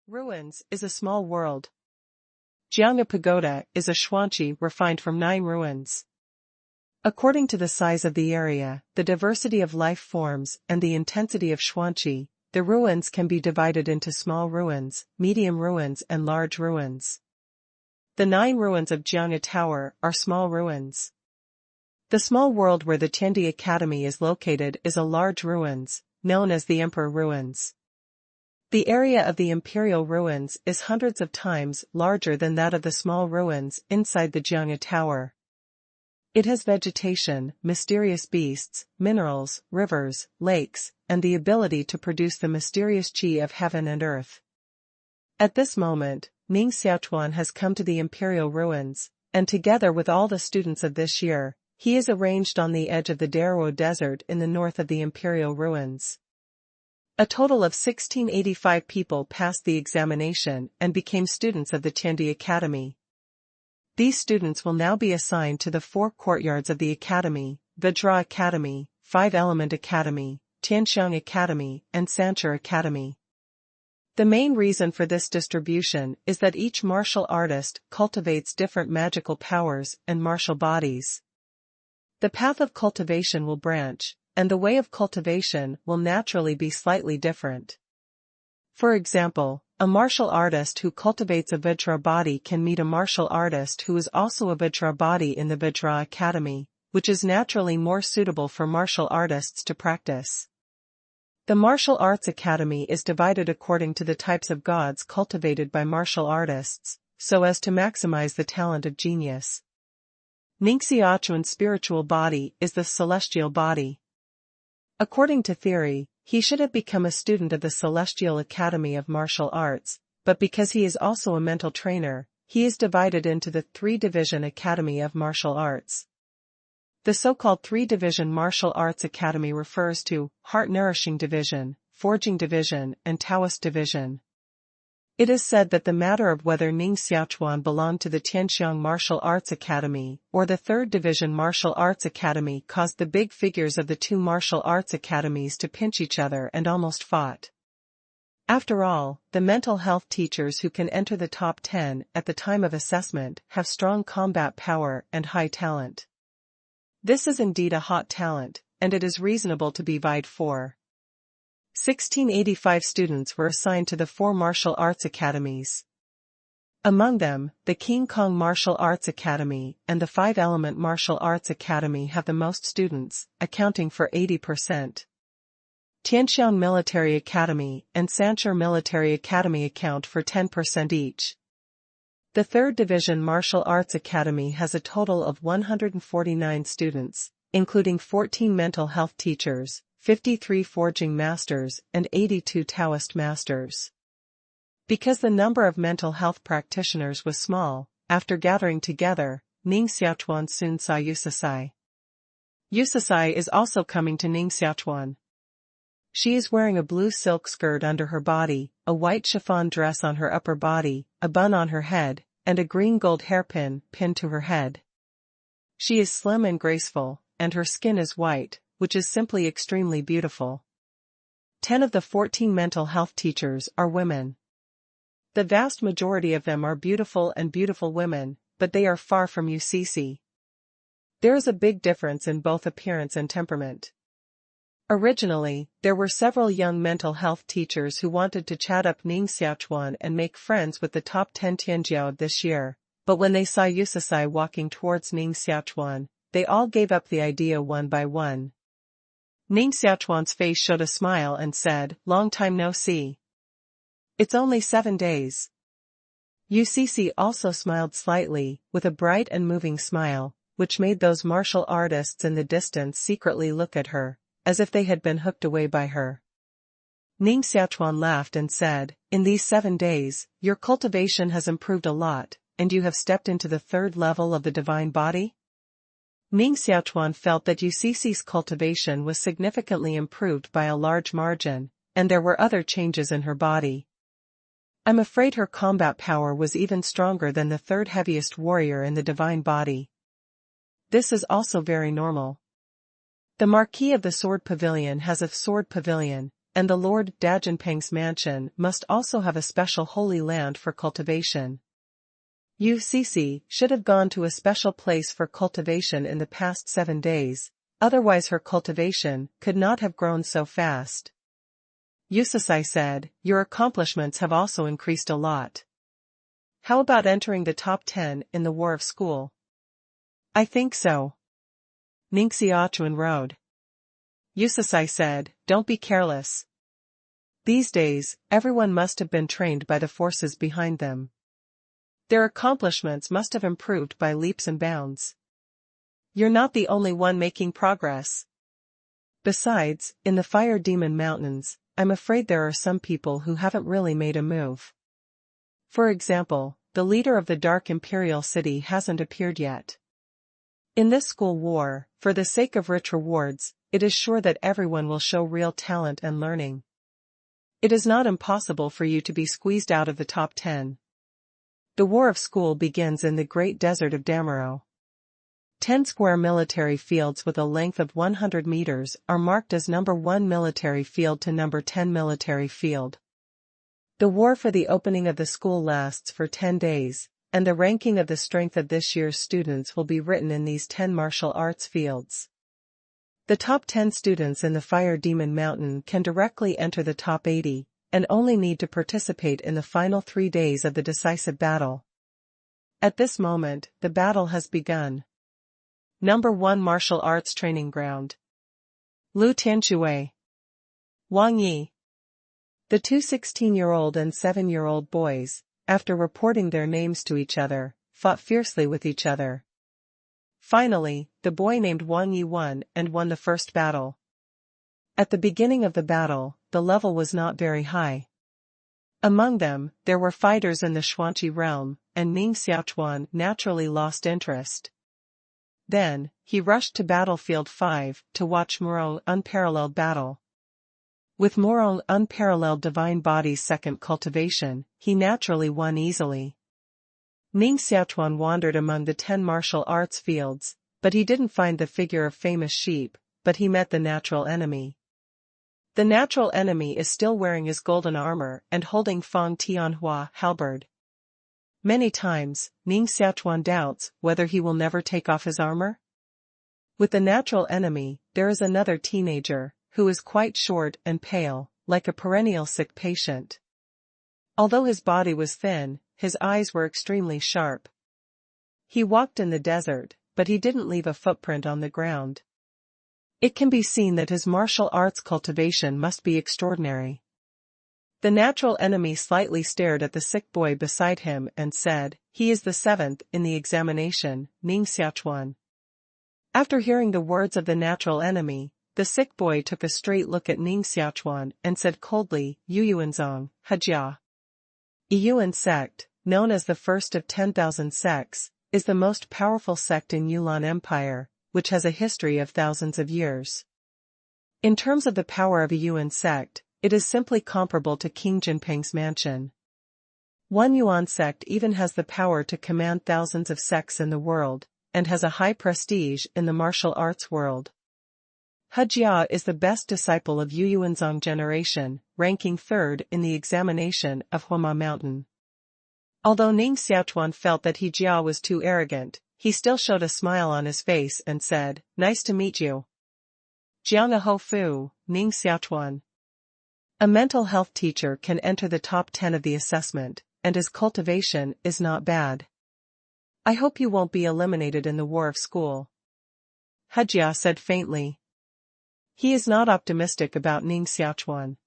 Ruins is a small world. Jiang Pagoda is a xuanqi refined from 9 ruins. According to the size of the area, the diversity of life forms, and the intensity of xuanqi, the ruins can be divided into small ruins, medium ruins and large ruins. The 9 ruins of Jiang Tower are small ruins. The small world where the Tiandi Academy is located is a large ruins, known as the Emperor Ruins. The area of the imperial ruins is hundreds of times larger than that of the small ruins inside the Jiang Tower. It has vegetation, mysterious beasts, minerals, rivers, lakes, and the ability to produce the mysterious qi of heaven and earth. At this moment, Ning Xiaochuan has come to the imperial ruins, and together with all the students of this year, he is arranged on the edge of the Darua Desert in the north of the imperial ruins. A total of 1685 people passed the examination and became students of the Tiandi Academy. These students will now be assigned to the 4 courtyards of the Academy: Vajra Academy, 5-Element Academy, Tianxiang Academy, and Sancher Academy. The main reason for this distribution is that each martial artist cultivates different magical powers and martial bodies. The path of cultivation will branch, and the way of cultivation will naturally be slightly different. For example, a martial artist who cultivates a Vajra body can meet a martial artist who is also a Vajra body in the Vajra Academy, which is naturally more suitable for martial artists to practice. The Martial Arts Academy is divided according to the types of gods cultivated by martial artists, so as to maximize the talent of genius. Ning Xiaochuan's spiritual body is the celestial body. According to theory, he should have become a student of the Celestial Academy of Martial Arts, but because he is also a mental trainer, he is divided into the 3-division Academy of Martial Arts. The so-called 3-division Martial Arts Academy refers to Heart-Nourishing Division, Forging Division, and Taoist Division. It is said that the matter of whether Ning Xiaochuan belonged to the Tianxiang Martial Arts Academy or the 3rd Division Martial Arts Academy caused the big figures of the 2 martial arts academies to pinch each other and almost fought. After all, the mental health teachers who can enter the top 10 at the time of assessment have strong combat power and high talent. This is indeed a hot talent, and it is reasonable to be vied for. 1685 students were assigned to the 4 martial arts academies. Among them, the King Kong Martial Arts Academy and the 5-Element Martial Arts Academy have the most students, accounting for 80%. Tianxiang Military Academy and Sancher Military Academy account for 10% each. The 3rd Division Martial Arts Academy has a total of 149 students, including 14 mental health teachers, 53 forging masters, and 82 Taoist masters. Because the number of mental health practitioners was small, after gathering together, Ning Xiaochuan soon saw Yusasai. Yusasai is also coming to Ning Xiaochuan. She is wearing a blue silk skirt under her body, a white chiffon dress on her upper body, a bun on her head, and a green gold hairpin pinned to her head. She is slim and graceful, and her skin is white, which is simply extremely beautiful. 10 of the 14 mental health teachers are women. The vast majority of them are beautiful women, but they are far from UCC. There is a big difference in both appearance and temperament. Originally, there were several young mental health teachers who wanted to chat up Ning Xiaochuan and make friends with the top 10 Tianjiao of this year, but when they saw Yusasai walking towards Ning Xiaochuan, they all gave up the idea one by one. Ning Xiaochuan's face showed a smile and said, "Long time no see. It's only 7 days." UCC also smiled slightly, with a bright and moving smile, which made those martial artists in the distance secretly look at her, as if they had been hooked away by her. Ning Xiaochuan laughed and said, "In these 7 days, your cultivation has improved a lot, and you have stepped into the 3rd level of the divine body?" Ning Xiaochuan felt that UCC's cultivation was significantly improved by a large margin, and there were other changes in her body. I'm afraid her combat power was even stronger than the 3rd heaviest warrior in the divine body. This is also very normal. The Marquis of the Sword Pavilion has a sword pavilion, and the Lord Dajinpeng's mansion must also have a special holy land for cultivation. Yu Cixi should have gone to a special place for cultivation in the past 7 days, otherwise her cultivation could not have grown so fast. Yu Cixi said, "Your accomplishments have also increased a lot. How about entering the top 10 in the war of school?" "I think so." Ning Xiaochuan rode. Yu Cixi said, "Don't be careless. These days, everyone must have been trained by the forces behind them. Their accomplishments must have improved by leaps and bounds. You're not the only one making progress. Besides, in the Fire Demon Mountains, I'm afraid there are some people who haven't really made a move. For example, the leader of the Dark Imperial City hasn't appeared yet. In this school war, for the sake of rich rewards, it is sure that everyone will show real talent and learning. It is not impossible for you to be squeezed out of the top 10. The war of school begins in the Great Desert of Damaro. 10 square military fields with a length of 100 meters are marked as number 1 military field to number 10 military field. The war for the opening of the school lasts for 10 days, and the ranking of the strength of this year's students will be written in these 10 martial arts fields. The top 10 students in the Fire Demon Mountain can directly enter the top 80, and only need to participate in the final 3 days of the decisive battle. At this moment, the battle has begun. Number 1 Martial Arts Training Ground. Lu Tianshui. Wang Yi. The two 16-year-old and 7-year-old boys, after reporting their names to each other, fought fiercely with each other. Finally, the boy named Wang Yi won and won the first battle. At the beginning of the battle, the level was not very high. Among them, there were fighters in the Xuanqi realm, and Ning Xiaochuan naturally lost interest. Then, he rushed to battlefield 5 to watch Murong unparalleled battle. With Murong unparalleled divine body's second cultivation, he naturally won easily. Ning Xiaochuan wandered among the 10 martial arts fields, but he didn't find the figure of famous sheep, but he met the natural enemy. The natural enemy is still wearing his golden armor and holding Fang Tianhua halberd. Many times, Ning Xiaochuan doubts whether he will never take off his armor. With the natural enemy, there is another teenager, who is quite short and pale, like a perennial sick patient. Although his body was thin, his eyes were extremely sharp. He walked in the desert, but he didn't leave a footprint on the ground. It can be seen that his martial arts cultivation must be extraordinary. The natural enemy slightly stared at the sick boy beside him and said, "He is the 7th in the examination, Ning Xiaochuan." After hearing the words of the natural enemy, the sick boy took a straight look at Ning Xiaochuan and said coldly, "Yuyuanzong, Hejia." Yuyuan sect, known as the first of 10,000 sects, is the most powerful sect in Yulan Empire, which has a history of thousands of years. In terms of the power of a Yuan sect, it is simply comparable to King Jinping's mansion. One Yuan sect even has the power to command thousands of sects in the world, and has a high prestige in the martial arts world. Hejia is the best disciple of Yu Yuanzong generation, ranking 3rd in the examination of Huama Mountain. Although Ning Xiaochuan felt that Hejia was too arrogant, he still showed a smile on his face and said, "Nice to meet you. Jiang Ho Fu, Ning Xiaochuan." A mental health teacher can enter the top 10 of the assessment, and his cultivation is not bad. "I hope you won't be eliminated in the war of school," Hejia said faintly. He is not optimistic about Ning Xiaochuan.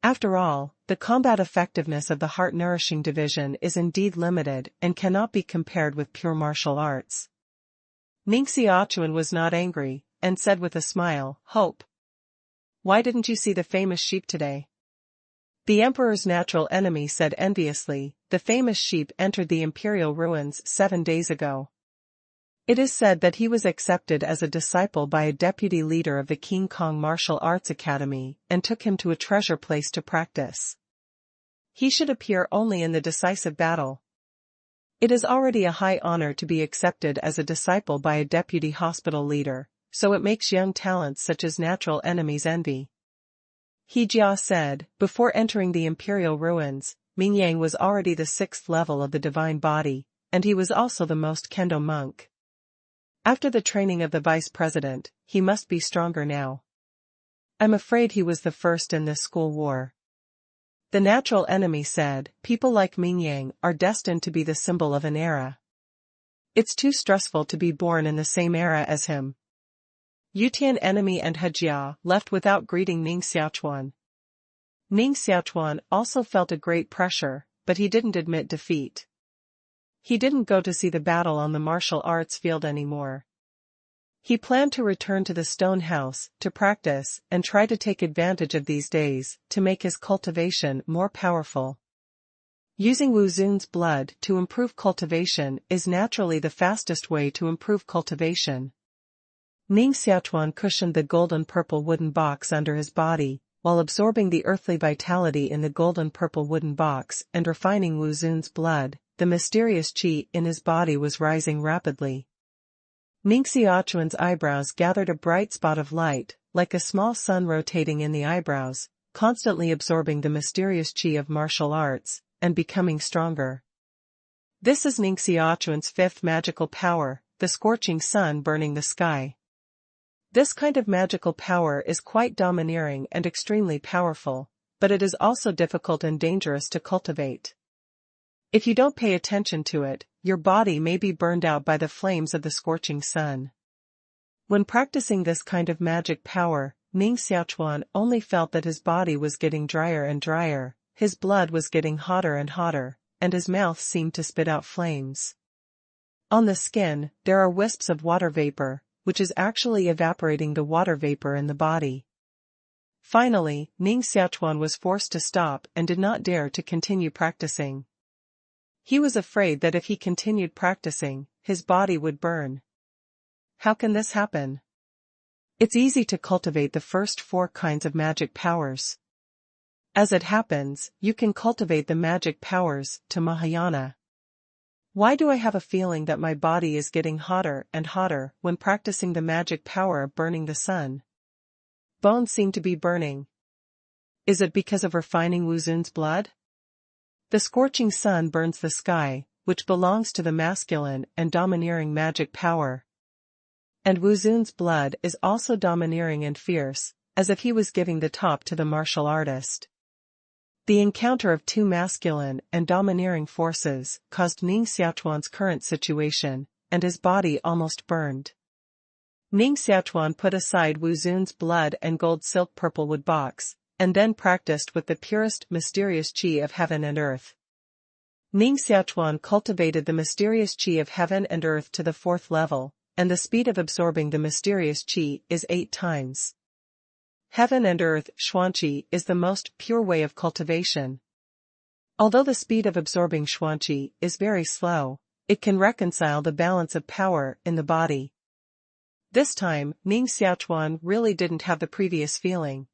After all, the combat effectiveness of the heart-nourishing division is indeed limited and cannot be compared with pure martial arts. Ning Xiaochuan was not angry, and said with a smile, "Hope. Why didn't you see the famous sheep today?" The emperor's natural enemy said enviously, "The famous sheep entered the imperial ruins 7 days ago. It is said that he was accepted as a disciple by a deputy leader of the King Kong Martial Arts Academy and took him to a treasure place to practice. He should appear only in the decisive battle. It is already a high honor to be accepted as a disciple by a deputy hospital leader, so it makes young talents such as natural enemies envy." He Jia said. Before entering the imperial ruins, Ming Yang was already the 6th level of the divine body, and he was also the most kendo monk. After the training of the vice president, he must be stronger now. I'm afraid he was the first in this school war. The natural enemy said. People like Ming Yang are destined to be the symbol of an era. It's too stressful to be born in the same era as him. Yutian enemy and He Jia left without greeting Ning Xiaochuan. Ning Xiaochuan also felt a great pressure, but he didn't admit defeat. He didn't go to see the battle on the martial arts field anymore. He planned to return to the stone house, to practice, and try to take advantage of these days, to make his cultivation more powerful. Using Wu Zun's blood to improve cultivation is naturally the fastest way to improve cultivation. Ning Xiaochuan cushioned the golden-purple wooden box under his body, while absorbing the earthly vitality in the golden-purple wooden box and refining Wu Zun's blood. The mysterious qi in his body was rising rapidly. Ning Xiaochuan's eyebrows gathered a bright spot of light, like a small sun rotating in the eyebrows, constantly absorbing the mysterious qi of martial arts, and becoming stronger. This is Ning Xiaochuan's 5th magical power, the scorching sun burning the sky. This kind of magical power is quite domineering and extremely powerful, but it is also difficult and dangerous to cultivate. If you don't pay attention to it, your body may be burned out by the flames of the scorching sun. When practicing this kind of magic power, Ning Xiaochuan only felt that his body was getting drier and drier, his blood was getting hotter and hotter, and his mouth seemed to spit out flames. On the skin, there are wisps of water vapor, which is actually evaporating the water vapor in the body. Finally, Ning Xiaochuan was forced to stop and did not dare to continue practicing. He was afraid that if he continued practicing, his body would burn. How can this happen? It's easy to cultivate the first 4 kinds of magic powers. As it happens, you can cultivate the magic powers to Mahayana. Why do I have a feeling that my body is getting hotter and hotter when practicing the magic power of burning the sun? Bones seem to be burning. Is it because of refining Wu Zun's blood? The scorching sun burns the sky, which belongs to the masculine and domineering magic power. And Wu Zun's blood is also domineering and fierce, as if he was giving the top to the martial artist. The encounter of 2 masculine and domineering forces caused Ning Xiaochuan's current situation, and his body almost burned. Ning Xiaochuan put aside Wu Zun's blood and gold silk purple wood box, and then practiced with the purest mysterious qi of heaven and earth. Ning Xiaochuan cultivated the mysterious qi of heaven and earth to the 4th level, and the speed of absorbing the mysterious qi is 8 times. Heaven and earth Xuanqi is the most pure way of cultivation. Although the speed of absorbing Xuanqi is very slow, it can reconcile the balance of power in the body. This time, Ning Xiaochuan really didn't have the previous feeling.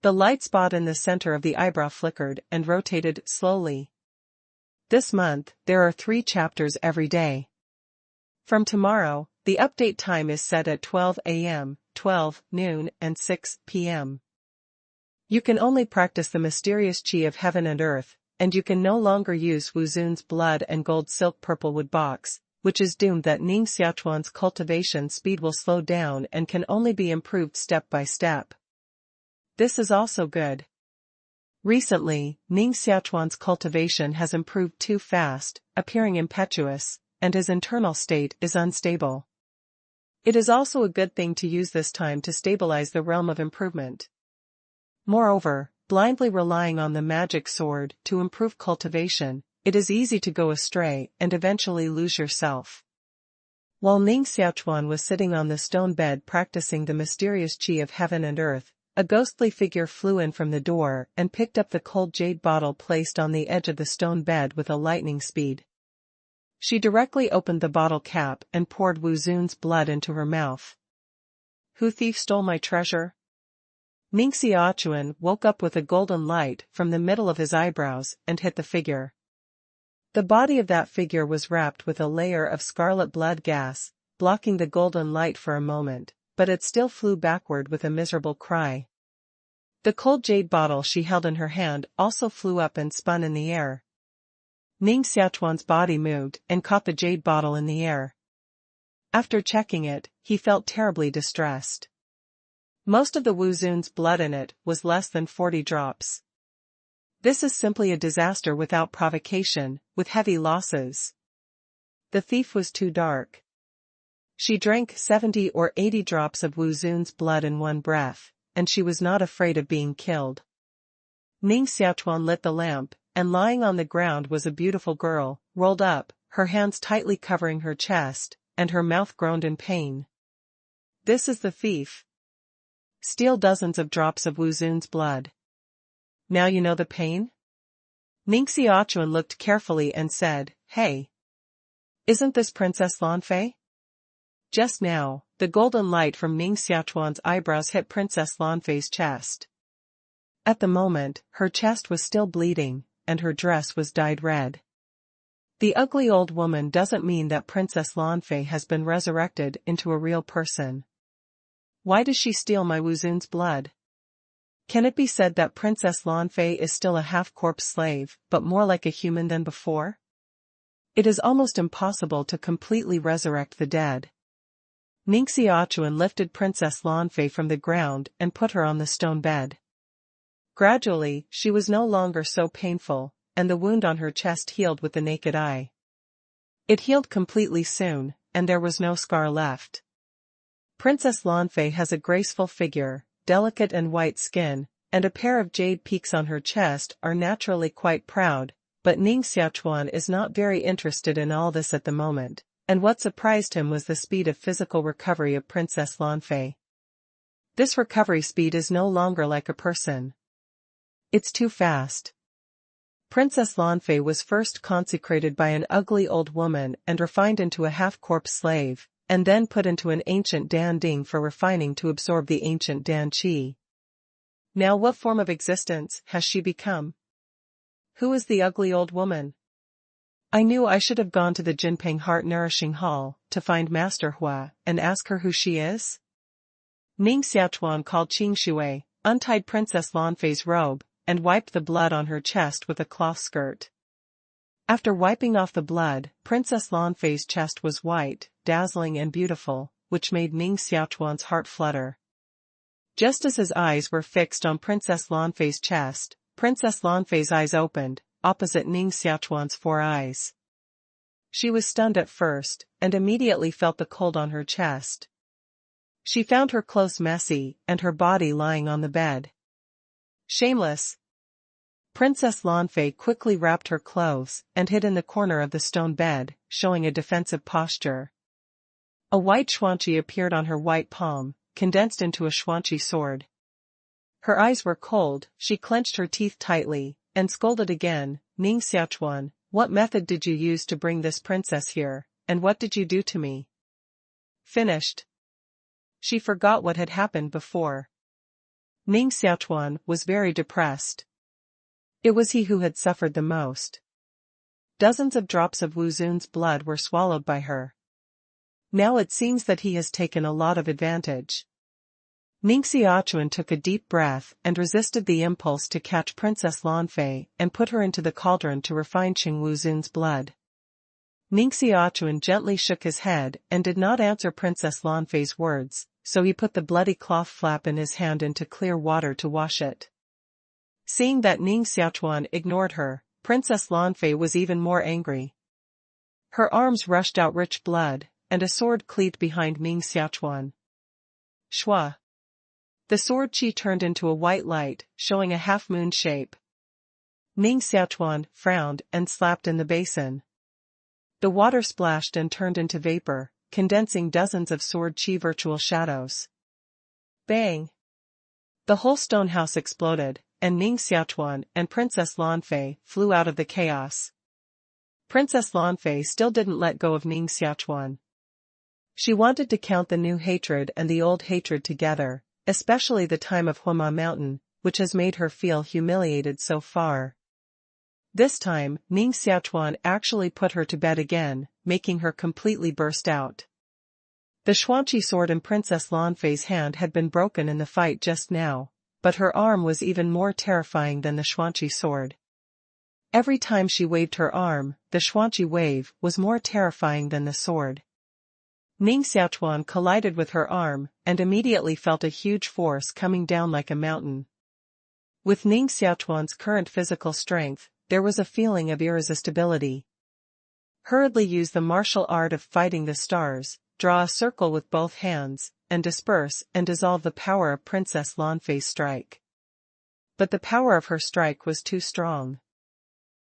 The light spot in the center of the eyebrow flickered and rotated slowly. This month, there are 3 chapters every day. From tomorrow, the update time is set at 12 a.m., 12 noon, and 6 p.m. You can only practice the mysterious qi of heaven and earth, and you can no longer use Wu Zun's blood and gold silk purple wood box, which is doomed that Ning Xiaochuan's cultivation speed will slow down and can only be improved step by step. This is also good. Recently, Ning Xiaochuan's cultivation has improved too fast, appearing impetuous, and his internal state is unstable. It is also a good thing to use this time to stabilize the realm of improvement. Moreover, blindly relying on the magic sword to improve cultivation, it is easy to go astray and eventually lose yourself. While Ning Xiaochuan was sitting on the stone bed practicing the mysterious qi of heaven and earth, a ghostly figure flew in from the door and picked up the cold jade bottle placed on the edge of the stone bed with a lightning speed. She directly opened the bottle cap and poured Wu Zun's blood into her mouth. Who thief stole my treasure? Ning Xiaochuan woke up with a golden light from the middle of his eyebrows and hit the figure. The body of that figure was wrapped with a layer of scarlet blood gas, blocking the golden light for a moment, but it still flew backward with a miserable cry. The cold jade bottle she held in her hand also flew up and spun in the air. Ning Xiaochuan's body moved and caught the jade bottle in the air. After checking it, he felt terribly distressed. Most of the Wu Zun's blood in it was less than 40 drops. This is simply a disaster without provocation, with heavy losses. The thief was too dark. She drank 70 or 80 drops of Wu Zun's blood in one breath, and she was not afraid of being killed. Ning Xiaochuan lit the lamp, and lying on the ground was a beautiful girl, rolled up, her hands tightly covering her chest, and her mouth groaned in pain. This is the thief. Steal dozens of drops of Wu Zun's blood. Now you know the pain? Ning Xiaochuan looked carefully and said, "Hey. Isn't this Princess Lanfei?" Just now, the golden light from Ning Xiaochuan's eyebrows hit Princess Lanfei's chest. At the moment, her chest was still bleeding, and her dress was dyed red. The ugly old woman doesn't mean that Princess Lanfei has been resurrected into a real person. Why does she steal my Wu Zun's blood? Can it be said that Princess Lanfei is still a half-corpse slave, but more like a human than before? It is almost impossible to completely resurrect the dead. Ning Xiaochuan lifted Princess Lanfei from the ground and put her on the stone bed. Gradually, she was no longer so painful, and the wound on her chest healed with the naked eye. It healed completely soon, and there was no scar left. Princess Lanfei has a graceful figure, delicate and white skin, and a pair of jade peaks on her chest are naturally quite proud, but Ning Xiaochuan is not very interested in all this at the moment, and what surprised him was the speed of physical recovery of Princess Lanfei. This recovery speed is no longer like a person. It's too fast. Princess Lanfei was first consecrated by an ugly old woman and refined into a half-corpse slave, and then put into an ancient Dan Ding for refining to absorb the ancient Dan Qi. Now what form of existence has she become? Who is the ugly old woman? I knew I should have gone to the Jinping Heart-Nourishing Hall to find Master Hua and ask her who she is. Ning Xiaochuan called Qing Shui, untied Princess Lanfei's robe, and wiped the blood on her chest with a cloth skirt. After wiping off the blood, Princess Lanfei's chest was white, dazzling and beautiful, which made Ning Xiaochuan's heart flutter. Just as his eyes were fixed on Princess Lanfei's chest, Princess Lanfei's eyes opened, opposite Ning Xiaochuan's 4 eyes. She was stunned at first, and immediately felt the cold on her chest. She found her clothes messy, and her body lying on the bed. Shameless! Princess Lanfei quickly wrapped her clothes and hid in the corner of the stone bed, showing a defensive posture. A white xuanqi appeared on her white palm, condensed into a xuanqi sword. Her eyes were cold, she clenched her teeth tightly, and scolded again, "Ning Xiaochuan, what method did you use to bring this princess here, and what did you do to me?" Finished. She forgot what had happened before. Ning Xiaochuan was very depressed. It was he who had suffered the most. Dozens of drops of Wu Zun's blood were swallowed by her. Now it seems that he has taken a lot of advantage. Ning Xiaochuan took a deep breath and resisted the impulse to catch Princess Lanfei and put her into the cauldron to refine Qing Wu Zun's blood. Ning Xiaochuan gently shook his head and did not answer Princess Lanfei's words, so he put the bloody cloth flap in his hand into clear water to wash it. Seeing that Ning Xiaochuan ignored her, Princess Lanfei was even more angry. Her arms rushed out rich blood, and a sword cleaved behind Ning Xiaochuan. Shua! The sword qi turned into a white light, showing a half-moon shape. Ning Xiaochuan frowned and slapped in the basin. The water splashed and turned into vapor, condensing dozens of sword qi virtual shadows. Bang! The whole stone house exploded, and Ning Xiaochuan and Princess Lanfei flew out of the chaos. Princess Lanfei still didn't let go of Ning Xiaochuan. She wanted to count the new hatred and the old hatred together, especially the time of Huma Mountain, which has made her feel humiliated so far. This time, Ning Xiaochuan actually put her to bed again, making her completely burst out. The xuanqi sword in Princess Lanfei's hand had been broken in the fight just now, but her arm was even more terrifying than the Xuanqi sword. Every time she waved her arm, the Xuanqi wave was more terrifying than the sword. Ning Xiaochuan collided with her arm, and immediately felt a huge force coming down like a mountain. With Ning Xiaochuan's current physical strength, there was a feeling of irresistibility. Hurriedly use the martial art of fighting the stars, draw a circle with both hands, and disperse and dissolve the power of Princess Lanfei's strike. But the power of her strike was too strong.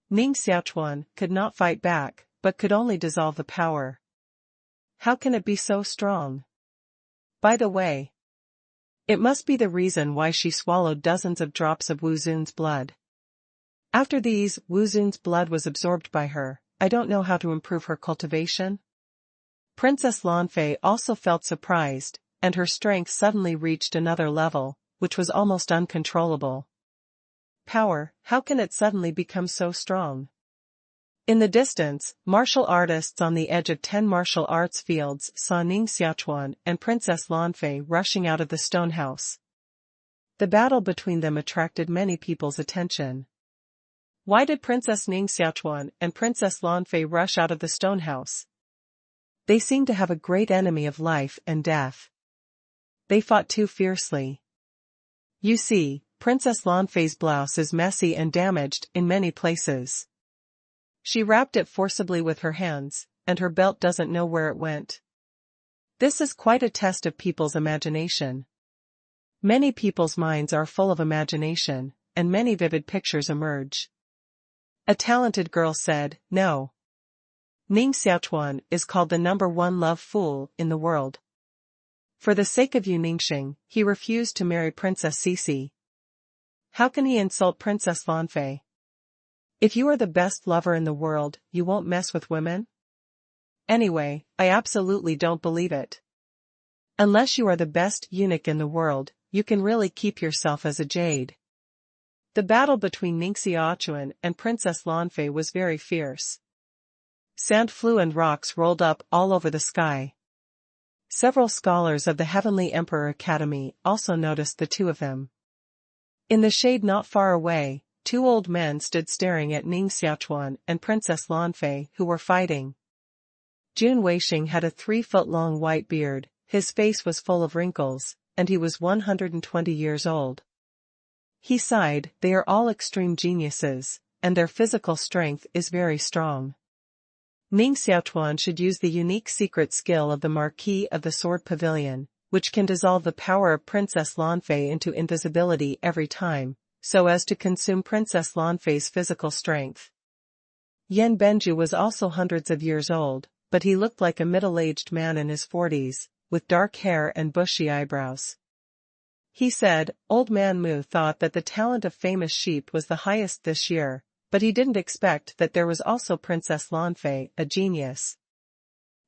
Ning Xiaochuan could not fight back, but could only dissolve the power. How can it be so strong? By the way, it must be the reason why she swallowed dozens of drops of Wu Zun's blood. After these, Wu Zun's blood was absorbed by her. I don't know how to improve her cultivation. Princess Lanfei also felt surprised, and her strength suddenly reached another level, which was almost uncontrollable. Power, how can it suddenly become so strong? In the distance, martial artists on the edge of 10 martial arts fields saw Ning Xiaochuan and Princess Lanfei rushing out of the stone house. The battle between them attracted many people's attention. Why did Princess Ning Xiaochuan and Princess Lanfei rush out of the stone house? They seemed to have a great enemy of life and death. They fought too fiercely. You see, Princess Lanfei's blouse is messy and damaged in many places. She wrapped it forcibly with her hands, and her belt doesn't know where it went. This is quite a test of people's imagination. Many people's minds are full of imagination, and many vivid pictures emerge. A talented girl said, "No. Ning Xiaochuan is called the #1 love fool in the world. For the sake of you Ningxing, he refused to marry Princess Cici. How can he insult Princess Lanfei? If you are the best lover in the world, you won't mess with women? Anyway, I absolutely don't believe it. Unless you are the best eunuch in the world, you can really keep yourself as a jade." The battle between Ning Xiaochuan and Princess Lanfei was very fierce. Sand flew and rocks rolled up all over the sky. Several scholars of the Heavenly Emperor Academy also noticed the two of them. In the shade not far away, 2 old men stood staring at Ning Xiaochuan and Princess Lanfei, who were fighting. Jun Weixing had a 3-foot-long white beard, his face was full of wrinkles, and he was 120 years old. He sighed, "They are all extreme geniuses, and their physical strength is very strong. Ning Xiaochuan should use the unique secret skill of the Marquis of the Sword Pavilion, which can dissolve the power of Princess Lanfei into invisibility every time, so as to consume Princess Lanfei's physical strength." Yan Benju was also hundreds of years old, but he looked like a middle-aged man in his 40s, with dark hair and bushy eyebrows. He said, "Old Man Mu thought that the talent of famous sheep was the highest this year, but he didn't expect that there was also Princess Lanfei, a genius."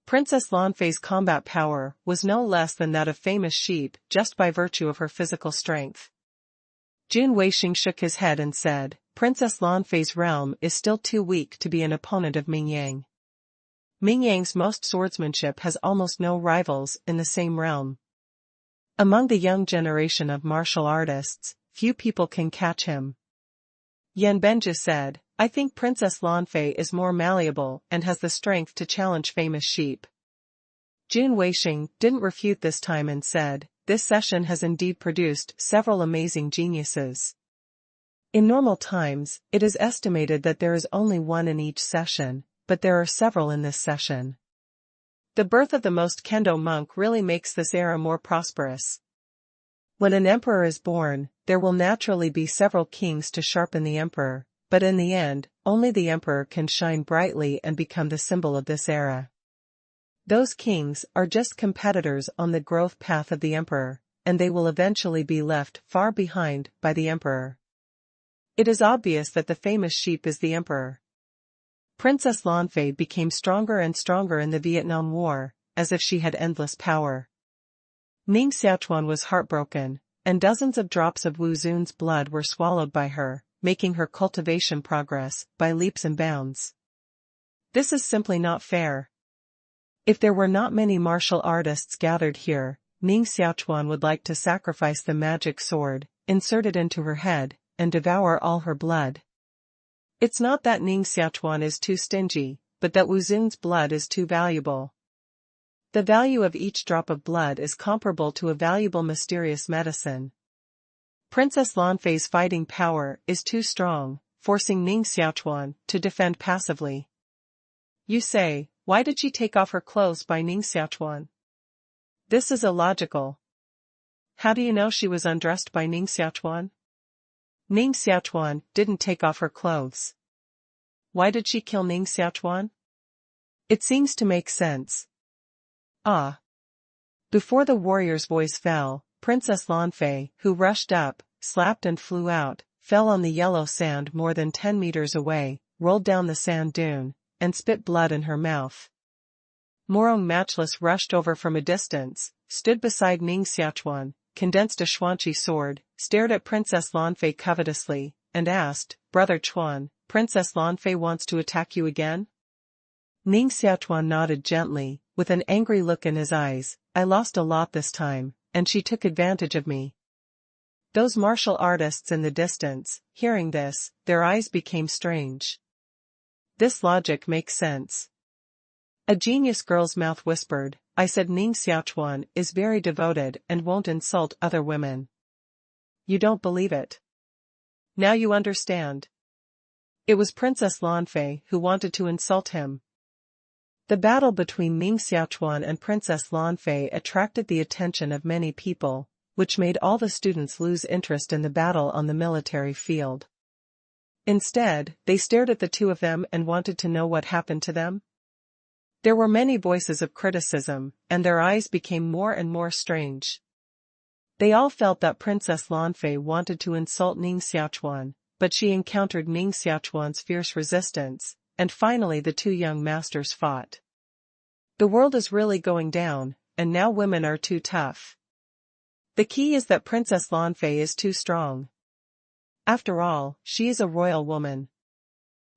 Princess Lanfei's combat power was no less than that of famous sheep just by virtue of her physical strength. Jun Weixing shook his head and said, "Princess Lanfei's realm is still too weak to be an opponent of Ming Yang. Ming Yang's most swordsmanship has almost no rivals in the same realm. Among the young generation of martial artists, few people can catch him." Yan Benju said, "I think Princess Lanfei is more malleable and has the strength to challenge famous sheep." Jun Weixing didn't refute this time and said, "This session has indeed produced several amazing geniuses. In normal times, it is estimated that there is only one in each session, but there are several in this session. The birth of the most kendo monk really makes this era more prosperous. When an emperor is born, there will naturally be several kings to sharpen the emperor, but in the end, only the emperor can shine brightly and become the symbol of this era. Those kings are just competitors on the growth path of the emperor, and they will eventually be left far behind by the emperor. It is obvious that the famous sheep is the emperor." Princess Lanfei became stronger and stronger in the Vietnam War, as if she had endless power. Ning Xiaochuan was heartbroken, and dozens of drops of Wu Zun's blood were swallowed by her, making her cultivation progress by leaps and bounds. This is simply not fair. If there were not many martial artists gathered here, Ning Xiaochuan would like to sacrifice the magic sword, insert it into her head, and devour all her blood. It's not that Ning Xiaochuan is too stingy, but that Wu Xun's blood is too valuable. The value of each drop of blood is comparable to a valuable mysterious medicine. Princess Lanfei's fighting power is too strong, forcing Ning Xiaochuan to defend passively. You say, why did she take off her clothes by Ning Xiaochuan? This is illogical. How do you know she was undressed by Ning Xiaochuan? Ning Xiaochuan didn't take off her clothes. Why did she kill Ning Xiaochuan? It seems to make sense. Ah. Before the warrior's voice fell, Princess Lanfei, who rushed up, slapped and flew out, fell on the yellow sand more than 10 meters away, rolled down the sand dune, and spit blood in her mouth. Morong Matchless rushed over from a distance, stood beside Ning Xiaochuan, condensed a Xuanqi sword, stared at Princess Lanfei covetously, and asked, Brother Chuan, Princess Lanfei wants to attack you again? Ning Xiaochuan nodded gently, with an angry look in his eyes. I lost a lot this time, and she took advantage of me. Those martial artists in the distance, hearing this, their eyes became strange. This logic makes sense. A genius girl's mouth whispered, I said Ning Xiaochuan is very devoted and won't insult other women. You don't believe it. Now you understand. It was Princess Lanfei who wanted to insult him. The battle between Ning Xiaochuan and Princess Lanfei attracted the attention of many people, which made all the students lose interest in the battle on the military field. Instead, they stared at the two of them and wanted to know what happened to them. There were many voices of criticism, and their eyes became more and more strange. They all felt that Princess Lanfei wanted to insult Ning Xiaochuan, but she encountered Ning Xiaochuan's fierce resistance, and finally the two young masters fought. The world is really going down, and now women are too tough. The key is that Princess Lanfei is too strong. After all, she is a royal woman.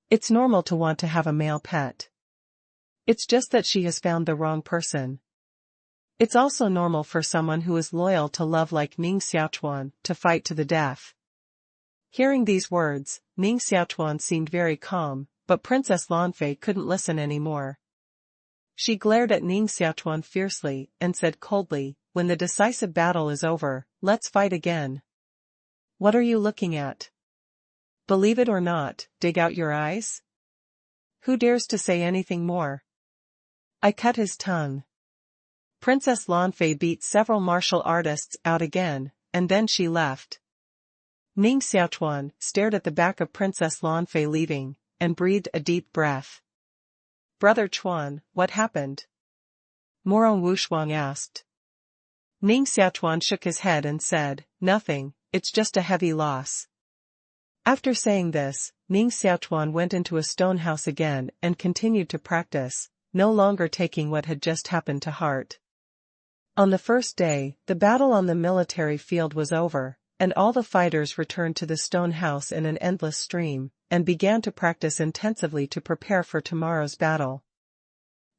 It's normal to want to have a male pet. It's just that she has found the wrong person. It's also normal for someone who is loyal to love like Ning Xiaochuan to fight to the death. Hearing these words, Ning Xiaochuan seemed very calm, but Princess Lanfei couldn't listen anymore. She glared at Ning Xiaochuan fiercely and said coldly, when the decisive battle is over, let's fight again. What are you looking at? Believe it or not, dig out your eyes? Who dares to say anything more? I cut his tongue. Princess Lanfei beat several martial artists out again, and then she left. Ning Xiaochuan stared at the back of Princess Lanfei leaving, and breathed a deep breath. Brother Chuan, what happened? Morong Wushuang asked. Ning Xiaochuan shook his head and said, nothing, it's just a heavy loss. After saying this, Ning Xiaochuan went into a stone house again and continued to practice, no longer taking what had just happened to heart. On the first day, the battle on the military field was over, and all the fighters returned to the stone house in an endless stream, and began to practice intensively to prepare for tomorrow's battle.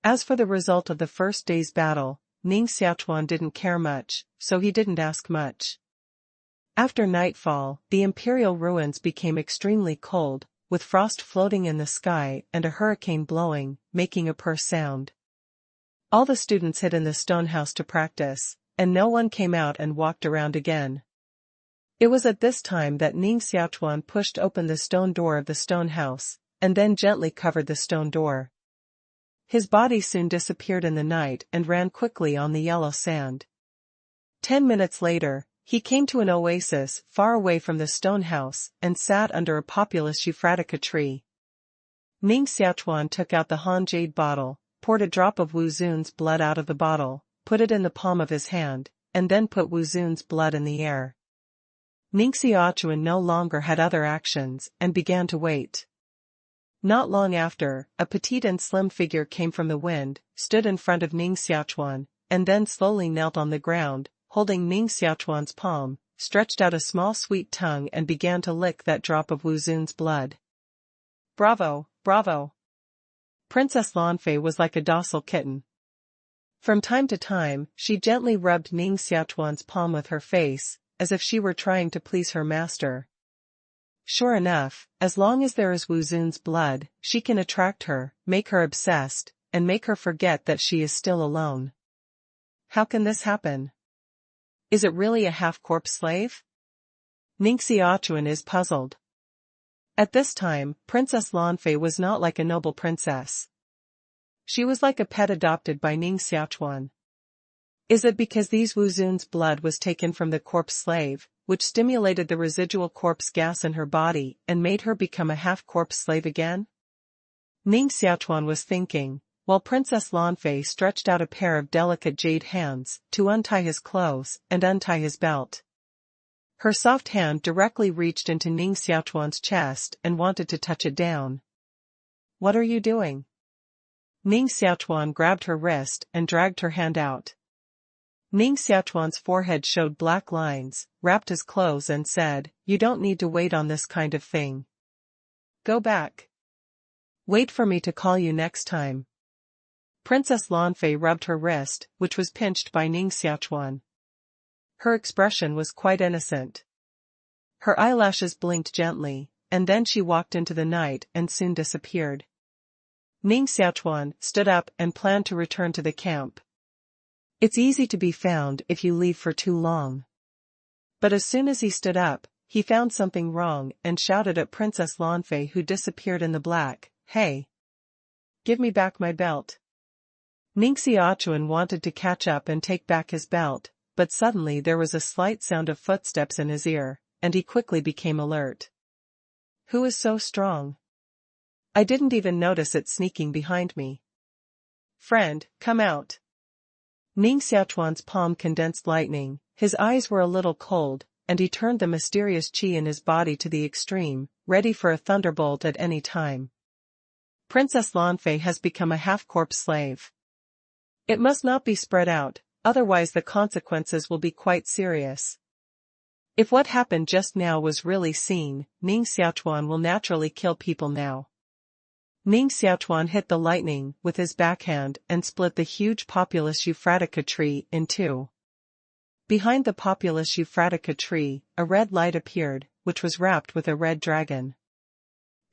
As for the result of the first day's battle, Ning Xiaochuan didn't care much, so he didn't ask much. After nightfall, the imperial ruins became extremely cold, with frost floating in the sky and a hurricane blowing, making a purr sound. All the students hid in the stone house to practice, and no one came out and walked around again. It was at this time that Ning Xiaochuan pushed open the stone door of the stone house, and then gently covered the stone door. His body soon disappeared in the night and ran quickly on the yellow sand. 10 minutes later, he came to an oasis far away from the stone house and sat under a populous euphratica tree. Ning Xiaochuan took out the Han jade bottle, poured a drop of Wu Xun's blood out of the bottle, put it in the palm of his hand, and then put Wu Xun's blood in the air. Ning Xiaochuan no longer had other actions and began to wait. Not long after, a petite and slim figure came from the wind, stood in front of Ning Xiaochuan, and then slowly knelt on the ground, holding Ning Xiaochuan's palm, stretched out a small sweet tongue and began to lick that drop of Wu Xun's blood. Bravo, bravo! Princess Lanfei was like a docile kitten. From time to time, she gently rubbed Ning Xiaochuan's palm with her face, as if she were trying to please her master. Sure enough, as long as there is Wu Zun's blood, she can attract her, make her obsessed, and make her forget that she is still alone. How can this happen? Is it really a half-corpse slave? Ning Xiaochuan is puzzled. At this time, Princess Lanfei was not like a noble princess. She was like a pet adopted by Ning Xiaochuan. Is it because these Wu Zun's blood was taken from the corpse slave, which stimulated the residual corpse gas in her body and made her become a half-corpse slave again? Ning Xiaochuan was thinking, while Princess Lanfei stretched out a pair of delicate jade hands to untie his clothes and untie his belt. Her soft hand directly reached into Ning Xiaochuan's chest and wanted to touch it down. What are you doing? Ning Xiaochuan grabbed her wrist and dragged her hand out. Ning Xiaochuan's forehead showed black lines, wrapped his clothes and said, "You don't need to wait on this kind of thing. Go back. Wait for me to call you next time." Princess Lanfei rubbed her wrist, which was pinched by Ning Xiaochuan. Her expression was quite innocent. Her eyelashes blinked gently, and then she walked into the night and soon disappeared. Ning Xiaochuan stood up and planned to return to the camp. It's easy to be found if you leave for too long. But as soon as he stood up, he found something wrong and shouted at Princess Lanfei, who disappeared in the black, "Hey! Give me back my belt." Ning Xiaochuan wanted to catch up and take back his belt, but suddenly there was a slight sound of footsteps in his ear, and he quickly became alert. Who is so strong? I didn't even notice it sneaking behind me. Friend, come out. Ning Xiaochuan's palm condensed lightning, his eyes were a little cold, and he turned the mysterious qi in his body to the extreme, ready for a thunderbolt at any time. Princess Lanfei has become a half-corpse slave. It must not be spread out, otherwise the consequences will be quite serious. If what happened just now was really seen, Ning Xiaochuan will naturally kill people now. Ning Xiaochuan hit the lightning with his backhand and split the huge Populus euphratica tree in two. Behind the Populus euphratica tree, a red light appeared, which was wrapped with a red dragon.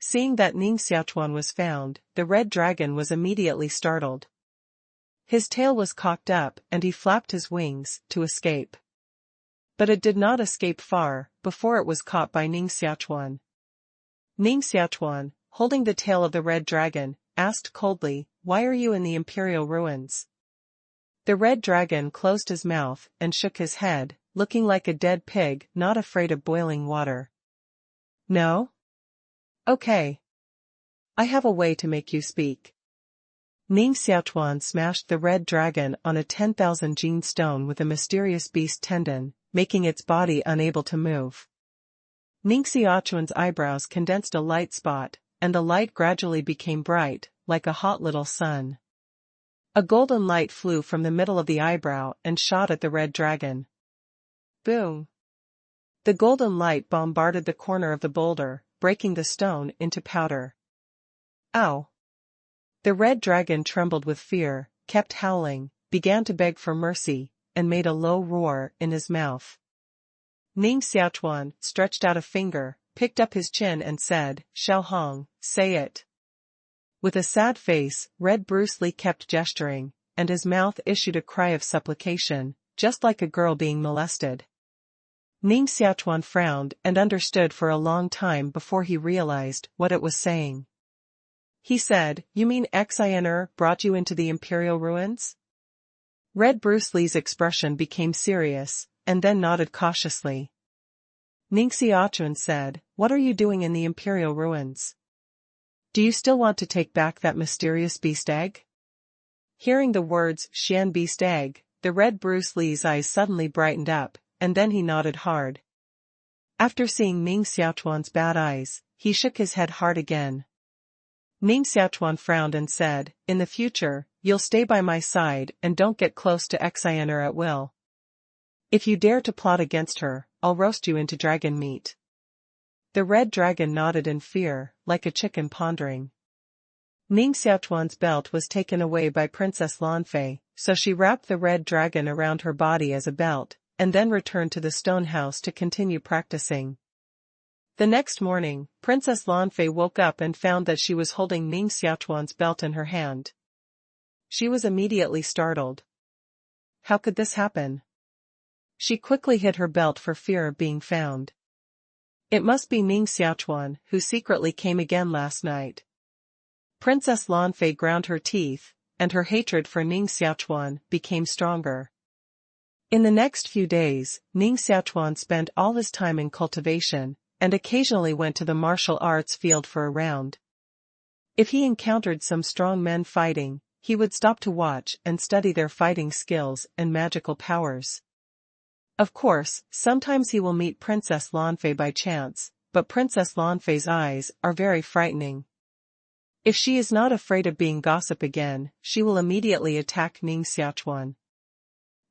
Seeing that Ning Xiaochuan was found, the red dragon was immediately startled. His tail was cocked up and he flapped his wings to escape. But it did not escape far before it was caught by Ning Xiaochuan. Ning Xiaochuan, holding the tail of the red dragon, asked coldly, "Why are you in the imperial ruins?" The red dragon closed his mouth and shook his head, looking like a dead pig not afraid of boiling water. No? Okay. I have a way to make you speak. Ning Xiaochuan smashed the red dragon on a 10,000 gene stone with a mysterious beast tendon, making its body unable to move. Ning Xiaochuan's eyebrows condensed a light spot, and the light gradually became bright, like a hot little sun. A golden light flew from the middle of the eyebrow and shot at the red dragon. Boom! The golden light bombarded the corner of the boulder, breaking the stone into powder. Ow! The red dragon trembled with fear, kept howling, began to beg for mercy, and made a low roar in his mouth. Ning Xiaochuan stretched out a finger, picked up his chin and said, "Xiao Hong, say it." With a sad face, Red Bruce Lee kept gesturing, and his mouth issued a cry of supplication, just like a girl being molested. Ning Xiaochuan frowned and understood for a long time before he realized what it was saying. He said, "You mean Xiner brought you into the imperial ruins?" Red Bruce Lee's expression became serious, and then nodded cautiously. Ning Xiaochuan said, "What are you doing in the imperial ruins? Do you still want to take back that mysterious beast egg?" Hearing the words, "Xian beast egg," the red Bruce Lee's eyes suddenly brightened up, and then he nodded hard. After seeing Ning Xiaochuan's bad eyes, he shook his head hard again. Ning Xiaochuan frowned and said, "In the future, you'll stay by my side and don't get close to Xiner at will. If you dare to plot against her, I'll roast you into dragon meat." The red dragon nodded in fear, like a chicken pondering. Ning Xiaochuan's belt was taken away by Princess Lanfei, so she wrapped the red dragon around her body as a belt, and then returned to the stone house to continue practicing. The next morning, Princess Lanfei woke up and found that she was holding Ning Xiaochuan's belt in her hand. She was immediately startled. How could this happen? She quickly hid her belt for fear of being found. It must be Ning Xiaochuan who secretly came again last night. Princess Lanfei ground her teeth, and her hatred for Ning Xiaochuan became stronger. In the next few days, Ning Xiaochuan spent all his time in cultivation, and occasionally went to the martial arts field for a round. If he encountered some strong men fighting, he would stop to watch and study their fighting skills and magical powers. Of course, sometimes he will meet Princess Lanfei by chance, but Princess Lanfei's eyes are very frightening. If she is not afraid of being gossip again, she will immediately attack Ning Xiaochuan.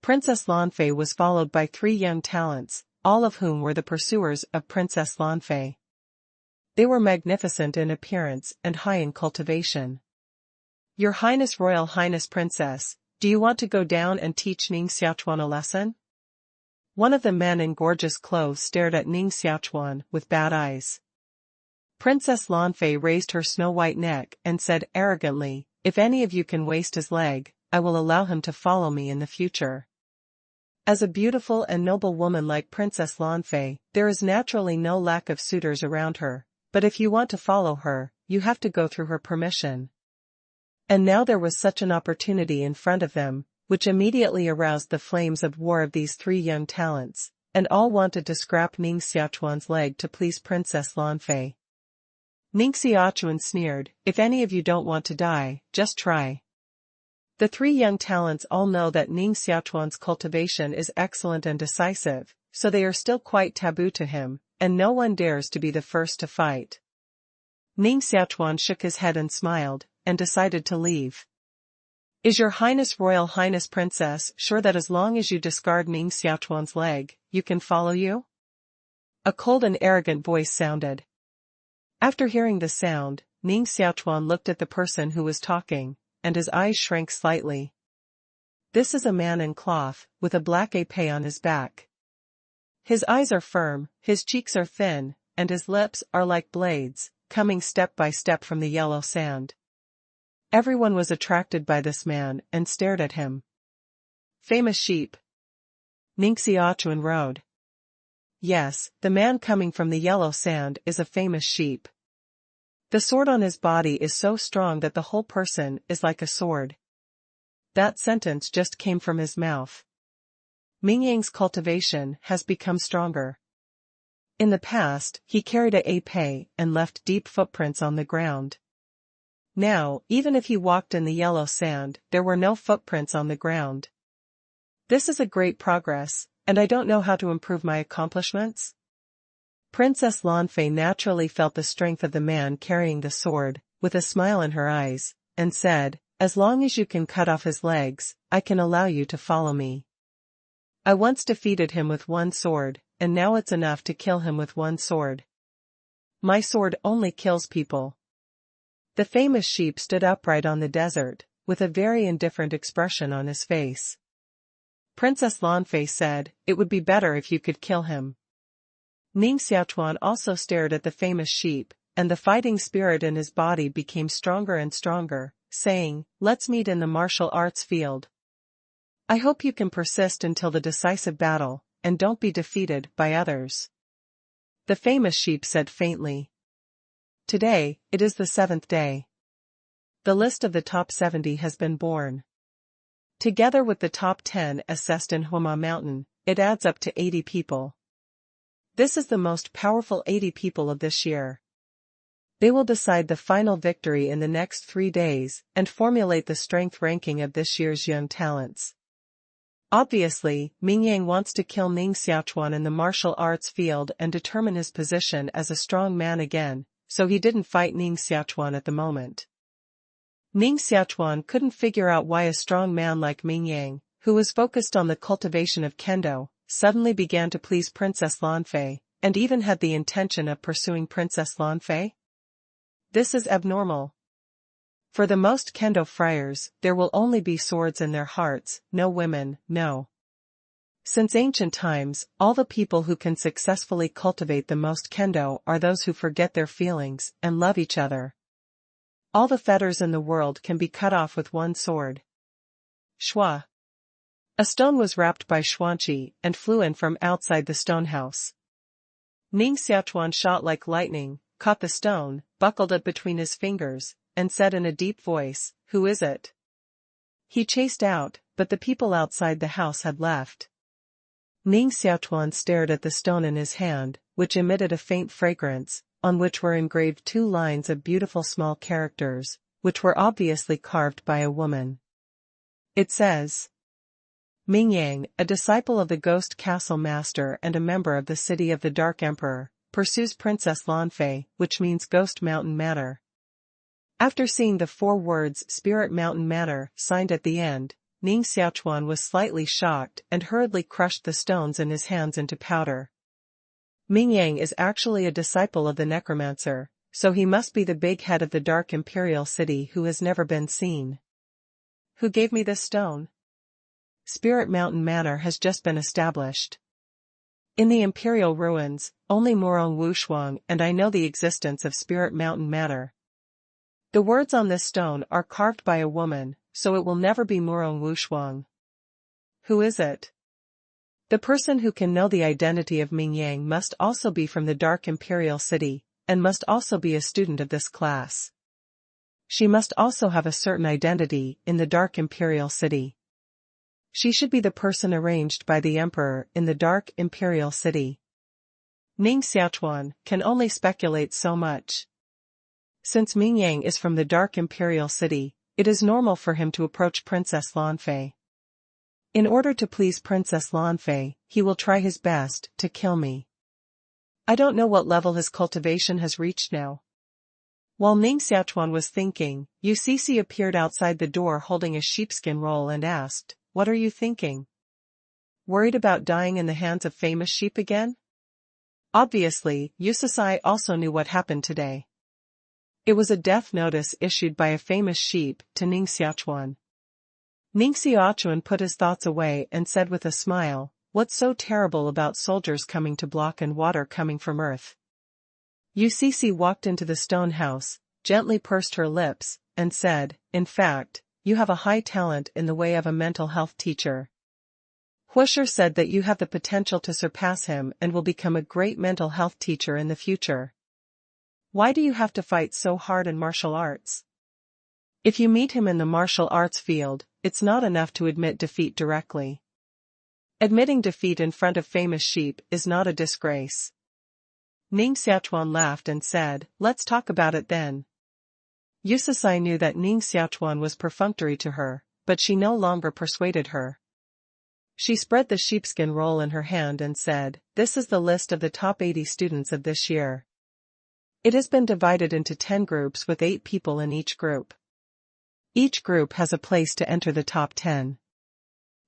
Princess Lanfei was followed by 3 young talents, all of whom were the pursuers of Princess Lanfei. They were magnificent in appearance and high in cultivation. Your Highness, Royal Highness Princess, do you want to go down and teach Ning Xiaochuan a lesson? One of the men in gorgeous clothes stared at Ning Xiaochuan with bad eyes. Princess Lanfei raised her snow-white neck and said arrogantly, if any of you can waste his leg, I will allow him to follow me in the future. As a beautiful and noble woman like Princess Lanfei, there is naturally no lack of suitors around her, but if you want to follow her, you have to go through her permission. And now there was such an opportunity in front of them, which immediately aroused the flames of war of these 3 young talents, and all wanted to scrap Ning Xiaochuan's leg to please Princess Lanfei. Ning Xiaochuan sneered, if any of you don't want to die, just try. The 3 young talents all know that Ning Xiaochuan's cultivation is excellent and decisive, so they are still quite taboo to him, and no one dares to be the first to fight. Ning Xiaochuan shook his head and smiled, and decided to leave. Is your Highness, Royal Highness Princess, sure that as long as you discard Ning Xiaochuan's leg, you can follow you? A cold and arrogant voice sounded. After hearing the sound, Ning Xiaochuan looked at the person who was talking, and his eyes shrank slightly. This is a man in cloth, with a black épée on his back. His eyes are firm, his cheeks are thin, and his lips are like blades, coming step by step from the yellow sand. Everyone was attracted by this man and stared at him. Famous sheep. Ning Xiaochuan rode. Yes, the man coming from the yellow sand is a famous sheep. The sword on his body is so strong that the whole person is like a sword. That sentence just came from his mouth. Ming Yang's cultivation has become stronger. In the past, he carried a épée and left deep footprints on the ground. Now, even if he walked in the yellow sand, there were no footprints on the ground. This is a great progress, and I don't know how to improve my accomplishments. Princess Lanfei naturally felt the strength of the man carrying the sword, with a smile in her eyes, and said, as long as you can cut off his legs, I can allow you to follow me. I once defeated him with 1 sword, and now it's enough to kill him with 1 sword. My sword only kills people. The famous sheep stood upright on the desert, with a very indifferent expression on his face. Princess Lanfei said, it would be better if you could kill him. Ning Xiaochuan also stared at the famous sheep, and the fighting spirit in his body became stronger and stronger, saying, let's meet in the martial arts field. I hope you can persist until the decisive battle, and don't be defeated by others. The famous sheep said faintly. Today, it is the 7th day. The list of the top 70 has been born. Together with the top 10 assessed in Huma Mountain, it adds up to 80 people. This is the most powerful 80 people of this year. They will decide the final victory in the next 3 days and formulate the strength ranking of this year's young talents. Obviously, Ming Yang wants to kill Ning Xiaochuan in the martial arts field and determine his position as a strong man again, so he didn't fight Ning Xiaochuan at the moment. Ning Xiaochuan couldn't figure out why a strong man like Ming Yang, who was focused on the cultivation of kendo, suddenly began to please Princess Lanfei, and even had the intention of pursuing Princess Lanfei. This is abnormal. For the most kendo friars, there will only be swords in their hearts, no women, no Since ancient times, all the people who can successfully cultivate the most kendo are those who forget their feelings and love each other. All the fetters in the world can be cut off with one sword. Shua. A stone was wrapped by Xuanqi and flew in from outside the stone house. Ning Xiaochuan shot like lightning, caught the stone, buckled it between his fingers, and said in a deep voice, "Who is it?" He chased out, but the people outside the house had left. Ning Xiaochuan stared at the stone in his hand, which emitted a faint fragrance, on which were engraved 2 lines of beautiful small characters, which were obviously carved by a woman. It says, Ming Yang, a disciple of the Ghost Castle Master and a member of the City of the Dark Emperor, pursues Princess Lanfei, which means Ghost Mountain Matter. After seeing the 4 words Spirit Mountain Matter signed at the end, Ning Xiaochuan was slightly shocked and hurriedly crushed the stones in his hands into powder. Ming Yang is actually a disciple of the necromancer, so he must be the big head of the Dark Imperial City who has never been seen. Who gave me this stone? Spirit Mountain Manor has just been established. In the Imperial Ruins, only Morong Wushuang and I know the existence of Spirit Mountain Manor. The words on this stone are carved by a woman, so it will never be Morong Wushuang. Who is it? The person who can know the identity of Ming Yang must also be from the Dark Imperial City, and must also be a student of this class. She must also have a certain identity in the Dark Imperial City. She should be the person arranged by the Emperor in the Dark Imperial City. Ning Xiaochuan can only speculate so much. Since Ming Yang is from the Dark Imperial City, it is normal for him to approach Princess Lanfei. In order to please Princess Lanfei, he will try his best to kill me. I don't know what level his cultivation has reached now. While Ning Xiaochuan was thinking, Ucc appeared outside the door holding a sheepskin roll and asked, "What are you thinking? Worried about dying in the hands of famous sheep again?" Obviously, Ucc also knew what happened today. It was a death notice issued by a famous sheep to Ning Xiaochuan. Ning Xiaochuan put his thoughts away and said with a smile, "What's so terrible about soldiers coming to block and water coming from earth?" Ucc walked into the stone house, gently pursed her lips, and said, "In fact, you have a high talent in the way of a mental health teacher. Huisher said that you have the potential to surpass him and will become a great mental health teacher in the future. Why do you have to fight so hard in martial arts? If you meet him in the martial arts field, it's not enough to admit defeat directly. Admitting defeat in front of famous sheep is not a disgrace." Ning Xiaochuan laughed and said, "Let's talk about it then." Ucc knew that Ning Xiaochuan was perfunctory to her, but she no longer persuaded her. She spread the sheepskin roll in her hand and said, "This is the list of the top 80 students of this year. It has been divided into 10 groups with 8 people in each group. Each group has a place to enter the top 10.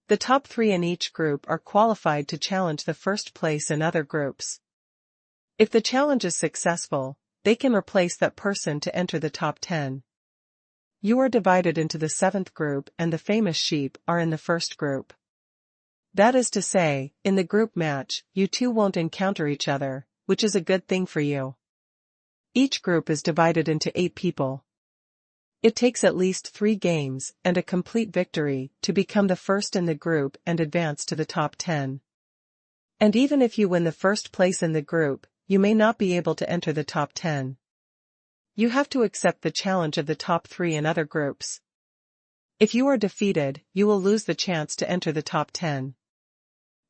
The top 3 in each group are qualified to challenge the first place in other groups. If the challenge is successful, they can replace that person to enter the top 10. You are divided into the 7th group and the famous sheep are in the first group. That is to say, in the group match, you two won't encounter each other, which is a good thing for you. Each group is divided into 8 people. It takes at least 3 games and a complete victory to become the first in the group and advance to the top 10. And even if you win the first place in the group, you may not be able to enter the top 10. You have to accept the challenge of the top 3 in other groups. If you are defeated, you will lose the chance to enter the top 10.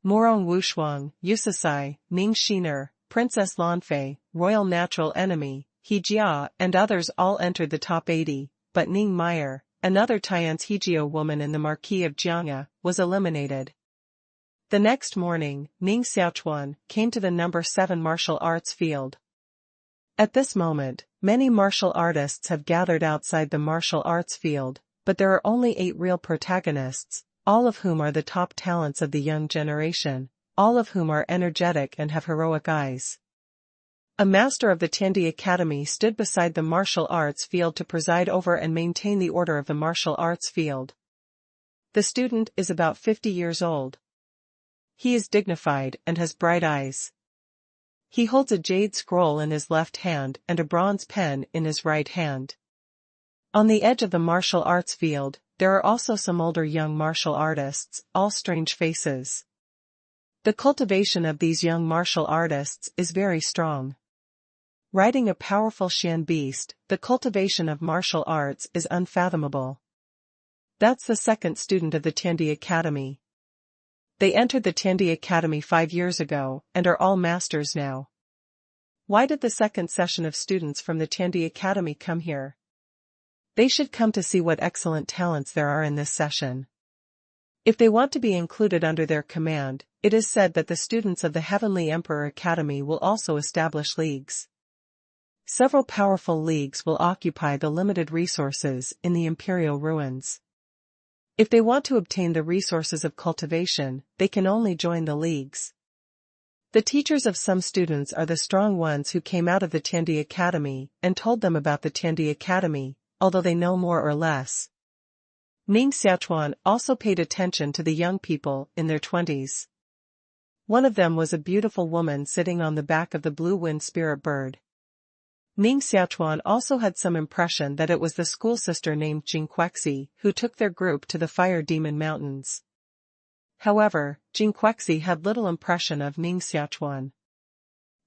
Morong Wushuang, Ucc, Ning Xiaochuan, Princess Lanfei, Royal Natural Enemy, He Jia, and others all entered the top 80, but Ning Meyer, another Tian's Hegio woman in the Marquis of Jiangya, was eliminated. The next morning, Ning Xiaochuan came to the number 7 martial arts field. At this moment, many martial artists have gathered outside the martial arts field, but there are only 8 real protagonists, all of whom are the top talents of the young generation, all of whom are energetic and have heroic eyes. A master of the Tiandi Academy stood beside the martial arts field to preside over and maintain the order of the martial arts field. The student is about 50 years old. He is dignified and has bright eyes. He holds a jade scroll in his left hand and a bronze pen in his right hand. On the edge of the martial arts field, there are also some older young martial artists, all strange faces. The cultivation of these young martial artists is very strong. Riding a powerful Shan beast, the cultivation of martial arts is unfathomable. That's the second student of the Tiandi Academy. They entered the Tiandi Academy 5 years ago, and are all masters now. Why did the second session of students from the Tiandi Academy come here? They should come to see what excellent talents there are in this session. If they want to be included under their command, it is said that the students of the Heavenly Emperor Academy will also establish leagues. Several powerful leagues will occupy the limited resources in the Imperial ruins. If they want to obtain the resources of cultivation, they can only join the leagues. The teachers of some students are the strong ones who came out of the Tiandi Academy and told them about the Tiandi Academy, although they know more or less. Ning Xiaochuan also paid attention to the young people in their 20s. One of them was a beautiful woman sitting on the back of the blue wind spirit bird. Ning Xiaochuan also had some impression that it was the school sister named Jinquexi who took their group to the Fire Demon Mountains. However, Jinquexi had little impression of Ning Xiaochuan.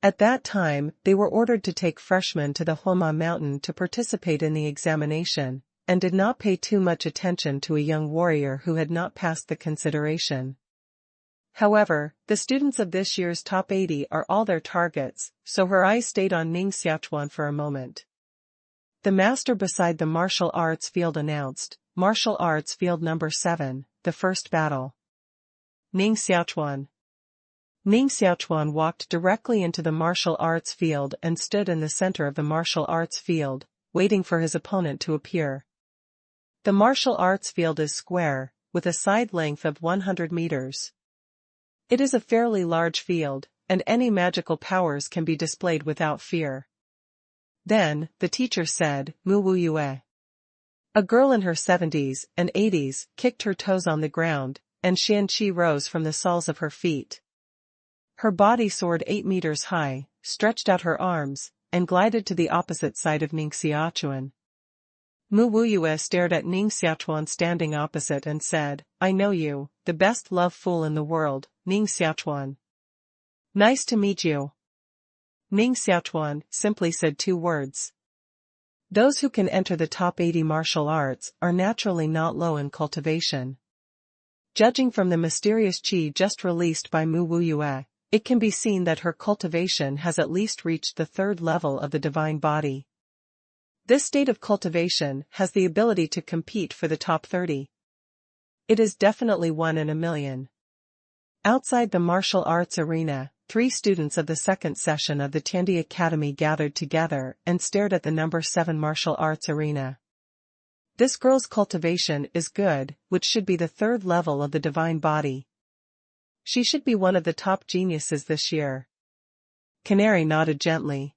At that time, they were ordered to take freshmen to the Homa mountain to participate in the examination, and did not pay too much attention to a young warrior who had not passed the consideration. However, the students of this year's top 80 are all their targets, so her eyes stayed on Ning Xiaochuan for a moment. The master beside the martial arts field announced, Martial Arts Field Number 7, the first battle. Ning Xiaochuan. Ning Xiaochuan walked directly into the martial arts field and stood in the center of the martial arts field, waiting for his opponent to appear. The martial arts field is square, with a side length of 100 meters. It is a fairly large field, and any magical powers can be displayed without fear. Then, the teacher said, Mu Wu Yue. A girl in her 70s and 80s kicked her toes on the ground, and Xian Qi rose from the soles of her feet. Her body soared 8 meters high, stretched out her arms, and glided to the opposite side of Ning Xiaochuan. Mu Wuyue stared at Ning Xiaochuan standing opposite and said, I know you, the best love fool in the world, Ning Xiaochuan. Nice to meet you. Ning Xiaochuan simply said 2 words. Those who can enter the top 80 martial arts are naturally not low in cultivation. Judging from the mysterious qi just released by Mu Wuyue, it can be seen that her cultivation has at least reached the 3rd level of the divine body. This state of cultivation has the ability to compete for the top 30. It is definitely 1 in a million. Outside the martial arts arena, 3 students of the second session of the Tiandi Academy gathered together and stared at the number 7 martial arts arena. This girl's cultivation is good, which should be the 3rd level of the divine body. She should be one of the top geniuses this year. Canary nodded gently.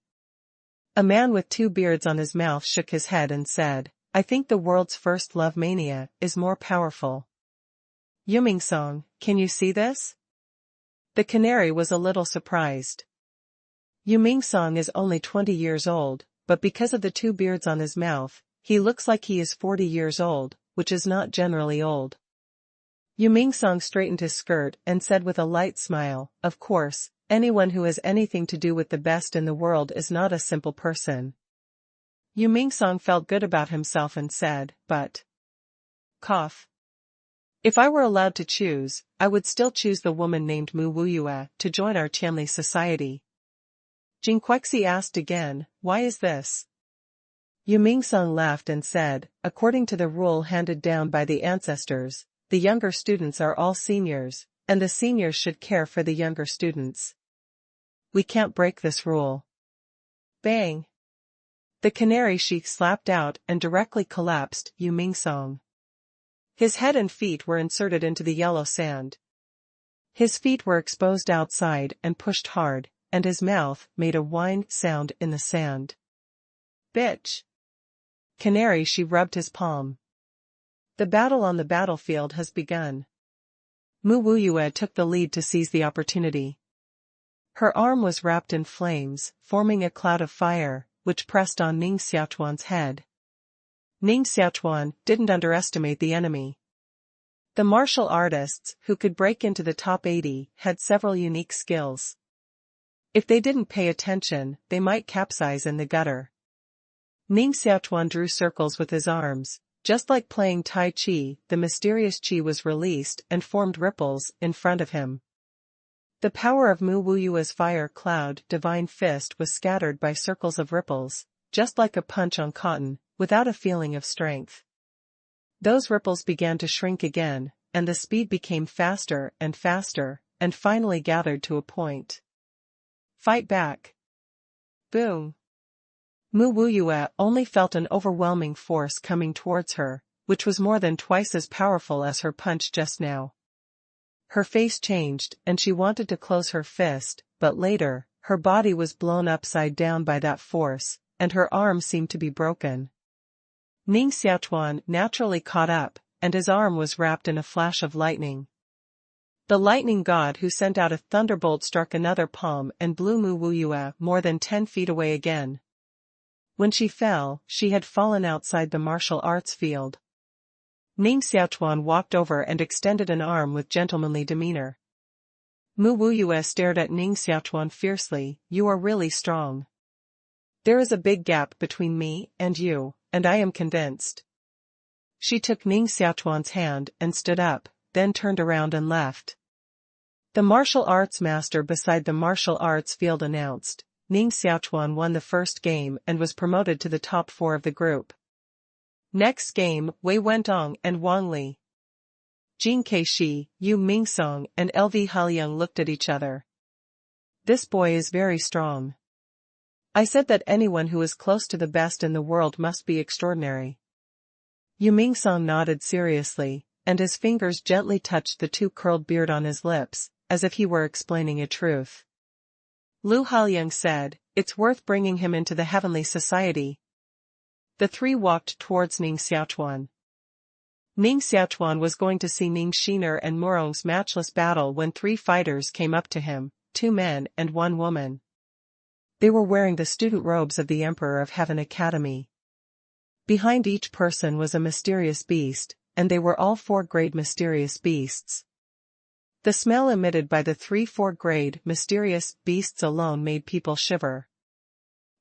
A man with 2 beards on his mouth shook his head and said, I think the world's first love mania is more powerful. Yumingsong, can you see this? The canary was a little surprised. Yumingsong is only 20 years old, but because of the 2 beards on his mouth, he looks like he is 40 years old, which is not generally old. Yumingsong straightened his skirt and said with a light smile, of course, anyone who has anything to do with the best in the world is not a simple person. Yumingsong felt good about himself and said, but... Cough. If I were allowed to choose, I would still choose the woman named Mu Wuyue to join our Tianli society. Jinquexi asked again, why is this? Yumingsong laughed and said, according to the rule handed down by the ancestors, the younger students are all seniors, and the seniors should care for the younger students. We can't break this rule. Bang! The canary sheik slapped out and directly collapsed Yumingsong. His head and feet were inserted into the yellow sand. His feet were exposed outside and pushed hard, and his mouth made a whine sound in the sand. Bitch! Canary she rubbed his palm. The battle on the battlefield has begun. Mu Wuyue took the lead to seize the opportunity. Her arm was wrapped in flames, forming a cloud of fire, which pressed on Ning Xiaochuan's head. Ning Xiaochuan didn't underestimate the enemy. The martial artists, who could break into the top 80, had several unique skills. If they didn't pay attention, they might capsize in the gutter. Ning Xiaochuan drew circles with his arms. Just like playing Tai Chi, the mysterious Qi was released and formed ripples in front of him. The power of Mu Wuyue's fire cloud divine fist was scattered by circles of ripples, just like a punch on cotton, without a feeling of strength. Those ripples began to shrink again, and the speed became faster, and finally gathered to a point. Fight back. Boom. Mu Wuyue only felt an overwhelming force coming towards her, which was more than twice as powerful as her punch just now. Her face changed and she wanted to close her fist, but later, her body was blown upside down by that force, and her arm seemed to be broken. Ning Xiaochuan naturally caught up, and his arm was wrapped in a flash of lightning. The lightning god who sent out a thunderbolt struck another palm and blew Mu Wuyue more than 10 feet away again. When she fell, she had fallen outside the martial arts field. Ning Xiaochuan walked over and extended an arm with gentlemanly demeanor. Mu Wuyue stared at Ning Xiaochuan fiercely. You are really strong. There is a big gap between me and you, and I am convinced. She took Ning Xiaochuan's hand and stood up, then turned around and left. The martial arts master beside the martial arts field announced, Ning Xiaochuan won the first game and was promoted to the top 4 of the group. Next game, Wei Wentong and Wang Li. Jing Keishi, Yu Mingsong and LV Haliang looked at each other. This boy is very strong. I said that anyone who is close to the best in the world must be extraordinary. Yu Mingsong nodded seriously, and his fingers gently touched the 2 curled beard on his lips, as if he were explaining a truth. Lu Haliang said, it's worth bringing him into the heavenly society. The 3 walked towards Ning Xiaochuan. Ning Xiaochuan was going to see Ning Shiner and Murong's matchless battle when 3 fighters came up to him, 2 men and 1 woman. They were wearing the student robes of the Emperor of Heaven Academy. Behind each person was a mysterious beast, and they were all 4th-grade mysterious beasts. The smell emitted by the 3 4th-grade mysterious beasts alone made people shiver.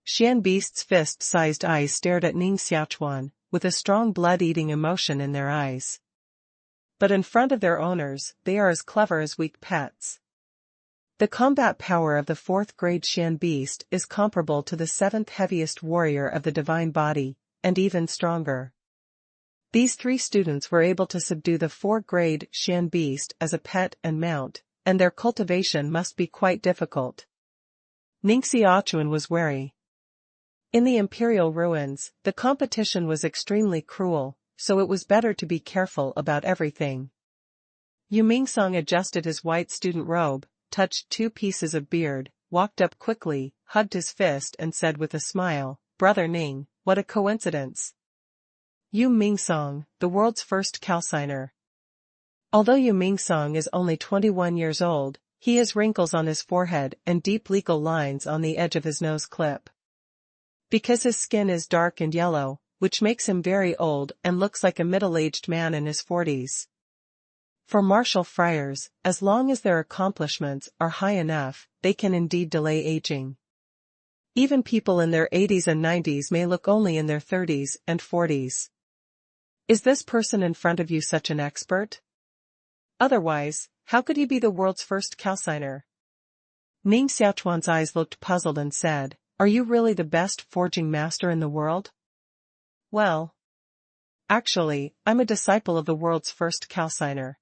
Xian beasts' fist-sized eyes stared at Ning Xiaochuan, with a strong blood-eating emotion in their eyes. But in front of their owners, they are as clever as weak pets. The combat power of the 4th-grade Xian beast is comparable to the 7th heaviest warrior of the divine body, and even stronger. These 3 students were able to subdue the 4th-grade Xian beast as a pet and mount, and their cultivation must be quite difficult. Ning Xiaochuan was wary. In the imperial ruins, the competition was extremely cruel, so it was better to be careful about everything. Yu Mingsong adjusted his white student robe, touched 2 pieces of beard, walked up quickly, hugged his fist and said with a smile, Brother Ning, what a coincidence. Yu Mingsong, the world's first calciner. Although Yu Mingsong is only 21 years old, he has wrinkles on his forehead and deep legal lines on the edge of his nose clip. Because his skin is dark and yellow, which makes him very old and looks like a middle-aged man in his 40s. For martial friars, as long as their accomplishments are high enough, they can indeed delay aging. Even people in their 80s and 90s may look only in their 30s and 40s. Is this person in front of you such an expert? Otherwise, how could he be the world's first calciner? Ning Xiaochuan's eyes looked puzzled and said, Are you really the best forging master in the world? Well, actually, I'm a disciple of the world's first calciner.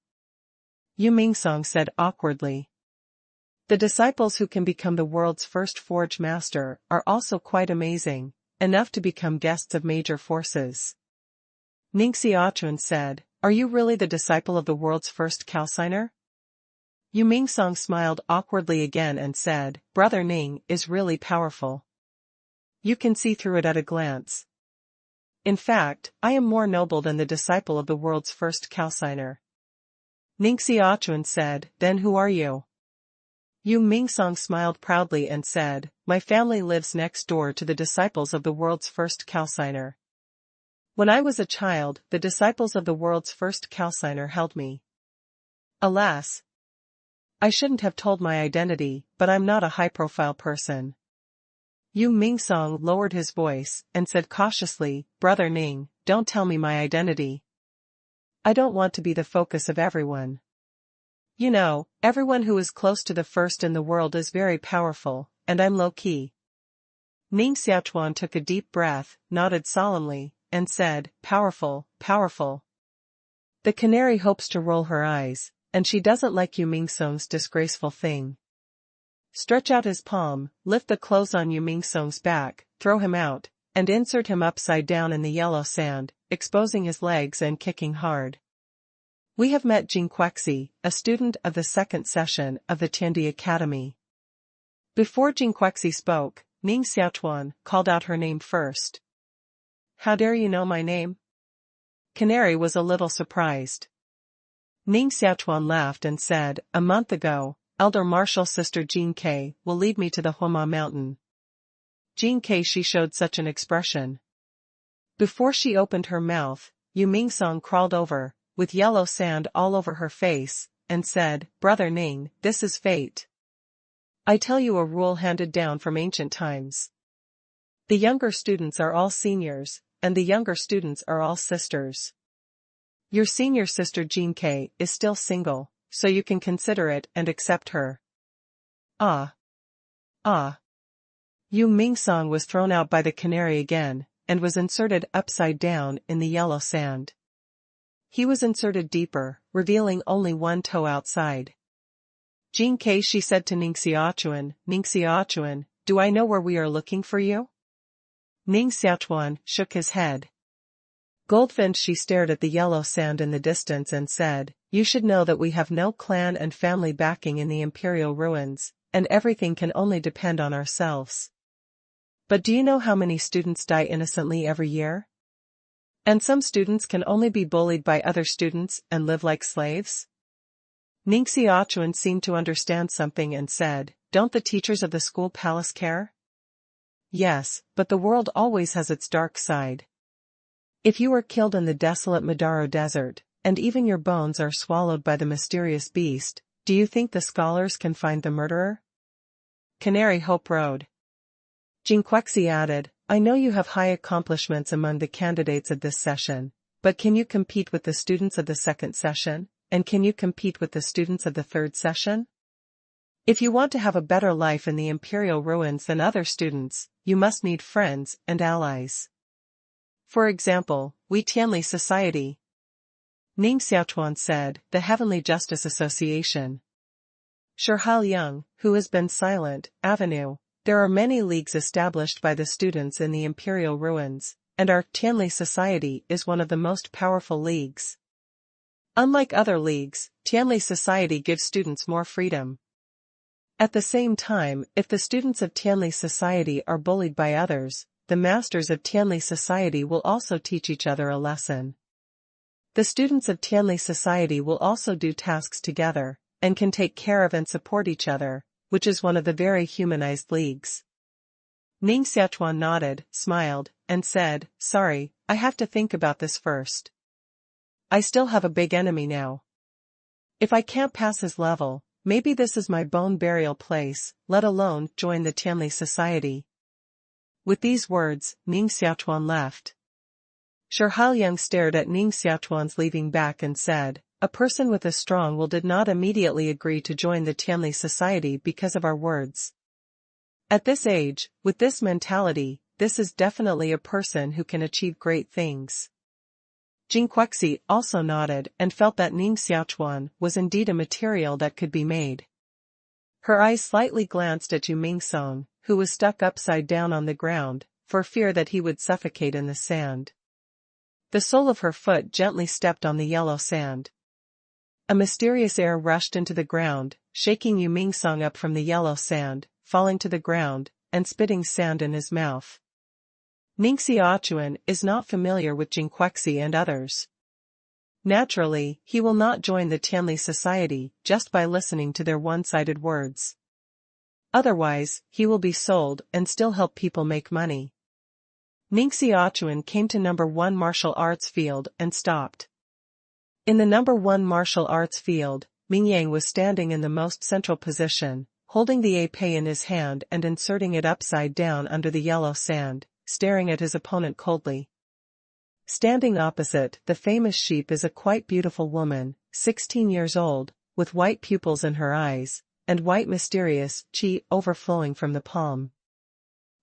Yu Mingsong said awkwardly. The disciples who can become the world's first forge master are also quite amazing, enough to become guests of major forces. Ning Xiaochuan said, Are you really the disciple of the world's first calciner? Yu Mingsong smiled awkwardly again and said, Brother Ning is really powerful. You can see through it at a glance. In fact, I am more noble than the disciple of the world's first calciner. Ning Xiaochuan said, then who are you? Yu Mingsong smiled proudly and said, my family lives next door to the disciples of the world's first calciner. When I was a child, the disciples of the world's first calciner held me. Alas! I shouldn't have told my identity, but I'm not a high-profile person. Yu Mingsong lowered his voice and said cautiously, Brother Ning, don't tell me my identity. I don't want to be the focus of everyone. You know, everyone who is close to the first in the world is very powerful, and I'm low-key. Ning Xiaochuan took a deep breath, nodded solemnly, and said, powerful, powerful. The canary hopes to roll her eyes, and she doesn't like Yu Mingsong's disgraceful thing. Stretch out his palm, lift the clothes on Yu Mingsong's back, throw him out, and insert him upside down in the yellow sand, exposing his legs and kicking hard. We have met Jing Quexi, a student of the second session of the Tiandi Academy. Before Jing Quexi spoke, Ning Xiaochuan called out her name first. How dare you know my name? Canary was a little surprised. Ning Xiaochuan laughed and said, a month ago, Elder Martial Sister Jing Ke will lead me to the Homa mountain. Jing Ke she showed such an expression. Before she opened her mouth, Yu Mingsong crawled over, with yellow sand all over her face, and said, Brother Ning, this is fate. I tell you a rule handed down from ancient times. The younger students are all seniors, and the younger students are all sisters. Your senior sister Jing Ke is still single, so you can consider it and accept her. Ah. Ah. Yu Mingsong was thrown out by the canary again, and was inserted upside down in the yellow sand. He was inserted deeper, revealing only one toe outside. Jing Ke she said to Ning Xiaochuan, do I know where we are looking for you? Ning Xiaochuan shook his head. Goldfinch she stared at the yellow sand in the distance and said, you should know that we have no clan and family backing in the imperial ruins, and everything can only depend on ourselves. But do you know how many students die innocently every year? And some students can only be bullied by other students and live like slaves? Ning Xiaochuan seemed to understand something and said, don't the teachers of the school palace care? Yes, but the world always has its dark side. If you are killed in the desolate Madaro desert, and even your bones are swallowed by the mysterious beast, do you think the scholars can find the murderer? Canary Hope Road. Jing Quexi added, I know you have high accomplishments among the candidates of this session, but can you compete with the students of the second session, and can you compete with the students of the third session? If you want to have a better life in the imperial ruins than other students, you must need friends and allies. For example, we Tianli Society. Ning Xiaochuan said, the Heavenly Justice Association. Shirhal Young, who has been silent, Avenue. There are many leagues established by the students in the imperial ruins, and our Tianli Society is one of the most powerful leagues. Unlike other leagues, Tianli Society gives students more freedom. At the same time, if the students of Tianli Society are bullied by others, the masters of Tianli Society will also teach each other a lesson. The students of Tianli Society will also do tasks together, and can take care of and support each other, which is one of the very humanized leagues. Ning Xiaochuan nodded, smiled, and said, sorry, I have to think about this first. I still have a big enemy now. If I can't pass his level, maybe this is my bone burial place, let alone join the Tianli Society. With these words, Ning Xiaochuan left. Shirhal Young stared at Ning Xiaochuan's leaving back and said, a person with a strong will did not immediately agree to join the Tianli Society because of our words. At this age, with this mentality, this is definitely a person who can achieve great things. Jing Quexi also nodded and felt that Ning Xiaochuan was indeed a material that could be made. Her eyes slightly glanced at Yu Mingsong, who was stuck upside down on the ground, for fear that he would suffocate in the sand. The sole of her foot gently stepped on the yellow sand. A mysterious air rushed into the ground, shaking Yu Mingsong up from the yellow sand, falling to the ground, and spitting sand in his mouth. Ning Xiaochuan is not familiar with Jing Quexi and others. Naturally, he will not join the Tianli society just by listening to their one-sided words. Otherwise, he will be sold and still help people make money. Ning Xiaochuan came to number 1 martial arts field and stopped. In the number 1 martial arts field, Ming Yang was standing in the most central position, holding the épée in his hand and inserting it upside down under the yellow sand, staring at his opponent coldly. Standing opposite, the famous sheep is a quite beautiful woman, 16 years old, with white pupils in her eyes, and white mysterious qi overflowing from the palm.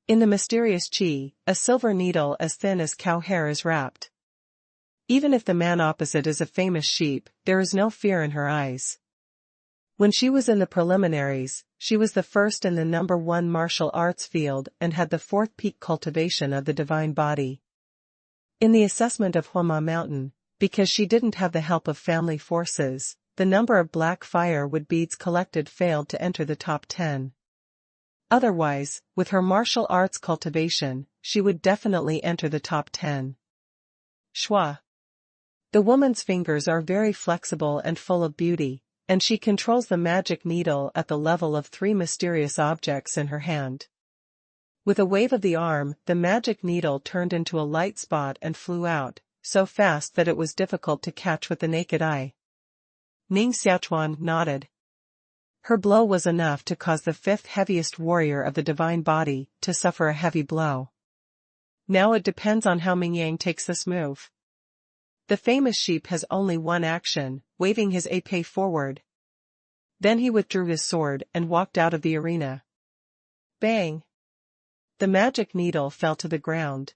In the mysterious qi, a silver needle as thin as cow hair is wrapped. Even if the man opposite is a famous sheep, there is no fear in her eyes. When she was in the preliminaries, she was the first in the number 1 martial arts field and had the 4th peak cultivation of the divine body. In the assessment of Huama Mountain, because she didn't have the help of family forces, the number of black firewood beads collected failed to enter the top 10. Otherwise, with her martial arts cultivation, she would definitely enter the top 10. Shua. The woman's fingers are very flexible and full of beauty, and she controls the magic needle at the level of 3 mysterious objects in her hand. With a wave of the arm, the magic needle turned into a light spot and flew out, so fast that it was difficult to catch with the naked eye. Ning Xiaochuan nodded. Her blow was enough to cause the 5th heaviest warrior of the divine body to suffer a heavy blow. Now it depends on how Ming Yang takes this move. The famous sheep has only one action, waving his épée forward. Then he withdrew his sword and walked out of the arena. Bang! The magic needle fell to the ground.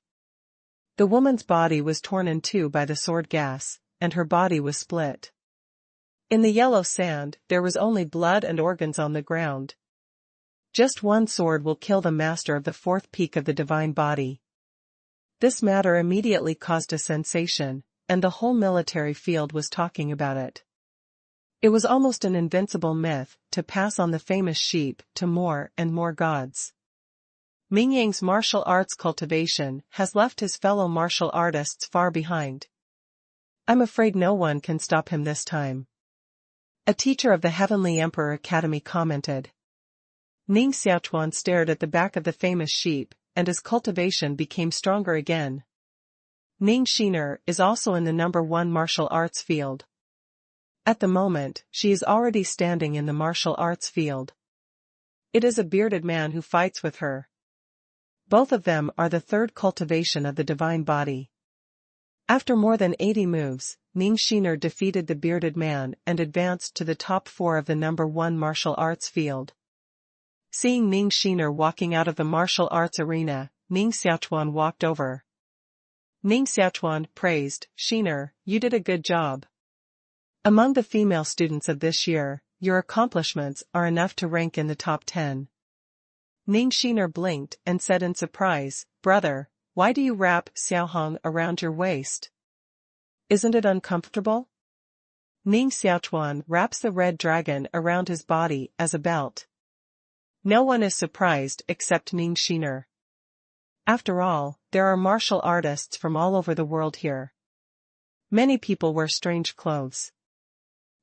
The woman's body was torn in 2 by the sword gas, and her body was split. In the yellow sand, there was only blood and organs on the ground. Just one sword will kill the master of the 4th peak of the divine body. This matter immediately caused a sensation, and the whole military field was talking about it. It was almost an invincible myth to pass on the famous sheep to more and more gods. Ming Yang's martial arts cultivation has left his fellow martial artists far behind. I'm afraid no one can stop him this time. A teacher of the Heavenly Emperor Academy commented. Ning Xiaochuan stared at the back of the famous sheep, and his cultivation became stronger again. Ning Xiaochuan is also in the number 1 martial arts field. At the moment, she is already standing in the martial arts field. It is a bearded man who fights with her. Both of them are the 3rd cultivation of the divine body. After more than 80 moves, Ning Xiaochuan defeated the bearded man and advanced to the top 4 of the number 1 martial arts field. Seeing Ning Xiaochuan walking out of the martial arts arena, Ning Xiaochuan walked over. Ning Xiaochuan praised, "Xiaochuan, you did a good job. Among the female students of this year, your accomplishments are enough to rank in the top 10. Ning Xiaochuan blinked and said in surprise, "Brother, why do you wrap xiaohong around your waist? Isn't it uncomfortable?" Ning Xiaochuan wraps the red dragon around his body as a belt. No one is surprised except Ning Xiaochuan. After all, there are martial artists from all over the world here. Many people wear strange clothes.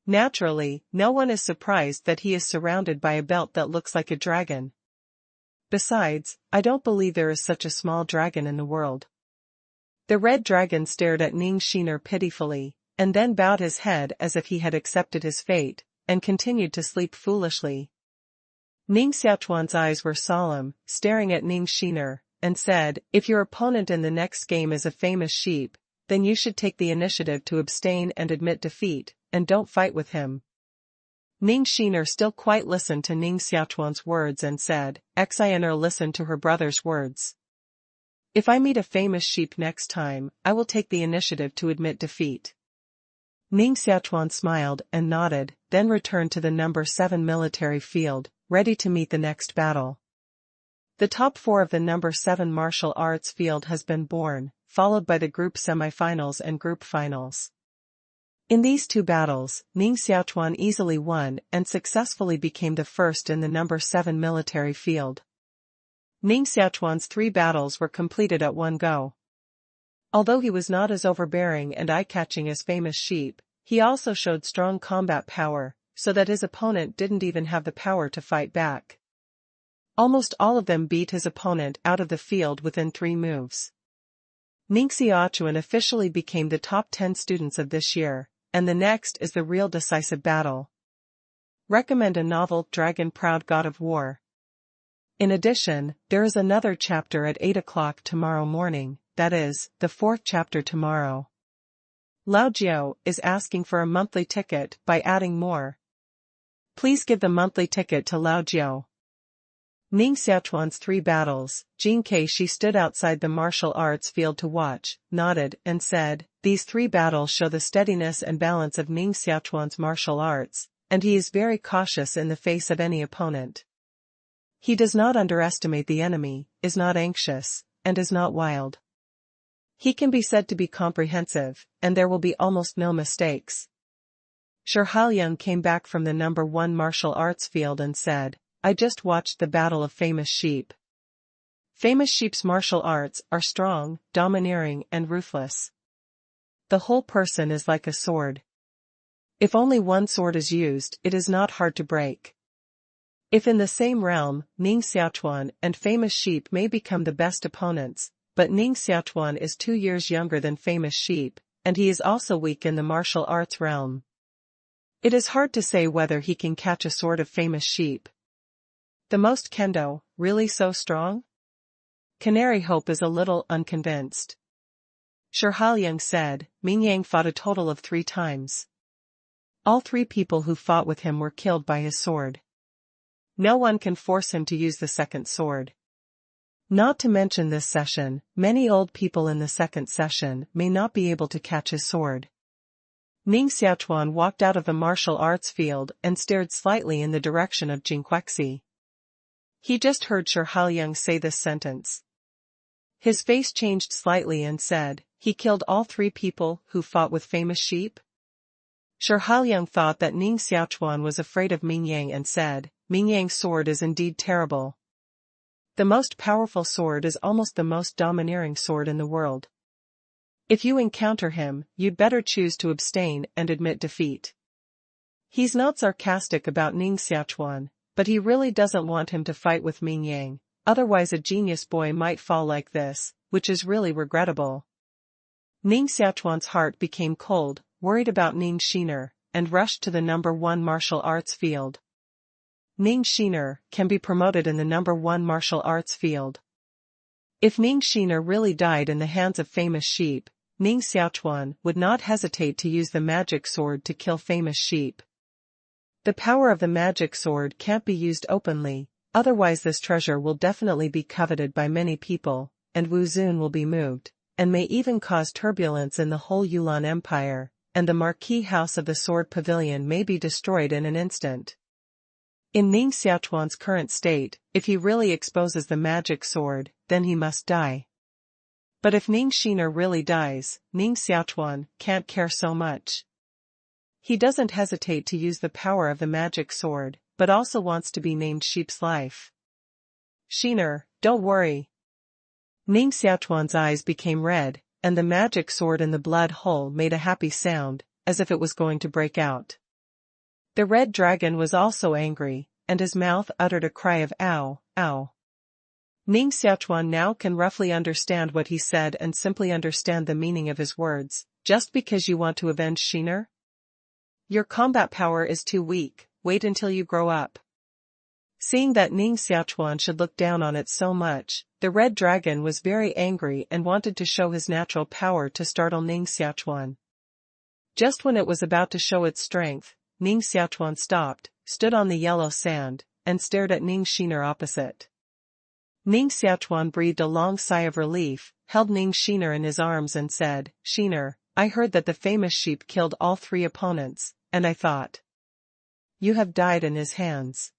Naturally, no one is surprised that he is surrounded by a belt that looks like a dragon. Besides, I don't believe there is such a small dragon in the world. The red dragon stared at Ning Xiaochuan pitifully, and then bowed his head as if he had accepted his fate, and continued to sleep foolishly. Ning Xiaochuan's eyes were solemn, staring at Ning Xiaochuan, and said, "If your opponent in the next game is a famous sheep, then you should take the initiative to abstain and admit defeat, and don't fight with him." Ning Xiaochuan still quite listened to Ning Xiaochuan's words and said, "Xiaochuan listened to her brother's words. If I meet a famous sheep next time, I will take the initiative to admit defeat." Ning Xiaochuan smiled and nodded, then returned to the number 7 military field, ready to meet the next battle. The top 4 of the number 7 martial arts field has been born, followed by the group semifinals and group finals. In these 2 battles, Ning Xiaochuan easily won and successfully became the first in the number 7 military field. Ning Xiaochuan's 3 battles were completed at one go. Although he was not as overbearing and eye-catching as famous sheep, he also showed strong combat power, so that his opponent didn't even have the power to fight back. Almost all of them beat his opponent out of the field within 3 moves. Ning Xiaochuan officially became the top 10 students of this year, and the next is the real decisive battle. Recommend a novel, Dragon Proud God of War. In addition, there is another chapter at 8 o'clock tomorrow morning, that is, the 4th chapter tomorrow. Lao Jiao is asking for a monthly ticket by adding more. Please give the monthly ticket to Lao Jiao. Ning Xiaochuan's 3 battles. Jin Keishi stood outside the martial arts field to watch, nodded, and said, "These 3 battles show the steadiness and balance of Ning Xiaochuan's martial arts, and he is very cautious in the face of any opponent. He does not underestimate the enemy, is not anxious, and is not wild. He can be said to be comprehensive, and there will be almost no mistakes." Shi Haoyang came back from the number 1 martial arts field and said, "I just watched the battle of famous sheep. Famous sheep's martial arts are strong, domineering, and ruthless. The whole person is like a sword. If only one sword is used, it is not hard to break. If in the same realm, Ning Xiaochuan and famous sheep may become the best opponents, but Ning Xiaochuan is 2 years younger than famous sheep, and he is also weak in the martial arts realm. It is hard to say whether he can catch a sword of famous sheep. The most kendo, really so strong?" Canary Hope is a little unconvinced. Shi Haoyang said, "Ming Yang fought a total of 3 times. All 3 people who fought with him were killed by his sword. No one can force him to use the second sword. Not to mention this session, many old people in the second session may not be able to catch his sword." Ning Xiaochuan walked out of the martial arts field and stared slightly in the direction of Jinquexi. He just heard Shi Haoyang say this sentence. His face changed slightly and said, "He killed all 3 people who fought with famous sheep?" Shi Haoyang thought that Ning Xiaochuan was afraid of Ming Yang and said, "Ming Yang's sword is indeed terrible. The most powerful sword is almost the most domineering sword in the world. If you encounter him, you'd better choose to abstain and admit defeat." He's not sarcastic about Ning Xiaochuan, but he really doesn't want him to fight with Ming Yang, otherwise a genius boy might fall like this, which is really regrettable. Ning Xiaochuan's heart became cold, worried about Ning Shiner, and rushed to the number 1 martial arts field. Ning Shiner can be promoted in the number 1 martial arts field. If Ning Shiner really died in the hands of famous sheep, Ning Xiaochuan would not hesitate to use the magic sword to kill famous sheep. The power of the magic sword can't be used openly, otherwise this treasure will definitely be coveted by many people, and Wuzun will be moved, and may even cause turbulence in the whole Yulan Empire, and the Marquis House of the Sword Pavilion may be destroyed in an instant. In Ning Xiaochuan's current state, if he really exposes the magic sword, then he must die. But if Ning Shiner really dies, Ning Xiaochuan can't care so much. He doesn't hesitate to use the power of the magic sword, but also wants to be named Sheep's Life. "Shiner, don't worry." Ning Xiaochuan's eyes became red, and the magic sword in the blood hole made a happy sound, as if it was going to break out. The red dragon was also angry, and his mouth uttered a cry of "ow, ow." Ning Xiaochuan now can roughly understand what he said and simply understand the meaning of his words. "Just because you want to avenge Shiner? Your combat power is too weak, wait until you grow up." Seeing that Ning Xiaochuan should look down on it so much, the red dragon was very angry and wanted to show his natural power to startle Ning Xiaochuan. Just when it was about to show its strength, Ning Xiaochuan stopped, stood on the yellow sand, and stared at Ning Shiner opposite. Ning Xiaochuan breathed a long sigh of relief, held Ning Shiner in his arms and said, "Shiner, I heard that the famous sheep killed all 3 opponents, and I thought you have died in his hands."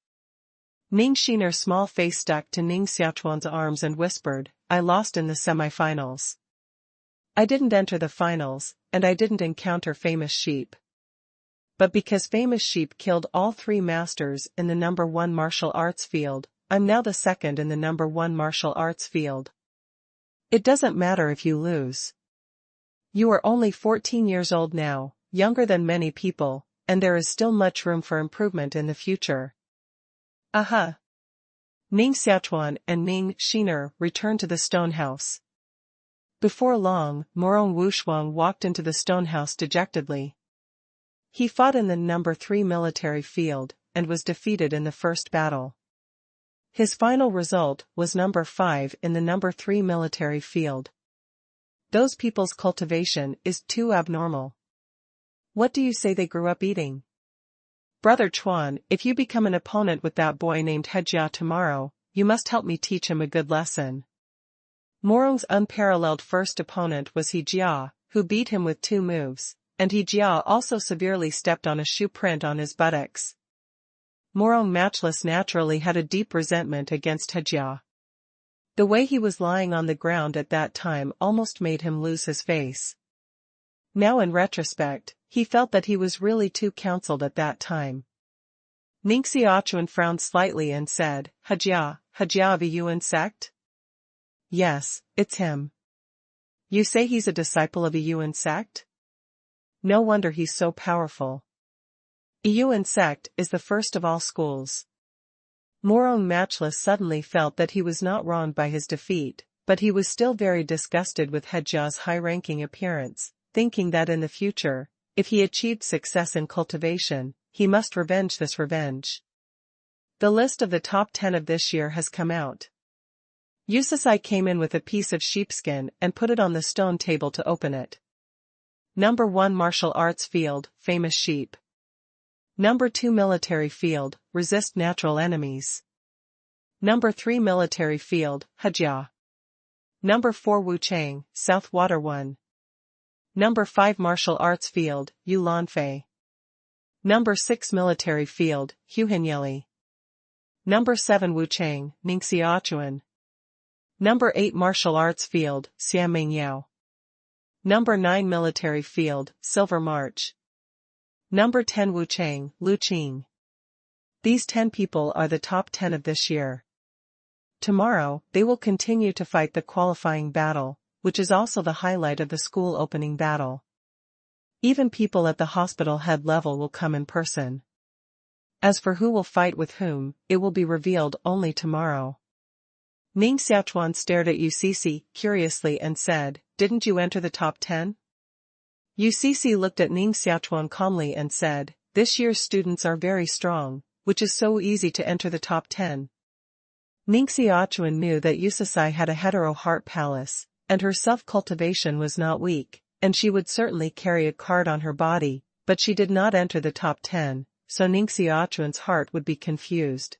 Ning Shiner's small face stuck to Ning Xiaochuan's arms and whispered, "I lost in the semi-finals. I didn't enter the finals, and I didn't encounter famous sheep. But because famous sheep killed all 3 masters in the number 1 martial arts field, I'm now the second in the number 1 martial arts field. It doesn't matter if you lose. You are only 14 years old now, younger than many people, and there is still much room for improvement in the future. Aha! Ning Xiaochuan and Ning Xiaochuan returned to the stone house. Before long, Morong Wushuang walked into the stone house dejectedly. He fought in the No. 3 military field, and was defeated in the first battle. His final result was No. 5 in the No. 3 military field. Those people's cultivation is too abnormal. What do you say they grew up eating? Brother Chuan, if you become an opponent with that boy named He Jia tomorrow, you must help me teach him a good lesson. Morong's unparalleled first opponent was He Jia, who beat him with 2 moves, and He Jia also severely stepped on a shoe print on his buttocks. Morong Matchless naturally had a deep resentment against He Jia. The way he was lying on the ground at that time almost made him lose his face. Now in retrospect, he felt that he was really too counseled at that time. Ning Xiaochuan frowned slightly and said, He Jia of a Yuan sect? Yes, it's him. You say he's a disciple of a Yuan sect? No wonder he's so powerful. A Yuan sect is the first of all schools. Morong Matchless suddenly felt that he was not wronged by his defeat, but he was still very disgusted with He Jia's high-ranking appearance, thinking that in the future, if he achieved success in cultivation, he must revenge this revenge. The list of the top 10 of this year has come out. Yusasai came in with a piece of sheepskin and put it on the stone table to open it. No. 1 Martial Arts Field, Famous Sheep. No. 2 Military Field, Resist Natural Enemies. No. 3 Military Field, He Jia. No. 4 Wu Chang, South Water 1. No. 5 Martial Arts Field, Yu Lanfei. No. 6 Military Field, Hu Hinyeli. No. 7 Wu Chang, Ning Xiaochuan. No. 8 Martial Arts Field, Xia Mingyao. No. 9 Military Field, Silver March. No. 10 Wu Chang, Lu Qing. These 10 people are the top 10 of this year. Tomorrow, they will continue to fight the qualifying battle, which is also the highlight of the school opening battle. Even people at the hospital head level will come in person. As for who will fight with whom, it will be revealed only tomorrow. Ning Xiaochuan stared at UCC curiously and said, Didn't you enter the top 10? UCC looked at Ning Xiaochuan calmly and said, This year's students are very strong, which is so easy to enter the top 10. Ning Xiaochuan knew that Yusasai had a hetero heart palace, and her self-cultivation was not weak, and she would certainly carry a card on her body, but she did not enter the top 10, so Ning Xiaochuan's heart would be confused.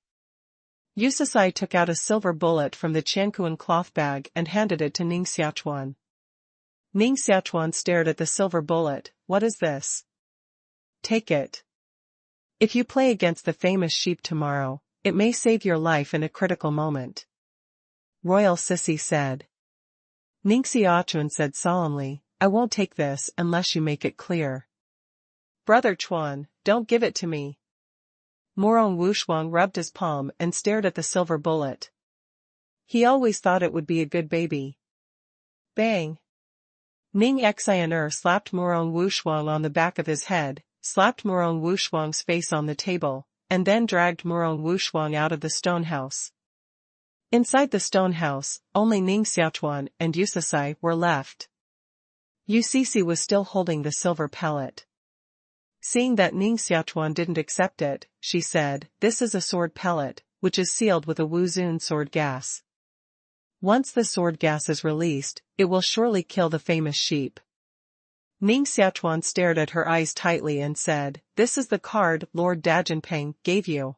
Yusasai took out a silver bullet from the Qianquan cloth bag and handed it to Ning Xiaochuan. Ning Xiaochuan stared at the silver bullet. What is this? Take it. If you play against the famous sheep tomorrow, it may save your life in a critical moment. Royal Sissy said. Ning Xiaochuan said solemnly, I won't take this unless you make it clear. Brother Chuan, don't give it to me. Morong Wushuang rubbed his palm and stared at the silver bullet. He always thought it would be a good baby. Bang! Ning Xiaochuan slapped Morong Wushuang on the back of his head, slapped Morong Wushuang's face on the table, and then dragged Morong Wushuang out of the stone house. Inside the stone house, only Ning Xiaochuan and Yusasai were left. UCC was still holding the silver pellet. Seeing that Ning Xiaochuan didn't accept it, she said, This is a sword pellet, which is sealed with a Wuzun sword gas. Once the sword gas is released, it will surely kill the famous sheep. Ning Xiaochuan stared at her eyes tightly and said, This is the card Lord Dajianpeng gave you.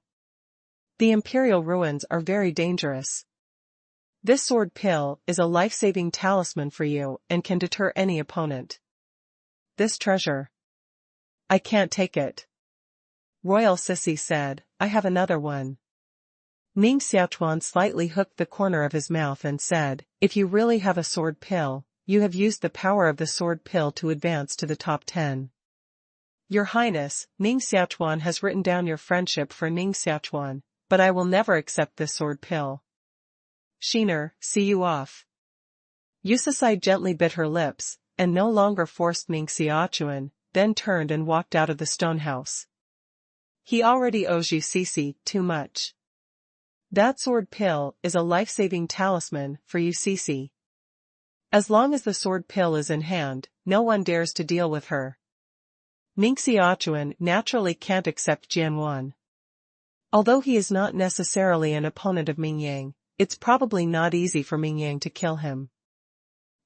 The imperial ruins are very dangerous. This sword pill is a life-saving talisman for you and can deter any opponent. This treasure. I can't take it. Royal Sissy said, I have another one. Ning Xiaochuan slightly hooked the corner of his mouth and said, If you really have a sword pill, you have used the power of the sword pill to advance to the top 10. Your Highness, Ning Xiaochuan has written down your friendship for Ning Xiaochuan, but I will never accept this sword pill. Shiner, see you off. Yusasai gently bit her lips, and no longer forced Ning Xiaochuan, then turned and walked out of the stone house. He already owes you Cece too much. That sword pill is a life-saving talisman for you Cece. As long as the sword pill is in hand, no one dares to deal with her. Ning Xiaochuan naturally can't accept Jianwan. Although he is not necessarily an opponent of Ming Yang, it's probably not easy for Ming Yang to kill him.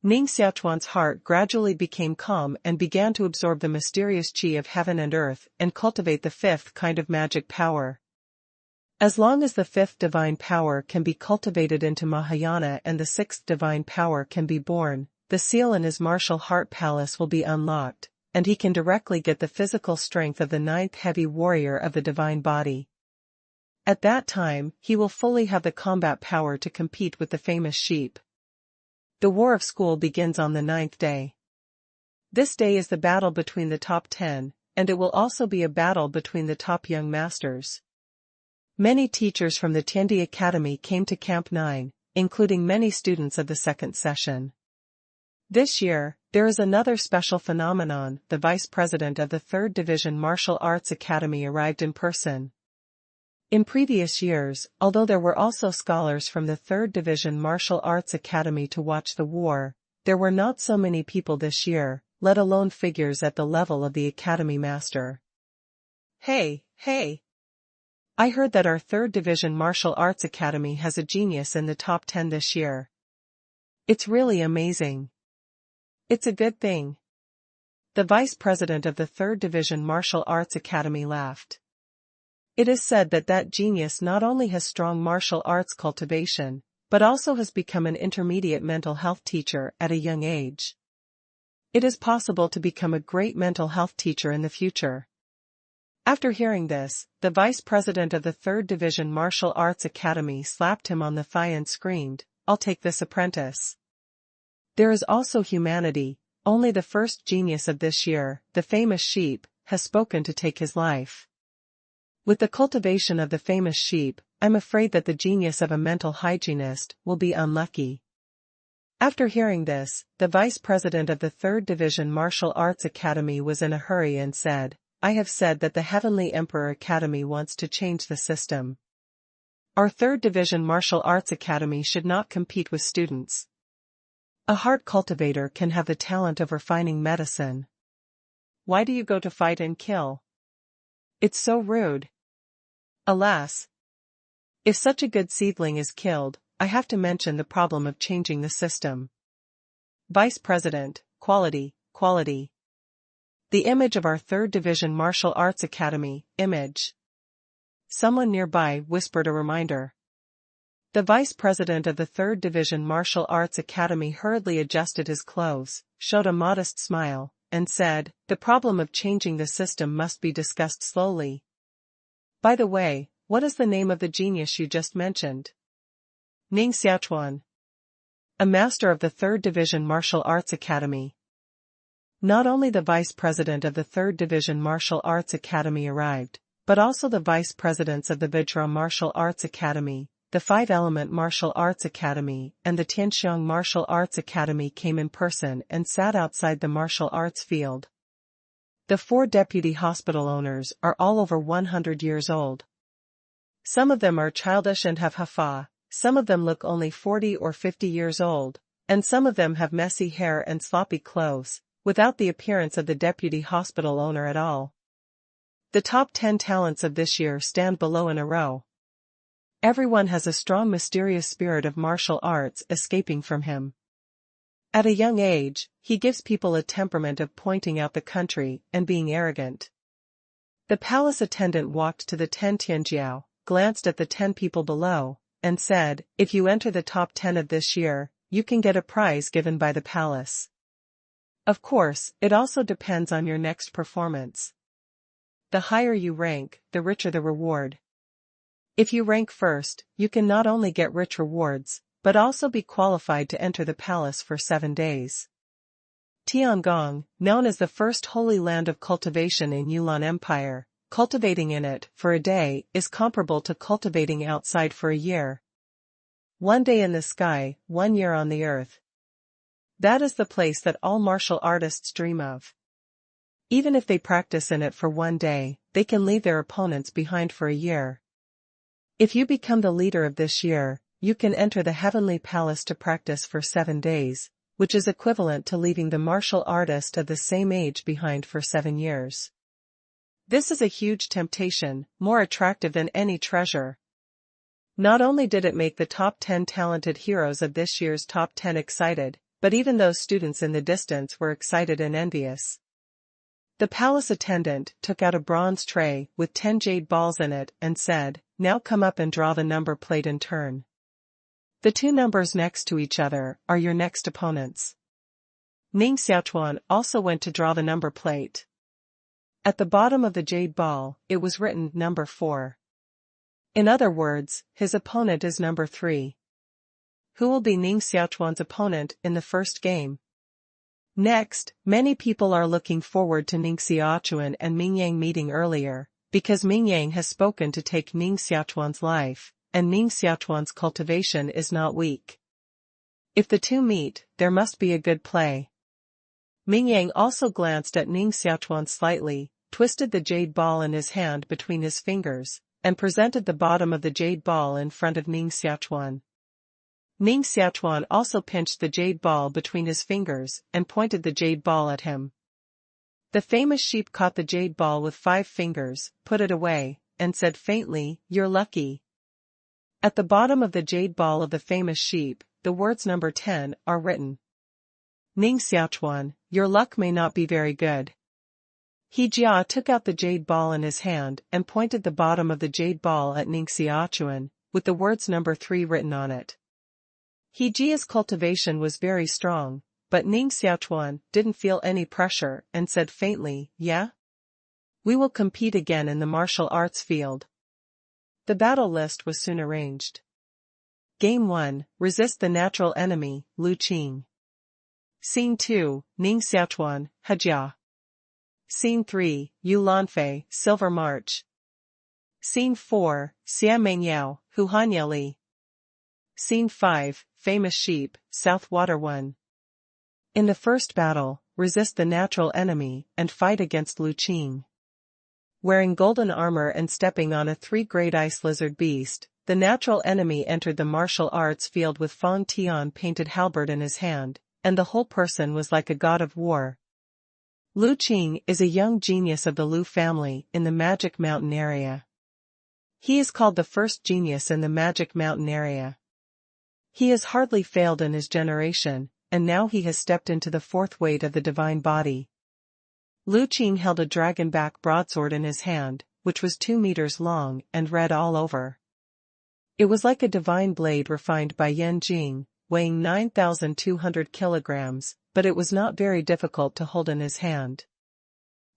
Ning Xiaochuan's heart gradually became calm and began to absorb the mysterious qi of heaven and earth and cultivate the fifth kind of magic power. As long as the fifth divine power can be cultivated into Mahayana and the sixth divine power can be born, the seal in his martial heart palace will be unlocked, and he can directly get the physical strength of the ninth heavy warrior of the divine body. At that time, he will fully have the combat power to compete with the famous sheep. The war of school begins on the 9th day. This day is the battle between the top 10, and it will also be a battle between the top young masters. Many teachers from the Tiandi Academy came to Camp 9, including many students of the second session. This year, there is another special phenomenon. The vice president of the 3rd Division Martial Arts Academy arrived in person. In previous years, although there were also scholars from the 3rd Division Martial Arts Academy to watch the war, there were not so many people this year, let alone figures at the level of the Academy Master. Hey! I heard that our 3rd Division Martial Arts Academy has a genius in the top 10 this year. It's really amazing. It's a good thing. The vice president of the 3rd Division Martial Arts Academy laughed. It is said that that genius not only has strong martial arts cultivation, but also has become an intermediate mental health teacher at a young age. It is possible to become a great mental health teacher in the future. After hearing this, the vice president of the 3rd Division Martial Arts Academy slapped him on the thigh and screamed, "I'll take this apprentice." There is also humanity. Only the first genius of this year, the famous sheep, has spoken to take his life. With the cultivation of the famous sheep, I'm afraid that the genius of a mental hygienist will be unlucky. After hearing this, the vice president of the 3rd Division Martial Arts Academy was in a hurry and said, "I have said that the Heavenly Emperor Academy wants to change the system. Our 3rd Division Martial Arts Academy should not compete with students. A heart cultivator can have the talent of refining medicine. Why do you go to fight and kill? It's so rude. Alas. If such a good seedling is killed, I have to mention the problem of changing the system. Vice President, quality. The image of our 3rd Division Martial Arts Academy, image." Someone nearby whispered a reminder. The vice president of the 3rd Division Martial Arts Academy hurriedly adjusted his clothes, showed a modest smile, and said, "The problem of changing the system must be discussed slowly. By the way, what is the name of the genius you just mentioned?" "Ning Xiaochuan. A master of the 3rd Division Martial Arts Academy." Not only the vice president of the 3rd Division Martial Arts Academy arrived, but also the vice presidents of the Vajra Martial Arts Academy, the 5-Element Martial Arts Academy, and the Tianxiang Martial Arts Academy came in person and sat outside the martial arts field. The 4 deputy hospital owners are all over 100 years old. Some of them are childish and have hafa, some of them look only 40 or 50 years old, and some of them have messy hair and sloppy clothes, without the appearance of the deputy hospital owner at all. The top 10 talents of this year stand below in a row. Everyone has a strong mysterious spirit of martial arts escaping from him. At a young age, he gives people a temperament of pointing out the country and being arrogant. The palace attendant walked to the 10 Tianjiao, glanced at the 10 people below, and said, "If you enter the top 10 of this year, you can get a prize given by the palace. Of course, it also depends on your next performance. The higher you rank, the richer the reward. If you rank first, you can not only get rich rewards, but also be qualified to enter the palace for 7 days. Tiangong, known as the first holy land of cultivation in Yulan Empire, cultivating in it for a day is comparable to cultivating outside for a year. 1 day in the sky, 1 year on the earth. That is the place that all martial artists dream of. Even if they practice in it for one day, they can leave their opponents behind for a year. If you become the leader of this year, you can enter the heavenly palace to practice for 7 days, which is equivalent to leaving the martial artist of the same age behind for 7 years. This is a huge temptation, more attractive than any treasure. Not only did it make the top 10 talented heroes of this year's top 10 excited, but even those students in the distance were excited and envious. The palace attendant took out a bronze tray with 10 jade balls in it and said, "Now come up and draw the number plate in turn. The 2 numbers next to each other are your next opponents." Ning Xiaochuan also went to draw the number plate. At the bottom of the jade ball, it was written number 4. In other words, his opponent is number 3. Who will be Ning Xiaochuan's opponent in the first game? Next, many people are looking forward to Ning Xiaochuan and Ming Yang meeting earlier, because Ming Yang has spoken to take Ning Xiaochuan's life, and Ning Xiaochuan's cultivation is not weak. If the two meet, there must be a good play. Ming Yang also glanced at Ning Xiaochuan slightly, twisted the jade ball in his hand between his fingers, and presented the bottom of the jade ball in front of Ning Xiaochuan. Ning Xiaochuan also pinched the jade ball between his fingers and pointed the jade ball at him. The famous sheep caught the jade ball with 5 fingers, put it away, and said faintly, "You're lucky." At the bottom of the jade ball of the famous sheep, the words number 10 are written. Ning Xiaochuan, your luck may not be very good. He Jia took out the jade ball in his hand and pointed the bottom of the jade ball at Ning Xiaochuan, with the words number 3 written on it. He Jia's cultivation was very strong, but Ning Xiaochuan didn't feel any pressure and said faintly, "Yeah? We will compete again in the martial arts field." The battle list was soon arranged. Game 1, resist the natural enemy, Lu Qing. Scene 2, Ning Xiaochuan, Hejia. Scene 3, Yu Lanfei, Silver March. Scene 4, Xia Mengyao, Huhanya Li. Scene 5, Famous Sheep, South Water 1. In the first battle, resist the natural enemy and fight against Lu Qing. Wearing golden armor and stepping on a 3-grade ice lizard beast, the natural enemy entered the martial arts field with Fang Tian painted halberd in his hand, and the whole person was like a god of war. Lu Qing is a young genius of the Lu family in the Magic Mountain area. He is called the first genius in the Magic Mountain area. He has hardly failed in his generation, and now he has stepped into the 4th weight of the divine body. Lu Qing held a dragon-back broadsword in his hand, which was 2 meters long and red all over. It was like a divine blade refined by Yan Jing, weighing 9,200 kilograms, but it was not very difficult to hold in his hand.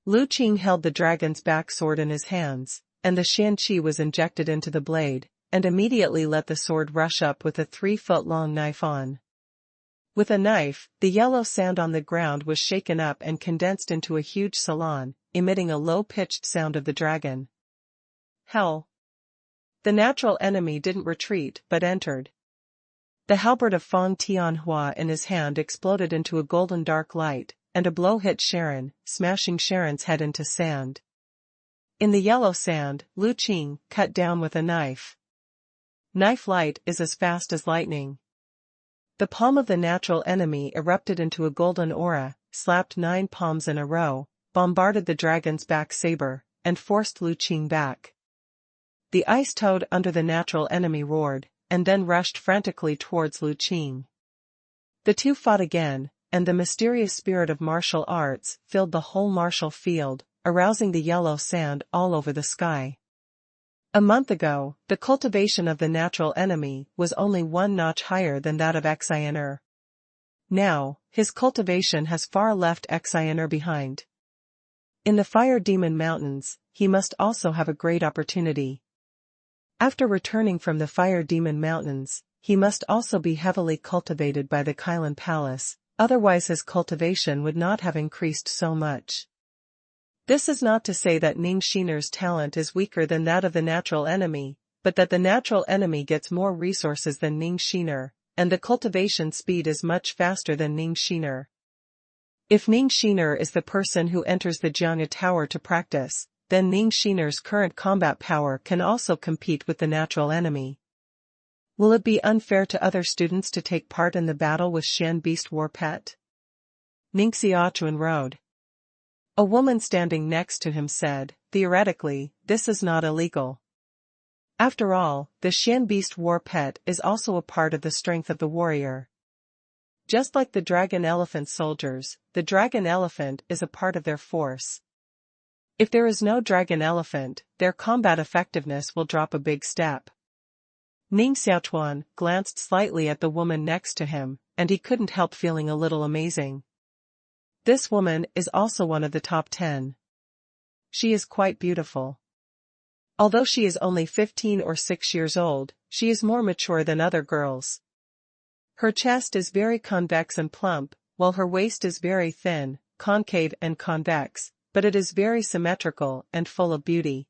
Lu Qing held the dragon's back sword in his hands, and the Shanqi was injected into the blade, and immediately let the sword rush up with a 3-foot-long knife on. With a knife, the yellow sand on the ground was shaken up and condensed into a huge salon, emitting a low-pitched sound of the dragon. Hell! The natural enemy didn't retreat but entered. The halberd of Fang Tianhua in his hand exploded into a golden dark light, and a blow hit Sharon, smashing Sharon's head into sand. In the yellow sand, Lu Qing cut down with a knife. Knife light is as fast as lightning. The palm of the natural enemy erupted into a golden aura, slapped 9 palms in a row, bombarded the dragon's back saber, and forced Lu Qing back. The ice toad under the natural enemy roared, and then rushed frantically towards Lu Qing. The two fought again, and the mysterious spirit of martial arts filled the whole martial field, arousing the yellow sand all over the sky. A month ago, the cultivation of the natural enemy was only 1 notch higher than that of Xianer. Now, his cultivation has far left Xianer behind. In the Fire Demon Mountains, he must also have a great opportunity. After returning from the Fire Demon Mountains, he must also be heavily cultivated by the Kailan Palace, otherwise his cultivation would not have increased so much. This is not to say that Ning Xiaochuan's talent is weaker than that of the natural enemy, but that the natural enemy gets more resources than Ning Xiaochuan, and the cultivation speed is much faster than Ning Xiaochuan. If Ning Xiaochuan is the person who enters the Jiangya Tower to practice, then Ning Xiaochuan's current combat power can also compete with the natural enemy. Will it be unfair to other students to take part in the battle with Shan Beast War Pet? Ning Xiaochuan rode. A woman standing next to him said, theoretically, this is not illegal. After all, the Shan Beast War Pet is also a part of the strength of the warrior. Just like the dragon elephant soldiers, the dragon elephant is a part of their force. If there is no dragon elephant, their combat effectiveness will drop a big step. Ning Xiaochuan glanced slightly at the woman next to him, and he couldn't help feeling a little amazing. This woman is also one of the top 10. She is quite beautiful. Although she is only 15 or 6 years old, she is more mature than other girls. Her chest is very convex and plump, while her waist is very thin, concave and convex, but it is very symmetrical and full of beauty.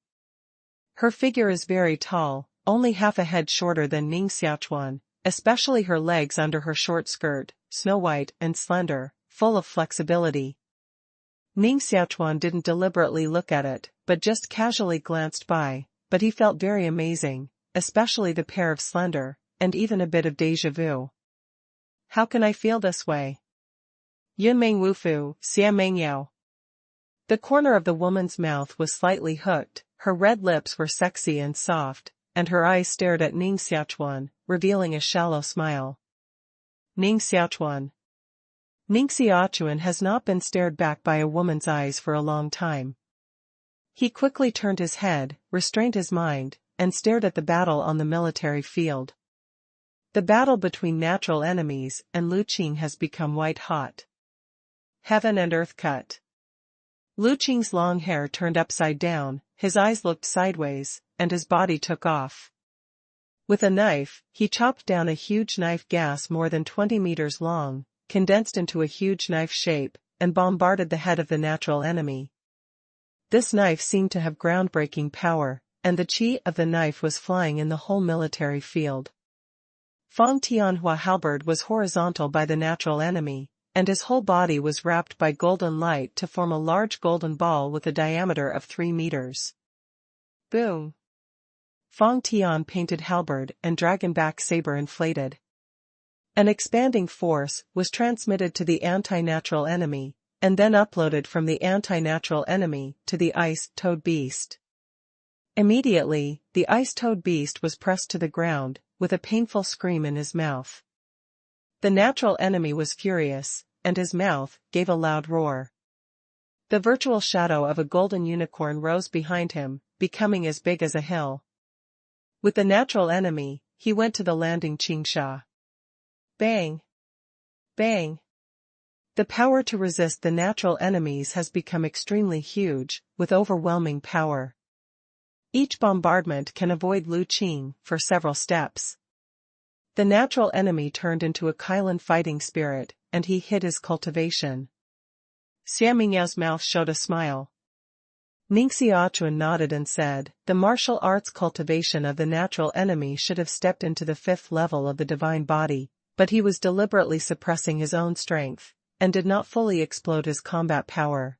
Her figure is very tall, only half a head shorter than Ning Xiaochuan, especially her legs under her short skirt, snow-white and slender, full of flexibility. Ning Xiaochuan didn't deliberately look at it, but just casually glanced by, but he felt very amazing, especially the pair of slender, and even a bit of déjà vu. How can I feel this way? Yun Meng Wufu, Xia Meng Yao. The corner of the woman's mouth was slightly hooked, her red lips were sexy and soft, and her eyes stared at Ning Xiaochuan, revealing a shallow smile. Ning Xiaochuan. Ning Xiaochuan has not been stared back by a woman's eyes for a long time. He quickly turned his head, restrained his mind, and stared at the battle on the military field. The battle between natural enemies and Lu Qing has become white hot. Heaven and earth cut. Lu Qing's long hair turned upside down, his eyes looked sideways, and his body took off. With a knife, he chopped down a huge knife gas more than 20 meters long, condensed into a huge knife shape, and bombarded the head of the natural enemy. This knife seemed to have groundbreaking power, and the qi of the knife was flying in the whole military field. Fang Tianhua halberd was horizontal by the natural enemy, and his whole body was wrapped by golden light to form a large golden ball with a diameter of 3 meters. Boom! Fang Tian painted halberd and dragonback saber inflated. An expanding force was transmitted to the anti-natural enemy, and then uploaded from the anti-natural enemy to the ice-toad beast. Immediately, the ice-toad beast was pressed to the ground, with a painful scream in his mouth. The natural enemy was furious, and his mouth gave a loud roar. The virtual shadow of a golden unicorn rose behind him, becoming as big as a hill. With the natural enemy, he went to the landing Qingsha. Bang! Bang! The power to resist the natural enemies has become extremely huge, with overwhelming power. Each bombardment can avoid Lu Qing for several steps. The natural enemy turned into a Kailan fighting spirit, and he hid his cultivation. Xia Mingyao's mouth showed a smile. Ning Xiaochuan nodded and said, the martial arts cultivation of the natural enemy should have stepped into the 5th level of the divine body, but he was deliberately suppressing his own strength, and did not fully explode his combat power.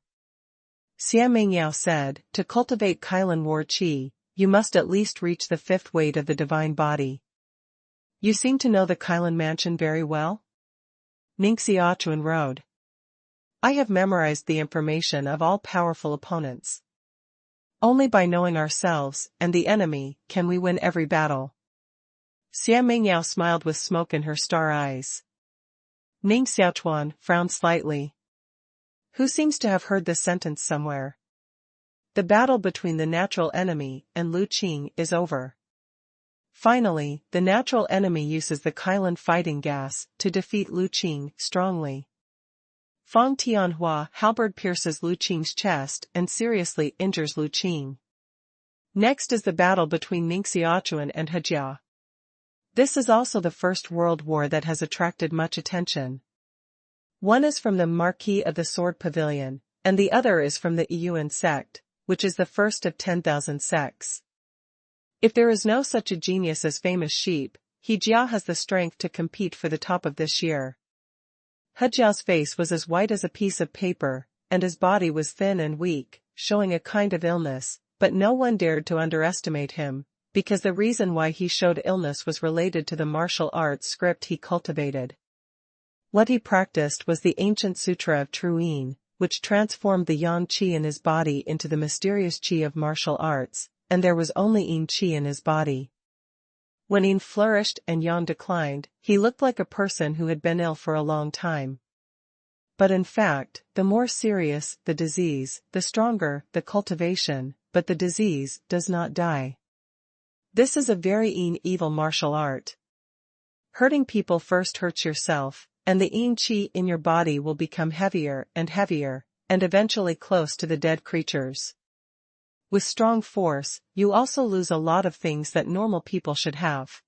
Xia Mingyao said, to cultivate Kailan war qi, you must at least reach the 5th weight of the divine body. You seem to know the Kailan mansion very well? Ning Xiaochuan rode. I have memorized the information of all powerful opponents. Only by knowing ourselves and the enemy can we win every battle. Xia Mingyao smiled with smoke in her star eyes. Ning Xiaochuan frowned slightly. Who seems to have heard this sentence somewhere? The battle between the natural enemy and Lu Qing is over. Finally, the natural enemy uses the Kailan fighting gas to defeat Lu Qing strongly. Fang Tianhua halberd pierces Lu Qing's chest and seriously injures Lu Qing. Next is the battle between Ning Xiaochuan and He Jia. This is also the First World War that has attracted much attention. One is from the Marquis of the Sword Pavilion, and the other is from the Yuan sect, which is the first of 10,000 sects. If there is no such a genius as famous sheep, He Jia has the strength to compete for the top of this year. He Jia's face was as white as a piece of paper, and his body was thin and weak, showing a kind of illness, but no one dared to underestimate him, because the reason why he showed illness was related to the martial arts script he cultivated. What he practiced was the ancient Sutra of True Yin, which transformed the Yan Qi in his body into the mysterious Qi of martial arts, and there was only Yin Qi in his body. When Yin flourished and Yan declined, he looked like a person who had been ill for a long time. But in fact, the more serious the disease, the stronger the cultivation, but the disease does not die. This is a very Yin evil martial art. Hurting people first hurts yourself, and the Yin Qi in your body will become heavier, and eventually close to the dead creatures. With strong force, you also lose a lot of things that normal people should have.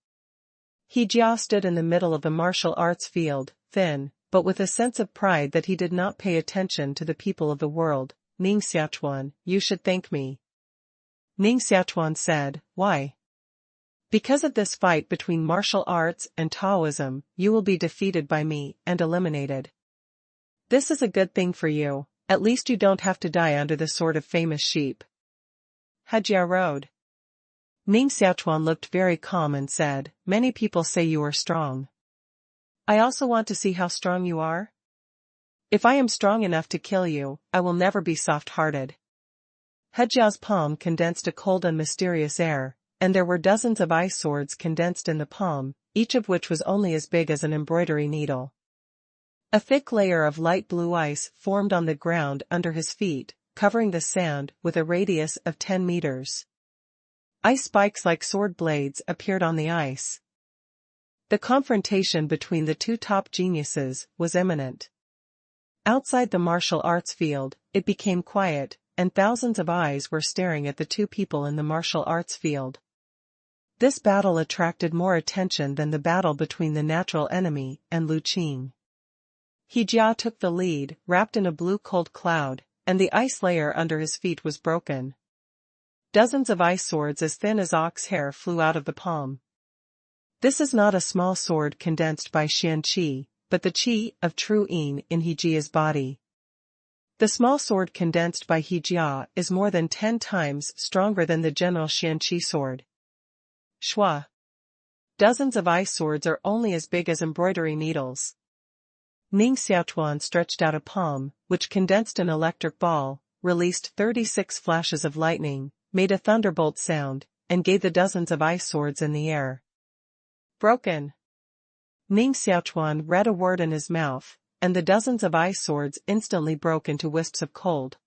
He Jia stood in the middle of the martial arts field, thin, but with a sense of pride that he did not pay attention to the people of the world. Ning Xiaochuan, you should thank me. Ning Xiaochuan said, why? Because of this fight between martial arts and Taoism, you will be defeated by me and eliminated. This is a good thing for you, at least you don't have to die under the sword of famous sheep. He Jia rode. Ning Xiaochuan looked very calm and said, many people say you are strong. I also want to see how strong you are. If I am strong enough to kill you, I will never be soft-hearted. He Jia's palm condensed a cold and mysterious air, and there were dozens of ice swords condensed in the palm, each of which was only as big as an embroidery needle. A thick layer of light blue ice formed on the ground under his feet, covering the sand with a radius of 10 meters. Ice spikes like sword blades appeared on the ice. The confrontation between the two top geniuses was imminent. Outside the martial arts field, it became quiet, and thousands of eyes were staring at the two people in the martial arts field. This battle attracted more attention than the battle between the natural enemy and Lu Qing. He Jia took the lead, wrapped in a blue cold cloud, and the ice layer under his feet was broken. Dozens of ice swords as thin as ox hair flew out of the palm. This is not a small sword condensed by Xian Qi, but the Qi of True Yin in He Jia's body. The small sword condensed by He Jia is more than 10 times stronger than the general Xian Qi sword. Shua. Dozens of ice swords are only as big as embroidery needles. Ning Xiaochuan stretched out a palm, which condensed an electric ball, released 36 flashes of lightning, made a thunderbolt sound, and gave the dozens of ice swords in the air. Broken. Ning Xiaochuan read a word in his mouth, and the dozens of ice swords instantly broke into wisps of cold.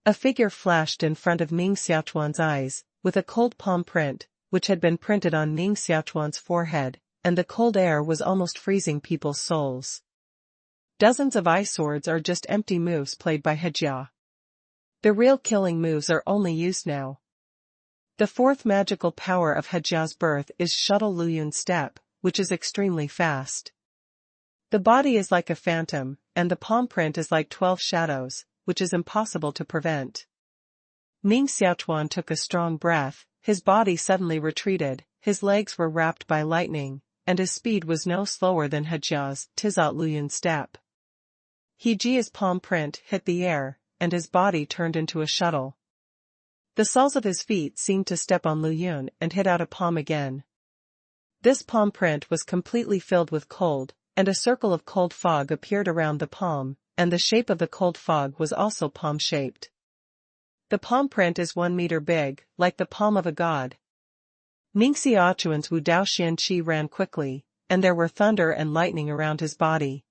A figure flashed in front of Ning Xiaochuan's eyes, with a cold palm print, which had been printed on Ning Xiaochuan's forehead, and the cold air was almost freezing people's souls. Dozens of ice swords are just empty moves played by He Jia. The real killing moves are only used now. The fourth magical power of He Jia's birth is Shuttle Luyun Step, which is extremely fast. The body is like a phantom, and the palm print is like 12 shadows, which is impossible to prevent. Ning Xiaochuan took a strong breath, his body suddenly retreated, his legs were wrapped by lightning, and his speed was no slower than He Jia's Tizat Luyun Step. He Jia's palm print hit the air, and his body turned into a shuttle. The soles of his feet seemed to step on Luyun and hit out a palm again. This palm print was completely filled with cold, and a circle of cold fog appeared around the palm, and the shape of the cold fog was also palm-shaped. The palm print is 1 meter big, like the palm of a god. Ning Xiaochuan's Wu Dao Xian Qi ran quickly, and there were thunder and lightning around his body.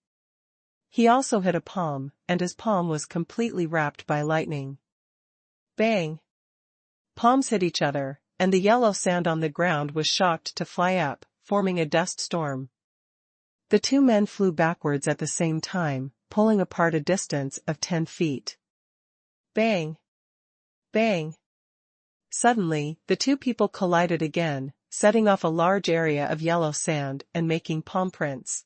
He also hit a palm, and his palm was completely wrapped by lightning. Bang! Palms hit each other, and the yellow sand on the ground was shocked to fly up, forming a dust storm. The two men flew backwards at the same time, pulling apart a distance of 10 feet. Bang! Bang! Suddenly, the two people collided again, setting off a large area of yellow sand and making palm prints.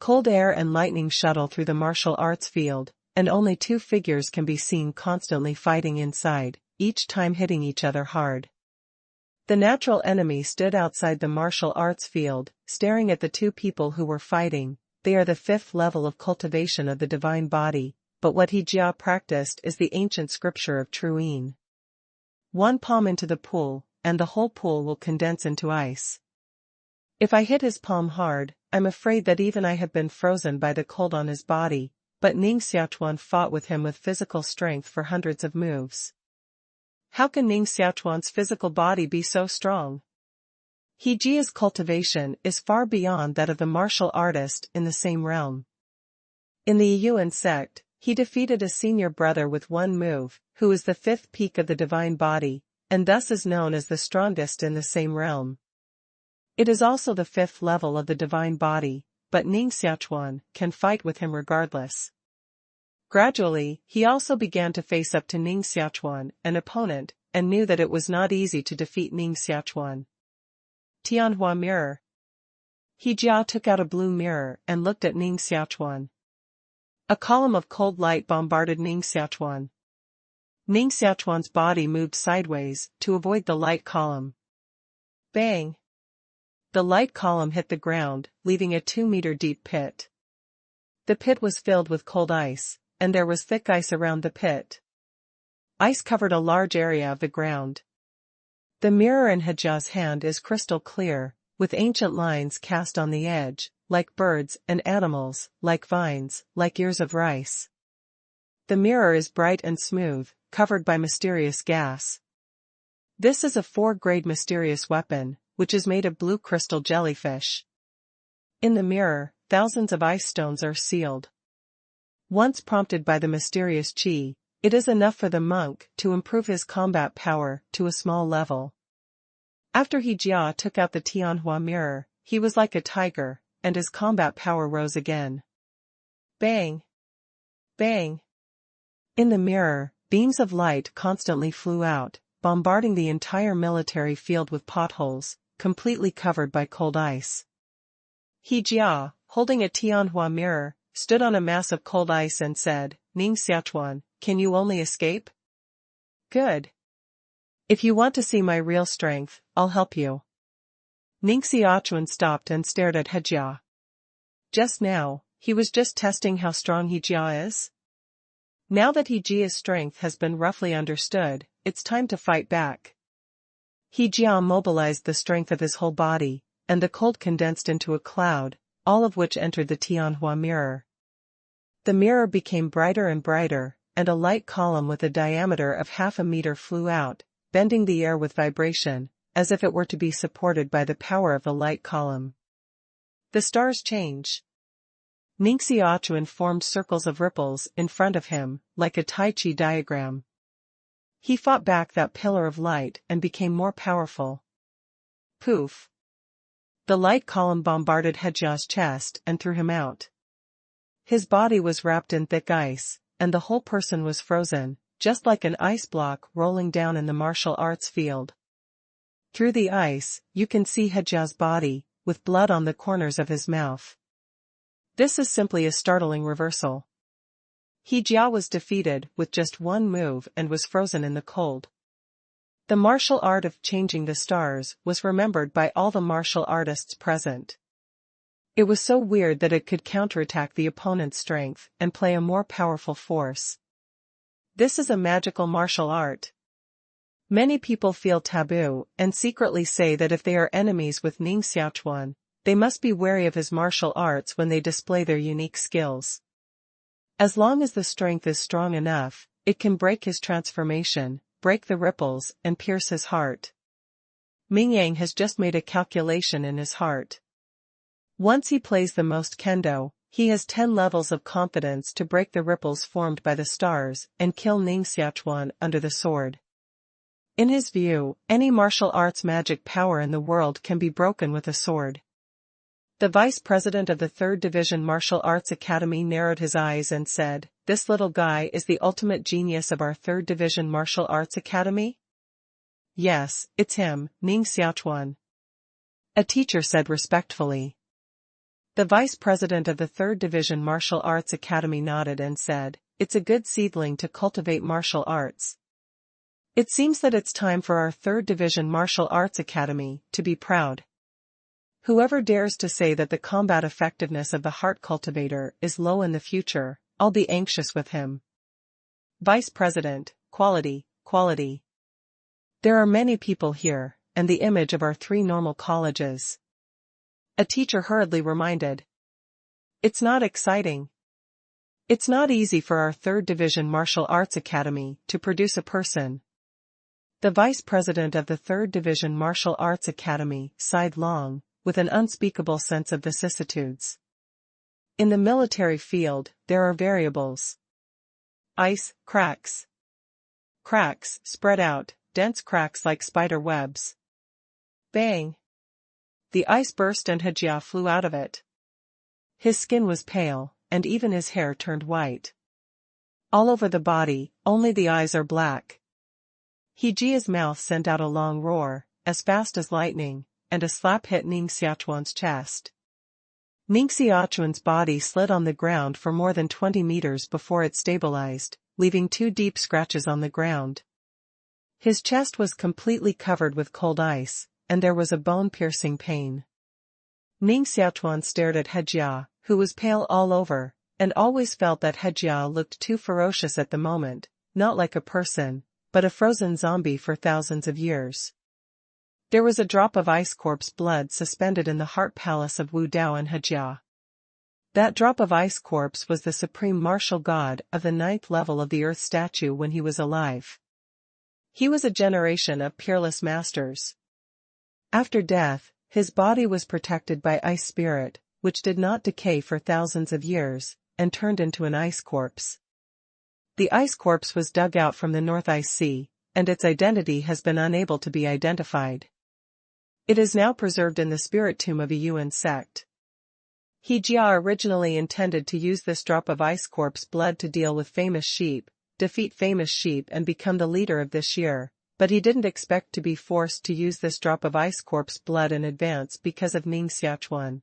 Cold air and lightning shuttle through the martial arts field, and only two figures can be seen constantly fighting inside, each time hitting each other hard. The natural enemy stood outside the martial arts field, staring at the two people who were fighting. They are the fifth level of cultivation of the divine body, but what He Jia practiced is the ancient scripture of Truyin. One palm into the pool, and the whole pool will condense into ice. If I hit his palm hard, I'm afraid that even I have been frozen by the cold on his body, but Ning Xiaochuan fought with him with physical strength for hundreds of moves. How can Ning Xiaochuan's physical body be so strong? He Jia's cultivation is far beyond that of the martial artist in the same realm. In the Yuan sect, he defeated a senior brother with one move, who is the fifth peak of the divine body, and thus is known as the strongest in the same realm. It is also the fifth level of the divine body, but Ning Xiaochuan can fight with him regardless. Gradually, he also began to face up to Ning Xiaochuan, an opponent, and knew that it was not easy to defeat Ning Xiaochuan. Tianhua mirror. He Jia took out a blue mirror and looked at Ning Xiaochuan. A column of cold light bombarded Ning Xiaochuan. Ning Xiaochuan's body moved sideways to avoid the light column. Bang! The light column hit the ground, leaving a 2-meter deep pit. The pit was filled with cold ice, and there was thick ice around the pit. Ice covered a large area of the ground. The mirror in He Jia's hand is crystal clear, with ancient lines cast on the edge, like birds and animals, like vines, like ears of rice. The mirror is bright and smooth, covered by mysterious gas. This is a 4-grade mysterious weapon, which is made of blue crystal jellyfish. In the mirror, thousands of ice stones are sealed. Once prompted by the mysterious qi, it is enough for the monk to improve his combat power to a small level. After He Jia took out the Tianhua mirror, he was like a tiger, and his combat power rose again. Bang! Bang! In the mirror, beams of light constantly flew out, bombarding the entire military field with potholes, completely covered by cold ice. He Jia, holding a Tianhua mirror, stood on a mass of cold ice and said, "Ning Xiaochuan, can you only escape? Good. If you want to see my real strength, I'll help you." Ning Xiaochuan stopped and stared at He Jia. Just now, he was just testing how strong He Jia is. Now that He Jia's strength has been roughly understood, it's time to fight back. He Jia mobilized the strength of his whole body, and the cold condensed into a cloud, all of which entered the Tianhua mirror. The mirror became brighter and brighter, and a light column with a diameter of 0.5 meter flew out, bending the air with vibration, as if it were to be supported by the power of the light column. The stars change. Ning Xiaochuan formed circles of ripples in front of him, like a Tai Chi diagram. He fought back that pillar of light and became more powerful. Poof! The light column bombarded He Jia's chest and threw him out. His body was wrapped in thick ice, and the whole person was frozen, just like an ice block rolling down in the martial arts field. Through the ice, you can see He Jia's body, with blood on the corners of his mouth. This is simply a startling reversal. He Jia was defeated with just one move and was frozen in the cold. The martial art of changing the stars was remembered by all the martial artists present. It was so weird that it could counterattack the opponent's strength and play a more powerful force. This is a magical martial art. Many people feel taboo and secretly say that if they are enemies with Ning Xiaochuan, they must be wary of his martial arts when they display their unique skills. As long as the strength is strong enough, it can break his transformation, break the ripples, and pierce his heart. Ming Yang has just made a calculation in his heart. Once he plays the most kendo, he has 10 levels of confidence to break the ripples formed by the stars and kill Ning Xiaochuan under the sword. In his view, any martial arts magic power in the world can be broken with a sword. The vice president of the 3rd Division Martial Arts Academy narrowed his eyes and said, "This little guy is the ultimate genius of our 3rd Division Martial Arts Academy?" "Yes, it's him, Ning Xiaochuan," a teacher said respectfully. The vice president of the 3rd Division Martial Arts Academy nodded and said, "It's a good seedling to cultivate martial arts." It seems that it's time for our 3rd Division Martial Arts Academy to be proud. Whoever dares to say that the combat effectiveness of the heart cultivator is low in the future, I'll be anxious with him. Vice President, quality, quality. There are many people here, and the image of our 3 normal colleges. A teacher hurriedly reminded. It's not exciting. It's not easy for our 3rd Division Martial Arts Academy to produce a person. The vice president of the 3rd Division Martial Arts Academy sighed long, with an unspeakable sense of vicissitudes. In the military field, there are variables. Ice, cracks. Cracks, spread out, dense cracks like spider webs. Bang! The ice burst and He Jia flew out of it. His skin was pale, and even his hair turned white. All over the body, only the eyes are black. He Jia's mouth sent out a long roar, as fast as lightning, and a slap hit Ning Xiaochuan's chest. Ning Xiaochuan's body slid on the ground for more than 20 meters before it stabilized, leaving 2 deep scratches on the ground. His chest was completely covered with cold ice, and there was a bone-piercing pain. Ning Xiaochuan stared at He Jia, who was pale all over, and always felt that He Jia looked too ferocious at the moment, not like a person, but a frozen zombie for thousands of years. There was a drop of ice corpse blood suspended in the heart palace of Wu Dao and He Jia. That drop of ice corpse was the supreme martial god of the 9th level of the earth statue when he was alive. He was a generation of peerless masters. After death, his body was protected by ice spirit, which did not decay for thousands of years, and turned into an ice corpse. The ice corpse was dug out from the North Ice Sea, and its identity has been unable to be identified. It is now preserved in the spirit tomb of a Yuan sect. He Jia originally intended to use this drop of ice corpse blood to deal with famous sheep, defeat famous sheep and become the leader of this year, but he didn't expect to be forced to use this drop of ice corpse blood in advance because of Ning Xiaochuan.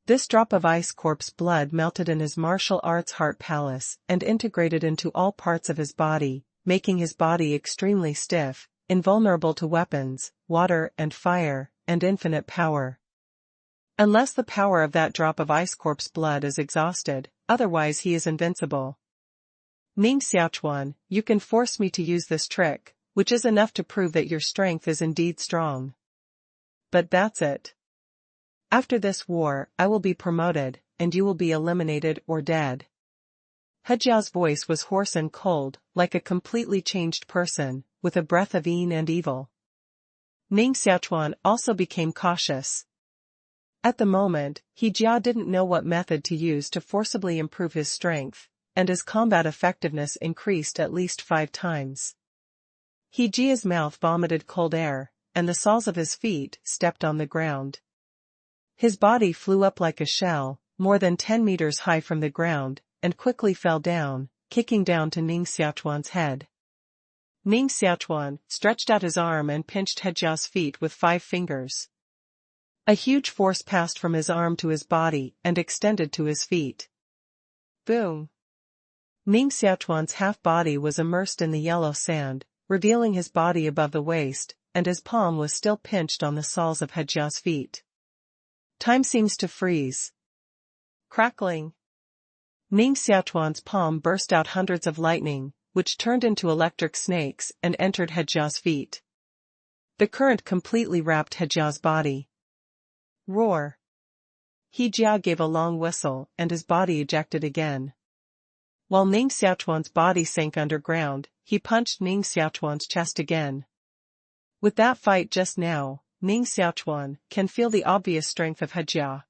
This drop of ice corpse blood melted in his martial arts heart palace and integrated into all parts of his body, making his body extremely stiff, invulnerable to weapons, water and fire, and infinite power. Unless the power of that drop of ice corpse blood is exhausted, otherwise he is invincible. Ning Xiaochuan, you can force me to use this trick, which is enough to prove that your strength is indeed strong. But that's it. After this war, I will be promoted, and you will be eliminated or dead. He Jia's voice was hoarse and cold, like a completely changed person, with a breath of yin and evil. Ning Xiaochuan also became cautious. At the moment, He Jia didn't know what method to use to forcibly improve his strength, and his combat effectiveness increased at least 5 times. He Jia's mouth vomited cold air, and the soles of his feet stepped on the ground. His body flew up like a shell, more than 10 meters high from the ground, and quickly fell down, kicking down to Ning Xiaochuan's head. Ning Xiaochuan stretched out his arm and pinched He Jia's feet with 5 fingers. A huge force passed from his arm to his body and extended to his feet. Boom! Ning Xiaochuan's half-body was immersed in the yellow sand, revealing his body above the waist, and his palm was still pinched on the soles of He Jia's feet. Time seems to freeze. Crackling! Ning Xiaochuan's palm burst out hundreds of lightning, which turned into electric snakes and entered He Jia's feet. The current completely wrapped He Jia's body. Roar! He Jia gave a long whistle and his body ejected again. While Ning Xiaochuan's body sank underground, he punched Ning Xiaochuan's chest again. With that fight just now, Ning Xiaochuan can feel the obvious strength of He Jia.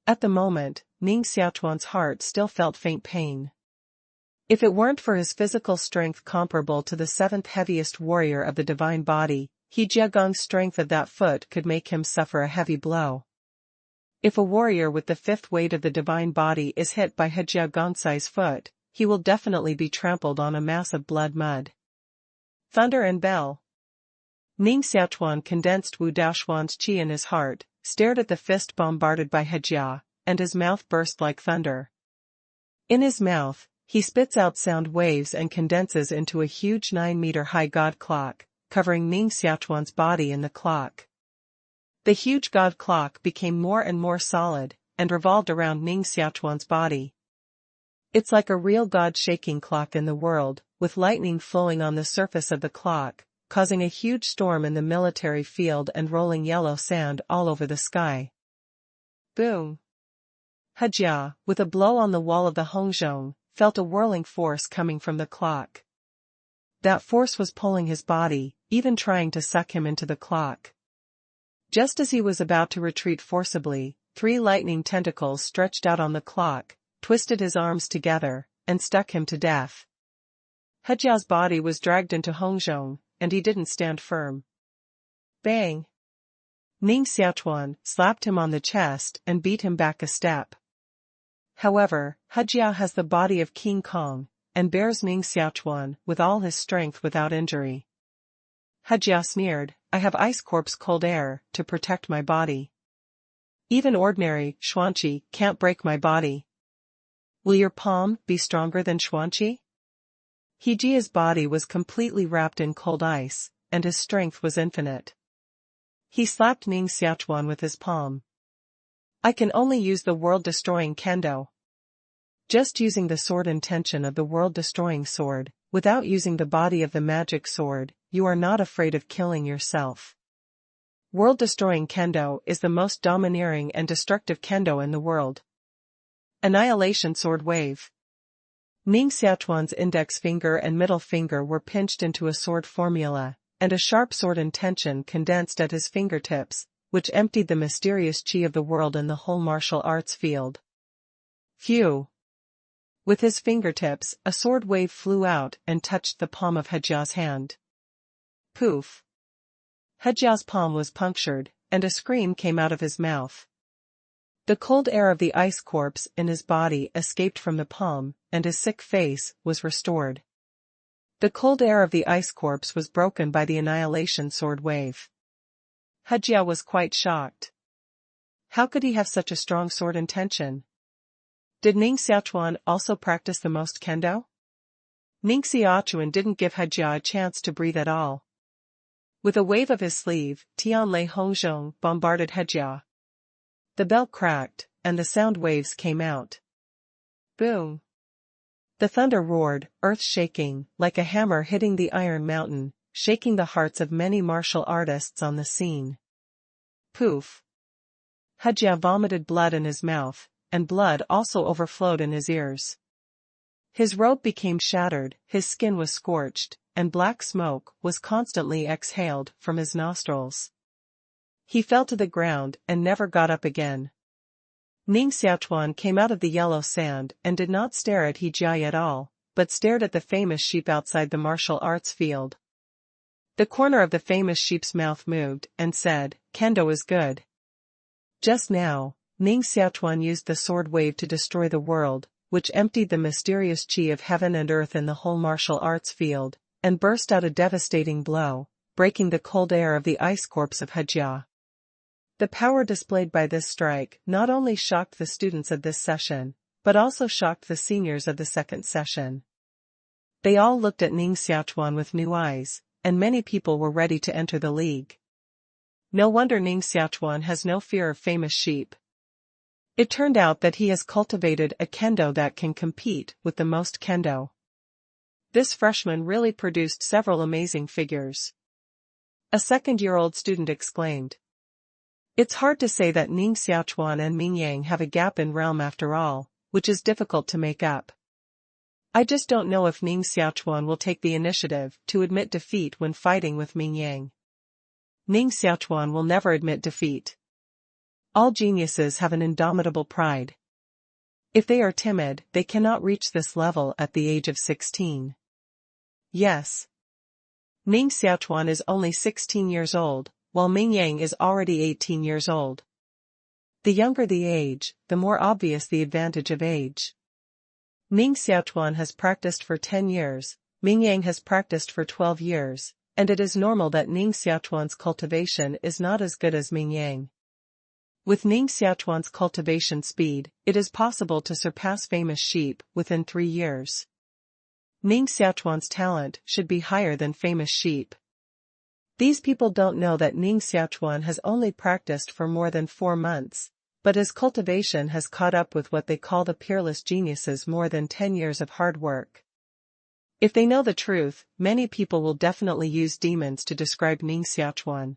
At the moment, Ning Xiaochuan's heart still felt faint pain. If it weren't for his physical strength comparable to the 7th heaviest warrior of the divine body, He Jiagong's strength of that foot could make him suffer a heavy blow. If a warrior with the 5th weight of the divine body is hit by He Jiagong's foot, he will definitely be trampled on a mass of blood mud. Thunder and bell. Ning Xiaochuan condensed Wu Daoshuan's qi in his heart, stared at the fist bombarded by He Jia, and his mouth burst like thunder. In his mouth, He spits out sound waves and condenses into a huge 9-meter-high god clock, covering Ning Xiaochuan's body in the clock. The huge god clock became more and more solid, and revolved around Ning Xiaochuan's body. It's like a real god-shaking clock in the world, with lightning flowing on the surface of the clock, causing a huge storm in the military field and rolling yellow sand all over the sky. Boom! He Jia, with a blow on the wall of the Hongzhong, felt a whirling force coming from the clock. That force was pulling his body, even trying to suck him into the clock. Just as he was about to retreat forcibly, 3 lightning tentacles stretched out on the clock, twisted his arms together, and stuck him to death. He Jia's body was dragged into Hongzhong, and he didn't stand firm. Bang! Ning Xiaochuan slapped him on the chest and beat him back a step. However, He Jia has the body of King Kong, and bears Ning Xiaochuan with all his strength without injury. He Jia sneered, "I have Ice Corp's cold air to protect my body. Even ordinary Xuanqi can't break my body. Will your palm be stronger than Xuanqi?" He Jia's body was completely wrapped in cold ice, and his strength was infinite. He slapped Ning Xiaochuan with his palm. "I can only use the world-destroying kendo. Just using the sword intention of the world-destroying sword, without using the body of the magic sword, you are not afraid of killing yourself. World-destroying kendo is the most domineering and destructive kendo in the world." Annihilation sword wave. Ning Xiaochuan's index finger and middle finger were pinched into a sword formula, and a sharp sword intention condensed at his fingertips, which emptied the mysterious qi of the world in the whole martial arts field. Phew! With his fingertips, a sword wave flew out and touched the palm of He Jia's hand. Poof! He Jia's palm was punctured, and a scream came out of his mouth. The cold air of the ice corpse in his body escaped from the palm, and his sick face was restored. The cold air of the ice corpse was broken by the annihilation sword wave. He Jia was quite shocked. How could he have such a strong sword intention? Did Ning Xiaochuan also practice the most kendo? Ning Xiaochuan didn't give He Jia a chance to breathe at all. With a wave of his sleeve, Tianlei Hongzhong bombarded He Jia. The bell cracked, and the sound waves came out. Boom! The thunder roared, earth shaking, like a hammer hitting the iron mountain, shaking the hearts of many martial artists on the scene. Poof! He Jia vomited blood in his mouth, and blood also overflowed in his ears. His robe became shattered, his skin was scorched, and black smoke was constantly exhaled from his nostrils. He fell to the ground and never got up again. Ning Xiaochuan came out of the yellow sand and did not stare at He Jia at all, but stared at the famous sheep outside the martial arts field. The corner of the famous sheep's mouth moved and said, "Kendo is good." Just now, Ning Xiaochuan used the sword wave to destroy the world, which emptied the mysterious qi of heaven and earth in the whole martial arts field, and burst out a devastating blow, breaking the cold air of the ice corpse of He Jia. The power displayed by this strike not only shocked the students of this session, but also shocked the seniors of the second session. They all looked at Ning Xiaochuan with new eyes, and many people were ready to enter the league. No wonder Ning Xiaochuan has no fear of famous sheep. It turned out that he has cultivated a kendo that can compete with the most kendo. This freshman really produced several amazing figures. A second-year-old student exclaimed. It's hard to say that Ning Xiaochuan and Ming Yang have a gap in realm after all, which is difficult to make up. I just don't know if Ning Xiaochuan will take the initiative to admit defeat when fighting with Ming Yang. Ning Xiaochuan will never admit defeat. All geniuses have an indomitable pride. If they are timid, they cannot reach this level at the age of 16. Yes. Ning Xiaochuan is only 16 years old, while Ming Yang is already 18 years old. The younger the age, the more obvious the advantage of age. Ning Xiaochuan has practiced for 10 years, Ming Yang has practiced for 12 years, and it is normal that Ning Xiaochuan's cultivation is not as good as Ming Yang. With Ning Xiaochuan's cultivation speed, it is possible to surpass famous sheep within 3 years. Ning Xiaochuan's talent should be higher than famous sheep. These people don't know that Ning Xiaochuan has only practiced for more than 4 months, but his cultivation has caught up with what they call the peerless geniuses more than 10 years of hard work. If they know the truth, many people will definitely use demons to describe Ning Xiaochuan.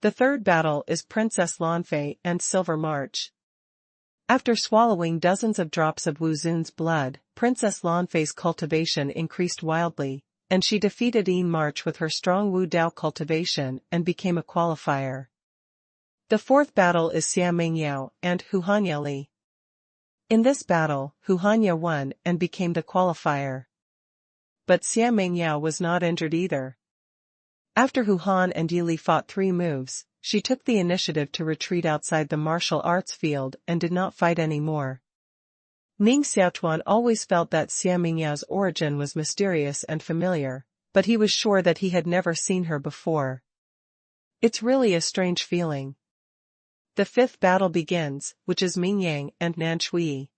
The third battle is Princess Lanfei and Silver March. After swallowing dozens of drops of Wu Zun's blood, Princess Lanfei's cultivation increased wildly, and she defeated Yin March with her strong Wu Dao cultivation and became a qualifier. The fourth battle is Xia Mingyao and Hu Hanya Li. In this battle, Hu Hanya won and became the qualifier. But Xia Mingyao was not injured either. After Hu Han and Yi Li fought 3 moves, she took the initiative to retreat outside the martial arts field and did not fight anymore. Ning Xiaochuan always felt that Xia Mingyao's origin was mysterious and familiar, but he was sure that he had never seen her before. It's really a strange feeling. The fifth battle begins, which is Mingyang and Nanshui.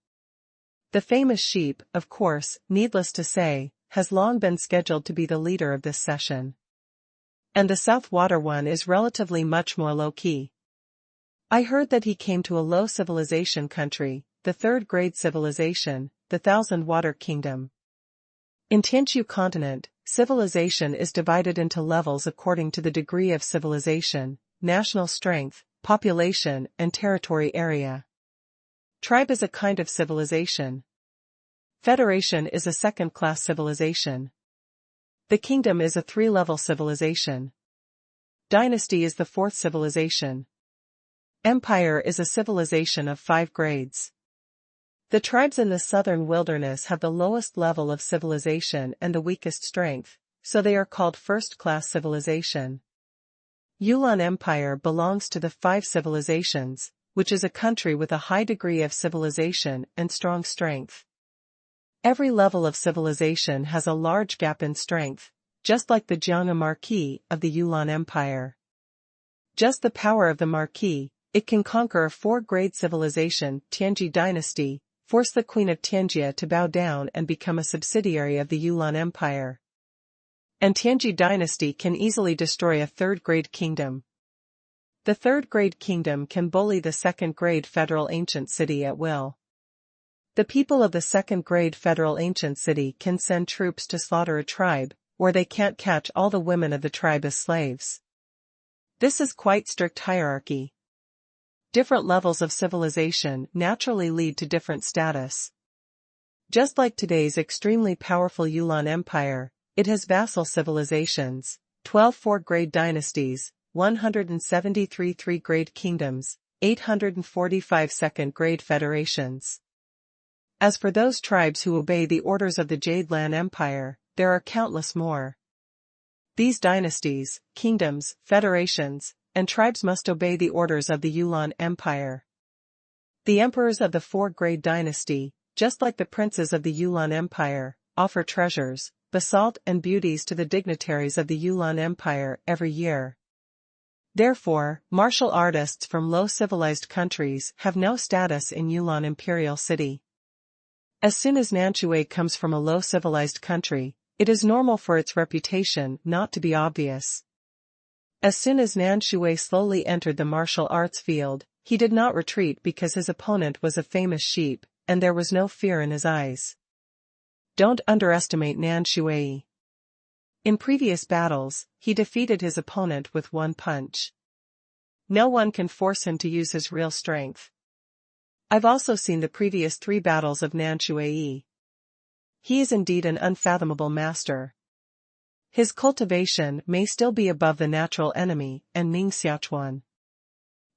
The famous sheep, of course, needless to say, has long been scheduled to be the leader of this session. And the South Water one is relatively much more low-key. I heard that he came to a low civilization country, the third-grade civilization, the Thousand Water Kingdom. In Tianqiu continent, civilization is divided into levels according to the degree of civilization, national strength, population, and territory area. Tribe is a kind of civilization. Federation is a second-class civilization. The kingdom is a 3-level civilization. Dynasty is the 4th civilization. Empire is a civilization of 5 grades. The tribes in the southern wilderness have the lowest level of civilization and the weakest strength, so they are called first-class civilization. Yulan Empire belongs to the 5 civilizations, which is a country with a high degree of civilization and strong strength. Every level of civilization has a large gap in strength, just like the Jianghe Marquis of the Yulan Empire. Just the power of the Marquis, it can conquer a 4-grade civilization, Tianji dynasty, force the Queen of Tianjia to bow down and become a subsidiary of the Yulan Empire. And Tianji dynasty can easily destroy a 3rd-grade kingdom. The 3rd-grade kingdom can bully the 2nd-grade federal ancient city at will. The people of the 2nd-grade federal ancient city can send troops to slaughter a tribe, or they can't catch all the women of the tribe as slaves. This is quite strict hierarchy. Different levels of civilization naturally lead to different status. Just like today's extremely powerful Yulan Empire, it has vassal civilizations, 12 4-grade dynasties, 173 3-grade kingdoms, 845 2nd-grade federations. As for those tribes who obey the orders of the Jade Lan Empire, there are countless more. These dynasties, kingdoms, federations, and tribes must obey the orders of the Yulan Empire. The emperors of the 4-grade dynasty, just like the princes of the Yulan Empire, offer treasures, basalt and beauties to the dignitaries of the Yulan Empire every year. Therefore, martial artists from low civilized countries have no status in Yulan Imperial City. As soon as Nanshui comes from a low civilized country, it is normal for its reputation not to be obvious. As soon as Nanshui slowly entered the martial arts field, he did not retreat because his opponent was a famous sheep, and there was no fear in his eyes. Don't underestimate Nanshui. In previous battles, he defeated his opponent with 1 punch. No one can force him to use his real strength. I've also seen the previous 3 battles of Nanshui. He is indeed an unfathomable master. His cultivation may still be above the natural enemy and Ning Xiaochuan.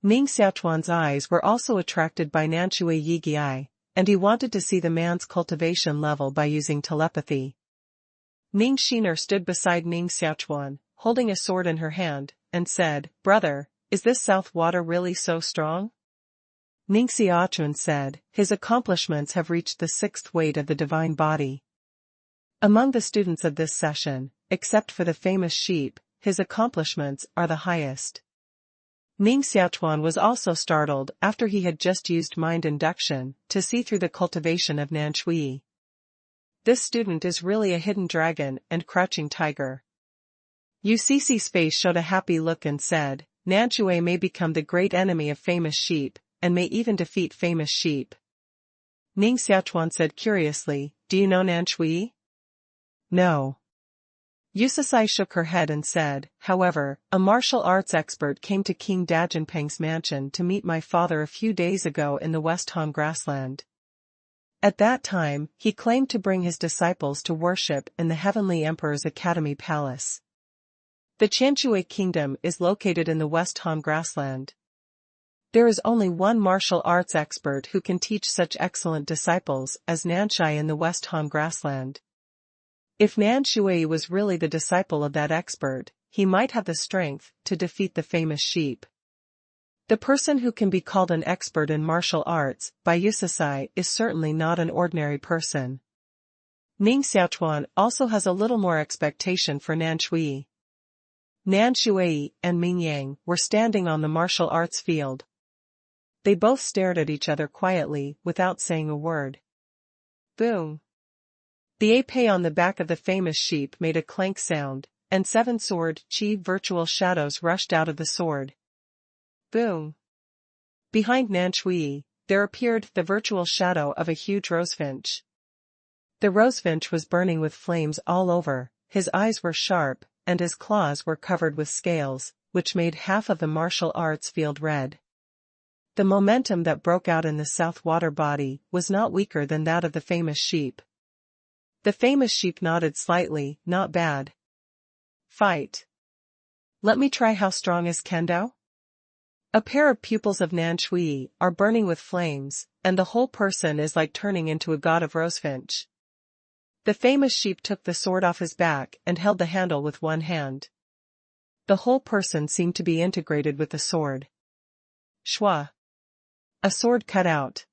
Ning Xiaochuan's eyes were also attracted by Nanshui Yigiai, and he wanted to see the man's cultivation level by using telepathy. Ning Shiner stood beside Ning Xiaochuan, holding a sword in her hand, and said, "Brother, is this South Water really so strong?" Ning Xiaochuan said, "His accomplishments have reached the 6th weight of the divine body." Among the students of this session, except for the famous sheep, his accomplishments are the highest. Ning Xiaochuan was also startled after he had just used mind induction to see through the cultivation of Nan Shui. This student is really a hidden dragon and crouching tiger. UCC's face showed a happy look and said, Nan Shui may become the great enemy of famous sheep, and may even defeat famous sheep. Ning Xiaochuan said curiously, do you know Nan Shui? No. Yusasai shook her head and said, however, a martial arts expert came to King Dajinpeng's mansion to meet my father a few days ago in the West Han grassland. At that time, he claimed to bring his disciples to worship in the Heavenly Emperor's Academy Palace. The Qianshui Kingdom is located in the West Han grassland. There is only one martial arts expert who can teach such excellent disciples as Nanshai in the West Han grassland. If Nan Shui was really the disciple of that expert, he might have the strength to defeat the famous sheep. The person who can be called an expert in martial arts by Yusasai is certainly not an ordinary person. Ning Xiaochuan also has a little more expectation for Nan Shui. Nan Shui and Ming Yang were standing on the martial arts field. They both stared at each other quietly without saying a word. Boom! The épée on the back of the famous sheep made a clank sound, and 7 sword chi virtual shadows rushed out of the sword. Boom! Behind Nan Shui, there appeared the virtual shadow of a huge rosefinch. The rosefinch was burning with flames all over, his eyes were sharp, and his claws were covered with scales, which made half of the martial arts field red. The momentum that broke out in the south water body was not weaker than that of the famous sheep. The famous sheep nodded slightly, not bad. Fight. Let me try how strong is Kendo? A pair of pupils of Nan Shui are burning with flames, and the whole person is like turning into a god of rosefinch. The famous sheep took the sword off his back and held the handle with one hand. The whole person seemed to be integrated with the sword. Shwa. A sword cut out.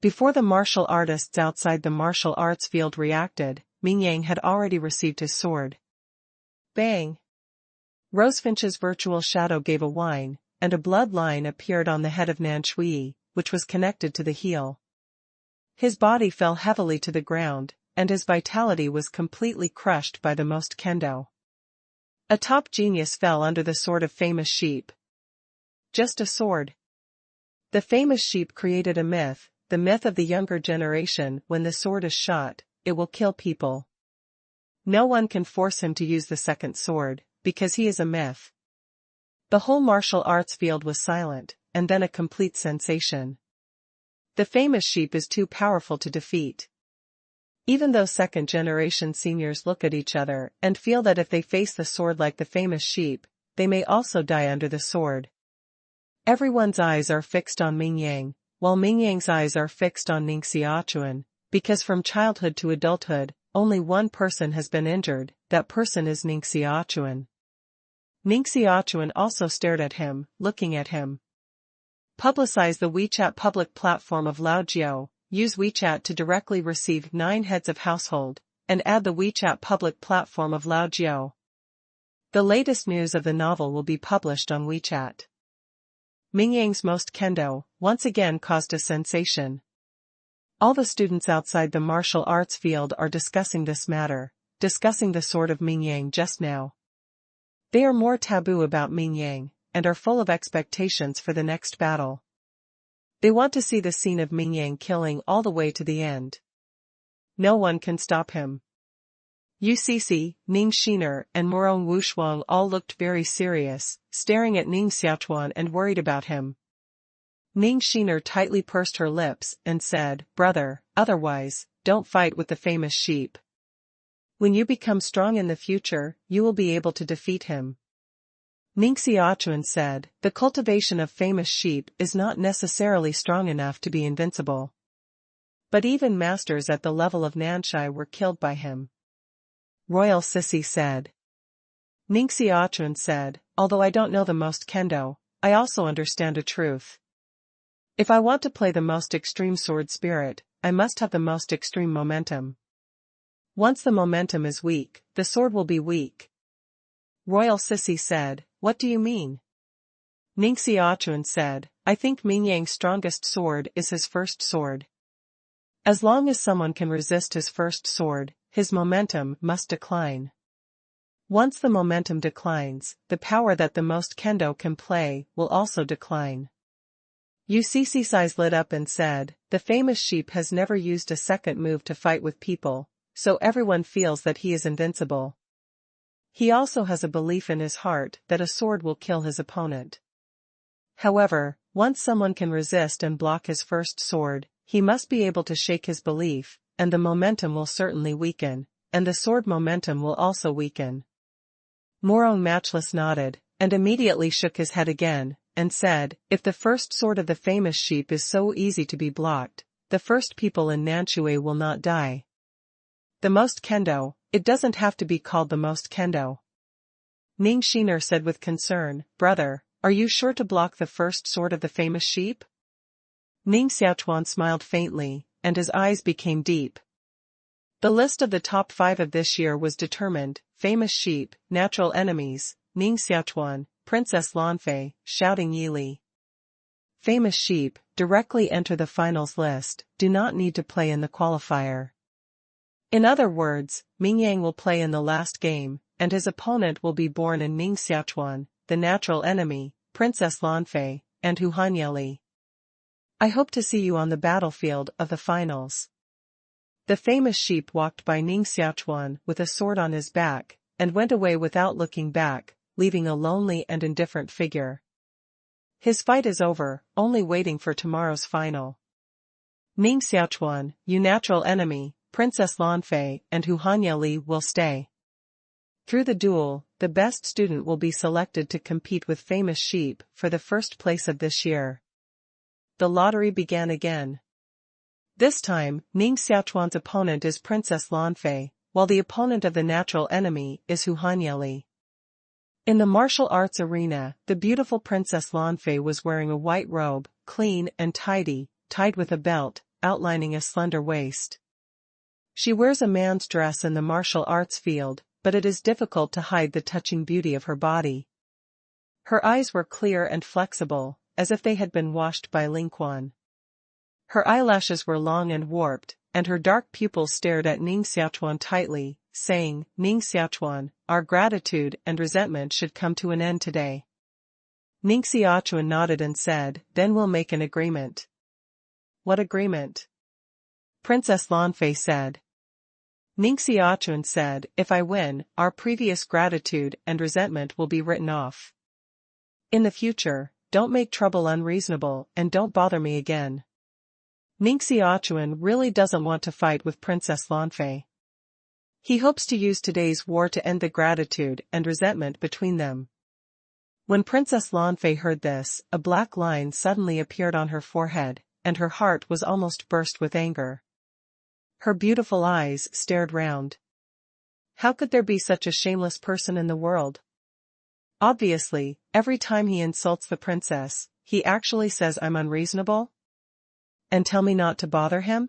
Before the martial artists outside the martial arts field reacted, Ming Yang had already received his sword. Bang! Rosefinch's virtual shadow gave a whine, and a bloodline appeared on the head of Nan Shui, which was connected to the heel. His body fell heavily to the ground, and his vitality was completely crushed by the most kendo. A top genius fell under the sword of famous sheep. Just a sword. The famous sheep created a myth, the myth of the younger generation. When the sword is shot, it will kill people. No one can force him to use the second sword, because he is a myth. The whole martial arts field was silent, and then a complete sensation. The famous sheep is too powerful to defeat. Even though second-generation seniors look at each other and feel that if they face the sword like the famous sheep, they may also die under the sword. Everyone's eyes are fixed on Ming Yang, while Ming Yang's eyes are fixed on Ning Xiaochuan, because from childhood to adulthood, only one person has been injured, that person is Ning Xiaochuan. Ning Xiaochuan also stared at him, looking at him. Publicize the WeChat public platform of Lao Jiao, use WeChat to directly receive 9 heads of household, and add the WeChat public platform of Lao Jiao. The latest news of the novel will be published on WeChat. Ming Yang's most kendo, once again caused a sensation. All the students outside the martial arts field are discussing this matter, discussing the sword of Ming Yang just now. They are more taboo about Ming Yang, and are full of expectations for the next battle. They want to see the scene of Ming Yang killing all the way to the end. No one can stop him. UCC, Ning Shiner and Morong Wushuang all looked very serious, staring at Ning Xiaochuan and worried about him. Ning Shiner tightly pursed her lips and said, "Brother, otherwise, don't fight with the famous sheep. When you become strong in the future, you will be able to defeat him." Ning Xiaochuan said, "The cultivation of famous sheep is not necessarily strong enough to be invincible. But even masters at the level of Nanshai were killed by him." Royal Sissy said. Ning Xiaochuan said, "Although I don't know the most kendo, I also understand a truth. If I want to play the most extreme sword spirit, I must have the most extreme momentum. Once the momentum is weak, the sword will be weak." Royal Sissy said, "What do you mean?" Ning Xiaochuan said, I think Ming Yang's strongest sword is his first sword. As long as someone can resist his first sword, his momentum must decline. Once the momentum declines, the power that the most kendo can play will also decline. UCC's eyes lit up and said, the famous sheep has never used a second move to fight with people, so everyone feels that he is invincible. He also has a belief in his heart that a sword will kill his opponent. However, once someone can resist and block his first sword, he must be able to shake his belief, and the momentum will certainly weaken, and the sword momentum will also weaken. Morong Matchless nodded, and immediately shook his head again, and said, if the first sword of the famous sheep is so easy to be blocked, the first people in Nanshui will not die. The most kendo, it doesn't have to be called the most kendo. Ning Shiner said with concern, brother, are you sure to block the first sword of the famous sheep? Ning Xiaochuan smiled faintly, and his eyes became deep. The list of the top 5 of this year was determined: famous sheep, natural enemies, Ning Xiaochuan, Princess Lanfei, Shouting Yili. Famous sheep, directly enter the finals list, do not need to play in the qualifier. In other words, Ming Yang will play in the last game, and his opponent will be born in Ning Xiaochuan, the natural enemy, Princess Lanfei, and Han Yili. I hope to see you on the battlefield of the finals. The famous sheep walked by Ning Xiaochuan with a sword on his back, and went away without looking back, leaving a lonely and indifferent figure. His fight is over, only waiting for tomorrow's final. Ning Xiaochuan, you natural enemy, Princess Lanfei and Han Yili will stay. Through the duel, the best student will be selected to compete with famous sheep for the first place of this year. The lottery began again. This time, Ning Xiaochuan's opponent is Princess Lanfei, while the opponent of the natural enemy is Han Yili. In the martial arts arena, the beautiful Princess Lanfei was wearing a white robe, clean and tidy, tied with a belt, outlining a slender waist. She wears a man's dress in the martial arts field, but it is difficult to hide the touching beauty of her body. Her eyes were clear and flexible, as if they had been washed by Lingquan. Her eyelashes were long and warped, and her dark pupils stared at Ning Xiaochuan tightly, saying, Ning Xiaochuan, our gratitude and resentment should come to an end today. Ning Xiaochuan nodded and said, then we'll make an agreement. What agreement? Princess Lanfei said. Ning Xiaochuan said, if I win, our previous gratitude and resentment will be written off. In the future, don't make trouble unreasonable and don't bother me again. Ning Xiaochuan really doesn't want to fight with Princess Lanfei. He hopes to use today's war to end the gratitude and resentment between them. When Princess Lanfei heard this, a black line suddenly appeared on her forehead, and her heart was almost burst with anger. Her beautiful eyes stared round. How could there be such a shameless person in the world? Obviously, every time he insults the princess, he actually says I'm unreasonable? And tell me not to bother him?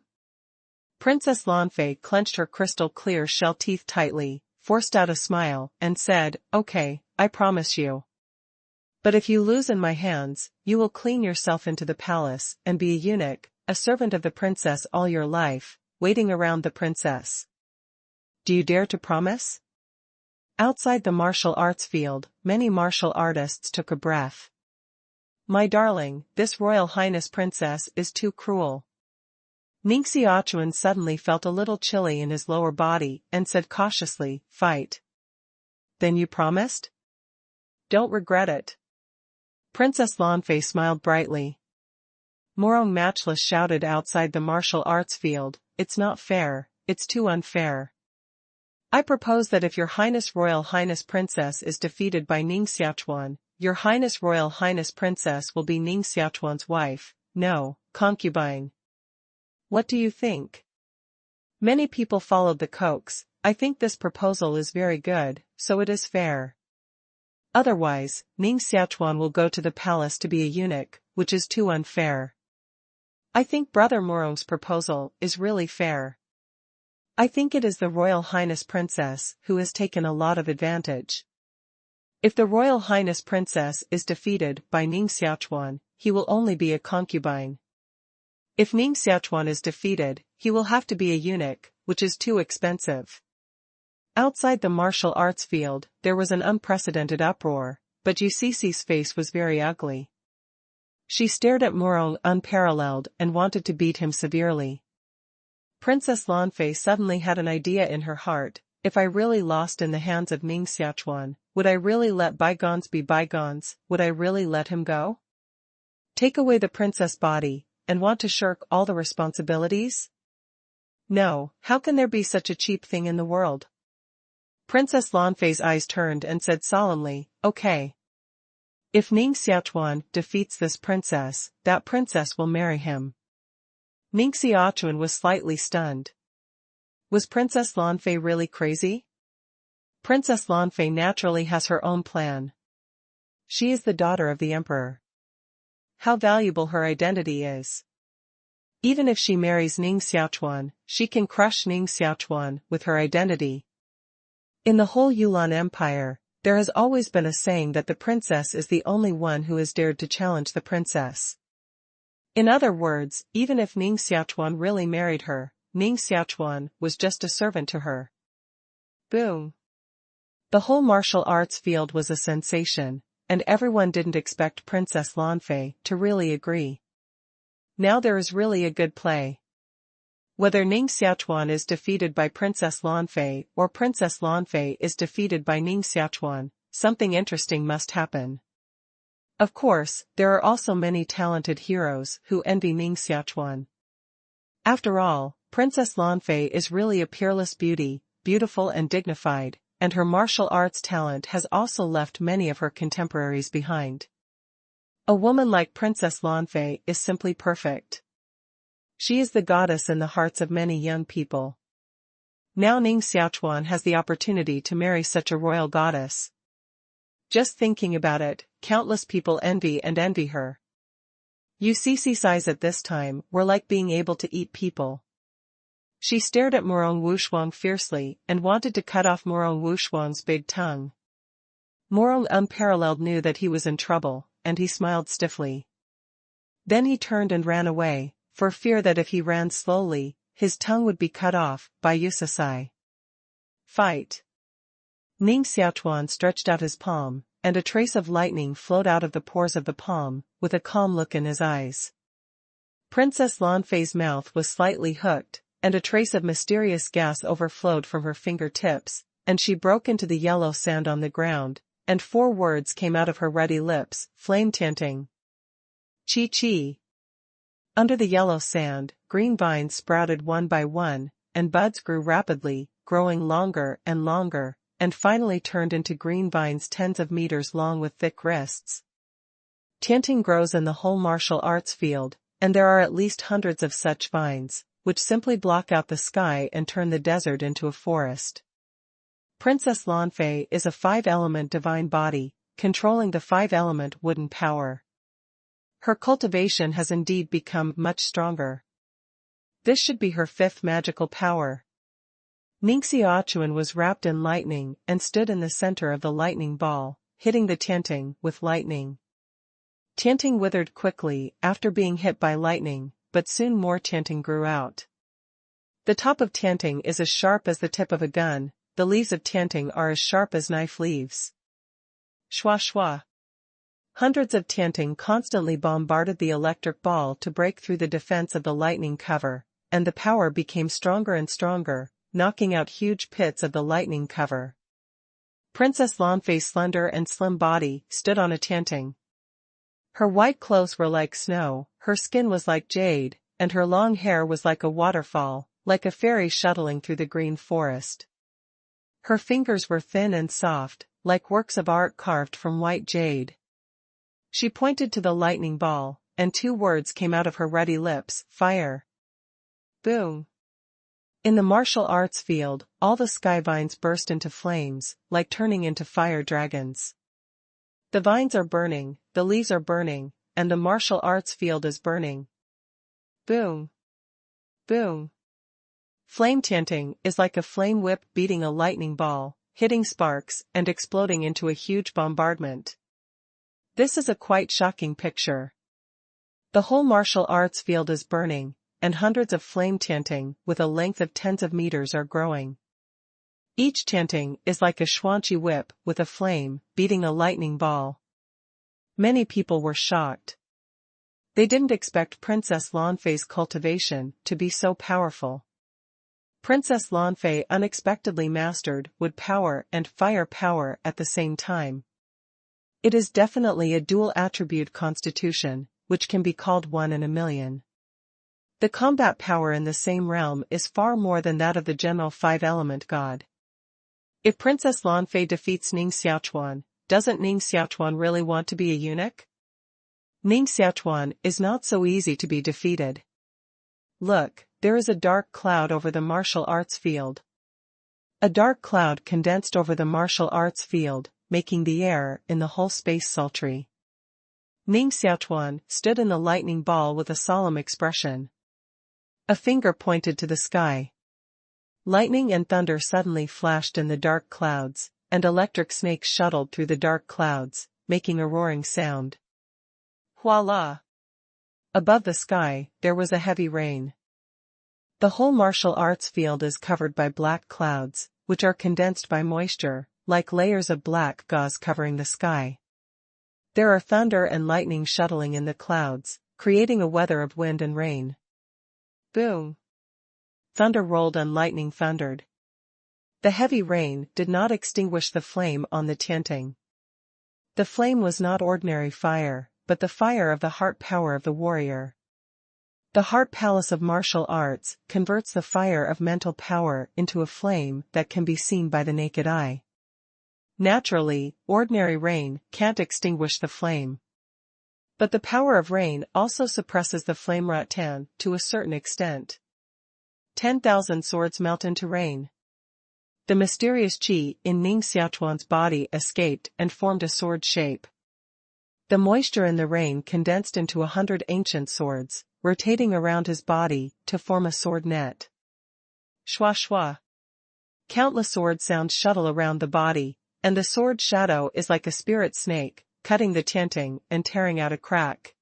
Princess Lanfei clenched her crystal-clear shell teeth tightly, forced out a smile, and said, okay, I promise you. But if you lose in my hands, you will clean yourself into the palace and be a eunuch, a servant of the princess all your life, waiting around the princess. Do you dare to promise? Outside the martial arts field, many martial artists took a breath. My darling, this Royal Highness Princess is too cruel. Ning Xiaochuan suddenly felt a little chilly in his lower body and said cautiously, fight. Then you promised? Don't regret it. Princess Lanfei smiled brightly. Morong Matchless shouted outside the martial arts field, it's not fair, it's too unfair. I propose that if Your Highness Royal Highness Princess is defeated by Ning Xiaochuan, Your Highness Royal Highness Princess will be Ning Xiaochuan's wife, no, concubine. What do you think? Many people followed the coax. I think this proposal is very good, so it is fair. Otherwise, Ning Xiaochuan will go to the palace to be a eunuch, which is too unfair. I think Brother Morong's proposal is really fair. I think it is the Royal Highness Princess who has taken a lot of advantage. If the Royal Highness Princess is defeated by Ning Xiaochuan, he will only be a concubine. If Ning Xiaochuan is defeated, he will have to be a eunuch, which is too expensive. Outside the martial arts field, there was an unprecedented uproar, but Yucici's face was very ugly. She stared at Morong unparalleled and wanted to beat him severely. Princess Lanfei suddenly had an idea in her heart: if I really lost in the hands of Ning Xiaochuan, would I really let bygones be bygones? Would I really let him go? Take away the princess body, and want to shirk all the responsibilities? No, how can there be such a cheap thing in the world? Princess Lanfei's eyes turned and said solemnly, okay. If Ning Xiaochuan defeats this princess, that princess will marry him. Ning Xiaochuan was slightly stunned. Was Princess Lanfei really crazy? Princess Lanfei naturally has her own plan. She is the daughter of the emperor. How valuable her identity is. Even if she marries Ning Xiaochuan, she can crush Ning Xiaochuan with her identity. In the whole Yulan Empire, there has always been a saying that the princess is the only one who has dared to challenge the princess. In other words, even if Ning Xiaochuan really married her, Ning Xiaochuan was just a servant to her. Boom. The whole martial arts field was a sensation, and everyone didn't expect Princess Lanfei to really agree. Now there is really a good play. Whether Ning Xiaochuan is defeated by Princess Lanfei or Princess Lanfei is defeated by Ning Xiaochuan, something interesting must happen. Of course, there are also many talented heroes who envy Ning Xiaochuan. After all, Princess Lanfei is really a peerless beauty, beautiful and dignified, and her martial arts talent has also left many of her contemporaries behind. A woman like Princess Lanfei is simply perfect. She is the goddess in the hearts of many young people. Now Ning Xiaochuan has the opportunity to marry such a royal goddess. Just thinking about it, countless people envy her. Yucici's eyes at this time were like being able to eat people. She stared at Morong Wushuang fiercely and wanted to cut off Morong Wushuang's big tongue. Morong unparalleled knew that he was in trouble, and he smiled stiffly. Then he turned and ran away, for fear that if he ran slowly, his tongue would be cut off by Yucici. Fight. Ning Xiaochuan stretched out his palm, and a trace of lightning flowed out of the pores of the palm, with a calm look in his eyes. Princess Lanfei's mouth was slightly hooked, and a trace of mysterious gas overflowed from her fingertips, and she broke into the yellow sand on the ground, and 4 words came out of her ruddy lips, flame-tinting. Chi-chi. Under the yellow sand, green vines sprouted one by one, and buds grew rapidly, growing longer, and finally turned into green vines tens of meters long with thick wrists. Tianting grows in the whole martial arts field, and there are at least hundreds of such vines, which simply block out the sky and turn the desert into a forest. Princess Lanfei is a 5-element divine body, controlling the 5-element wooden power. Her cultivation has indeed become much stronger. This should be her 5th magical power. Ning Xiaochuan was wrapped in lightning and stood in the center of the lightning ball, hitting the Tianting with lightning. Tianting withered quickly after being hit by lightning, but soon more Tianting grew out. The top of Tianting is as sharp as the tip of a gun, the leaves of Tianting are as sharp as knife leaves. Shwa shwa. Hundreds of Tianting constantly bombarded the electric ball to break through the defense of the lightning cover, and the power became stronger and stronger, knocking out huge pits of the lightning cover. Princess Lanfei's slender and slim body stood on a Tianting. Her white clothes were like snow, her skin was like jade, and her long hair was like a waterfall, like a fairy shuttling through the green forest. Her fingers were thin and soft, like works of art carved from white jade. She pointed to the lightning ball, and 2 words came out of her ruddy lips: fire. Boom. In the martial arts field, all the sky vines burst into flames, like turning into fire dragons. The vines are burning, the leaves are burning, and the martial arts field is burning. Boom. Boom. Flame Tianting is like a flame whip beating a lightning ball, hitting sparks and exploding into a huge bombardment. This is a quite shocking picture. The whole martial arts field is burning, and hundreds of flame chanting with a length of tens of meters are growing. Each chanting is like a xuanqi whip with a flame beating a lightning ball. Many people were shocked. They didn't expect Princess Lanfei's cultivation to be so powerful. Princess Lanfei unexpectedly mastered wood power and fire power at the same time. It is definitely a dual-attribute constitution, which can be called one in a million. The combat power in the same realm is far more than that of the general five-element god. If Princess Lanfei defeats Ning Xiaochuan, doesn't Ning Xiaochuan really want to be a eunuch? Ning Xiaochuan is not so easy to be defeated. Look, there is a dark cloud over the martial arts field. A dark cloud condensed over the martial arts field, making the air in the whole space sultry. Ning Xiaochuan stood in the lightning ball with a solemn expression. A finger pointed to the sky. Lightning and thunder suddenly flashed in the dark clouds, and electric snakes shuttled through the dark clouds, making a roaring sound. Voila! Above the sky, there was a heavy rain. The whole martial arts field is covered by black clouds, which are condensed by moisture, like layers of black gauze covering the sky. There are thunder and lightning shuttling in the clouds, creating a weather of wind and rain. Boom! Thunder rolled and lightning thundered. The heavy rain did not extinguish the flame on the chanting. The flame was not ordinary fire, but the fire of the heart power of the warrior. The heart palace of martial arts converts the fire of mental power into a flame that can be seen by the naked eye. Naturally, ordinary rain can't extinguish the flame. But the power of rain also suppresses the flame rattan to a certain extent. 10,000 swords melt into rain. The mysterious qi in Ning Xiaochuan's body escaped and formed a sword shape. The moisture in the rain condensed into 100 ancient swords, rotating around his body to form a sword net. Shwa shwa. Countless sword sounds shuttle around the body, and the sword shadow is like a spirit snake, cutting the chanting and tearing out a crack.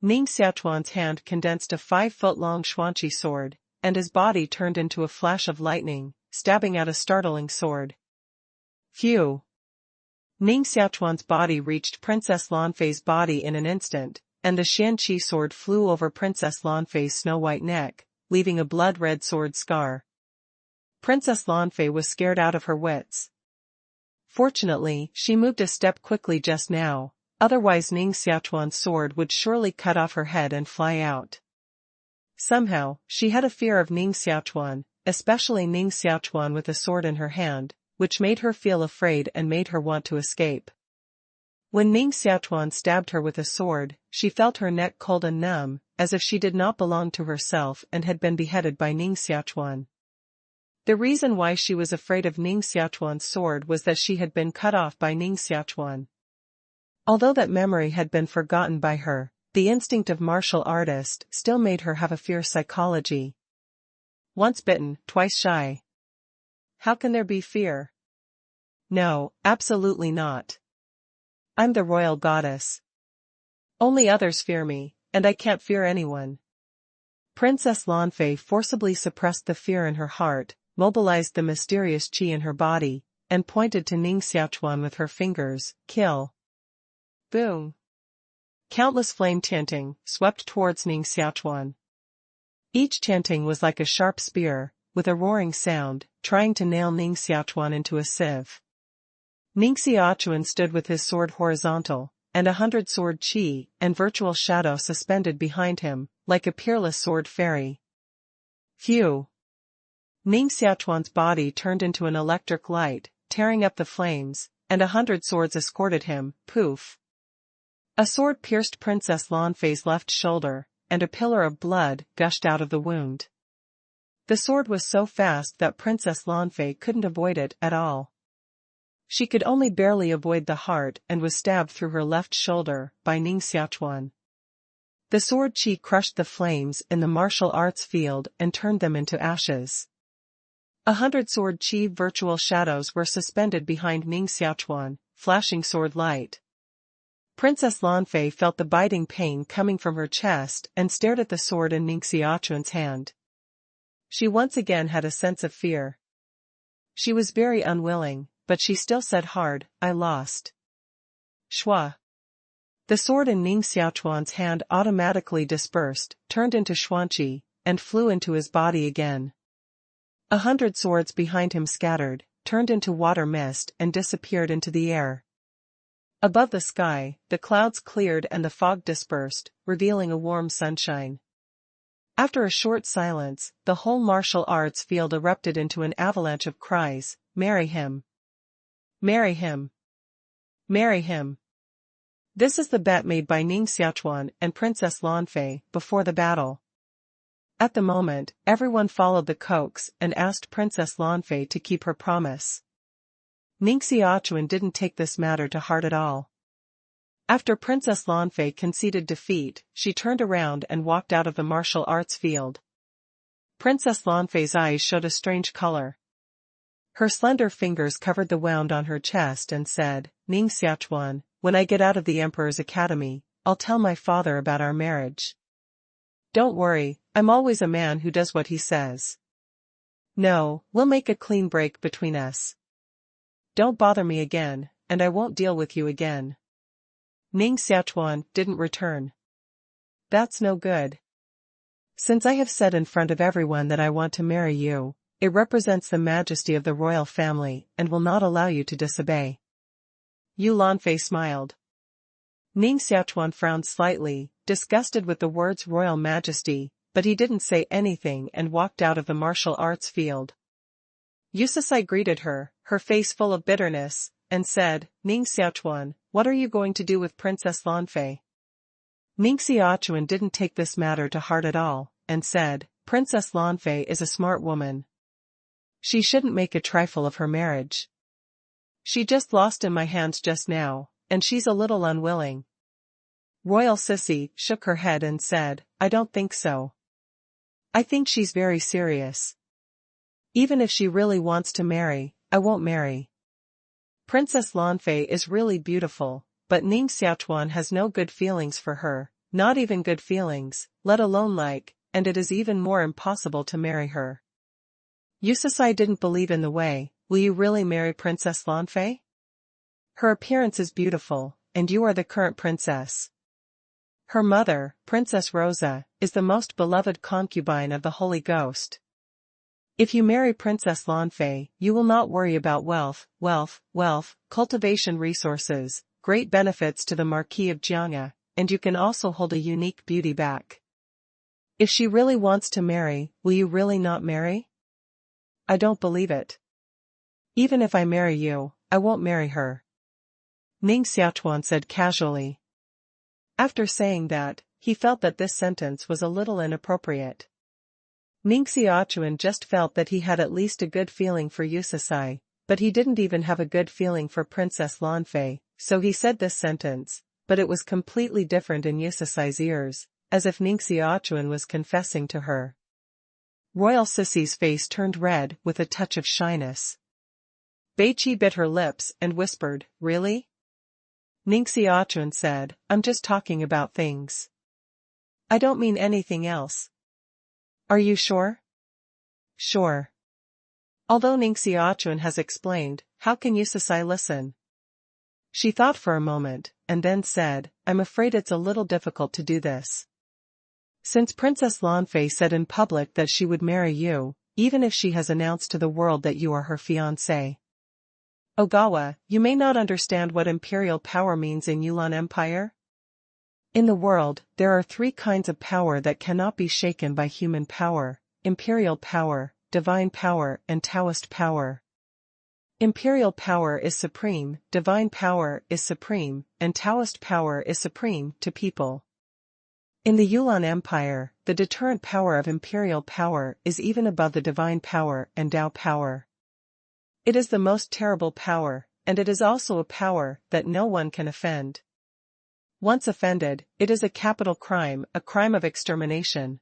Ning Xiaochuan's hand condensed a 5-foot-long xuanqi sword, and his body turned into a flash of lightning, stabbing out a startling sword. Phew! Ning Xiaochuan's body reached Princess Lanfei's body in an instant, and the Xianqi sword flew over Princess Lanfei's snow-white neck, leaving a blood-red sword scar. Princess Lanfei was scared out of her wits. Fortunately, she moved a step quickly just now, otherwise Ning Xiaochuan's sword would surely cut off her head and fly out. Somehow, she had a fear of Ning Xiaochuan, especially Ning Xiaochuan with a sword in her hand, which made her feel afraid and made her want to escape. When Ning Xiaochuan stabbed her with a sword, she felt her neck cold and numb, as if she did not belong to herself and had been beheaded by Ning Xiaochuan. The reason why she was afraid of Ning Xiaochuan's sword was that she had been cut off by Ning Xiaochuan. Although that memory had been forgotten by her, the instinct of martial artist still made her have a fierce psychology. Once bitten, twice shy. How can there be fear? No, absolutely not. I'm the royal goddess. Only others fear me, and I can't fear anyone. Princess Lanfei forcibly suppressed the fear in her heart, mobilized the mysterious qi in her body, and pointed to Ning Xiaochuan with her fingers, kill. Boom. Countless flame chanting swept towards Ning Xiaochuan. Each chanting was like a sharp spear, with a roaring sound, trying to nail Ning Xiaochuan into a sieve. Ning Xiaochuan stood with his sword horizontal, and 100 sword qi and virtual shadow suspended behind him, like a peerless sword fairy. Phew! Ning Xiaochuan's body turned into an electric light, tearing up the flames, and 100 swords escorted him, poof. A sword pierced Princess Lanfei's left shoulder, and a pillar of blood gushed out of the wound. The sword was so fast that Princess Lanfei couldn't avoid it at all. She could only barely avoid the heart and was stabbed through her left shoulder by Ning Xiaochuan. The sword qi crushed the flames in the martial arts field and turned them into ashes. 100 sword chi virtual shadows were suspended behind Ning Xiaochuan, flashing sword light. Princess Lanfei felt the biting pain coming from her chest and stared at the sword in Ning Xiaochuan's hand. She once again had a sense of fear. She was very unwilling, but she still said hard, "I lost." Shua. The sword in Ning Xiaochuan's hand automatically dispersed, turned into xuanqi, and flew into his body again. 100 swords behind him scattered, turned into water mist and disappeared into the air. Above the sky, the clouds cleared and the fog dispersed, revealing a warm sunshine. After a short silence, the whole martial arts field erupted into an avalanche of cries, "Marry him! Marry him! Marry him!" This is the bet made by Ning Xiaochuan and Princess Lanfei before the battle. At the moment, everyone followed the coax and asked Princess Lanfei to keep her promise. Ning Xiaochuan didn't take this matter to heart at all. After Princess Lanfei conceded defeat, she turned around and walked out of the martial arts field. Princess Lanfei's eyes showed a strange color. Her slender fingers covered the wound on her chest and said, "Ning Xiaochuan, when I get out of the Emperor's Academy, I'll tell my father about our marriage. Don't worry, I'm always a man who does what he says. No, we'll make a clean break between us. Don't bother me again, and I won't deal with you again." Ning Xiaochuan didn't return. "That's no good. Since I have said in front of everyone that I want to marry you, it represents the majesty of the royal family and will not allow you to disobey." Yu Lanfei smiled. Ning Xiaochuan frowned slightly, disgusted with the words royal majesty, but he didn't say anything and walked out of the martial arts field. Yusasai greeted her, her face full of bitterness, and said, "Ning Xiaochuan, what are you going to do with Princess Lanfei?" Ning Xiaochuan didn't take this matter to heart at all, and said, "Princess Lanfei is a smart woman. She shouldn't make a trifle of her marriage. She just lost in my hands just now, and she's a little unwilling." Royal Sissy shook her head and said, "I don't think so. I think she's very serious. Even if she really wants to marry, I won't marry. Princess Lanfei is really beautiful, but Ning Xiaochuan has no good feelings for her, not even good feelings, let alone like, and it is even more impossible to marry her." Yusasai didn't believe in the way, "Will you really marry Princess Lanfei? Her appearance is beautiful, and you are the current princess. Her mother, Princess Rosa, is the most beloved concubine of the Holy Ghost. If you marry Princess Lanfei, you will not worry about wealth, cultivation resources, great benefits to the Marquis of Jianghe, and you can also hold a unique beauty back. If she really wants to marry, will you really not marry? I don't believe it. Even if I marry you, I won't marry her," Ning Xiaochuan said casually. After saying that, he felt that this sentence was a little inappropriate. Ning Xiaochuan just felt that he had at least a good feeling for Yusasai, but he didn't even have a good feeling for Princess Lanfei, so he said this sentence, but it was completely different in Yusasai's ears, as if Ning Xiaochuan was confessing to her. Royal Sissy's face turned red with a touch of shyness. Beiqi bit her lips and whispered, "Really?" Ning Xiaochuan said, "I'm just talking about things. I don't mean anything else." "Are you sure?" "Sure." Although Ning Xiaochuan has explained, how can Yusasai listen? She thought for a moment, and then said, "I'm afraid it's a little difficult to do this. Since Princess Lanfei said in public that she would marry you, even if she has announced to the world that you are her fiancé. Ogawa, you may not understand what imperial power means in Yulan Empire. In the world, there are 3 kinds of power that cannot be shaken by human power: imperial power, divine power, and Taoist power. Imperial power is supreme, divine power is supreme, and Taoist power is supreme to people. In the Yulan Empire, the deterrent power of imperial power is even above the divine power and Tao power. It is the most terrible power, and it is also a power that no one can offend. Once offended, it is a capital crime, a crime of extermination."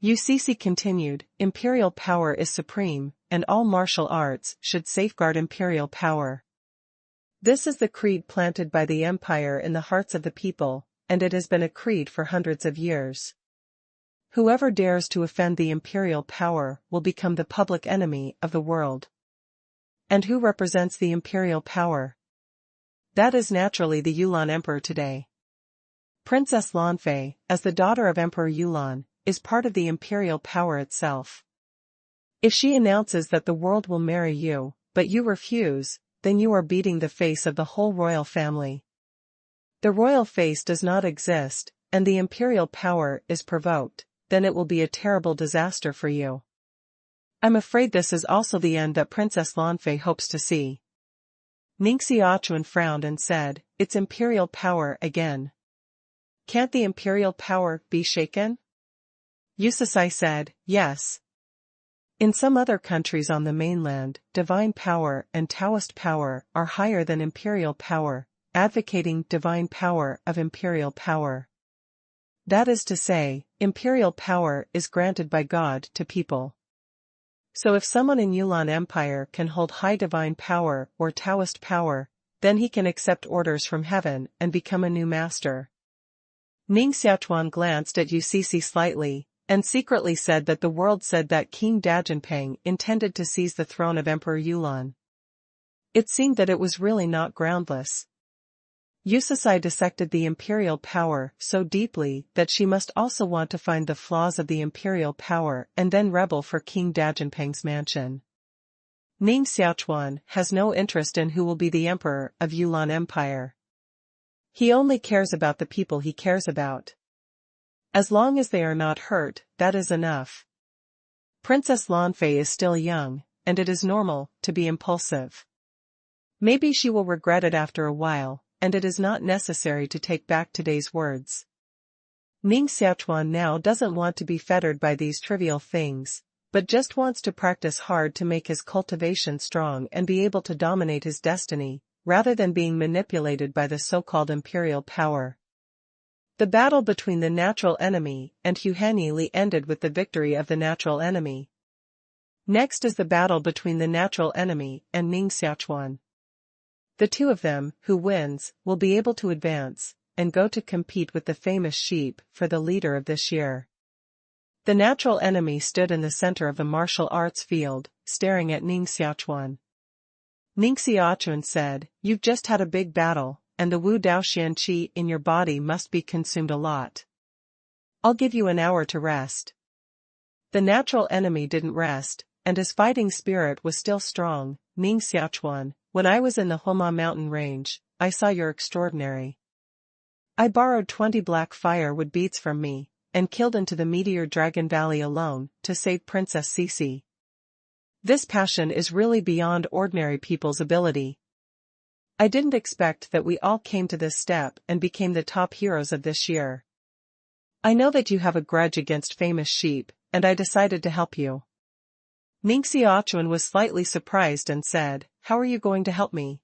UCC continued, "Imperial power is supreme, and all martial arts should safeguard imperial power. This is the creed planted by the empire in the hearts of the people, and it has been a creed for hundreds of years. Whoever dares to offend the imperial power will become the public enemy of the world. And who represents the imperial power? That is naturally the Yulan Emperor today. Princess Lanfei, as the daughter of Emperor Yulan, is part of the imperial power itself. If she announces that the world will marry you, but you refuse, then you are beating the face of the whole royal family. The royal face does not exist, and the imperial power is provoked, then it will be a terrible disaster for you. I'm afraid this is also the end that Princess Lanfei hopes to see. Ning Xiaochuan frowned and said, "It's imperial power again. Can't the imperial power be shaken?" Yusasai said, "Yes. In some other countries on the mainland, divine power and Taoist power are higher than imperial power, advocating divine power of imperial power. That is to say, imperial power is granted by God to people. So if someone in Yulan Empire can hold high divine power or Taoist power, then he can accept orders from heaven and become a new master." Ning Xiaochuan glanced at Yucisi slightly, and secretly said that the world said that King Dajinping intended to seize the throne of Emperor Yulan. It seemed that it was really not groundless. Yusasai dissected the imperial power so deeply that she must also want to find the flaws of the imperial power and then rebel for King Dajinping's mansion. Ning Xiaochuan has no interest in who will be the emperor of Yulan Empire. He only cares about the people he cares about. As long as they are not hurt, that is enough. Princess Lanfei is still young, and it is normal to be impulsive. Maybe she will regret it after a while, and it is not necessary to take back today's words. Ning Xiaochuan now doesn't want to be fettered by these trivial things, but just wants to practice hard to make his cultivation strong and be able to dominate his destiny, rather than being manipulated by the so-called imperial power. The battle between the natural enemy and Huhanyi Li ended with the victory of the natural enemy. Next is the battle between the natural enemy and Ning Xiaochuan. The two of them, who wins, will be able to advance, and go to compete with the famous sheep for the leader of this year. The natural enemy stood in the center of the martial arts field, staring at Ning Xiaochuan. Ning Xiaochuan said, "You've just had a big battle, and the Wu Dao Xian Qi in your body must be consumed a lot. I'll give you an hour to rest." The natural enemy didn't rest, and his fighting spirit was still strong. "Ning Xiaochuan, when I was in the Homa mountain range, I saw your extraordinary. I borrowed 20 black firewood beads from me, and killed into the Meteor Dragon Valley alone, to save Princess Cece. This passion is really beyond ordinary people's ability. I didn't expect that we all came to this step and became the top heroes of this year. I know that you have a grudge against famous sheep, and I decided to help you." Ning Xiaochuan was slightly surprised and said, "How are you going to help me?"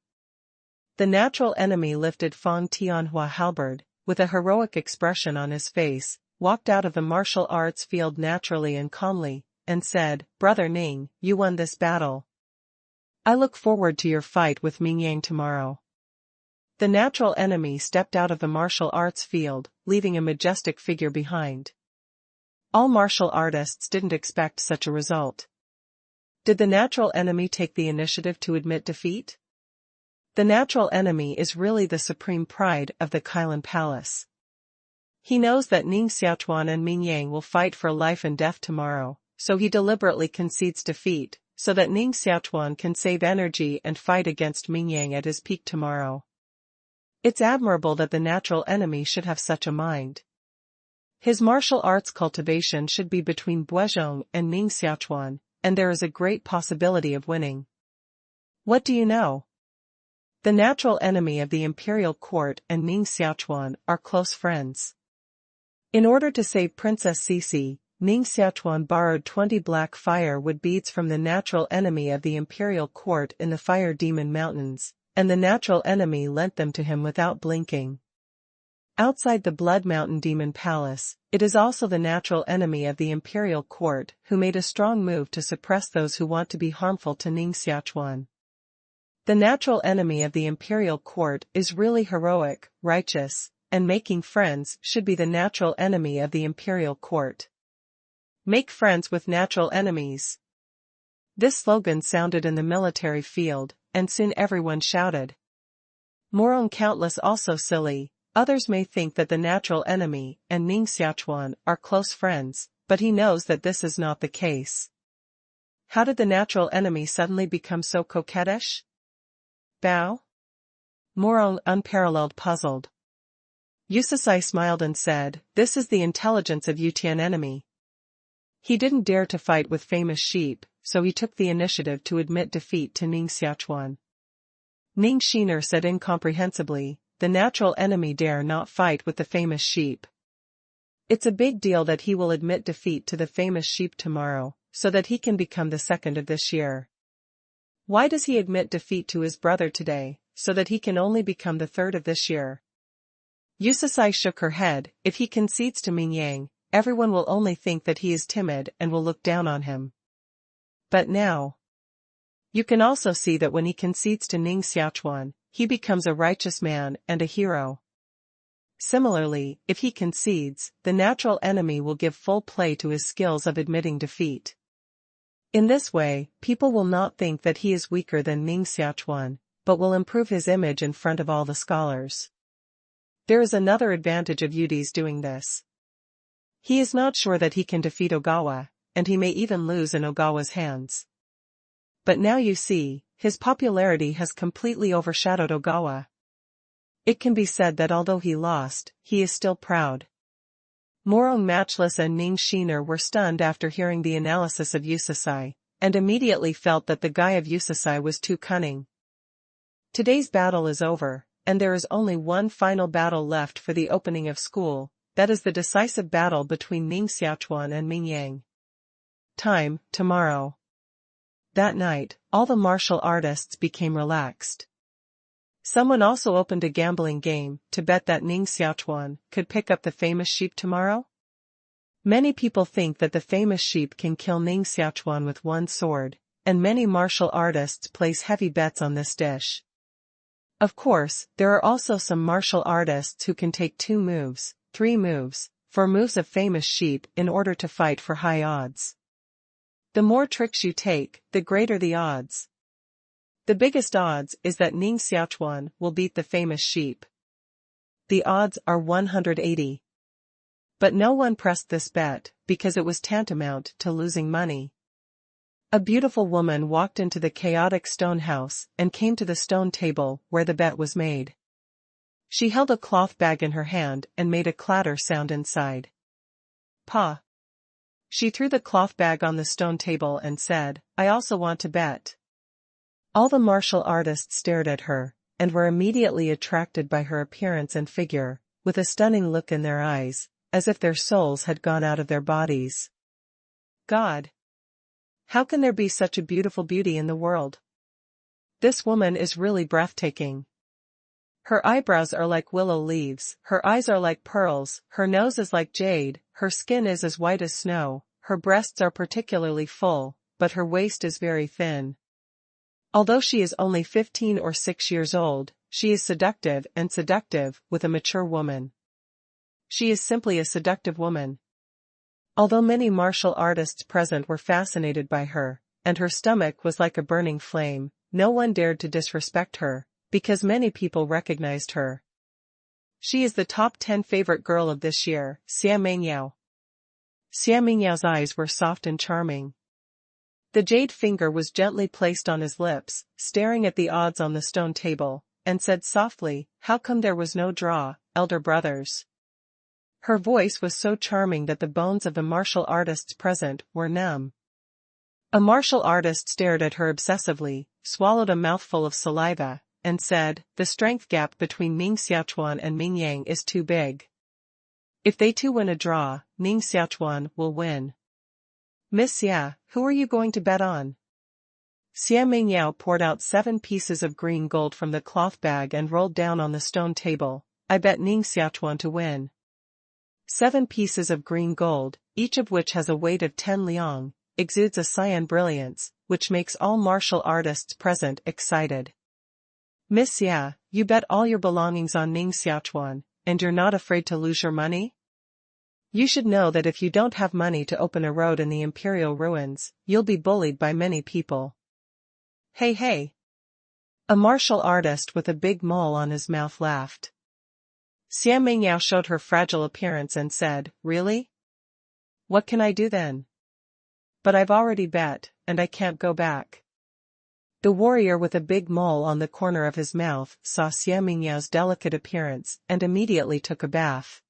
The natural enemy lifted Fang Tianhua halberd, with a heroic expression on his face, walked out of the martial arts field naturally and calmly, and said, "Brother Ning, you won this battle. I look forward to your fight with Mingyang tomorrow." The natural enemy stepped out of the martial arts field, leaving a majestic figure behind. All martial artists didn't expect such a result. Did the natural enemy take the initiative to admit defeat? The natural enemy is really the supreme pride of the Kailan Palace. He knows that Ning Xiaochuan and Mingyang will fight for life and death tomorrow, so he deliberately concedes defeat, so that Ning Xiaochuan can save energy and fight against Mingyang at his peak tomorrow. It's admirable that the natural enemy should have such a mind. His martial arts cultivation should be between Buezhong and Ning Xiaochuan, and there is a great possibility of winning. What do you know? The natural enemy of the imperial court and Ning Xiaochuan are close friends. In order to save Princess Cece, Ning Xiaochuan borrowed 20 black firewood beads from the natural enemy of the imperial court in the Fire Demon Mountains, and the natural enemy lent them to him without blinking. Outside the Blood Mountain Demon Palace, it is also the natural enemy of the imperial court who made a strong move to suppress those who want to be harmful to Ning Xiaochuan. The natural enemy of the imperial court is really heroic, righteous, and making friends should be the natural enemy of the imperial court. Make friends with natural enemies. This slogan sounded in the military field, and soon everyone shouted. Morong countless also silly. Others may think that the natural enemy and Ning Xiaochuan are close friends, but he knows that this is not the case. How did the natural enemy suddenly become so coquettish? Bao? Morong unparalleled puzzled. Yusasai smiled and said, "This is the intelligence of Yutian enemy." He didn't dare to fight with famous sheep, so he took the initiative to admit defeat to Ning Xiaochuan. Ning Shiner said incomprehensibly, "The natural enemy dare not fight with the famous sheep. It's a big deal that he will admit defeat to the famous sheep tomorrow, so that he can become the second of this year. Why does he admit defeat to his brother today, so that he can only become the third of this year?" Yusasai shook her head. "If he concedes to Ming Yang, everyone will only think that he is timid and will look down on him. But now, you can also see that when he concedes to Ning Xiaochuan, he becomes a righteous man and a hero. Similarly, if he concedes, the natural enemy will give full play to his skills of admitting defeat. In this way, people will not think that he is weaker than Ning Xiaochuan, but will improve his image in front of all the scholars. There is another advantage of Yudi's doing this. He is not sure that he can defeat Ogawa, and he may even lose in Ogawa's hands. But now you see, his popularity has completely overshadowed Ogawa. It can be said that although he lost, he is still proud." Morong Matchless and Ning Shiner were stunned after hearing the analysis of Yusasai, and immediately felt that the guy of Yusasai was too cunning. Today's battle is over, and there is only one final battle left for the opening of school, that is the decisive battle between Ning Xiaochuan and Ming Yang. Time, tomorrow. That night, all the martial artists became relaxed. Someone also opened a gambling game to bet that Ning Xiaochuan could pick up the famous sheep tomorrow. Many people think that the famous sheep can kill Ning Xiaochuan with one sword, and many martial artists place heavy bets on this dish. Of course, there are also some martial artists who can take 2 moves, 3 moves, 4 moves of famous sheep in order to fight for high odds. The more tricks you take, the greater the odds. The biggest odds is that Ning Xiaochuan will beat the famous sheep. The odds are 180. But no one pressed this bet, because it was tantamount to losing money. A beautiful woman walked into the chaotic stone house and came to the stone table where the bet was made. She held a cloth bag in her hand and made a clatter sound inside. "Pa." She threw the cloth bag on the stone table and said, "I also want to bet." All the martial artists stared at her, and were immediately attracted by her appearance and figure, with a stunning look in their eyes, as if their souls had gone out of their bodies. God! How can there be such a beautiful beauty in the world? This woman is really breathtaking. Her eyebrows are like willow leaves, her eyes are like pearls, her nose is like jade, her skin is as white as snow, her breasts are particularly full, but her waist is very thin. Although she is only 15 or 6 years old, she is seductive with a mature woman. She is simply a seductive woman. Although many martial artists present were fascinated by her, and her stomach was like a burning flame, no one dared to disrespect her, because many people recognized her. She is the top 10 favorite girl of this year, Xia Mingyao. Xia Mingyao's eyes were soft and charming. The jade finger was gently placed on his lips, staring at the odds on the stone table, and said softly, "How come there was no draw, elder brothers?" Her voice was so charming that the bones of the martial artists present were numb. A martial artist stared at her obsessively, swallowed a mouthful of saliva, and said, "The strength gap between Ning Xiaochuan and Ming Yang is too big. If they two win a draw, Ning Xiaochuan will win. Miss Xia, who are you going to bet on?" Xia Mingyao poured out 7 pieces of green gold from the cloth bag and rolled down on the stone table, I bet Ning Xiaochuan to win. 7 pieces of green gold, each of which has a weight of 10 liang, exudes a cyan brilliance, which makes all martial artists present excited. Miss Ya, you bet all your belongings on Ning Xiaochuan, and you're not afraid to lose your money? You should know that if you don't have money to open a road in the imperial ruins, you'll be bullied by many people. Hey hey! A martial artist with a big mole on his mouth laughed. Xia Mingyao showed her fragile appearance and said, "Really? What can I do then? But I've already bet, and I can't go back." The warrior with a big mole on the corner of his mouth saw Xia Mingyao's delicate appearance and immediately took a bath.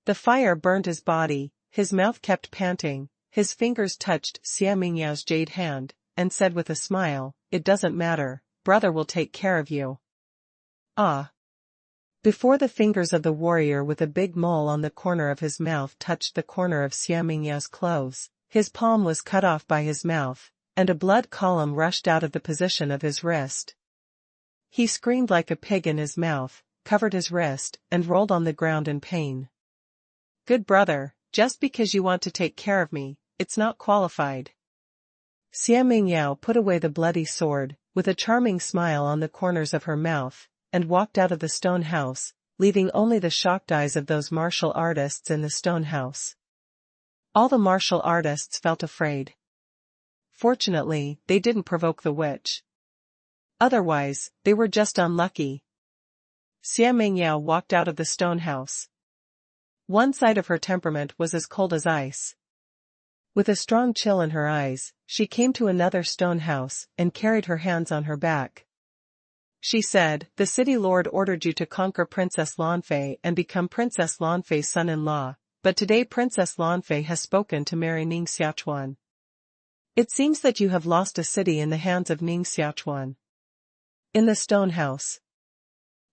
The fire burned his body, his mouth kept panting, his fingers touched Xia Mingyao's jade hand, and said with a smile, "It doesn't matter, brother will take care of you." Ah! Before the fingers of the warrior with a big mole on the corner of his mouth touched the corner of Xia Mingyao's clothes, his palm was cut off by his mouth, and a blood column rushed out of the position of his wrist. He screamed like a pig in his mouth, covered his wrist, and rolled on the ground in pain. "Good brother, just because you want to take care of me, it's not qualified." Xia Mingyao put away the bloody sword, with a charming smile on the corners of her mouth, and walked out of the stone house, leaving only the shocked eyes of those martial artists in the stone house. All the martial artists felt afraid. Fortunately, they didn't provoke the witch. Otherwise, they were just unlucky. Xia Mingyao walked out of the stone house. One side of her temperament was as cold as ice. With a strong chill in her eyes, she came to another stone house and carried her hands on her back. She said, "The city lord ordered you to conquer Princess Lanfei and become Princess Lanfei's son-in-law, but today Princess Lanfei has spoken to marry Ning Xiaochuan. It seems that you have lost a city in the hands of Ning Xiaochuan." In the stone house,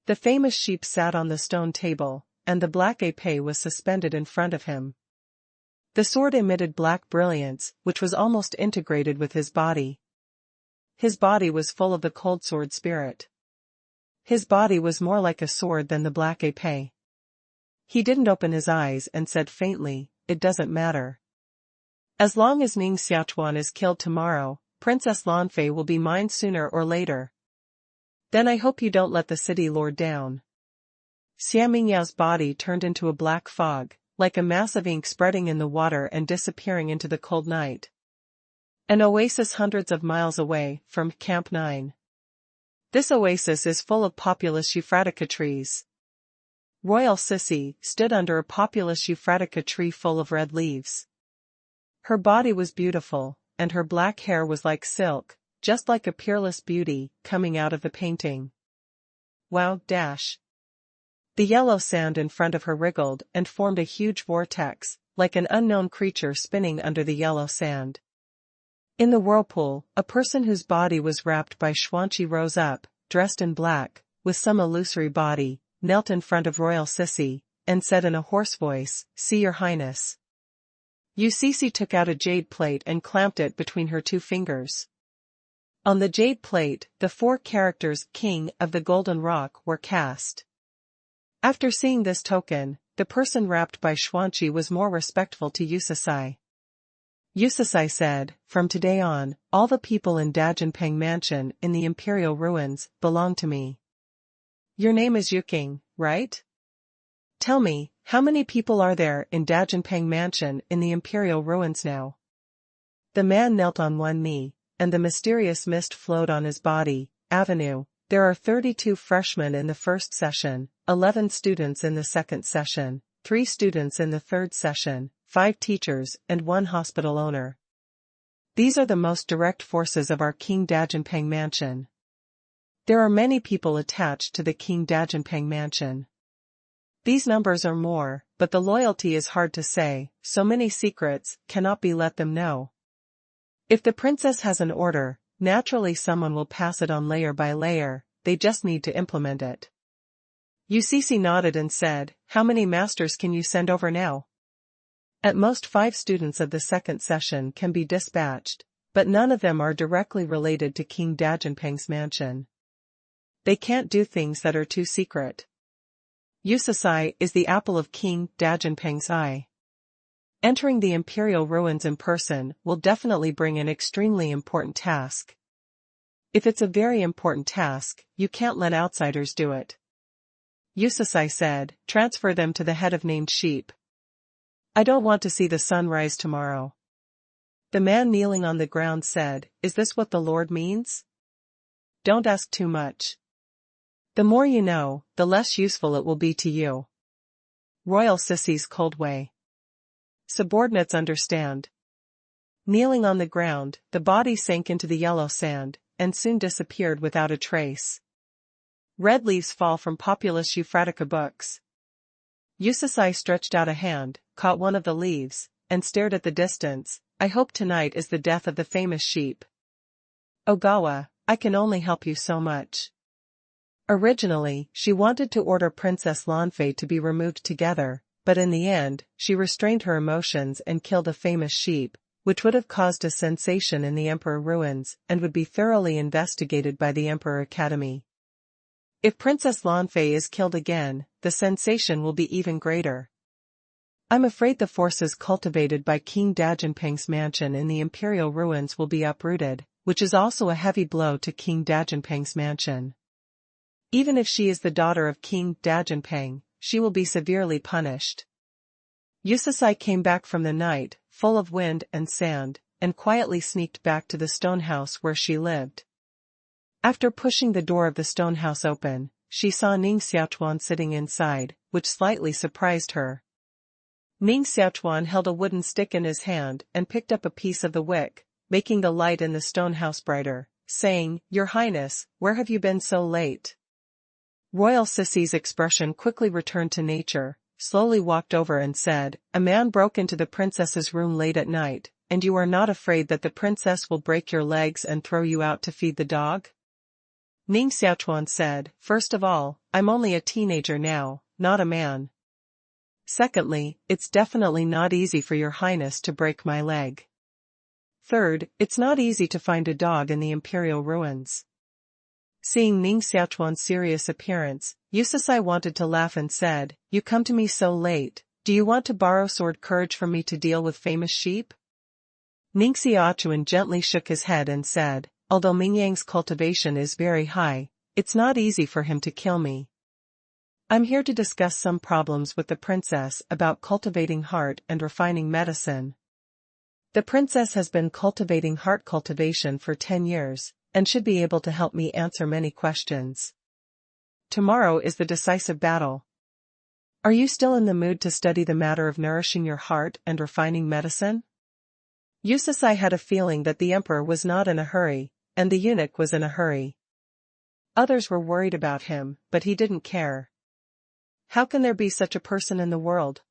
the famous sheep sat on the stone table, and the black épée was suspended in front of him. The sword emitted black brilliance, which was almost integrated with his body. His body was full of the cold sword spirit. His body was more like a sword than the black épée. He didn't open his eyes and said faintly, "It doesn't matter. As long as Ning Xiaochuan is killed tomorrow, Princess Lanfei will be mine sooner or later. Then I hope you don't let the city lord down." Xia Mingyao's body turned into a black fog, like a mass of ink spreading in the water and disappearing into the cold night. An oasis hundreds of miles away from Camp 9. This oasis is full of populous Euphratica trees. Royal Sissy stood under a populous Euphratica tree full of red leaves. Her body was beautiful, and her black hair was like silk, just like a peerless beauty coming out of the painting. Wow! The yellow sand in front of her wriggled and formed a huge vortex, like an unknown creature spinning under the yellow sand. In the whirlpool, a person whose body was wrapped by Xuanqi rose up, dressed in black, with some illusory body, knelt in front of Royal Sissy, and said in a hoarse voice, "See your highness." Sissy took out a jade plate and clamped it between her 2 fingers. On the jade plate, the 4 characters "King of the Golden Rock" were cast. After seeing this token, the person wrapped by Xuanqi was more respectful to Yusisai. Yusisai said, "From today on, all the people in Dajianpeng Mansion in the Imperial Ruins belong to me." "Your name is Yuking, right? Tell me, how many people are there in Dajianpeng Mansion in the Imperial Ruins now?" The man knelt on one knee, and the mysterious mist flowed on his body. "Avenue, there are 32 freshmen in the first session, 11 students in the second session, 3 students in the third session, 5 teachers and 1 hospital owner. These are the most direct forces of our King Dajianpeng Mansion. There are many people attached to the King Dajianpeng Mansion. These numbers are more, but the loyalty is hard to say, so many secrets cannot be let them know. If the princess has an order, naturally someone will pass it on layer by layer, they just need to implement it." Sissy nodded and said, "How many masters can you send over now?" "At most 5 students of the second session can be dispatched, but none of them are directly related to King Dajianpeng's mansion. They can't do things that are too secret." Yusasai is the apple of King Dajinpeng's eye. Entering the imperial ruins in person will definitely bring an extremely important task. If it's a very important task, you can't let outsiders do it. Yusasai said, transfer them to the head of named sheep. I don't want to see the sun rise tomorrow. The man kneeling on the ground said, is this what the Lord means? Don't ask too much. The more you know, the less useful it will be to you. Royal Sissy's cold way. Subordinates understand. Kneeling on the ground, the body sank into the yellow sand, and soon disappeared without a trace. Red leaves fall from populous Euphratica books. Yusasai stretched out a hand, caught one of the leaves, and stared at the distance. I hope tonight is the death of the famous sheep. Ogawa, I can only help you so much. Originally, she wanted to order Princess Lanfei to be removed together, but in the end, she restrained her emotions and killed a famous sheep, which would have caused a sensation in the Emperor ruins and would be thoroughly investigated by the Emperor Academy. If Princess Lanfei is killed again, the sensation will be even greater. I'm afraid the forces cultivated by King Dajinpeng's mansion in the imperial ruins will be uprooted, which is also a heavy blow to King Dajinpeng's mansion. Even if she is the daughter of King Dajinpeng, she will be severely punished. Yusasai came back from the night, full of wind and sand, and quietly sneaked back to the stone house where she lived. After pushing the door of the stone house open, she saw Ning Xiaochuan sitting inside, which slightly surprised her. Ning Xiaochuan held a wooden stick in his hand and picked up a piece of the wick, making the light in the stone house brighter, saying, Your Highness, where have you been so late? Royal Sissy's expression quickly returned to nature, slowly walked over and said, A man broke into the princess's room late at night, and you are not afraid that the princess will break your legs and throw you out to feed the dog? Ning Xiaochuan said, First of all, I'm only a teenager now, not a man. Secondly, it's definitely not easy for your highness to break my leg. Third, it's not easy to find a dog in the imperial ruins. Seeing Ning Xiaochuan's serious appearance, Yusasai wanted to laugh and said, You come to me so late, do you want to borrow sword courage from me to deal with famous sheep? Ning Xiaochuan gently shook his head and said, Although Mingyang's cultivation is very high, it's not easy for him to kill me. I'm here to discuss some problems with the princess about cultivating heart and refining medicine. The princess has been cultivating heart cultivation for 10 years, and should be able to help me answer many questions. Tomorrow is the decisive battle. Are you still in the mood to study the matter of nourishing your heart and refining medicine? Yusasai had a feeling that the emperor was not in a hurry, and the eunuch was in a hurry. Others were worried about him, but he didn't care. How can there be such a person in the world?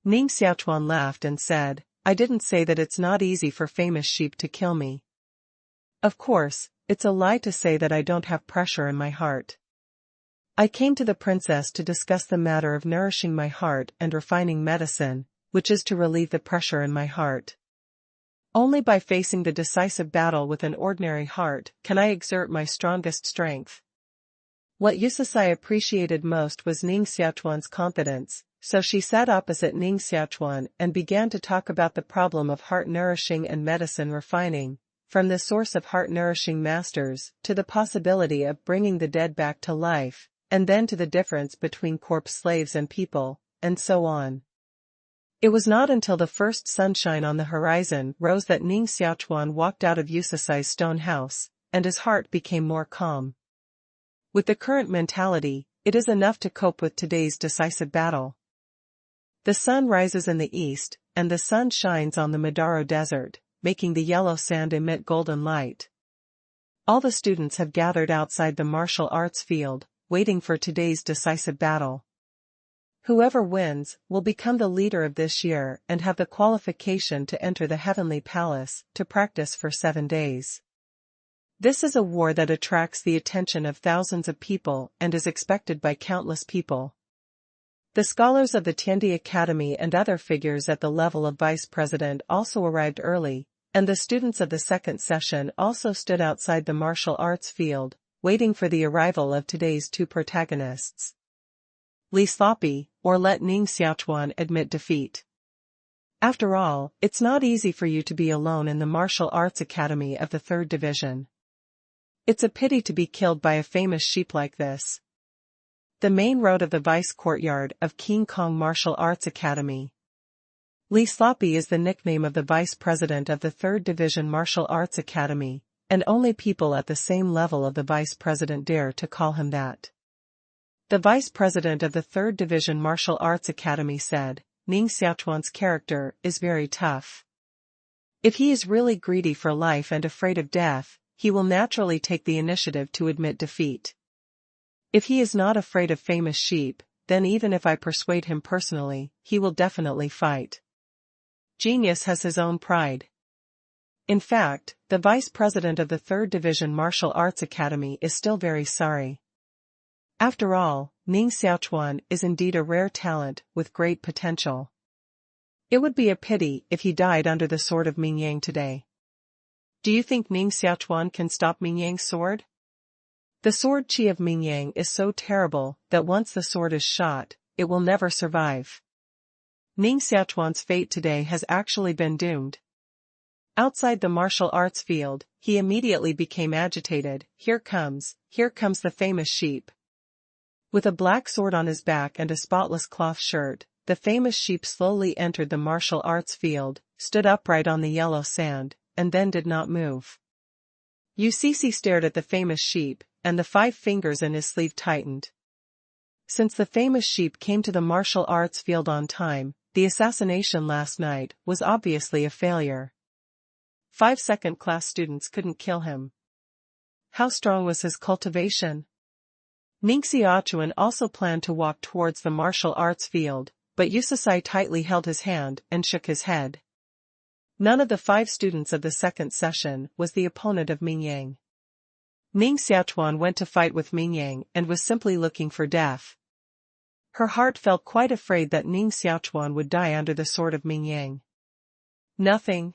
Ning Xiaochuan laughed and said, I didn't say that it's not easy for famous sheep to kill me. Of course, it's a lie to say that I don't have pressure in my heart. I came to the princess to discuss the matter of nourishing my heart and refining medicine, which is to relieve the pressure in my heart. Only by facing the decisive battle with an ordinary heart can I exert my strongest strength. What Yusasai appreciated most was Ning Xiaochuan's confidence, so she sat opposite Ning Xiaochuan and began to talk about the problem of heart nourishing and medicine refining, from the source of heart-nourishing masters to the possibility of bringing the dead back to life, and then to the difference between corpse slaves and people, and so on. It was not until the first sunshine on the horizon rose that Ning Xiaochuan walked out of Yusasai's stone house, and his heart became more calm. With the current mentality, it is enough to cope with today's decisive battle. The sun rises in the east, and the sun shines on the Madaro Desert, making the yellow sand emit golden light. All the students have gathered outside the martial arts field, waiting for today's decisive battle. Whoever wins will become the leader of this year and have the qualification to enter the heavenly palace to practice for 7 days. This is a war that attracts the attention of thousands of people and is expected by countless people. The scholars of the Tiandi Academy and other figures at the level of vice president also arrived early, and the students of the second session also stood outside the martial arts field, waiting for the arrival of today's 2 protagonists. Li sloppy, or let Ning Xiaochuan admit defeat. After all, it's not easy for you to be alone in the martial arts academy of the 3rd Division. It's a pity to be killed by a famous sheep like this. The main road of the vice courtyard of King Kong Martial Arts Academy. Li Sloppy is the nickname of the vice president of the 3rd Division Martial Arts Academy, and only people at the same level of the vice president dare to call him that. The vice president of the 3rd Division Martial Arts Academy said, Ning Xiaochuan's character is very tough. If he is really greedy for life and afraid of death, he will naturally take the initiative to admit defeat. If he is not afraid of famous sheep, then even if I persuade him personally, he will definitely fight. Genius has his own pride. In fact, the vice president of the 3rd Division Martial Arts Academy is still very sorry. After all, Ning Xiaochuan is indeed a rare talent with great potential. It would be a pity if he died under the sword of Ming Yang today. Do you think Ning Xiaochuan can stop Ming Yang's sword? The sword chi of Ming Yang is so terrible that once the sword is shot, it will never survive. Ning Xiaochuan's fate today has actually been doomed. Outside the martial arts field, he immediately became agitated. Here comes the famous sheep. With a black sword on his back and a spotless cloth shirt, the famous sheep slowly entered the martial arts field, stood upright on the yellow sand, and then did not move. UCC stared at the famous sheep, and the 5 fingers in his sleeve tightened. Since the famous sheep came to the martial arts field on time, the assassination last night was obviously a failure. 5 second-class students couldn't kill him. How strong was his cultivation? Ning Xiaochuan also planned to walk towards the martial arts field, but UCC tightly held his hand and shook his head. None of the 5 students of the second session was the opponent of Ming Yang. Ning Xiaochuan went to fight with Ming Yang and was simply looking for death. Her heart felt quite afraid that Ning Xiaochuan would die under the sword of Ming Yang. Nothing.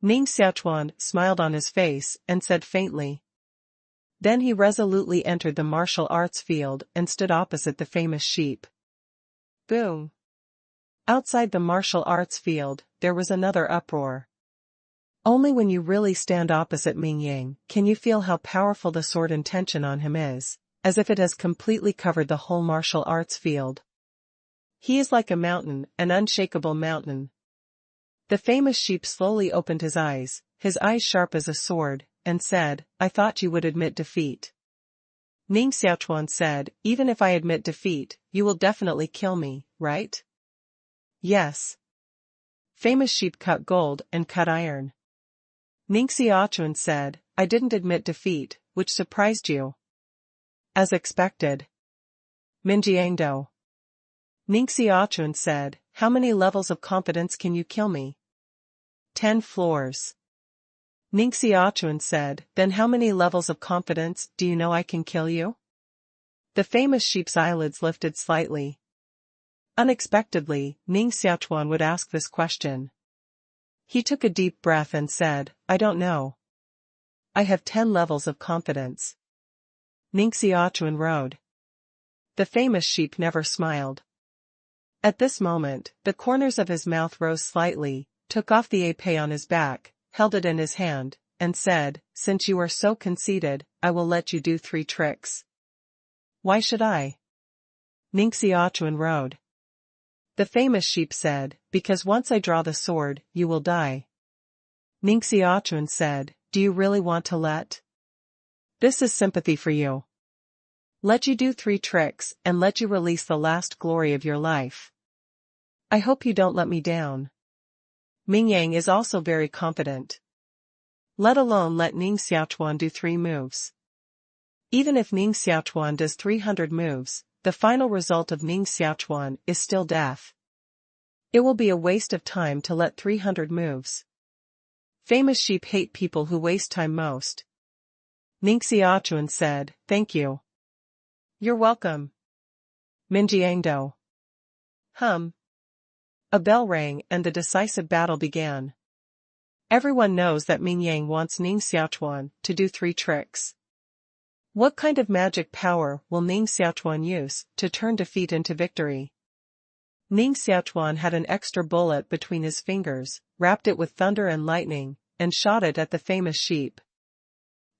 Ning Xiaochuan smiled on his face and said faintly. Then he resolutely entered the martial arts field and stood opposite the famous sheep. Boom! Outside the martial arts field, there was another uproar. Only when you really stand opposite Ming Yang can you feel how powerful the sword and tension on him is, as if it has completely covered the whole martial arts field. He is like a mountain, an unshakable mountain. The famous sheep slowly opened his eyes sharp as a sword, and said, I thought you would admit defeat. Ning Xiaochuan said, even if I admit defeat, you will definitely kill me, right? Yes. Famous sheep cut gold and cut iron. Ning Xiaochuan said, I didn't admit defeat, which surprised you. As expected. Minjiangdo. Ning Xiaochuan said, how many levels of confidence can you kill me? 10 floors. Ning Xiaochuan said, then how many levels of confidence do you know I can kill you? The famous sheep's eyelids lifted slightly. Unexpectedly, Ning Xiaochuan would ask this question. He took a deep breath and said, I don't know. I have 10 levels of confidence. Ning Xiaochuan rode. The famous sheep never smiled. At this moment, the corners of his mouth rose slightly, took off the épée on his back, held it in his hand, and said, since you are so conceited, I will let you do 3 tricks. Why should I? Ning Xiaochuan rode. The famous sheep said, because once I draw the sword, you will die. Ning Xiaochuan said, do you really want to let? This is sympathy for you. Let you do 3 tricks and let you release the last glory of your life. I hope you don't let me down. Ming Yang is also very confident. Let alone let Ning Xiaochuan do 3 moves. Even if Ning Xiaochuan does 300 moves, the final result of Ning Xiaochuan is still death. It will be a waste of time to let 300 moves. Famous sheep hate people who waste time most. Ning Xiaochuan said, thank you. You're welcome. Minjiangdo. A bell rang and the decisive battle began. Everyone knows that Ming Yang wants Ning Xiaochuan to do 3 tricks. What kind of magic power will Ning Xiaochuan use to turn defeat into victory? Ning Xiaochuan had an extra bullet between his fingers, wrapped it with thunder and lightning, and shot it at the famous sheep.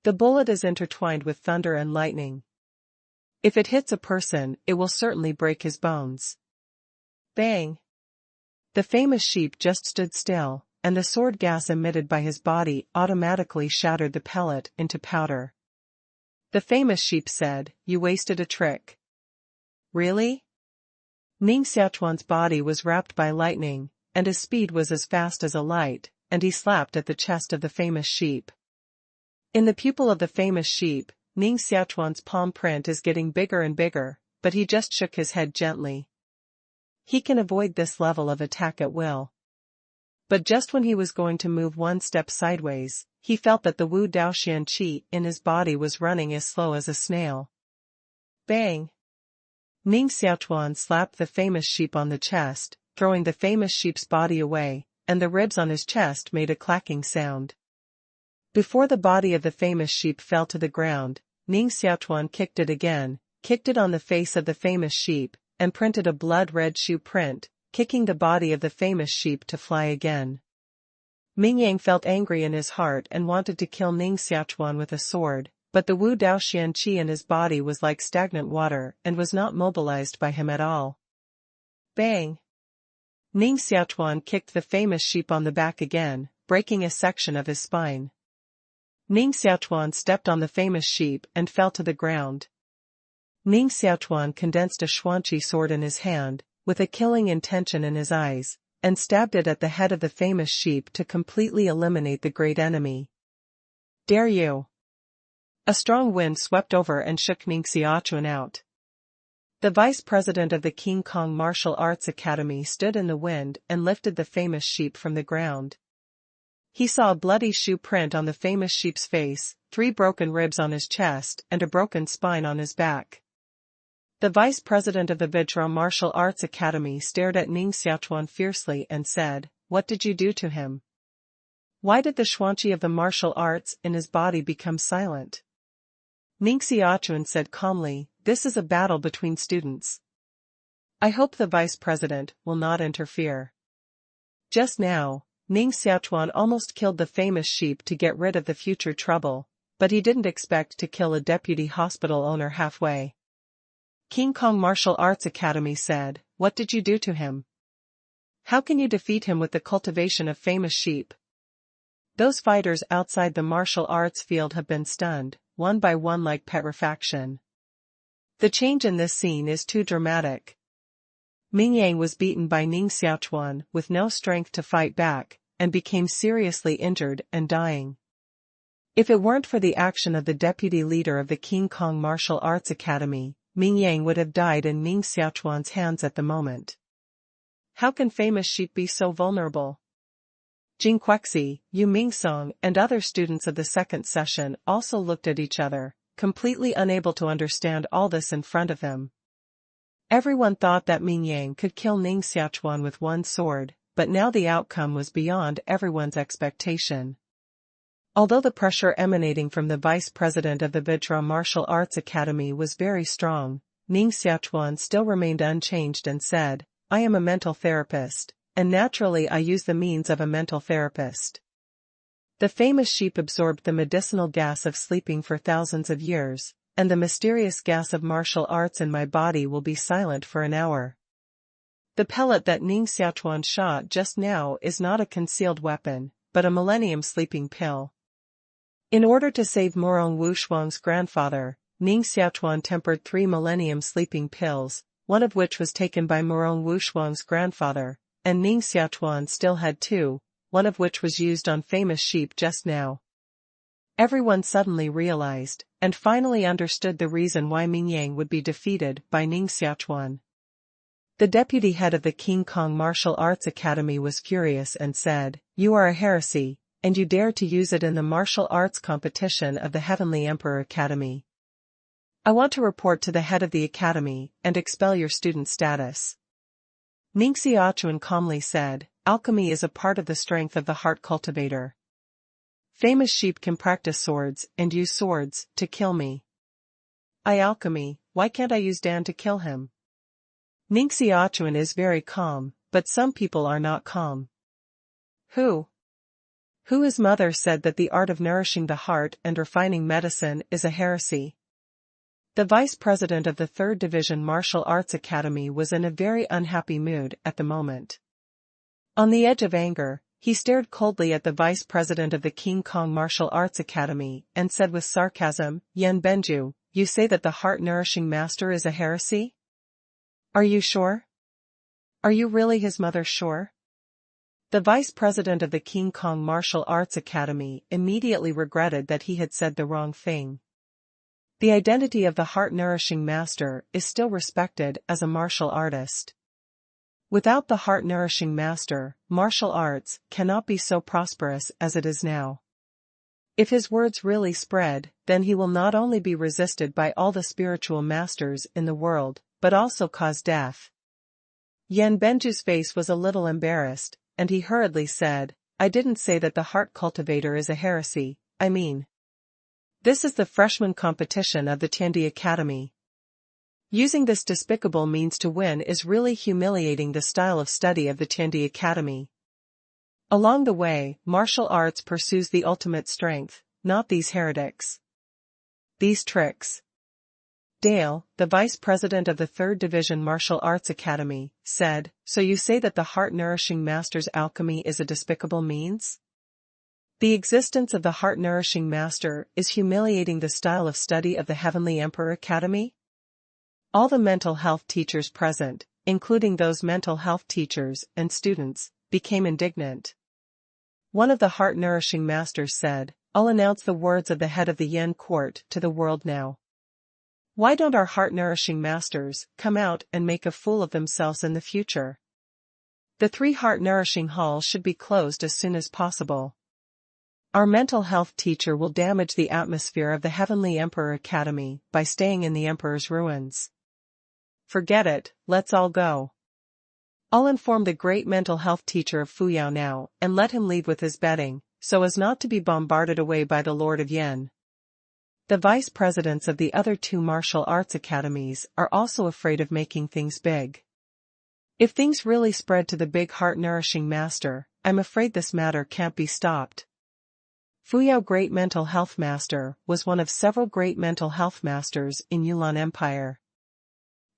The bullet is intertwined with thunder and lightning. If it hits a person, it will certainly break his bones. Bang! The famous sheep just stood still, and the sword gas emitted by his body automatically shattered the pellet into powder. The famous sheep said, "You wasted a trick." Really? Ning Xiaochuan's body was wrapped by lightning, and his speed was as fast as a light, and he slapped at the chest of the famous sheep. In the pupil of the famous sheep, Ning Xiaochuan's palm print is getting bigger and bigger, but he just shook his head gently. He can avoid this level of attack at will. But just when he was going to move one step sideways, he felt that the Wu Daoxian qi in his body was running as slow as a snail. Bang! Ning Xiaochuan slapped the famous sheep on the chest, throwing the famous sheep's body away, and the ribs on his chest made a clacking sound. Before the body of the famous sheep fell to the ground, Ning Xiaochuan kicked it again, kicked it on the face of the famous sheep, and printed a blood-red shoe print, kicking the body of the famous sheep to fly again. Ming Yang felt angry in his heart and wanted to kill Ning Xiaochuan with a sword, but the Wu Daoxian qi in his body was like stagnant water and was not mobilized by him at all. Bang! Ning Xiaochuan kicked the famous sheep on the back again, breaking a section of his spine. Ning Xiaochuan stepped on the famous sheep and fell to the ground. Ning Xiaochuan condensed a xuanqi sword in his hand, with a killing intention in his eyes, and stabbed it at the head of the famous sheep to completely eliminate the great enemy. Dare you! A strong wind swept over and shook Ning Xiaochuan out. The vice president of the King Kong Martial Arts Academy stood in the wind and lifted the famous sheep from the ground. He saw a bloody shoe print on the famous sheep's face, 3 broken ribs on his chest, and a broken spine on his back. The vice president of the Vajra Martial Arts Academy stared at Ning Xiaochuan fiercely and said, "What did you do to him? Why did the xuanqi of the martial arts in his body become silent?" Ning Xiaochuan said calmly, "This is a battle between students. I hope the vice president will not interfere." Just now, Ning Xiaochuan almost killed the famous sheep to get rid of the future trouble, but he didn't expect to kill a deputy hospital owner halfway. King Kong Martial Arts Academy said, "What did you do to him? How can you defeat him with the cultivation of famous sheep?" Those fighters outside the martial arts field have been stunned, one by one like petrifaction. The change in this scene is too dramatic. Ming Yang was beaten by Ning Xiaochuan with no strength to fight back, and became seriously injured and dying. If it weren't for the action of the deputy leader of the King Kong Martial Arts Academy, Ming Yang would have died in Ning Xiaochuan's hands at the moment. How can famous sheep be so vulnerable? Jing Quexi, Yu Mingsong, and other students of the second session also looked at each other, completely unable to understand all this in front of them. Everyone thought that Ming Yang could kill Ning Xiaochuan with one sword, but now the outcome was beyond everyone's expectation. Although the pressure emanating from the vice president of the Vajra Martial Arts Academy was very strong, Ning Xiaochuan still remained unchanged and said, "I am a mental therapist, and naturally I use the means of a mental therapist. The famous sheep absorbed the medicinal gas of sleeping for thousands of years, and the mysterious gas of martial arts in my body will be silent for an hour. The pellet that Ning Xiaochuan shot just now is not a concealed weapon, but a millennium sleeping pill." In order to save Morong Wu Shuang's grandfather, Ning Xiaochuan tempered 3 millennium sleeping pills, one of which was taken by Morong Wu Shuang's grandfather, and Ning Xiaochuan still had 2, one of which was used on famous sheep just now. Everyone suddenly realized, and finally understood the reason why Ming Yang would be defeated by Ning Xiaochuan. The deputy head of the King Kong Martial Arts Academy was furious and said, "You are a heresy, and you dare to use it in the martial arts competition of the Heavenly Emperor Academy. I want to report to the head of the academy and expel your student status." Ning Xiaochuan calmly said, "Alchemy is a part of the strength of the heart cultivator. Famous sheep can practice swords and use swords to kill me. alchemy, why can't I use Dan to kill him? Ning Xiaochuan is very calm, but some people are not calm. Who? His mother said that the art of nourishing the heart and refining medicine is a heresy. The vice president of the 3rd Division Martial Arts Academy was in a very unhappy mood at the moment. On the edge of anger, he stared coldly at the vice president of the King Kong Martial Arts Academy and said with sarcasm, Yan Benju, you say that the heart-nourishing master is a heresy? Are you sure? Are you really his mother sure? The vice president of the King Kong Martial Arts Academy immediately regretted that he had said the wrong thing. The identity of the heart-nourishing master is still respected as a martial artist. Without the heart-nourishing master, martial arts cannot be so prosperous as it is now. If his words really spread, then he will not only be resisted by all the spiritual masters in the world, but also cause death. Yan Benju's face was a little embarrassed, and he hurriedly said, I didn't say that the heart cultivator is a heresy, I mean. This is the freshman competition of the Tiandi Academy. Using this despicable means to win is really humiliating the style of study of the Tiandi Academy. Along the way, martial arts pursues the ultimate strength, not these heretics. These tricks. Dale, the vice president of the 3rd Division Martial Arts Academy, said, so you say that the heart-nourishing master's alchemy is a despicable means? The existence of the heart-nourishing master is humiliating the style of study of the Heavenly Emperor Academy? All the mental health teachers present, including those mental health teachers and students, became indignant. One of the heart-nourishing masters said, I'll announce the words of the head of the Yen court to the world now. Why don't our heart-nourishing masters come out and make a fool of themselves in the future? The 3 heart-nourishing halls should be closed as soon as possible. Our mental health teacher will damage the atmosphere of the Heavenly Emperor Academy by staying in the Emperor's ruins. Forget it, let's all go. I'll inform the great mental health teacher of Fuyao now and let him leave with his bedding, so as not to be bombarded away by the Lord of Yen. The vice presidents of the other 2 martial arts academies are also afraid of making things big. If things really spread to the big heart-nourishing master, I'm afraid this matter can't be stopped. Fuyao Great Mental Health Master was one of several great mental health masters in Yulan Empire.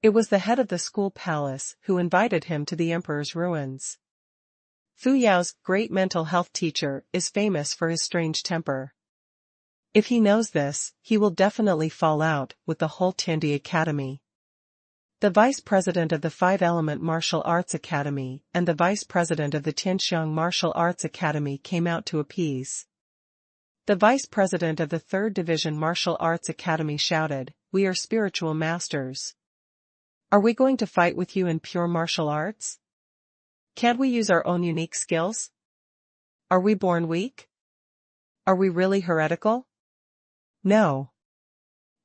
It was the head of the school palace who invited him to the emperor's ruins. Fuyao's great mental health teacher is famous for his strange temper. If he knows this, he will definitely fall out with the whole Tiandi Academy. The vice president of the 5-element martial arts academy and the vice president of the Tianxiang Martial Arts Academy came out to appease. The vice president of the 3rd Division Martial Arts Academy shouted, we are spiritual masters. Are we going to fight with you in pure martial arts? Can't we use our own unique skills? Are we born weak? Are we really heretical? No.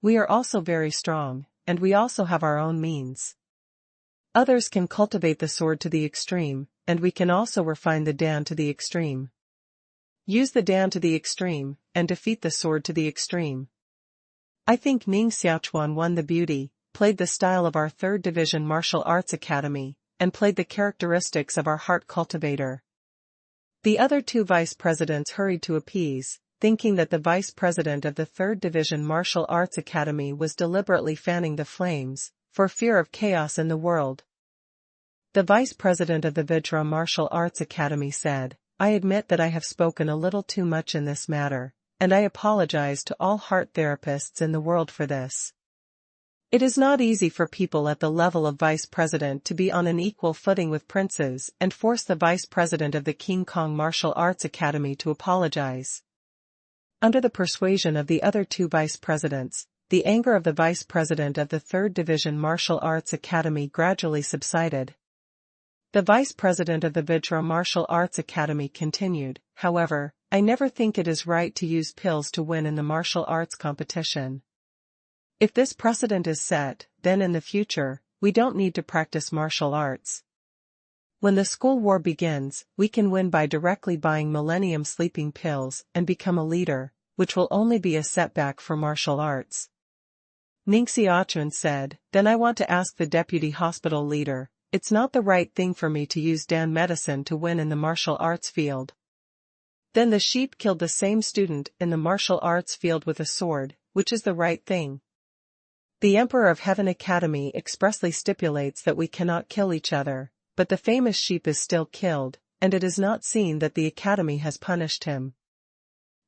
We are also very strong, and we also have our own means. Others can cultivate the sword to the extreme, and we can also refine the Dan to the extreme. Use the Dan to the extreme, and defeat the sword to the extreme. I think Ning Xiaochuan won the beauty, played the style of our 3rd Division Martial Arts Academy, and played the characteristics of our heart cultivator. The other 2 vice presidents hurried to appease, thinking that the vice president of the 3rd Division Martial Arts Academy was deliberately fanning the flames, for fear of chaos in the world. The vice president of the Vajra Martial Arts Academy said, I admit that I have spoken a little too much in this matter, and I apologize to all heart therapists in the world for this. It is not easy for people at the level of vice president to be on an equal footing with princes and force the vice president of the King Kong Martial Arts Academy to apologize. Under the persuasion of the other 2 vice presidents, the anger of the vice president of the 3rd Division Martial Arts Academy gradually subsided. The vice president of the Vajra Martial Arts Academy continued, however, I never think it is right to use pills to win in the martial arts competition. If this precedent is set, then in the future, we don't need to practice martial arts. When the school war begins, we can win by directly buying Millennium sleeping pills and become a leader, which will only be a setback for martial arts. Ning Xiaochuan said, then I want to ask the deputy hospital leader, it's not the right thing for me to use Dan medicine to win in the martial arts field. Then the sheep killed the same student in the martial arts field with a sword, which is the right thing. The Emperor of Heaven Academy expressly stipulates that we cannot kill each other, but the famous sheep is still killed, and it is not seen that the Academy has punished him.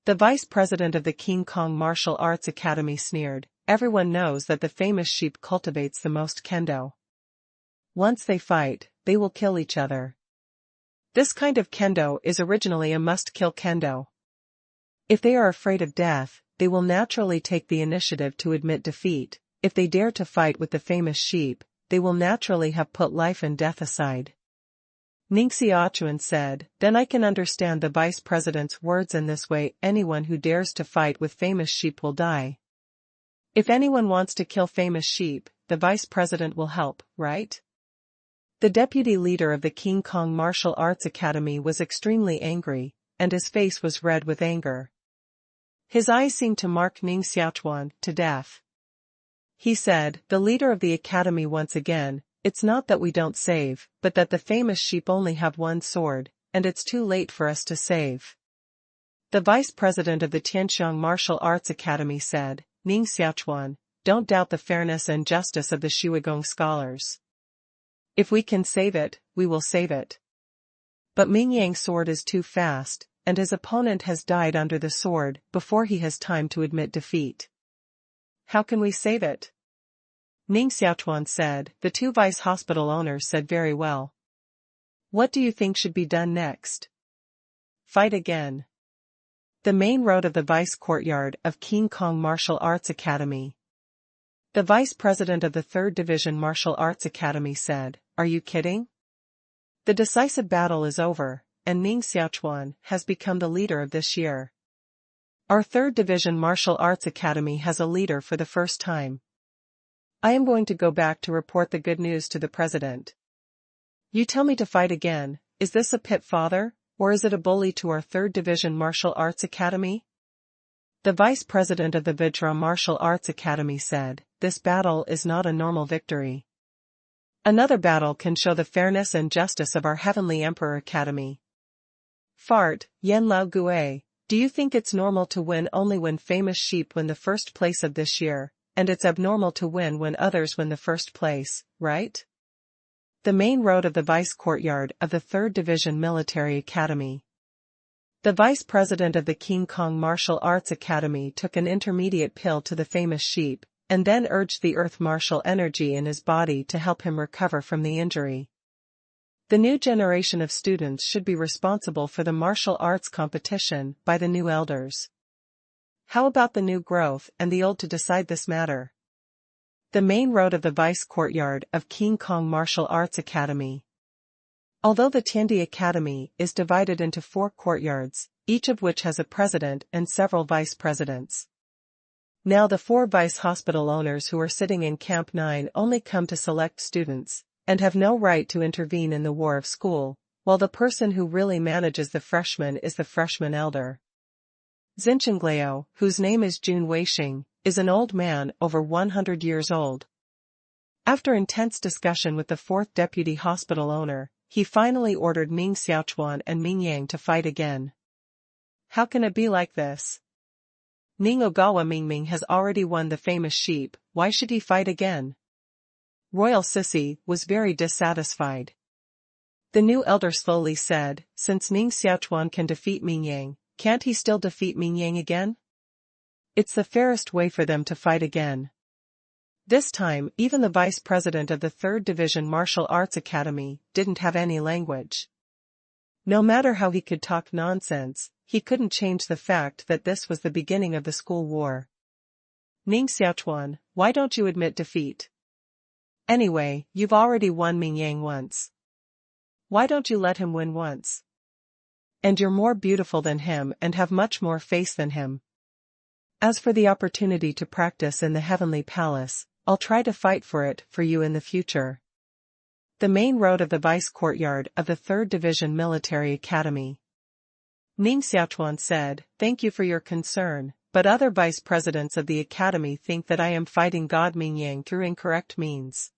The vice president of the King Kong Martial Arts Academy sneered, everyone knows that the famous sheep cultivates the most kendo. Once they fight, they will kill each other. This kind of kendo is originally a must-kill kendo. If they are afraid of death, they will naturally take the initiative to admit defeat. If they dare to fight with the famous sheep, they will naturally have put life and death aside. Ning Xiaochuan said, then I can understand the vice president's words in this way, anyone who dares to fight with famous sheep will die. If anyone wants to kill famous sheep, the vice president will help, right? The deputy leader of the King Kong Martial Arts Academy was extremely angry, and his face was red with anger. His eyes seemed to mark Ning Xiaochuan to death. He said, the leader of the academy once again, it's not that we don't save, but that the famous sheep only have one sword, and it's too late for us to save. The vice president of the Tianxiang Martial Arts Academy said, Ning Xiaochuan, don't doubt the fairness and justice of the Shuigong scholars. If we can save it, we will save it. But Ming Yang's sword is too fast, and his opponent has died under the sword before he has time to admit defeat. How can we save it? Ning Xiaochuan said, the two vice hospital owners said very well. What do you think should be done next? Fight again. The main road of the vice courtyard of King Kong Martial Arts Academy. The vice president of the 3rd Division Martial Arts Academy said, are you kidding? The decisive battle is over, and Ning Xiaochuan has become the leader of this year. Our 3rd Division Martial Arts Academy has a leader for the first time. I am going to go back to report the good news to the president. You tell me to fight again, is this a pit father, or is it a bully to our 3rd Division Martial Arts Academy? The vice president of the Vajra Martial Arts Academy said, this battle is not a normal victory. Another battle can show the fairness and justice of our Heavenly Emperor Academy. Fart, Yen Lao Gue, do you think it's normal to win only when famous sheep win the first place of this year, and it's abnormal to win when others win the first place, right? The main road of the vice courtyard of the 3rd Division Military Academy. The vice president of the King Kong Martial Arts Academy took an intermediate pill to the famous sheep, and then urged the earth martial energy in his body to help him recover from the injury. The new generation of students should be responsible for the martial arts competition by the new elders. How about the new growth and the old to decide this matter? The main road of the vice courtyard of King Kong Martial Arts Academy. Although the Tiandi Academy is divided into 4 courtyards, each of which has a president and several vice presidents. Now the 4 vice hospital owners who are sitting in Camp 9 only come to select students, and have no right to intervene in the war of school, while the person who really manages the freshmen is the freshman elder. Xinchenglao, whose name is Jun Weixing, is an old man over 100 years old. After intense discussion with the 4th deputy hospital owner, he finally ordered Ning Xiaochuan and Ming Yang to fight again. How can it be like this? Ning Ogawa Mingming has already won the famous sheep, why should he fight again? Royal Sissy was very dissatisfied. The new elder slowly said, since Ning Xiaochuan can defeat Ming Yang, can't he still defeat Ming Yang again? It's the fairest way for them to fight again. This time, even the vice president of the 3rd Division Martial Arts Academy didn't have any language. No matter how he could talk nonsense, he couldn't change the fact that this was the beginning of the school war. Ning Xiaochuan, why don't you admit defeat? Anyway, you've already won Ming Yang once. Why don't you let him win once? And you're more beautiful than him and have much more face than him. As for the opportunity to practice in the heavenly palace, I'll try to fight for it for you in the future. The main road of the vice courtyard of the 3rd Division Military Academy. Ning Xiaochuan said, thank you for your concern, but other vice presidents of the academy think that I am fighting God Ming Yang through incorrect means.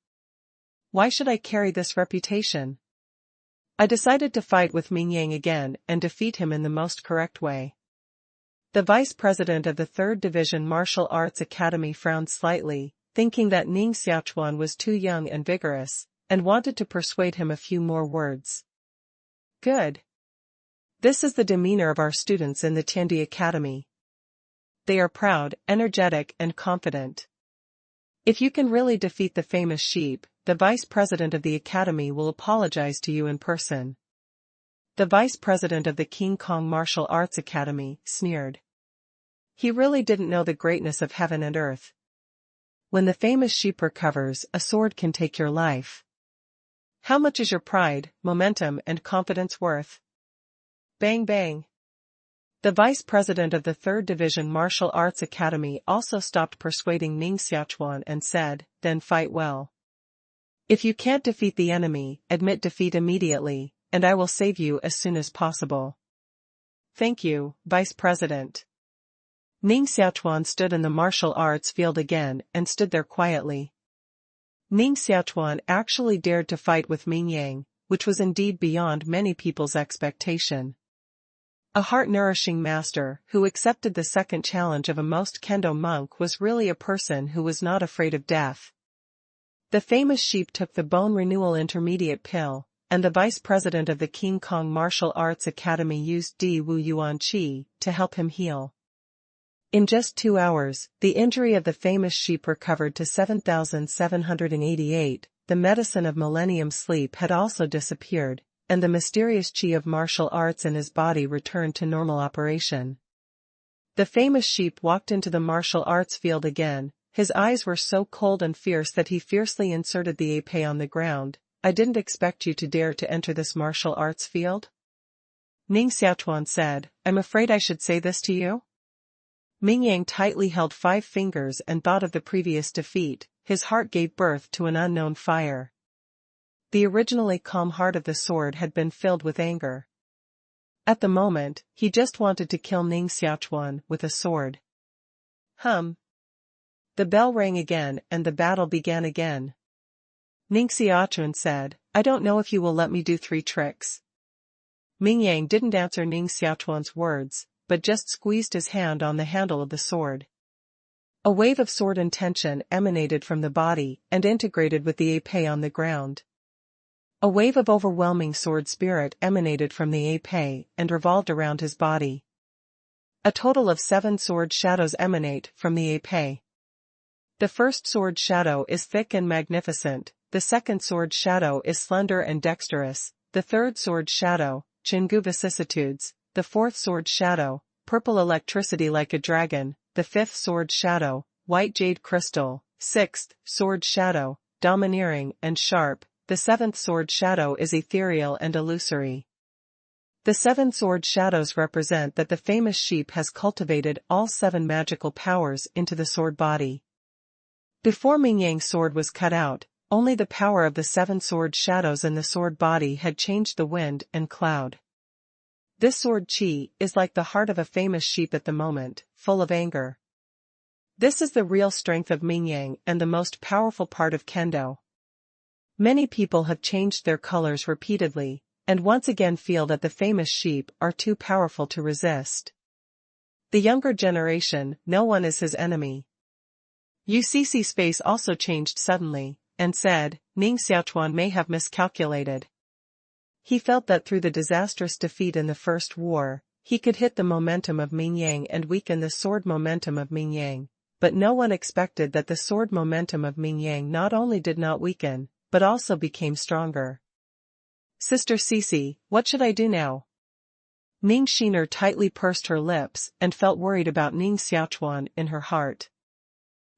Why should I carry this reputation? I decided to fight with Ming Yang again and defeat him in the most correct way. The vice president of the 3rd Division Martial Arts Academy frowned slightly, thinking that Ning Xiaochuan was too young and vigorous, and wanted to persuade him a few more words. Good. This is the demeanor of our students in the Tiandi Academy. They are proud, energetic, and confident. If you can really defeat the famous sheep, the vice president of the academy will apologize to you in person. The vice president of the King Kong Martial Arts Academy sneered. He really didn't know the greatness of heaven and earth. When the famous sheep recovers, a sword can take your life. How much is your pride, momentum, and confidence worth? Bang bang. The vice president of the 3rd Division Martial Arts Academy also stopped persuading Ning Xiaochuan and said, "Then fight well. If you can't defeat the enemy, admit defeat immediately, and I will save you as soon as possible." Thank you, Vice President. Ning Xiaochuan stood in the martial arts field again and stood there quietly. Ning Xiaochuan actually dared to fight with Ming Yang, which was indeed beyond many people's expectation. A heart-nourishing master who accepted the second challenge of a most kendo monk was really a person who was not afraid of death. The famous sheep took the bone renewal intermediate pill, and the vice president of the King Kong Martial Arts Academy used Di Wu Yuan Qi to help him heal. In just 2 hours, the injury of the famous sheep recovered to 7,788, the medicine of millennium sleep had also disappeared, and the mysterious qi of martial arts in his body returned to normal operation. The famous sheep walked into the martial arts field again. His eyes were so cold and fierce that he fiercely inserted the épée on the ground. "I didn't expect you to dare to enter this martial arts field?" Ning Xiaochuan said, "I'm afraid I should say this to you?" Ming Yang tightly held 5 fingers and thought of the previous defeat. His heart gave birth to an unknown fire. The originally calm heart of the sword had been filled with anger. At the moment, he just wanted to kill Ning Xiaochuan with a sword. The bell rang again and the battle began again. Ning Xiaochuan said, "I don't know if you will let me do 3 tricks." Ming Yang didn't answer Ning Xiaochuan's words, but just squeezed his hand on the handle of the sword. A wave of sword intention emanated from the body and integrated with the épée on the ground. A wave of overwhelming sword spirit emanated from the épée and revolved around his body. A total of 7 sword shadows emanate from the épée. The first sword shadow is thick and magnificent, the second sword shadow is slender and dexterous, the third sword shadow, Chingu vicissitudes, the fourth sword shadow, purple electricity like a dragon, the fifth sword shadow, white jade crystal, sixth sword shadow, domineering and sharp, the seventh sword shadow is ethereal and illusory. The 7 sword shadows represent that the famous sheep has cultivated all 7 magical powers into the sword body. Before Ming Yang's sword was cut out, only the power of the 7 sword shadows in the sword body had changed the wind and cloud. This sword qi is like the heart of a famous sheep at the moment, full of anger. This is the real strength of Ming Yang and the most powerful part of Kendo. Many people have changed their colors repeatedly, and once again feel that the famous sheep are too powerful to resist. The younger generation, no one is his enemy. UCC's face also changed suddenly, and said, Ning Xiaochuan may have miscalculated. He felt that through the disastrous defeat in the first war, he could hit the momentum of Ming Yang and weaken the sword momentum of Ming Yang, but no one expected that the sword momentum of Ming Yang not only did not weaken, but also became stronger. Sister Cici, what should I do now? Ning Xiner tightly pursed her lips and felt worried about Ning Xiaochuan in her heart.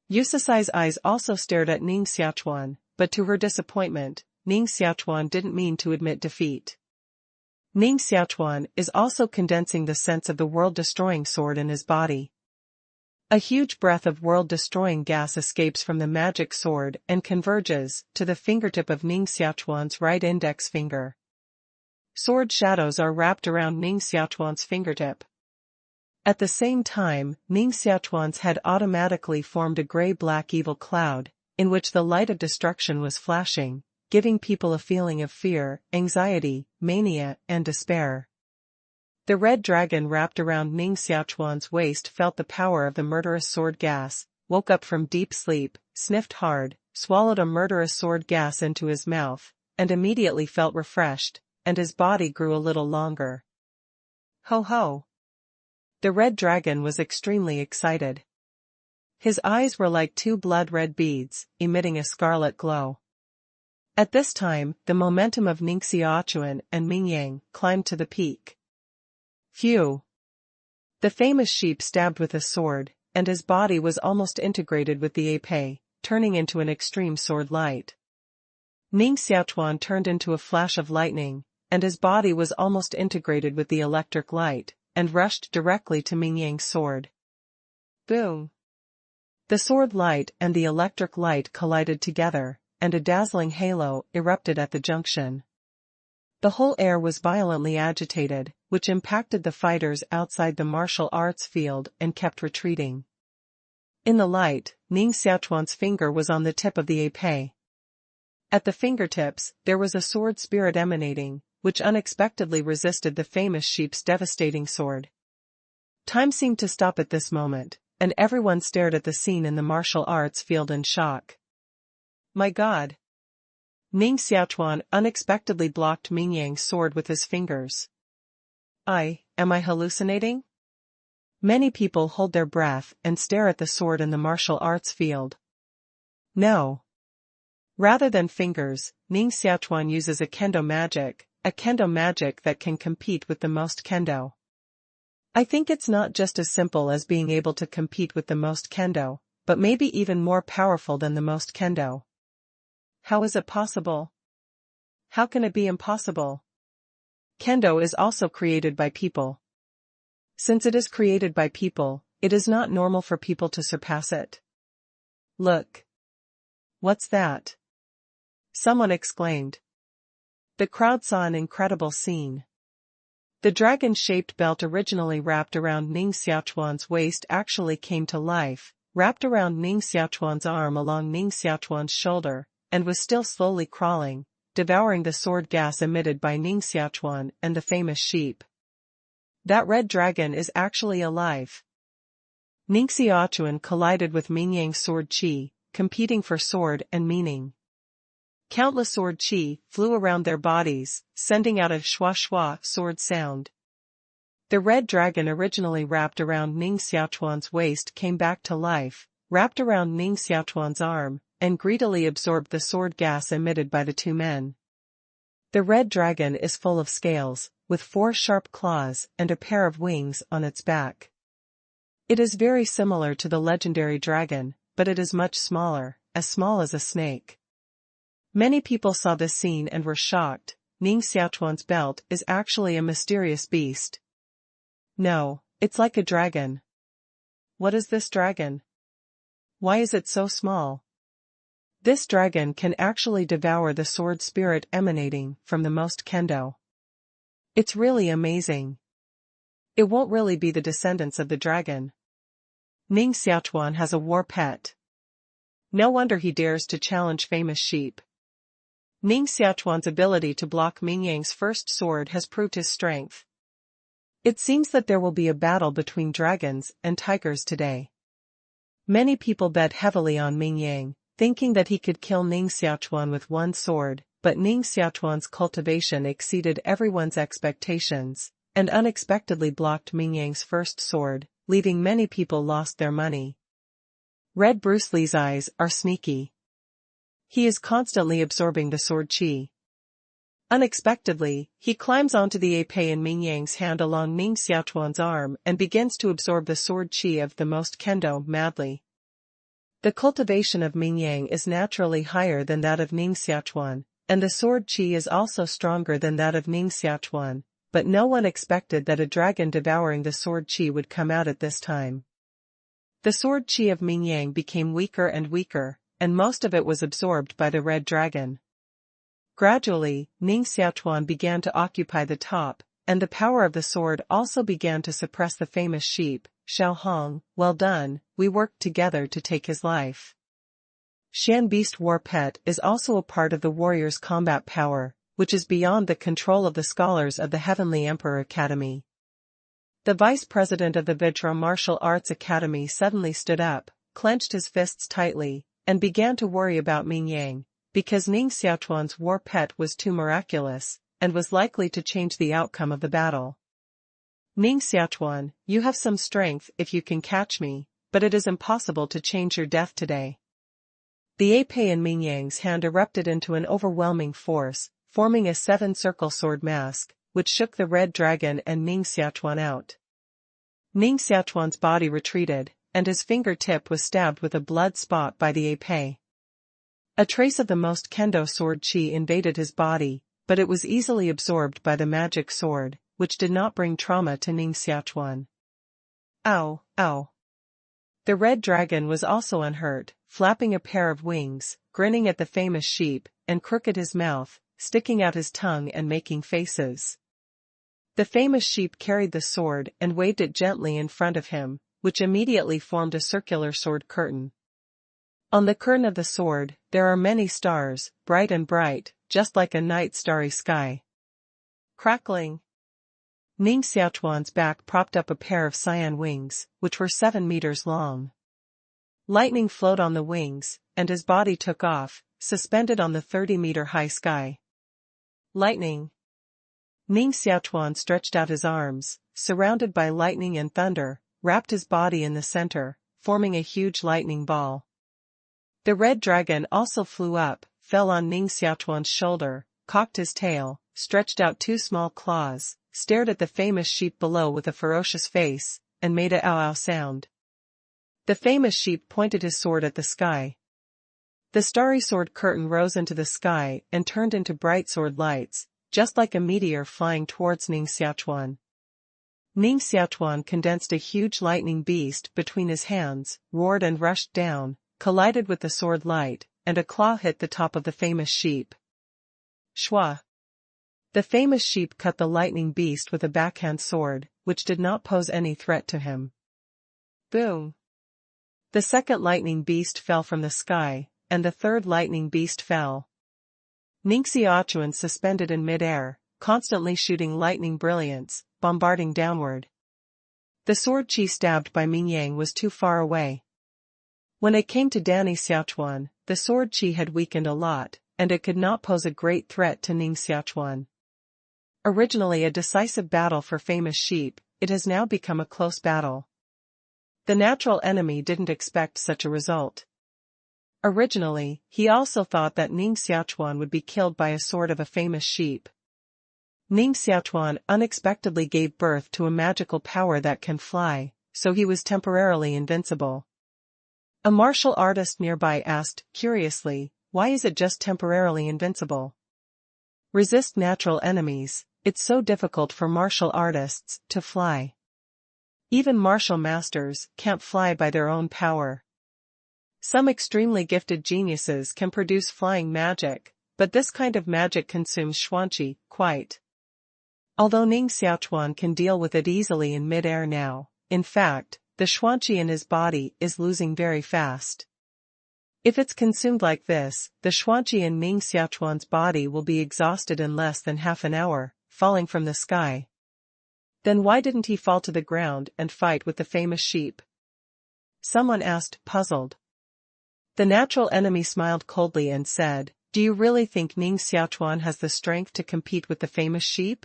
Yusasai's eyes also stared at Ning Xiaochuan, but to her disappointment, Ning Xiaochuan didn't mean to admit defeat. Ning Xiaochuan is also condensing the sense of the world-destroying sword in his body. A huge breath of world-destroying gas escapes from the magic sword and converges to the fingertip of Ning Xiaochuan's right index finger. Sword shadows are wrapped around Ning Xiaochuan's fingertip. At the same time, Ning Xiaochuan's head automatically formed a gray-black evil cloud, in which the light of destruction was flashing, giving people a feeling of fear, anxiety, mania, and despair. The red dragon wrapped around Ning Xiaochuan's waist felt the power of the murderous sword gas, woke up from deep sleep, sniffed hard, swallowed a murderous sword gas into his mouth, and immediately felt refreshed, and his body grew a little longer. Ho ho! The red dragon was extremely excited. His eyes were like two blood-red beads, emitting a scarlet glow. At this time, the momentum of Ning Xiaochuan and Ming Yang climbed to the peak. Phew! The famous sheep stabbed with a sword, and his body was almost integrated with the épée, turning into an extreme sword light. Ning Xiaochuan turned into a flash of lightning, and his body was almost integrated with the electric light, and rushed directly to Ming Yang's sword. Boom! The sword light and the electric light collided together, and a dazzling halo erupted at the junction. The whole air was violently agitated, which impacted the fighters outside the martial arts field and kept retreating. In the light, Ning Xiaochuan's finger was on the tip of the épée. At the fingertips, there was a sword spirit emanating, which unexpectedly resisted the famous sheep's devastating sword. Time seemed to stop at this moment, and everyone stared at the scene in the martial arts field in shock. My God! Ning Xiaochuan unexpectedly blocked Ming Yang's sword with his fingers. Am I hallucinating? Many people hold their breath and stare at the sword in the martial arts field. No. Rather than fingers, Ning Xiaochuan uses a kendo magic that can compete with the most kendo. I think it's not just as simple as being able to compete with the most kendo, but maybe even more powerful than the most kendo. How is it possible? How can it be impossible? Kendo is also created by people. Since it is created by people, it is not normal for people to surpass it. Look. What's that? Someone exclaimed. The crowd saw an incredible scene. The dragon-shaped belt originally wrapped around Ning Xiaochuan's waist actually came to life, wrapped around Ning Xiaochuan's arm along Ning Xiaochuan's shoulder, and was still slowly crawling, devouring the sword gas emitted by Ning Xiaochuan and the famous sheep. That red dragon is actually alive. Ning Xiaochuan collided with Ming Yang's sword qi, competing for sword and meaning. Countless sword qi flew around their bodies, sending out a shwa-shwa sword sound. The red dragon originally wrapped around Ning Xiaochuan's waist came back to life, wrapped around Ning Xiaochuan's arm, and greedily absorbed the sword gas emitted by the two men. The red dragon is full of scales, with 4 sharp claws and a pair of wings on its back. It is very similar to the legendary dragon, but it is much smaller, as small as a snake. Many people saw this scene and were shocked. Ning Xiaochuan's belt is actually a mysterious beast. No, it's like a dragon. What is this dragon? Why is it so small? This dragon can actually devour the sword spirit emanating from the most kendo. It's really amazing. It won't really be the descendants of the dragon. Ning Xiaochuan has a war pet. No wonder he dares to challenge famous sheep. Ning Xiaochuan's ability to block Ming Yang's first sword has proved his strength. It seems that there will be a battle between dragons and tigers today. Many people bet heavily on Ming Yang, thinking that he could kill Ning Xiaochuan with one sword, but Ning Xiaochuan's cultivation exceeded everyone's expectations, and unexpectedly blocked Ming Yang's first sword, leaving many people lost their money. Red Bruce Lee's eyes are sneaky. He is constantly absorbing the sword qi. Unexpectedly, he climbs onto the épée in Ming Yang's hand along Ning Xiaochuan's arm and begins to absorb the sword qi of the most kendo madly. The cultivation of Ming Yang is naturally higher than that of Ning Xiaochuan, and the sword qi is also stronger than that of Ning Xiaochuan, but no one expected that a dragon devouring the sword qi would come out at this time. The sword qi of Ming Yang became weaker and weaker, and most of it was absorbed by the red dragon. Gradually, Ning Xiaochuan began to occupy the top, and the power of the sword also began to suppress the famous sheep. Xiao Hong, well done, we worked together to take his life. Shan Beast War Pet is also a part of the warrior's combat power, which is beyond the control of the scholars of the Heavenly Emperor Academy. The vice president of the Vajra Martial Arts Academy suddenly stood up, clenched his fists tightly, and began to worry about Ming Yang, because Ning Xiaochuan's war pet was too miraculous, and was likely to change the outcome of the battle. Ning Xiaochuan, you have some strength if you can catch me, but it is impossible to change your death today. The épée in Ming Yang's hand erupted into an overwhelming force, forming a seven-circle sword mask, which shook the red dragon and Ning Xiaochuan out. Ning Xiaochuan's body retreated, and his fingertip was stabbed with a blood spot by the épée. A trace of the most kendo sword chi invaded his body, but it was easily absorbed by the magic sword, which did not bring trauma to Ning Xiaochuan. Ow, ow. The red dragon was also unhurt, flapping a pair of wings, grinning at the famous sheep, and crooked his mouth, sticking out his tongue and making faces. The famous sheep carried the sword and waved it gently in front of him, which immediately formed a circular sword curtain. On the curtain of the sword, there are many stars, bright and bright, just like a night starry sky. Crackling. Ning Xiaochuan's back propped up a pair of cyan wings, which were 7 meters long. Lightning flowed on the wings, and his body took off, suspended on the 30-meter-high sky. Lightning. Ning Xiaochuan stretched out his arms, surrounded by lightning and thunder, wrapped his body in the center, forming a huge lightning ball. The red dragon also flew up, fell on Ning Xiaochuan's shoulder, cocked his tail, stretched out 2 small claws, stared at the famous sheep below with a ferocious face, and made a ow-ow sound. The famous sheep pointed his sword at the sky. The starry sword curtain rose into the sky and turned into bright sword lights, just like a meteor flying towards Ning Xiaochuan. Ning Xiaochuan condensed a huge lightning beast between his hands, roared and rushed down, collided with the sword light, and a claw hit the top of the famous sheep. Shwa. The famous sheep cut the lightning beast with a backhand sword, which did not pose any threat to him. Boom. The second lightning beast fell from the sky, and the third lightning beast fell. Ning Xiaochuan suspended in mid-air, constantly shooting lightning brilliance, bombarding downward. The sword chi stabbed by Ming Yang was too far away. When it came to Ning Xiaochuan, the sword chi had weakened a lot, and it could not pose a great threat to Ning Xiaochuan. Originally a decisive battle for famous sheep, it has now become a close battle. The natural enemy didn't expect such a result. Originally, he also thought that Ning Xiaochuan would be killed by a sword of a famous sheep. Ning Xiaochuan unexpectedly gave birth to a magical power that can fly, so he was temporarily invincible. A martial artist nearby asked, curiously, why is it just temporarily invincible? Resist natural enemies, it's so difficult for martial artists to fly. Even martial masters can't fly by their own power. Some extremely gifted geniuses can produce flying magic, but this kind of magic consumes xuanqi, quite. Although Ning Xiaochuan can deal with it easily in mid-air now, in fact, the xuanqi in his body is losing very fast. If it's consumed like this, the xuanqi in Ning Xiaochuan's body will be exhausted in less than half an hour, falling from the sky. Then why didn't he fall to the ground and fight with the famous sheep? Someone asked, puzzled. The natural enemy smiled coldly and said, do you really think Ning Xiaochuan has the strength to compete with the famous sheep?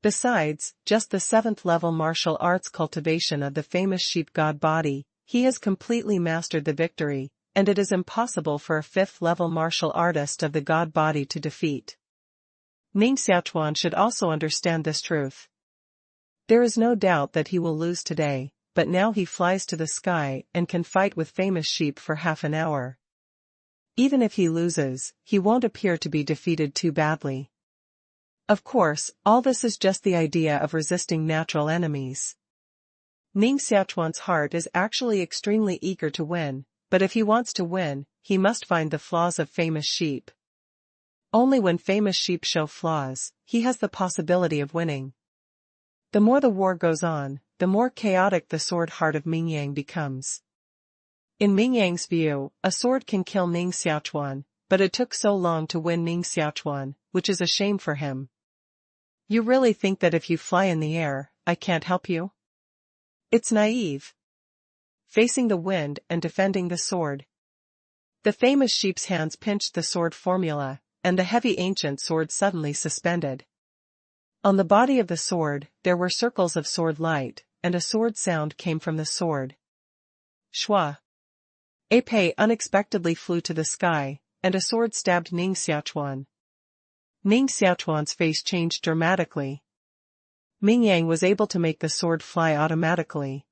Besides, just the 7th level martial arts cultivation of the famous sheep god body, he has completely mastered the victory, and it is impossible for a 5th level martial artist of the god body to defeat. Ning Xiaochuan should also understand this truth. There is no doubt that he will lose today, but now he flies to the sky and can fight with famous sheep for half an hour. Even if he loses, he won't appear to be defeated too badly. Of course, all this is just the idea of resisting natural enemies. Ning Xiaochuan's heart is actually extremely eager to win, but if he wants to win, he must find the flaws of famous sheep. Only when famous sheep show flaws, he has the possibility of winning. The more the war goes on, the more chaotic the sword heart of Ming Yang becomes. In Ming Yang's view, a sword can kill Ning Xiaochuan, but it took so long to win Ning Xiaochuan, which is a shame for him. You really think that if you fly in the air, I can't help you? It's naive. Facing the wind and defending the sword. The famous sheep's hands pinched the sword formula, and the heavy ancient sword suddenly suspended. On the body of the sword, there were circles of sword light, and a sword sound came from the sword. Shua. Epei unexpectedly flew to the sky, and a sword stabbed Ning Xiaochuan. Ning Xiaochuan's face changed dramatically. Ming Yang was able to make the sword fly automatically.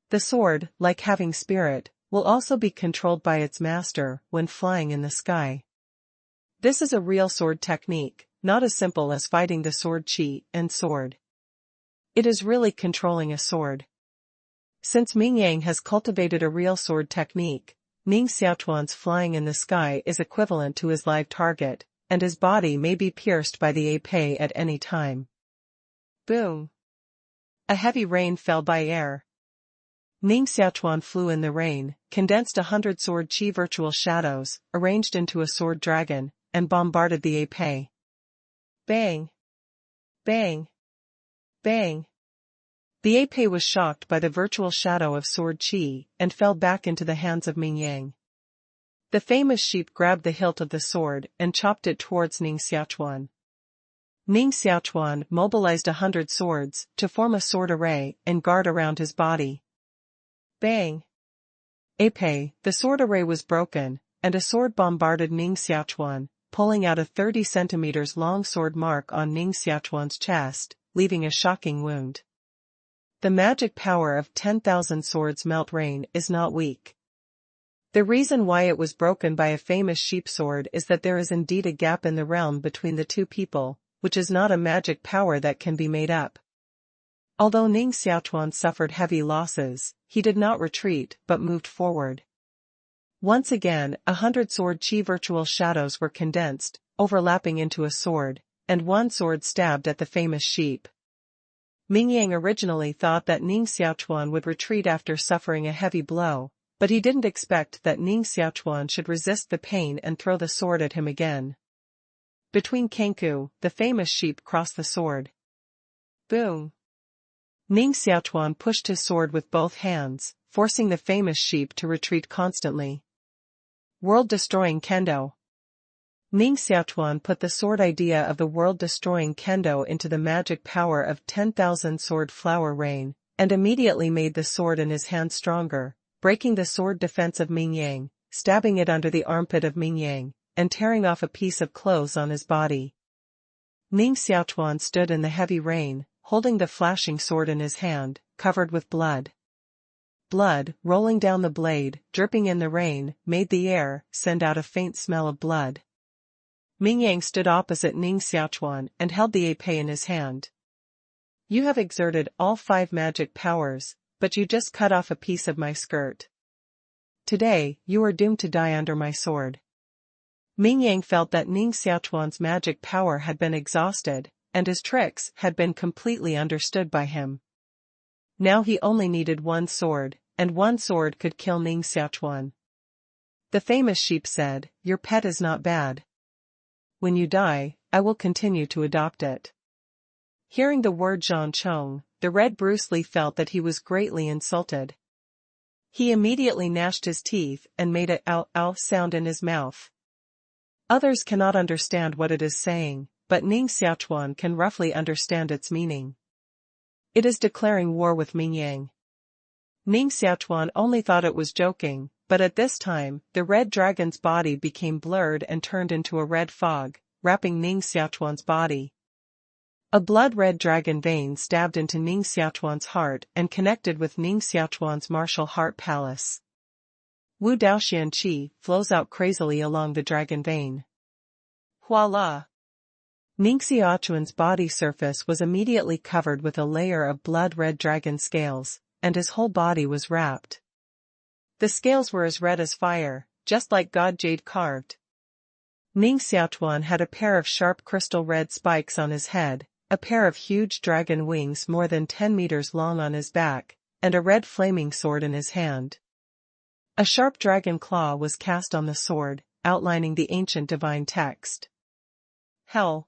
The sword, like having spirit, will also be controlled by its master when flying in the sky. This is a real sword technique, not as simple as fighting the sword chi and sword. It is really controlling a sword. Since Ming Yang has cultivated a real sword technique, Ning Xiaochuan's flying in the sky is equivalent to his live target, and his body may be pierced by the epee at any time. Boom! A heavy rain fell by air. Ning Xiaochuan flew in the rain, condensed 100 sword chi virtual shadows, arranged into a sword dragon, and bombarded the epee. Bang! Bang! Bang! The epee was shocked by the virtual shadow of sword chi, and fell back into the hands of Ming Yang. The famous sheep grabbed the hilt of the sword and chopped it towards Ning Xiaochuan. Ning Xiaochuan mobilized 100 swords to form a sword array and guard around his body. Bang! Epei, the sword array was broken, and a sword bombarded Ning Xiaochuan, pulling out a 30 centimeters long sword mark on Ning Xiaochuan's chest, leaving a shocking wound. The magic power of 10,000 swords melt rain is not weak. The reason why it was broken by a famous sheep sword is that there is indeed a gap in the realm between the two people, which is not a magic power that can be made up. Although Ning Xiaochuan suffered heavy losses, he did not retreat but moved forward. Once again, 100 sword chi virtual shadows were condensed, overlapping into a sword, and one sword stabbed at the famous sheep. Ming Yang originally thought that Ning Xiaochuan would retreat after suffering a heavy blow, but he didn't expect that Ning Xiaochuan should resist the pain and throw the sword at him again. Between Kenku, the famous sheep crossed the sword. Boom! Ning Xiaochuan pushed his sword with both hands, forcing the famous sheep to retreat constantly. World-destroying kendo. Ning Xiaochuan put the sword idea of the world-destroying kendo into the magic power of 10,000 sword flower rain, and immediately made the sword in his hand stronger, breaking the sword defense of Ming Yang, stabbing it under the armpit of Ming Yang, and tearing off a piece of clothes on his body. Ning Xiaochuan stood in the heavy rain, holding the flashing sword in his hand, covered with blood. Blood, rolling down the blade, dripping in the rain, made the air send out a faint smell of blood. Ming Yang stood opposite Ning Xiaochuan and held the epee in his hand. You have exerted all 5 magic powers, but you just cut off a piece of my skirt. Today, you are doomed to die under my sword. Ming Yang felt that Ning Xiaochuan's magic power had been exhausted, and his tricks had been completely understood by him. Now he only needed one sword, and one sword could kill Ning Xiaochuan. The famous sheep said, "Your pet is not bad. When you die, I will continue to adopt it." Hearing the word Zhang Chong, the Red Bruce Lee felt that he was greatly insulted. He immediately gnashed his teeth and made a ow-ow sound in his mouth. Others cannot understand what it is saying, but Ning Xiaochuan can roughly understand its meaning. It is declaring war with Ming Yang. Ning Xiaochuan only thought it was joking, but at this time, the red dragon's body became blurred and turned into a red fog, wrapping Ning Xiaochuan's body. A blood-red dragon vein stabbed into Ning Xiaochuan's heart and connected with Ning Xiaochuan's martial heart palace. Wu Daoxian Qi flows out crazily along the dragon vein. Voila! Ning Xiaochuan's body surface was immediately covered with a layer of blood-red dragon scales, and his whole body was wrapped. The scales were as red as fire, just like God Jade carved. Ning Xiaochuan had a pair of sharp crystal red spikes on his head, a pair of huge dragon wings more than 10 meters long on his back, and a red flaming sword in his hand. A sharp dragon claw was cast on the sword, outlining the ancient divine text. Hell.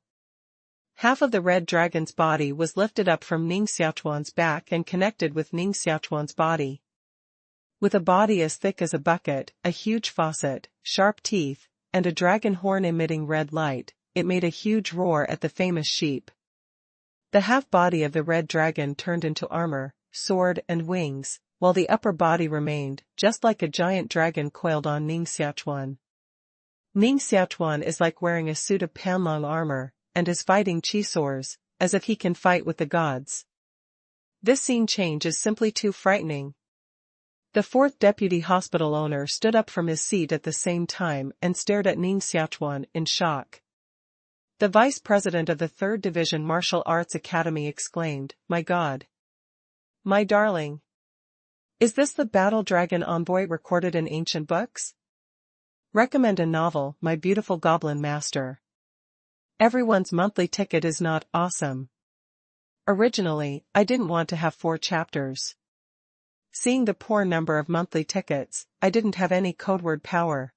Half of the red dragon's body was lifted up from Ning Xiaochuan's back and connected with Ning Xiaochuan's body. With a body as thick as a bucket, a huge faucet, sharp teeth, and a dragon horn emitting red light, it made a huge roar at the famous sheep. The half-body of the red dragon turned into armor, sword and wings, while the upper body remained, just like a giant dragon coiled on Ning Xiaochuan. Ning Xiaochuan is like wearing a suit of panlong armor, and is fighting Chisors, as if he can fight with the gods. This scene change is simply too frightening. The fourth deputy hospital owner stood up from his seat at the same time and stared at Ning Xiaochuan in shock. The vice president of the 3rd Division Martial Arts Academy exclaimed, "My God! My darling! Is this the battle dragon envoy recorded in ancient books? Recommend a novel, my beautiful goblin master. Everyone's monthly ticket is not awesome. Originally, I didn't want to have 4 chapters. Seeing the poor number of monthly tickets, I didn't have any codeword power.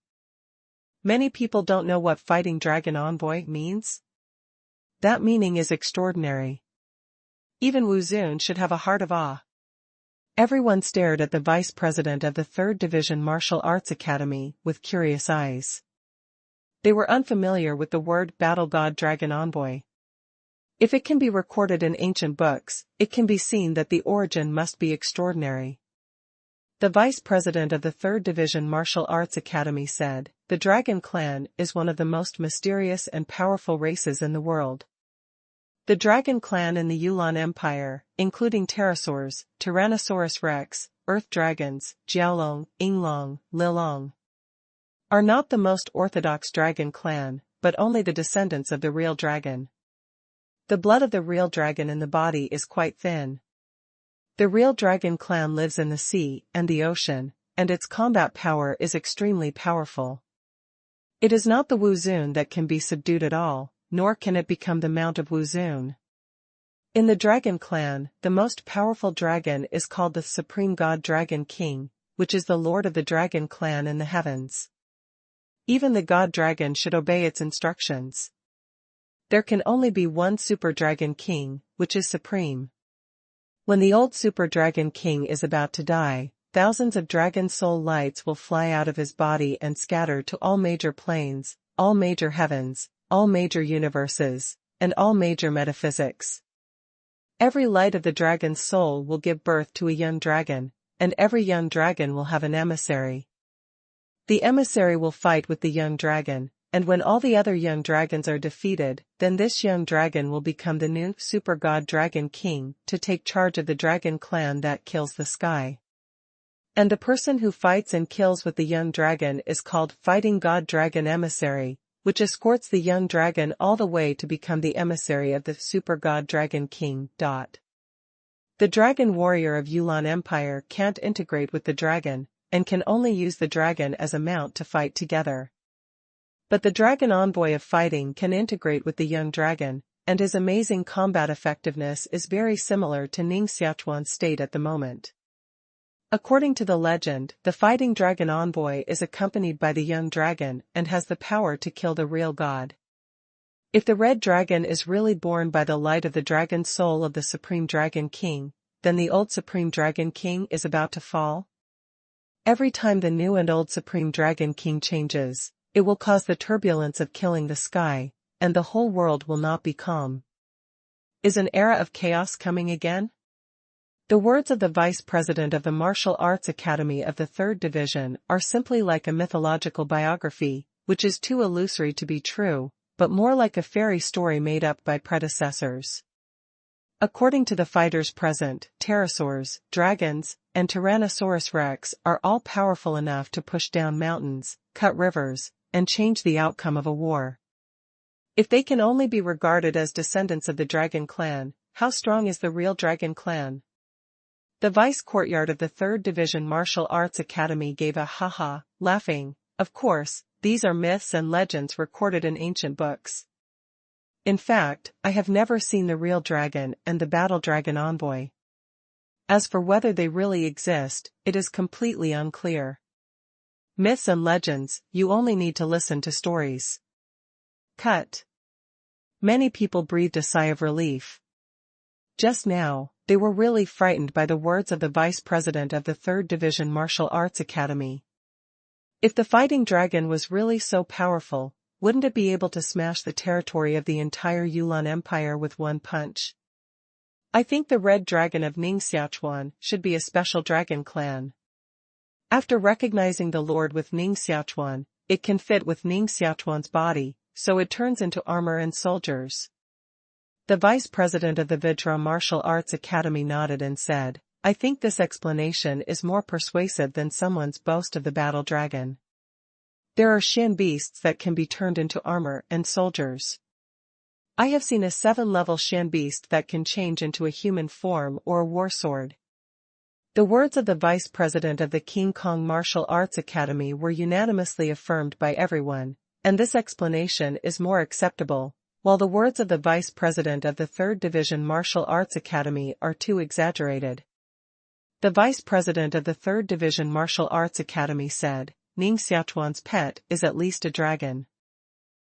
Many people don't know what fighting dragon envoy means. That meaning is extraordinary. Even Wu Zun should have a heart of awe." Everyone stared at the vice president of the 3rd Division Martial Arts Academy with curious eyes. They were unfamiliar with the word battle god dragon envoy. If it can be recorded in ancient books, it can be seen that the origin must be extraordinary. The vice president of the 3rd Division Martial Arts Academy said, "The Dragon Clan is one of the most mysterious and powerful races in the world. The Dragon Clan in the Yulan Empire, including pterosaurs, Tyrannosaurus rex, earth dragons, Jiaolong, Yinglong, Lilong, are not the most orthodox dragon clan, but only the descendants of the real dragon. The blood of the real dragon in the body is quite thin. The real dragon clan lives in the sea and the ocean, and its combat power is extremely powerful. It is not the Wu Zun that can be subdued at all, nor can it become the mount of Wu Zun. In the dragon clan, the most powerful dragon is called the Supreme God Dragon King, which is the lord of the dragon clan in the heavens. Even the god dragon should obey its instructions. There can only be one Super Dragon King, which is supreme. When the old Super Dragon King is about to die, thousands of dragon soul lights will fly out of his body and scatter to all major planes, all major heavens, all major universes, and all major metaphysics. Every light of the dragon's soul will give birth to a young dragon, and every young dragon will have an emissary. The emissary will fight with the young dragon, and when all the other young dragons are defeated, then this young dragon will become the new Super God Dragon King to take charge of the dragon clan that kills the sky. And the person who fights and kills with the young dragon is called Fighting God Dragon Emissary, which escorts the young dragon all the way to become the emissary of the Super God Dragon King. The dragon warrior of Yulan Empire can't integrate with the dragon, and can only use the dragon as a mount to fight together. But the dragon envoy of fighting can integrate with the young dragon, and his amazing combat effectiveness is very similar to Ning Xiaochuan's state at the moment. According to the legend, the fighting dragon envoy is accompanied by the young dragon and has the power to kill the real god. If the red dragon is really born by the light of the dragon soul of the Supreme Dragon King, then the old Supreme Dragon King is about to fall. Every time the new and old Supreme Dragon King changes, it will cause the turbulence of killing the sky, and the whole world will not be calm. Is an era of chaos coming again? The words of the vice president of the Martial Arts Academy of the 3rd Division are simply like a mythological biography, which is too illusory to be true, but more like a fairy story made up by predecessors. According to the fighters present, pterosaurs, dragons, and Tyrannosaurus rex are all powerful enough to push down mountains, cut rivers, and change the outcome of a war. If they can only be regarded as descendants of the dragon clan, how strong is the real dragon clan? The vice courtyard of the 3rd Division Martial Arts Academy gave a ha-ha, laughing. Of course, these are myths and legends recorded in ancient books. In fact, I have never seen the real dragon and the battle dragon envoy. As for whether they really exist, it is completely unclear. Myths and legends, you only need to listen to stories. Cut. Many people breathed a sigh of relief. Just now, they were really frightened by the words of the vice president of the 3rd Division Martial Arts Academy. If the fighting dragon was really so powerful, wouldn't it be able to smash the territory of the entire Yulan Empire with one punch? I think the red dragon of Ning Xiaochuan should be a special dragon clan. After recognizing the lord with Ning Xiaochuan, it can fit with Ning Xiaochuan's body, so it turns into armor and soldiers. The vice president of the Vidra Martial Arts Academy nodded and said, I think this explanation is more persuasive than someone's boast of the battle dragon. There are Shan beasts that can be turned into armor and soldiers. I have seen a 7-level Shan beast that can change into a human form or a war sword. The words of the vice president of the King Kong Martial Arts Academy were unanimously affirmed by everyone, and this explanation is more acceptable, while the words of the vice president of the 3rd Division Martial Arts Academy are too exaggerated. The vice president of the 3rd Division Martial Arts Academy said, Ning Xiaochuan's pet is at least a dragon.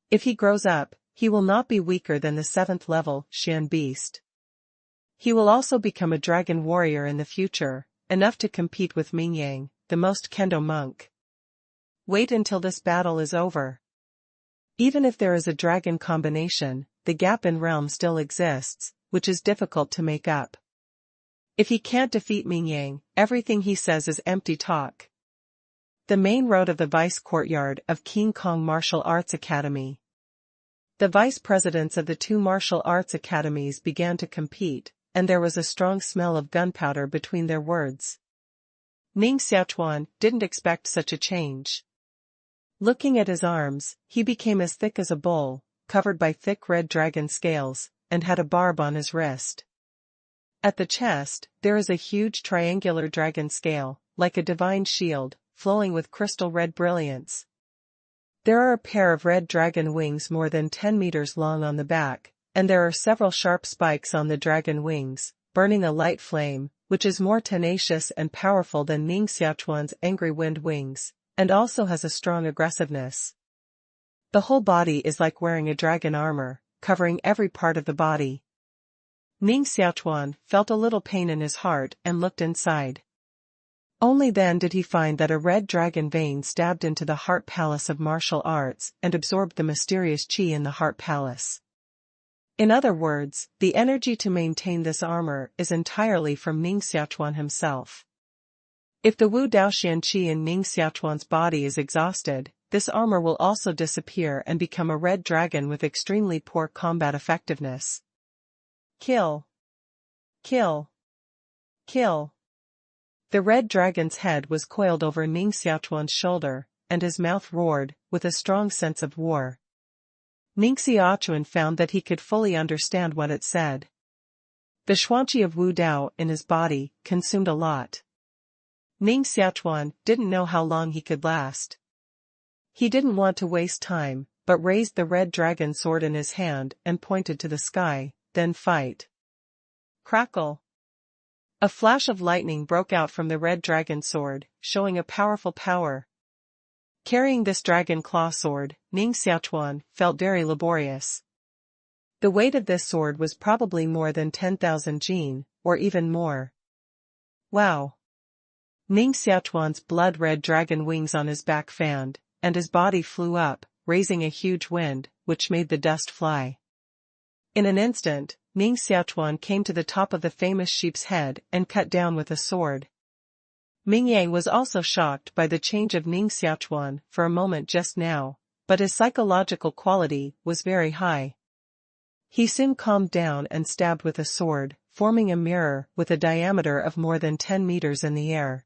If he grows up, he will not be weaker than the 7th level Shan beast. He will also become a dragon warrior in the future, enough to compete with Ming Yang, the most kendo monk. Wait until this battle is over. Even if there is a dragon combination, the gap in realm still exists, which is difficult to make up. If he can't defeat Ming Yang, everything he says is empty talk. The main road of the vice courtyard of King Kong Martial Arts Academy. The vice presidents of the 2 martial arts academies began to compete, and there was a strong smell of gunpowder between their words. Ning Xiaochuan didn't expect such a change. Looking at his arms, he became as thick as a bull, covered by thick red dragon scales, and had a barb on his wrist. At the chest, there is a huge triangular dragon scale, like a divine shield, flowing with crystal red brilliance. There are a pair of red dragon wings more than 10 meters long on the back, and there are several sharp spikes on the dragon wings, burning a light flame, which is more tenacious and powerful than Ning Xiaochuan's angry wind wings, and also has a strong aggressiveness. The whole body is like wearing a dragon armor, covering every part of the body. Ning Xiaochuan felt a little pain in his heart and looked inside. Only then did he find that a red dragon vein stabbed into the heart palace of martial arts and absorbed the mysterious qi in the heart palace. In other words, the energy to maintain this armor is entirely from Ning Xiaochuan himself. If the Wu Daoxian qi in Ning Xiaochuan's body is exhausted, this armor will also disappear and become a red dragon with extremely poor combat effectiveness. Kill! Kill! Kill! The red dragon's head was coiled over Ning Xiaochuan's shoulder, and his mouth roared, with a strong sense of war. Ning Xiaochuan found that he could fully understand what it said. The xuanqi of Wu Dao in his body consumed a lot. Ning Xiaochuan didn't know how long he could last. He didn't want to waste time, but raised the red dragon sword in his hand and pointed to the sky, then fight. Crackle! A flash of lightning broke out from the red dragon sword, showing a powerful power. Carrying this dragon claw sword, Ning Xiaochuan felt very laborious. The weight of this sword was probably more than 10,000 jin, or even more. Wow! Ning Xiaochuan's blood-red dragon wings on his back fanned, and his body flew up, raising a huge wind, which made the dust fly. In an instant, Ning Xiaochuan came to the top of the famous sheep's head and cut down with a sword. Ming Yang was also shocked by the change of Ning Xiaochuan for a moment just now, but his psychological quality was very high. He soon calmed down and stabbed with a sword, forming a mirror with a diameter of more than 10 meters in the air.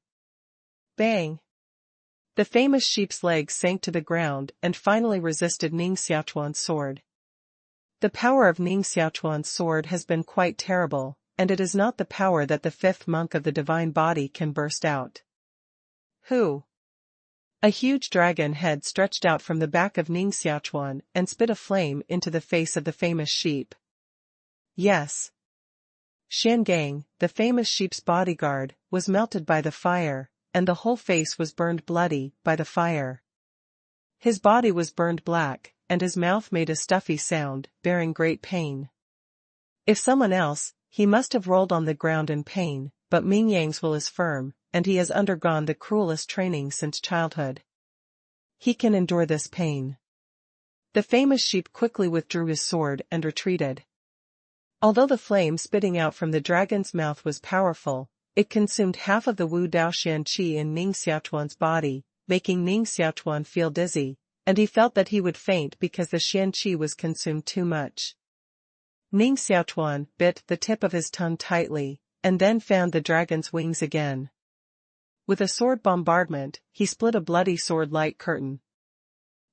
Bang! The famous sheep's legs sank to the ground and finally resisted Ning Xiaochuan's sword. The power of Ning Xiaochuan's sword has been quite terrible, and it is not the power that the 5th monk of the divine body can burst out. Who? A huge dragon head stretched out from the back of Ning Xiaochuan and spit a flame into the face of the famous sheep. Yes. Gang, the famous sheep's bodyguard, was melted by the fire, and the whole face was burned bloody by the fire. His body was burned black, and his mouth made a stuffy sound, bearing great pain. If someone else, he must have rolled on the ground in pain, but Ming Yang's will is firm, and he has undergone the cruelest training since childhood. He can endure this pain. The famous sheep quickly withdrew his sword and retreated. Although the flame spitting out from the dragon's mouth was powerful, it consumed half of the Wu Daoxian qi in Ning Xiaochuan's body, making Ning Xiaochuan feel dizzy, and he felt that he would faint because the Xian qi was consumed too much. Ning Xiaochuan bit the tip of his tongue tightly, and then fanned the dragon's wings again. With a sword bombardment, he split a bloody sword light curtain.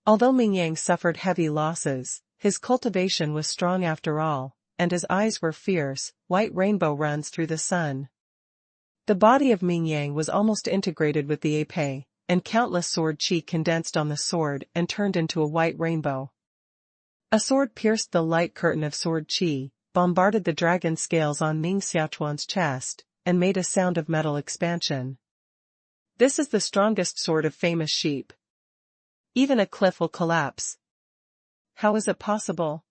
Although Ming Yang suffered heavy losses, his cultivation was strong after all, and his eyes were fierce. White rainbow runs through the sun. The body of Ming Yang was almost integrated with the épée, and countless sword qi condensed on the sword and turned into a white rainbow. A sword pierced the light curtain of sword qi, bombarded the dragon scales on Ning Xiaochuan's chest, and made a sound of metal expansion. This is the strongest sword of famous sheep. Even a cliff will collapse. How is it possible?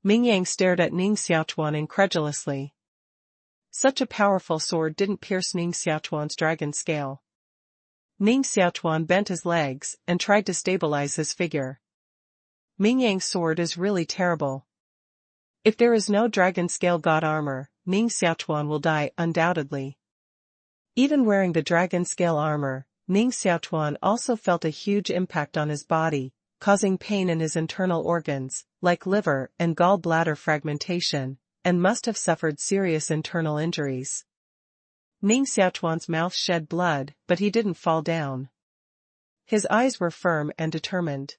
Ming Yang stared at Ning Xiaochuan incredulously. Such a powerful sword didn't pierce Ning Xiaochuan's dragon scale. Ning Xiaochuan bent his legs and tried to stabilize his figure. Ming Yang's sword is really terrible. If there is no dragon scale god armor, Ning Xiaochuan will die undoubtedly. Even wearing the dragon scale armor, Ning Xiaochuan also felt a huge impact on his body, causing pain in his internal organs, like liver and gallbladder fragmentation, and must have suffered serious internal injuries. Ning Xiaochuan's mouth shed blood, but he didn't fall down. His eyes were firm and determined.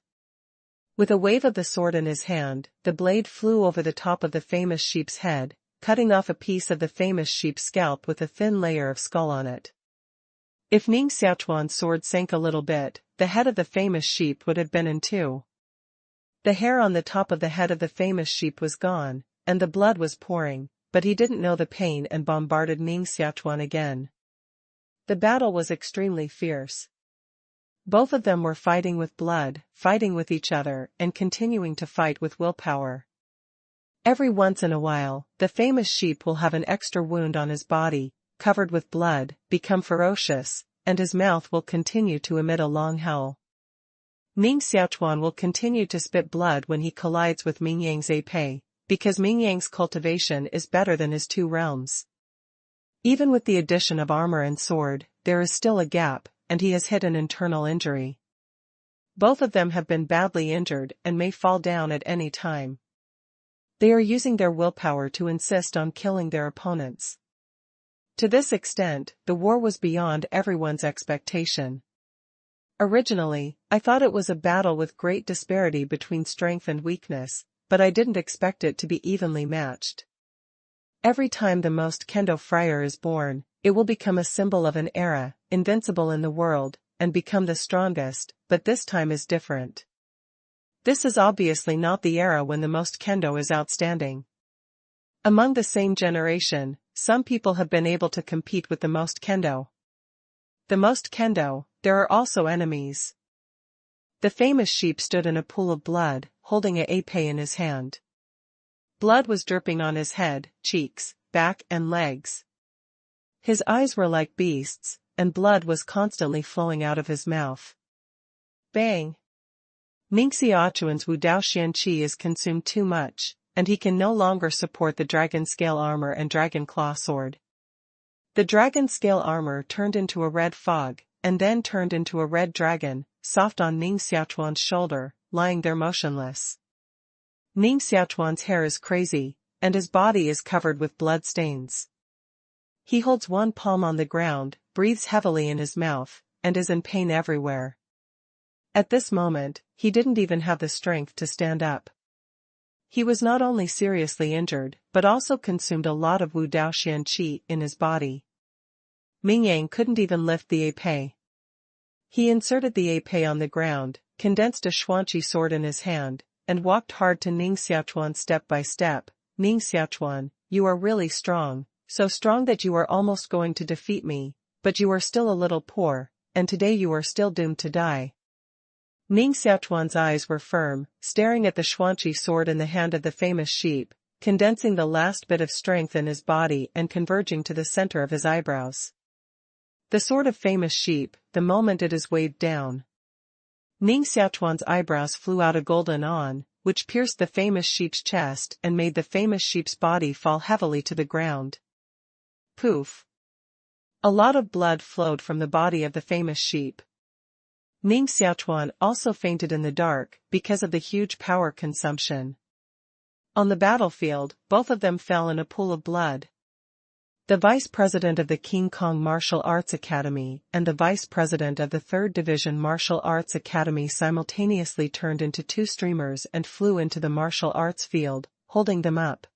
With a wave of the sword in his hand, the blade flew over the top of the famous sheep's head, cutting off a piece of the famous sheep's scalp with a thin layer of skull on it. If Ning Xiaochuan's sword sank a little bit, the head of the famous sheep would have been in two. The hair on the top of the head of the famous sheep was gone, and the blood was pouring, but he didn't know the pain and bombarded Ning Xiaochuan again. The battle was extremely fierce. Both of them were fighting with blood, fighting with each other, and continuing to fight with willpower. Every once in a while, the famous sheep will have an extra wound on his body, covered with blood, become ferocious, and his mouth will continue to emit a long howl. Ning Xiaochuan will continue to spit blood when he collides with Ming Yang's épée, because Ming Yang's cultivation is better than his two realms. Even with the addition of armor and sword, there is still a gap, and he has hit an internal injury. Both of them have been badly injured and may fall down at any time. They are using their willpower to insist on killing their opponents. To this extent, the war was beyond everyone's expectation. Originally, I thought it was a battle with great disparity between strength and weakness, but I didn't expect it to be evenly matched. Every time the most kendo friar is born, it will become a symbol of an era, invincible in the world, and become the strongest, but this time is different. This is obviously not the era when the most kendo is outstanding. Among the same generation, some people have been able to compete with the most kendo. The most kendo, there are also enemies. The famous sheep stood in a pool of blood, holding a épée in his hand. Blood was dripping on his head, cheeks, back and legs. His eyes were like beasts, and blood was constantly flowing out of his mouth. Bang! Ning Xiaochuan's Wu Daoxian qi is consumed too much, and he can no longer support the dragon scale armor and dragon claw sword. The dragon scale armor turned into a red fog, and then turned into a red dragon, soft on Ning Xiaochuan's shoulder, lying there motionless. Ning Xiaochuan's hair is crazy, and his body is covered with blood stains. He holds one palm on the ground, breathes heavily in his mouth, and is in pain everywhere. At this moment, he didn't even have the strength to stand up. He was not only seriously injured, but also consumed a lot of Wu Daoxian qi in his body. Ming Yang couldn't even lift the épée. He inserted the épée on the ground, condensed a Xuanqi sword in his hand, and walked hard to Ning Xiaochuan step by step. Ning Xiaochuan, you are really strong, so strong that you are almost going to defeat me, but you are still a little poor, and today you are still doomed to die. Ning Xiaochuan's eyes were firm, staring at the Xuanqi sword in the hand of the famous sheep, condensing the last bit of strength in his body and converging to the center of his eyebrows. The sword of famous sheep, the moment it is waved down. Ning Xiaochuan's eyebrows flew out a golden on, which pierced the famous sheep's chest and made the famous sheep's body fall heavily to the ground. Poof! A lot of blood flowed from the body of the famous sheep. Ning Xiaochuan also fainted in the dark because of the huge power consumption. On the battlefield, both of them fell in a pool of blood. The vice president of the King Kong Martial Arts Academy and the vice president of the 3rd Division Martial Arts Academy simultaneously turned into two streamers and flew into the martial arts field, holding them up.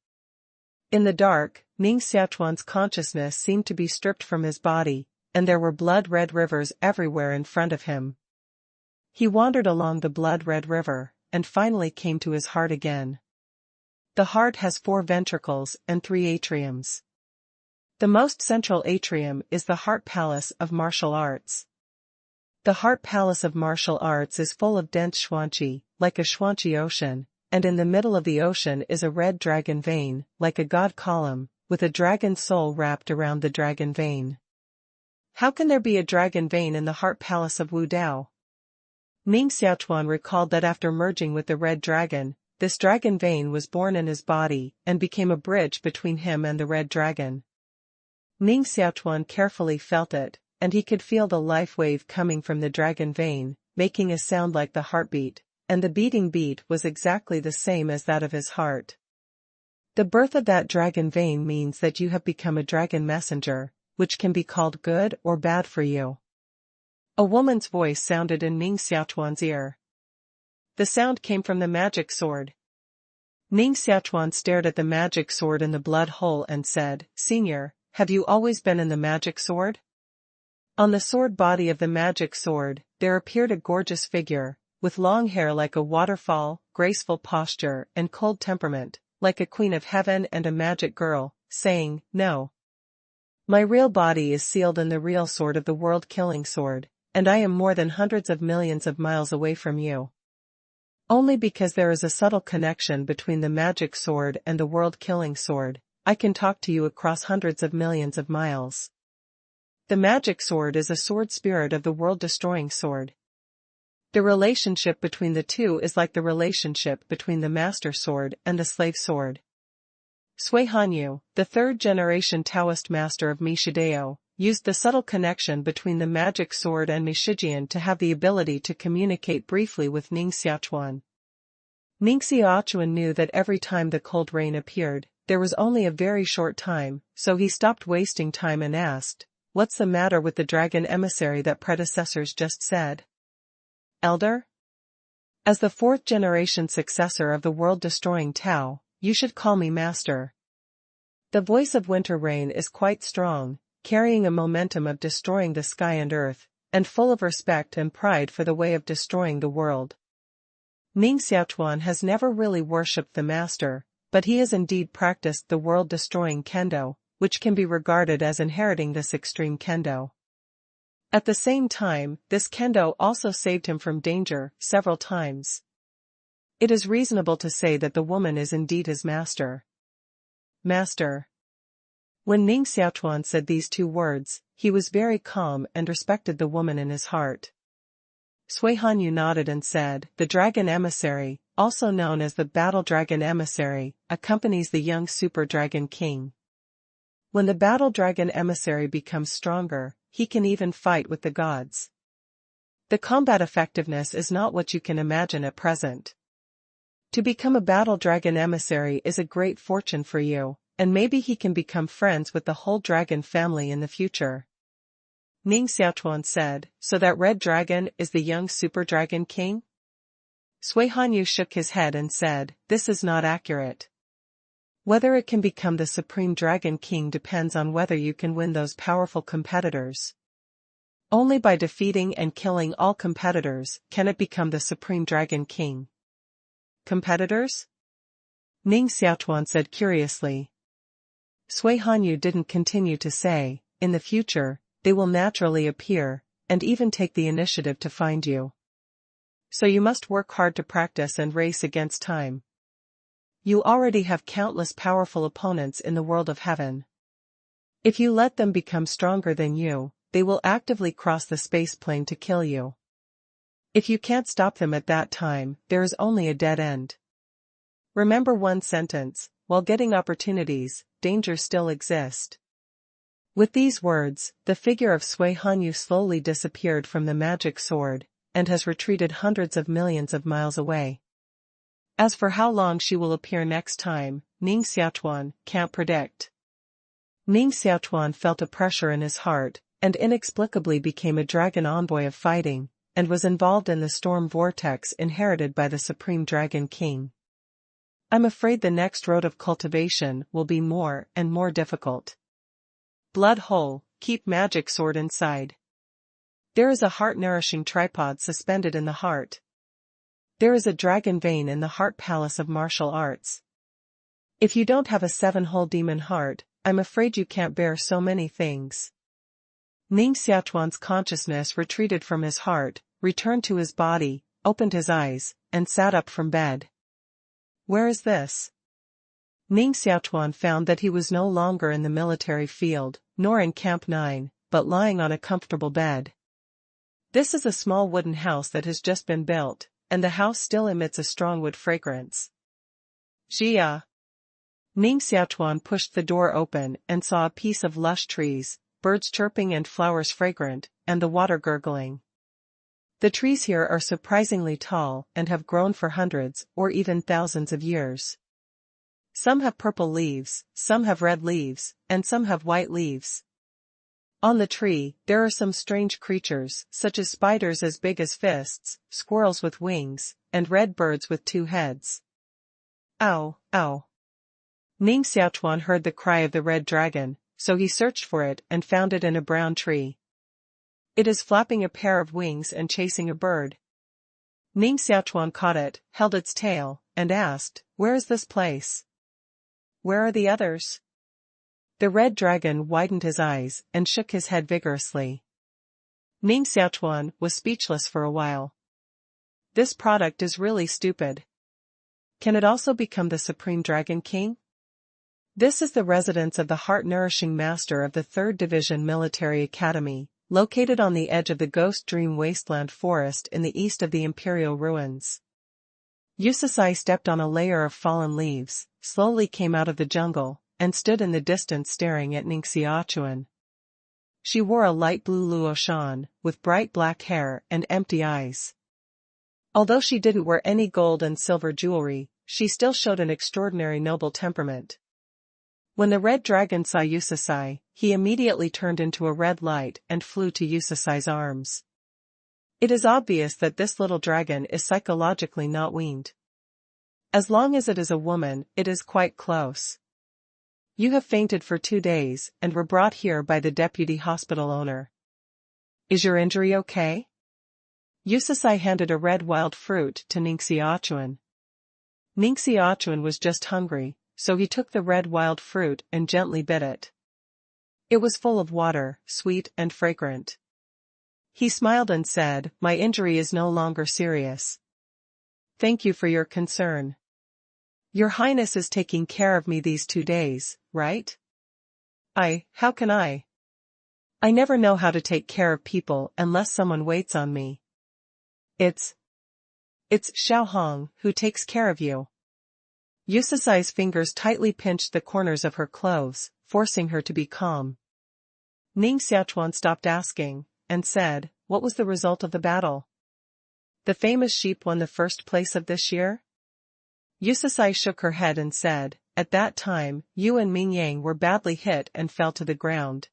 In the dark, Ning Xiaochuan's consciousness seemed to be stripped from his body, and there were blood-red rivers everywhere in front of him. He wandered along the blood-red river, and finally came to his heart again. The heart has 4 ventricles and 3 atriums. The most central atrium is the Heart Palace of Martial Arts. The Heart Palace of Martial Arts is full of dense Xuanqi, like a Xuanqi ocean, and in the middle of the ocean is a red dragon vein, like a god column, with a dragon soul wrapped around the dragon vein. How can there be a dragon vein in the Heart Palace of Wu Dao? Ning Xiaochuan recalled that after merging with the red dragon, this dragon vein was born in his body and became a bridge between him and the red dragon. Ning Xiaochuan carefully felt it, and he could feel the life wave coming from the dragon vein, making a sound like the heartbeat, and the beating beat was exactly the same as that of his heart. The birth of that dragon vein means that you have become a dragon messenger, which can be called good or bad for you. A woman's voice sounded in Ning Xiaochuan's ear. The sound came from the magic sword. Ning Xiaochuan stared at the magic sword in the blood hole and said, "Senior, have you always been in the magic sword?" On the sword body of the magic sword, there appeared a gorgeous figure, with long hair like a waterfall, graceful posture, and cold temperament, like a queen of heaven and a magic girl, saying, "No. My real body is sealed in the real sword of the world-killing sword, and I am more than hundreds of millions of miles away from you. Only because there is a subtle connection between the magic sword and the world-killing sword, I can talk to you across hundreds of millions of miles. The magic sword is a sword spirit of the world-destroying sword. The relationship between the two is like the relationship between the master sword and the slave sword." Sui Hanyu, the 3rd-generation Taoist master of Mishidao, used the subtle connection between the magic sword and Mishijian to have the ability to communicate briefly with Ning Xiaochuan. Ning Xiaochuan knew that every time the cold rain appeared, there was only a very short time, so he stopped wasting time and asked, "What's the matter with the dragon emissary that predecessors just said?" "Elder? As the 4th-generation successor of the world-destroying Tao, you should call me master. The voice of winter rain is quite strong, carrying a momentum of destroying the sky and earth, and full of respect and pride for the way of destroying the world." Ning Xiaochuan has never really worshipped the master, but he has indeed practiced the world-destroying kendo, which can be regarded as inheriting this extreme kendo. At the same time, this kendo also saved him from danger several times. It is reasonable to say that the woman is indeed his master. Master. When Ning Xiaochuan said these 2 words, he was very calm and respected the woman in his heart. Sui Hanyu nodded and said, "The dragon emissary, also known as the battle dragon emissary, accompanies the young super dragon king. When the battle dragon emissary becomes stronger, he can even fight with the gods. The combat effectiveness is not what you can imagine at present. To become a battle dragon emissary is a great fortune for you, and maybe he can become friends with the whole dragon family in the future." Ning Xiaochuan said, "So that red dragon is the young super dragon king?" Sui Hanyu shook his head and said, "This is not accurate. Whether it can become the supreme dragon king depends on whether you can win those powerful competitors." Only by defeating and killing all competitors can it become the Supreme Dragon King. Competitors? Ning Xiaochuan said curiously. Sui Hanyu didn't continue to say, in the future, they will naturally appear, and even take the initiative to find you. So you must work hard to practice and race against time. You already have countless powerful opponents in the world of heaven. If you let them become stronger than you, they will actively cross the space plane to kill you. If you can't stop them at that time, there is only a dead end. Remember one sentence, while getting opportunities, dangers still exist. With these words, the figure of Sui Hanyu slowly disappeared from the magic sword, and has retreated hundreds of millions of miles away. As for how long she will appear next time, Ning Xiaochuan can't predict. Ning Xiaochuan felt a pressure in his heart, and inexplicably became a dragon envoy of fighting, and was involved in the storm vortex inherited by the Supreme Dragon King. I'm afraid the next road of cultivation will be more and more difficult. Blood hole, keep magic sword inside. There is a heart-nourishing tripod suspended in the heart. There is a dragon vein in the heart palace of martial arts. If you don't have a 7-hole demon heart, I'm afraid you can't bear so many things. Ning Xiaochuan's consciousness retreated from his heart, returned to his body, opened his eyes, and sat up from bed. Where is this? Ning Xiaochuan found that he was no longer in the military field, nor in Camp 9, but lying on a comfortable bed. This is a small wooden house that has just been built, and the house still emits a strong wood fragrance. Jia. Ning Xiaochuan pushed the door open and saw a piece of lush trees, birds chirping and flowers fragrant, and the water gurgling. The trees here are surprisingly tall and have grown for hundreds or even thousands of years. Some have purple leaves, some have red leaves, and some have white leaves. On the tree, there are some strange creatures, such as spiders as big as fists, squirrels with wings, and red birds with 2 heads. Ow, ow. Ning Xiaochuan heard the cry of the red dragon, so he searched for it and found it in a brown tree. It is flapping a pair of wings and chasing a bird. Ning Xiaochuan caught it, held its tail, and asked, "Where is this place? Where are the others?" The red dragon widened his eyes and shook his head vigorously. Ning Xiaochuan was speechless for a while. This product is really stupid. Can it also become the Supreme Dragon King? This is the residence of the heart-nourishing master of the 3rd Division Military Academy, located on the edge of the Ghost Dream Wasteland Forest in the east of the Imperial Ruins. Yusasai stepped on a layer of fallen leaves, slowly came out of the jungle, and stood in the distance staring at Ning Xiaochuan. She wore a light blue luoshan, with bright black hair and empty eyes. Although she didn't wear any gold and silver jewelry, she still showed an extraordinary noble temperament. When the red dragon saw Yusasai, he immediately turned into a red light and flew to Yusasai's arms. It is obvious that this little dragon is psychologically not weaned. As long as it is a woman, it is quite close. You have fainted for 2 days and were brought here by the deputy hospital owner. Is your injury okay? Yusasai handed a red wild fruit to Ning Xiaochuan. Ning Xiaochuan was just hungry, so he took the red wild fruit and gently bit it. It was full of water, sweet and fragrant. He smiled and said, "My injury is no longer serious. Thank you for your concern. Your Highness is taking care of me these 2 days, right?" How can I? I never know how to take care of people unless someone waits on me. It's Xiaohong who takes care of you." Yusasai's fingers tightly pinched the corners of her clothes, forcing her to be calm. Ning Xiaochuan stopped asking, and said, "What was the result of the battle? The famous sheep won the 1st place of this year?" Yusasai shook her head and said, "At that time, you and Ming Yang were badly hit and fell to the ground.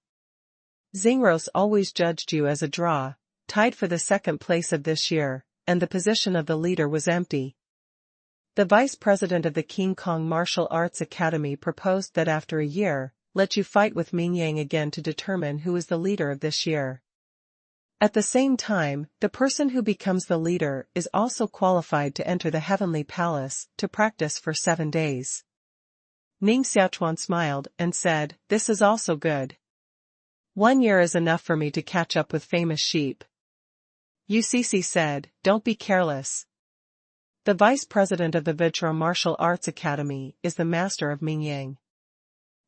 Xingros always judged you as a draw, tied for the 2nd place of this year, and the position of the leader was empty. The vice president of the King Kong Martial Arts Academy proposed that after a year, let you fight with Ming Yang again to determine who is the leader of this year. At the same time, the person who becomes the leader is also qualified to enter the heavenly palace to practice for 7 days. Ning Xiaochuan smiled and said, "This is also good. 1 year is enough for me to catch up with famous sheep." UCC said, "Don't be careless. The vice president of the Vitra Martial Arts Academy is the master of Ming Yang.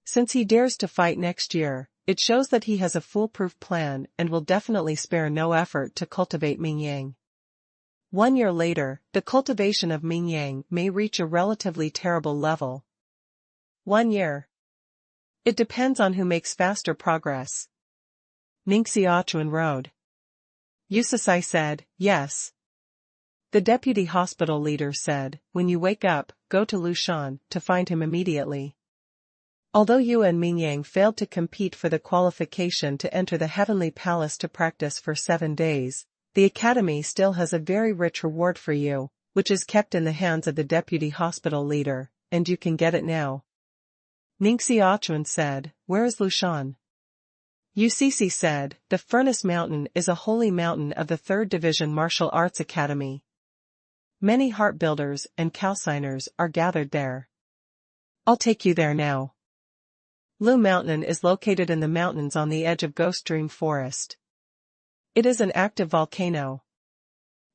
Since he dares to fight next year, it shows that he has a foolproof plan and will definitely spare no effort to cultivate Ming Yang. 1 year later, the cultivation of Ming Yang may reach a relatively terrible level. 1 year. It depends on who makes faster progress." Ning Xiaochuan rode. Yusasai said, "Yes." The deputy hospital leader said, "When you wake up, go to Lushan to find him immediately." Although Yu and Ming Yang failed to compete for the qualification to enter the heavenly palace to practice for 7 days, the academy still has a very rich reward for you, which is kept in the hands of the deputy hospital leader, and you can get it now. Ning Xiaochuan said, "Where is Lushan?" UCC said, "The Furnace Mountain is a holy mountain of the 3rd Division Martial Arts Academy. Many heart builders and calciners are gathered there. I'll take you there now." Lu Mountain is located in the mountains on the edge of Ghost Dream Forest. It is an active volcano.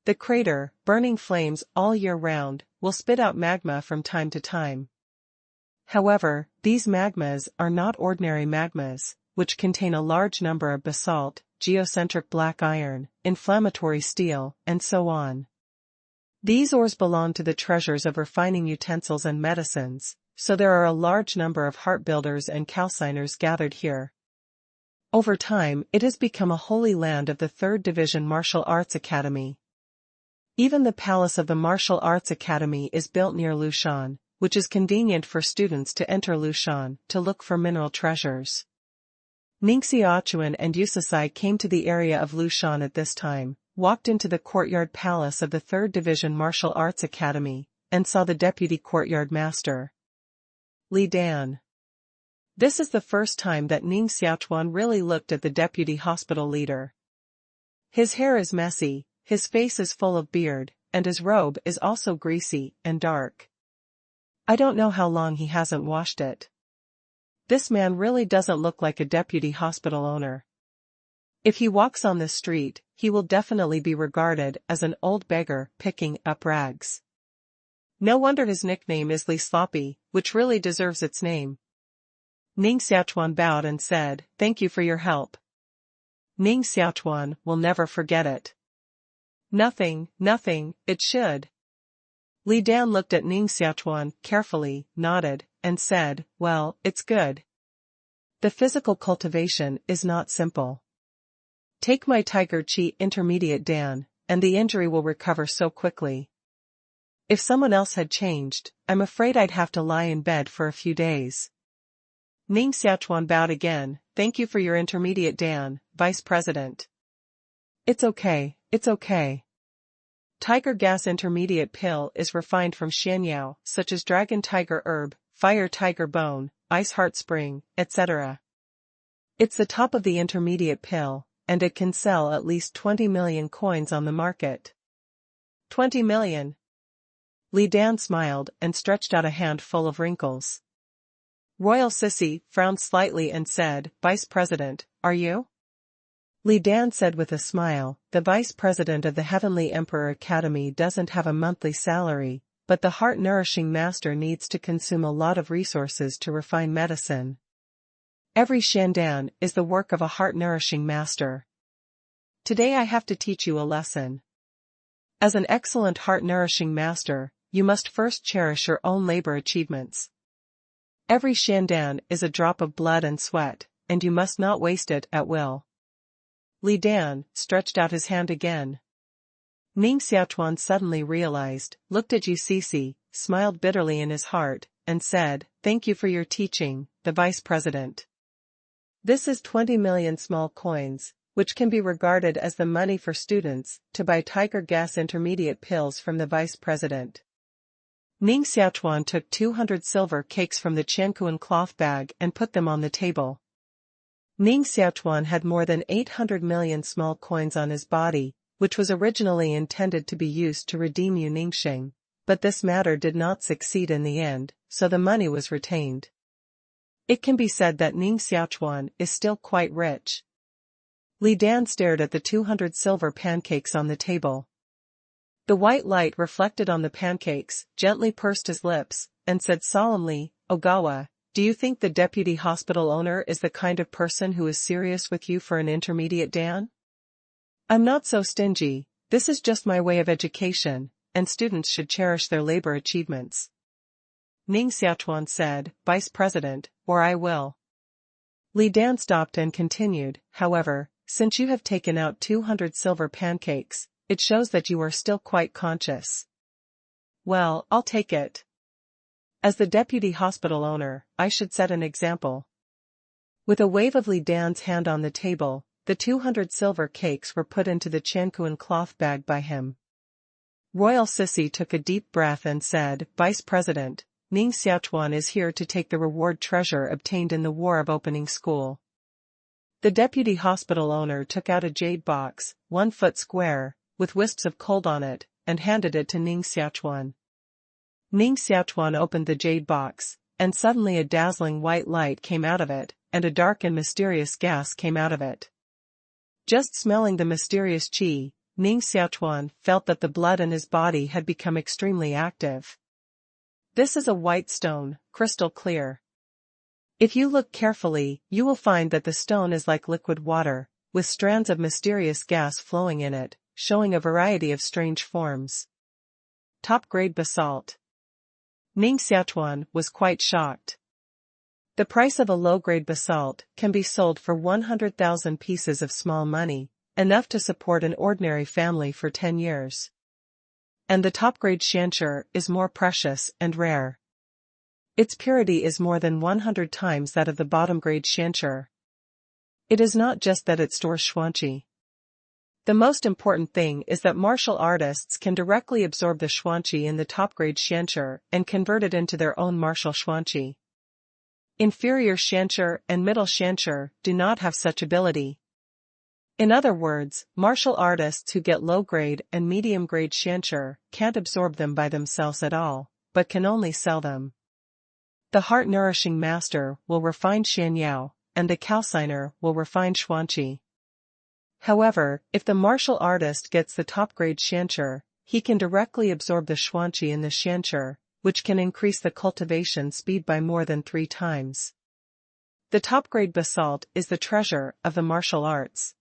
The crater, burning flames all year round, will spit out magma from time to time. However, these magmas are not ordinary magmas, which contain a large number of basalt, geocentric black iron, inflammatory steel, and so on. These ores belong to the treasures of refining utensils and medicines, so there are a large number of heart builders and calciners gathered here. Over time, it has become a holy land of the 3rd Division Martial Arts Academy. Even the palace of the Martial Arts Academy is built near Lushan, which is convenient for students to enter Lushan to look for mineral treasures. Ning Xiaochuan and Yusasai came to the area of Lushan at this time, walked into the courtyard palace of the 3rd Division Martial Arts Academy, and saw the deputy courtyard master, Li Dan. This is the first time that Ning Xiaochuan really looked at the deputy hospital leader. His hair is messy, his face is full of beard, and his robe is also greasy and dark. I don't know how long he hasn't washed it. This man really doesn't look like a deputy hospital owner. If he walks on this street, he will definitely be regarded as an old beggar picking up rags. No wonder his nickname is Li Sloppy, which really deserves its name. Ning Xiaochuan bowed and said, "Thank you for your help." Ning Xiaochuan will never forget it. Nothing, it should." Li Dan looked at Ning Xiaochuan carefully, nodded, and said, "Well, it's good. The physical cultivation is not simple. Take my Tiger Chi Intermediate Dan, and the injury will recover so quickly. If someone else had changed, I'm afraid I'd have to lie in bed for a few days." Ning Xiaochuan bowed again, "Thank you for your Intermediate Dan, Vice President." It's okay. Tiger Gas Intermediate Pill is refined from Xianyao, such as Dragon Tiger Herb, Fire Tiger Bone, Ice Heart Spring, etc. It's the top of the intermediate pill, and it can sell at least 20 million coins on the market. 20 million. Li Dan smiled and stretched out a hand full of wrinkles. Royal Sissy frowned slightly and said, "Vice President, are you?" Li Dan said with a smile, "The Vice President of the Heavenly Emperor Academy doesn't have a monthly salary, but the heart-nourishing master needs to consume a lot of resources to refine medicine. Every Shandan is the work of a heart-nourishing master. Today I have to teach you a lesson. As an excellent heart-nourishing master, you must first cherish your own labor achievements. Every Shandan is a drop of blood and sweat, and you must not waste it at will." Li Dan stretched out his hand again. Ning Xiaochuan suddenly realized, looked at UCC, smiled bitterly in his heart, and said, "Thank you for your teaching, the Vice President. This is 20 million small coins, which can be regarded as the money for students to buy Tiger Gas Intermediate pills from the Vice President." Ning Xiaochuan took 200 silver cakes from the Qiankuan cloth bag and put them on the table. Ning Xiaochuan had more than 800 million small coins on his body, which was originally intended to be used to redeem Yu Ningxing, but this matter did not succeed in the end, so the money was retained. It can be said that Ning Xiaochuan is still quite rich. Li Dan stared at the 200 silver pancakes on the table. The white light reflected on the pancakes, gently pursed his lips, and said solemnly, "Ogawa, do you think the deputy hospital owner is the kind of person who is serious with you for an intermediate dan? I'm not so stingy, this is just my way of education, and students should cherish their labor achievements." Ning Xiaochuan said, "Vice President, or I will." Li Dan stopped and continued, "However, since you have taken out 200 silver pancakes, it shows that you are still quite conscious." "Well, I'll take it. As the deputy hospital owner, I should set an example." With a wave of Li Dan's hand on the table, the 200 silver cakes were put into the Chankuan cloth bag by him. Royal Sissy took a deep breath and said, "Vice President, Ning Xiaochuan is here to take the reward treasure obtained in the War of Opening School." The deputy hospital owner took out a jade box, 1 foot square, with wisps of gold on it, and handed it to Ning Xiaochuan. Ning Xiaochuan opened the jade box, and suddenly a dazzling white light came out of it, and a dark and mysterious gas came out of it. Just smelling the mysterious qi, Ning Xiaochuan felt that the blood in his body had become extremely active. This is a white stone, crystal clear. If you look carefully, you will find that the stone is like liquid water, with strands of mysterious gas flowing in it, showing a variety of strange forms. Top-grade basalt. Ning Xiaochuan was quite shocked. The price of a low-grade basalt can be sold for 100,000 pieces of small money, enough to support an ordinary family for 10 years. And the top-grade shansher is more precious and rare. Its purity is more than 100 times that of the bottom-grade shansher. It is not just that it stores xuanqi. The most important thing is that martial artists can directly absorb the xuanqi in the top-grade shansher and convert it into their own martial xuanqi. Inferior shansher and middle shansher do not have such ability. In other words, martial artists who get low-grade and medium-grade shansher can't absorb them by themselves at all, but can only sell them. The heart-nourishing master will refine shanyao, and the calciner will refine xuanqi. However, if the martial artist gets the top-grade shansher, he can directly absorb the xuanqi in the shansher, which can increase the cultivation speed by more than 3 times. The top-grade basalt is the treasure of the martial arts.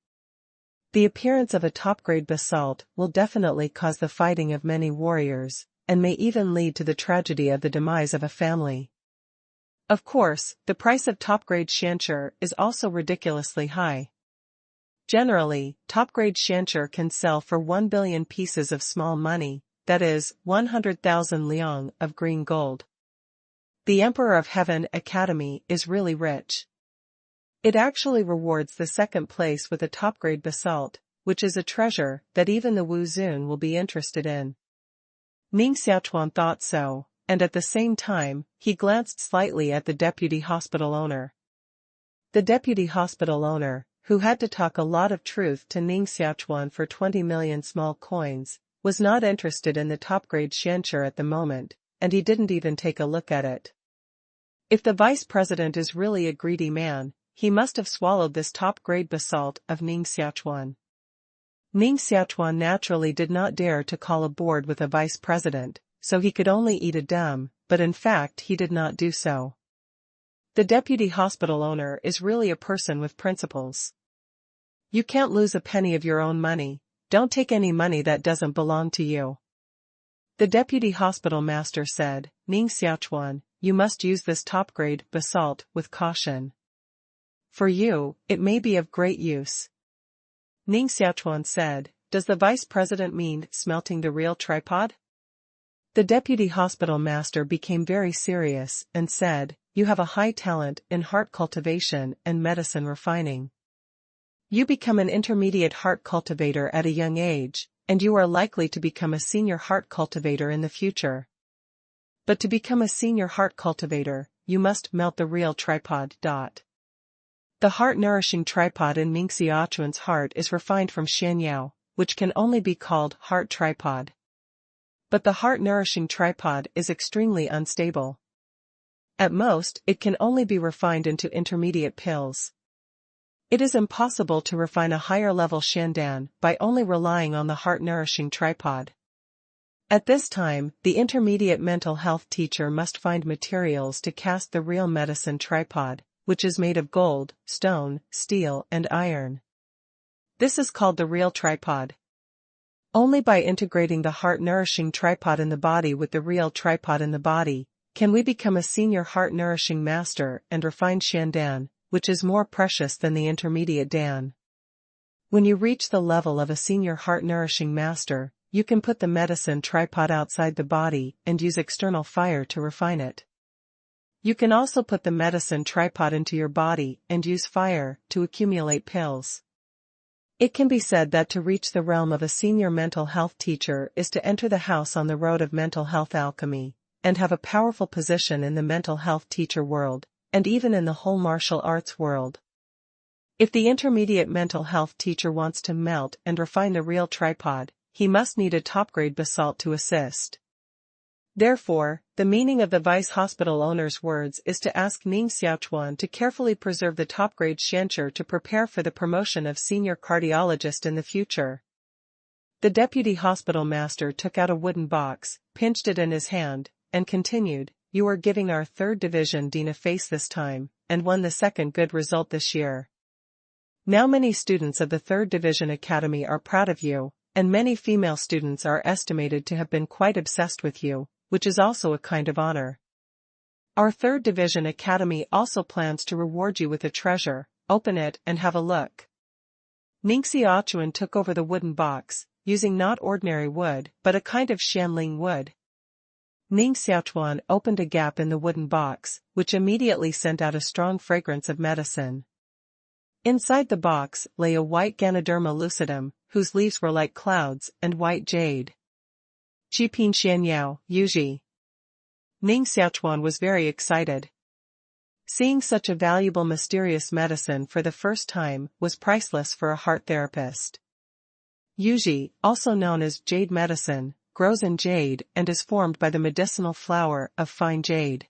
The appearance of a top-grade basalt will definitely cause the fighting of many warriors, and may even lead to the tragedy of the demise of a family. Of course, the price of top-grade shansher is also ridiculously high. Generally, top-grade shansher can sell for 1 billion pieces of small money, that is, 100,000 liang of green gold. The Emperor of Heaven Academy is really rich. It actually rewards the second place with a top-grade basalt, which is a treasure that even the Wu Zun will be interested in. Ning Xiaochuan thought so, and at the same time, he glanced slightly at the deputy hospital owner. The deputy hospital owner, who had to talk a lot of truth to Ning Xiaochuan for 20 million small coins, was not interested in the top-grade shansher at the moment, and he didn't even take a look at it. If the vice president is really a greedy man, he must have swallowed this top-grade basalt of Ning Xiaochuan. Ning Xiaochuan naturally did not dare to call a board with a vice president, so he could only eat a dumb, but in fact he did not do so. The deputy hospital owner is really a person with principles. You can't lose a penny of your own money, don't take any money that doesn't belong to you. The deputy hospital master said, "Ning Xiaochuan, you must use this top-grade basalt with caution. For you, it may be of great use." Ning Xiaochuan said, "Does the vice president mean smelting the real tripod?" The deputy hospital master became very serious and said, "You have a high talent in heart cultivation and medicine refining. You become an intermediate heart cultivator at a young age, and you are likely to become a senior heart cultivator in the future. But to become a senior heart cultivator, you must melt the real tripod. The heart-nourishing tripod in Ning Xiaochuan's heart is refined from Xianyao, which can only be called heart tripod. But the heart-nourishing tripod is extremely unstable. At most, it can only be refined into intermediate pills. It is impossible to refine a higher-level Shandan by only relying on the heart-nourishing tripod. At this time, the intermediate mental health teacher must find materials to cast the real medicine tripod, which is made of gold, stone, steel, and iron. This is called the real tripod. Only by integrating the heart-nourishing tripod in the body with the real tripod in the body, can we become a senior heart-nourishing master and refined Shandan, which is more precious than the intermediate Dan. When you reach the level of a senior heart-nourishing master, you can put the medicine tripod outside the body and use external fire to refine it. You can also put the medicine tripod into your body and use fire to accumulate pills. It can be said that to reach the realm of a senior mental health teacher is to enter the house on the road of mental health alchemy, and have a powerful position in the mental health teacher world, and even in the whole martial arts world. If the intermediate mental health teacher wants to melt and refine the real tripod, he must need a top-grade basalt to assist. Therefore, the meaning of the vice hospital owner's words is to ask Ning Xiaochuan to carefully preserve the top-grade Shancher to prepare for the promotion of senior cardiologist in the future. The deputy hospital master took out a wooden box, pinched it in his hand, and continued, "You are giving our 3rd Division Dean a face this time, and won the 2nd good result this year. Now many students of the 3rd Division Academy are proud of you, and many female students are estimated to have been quite obsessed with you, which is also a kind of honor. Our 3rd Division Academy also plans to reward you with a treasure. Open it and have a look." Ning Xiaochuan took over the wooden box, using not ordinary wood but a kind of Shanling wood. Ning Xiaochuan opened a gap in the wooden box, which immediately sent out a strong fragrance of medicine. Inside the box lay a white Ganoderma lucidum, whose leaves were like clouds, and white jade. Jipin Xianyao, Yuji. Ning Xiaochuan was very excited. Seeing such a valuable mysterious medicine for the first time was priceless for a heart therapist. Yuji, also known as jade medicine, grows in jade and is formed by the medicinal flower of fine jade.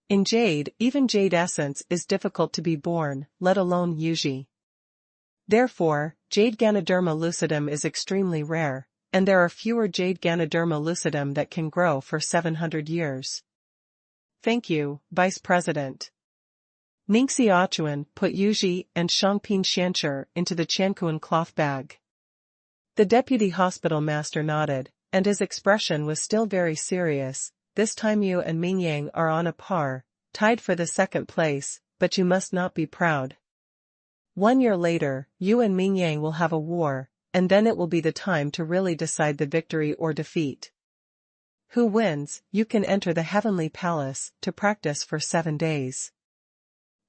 In jade, even jade essence is difficult to be born, let alone Yuji. Therefore, jade Ganoderma lucidum is extremely rare, and there are fewer jade Ganoderma lucidum that can grow for 700 years. Thank you, Vice President. Ning Xiaochuan put Yuji and Shangping Xiancher into the Qiankuan cloth bag. The deputy hospital master nodded, and his expression was still very serious. "This time you and Mingyang are on a par, tied for the 2nd place, but you must not be proud. 1 year later, you and Mingyang will have a war, and then it will be the time to really decide the victory or defeat. Who wins, you can enter the heavenly palace to practice for 7 days.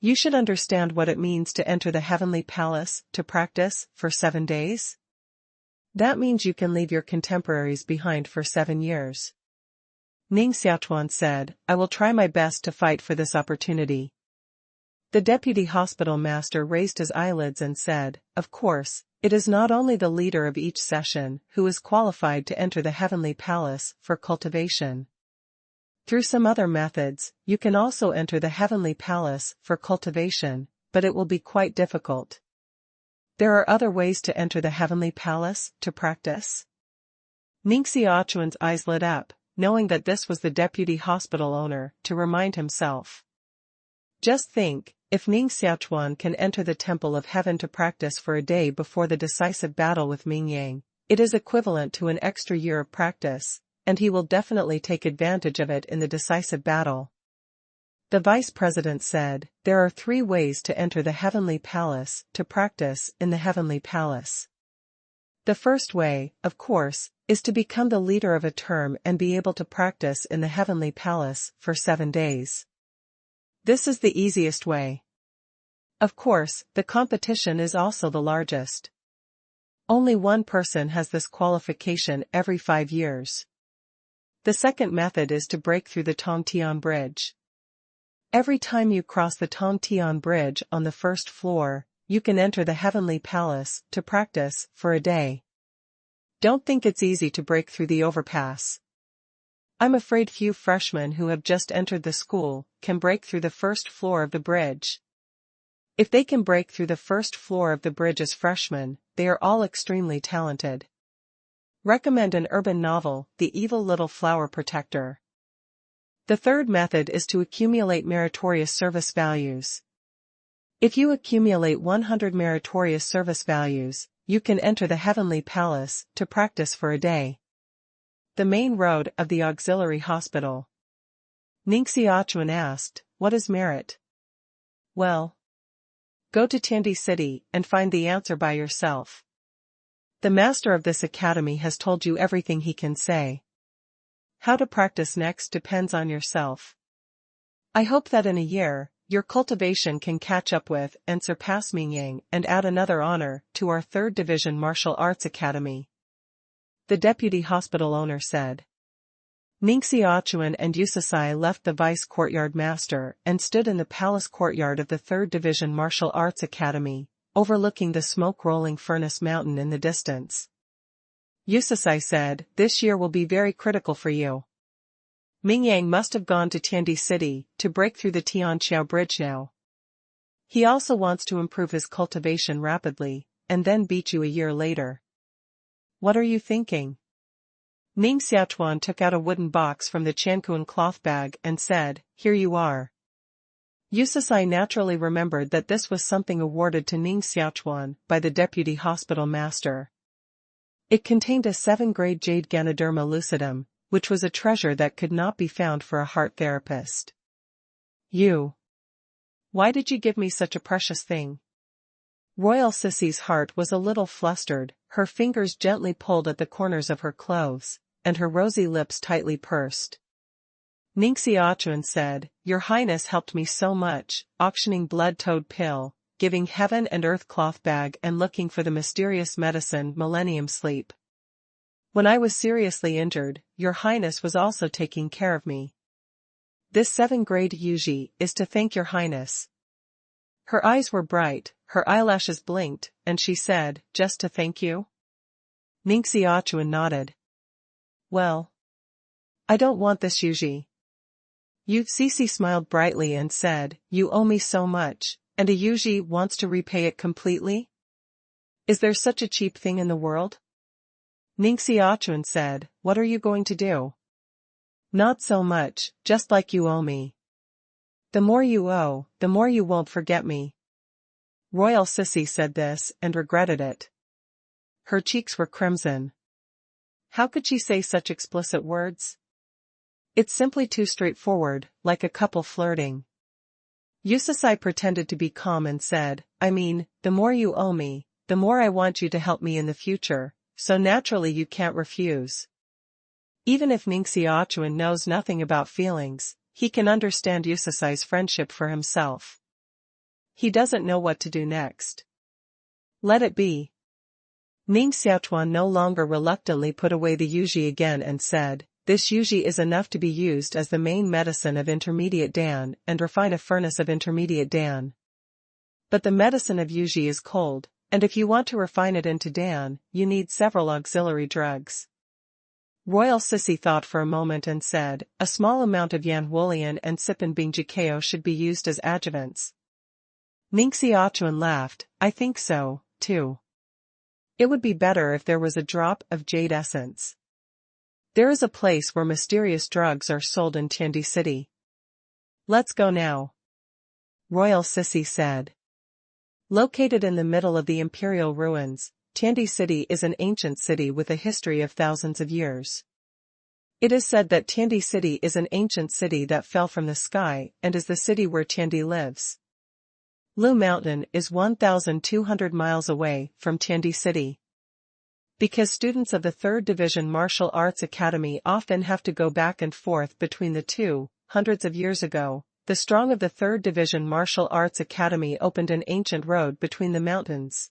You should understand what it means to enter the heavenly palace to practice for 7 days. That means you can leave your contemporaries behind for 7 years. Ning Xiaochuan said, "I will try my best to fight for this opportunity." The deputy hospital master raised his eyelids and said, "Of course, it is not only the leader of each session who is qualified to enter the heavenly palace for cultivation. Through some other methods, you can also enter the heavenly palace for cultivation, but it will be quite difficult. There are other ways to enter the heavenly palace to practice." Ning Xiaochuan's eyes lit up, knowing that this was the deputy hospital owner, to remind himself. Just think, if Ning Xiaochuan can enter the temple of heaven to practice for a day before the decisive battle with Mingyang, it is equivalent to an extra year of practice, and he will definitely take advantage of it in the decisive battle. The vice president said, "There are 3 ways to enter the heavenly palace to practice in the heavenly palace. The first way, of course, is to become the leader of a term and be able to practice in the heavenly palace for 7 days. This is the easiest way. Of course, the competition is also the largest. Only one person has this qualification every 5 years. The second method is to break through the Tongtian Bridge. Every time you cross the Tongtian Bridge on the first floor, you can enter the Heavenly Palace to practice for a day. Don't think it's easy to break through the overpass. I'm afraid few freshmen who have just entered the school can break through the first floor of the bridge. If they can break through the first floor of the bridge as freshmen, they are all extremely talented. Recommend an urban novel, The Evil Little Flower Protector. The third method is to accumulate meritorious service values. If you accumulate 100 meritorious service values, you can enter the Heavenly Palace to practice for a day. The main road of the auxiliary hospital. Ning Xiaochuan asked, "What is merit?" Well, go to Tiandi City and find the answer by yourself. The master of this academy has told you everything he can say. How to practice next depends on yourself. I hope that in a year, your cultivation can catch up with and surpass Mingyang and add another honor to our 3rd Division Martial Arts Academy. The deputy hospital owner said. Ning Xiaochuan and Yusasai left the vice courtyard master and stood in the palace courtyard of the 3rd Division Martial Arts Academy, overlooking the smoke-rolling furnace mountain in the distance. Yusasai said, "This year will be very critical for you. Mingyang must have gone to Tiandi City to break through the Tianqiao Bridge now. He also wants to improve his cultivation rapidly, and then beat you a year later. What are you thinking?" Ning Xiaochuan took out a wooden box from the Chankuan cloth bag and said, "Here you are." Yusasai naturally remembered that this was something awarded to Ning Xiaochuan by the deputy hospital master. It contained a 7th-grade jade Ganoderma lucidum, which was a treasure that could not be found for a heart therapist. Why did you give me such a precious thing?" Royal Sissy's heart was a little flustered, her fingers gently pulled at the corners of her clothes, and her rosy lips tightly pursed. Ning Xiaochuan said, "Your Highness helped me so much, auctioning blood toad pill, giving heaven and earth cloth bag and looking for the mysterious medicine Millennium Sleep. When I was seriously injured, your Highness was also taking care of me. This 7th-grade Yuji is to thank your Highness." Her eyes were bright, her eyelashes blinked, and she said, "Just to thank you?" Ning Xiaochuan nodded. "Well, I don't want this Yuji." Cece smiled brightly and said, "You owe me so much, and a Yuji wants to repay it completely? Is there such a cheap thing in the world?" Ning Xiaochuan said, "What are you going to do?" "Not so much, just like you owe me. The more you owe, the more you won't forget me." Royal Sissy said this and regretted it. Her cheeks were crimson. How could she say such explicit words? It's simply too straightforward, like a couple flirting. Yusasai pretended to be calm and said, "I mean, the more you owe me, the more I want you to help me in the future, so naturally you can't refuse." Even if Ning Xiaochuan knows nothing about feelings, he can understand Yusasai's friendship for himself. He doesn't know what to do next. Let it be. Ning Xiaochuan no longer reluctantly put away the Yuji again and said, "This Yuji is enough to be used as the main medicine of intermediate Dan and refine a furnace of intermediate Dan. But the medicine of Yuji is cold, and if you want to refine it into Dan, you need several auxiliary drugs." Royal Sissy thought for a moment and said, "A small amount of Yanhuolian and Sipinbingjikeo should be used as adjuvants." Ning Xiaochuan laughed, "I think so, too. It would be better if there was a drop of jade essence. There is a place where mysterious drugs are sold in Tiandi City. Let's go now," Royal Sissy said. Located in the middle of the imperial ruins, Tiandi City is an ancient city with a history of thousands of years. It is said that Tiandi City is an ancient city that fell from the sky and is the city where Tiandi lives. Lu Mountain is 1,200 miles away from Tiandi City. Because students of the 3rd Division Martial Arts Academy often have to go back and forth between the two, hundreds of years ago, the strong of the 3rd Division Martial Arts Academy opened an ancient road between the mountains.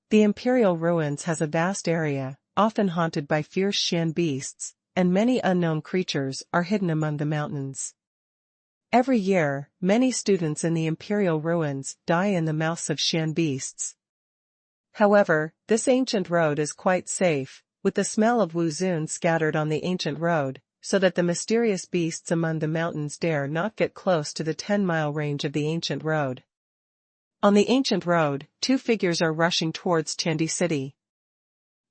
The Imperial Ruins has a vast area, often haunted by fierce Shan beasts, and many unknown creatures are hidden among the mountains. Every year, many students in the imperial ruins die in the mouths of Shan beasts. However, this ancient road is quite safe, with the smell of Wuzun scattered on the ancient road, so that the mysterious beasts among the mountains dare not get close to the 10-mile range of the ancient road. On the ancient road, two figures are rushing towards Chandi City.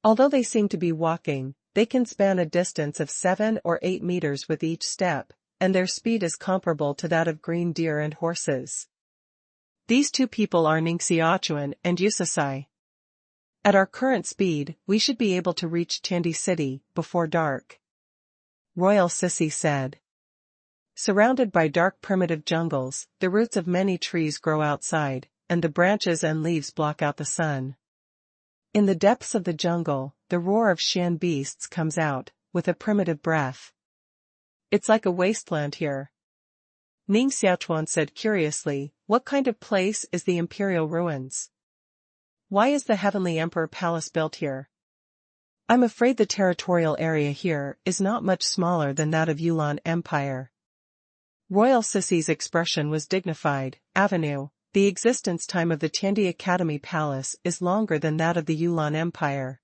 Although they seem to be walking, they can span a distance of 7 or 8 meters with each step, and their speed is comparable to that of green deer and horses. These two people are Ning Xiaochuan and Yusasai. At our current speed, we should be able to reach Chandi City before dark. Royal Sissy said. Surrounded by dark primitive jungles, the roots of many trees grow outside, and the branches and leaves block out the sun. In the depths of the jungle, the roar of Shan beasts comes out, with a primitive breath. It's like a wasteland here. Ning Xiaochuan said curiously, what kind of place is the imperial ruins? Why is the Heavenly Emperor Palace built here? I'm afraid the territorial area here is not much smaller than that of Yulan Empire. Royal Sissy's expression was dignified. Avenue, the existence time of the Tiandi Academy Palace is longer than that of the Yulan Empire.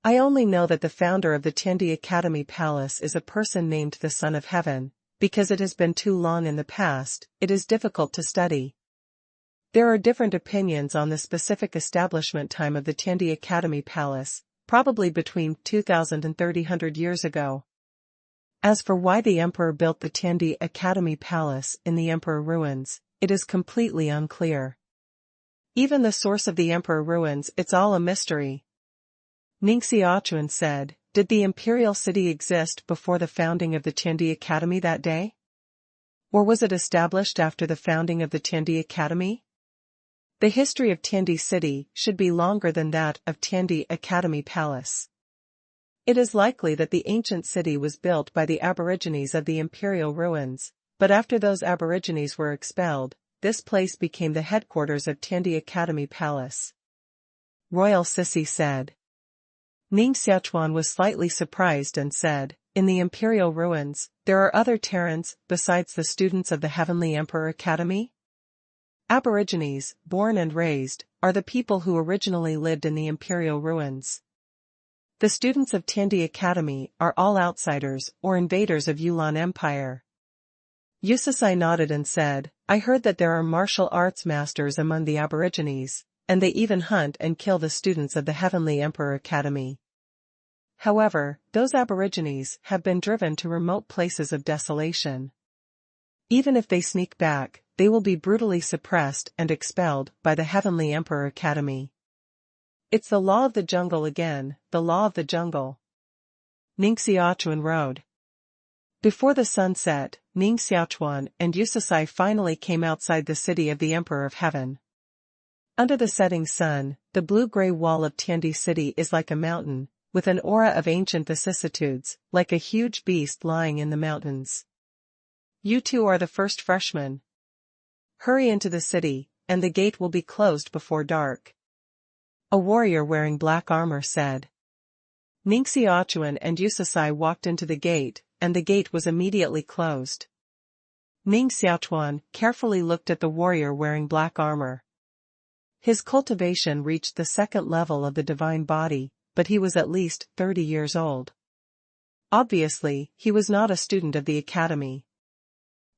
I only know that the founder of the Tiandi Academy Palace is a person named the Son of Heaven. Because it has been too long in the past, it is difficult to study. There are different opinions on the specific establishment time of the Tiandi Academy Palace, probably between 2000 and 300 years ago. As for why the emperor built the Tiandi Academy Palace in the emperor ruins, it is completely unclear. Even the source of the emperor ruins, it's all a mystery. Ning Xiaochuan said, did the imperial city exist before the founding of the Tiandi Academy that day? Or was it established after the founding of the Tiandi Academy? The history of Tiandi City should be longer than that of Tiandi Academy Palace. It is likely that the ancient city was built by the aborigines of the imperial ruins, but after those aborigines were expelled, this place became the headquarters of Tiandi Academy Palace. Royal Sissy said. Ning Xiaochuan was slightly surprised and said, in the imperial ruins, there are other Terrans besides the students of the Heavenly Emperor Academy? Aborigines, born and raised, are the people who originally lived in the imperial ruins. The students of Tiandi Academy are all outsiders or invaders of Yulan Empire. Yusasai nodded and said, I heard that there are martial arts masters among the aborigines, and they even hunt and kill the students of the Heavenly Emperor Academy. However, those aborigines have been driven to remote places of desolation. Even if they sneak back, they will be brutally suppressed and expelled by the Heavenly Emperor Academy. It's the law of the jungle again, the law of the jungle. Ning Xiaochuan rode. Before the sun set, Ning Xiaochuan and Yusasai finally came outside the city of the Emperor of Heaven. Under the setting sun, the blue-gray wall of Tiandi City is like a mountain, with an aura of ancient vicissitudes, like a huge beast lying in the mountains. You two are the first freshmen. Hurry into the city, and the gate will be closed before dark. A warrior wearing black armor said. Ning Xiaochuan and Yusasai walked into the gate, and the gate was immediately closed. Ning Xiaochuan carefully looked at the warrior wearing black armor. His cultivation reached the second level of the divine body, but he was at least 30 years old. Obviously, he was not a student of the academy.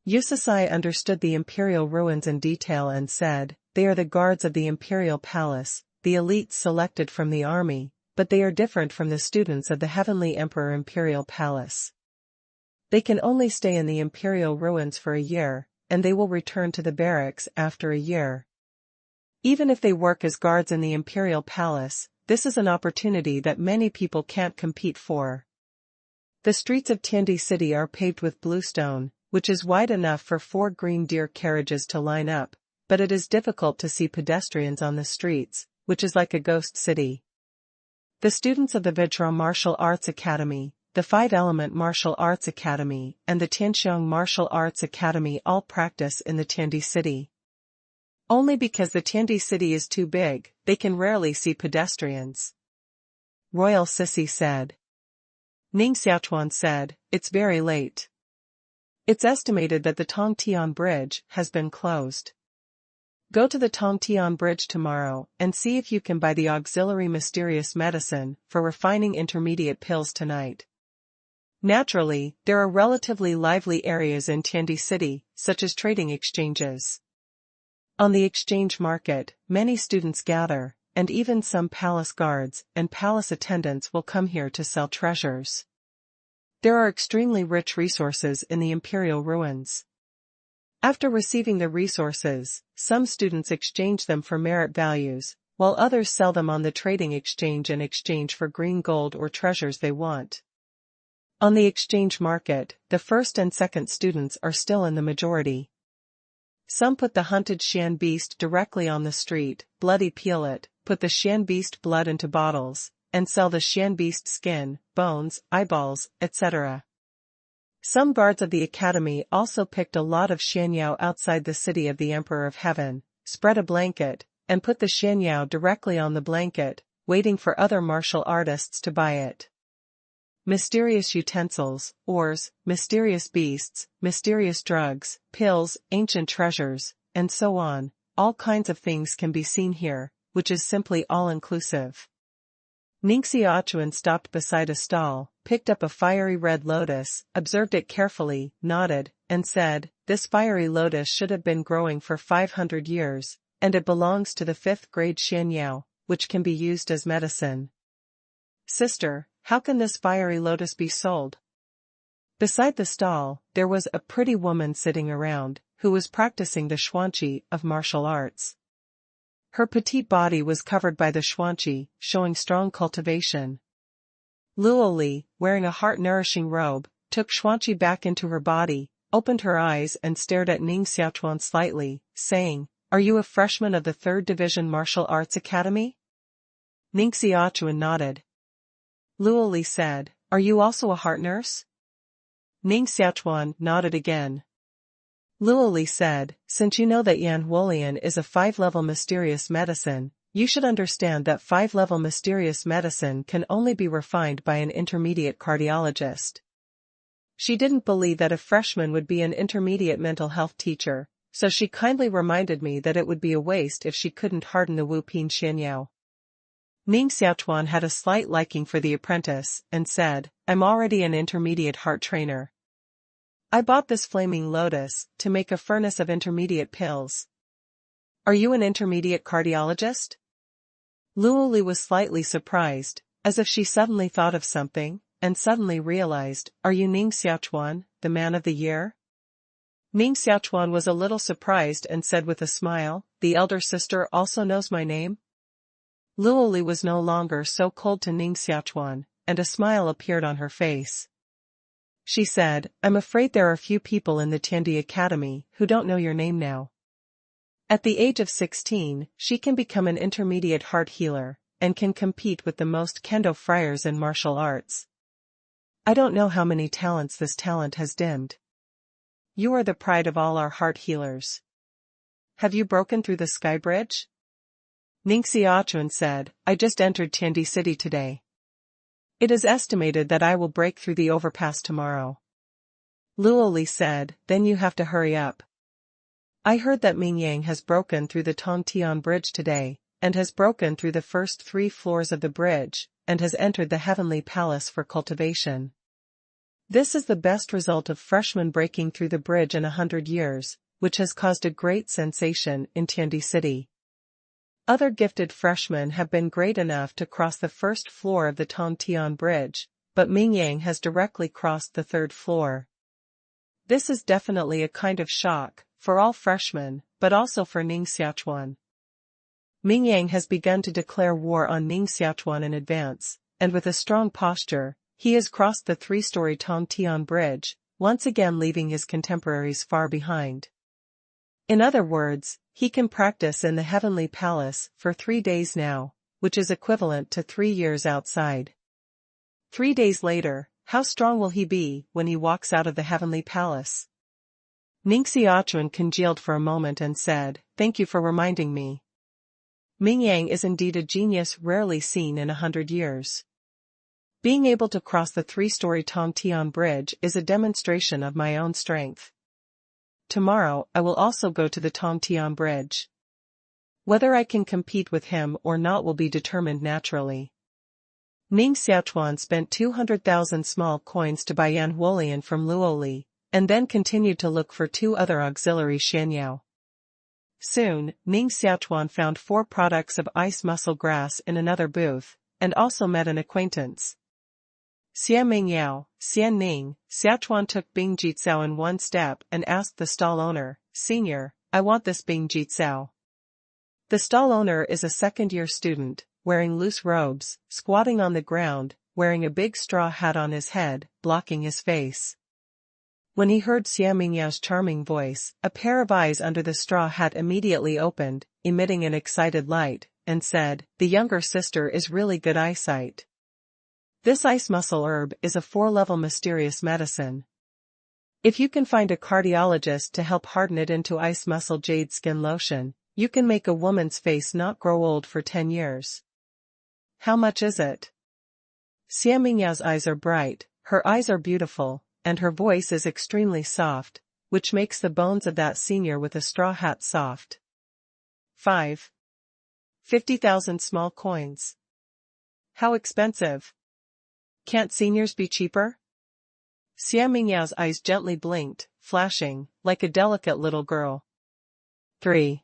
Yusasai understood the imperial ruins in detail and said, they are the guards of the imperial palace, the elites selected from the army, but they are different from the students of the Heavenly Emperor Imperial Palace. They can only stay in the imperial ruins for a year, and they will return to the barracks after a year. Even if they work as guards in the imperial palace, this is an opportunity that many people can't compete for. The streets of Tiandi City are paved with bluestone, which is wide enough for 4 green deer carriages to line up, but it is difficult to see pedestrians on the streets, which is like a ghost city. The students of the Vajra Martial Arts Academy, the 5-Element Martial Arts Academy, and the Tianxiang Martial Arts Academy all practice in the Tiandi City. Only because the Tiandi City is too big, they can rarely see pedestrians. Royal Sissy said. Ning Xiaochuan said, it's very late. It's estimated that the Tongtian Bridge has been closed. Go to the Tongtian Bridge tomorrow and see if you can buy the auxiliary mysterious medicine for refining intermediate pills tonight. Naturally, there are relatively lively areas in Tiandi City, such as trading exchanges. On the exchange market, many students gather, and even some palace guards and palace attendants will come here to sell treasures. There are extremely rich resources in the imperial ruins. After receiving the resources, some students exchange them for merit values, while others sell them on the trading exchange in exchange for green gold or treasures they want. On the exchange market, the first and second students are still in the majority. Some put the hunted Xian beast directly on the street, bloody peel it, put the Xian beast blood into bottles, and sell the Xian beast skin, bones, eyeballs, etc. Some guards of the academy also picked a lot of Xianyao outside the city of the Emperor of Heaven, spread a blanket, and put the Xianyao directly on the blanket, waiting for other martial artists to buy it. Mysterious utensils, ores, mysterious beasts, mysterious drugs, pills, ancient treasures, and so on, all kinds of things can be seen here, which is simply all-inclusive. Ning Xiaochuan stopped beside a stall, picked up a fiery red lotus, observed it carefully, nodded, and said, "This fiery lotus should have been growing for 500 years, and it belongs to the 5th grade Xianyao, which can be used as medicine." "Sister, how can this fiery lotus be sold?" Beside the stall, there was a pretty woman sitting around, who was practicing the xuanqi of martial arts. Her petite body was covered by the xuanqi, showing strong cultivation. Luoli, wearing a heart-nourishing robe, took xuanqi back into her body, opened her eyes and stared at Ning Xiaochuan slightly, saying, "Are you a freshman of the 3rd Division Martial Arts Academy?" Ning Xiaochuan nodded. Luoli said, "Are you also a heart nurse?" Ning Xiaochuan nodded again. Luoli said, "Since you know that Yan Wolian is a 5-level mysterious medicine, you should understand that 5-level mysterious medicine can only be refined by an intermediate cardiologist." She didn't believe that a freshman would be an intermediate mental health teacher, so she kindly reminded me that it would be a waste if she couldn't harden the Wu Pin Xianyao. Ning Xiaochuan had a slight liking for the apprentice, and said, "I'm already an intermediate heart trainer. I bought this flaming lotus to make a furnace of intermediate pills." "Are you an intermediate cardiologist?" Luoli was slightly surprised, as if she suddenly thought of something, and suddenly realized, "Are you Ning Xiaochuan, the man of the year?" Ning Xiaochuan was a little surprised and said with a smile, "The elder sister also knows my name?" Luoli was no longer so cold to Ning Xiaochuan, and a smile appeared on her face. She said, "I'm afraid there are few people in the Tiandi Academy who don't know your name now." At the age of 16, she can become an intermediate heart healer, and can compete with the most kendo friars in martial arts. I don't know how many talents this talent has dimmed. You are the pride of all our heart healers. Have you broken through the sky bridge? Ning Xiaochuan said, "I just entered Tiandi City today. It is estimated that I will break through the overpass tomorrow." Luoli said, "Then you have to hurry up. I heard that Ming Yang has broken through the Tongtian Bridge today, and has broken through the first 3 floors of the bridge, and has entered the Heavenly Palace for cultivation. This is the best result of freshmen breaking through the bridge in 100 years, which has caused a great sensation in Tiandi City. Other gifted freshmen have been great enough to cross the 1st floor of the Tongtian Bridge, but Ming Yang has directly crossed the 3rd floor. This is definitely a kind of shock, for all freshmen, but also for Ning Xiaochuan. Ming Yang has begun to declare war on Ning Xiaochuan in advance, and with a strong posture, he has crossed the 3-story Tongtian Bridge, once again leaving his contemporaries far behind. In other words, he can practice in the Heavenly Palace for 3 days now, which is equivalent to 3 years outside. 3 days later, how strong will he be when he walks out of the Heavenly Palace? Ning Xiaochuan congealed for a moment and said, "Thank you for reminding me. Ming Yang is indeed a genius rarely seen in 100 years. Being able to cross the 3-story Tongtian Bridge is a demonstration of my own strength. Tomorrow I will also go to the Tongtian Bridge. Whether I can compete with him or not will be determined naturally. Ning Xiaochuan spent 200,000 small coins to buy Yan Huolian from Luoli, and then continued to look for 2 other auxiliary Xianyao. Soon, Ning Xiaochuan found 4 products of ice muscle grass in another booth, and also met an acquaintance. Xia Mingyao, Xian Ning, Xiaochuan took Bing Jitsao in one step and asked the stall owner, "Senior, I want this Bing Jitsao." The stall owner is a second-year student, wearing loose robes, squatting on the ground, wearing a big straw hat on his head, blocking his face. When he heard Xia Mingyao's charming voice, a pair of eyes under the straw hat immediately opened, emitting an excited light, and said, "The younger sister is really good eyesight. This ice muscle herb is a 4-level mysterious medicine. If you can find a cardiologist to help harden it into ice muscle jade skin lotion, you can make a woman's face not grow old for 10 years. How much is it?" Xia Mingyao's eyes are bright, her eyes are beautiful, and her voice is extremely soft, which makes the bones of that senior with a straw hat soft. 5. 50,000 small coins. How expensive? Can't seniors be cheaper? Xia Mingyao's eyes gently blinked, flashing, like a delicate little girl. 3.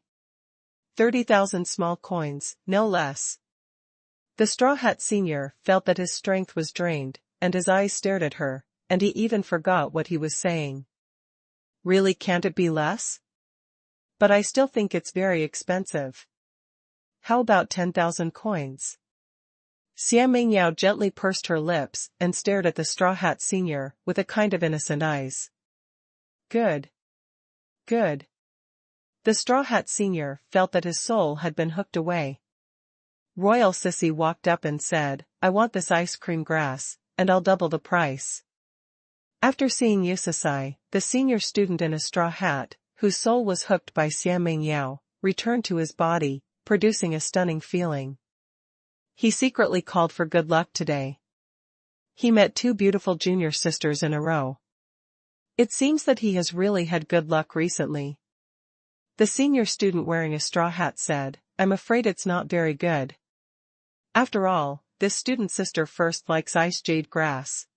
30,000 small coins, no less. The straw hat senior felt that his strength was drained, and his eyes stared at her, and he even forgot what he was saying. Really, can't it be less? But I still think it's very expensive. How about 10,000 coins? Xia Mingyao gently pursed her lips and stared at the straw hat senior with a kind of innocent eyes. Good. Good. The straw hat senior felt that his soul had been hooked away. Royal Sissy walked up and said, "I want this ice cream grass, and I'll double the price." After seeing Yusasai, the senior student in a straw hat, whose soul was hooked by Xia Mingyao, returned to his body, producing a stunning feeling. He secretly called for good luck today. He met 2 beautiful junior sisters in a row. It seems that he has really had good luck recently. The senior student wearing a straw hat said, "I'm afraid it's not very good. After all, this student sister first likes ice jade grass.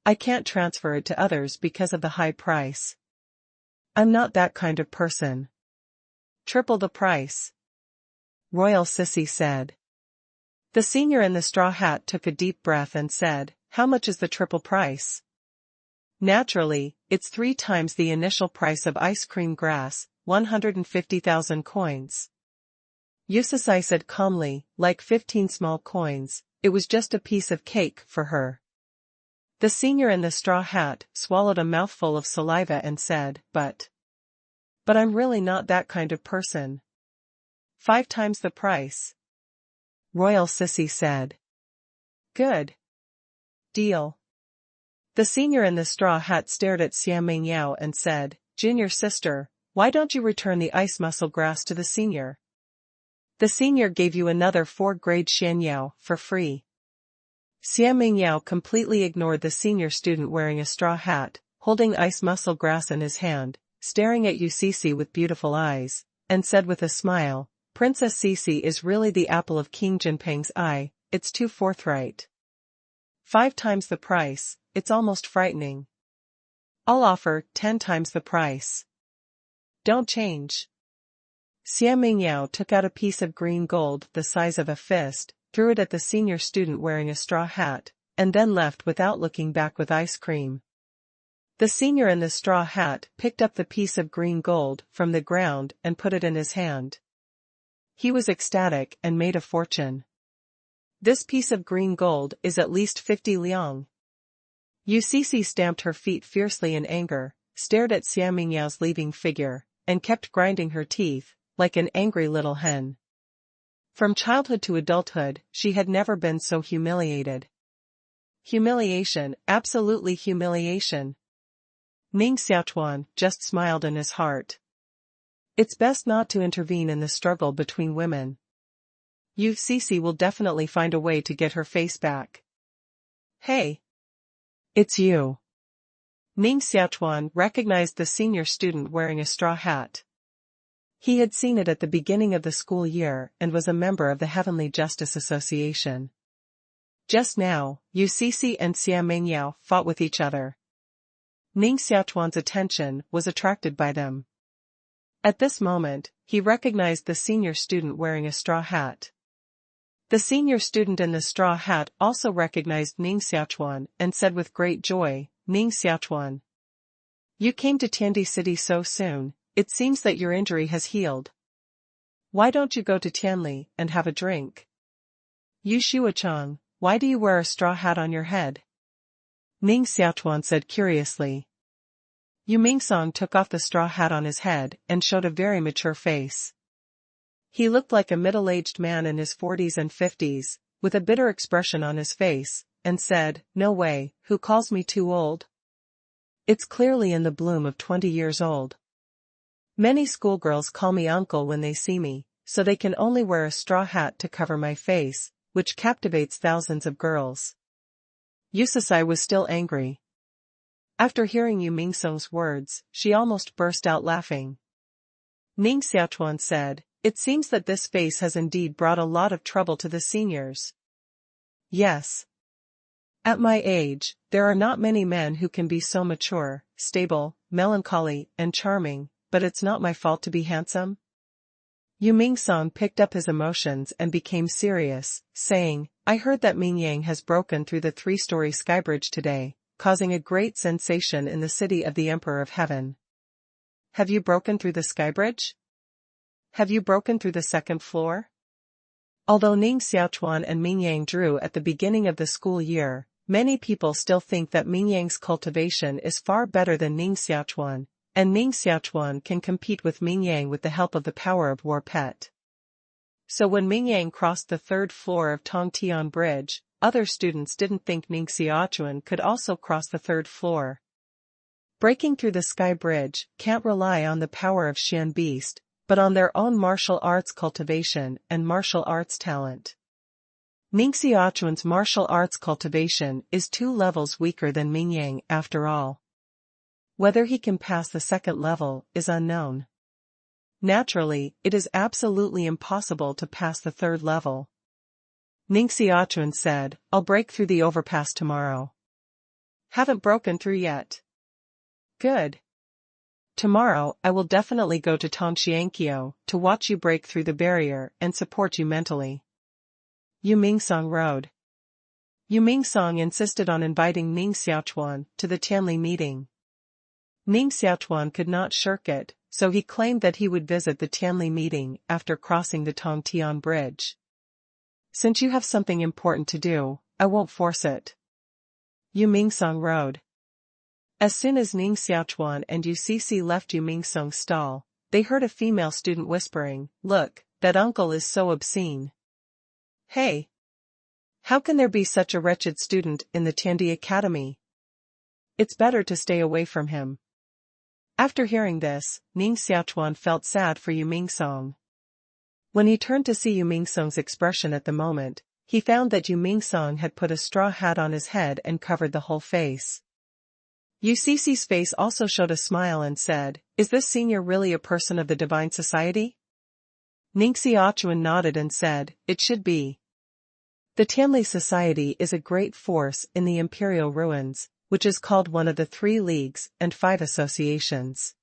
I can't transfer it to others because of the high price. I'm not that kind of person." "Triple the price," Royal Sissy said. The senior in the straw hat took a deep breath and said, "How much is the triple price?" "Naturally, it's 3 times the initial price of ice cream grass, 150,000 coins. Yusasai said calmly, "Like 15 small coins, it was just a piece of cake for her." The senior in the straw hat swallowed a mouthful of saliva and said, But I'm really not that kind of person." 5 times the price," Royal Sissy said. "Good. Deal." The senior in the straw hat stared at Xia Mingyao and said, "Junior sister, why don't you return the ice muscle grass to the senior? The senior gave you another 4-grade Xianyao for free." Xia Mingyao completely ignored the senior student wearing a straw hat, holding ice muscle grass in his hand, staring at Cece with beautiful eyes, and said with a smile, "Princess Cece is really the apple of King Jinping's eye, it's too forthright. 5 times the price, it's almost frightening. I'll offer 10 times the price. Don't change." Xia Mingyao took out a piece of green gold the size of a fist, threw it at the senior student wearing a straw hat, and then left without looking back with ice cream. The senior in the straw hat picked up the piece of green gold from the ground and put it in his hand. He was ecstatic and made a fortune. This piece of green gold is at least 50 liang. Cece stamped her feet fiercely in anger, stared at Xia Mingyao's leaving figure, and kept grinding her teeth, like an angry little hen. From childhood to adulthood, she had never been so humiliated. Humiliation, absolutely humiliation. Ning Xiaochuan just smiled in his heart. It's best not to intervene in the struggle between women. Cece will definitely find a way to get her face back. Hey! It's you. Ning Xiaochuan recognized the senior student wearing a straw hat. He had seen it at the beginning of the school year and was a member of the Heavenly Justice Association. Just now, UCC and Xia Mingyao fought with each other. Ning Xiaochuan's attention was attracted by them. At this moment, he recognized the senior student wearing a straw hat. The senior student in the straw hat also recognized Ning Xiaochuan and said with great joy, "Ning Xiaochuan. You came to Tiandi City so soon, it seems that your injury has healed. Why don't you go to Tianli and have a drink? Yu Shuachang, why do you wear a straw hat on your head?" Ning Xiaochuan said curiously. Yu Mingsong took off the straw hat on his head and showed a very mature face. He looked like a middle-aged man in his 40s and 50s, with a bitter expression on his face, and said, "No way, who calls me too old? It's clearly in the bloom of 20 years old. Many schoolgirls call me uncle when they see me, so they can only wear a straw hat to cover my face, which captivates thousands of girls." Yusasai was still angry. After hearing Yu Mingsong's words, she almost burst out laughing. Ning Xiaochuan said, "It seems that this face has indeed brought a lot of trouble to the seniors." Yes. At my age, there are not many men who can be so mature, stable, melancholy, and charming, but it's not my fault to be handsome. Yu Mingsong picked up his emotions and became serious, saying, "I heard that Mingyang has broken through the 3-story skybridge today, causing a great sensation in the city of the Emperor of Heaven. Have you broken through the skybridge? Have you broken through the 2nd floor?" Although Ning Xiaochuan and Mingyang drew at the beginning of the school year, many people still think that Mingyang's cultivation is far better than Ning Xiaochuan, and Ning Xiaochuan can compete with Mingyang with the help of the power of War Pet. So when Mingyang crossed the 3rd floor of Tongtian Bridge, other students didn't think Ning Xiaochuan could also cross the 3rd floor. Breaking through the sky bridge can't rely on the power of Xian Beast, but on their own martial arts cultivation and martial arts talent. Ning Xiaochuan's martial arts cultivation is 2 levels weaker than Mingyang after all. Whether he can pass the 2nd level is unknown. Naturally, it is absolutely impossible to pass the 3rd level. Ning Xiaochuan said, "I'll break through the overpass tomorrow." Haven't broken through yet. Good. Tomorrow I will definitely go to Tongxiankyo to watch you break through the barrier and support you mentally. Yu Mingsong rode. Yu Mingsong insisted on inviting Ning Xiaochuan to the Tianli meeting. Ning Xiaochuan could not shirk it, so he claimed that he would visit the Tianli meeting after crossing the Tongtian Bridge. "Since you have something important to do, I won't force it." Yu Mingsong rode. As soon as Ning Xiaochuan and UCC left Yu Mingsong's stall, they heard a female student whispering, "Look, that uncle is so obscene. Hey! How can there be such a wretched student in the Tiandi Academy? It's better to stay away from him." After hearing this, Ning Xiaochuan felt sad for Yu Mingsong. When he turned to see Yu Mingsong's expression at the moment, he found that Yu Mingsong had put a straw hat on his head and covered the whole face. UCC's face also showed a smile and said, "Is this senior really a person of the Divine Society?" Ning Xiaochuan nodded and said, "It should be." The Tianli Society is a great force in the Imperial Ruins, which is called one of the 3 leagues and 5 associations.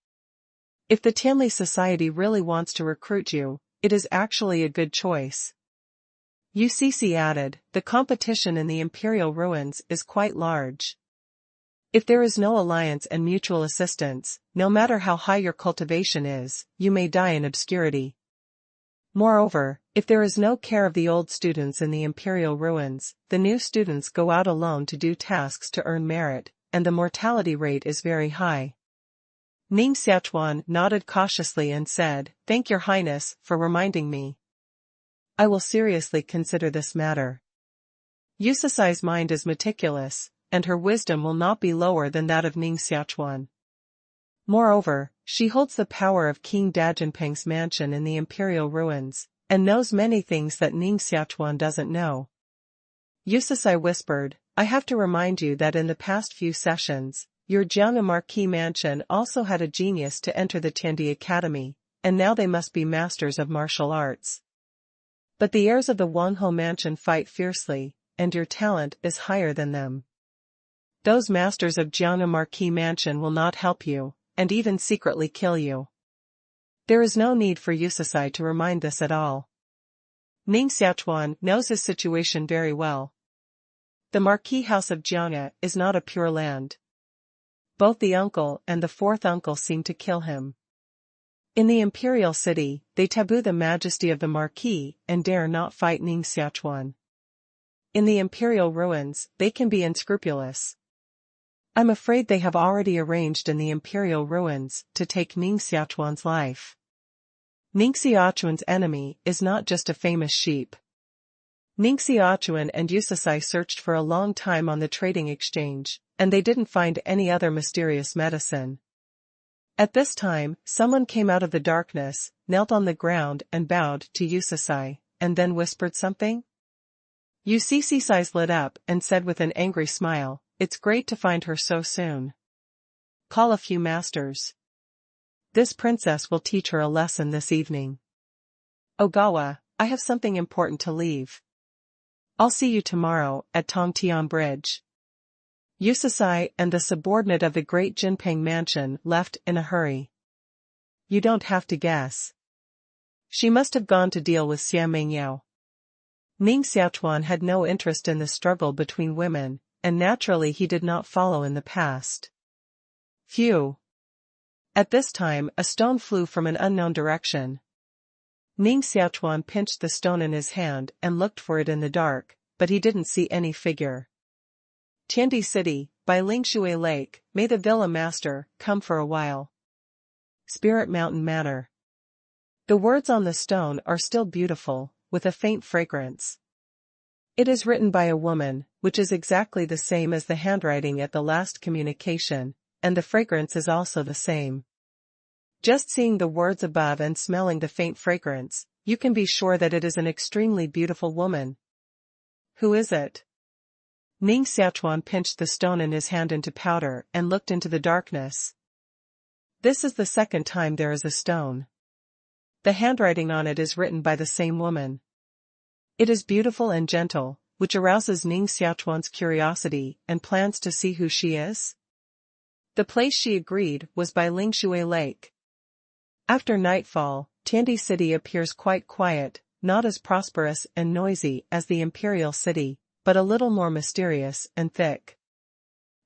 If the Tianli Society really wants to recruit you, it is actually a good choice. UCC added, "The competition in the Imperial Ruins is quite large. If there is no alliance and mutual assistance, no matter how high your cultivation is, you may die in obscurity. Moreover, if there is no care of the old students in the Imperial Ruins, the new students go out alone to do tasks to earn merit, and the mortality rate is very high." Ning Xiaochuan nodded cautiously and said, "Thank your highness for reminding me. I will seriously consider this matter." Yusasai's mind is meticulous, and her wisdom will not be lower than that of Ning Xiaochuan. Moreover, she holds the power of King Dajinpeng's mansion in the Imperial Ruins, and knows many things that Ning Xiaochuan doesn't know. Yusasai whispered, I have to remind you that in the past few sessions, your Jiang Marquis mansion also had a genius to enter the Tiandi Academy, and now they must be masters of martial arts. But the heirs of the Wangho mansion fight fiercely, and your talent is higher than them. Those masters of Jiang Marquis mansion will not help you, and even secretly kill you. There is no need for Yusasai to remind this at all. Ning Xiaochuan knows his situation very well. The Marquis house of Jiang is not a pure land. Both the uncle and the fourth uncle seem to kill him. In the imperial city, they taboo the majesty of the Marquis and dare not fight Ning Xiaochuan. In the imperial ruins, they can be unscrupulous. I'm afraid they have already arranged in the imperial ruins to take Ning Xiaochuan's life. Ning Xiaochuan's enemy is not just a famous sheep. Ning Xiaochuan and Yusasai searched for a long time on the trading exchange, and they didn't find any other mysterious medicine. At this time, someone came out of the darkness, knelt on the ground and bowed to Yusasai, and then whispered something. Yusasai's eyes lit up and said with an angry smile, "It's great to find her so soon. Call a few masters. This princess will teach her a lesson this evening. Ogawa, I have something important to leave. I'll see you tomorrow at Tongtian Bridge." Yusasai and the subordinate of the great Jinping mansion left in a hurry. You don't have to guess. She must have gone to deal with Xia Mingyao. Ning Xiaochuan had no interest in the struggle between women, and naturally he did not follow in the past. Phew. At this time a stone flew from an unknown direction. Ning Xiaochuan pinched the stone in his hand and looked for it in the dark, but he didn't see any figure. Tiandi City, by Lingshui Lake, may the villa master come for a while. Spirit Mountain Manor. The words on the stone are still beautiful, with a faint fragrance. It is written by a woman, which is exactly the same as the handwriting at the last communication, and the fragrance is also the same. Just seeing the words above and smelling the faint fragrance, you can be sure that it is an extremely beautiful woman. Who is it? Ning Xiaochuan pinched the stone in his hand into powder and looked into the darkness. This is the second time there is a stone. The handwriting on it is written by the same woman. It is beautiful and gentle, which arouses Ning Xiaochuan's curiosity and plans to see who she is. The place she agreed was by Lingshui Lake. After nightfall, Tiandi City appears quite quiet, not as prosperous and noisy as the imperial city, but a little more mysterious and thick.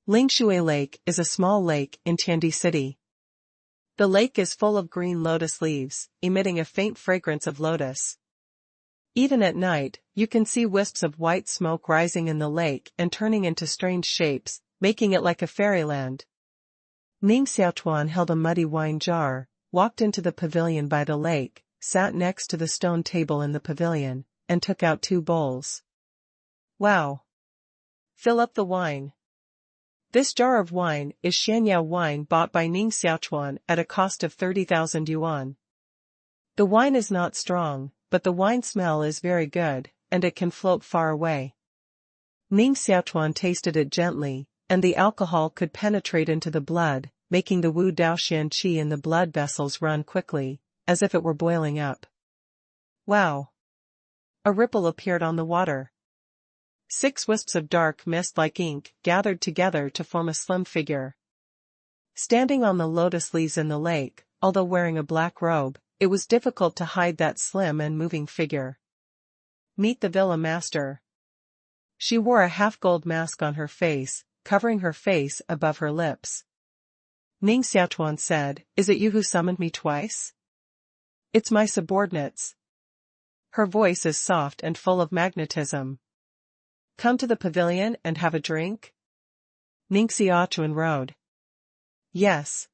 Lingshui Lake is a small lake in Tiandi City. The lake is full of green lotus leaves, emitting a faint fragrance of lotus. Even at night, you can see wisps of white smoke rising in the lake and turning into strange shapes, making it like a fairyland. Ning Xiaochuan held a muddy wine jar, walked into the pavilion by the lake, sat next to the stone table in the pavilion, and took out 2 bowls. Wow! Fill up the wine. This jar of wine is Shanyao wine bought by Ning Xiaochuan at a cost of 30,000 yuan. The wine is not strong, but the wine smell is very good, and it can float far away. Ning Xiaochuan tasted it gently, and the alcohol could penetrate into the blood, making the Wu Daoxian qi in the blood vessels run quickly, as if it were boiling up. Wow! A ripple appeared on the water. 6 wisps of dark mist like ink gathered together to form a slim figure. Standing on the lotus leaves in the lake, although wearing a black robe, it was difficult to hide that slim and moving figure. Meet the villa master. She wore a half-gold mask on her face, covering her face above her lips. Ning Xiaochuan said, "Is it you who summoned me twice?" "It's my subordinates." Her voice is soft and full of magnetism. "Come to the pavilion and have a drink?" Ning Xiaochuan rode. "Yes."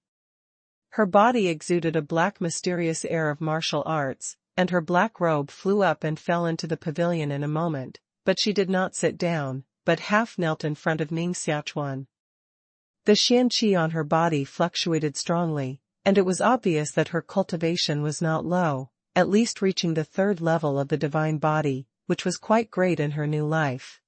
Her body exuded a black mysterious air of martial arts, and her black robe flew up and fell into the pavilion in a moment, but she did not sit down, but half knelt in front of Ning Xiaochuan. The Xian qi on her body fluctuated strongly, and it was obvious that her cultivation was not low, at least reaching the 3rd level of the divine body, which was quite great in her new life.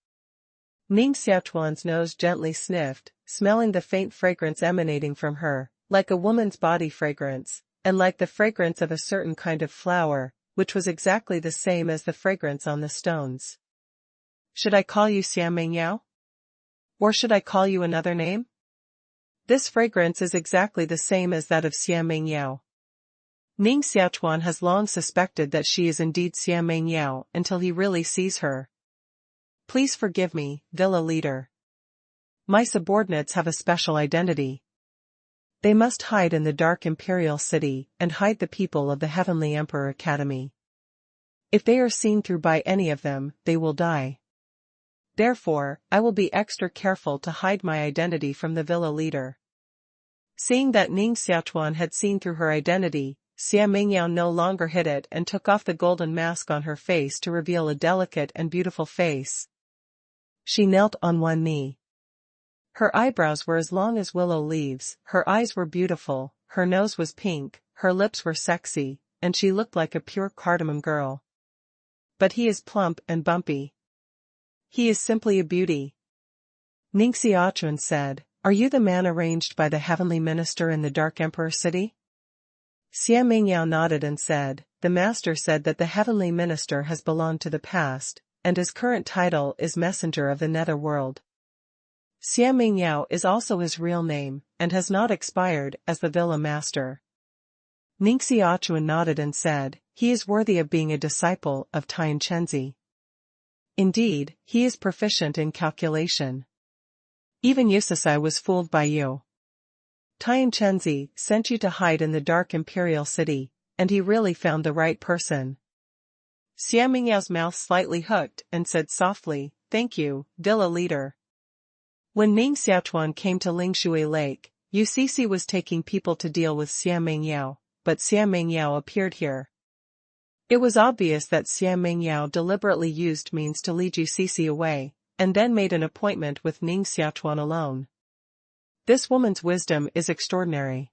Ning Xiaochuan's nose gently sniffed, smelling the faint fragrance emanating from her, like a woman's body fragrance, and like the fragrance of a certain kind of flower, which was exactly the same as the fragrance on the stones. Should I call you Xia Mingyao? Or should I call you another name? This fragrance is exactly the same as that of Xia Mingyao. Ning Xiaochuan has long suspected that she is indeed Xia Mingyao until he really sees her. Please forgive me, Villa leader. My subordinates have a special identity. They must hide in the dark imperial city and hide the people of the Heavenly Emperor Academy. If they are seen through by any of them, they will die. Therefore, I will be extra careful to hide my identity from the villa leader. Seeing that Ning Xiaochuan had seen through her identity, Xia Mingyao no longer hid it and took off the golden mask on her face to reveal a delicate and beautiful face. She knelt on one knee. Her eyebrows were as long as willow leaves, her eyes were beautiful, her nose was pink, her lips were sexy, and she looked like a pure cardamom girl. But he is plump and bumpy. He is simply a beauty. Ning Xiaochuan said, "Are you the man arranged by the heavenly minister in the Dark Emperor city?" Xia Mingyao nodded and said, "The master said that the heavenly minister has belonged to the past, and his current title is Messenger of the Netherworld. Xia Mingyao is also his real name, and has not expired as the Villa Master." Ning Xiaochuan nodded and said, "He is worthy of being a disciple of Tian Chenzi. Indeed, he is proficient in calculation. Even Yusasai was fooled by you. Tian Chenzi sent you to hide in the dark imperial city, and he really found the right person." Xia Mingyao's mouth slightly hooked and said softly, "Thank you, Villa leader." When Ning Xiaochuan came to Lingshui Lake, Yucisi was taking people to deal with Xia Mingyao, but Xia Mingyao appeared here. It was obvious that Xia Mingyao deliberately used means to lead Yucisi away, and then made an appointment with Ning Xiaochuan alone. This woman's wisdom is extraordinary.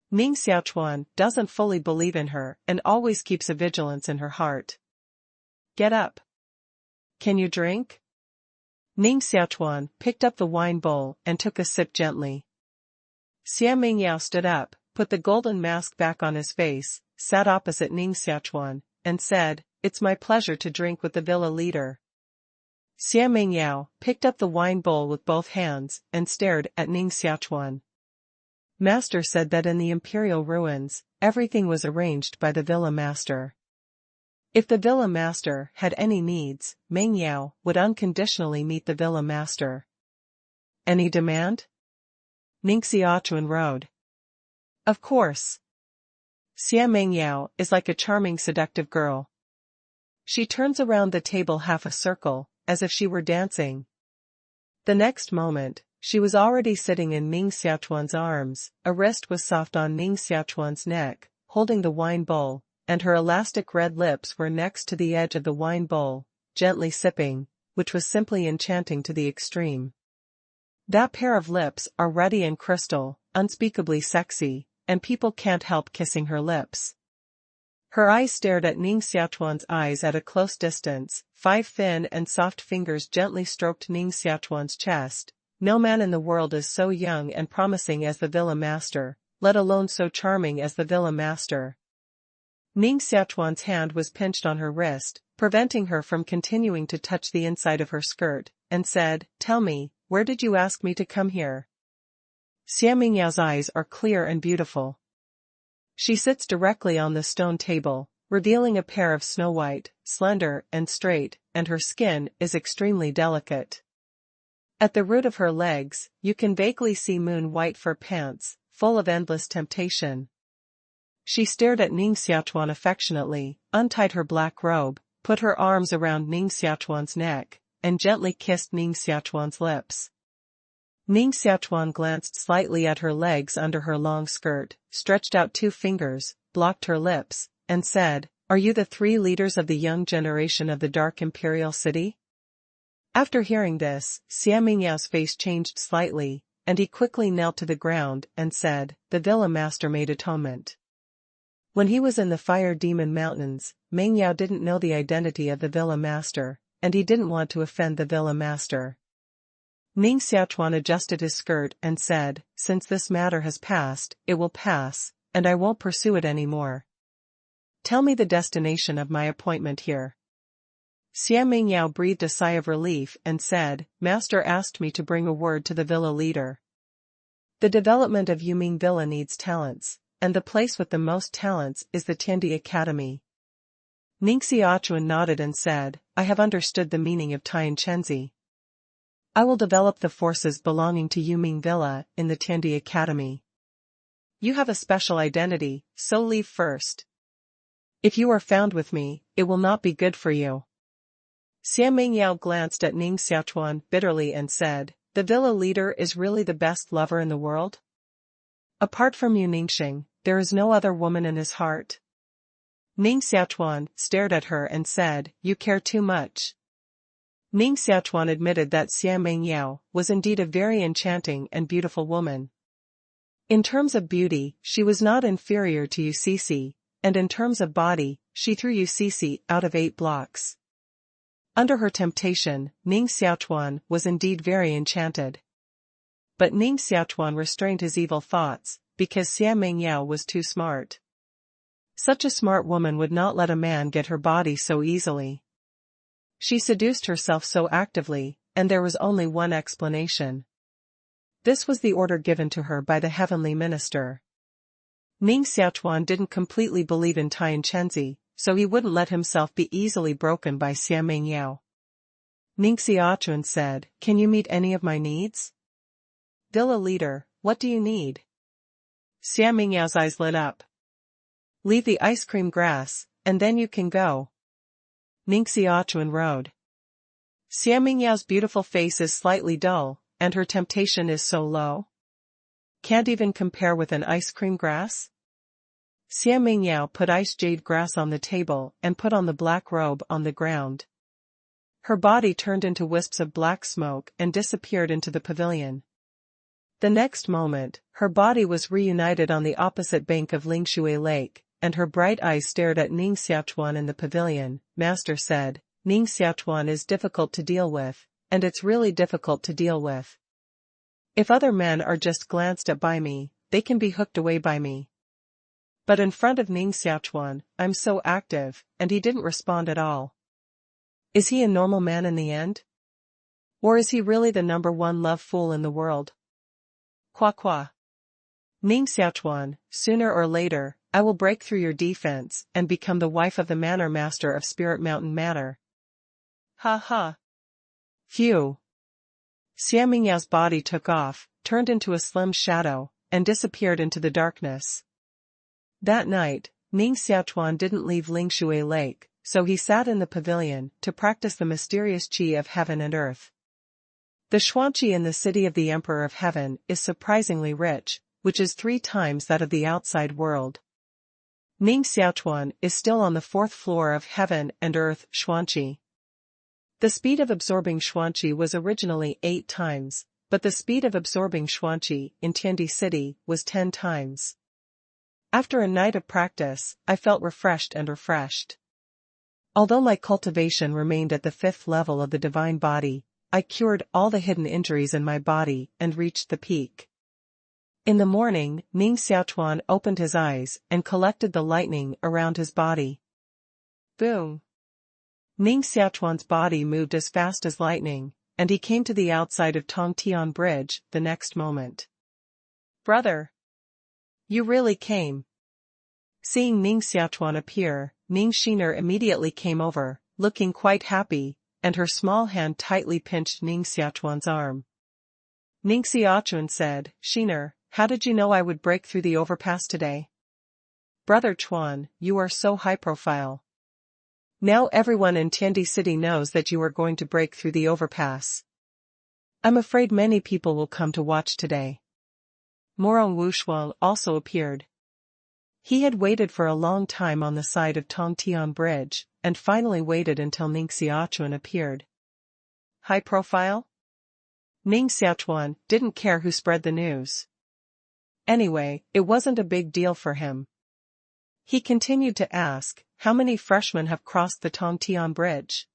Ning Xiaochuan doesn't fully believe in her and always keeps a vigilance in her heart. "Get up. Can you drink?" Ning Xiaochuan picked up the wine bowl and took a sip gently. Xia Mingyao stood up, put the golden mask back on his face, sat opposite Ning Xiaochuan, and said, "It's my pleasure to drink with the villa leader." Xia Mingyao picked up the wine bowl with both hands and stared at Ning Xiaochuan. Master said that in the imperial ruins, everything was arranged by the villa master. If the villa master had any needs, Mingyao would unconditionally meet the villa master. "Any demand?" Ning Xiaochuan rode. "Of course." Xia Mingyao is like a charming seductive girl. She turns around the table half a circle, as if she were dancing. The next moment, she was already sitting in Ning Xiaochuan's arms, a wrist was soft on Ning Xiaochuan's neck, holding the wine bowl, and her elastic red lips were next to the edge of the wine bowl, gently sipping, which was simply enchanting to the extreme. That pair of lips are ruddy and crystal, unspeakably sexy, and people can't help kissing her lips. Her eyes stared at Ning Xiaochuan's eyes at a close distance, 5 thin and soft fingers gently stroked Ning Xiaochuan's chest. No man in the world is so young and promising as the villa master, let alone so charming as the villa master. Ning Xiaochuan's hand was pinched on her wrist, preventing her from continuing to touch the inside of her skirt, and said, "Tell me, where did you ask me to come here?" Xia Mingyao's eyes are clear and beautiful. She sits directly on the stone table, revealing a pair of snow-white, slender, and straight, and her skin is extremely delicate. At the root of her legs, you can vaguely see moon-white fur pants, full of endless temptation. She stared at Ning Xiaochuan affectionately, untied her black robe, put her arms around Ning Xiaochuan's neck, and gently kissed Ning Xiaochuan's lips. Ning Xiaochuan glanced slightly at her legs under her long skirt, stretched out 2 fingers, blocked her lips, and said, "Are you the 3 leaders of the young generation of the Dark Imperial City?" After hearing this, Xia Mingyao's face changed slightly, and he quickly knelt to the ground and said, "The villa master made atonement. When he was in the Fire Demon Mountains, Mingyao didn't know the identity of the villa master, and he didn't want to offend the villa master. Ning Xiaochuan adjusted his skirt and said, since this matter has passed, it will pass, and I won't pursue it anymore. Tell me the destination of my appointment here. Xia Mingyao breathed a sigh of relief and said, Master asked me to bring a word to the villa leader. The development of Yuming Villa needs talents, and the place with the most talents is the Tiandi Academy. Ning Xiaochuan nodded and said, I have understood the meaning of Tian Chenzi. I will develop the forces belonging to Yuming Villa in the Tiandi Academy. You have a special identity, so leave first. If you are found with me, it will not be good for you. Xia Mingyao glanced at Ning Xiaochuan bitterly and said, the villa leader is really the best lover in the world? Apart from you Ningxing, there is no other woman in his heart. Ning Xiaochuan stared at her and said, you care too much. Ning Xiaochuan admitted that Xia Mingyao was indeed a very enchanting and beautiful woman. In terms of beauty, she was not inferior to UCC, and in terms of body, she threw UCC out of 8 blocks. Under her temptation, Ning Xiaochuan was indeed very enchanted. But Ning Xiaochuan restrained his evil thoughts, because Xia Mingyao was too smart. Such a smart woman would not let a man get her body so easily. She seduced herself so actively, and there was only one explanation. This was the order given to her by the heavenly minister. Ning Xiaochuan didn't completely believe in Tian Chenzi, so he wouldn't let himself be easily broken by Xia Mingyao. Ning Xiaochuan said, can you meet any of my needs? Villa leader, what do you need? Xia Mingyao's eyes lit up. Leave the ice cream grass, and then you can go. Ning Xiaochuan rode. Xia Mingyao's beautiful face is slightly dull, and her temptation is so low. Can't even compare with an ice cream grass? Xia Mingyao put ice jade grass on the table and put on the black robe on the ground. Her body turned into wisps of black smoke and disappeared into the pavilion. The next moment, her body was reunited on the opposite bank of Lingshui Lake, and her bright eyes stared at Ning Xiaochuan in the pavilion. Master said, Ning Xiaochuan is difficult to deal with, and it's really difficult to deal with. If other men are just glanced at by me, they can be hooked away by me. But in front of Ning Xiaochuan, I'm so active, and he didn't respond at all. Is he a normal man in the end? Or is he really the #1 love fool in the world? Qua qua. Ning Xiaochuan, sooner or later, I will break through your defense and become the wife of the manor master of Spirit Mountain Manor. Ha ha. Phew. Xia Mingyao's body took off, turned into a slim shadow, and disappeared into the darkness. That night, Ning Xiaochuan didn't leave Lingshui Lake, so he sat in the pavilion to practice the mysterious qi of heaven and earth. The Xuanqi in the city of the Emperor of Heaven is surprisingly rich, which is 3 times that of the outside world. Ning Xiaochuan is still on the 4th floor of Heaven and Earth Xuanqi. The speed of absorbing Xuanqi was originally 8 times, but the speed of absorbing Xuanqi in Tiandi City was 10 times. After a night of practice, I felt refreshed. Although my cultivation remained at the 5th level of the divine body, I cured all the hidden injuries in my body and reached the peak. In the morning, Ning Xiaochuan opened his eyes and collected the lightning around his body. Boom! Ning Xiaochuan's body moved as fast as lightning, and he came to the outside of Tongtian Bridge the next moment. Brother! You really came. Seeing Ning Xiaochuan appear, Ning Shiner immediately came over, looking quite happy, and her small hand tightly pinched Ning Xiaochuan's arm. Ning Xiaochuan said, Shiner, how did you know I would break through the overpass today? Brother Chuan, you are so high profile. Now everyone in Tiandi City knows that you are going to break through the overpass. I'm afraid many people will come to watch today. Morong Wushuang also appeared. He had waited for a long time on the side of Tongtian Bridge, and finally waited until Ning Xiaochuan appeared. High profile? Ning Xiaochuan didn't care who spread the news. Anyway, it wasn't a big deal for him. He continued to ask, how many freshmen have crossed the Tongtian Bridge?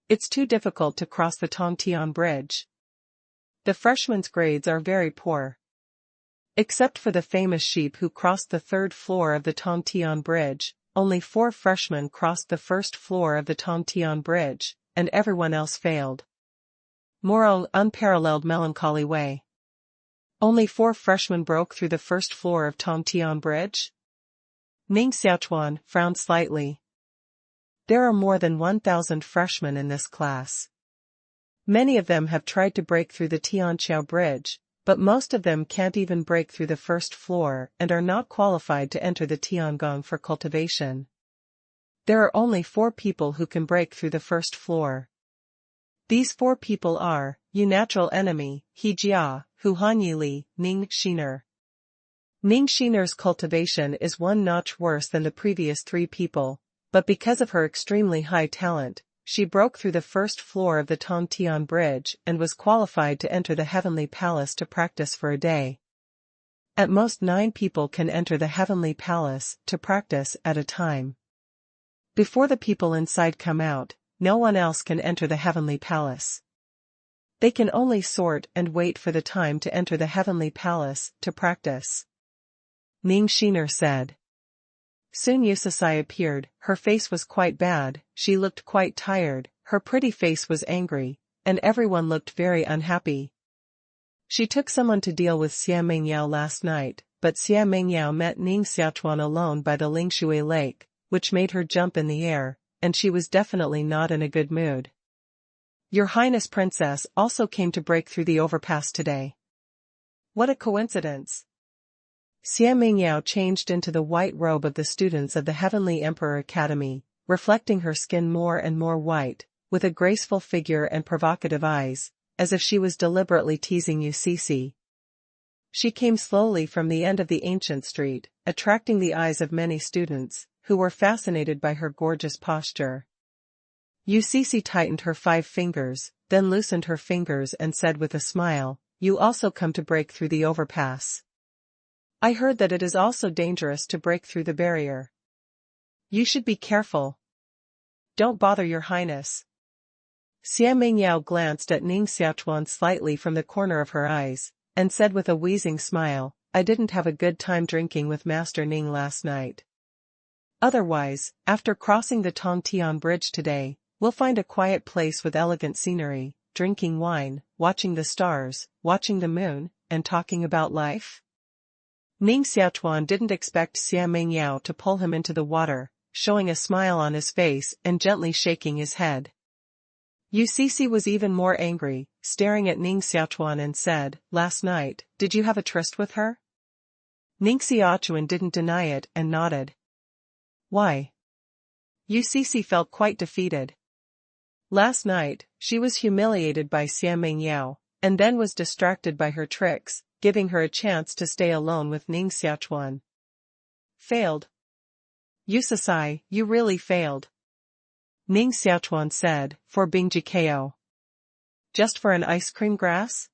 It's too difficult to cross the Tongtian Bridge. The freshmen's grades are very poor. Except for the famous sheep who crossed the third floor of the Tongtian Bridge, only 4 freshmen crossed the first floor of the Tongtian Bridge, and everyone else failed. Moral unparalleled melancholy way. Only 4 freshmen broke through the first floor of Tongtian Bridge? Ning Xiaochuan frowned slightly. There are more than 1,000 freshmen in this class. Many of them have tried to break through the Tianqiao Bridge, but most of them can't even break through the first floor and are not qualified to enter the Tiangong for cultivation. There are only 4 people who can break through the first floor. These 4 people are, Yu natural enemy, He Jia, Hu Hanyi Li, Ning Xiaochuan. Ning Xiaochuan's cultivation is 1 notch worse than the previous 3 people, but because of her extremely high talent, she broke through the first floor of the Tongtian Bridge and was qualified to enter the Heavenly Palace to practice for a day. At most 9 people can enter the Heavenly Palace to practice at a time. Before the people inside come out, no one else can enter the Heavenly Palace. They can only sort and wait for the time to enter the Heavenly Palace to practice. Ning Xiaochuan said. Soon Yusasai appeared. Her face was quite bad, she looked quite tired, her pretty face was angry, and everyone looked very unhappy. She took someone to deal with Xia Mingyao last night, but Xia Mingyao met Ning Xiaochuan alone by the Lingshui Lake, which made her jump in the air, and she was definitely not in a good mood. Your Highness Princess also came to break through the overpass today. What a coincidence! Xia Mingyao changed into the white robe of the students of the Heavenly Emperor Academy, reflecting her skin more and more white, with a graceful figure and provocative eyes, as if she was deliberately teasing UCC. She came slowly from the end of the ancient street, attracting the eyes of many students, who were fascinated by her gorgeous posture. UCC tightened her 5 fingers, then loosened her fingers and said with a smile, "You also come to break through the overpass. I heard that it is also dangerous to break through the barrier. You should be careful. Don't bother your highness." Xia Mingyao glanced at Ning Xiaochuan slightly from the corner of her eyes, and said with a wheezing smile, "I didn't have a good time drinking with Master Ning last night. Otherwise, after crossing the Tongtian Bridge today, we'll find a quiet place with elegant scenery, drinking wine, watching the stars, watching the moon, and talking about life." Ning Xiaochuan didn't expect Xia Mingyao to pull him into the water, showing a smile on his face and gently shaking his head. UCC was even more angry, staring at Ning Xiaochuan and said, "Last night, did you have a tryst with her?" Ning Xiaochuan didn't deny it and nodded. Why? UCC felt quite defeated. Last night, she was humiliated by Xia Mingyao, and then was distracted by her tricks, giving her a chance to stay alone with Ning Xiaochuan. Failed. Yusasai, you really failed. Ning Xiaochuan said, for being GKO. Just for an ice cream grass?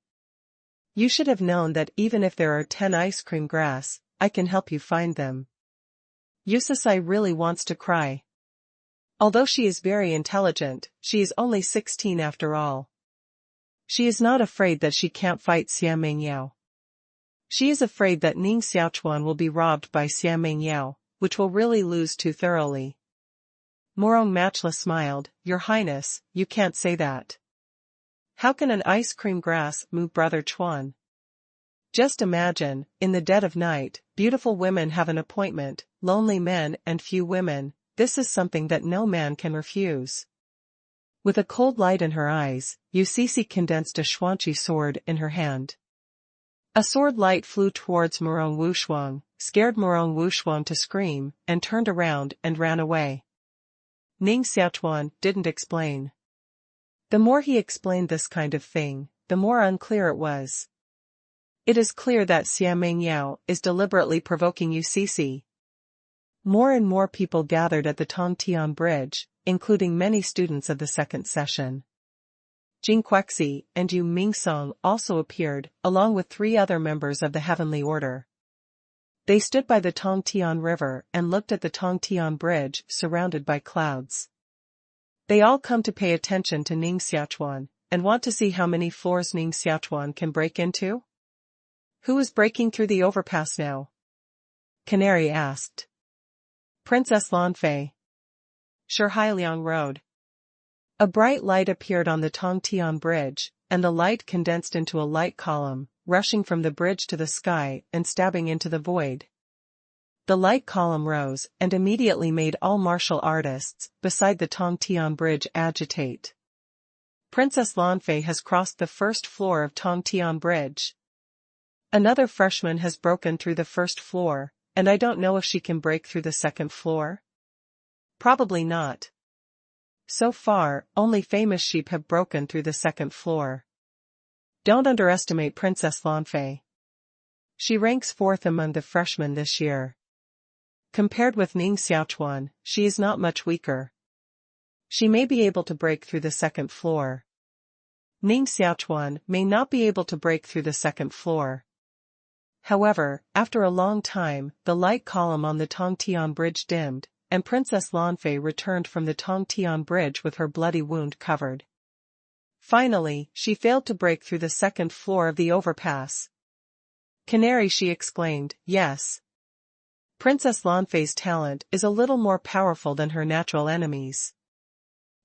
You should have known that even if there are 10 ice cream grass, I can help you find them. Yusasai really wants to cry. Although she is very intelligent, she is only 16 after all. She is not afraid that she can't fight Xia Mingyao. She is afraid that Ning Xiaochuan will be robbed by Xia Mingyao, which will really lose too thoroughly. Morong Matchless smiled, "Your Highness, you can't say that. How can an ice cream grass move Brother Chuan? Just imagine, in the dead of night, beautiful women have an appointment, lonely men and few women, this is something that no man can refuse." With a cold light in her eyes, UCC condensed a Xuanqi sword in her hand. A sword light flew towards Morong Wushuang, scared Morong Wushuang to scream, and turned around and ran away. Ning Xiaochuan didn't explain. The more he explained this kind of thing, the more unclear it was. It is clear that Xia Mingyao is deliberately provoking UCC. More and more people gathered at the Tongtian Bridge, including many students of the second session. Jing Quexi and Yu Mingsong also appeared, along with 3 other members of the Heavenly Order. They stood by the Tongtian River and looked at the Tongtian Bridge surrounded by clouds. They all come to pay attention to Ning Xiaochuan, and want to see how many floors Ning Xiaochuan can break into? Who is breaking through the overpass now? Canary asked. Princess Lanfei. Shihai Road. A bright light appeared on the Tongtian Bridge, and the light condensed into a light column, rushing from the bridge to the sky and stabbing into the void. The light column rose and immediately made all martial artists beside the Tongtian Bridge agitate. Princess Lanfei has crossed the first floor of Tongtian Bridge. Another freshman has broken through the first floor, and I don't know if she can break through the second floor. Probably not. So far, only famous sheep have broken through the second floor. Don't underestimate Princess Lanfei. She ranks fourth among the freshmen this year. Compared with Ning Xiaochuan, she is not much weaker. She may be able to break through the second floor. Ning Xiaochuan may not be able to break through the second floor. However, after a long time, the light column on the Tongtian Bridge dimmed, and Princess Lanfei returned from the Tongtian Bridge with her bloody wound covered. Finally, she failed to break through the second floor of the overpass. Canary, she exclaimed, yes. Princess Lanfei's talent is a little more powerful than her natural enemies.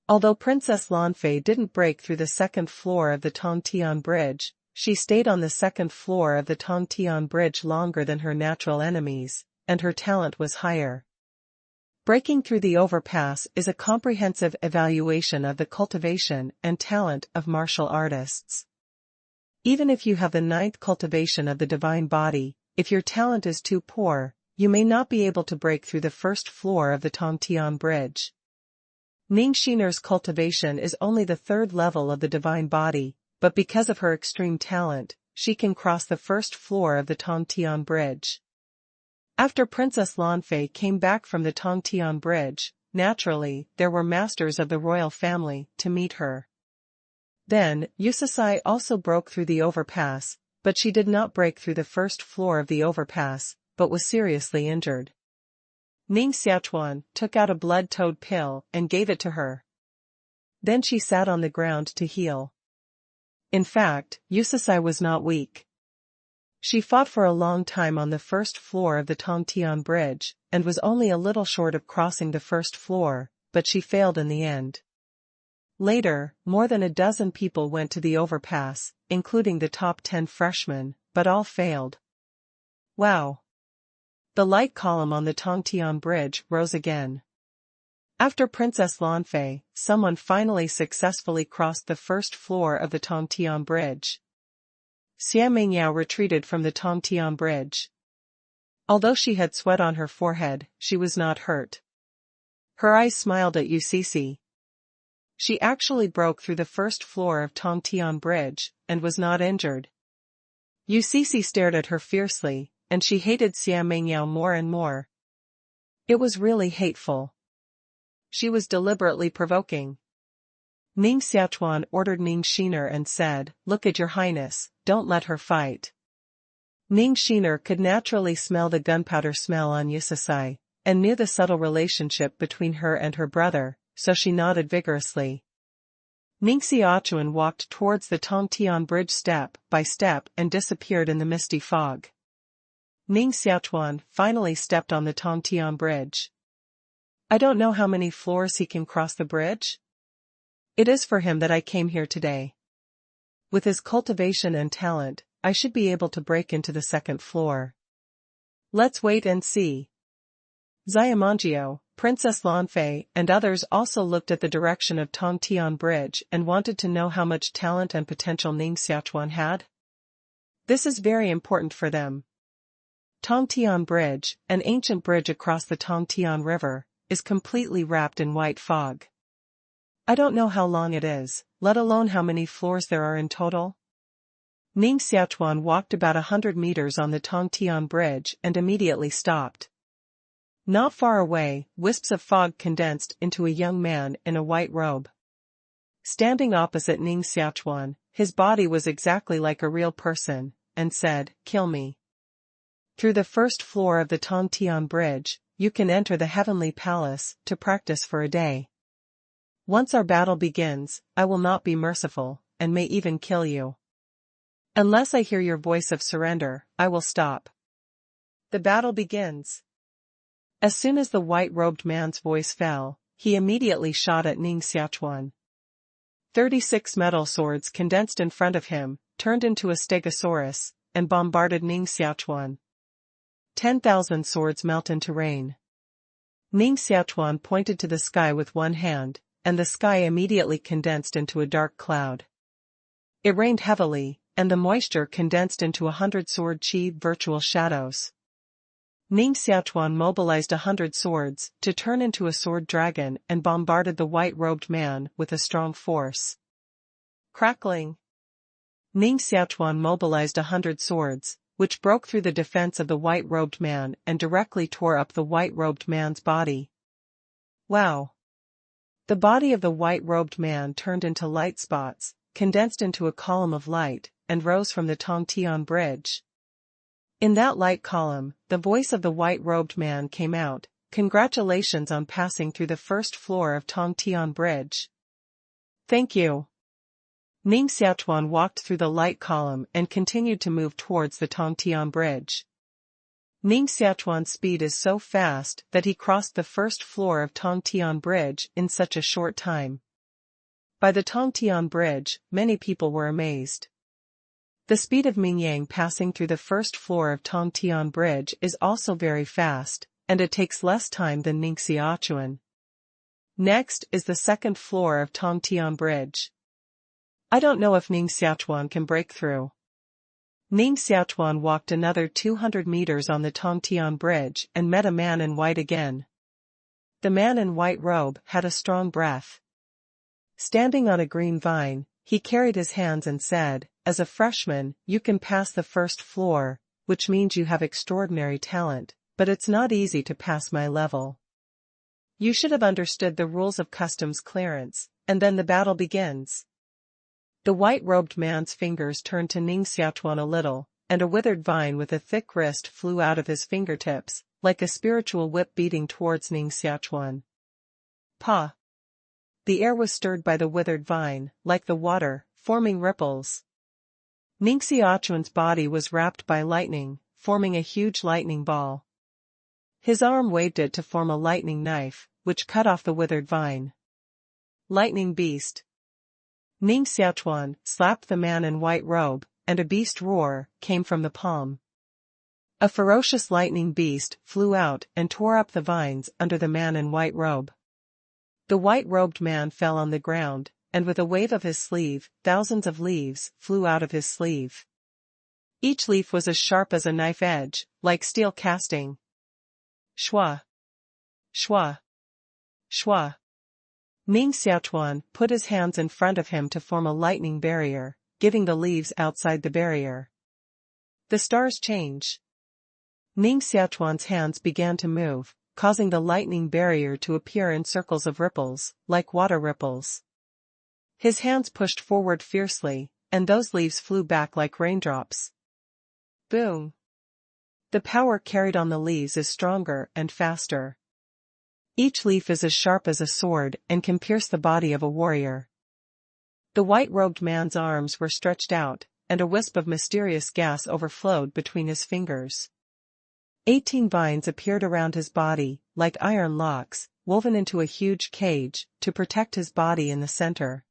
Although Princess Lanfei didn't break through the second floor of the Tongtian Bridge, she stayed on the second floor of the Tongtian Bridge longer than her natural enemies, and her talent was higher. Breaking through the overpass is a comprehensive evaluation of the cultivation and talent of martial artists. Even if you have the 9th cultivation of the divine body, if your talent is too poor, you may not be able to break through the first floor of the Tongtian Bridge. Ning Xiner's cultivation is only the 3rd level of the divine body, but because of her extreme talent, she can cross the first floor of the Tongtian Bridge. After Princess Lanfei came back from the Tongtian Bridge, naturally, there were masters of the royal family to meet her. Then, Yusasai also broke through the overpass, but she did not break through the first floor of the overpass, but was seriously injured. Ning Xiaochuan took out a blood-toad pill and gave it to her. Then she sat on the ground to heal. In fact, Yusasai was not weak. She fought for a long time on the first floor of the Tongtian Bridge, and was only a little short of crossing the first floor, but she failed in the end. Later, more than a dozen people went to the overpass, including the top 10 freshmen, but all failed. Wow! The light column on the Tongtian Bridge rose again. After Princess Lanfei, someone finally successfully crossed the first floor of the Tongtian Bridge. Xia Mingyao retreated from the Tongtian Bridge. Although she had sweat on her forehead, she was not hurt. Her eyes smiled at UCC. She actually broke through the first floor of Tongtian Bridge, and was not injured. UCC stared at her fiercely, and she hated Xia Mingyao more and more. It was really hateful. She was deliberately provoking. Ning Xiaochuan ordered Ning Xiner and said, "Look at your highness, don't let her fight." Ning Xiner could naturally smell the gunpowder smell on Yusasai, and knew the subtle relationship between her and her brother, so she nodded vigorously. Ning Xiaochuan walked towards the Tongtian Bridge step by step and disappeared in the misty fog. Ning Xiaochuan finally stepped on the Tongtian Bridge. I don't know how many floors he can cross the bridge. It is for him that I came here today. With his cultivation and talent, I should be able to break into the second floor. Let's wait and see. Xiamangio, Princess Lanfei, and others also looked at the direction of Tongtian Bridge and wanted to know how much talent and potential Ning Xiaochuan had. This is very important for them. Tongtian Bridge, an ancient bridge across the Tongtian River, is completely wrapped in white fog. I don't know how long it is, let alone how many floors there are in total. Ning Xiaochuan walked about 100 meters on the Tongtian Bridge and immediately stopped. Not far away, wisps of fog condensed into a young man in a white robe. Standing opposite Ning Xiaochuan, his body was exactly like a real person, and said, "Kill me." Through the first floor of the Tongtian Bridge, you can enter the Heavenly Palace to practice for a day. Once our battle begins, I will not be merciful, and may even kill you. Unless I hear your voice of surrender, I will stop. The battle begins. As soon as the white-robed man's voice fell, he immediately shot at Ning Xiaochuan. 36 metal swords condensed in front of him, turned into a stegosaurus, and bombarded Ning Xiaochuan. 10,000 swords melt into rain. Ning Xiaochuan pointed to the sky with one hand, and the sky immediately condensed into a dark cloud. It rained heavily, and the moisture condensed into 100 sword chi virtual shadows. Ning Xiaochuan mobilized 100 swords to turn into a sword dragon and bombarded the white-robed man with a strong force. Crackling. Ning Xiaochuan mobilized 100 swords, which broke through the defense of the white-robed man and directly tore up the white-robed man's body. Wow! The body of the white-robed man turned into light spots, condensed into a column of light, and rose from the Tongtian bridge. In that light column, the voice of the white-robed man came out, "Congratulations on passing through the first floor of Tongtian Bridge." "Thank you." Ning Xiaochuan walked through the light column and continued to move towards the Tongtian Bridge. Ning Xiaochuan's speed is so fast that he crossed the first floor of Tongtian Bridge in such a short time. By the Tongtian Bridge, many people were amazed. The speed of Mingyang passing through the first floor of Tongtian Bridge is also very fast, and it takes less time than Ning Xiaochuan. Next is the second floor of Tongtian Bridge. I don't know if Ning Xiaochuan can break through. Ning Xiaochuan walked another 200 meters on the Tongtian Bridge and met a man in white again. The man in white robe had a strong breath. Standing on a green vine, he carried his hands and said, "As a freshman, you can pass the first floor, which means you have extraordinary talent, but it's not easy to pass my level. You should have understood the rules of customs clearance, and then the battle begins." The white-robed man's fingers turned to Ning Xiaochuan a little, and a withered vine with a thick wrist flew out of his fingertips, like a spiritual whip beating towards Ning Xiaochuan. Pa! The air was stirred by the withered vine, like the water, forming ripples. Ning Xiaochuan's body was wrapped by lightning, forming a huge lightning ball. His arm waved it to form a lightning knife, which cut off the withered vine. Lightning beast. Ning Xiaochuan slapped the man in white robe, and a beast roar came from the palm. A ferocious lightning beast flew out and tore up the vines under the man in white robe. The white-robed man fell on the ground, and with a wave of his sleeve, thousands of leaves flew out of his sleeve. Each leaf was as sharp as a knife edge, like steel casting. Shua! Shua! Shua! Ning Xiaochuan put his hands in front of him to form a lightning barrier, giving the leaves outside the barrier. The stars change. Ning Xiaochuan's hands began to move, causing the lightning barrier to appear in circles of ripples, like water ripples. His hands pushed forward fiercely, and those leaves flew back like raindrops. Boom! The power carried on the leaves is stronger and faster. Each leaf is as sharp as a sword and can pierce the body of a warrior. The white-robed man's arms were stretched out, and a wisp of mysterious gas overflowed between his fingers. 18 vines appeared around his body, like iron locks, woven into a huge cage, to protect his body in the center.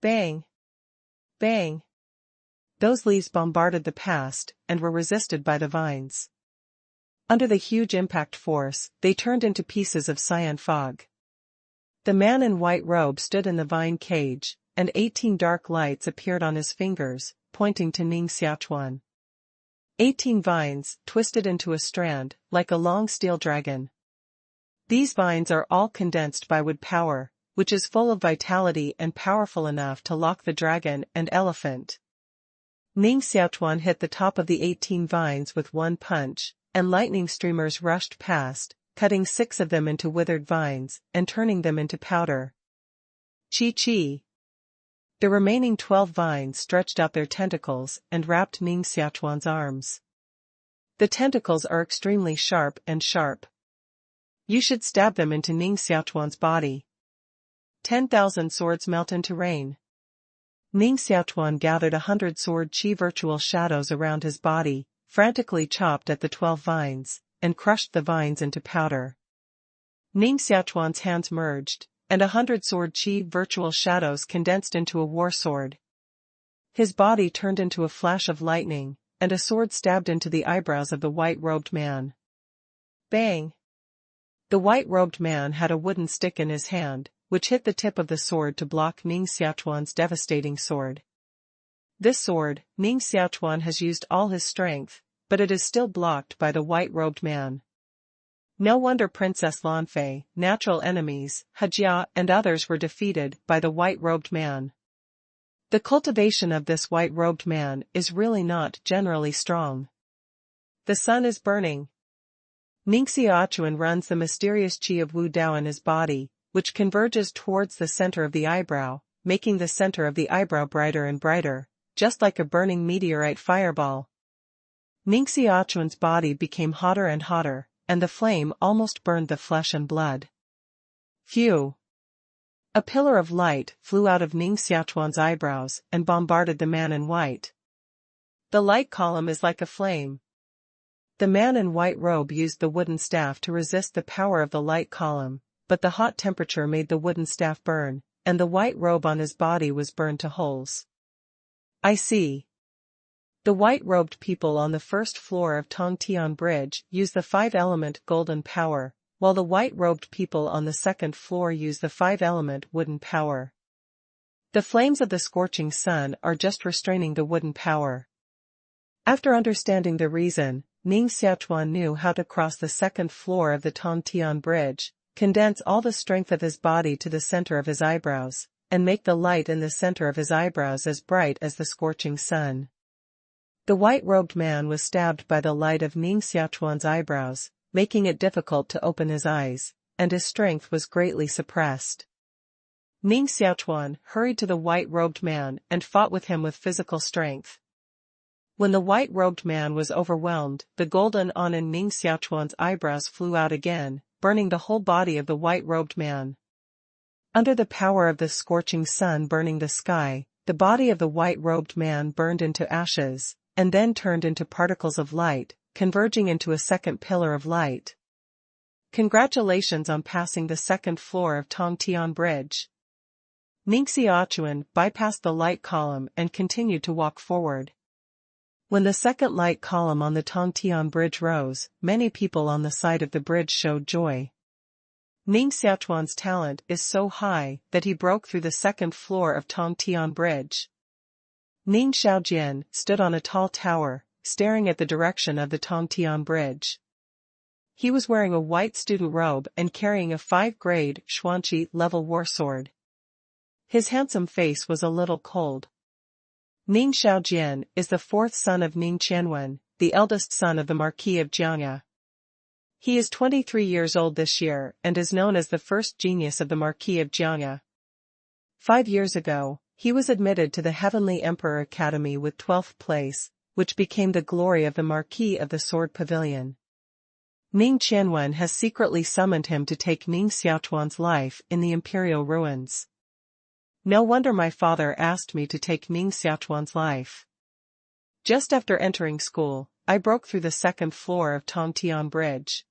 Bang! Bang! Those leaves bombarded the past, and were resisted by the vines. Under the huge impact force, they turned into pieces of cyan fog. The man in white robe stood in the vine cage, and 18 dark lights appeared on his fingers, pointing to Ning Xiaochuan. 18 vines twisted into a strand, like a long steel dragon. These vines are all condensed by wood power, which is full of vitality and powerful enough to lock the dragon and elephant. Ning Xiaochuan hit the top of the 18 vines with one punch, and lightning streamers rushed past, cutting 6 of them into withered vines and turning them into powder. Chi-chi! The remaining 12 vines stretched out their tentacles and wrapped Ning Xiaochuan's arms. The tentacles are extremely sharp and sharp. You should stab them into Ning Xiaochuan's body. 10,000 swords melt into rain. Ning Xiaochuan gathered 100 sword chi virtual shadows around his body, frantically chopped at the 12 vines, and crushed the vines into powder. Ning Xiaochuan's hands merged, and 100 sword chi virtual shadows condensed into a war sword. His body turned into a flash of lightning, and a sword stabbed into the eyebrows of the white-robed man. Bang! The white-robed man had a wooden stick in his hand, which hit the tip of the sword to block Ning Xiaochuan's devastating sword. This sword, Ning Xiaochuan has used all his strength, but it is still blocked by the white-robed man. No wonder Princess Lanfei, natural enemies, Jia and others were defeated by the white-robed man. The cultivation of this white-robed man is really not generally strong. The sun is burning. Ning Xiaochuan runs the mysterious qi of Wu Dao in his body, which converges towards the center of the eyebrow, making the center of the eyebrow brighter and brighter, just like a burning meteorite fireball. Ning Xiaochuan's body became hotter and hotter, and the flame almost burned the flesh and blood. Phew! A pillar of light flew out of Ning Xiaochuan's eyebrows and bombarded the man in white. The light column is like a flame. The man in white robe used the wooden staff to resist the power of the light column, but the hot temperature made the wooden staff burn, and the white robe on his body was burned to holes. I see. The white-robed people on the first floor of Tongtian Bridge use the 5-element golden power, while the white-robed people on the second floor use the 5-element wooden power. The flames of the scorching sun are just restraining the wooden power. After understanding the reason, Ning Xiaochuan knew how to cross the second floor of the Tongtian Bridge, condense all the strength of his body to the center of his eyebrows, and make the light in the center of his eyebrows as bright as the scorching sun. The white-robed man was stabbed by the light of Ning Xiaochuan's eyebrows, making it difficult to open his eyes, and his strength was greatly suppressed. Ning Xiaochuan hurried to the white-robed man and fought with him with physical strength. When the white-robed man was overwhelmed, the golden on in Ning Xiaochuan's eyebrows flew out again, burning the whole body of the white-robed man. Under the power of the scorching sun burning the sky, the body of the white-robed man burned into ashes, and then turned into particles of light, converging into a second pillar of light. Congratulations on passing the second floor of Tongtian Bridge. Ning Xiaochuan bypassed the light column and continued to walk forward. When the second light column on the Tongtian Bridge rose, many people on the side of the bridge showed joy. Ning Xiaochuan's talent is so high that he broke through the second floor of Tongtian Bridge. Ning Xiaojian stood on a tall tower, staring at the direction of the Tongtian Bridge. He was wearing a white student robe and carrying a 5-grade Xuanqi level war sword. His handsome face was a little cold. Ning Xiaojian is the fourth son of Ning Qianwen, the eldest son of the Marquis of Jiangya. He is 23 years old this year and is known as the first genius of the Marquis of Jiangya. 5 years ago, he was admitted to the Heavenly Emperor Academy with 12th place, which became the glory of the Marquis of the Sword Pavilion. Ning Qianwen has secretly summoned him to take Ning Xiaochuan's life in the imperial ruins. No wonder my father asked me to take Ning Xiaochuan's life. Just after entering school, I broke through the second floor of Tongtian Bridge.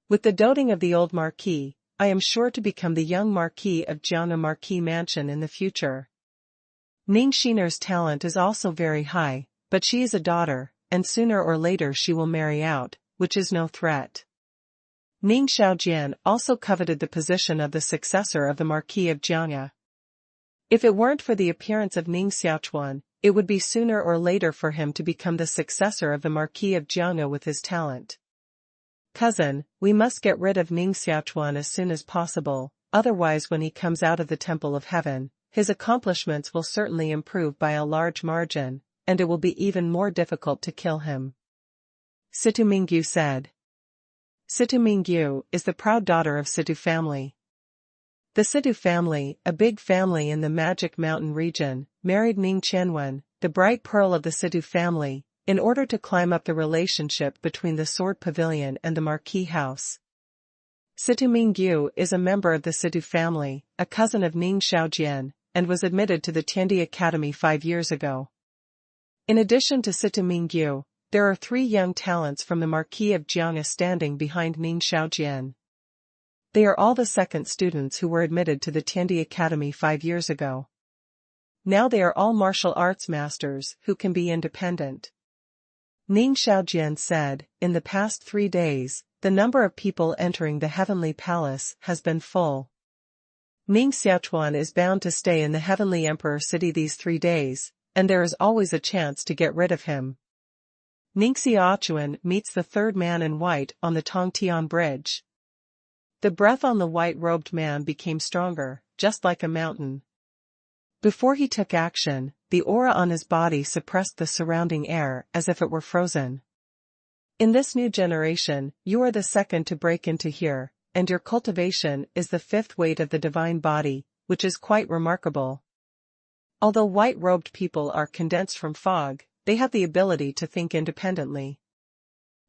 With the doting of the old Marquis, I am sure to become the young Marquis of Jiangya Marquis Mansion in the future. Ning Xiner's talent is also very high, but she is a daughter, and sooner or later she will marry out, which is no threat. Ning Xiaojian also coveted the position of the successor of the Marquis of Jiangya. If it weren't for the appearance of Ning Xiaochuan, it would be sooner or later for him to become the successor of the Marquis of Jiangya with his talent. Cousin, we must get rid of Ning Xiaochuan as soon as possible, otherwise when he comes out of the Temple of Heaven, his accomplishments will certainly improve by a large margin, and it will be even more difficult to kill him. Situ Mingyu said. Situ Mingyu is the proud daughter of Situ family. The Situ family, a big family in the Magic Mountain region, married Ning Qianwen, the bright pearl of the Situ family, in order to climb up the relationship between the Sword Pavilion and the Marquis House. Situ Mingyu is a member of the Situ family, a cousin of Ning Xiaojian, and was admitted to the Tiandi Academy 5 years ago. In addition to Sita Mingyu, there are 3 young talents from the Marquis of Jiang standing behind Ning Xiaochuan. They are all the second students who were admitted to the Tiandi Academy 5 years ago. Now they are all martial arts masters who can be independent. Ning Xiaochuan said, in the past 3 days, the number of people entering the Heavenly Palace has been full. Ning Xiaochuan is bound to stay in the Heavenly Emperor City these 3 days, and there is always a chance to get rid of him. Ning Xiaochuan meets the third man in white on the Tongtian Bridge. The breath on the white-robed man became stronger, just like a mountain. Before he took action, the aura on his body suppressed the surrounding air as if it were frozen. In this new generation, you are the second to break into here, and your cultivation is the 5th weight of the divine body, which is quite remarkable. Although white-robed people are condensed from fog, they have the ability to think independently.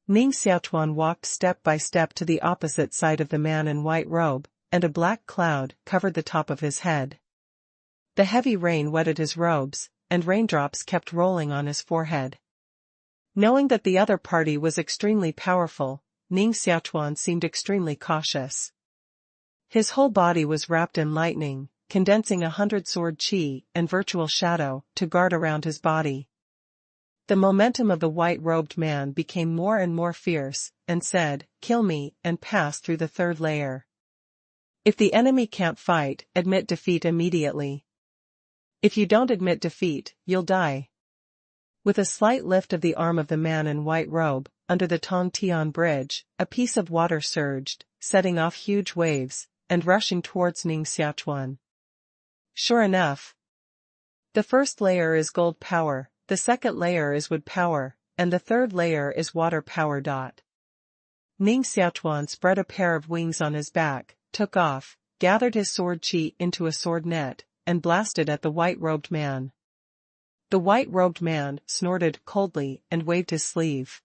Ning Xiaochuan walked step by step to the opposite side of the man in white robe, and a black cloud covered the top of his head. The heavy rain wetted his robes, and raindrops kept rolling on his forehead. Knowing that the other party was extremely powerful, Ning Xiaochuan seemed extremely cautious. His whole body was wrapped in lightning, condensing 100 sword qi and virtual shadow to guard around his body. The momentum of the white-robed man became more and more fierce, and said, "Kill me," and pass through the 3rd layer. If the enemy can't fight, admit defeat immediately. If you don't admit defeat, you'll die. With a slight lift of the arm of the man in white robe, under the Tongtian Bridge, a piece of water surged, setting off huge waves, and rushing towards Ning Xiaochuan. Sure enough. The 1st layer is gold power, the 2nd layer is wood power, and the 3rd layer is water power. Ning Xiaochuan spread a pair of wings on his back, took off, gathered his sword qi into a sword net, and blasted at the white-robed man. The white-robed man snorted coldly and waved his sleeve.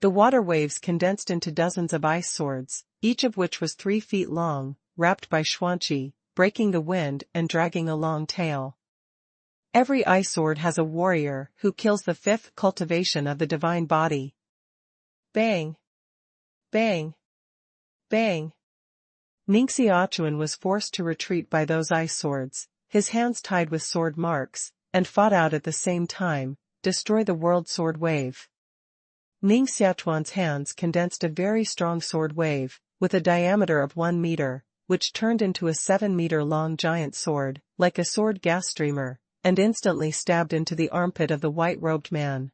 The water waves condensed into dozens of ice swords, each of which was 3 feet long, wrapped by xuanqi, breaking the wind and dragging a long tail. Every ice sword has a warrior who kills the 5th cultivation of the divine body. Bang! Bang! Bang! Ning Xiaochuan was forced to retreat by those ice swords, his hands tied with sword marks, and fought out at the same time, destroy the world sword wave. Ning Xiaochuan's hands condensed a very strong sword wave, with a diameter of 1 meter, which turned into a 7-meter-long giant sword, like a sword gas streamer, and instantly stabbed into the armpit of the white-robed man.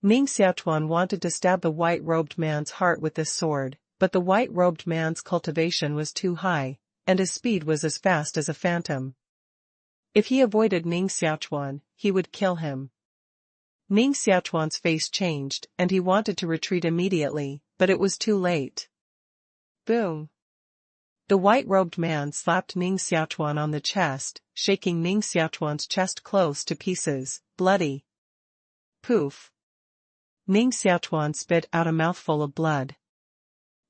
Ning Xiaochuan wanted to stab the white-robed man's heart with this sword, but the white-robed man's cultivation was too high, and his speed was as fast as a phantom. If he avoided Ning Xiaochuan, he would kill him. Ning Xiaochuan's face changed, and he wanted to retreat immediately, but it was too late. Boom! The white-robed man slapped Ning Xiaochuan on the chest, shaking Ning Xiaochuan's chest close to pieces, bloody. Poof! Ning Xiaochuan spit out a mouthful of blood.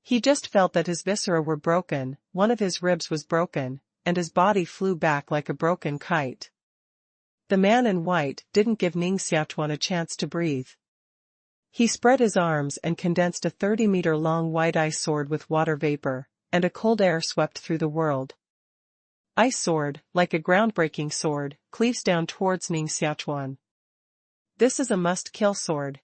He just felt that his viscera were broken, one of his ribs was broken, and his body flew back like a broken kite. The man in white didn't give Ning Xiaochuan a chance to breathe. He spread his arms and condensed a 30-meter-long white ice sword with water vapor, and a cold air swept through the world. Ice sword, like a groundbreaking sword, cleaves down towards Ning Xiaochuan. This is a must-kill sword.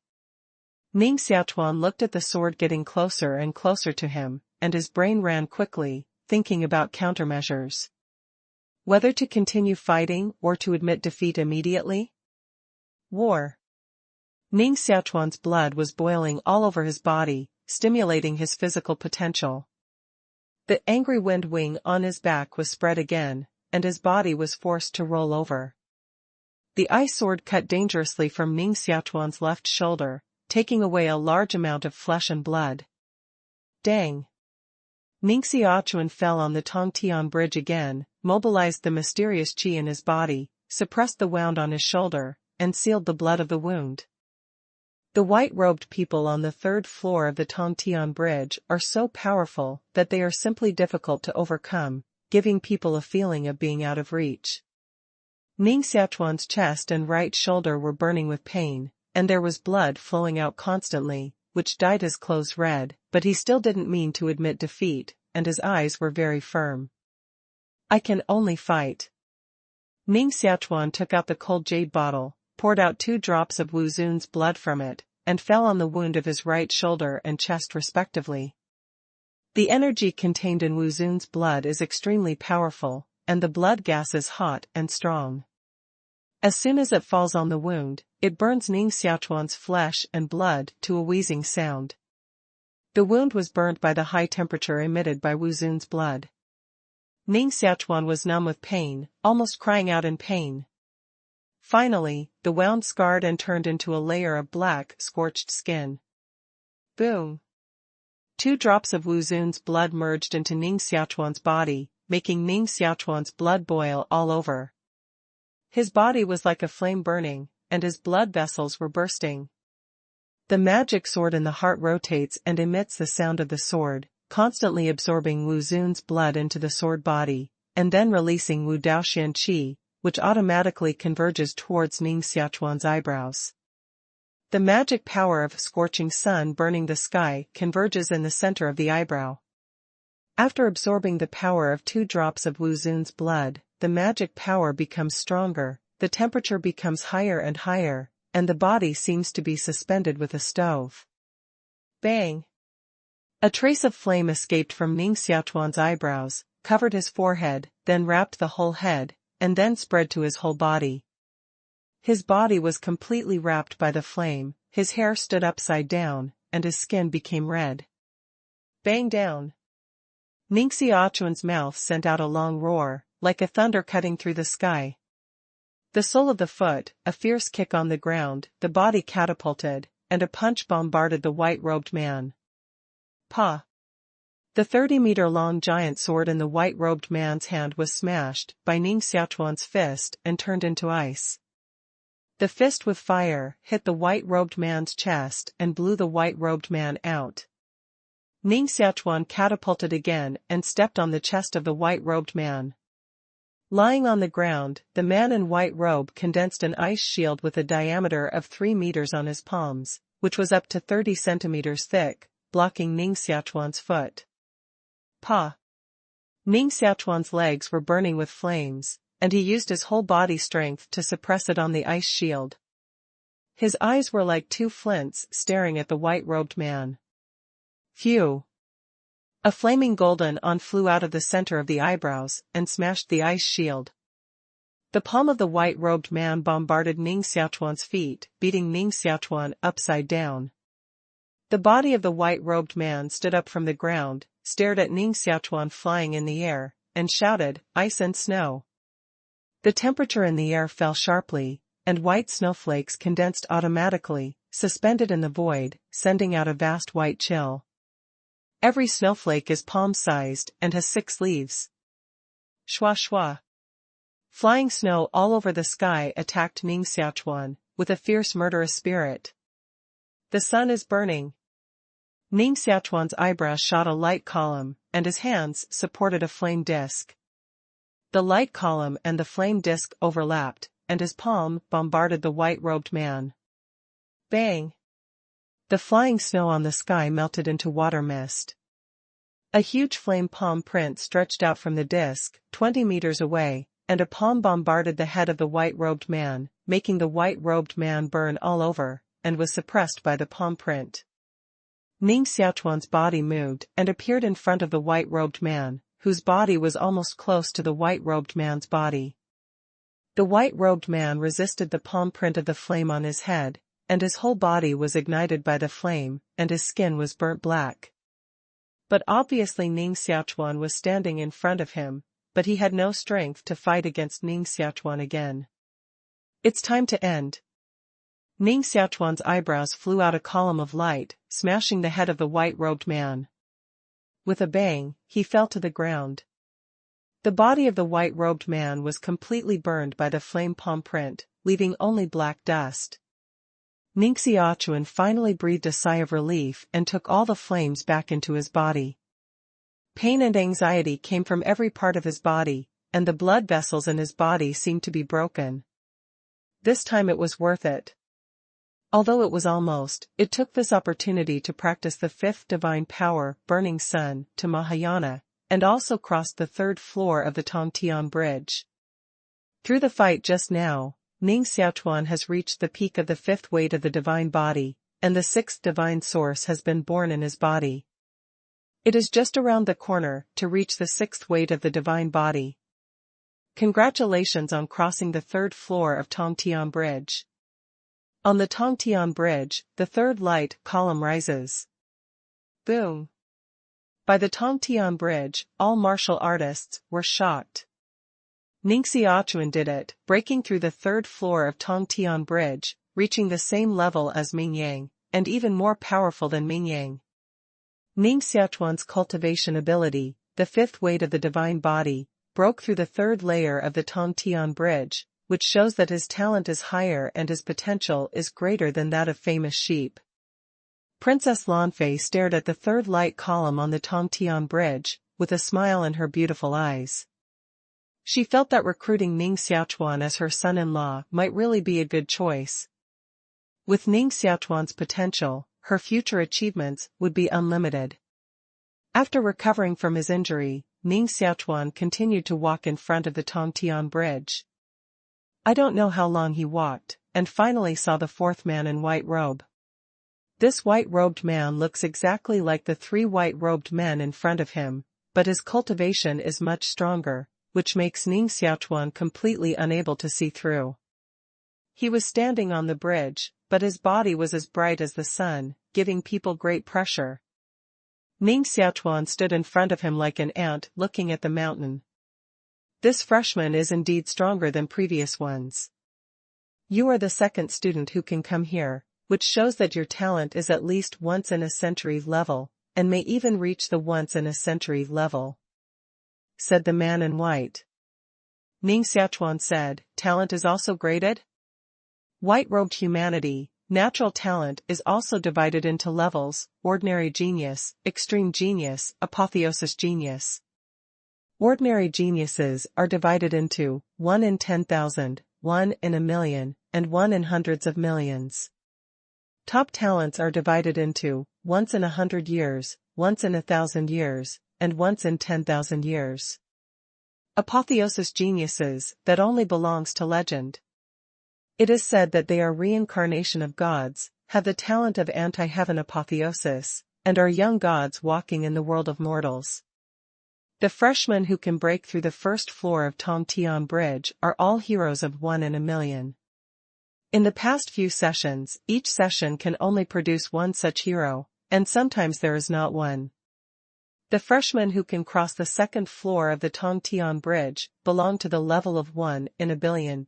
Ning Xiaochuan looked at the sword getting closer and closer to him, and his brain ran quickly, thinking about countermeasures. Whether to continue fighting or to admit defeat immediately? War. Ning Xiaochuan's blood was boiling all over his body, stimulating his physical potential. The angry wind wing on his back was spread again, and his body was forced to roll over. The ice sword cut dangerously from Ning Xiaochuan's left shoulder, taking away a large amount of flesh and blood. Dang! Ning Xiaochuan fell on the Tongtian Bridge again, mobilized the mysterious qi in his body, suppressed the wound on his shoulder, and sealed the blood of the wound. The white-robed people on the 3rd floor of the Tongtian Bridge are so powerful that they are simply difficult to overcome, giving people a feeling of being out of reach. Ning Xiaochuan's chest and right shoulder were burning with pain, and there was blood flowing out constantly, which dyed his clothes red, but he still didn't mean to admit defeat, and his eyes were very firm. I can only fight. Ning Xiaochuan took out the cold jade bottle, poured out 2 drops of Wu Zun's blood from it, and fell on the wound of his right shoulder and chest respectively. The energy contained in Wu Zun's blood is extremely powerful, and the blood gas is hot and strong. As soon as it falls on the wound, it burns Ning Xiaochuan's flesh and blood to a wheezing sound. The wound was burned by the high temperature emitted by Wu Zun's blood. Ning Xiaochuan was numb with pain, almost crying out in pain. Finally, the wound scarred and turned into a layer of black, scorched skin. Boom! 2 drops of Wu Zun's blood merged into Ning Xiaochuan's body, making Ning Xiaochuan's blood boil all over. His body was like a flame burning, and his blood vessels were bursting. The magic sword in the heart rotates and emits the sound of the sword, constantly absorbing Wu Zun's blood into the sword body, and then releasing Wu Daoxian Qi, which automatically converges towards Ning Xiaochuan's eyebrows. The magic power of scorching sun burning the sky converges in the center of the eyebrow. After absorbing the power of 2 drops of Wu Zun's blood, the magic power becomes stronger, the temperature becomes higher and higher, and the body seems to be suspended with a stove. Bang! A trace of flame escaped from Ning Xiaochuan's eyebrows, covered his forehead, then wrapped the whole head, and then spread to his whole body. His body was completely wrapped by the flame, his hair stood upside down, and his skin became red. Bang down! Ning Xiaochuan's mouth sent out a long roar, like a thunder cutting through the sky. The sole of the foot, a fierce kick on the ground, the body catapulted, and a punch bombarded the white-robed man. Pa! The 30-meter-long giant sword in the white-robed man's hand was smashed by Ning Xiaochuan's fist and turned into ice. The fist with fire hit the white-robed man's chest and blew the white-robed man out. Ning Xiaochuan catapulted again and stepped on the chest of the white-robed man. Lying on the ground, the man in white robe condensed an ice shield with a diameter of 3 meters on his palms, which was up to 30 centimeters thick, blocking Ning Xiaochuan's foot. Pa! Ning Xiaochuan's legs were burning with flames, and he used his whole body strength to suppress it on the ice shield. His eyes were like 2 flints staring at the white-robed man. Phew! A flaming golden on flew out of the center of the eyebrows and smashed the ice shield. The palm of the white-robed man bombarded Ning Xiaochuan's feet, beating Ning Xiaochuan upside down. The body of the white-robed man stood up from the ground, stared at Ning Xiaochuan flying in the air, and shouted, "Ice and snow." The temperature in the air fell sharply, and white snowflakes condensed automatically, suspended in the void, sending out a vast white chill. Every snowflake is palm-sized and has 6 leaves. Shwa shwa. Flying snow all over the sky attacked Ning Xiaochuan, with a fierce murderous spirit. The sun is burning. Ning Xiaochuan's eyebrows shot a light column, and his hands supported a flame disk. The light column and the flame disk overlapped, and his palm bombarded the white-robed man. Bang! The flying snow on the sky melted into water mist. A huge flame palm print stretched out from the disk, 20 meters away, and a palm bombarded the head of the white-robed man, making the white-robed man burn all over, and was suppressed by the palm print. Ning Xiaochuan's body moved and appeared in front of the white-robed man, whose body was almost close to the white-robed man's body. The white-robed man resisted the palm print of the flame on his head, and his whole body was ignited by the flame, and his skin was burnt black. But obviously Ning Xiaochuan was standing in front of him, but he had no strength to fight against Ning Xiaochuan again. It's time to end. Ning Xiaochuan's eyebrows flew out a column of light, smashing the head of the white-robed man. With a bang, he fell to the ground. The body of the white-robed man was completely burned by the flame palm print, leaving only black dust. Ning Xiaochuan finally breathed a sigh of relief and took all the flames back into his body. Pain and anxiety came from every part of his body, and the blood vessels in his body seemed to be broken. This time it was worth it. Although it was almost, it took this opportunity to practice the fifth divine power, Burning Sun, to Mahayana, and also crossed the third floor of the Tongtian Bridge. Through the fight just now, Ning Xiaochuan has reached the peak of the fifth weight of the divine body, and the sixth divine source has been born in his body. It is just around the corner to reach the sixth weight of the divine body. Congratulations on crossing the third floor of Tongtian Bridge. On the Tongtian Bridge, the third light column rises. Boom! By the Tongtian Bridge, all martial artists were shocked. Ning Xiaochuan did it, breaking through the third floor of Tongtian Bridge, reaching the same level as Ming Yang, and even more powerful than Ming Yang. Ning Xiaochuan's cultivation ability, the fifth weight of the divine body, broke through the third layer of the Tongtian Bridge, which shows that his talent is higher and his potential is greater than that of famous sheep. Princess Lanfei stared at the third light column on the Tongtian Bridge, with a smile in her beautiful eyes. She felt that recruiting Ning Xiaochuan as her son-in-law might really be a good choice. With Ning Xiaochuan's potential, her future achievements would be unlimited. After recovering from his injury, Ning Xiaochuan continued to walk in front of the Tongtian Bridge. I don't know how long he walked, and finally saw the fourth man in white robe. This white-robed man looks exactly like the three white-robed men in front of him, but his cultivation is much stronger, which makes Ning Xiaochuan completely unable to see through. He was standing on the bridge, but his body was as bright as the sun, giving people great pressure. Ning Xiaochuan stood in front of him like an ant looking at the mountain. This freshman is indeed stronger than previous ones. You are the second student who can come here, which shows that your talent is at least once-in-a-century level, and may even reach the once-in-a-century level, said the man in white. Ning Xiaochuan said, talent is also graded? White-robed humanity, natural talent is also divided into levels, ordinary genius, extreme genius, apotheosis genius. Ordinary geniuses are divided into 1 in 10,000, 1 in a million, and 1 in hundreds of millions. Top talents are divided into once in 100 years, once in 1,000 years, and once in 10,000 years. Apotheosis geniuses, that only belongs to legend. It is said that they are reincarnation of gods, have the talent of anti-heaven apotheosis, and are young gods walking in the world of mortals. The freshmen who can break through the first floor of Tongtian Bridge are all heroes of 1 in a million. In the past few sessions, each session can only produce one such hero, and sometimes there is not one. The freshmen who can cross the second floor of the Tongtian Bridge belong to the level of 1 in a billion.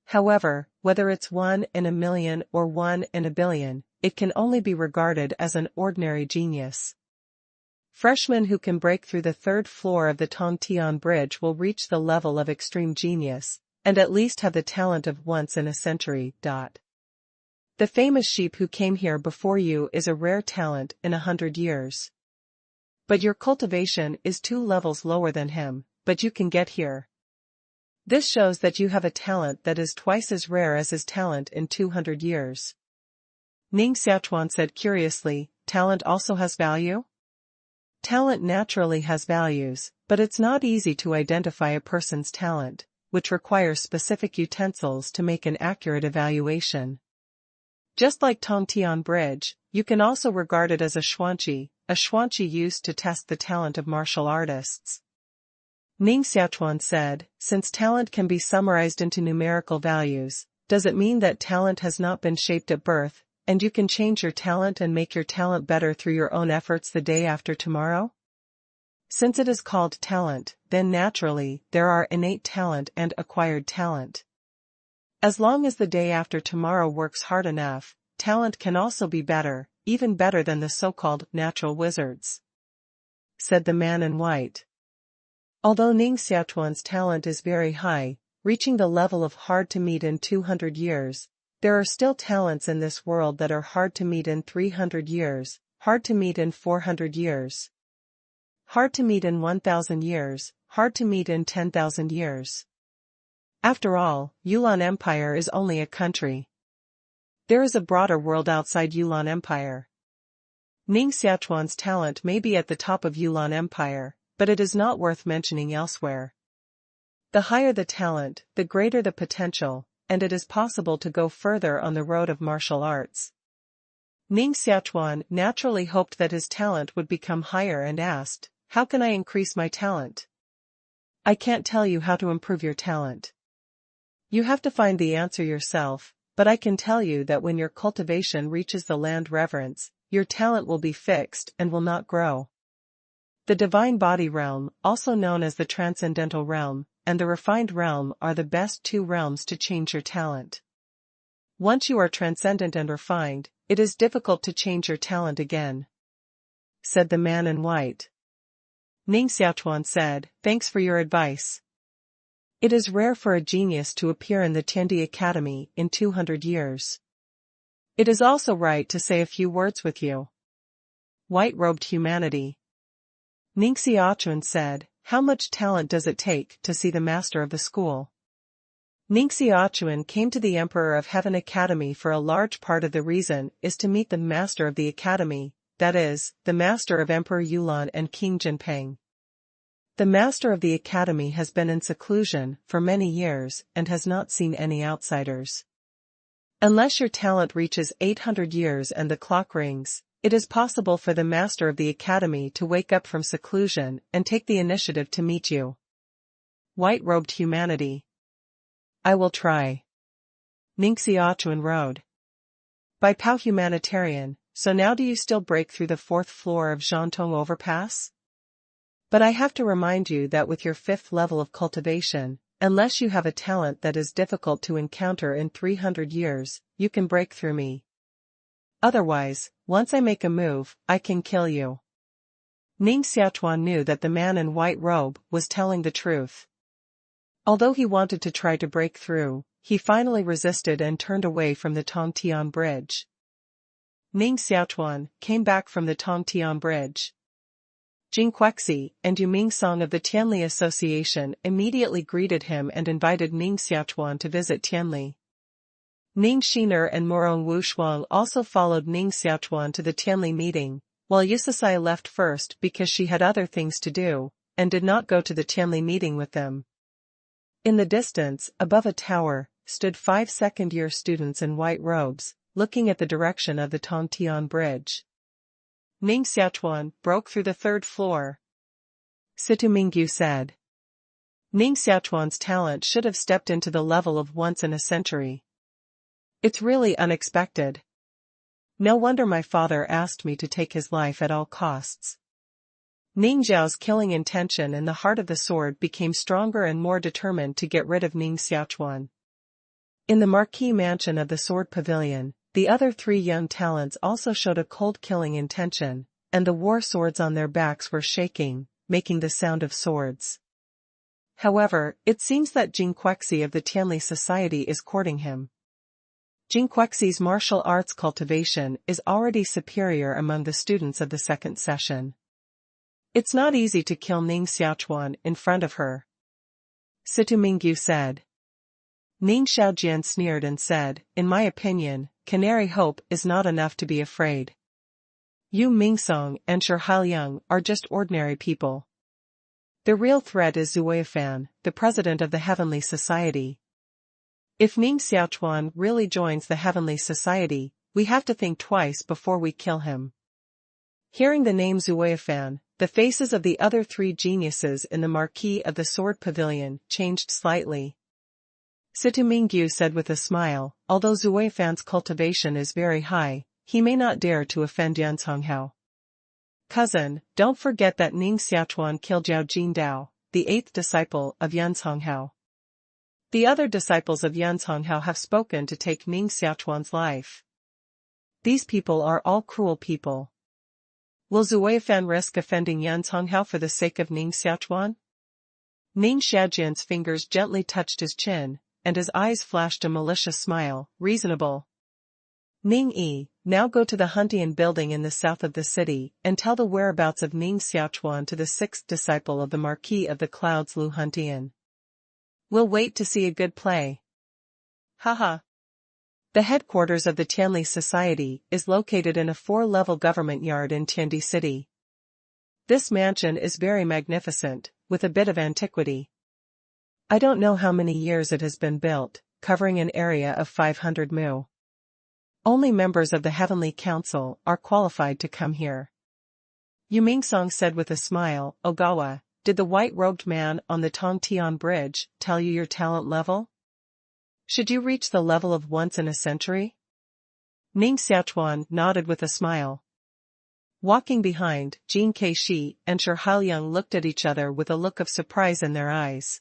However, whether it's 1 in a million or 1 in a billion, it can only be regarded as an ordinary genius. Freshmen who can break through the third floor of the Tongtian Bridge will reach the level of extreme genius, and at least have the talent of once in a century. The famous sheep who came here before you is a rare talent in 100 years. But your cultivation is 2 levels lower than him, but you can get here. This shows that you have a talent that is twice as rare as his talent in 200 years. Ning Xiaochuan said curiously, talent also has value? Talent naturally has values, but it's not easy to identify a person's talent, which requires specific utensils to make an accurate evaluation. Just like Tongtian Bridge, you can also regard it as a xuanqi used to test the talent of martial artists. Ning Xiaochuan said, since talent can be summarized into numerical values, does it mean that talent has not been shaped at birth, and you can change your talent and make your talent better through your own efforts the day after tomorrow? Since it is called talent, then naturally, there are innate talent and acquired talent. As long as the day after tomorrow works hard enough, talent can also be better, even better than the so-called natural wizards, said the man in white. Although Ning Xiaochuan's talent is very high, reaching the level of hard to meet in 200 years, there are still talents in this world that are hard to meet in 300 years, hard to meet in 400 years. Hard to meet in 1,000 years, hard to meet in 10,000 years. After all, Yulan Empire is only a country. There is a broader world outside Yulan Empire. Ning Xiaochuan's talent may be at the top of Yulan Empire, but it is not worth mentioning elsewhere. The higher the talent, the greater the potential, and it is possible to go further on the road of martial arts. Ning Xiaochuan naturally hoped that his talent would become higher and asked, "How can I increase my talent?" "I can't tell you how to improve your talent. You have to find the answer yourself, but I can tell you that when your cultivation reaches the land reverence, your talent will be fixed and will not grow." The divine body realm, also known as the transcendental realm, and the refined realm are the best two realms to change your talent. Once you are transcendent and refined, it is difficult to change your talent again, said the man in white. Ning Xiaochuan said, "Thanks for your advice. It is rare for a genius to appear in the Tiandi Academy in 200 years. It is also right to say a few words with you." White-robed humanity. Ning Xiaochuan said, "How much talent does it take to see the master of the school?" Ning Xiaochuan came to the Emperor of Heaven Academy for a large part of the reason is to meet the master of the academy, that is, the master of Emperor Yulan and King Jinping. The master of the academy has been in seclusion for many years and has not seen any outsiders. Unless your talent reaches 800 years and the clock rings, it is possible for the master of the academy to wake up from seclusion and take the initiative to meet you. White-robed humanity. I will try. Ning Xiaochuan rode. By Pao humanitarian, so now do you still break through the 4th floor of Zhangtong overpass? But I have to remind you that with your 5th level of cultivation, unless you have a talent that is difficult to encounter in 300 years, you can break through me. Otherwise, once I make a move, I can kill you. Ning Xiaochuan knew that the man in white robe was telling the truth. Although he wanted to try to break through, he finally resisted and turned away from the Tongtian bridge. Ning Xiaochuan came back from the Tongtian bridge. Jing Quexi and Yu Mingsong of the Tianli Association immediately greeted him and invited Ning Xiaochuan to visit Tianli. Ning Shiner and Morong Wushuang also followed Ning Xiaochuan to the Tianli meeting, while Yusasai left first because she had other things to do, and did not go to the Tianli meeting with them. In the distance, above a tower, stood 5 second-year students in white robes, looking at the direction of the Tongtian bridge. Ning Xiaochuan broke through the 3rd floor. Situ Mingyu said. Ning Xiaochuan's talent should have stepped into the level of once in a century. It's really unexpected. No wonder my father asked me to take his life at all costs. Ning Zhao's killing intention in the heart of the sword became stronger and more determined to get rid of Ning Xiaochuan. In the marquee mansion of the Sword Pavilion, the other 3 young talents also showed a cold killing intention, and the war swords on their backs were shaking, making the sound of swords. However, it seems that Jing Quexi of the Tianli Society is courting him. Jing Quexi's martial arts cultivation is already superior among the students of the 2nd session. It's not easy to kill Ning Xiaochuan in front of her. Situ Mingyu said. Ning Xiaojian sneered and said, "In my opinion, Canary Hope is not enough to be afraid. Yu Mingsong and Shi Hailiang are just ordinary people. The real threat is Zuoyafan, the president of the Heavenly Society. If Ning Xiaochuan really joins the Heavenly Society, we have to think twice before we kill him." Hearing the name Zuoyafan, the faces of the other 3 geniuses in the marquee of the Sword Pavilion changed slightly. Situ Mingyu said with a smile, "Although Zuoyfan's cultivation is very high, he may not dare to offend Yan Conghao. Cousin, don't forget that Ning Xiaochuan killed Zhao Jindao, the 8th disciple of Yan Conghao. The other disciples of Yan Conghao have spoken to take Ning Xiaochuan's life. These people are all cruel people. Will Zuoyafan risk offending Yan Conghao for the sake of Ning Xiaochuan?" Ning Xiaojian's fingers gently touched his chin, and his eyes flashed a malicious smile. "Reasonable. Ning Yi, now go to the Huntian building in the south of the city and tell the whereabouts of Ning Xiaochuan to the sixth disciple of the Marquis of the Clouds Lu Huntian. We'll wait to see a good play. Haha. The headquarters of the Tianli Society is located in a 4-level government yard in Tiandi City. This mansion is very magnificent, with a bit of antiquity. I don't know how many years it has been built, covering an area of 500 mu. Only members of the Heavenly Council are qualified to come here. Yu Mingsong said with a smile, Ogawa, did the white-robed man on the Tongtian Bridge tell you your talent level? Should you reach the level of once in a century? Ning Xiaochuan nodded with a smile. Walking behind, Jin Keishi and Shi Haoliang looked at each other with a look of surprise in their eyes.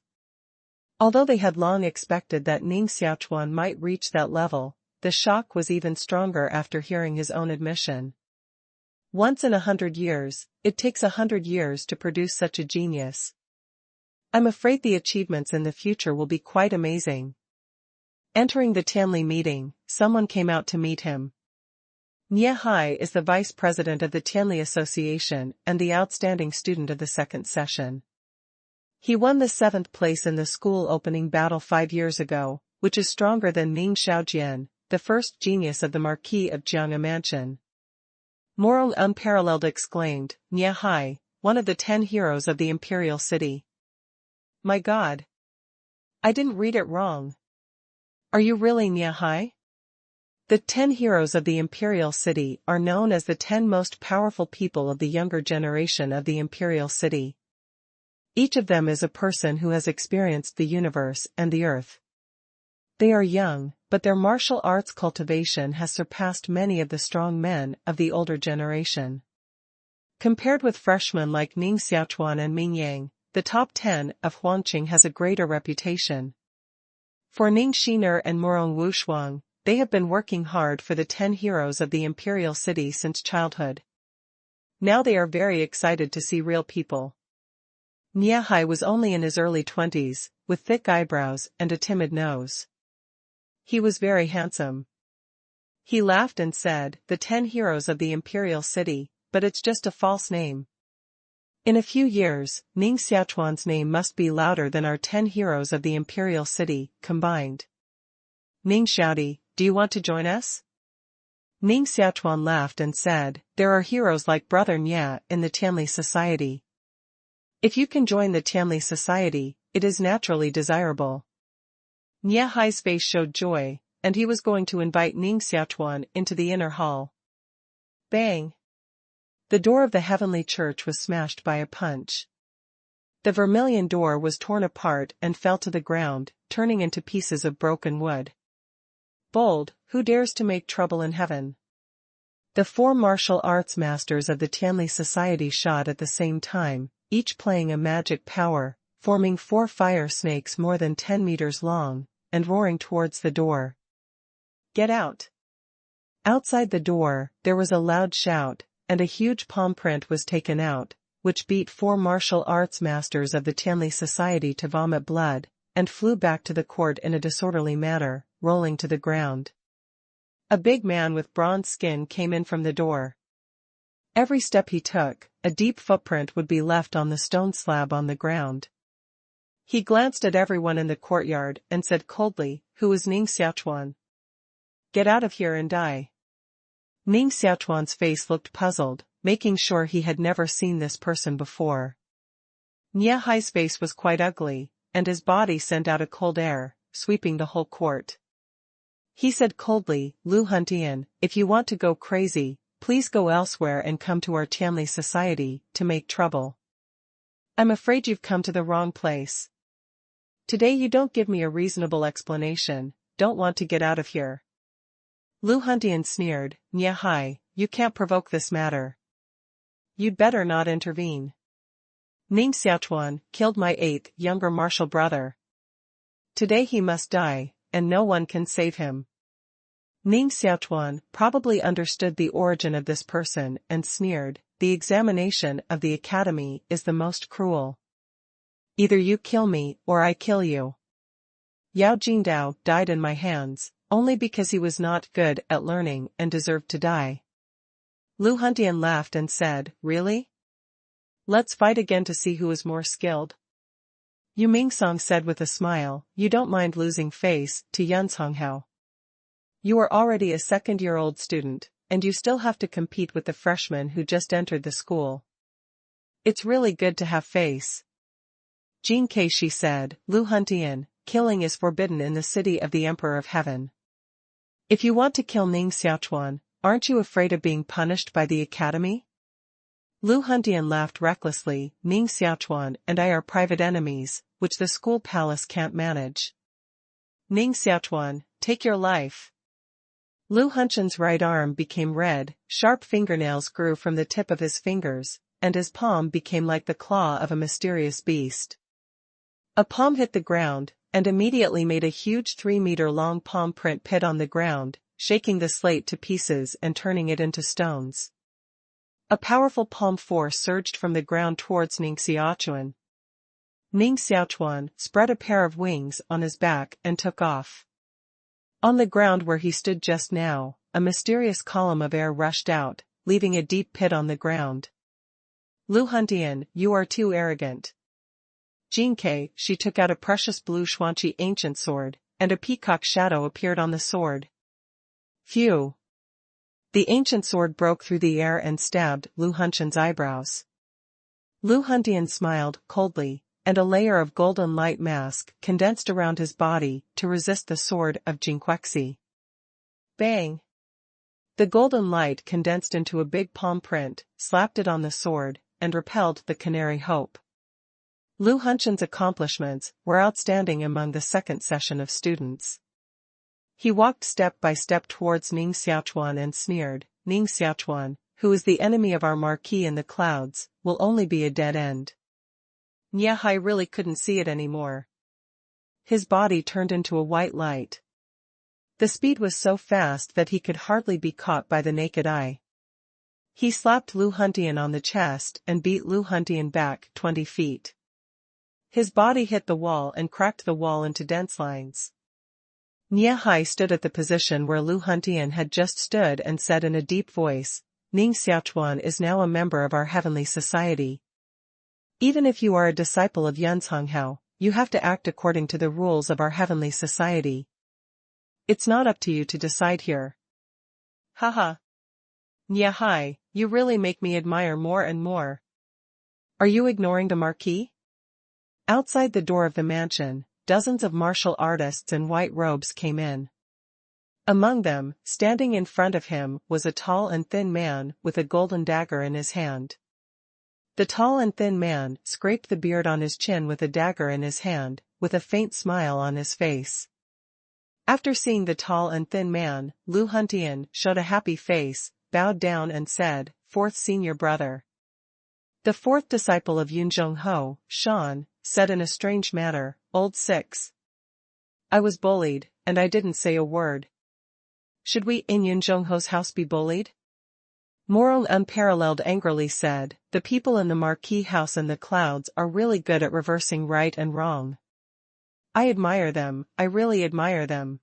Although they had long expected that Ning Xiaochuan might reach that level, the shock was even stronger after hearing his own admission. Once in 100 years, it takes 100 years to produce such a genius. I'm afraid the achievements in the future will be quite amazing. Entering the Tianli meeting, someone came out to meet him. Nie Hai is the vice president of the Tianli Association and the outstanding student of the second session. He won the 7th place in the school opening battle 5 years ago, which is stronger than Ning Xiaochuan, the first genius of the Marquis of Jiang'a Mansion. Morong unparalleled exclaimed, Nie Hai, one of the 10 heroes of the imperial city. My God! I didn't read it wrong. Are you really Nie Hai? The 10 heroes of the imperial city are known as the 10 most powerful people of the younger generation of the imperial city. Each of them is a person who has experienced the universe and the earth. They are young, but their martial arts cultivation has surpassed many of the strong men of the older generation. Compared with freshmen like Ning Xiaochuan and Ming Yang, the top 10 of Huangqing has a greater reputation. For Ning Xiner and Morong Wushuang, they have been working hard for the 10 heroes of the imperial city since childhood. Now they are very excited to see real people. Nie Hai was only in his early 20s, with thick eyebrows and a timid nose. He was very handsome. He laughed and said, the 10 heroes of the imperial city, but it's just a false name. In a few years, Ning Xiaochuan's name must be louder than our 10 heroes of the imperial city, combined. Ning Xiaodi, do you want to join us? Ning Xiaochuan laughed and said, there are heroes like Brother Nie in the Tianli Society. If you can join the Tianli Society, it is naturally desirable. Nie Hai's face showed joy, and he was going to invite Ning Xiaochuan into the inner hall. Bang! The door of the heavenly church was smashed by a punch. The vermilion door was torn apart and fell to the ground, turning into pieces of broken wood. Bold, who dares to make trouble in heaven? The 4 martial arts masters of the Tianli Society shot at the same time, each playing a magic power, forming 4 fire snakes more than 10 meters long, and roaring towards the door. Get out! Outside the door, there was a loud shout, and a huge palm print was taken out, which beat 4 martial arts masters of the Tianli Society to vomit blood, and flew back to the court in a disorderly manner, rolling to the ground. A big man with bronze skin came in from the door. Every step he took, a deep footprint would be left on the stone slab on the ground. He glanced at everyone in the courtyard and said coldly, who is Ning Xiaochuan? Get out of here and die. Ning Xiaochuan's face looked puzzled, making sure he had never seen this person before. Nie Hai's face was quite ugly, and his body sent out a cold air, sweeping the whole court. He said coldly, Lu Huntian, if you want to go crazy, please go elsewhere and come to our Tianli Society to make trouble. I'm afraid you've come to the wrong place. Today you don't give me a reasonable explanation, don't want to get out of here. Lu Huntian sneered, Nie Hai, you can't provoke this matter. You'd better not intervene. Ning Xiaochuan killed my 8th younger martial brother. Today he must die, and no one can save him. Ning Xiaochuan probably understood the origin of this person and sneered, the examination of the academy is the most cruel. Either you kill me or I kill you. Yao Jingdao died in my hands, only because he was not good at learning and deserved to die. Lu Huntian laughed and said, "Really? Let's fight again to see who is more skilled." Yu Mingsong said with a smile, "You don't mind losing face to Yun Songhao. You are already a second-year-old student, and you still have to compete with the freshmen who just entered the school. It's really good to have face." Jin Keishi said, "Lu Huntian, killing is forbidden in the city of the Emperor of Heaven. If you want to kill Ning Xiaochuan, aren't you afraid of being punished by the academy?" Lu Huntian laughed recklessly. "Ning Xiaochuan and I are private enemies, which the school palace can't manage." "Ning Xiaochuan, take your life." Lu Huntian's right arm became red, sharp fingernails grew from the tip of his fingers, and his palm became like the claw of a mysterious beast. A palm hit the ground, and immediately made a huge 3-meter-long palm print pit on the ground, shaking the slate to pieces and turning it into stones. A powerful palm force surged from the ground towards Ning Xiaochuan. Ning Xiaochuan spread a pair of wings on his back and took off. On the ground where he stood just now, a mysterious column of air rushed out, leaving a deep pit on the ground. "Lu Huntian, you are too arrogant." Jinkei, she took out a precious blue Xuanqi ancient sword, and a peacock shadow appeared on the sword. Phew! The ancient sword broke through the air and stabbed Lu Huntian's eyebrows. Lu Huntian smiled coldly, and a layer of golden light mask condensed around his body to resist the sword of Jinquexi. Bang! The golden light condensed into a big palm print, slapped it on the sword, and repelled the Canary Hope. Lu Huntian's accomplishments were outstanding among the second session of students. He walked step by step towards Ning Xiaochuan and sneered, "Ning Xiaochuan, who is the enemy of our marquis in the clouds, will only be a dead end." Niahai really couldn't see it anymore. His body turned into a white light. The speed was so fast that he could hardly be caught by the naked eye. He slapped Lu Huntian on the chest and beat Lu Huntian back 20 feet. His body hit the wall and cracked the wall into dense lines. Niahai stood at the position where Lu Huntian had just stood and said in a deep voice, "Ning Xiaochuan is now a member of our heavenly society. Even if you are a disciple of Yun Songhao, you have to act according to the rules of our heavenly society. It's not up to you to decide here." Haha. Niahai, you really make me admire more and more. Are you ignoring the marquis? Outside the door of the mansion, dozens of martial artists in white robes came in. Among them, standing in front of him, was a tall and thin man with a golden dagger in his hand. The tall and thin man scraped the beard on his chin with a dagger in his hand, with a faint smile on his face. After seeing the tall and thin man, Lu Huntian showed a happy face, bowed down and said, "Fourth senior brother." The fourth disciple of Yun Zhongho, Shan, said in a strange manner, "Old Six. I was bullied, and I didn't say a word. Should we in Yun Zhongho's house be bullied?" Morong Unparalleled angrily said, "The people in the Marquis house in the clouds are really good at reversing right and wrong. I admire them, I really admire them."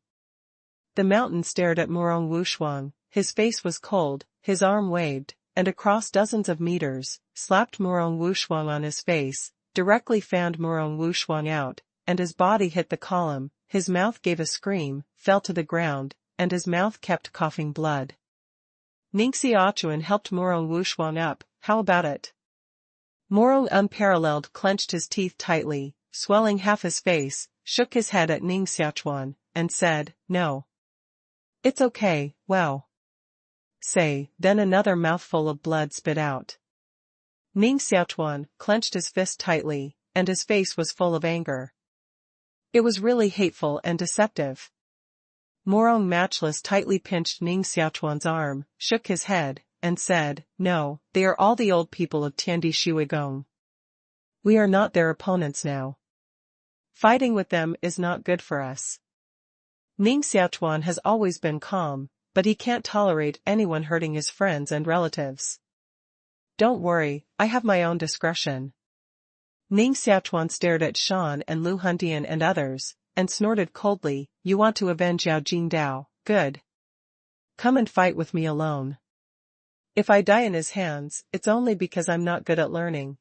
The mountain stared at Morong Wushuang, his face was cold, his arm waved, and across dozens of meters, slapped Morong Wushuang on his face, directly fanned Morong Wushuang out, and his body hit the column, his mouth gave a scream, fell to the ground, and his mouth kept coughing blood. Ning Xiaochuan helped Morong Wushuang up, "How about it?" Morong Unparalleled clenched his teeth tightly, swelling half his face, shook his head at Ning Xiaochuan, and said, "No. It's okay, wow." Say, then another mouthful of blood spit out. Ning Xiaochuan clenched his fist tightly, and his face was full of anger. It was really hateful and deceptive. Morong Matchless tightly pinched Ning Xiaochuan's arm, shook his head, and said, "No, they are all the old people of Tiandi Shuigong. We are not their opponents now. Fighting with them is not good for us." Ning Xiaochuan has always been calm, but he can't tolerate anyone hurting his friends and relatives. "Don't worry, I have my own discretion." Ning Xiaochuan stared at Shan and Lu Huntian and others, and snorted coldly, "You want to avenge Yao Jingdao, good. Come and fight with me alone. If I die in his hands, it's only because I'm not good at learning.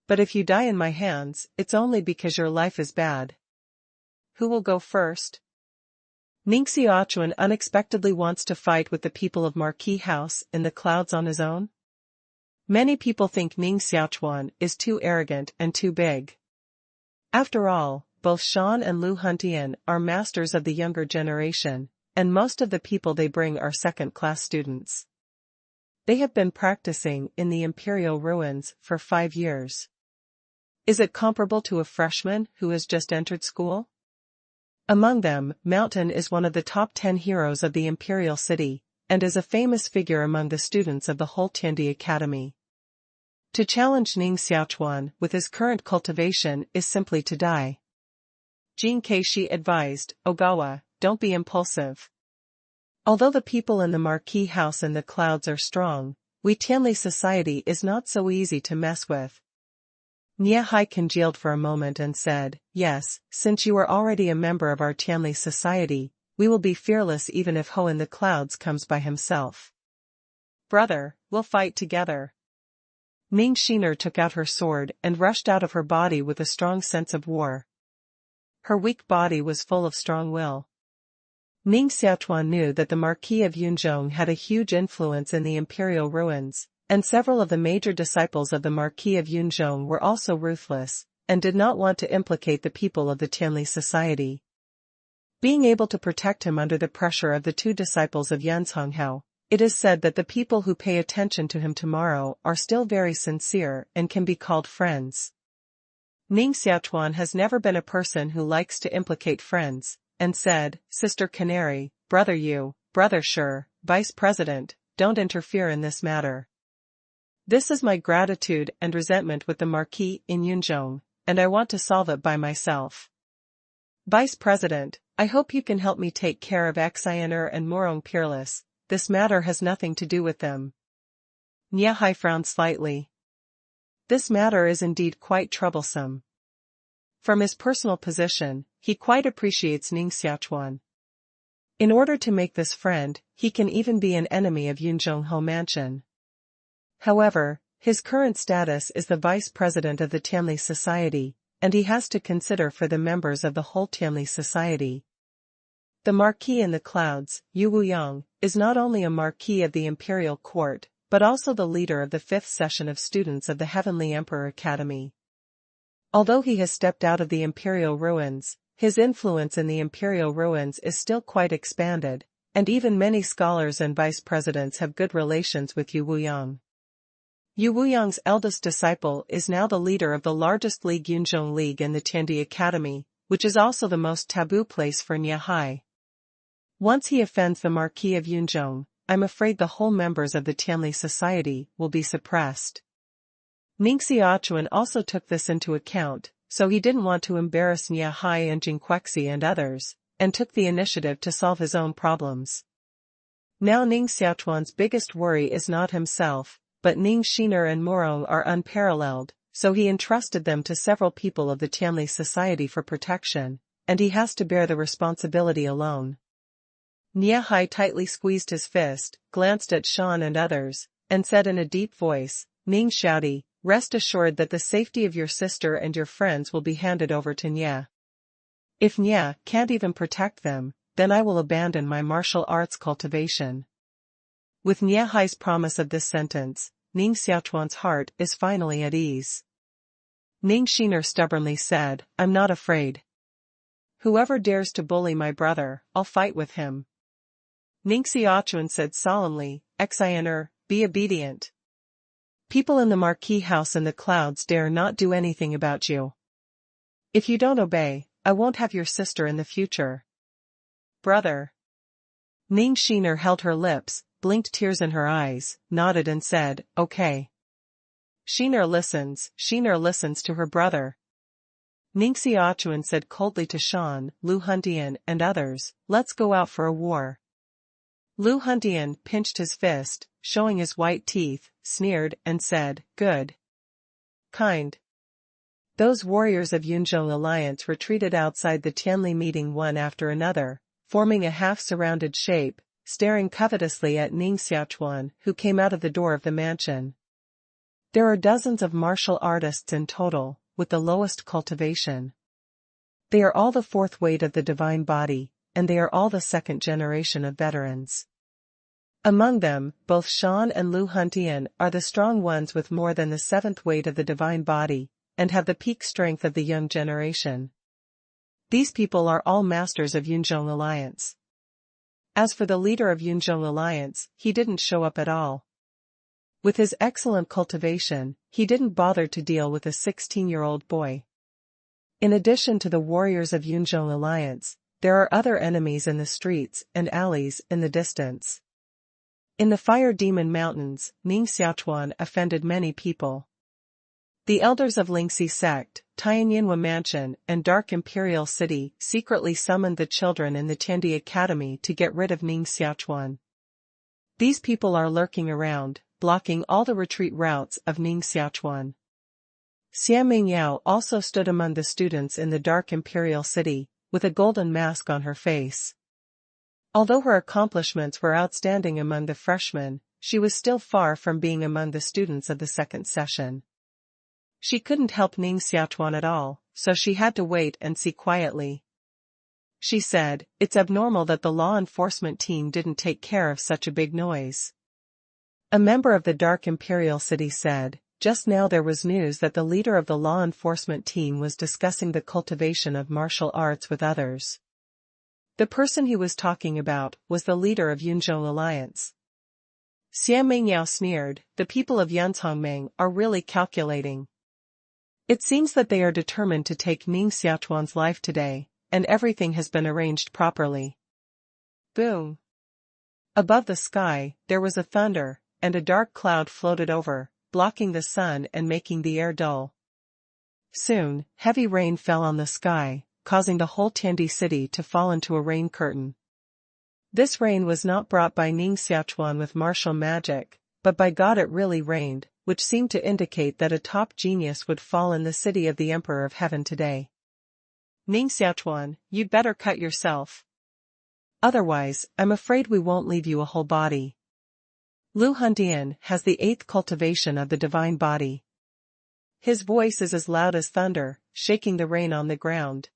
But if you die in my hands, it's only because your life is bad. Who will go first?" Ning Xiaochuan unexpectedly wants to fight with the people of Marquee House in the clouds on his own. Many people think Ning Xiaochuan is too arrogant and too big. After all, both Shan and Lu Huntian are masters of the younger generation, and most of the people they bring are second-class students. They have been practicing in the imperial ruins for 5 years. Is it comparable to a freshman who has just entered school? Among them, Mountain is one of the top 10 heroes of the imperial city, and is a famous figure among the students of the whole Tiandi Academy. To challenge Ning Xiaochuan with his current cultivation is simply to die. Jin Keishi advised, "Ogawa, don't be impulsive. Although the people in the Marquee House in the clouds are strong, we Tianli society is not so easy to mess with." Nia Hai congealed for a moment and said, "Yes, since you are already a member of our Tianli society, we will be fearless even if Ho in the clouds comes by himself. Brother, we'll fight together." Ning Shiner took out her sword and rushed out of her body with a strong sense of war. Her weak body was full of strong will. Ning Xiaochuan knew that the Marquis of Yunzhong had a huge influence in the imperial ruins, and several of the major disciples of the Marquis of Yunzhong were also ruthless, and did not want to implicate the people of the Tianli society. Being able to protect him under the pressure of the 2 disciples of Yanzhonghao, it is said that the people who pay attention to him tomorrow are still very sincere and can be called friends. Ning Xiaochuan has never been a person who likes to implicate friends, and said, "Sister Canary, brother Sure, Vice President, don't interfere in this matter. This is my gratitude and resentment with the Marquis in Yunzhong, and I want to solve it by myself. Vice President, I hope you can help me take care of Xianer and Morong Peerless. This matter has nothing to do with them." Nia Hai frowned slightly. This matter is indeed quite troublesome. From his personal position, he quite appreciates Ning Xiaochuan. In order to make this friend, he can even be an enemy of Yunzhongho Mansion. However, his current status is the vice president of the Tianli Society, and he has to consider for the members of the whole Tianli Society. The Marquis in the clouds, Yu Wuyang, is not only a Marquis of the imperial court, but also the leader of the 5th session of students of the Heavenly Emperor Academy. Although he has stepped out of the imperial ruins, his influence in the imperial ruins is still quite expanded, and even many scholars and vice presidents have good relations with Yu Wuyang. Yu Wuyang's eldest disciple is now the leader of the largest league Yunzhong League in the Tiandi Academy, which is also the most taboo place for Nia Hai. Once he offends the Marquis of Yunzhong, I'm afraid the whole members of the Tianli Society will be suppressed. Ning Xiaochuan also took this into account, so he didn't want to embarrass Nia Hai and Jingquexi and others, and took the initiative to solve his own problems. Now Ning Xiaochuan's biggest worry is not himself, but Ning Shiner and Morong are unparalleled, so he entrusted them to several people of the Tianli Society for protection, and he has to bear the responsibility alone. Nia Hai tightly squeezed his fist, glanced at Shan and others, and said in a deep voice, "Ning Xiaodi, rest assured that the safety of your sister and your friends will be handed over to Nia. If Nia can't even protect them, then I will abandon my martial arts cultivation." With Nia Hai's promise of this sentence, Ning Xiaochuan's heart is finally at ease. Ning Shiner stubbornly said, "I'm not afraid. Whoever dares to bully my brother, I'll fight with him." Ning Xiaochuan said solemnly, "Xianer, be obedient. People in the Marquee House in the clouds dare not do anything about you. If you don't obey, I won't have your sister in the future." "Brother." Ning Shiner held her lips, blinked tears in her eyes, nodded and said, "Okay." Shiner listens to her brother. Ning Xiaochuan said coldly to Shan, Lu Huntian and others, "Let's go out for a war." Lu Huntian pinched his fist, showing his white teeth, sneered and said, "Good. Kind. Those warriors of Yunzhong alliance retreated outside the Tianli meeting one after another, forming a half-surrounded shape, staring covetously at Ning Xiaochuan, who came out of the door of the mansion. There are dozens of martial artists in total, with the lowest cultivation. They are all the fourth weight of the divine body, and they are all the second generation of veterans. Among them, both Shan and Lu Huntian are the strong ones with more than the seventh weight of the divine body, and have the peak strength of the young generation. These people are all masters of Yunzhong alliance. As for the leader of Yunzhong alliance, he didn't show up at all. With his excellent cultivation, he didn't bother to deal with a 16-year-old boy. In addition to the warriors of Yunzhong alliance, there are other enemies in the streets and alleys in the distance. In the Fire Demon Mountains, Ning Xiaochuan offended many people. The elders of Lingxi sect, Tianyinhua Mansion, and Dark Imperial City secretly summoned the children in the Tiandi Academy to get rid of Ning Xiaochuan. These people are lurking around, blocking all the retreat routes of Ning Xiaochuan. Xia Mingyao also stood among the students in the Dark Imperial City, with a golden mask on her face. Although her accomplishments were outstanding among the freshmen, she was still far from being among the students of the second session. She couldn't help Ning Xiaochuan at all, so she had to wait and see quietly. She said, "It's abnormal that the law enforcement team didn't take care of such a big noise." A member of the Dark Imperial City said, "Just now there was news that the leader of the law enforcement team was discussing the cultivation of martial arts with others." The person he was talking about was the leader of Yunzhong alliance. Xia Mingyao sneered, "The people of Yanzhongming are really calculating. It seems that they are determined to take Ning Xiaochuan's life today, and everything has been arranged properly." Boom! Above the sky, there was a thunder, and a dark cloud floated over, blocking the sun and making the air dull. Soon, heavy rain fell on the sky, causing the whole Tiandi city to fall into a rain curtain. This rain was not brought by Ning Xiaochuan with martial magic, but by God it really rained, which seemed to indicate that a top genius would fall in the city of the Emperor of Heaven today. "Ning Xiaochuan, you'd better cut yourself. Otherwise, I'm afraid we won't leave you a whole body. Lu Huntian has the 8th cultivation of the divine body." His voice is as loud as thunder, shaking the rain on the ground.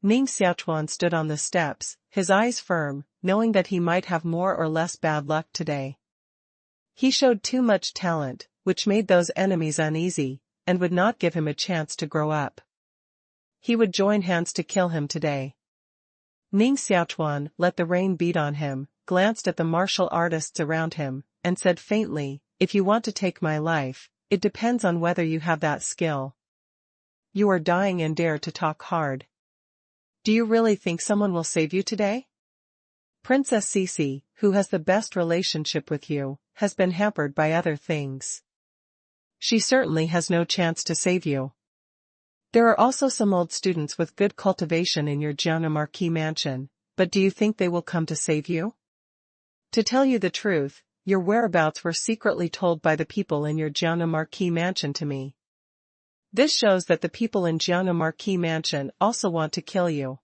Ning Xiaochuan stood on the steps, his eyes firm, knowing that he might have more or less bad luck today. He showed too much talent, which made those enemies uneasy, and would not give him a chance to grow up. He would join hands to kill him today. Ning Xiaochuan let the rain beat on him, glanced at the martial artists around him, and said faintly, "If you want to take my life, it depends on whether you have that skill. You are dying and dare to talk hard. Do you really think someone will save you today? Princess Cece, who has the best relationship with you, has been hampered by other things. She certainly has no chance to save you. There are also some old students with good cultivation in your Jiangnan Marquis mansion, but do you think they will come to save you? To tell you the truth, your whereabouts were secretly told by the people in your Jiangnan Marquis mansion to me. This shows that the people in Jiangnan Marquis mansion also want to kill you.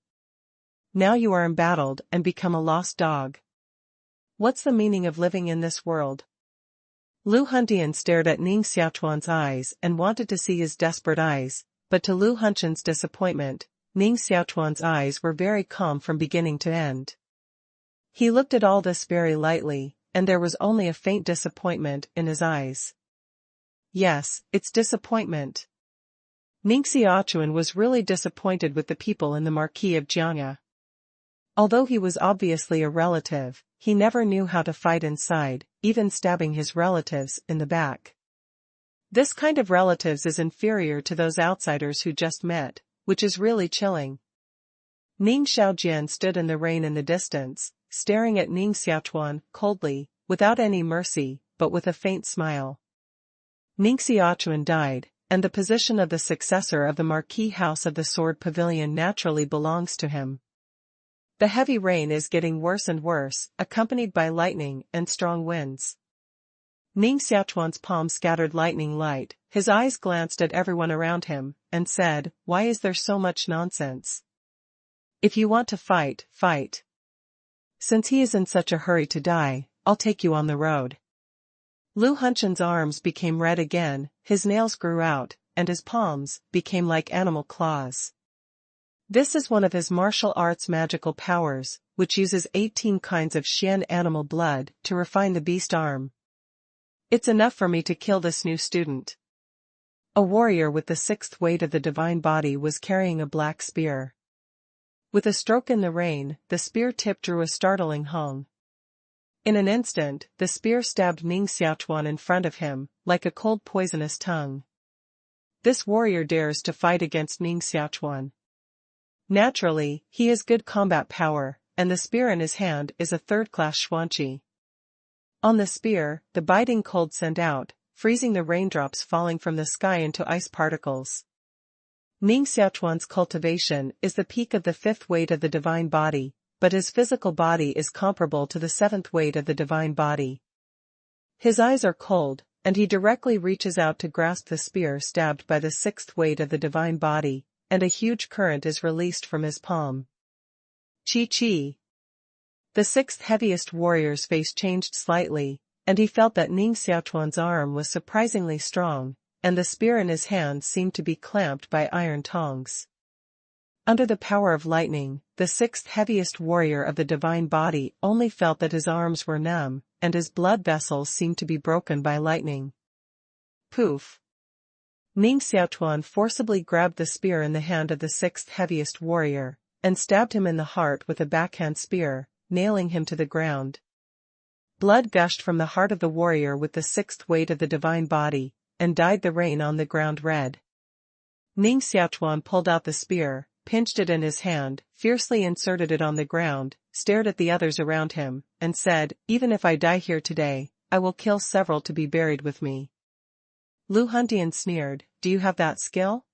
Now you are embattled and become a lost dog. What's the meaning of living in this world?" Lu Huntian stared at Ning Xiaochuan's eyes and wanted to see his desperate eyes, but to Lu Huntian's disappointment, Ning Xiaochuan's eyes were very calm from beginning to end. He looked at all this very lightly, and there was only a faint disappointment in his eyes. Yes, it's disappointment. Ning Xiaochuan was really disappointed with the people in the Marquis of Jiangnan. Although he was obviously a relative, he never knew how to fight inside, even stabbing his relatives in the back. This kind of relatives is inferior to those outsiders who just met, which is really chilling. Ning Xiaojian stood in the rain in the distance, staring at Ning Xiaochuan coldly, without any mercy, but with a faint smile. Ning Xiaochuan died, and the position of the successor of the Marquis House of the Sword Pavilion naturally belongs to him. The heavy rain is getting worse and worse, accompanied by lightning and strong winds. Ning Xiaochuan's palm scattered lightning light, his eyes glanced at everyone around him, and said, "Why is there so much nonsense? If you want to fight, fight. Since he is in such a hurry to die, I'll take you on the road." Lu Hunshan's arms became red again, his nails grew out, and his palms became like animal claws. This is one of his martial arts magical powers, which uses 18 kinds of Xian animal blood to refine the beast arm. It's enough for me to kill this new student. A warrior with the 6th weight of the divine body was carrying a black spear. With a stroke in the rain, the spear tip drew a startling hung. In an instant, the spear stabbed Ning Xiaochuan in front of him, like a cold poisonous tongue. This warrior dares to fight against Ning Xiaochuan. Naturally, he has good combat power, and the spear in his hand is a third-class xuanqi. On the spear, the biting cold sent out, freezing the raindrops falling from the sky into ice particles. Ning Xiaochuan's cultivation is the peak of the 5th weight of the divine body, but his physical body is comparable to the 7th weight of the divine body. His eyes are cold, and he directly reaches out to grasp the spear stabbed by the 6th weight of the divine body, and a huge current is released from his palm. Chi. The 6th heaviest warrior's face changed slightly, and he felt that Ning Xiaochuan's arm was surprisingly strong, and the spear in his hand seemed to be clamped by iron tongs. Under the power of lightning, the 6th heaviest warrior of the divine body only felt that his arms were numb, and his blood vessels seemed to be broken by lightning. Poof! Ning Xiaochuan forcibly grabbed the spear in the hand of the 6th heaviest warrior, and stabbed him in the heart with a backhand spear, nailing him to the ground. Blood gushed from the heart of the warrior with the 6th weight of the divine body, and dyed the rain on the ground red. Ning Xiaochuan pulled out the spear, pinched it in his hand, fiercely inserted it on the ground, stared at the others around him, and said, "Even if I die here today, I will kill several to be buried with me." Lu Huntian sneered, "Do you have that skill?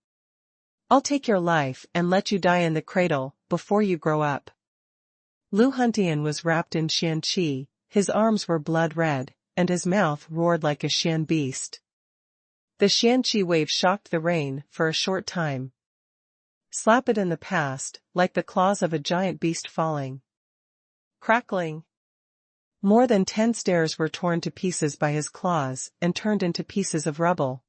I'll take your life and let you die in the cradle, before you grow up." Lu Huntian was wrapped in Xian Qi, his arms were blood red, and his mouth roared like a Xian beast. The Xian Qi wave shocked the rain for a short time. Slap it in the past, like the claws of a giant beast falling. Crackling. More than 10 stairs were torn to pieces by his claws and turned into pieces of rubble.